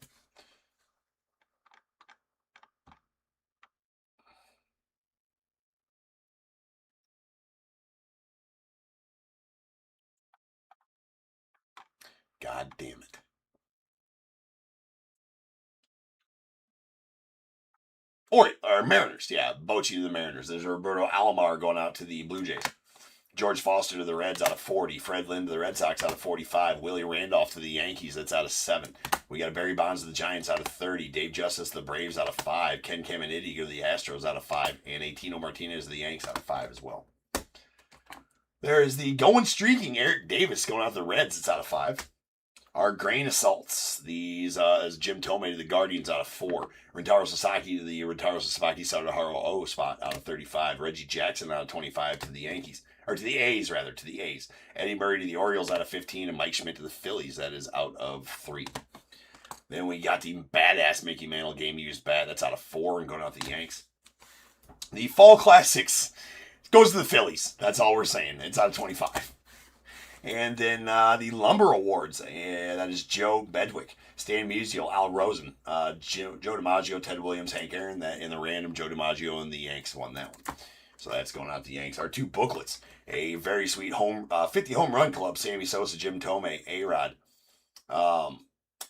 God damn it. Or Mariners, yeah. Bochy to the Mariners. There's Roberto Alomar going out to the Blue Jays. George Foster to the Reds out of 40. Fred Lynn to the Red Sox out of 45. Willie Randolph to the Yankees. That's out of 7. We got Barry Bonds to the Giants out of 30. Dave Justice to the Braves out of 5. Ken Caminiti to the Astros out of 5. And a Tino Martinez to the Yanks out of 5 as well. There is the going streaking Eric Davis going out to the Reds. It's out of 5. Our grain assaults. These is Jim Tomei to the Guardians out of 4. Rentaro Sasaki to the Rentaro Sasaki Sadaharo O spot out of 35. Reggie Jackson out of 25 to the Yankees. Or to the A's, rather, to the A's. Eddie Murray to the Orioles out of 15. And Mike Schmidt to the Phillies. That is out of 3. Then we got the badass Mickey Mantle game-used bat. That's out of 4 and going out to the Yanks. The Fall Classics goes to the Phillies. That's all we're saying. It's out of 25. And then the Lumber Awards, that is Joe Bedwick, Stan Musial, Al Rosen, Joe DiMaggio, Ted Williams, Hank Aaron. That in the random, Joe DiMaggio and the Yanks won that one. So that's going out to the Yanks. Our 2 booklets, a very sweet 50 home run club, Sammy Sosa, Jim Tomei, A-Rod,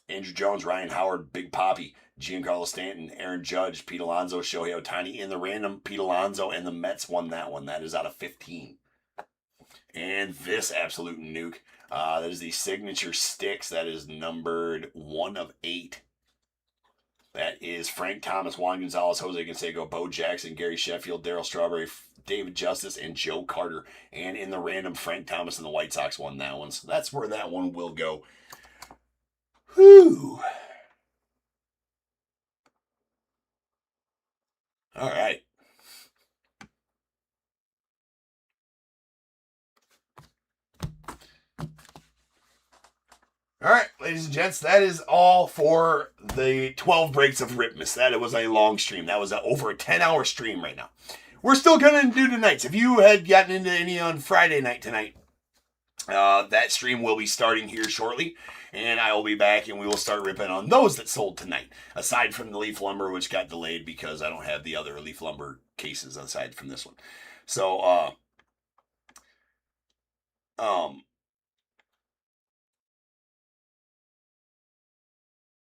Andrew Jones, Ryan Howard, Big Poppy, Giancarlo Stanton, Aaron Judge, Pete Alonso, Shohei Ohtani. In the random, Pete Alonso and the Mets won that one. That is out of 15. And this absolute nuke, that is the signature sticks. That is numbered 1 of 8. That is Frank Thomas, Juan Gonzalez, Jose Canseco, Bo Jackson, Gary Sheffield, Darryl Strawberry, David Justice, and Joe Carter. And in the random, Frank Thomas and the White Sox won that one. So that's where that one will go. Whew. All right. All right, ladies and gents, that is all for the 12 breaks of Ripmas. That was a long stream. That was over a 10-hour stream right now. We're still going to do tonight's. If you had gotten into any on Friday night tonight, that stream will be starting here shortly, and I will be back, and we will start ripping on those that sold tonight, aside from the Leaf Lumber, which got delayed because I don't have the other Leaf Lumber cases aside from this one. So,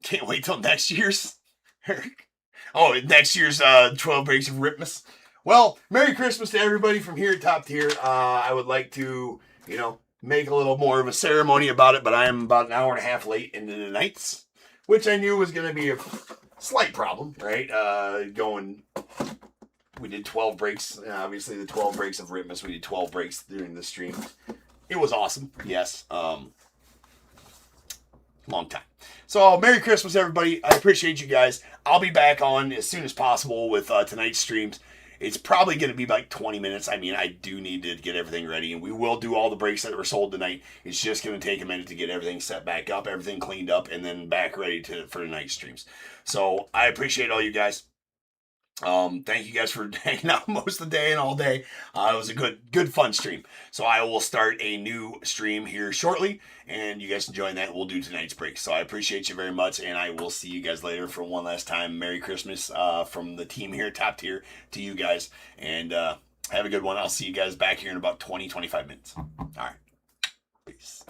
can't wait till next year's. Next year's 12 breaks of Ripmas. Well, Merry Christmas to everybody from here at Top Tier. I would like to, make a little more of a ceremony about it, but I am about an hour and a half late into the nights. which I knew was going to be a slight problem, right? We did 12 breaks. Obviously, the 12 breaks of Ripmas. We did 12 breaks during the stream. It was awesome. Yes. Long time. So, Merry Christmas, everybody. I appreciate you guys. I'll be back on as soon as possible with tonight's streams. It's probably going to be like 20 minutes. I mean, I do need to get everything ready, and we will do all the breaks that were sold tonight. It's just going to take a minute to get everything set back up, everything cleaned up, and then back ready for tonight's streams. So, I appreciate all you guys. Thank you guys for hanging out most of the day and all day. It was a good fun stream. So I will start a new stream here shortly, and you guys can join that. We'll do tonight's break. So I appreciate you very much, and I will see you guys later for one last time. Merry Christmas from the team here, Top Tier, to you guys, and have a good one. I'll see you guys back here in about 20-25 minutes. All right. Peace.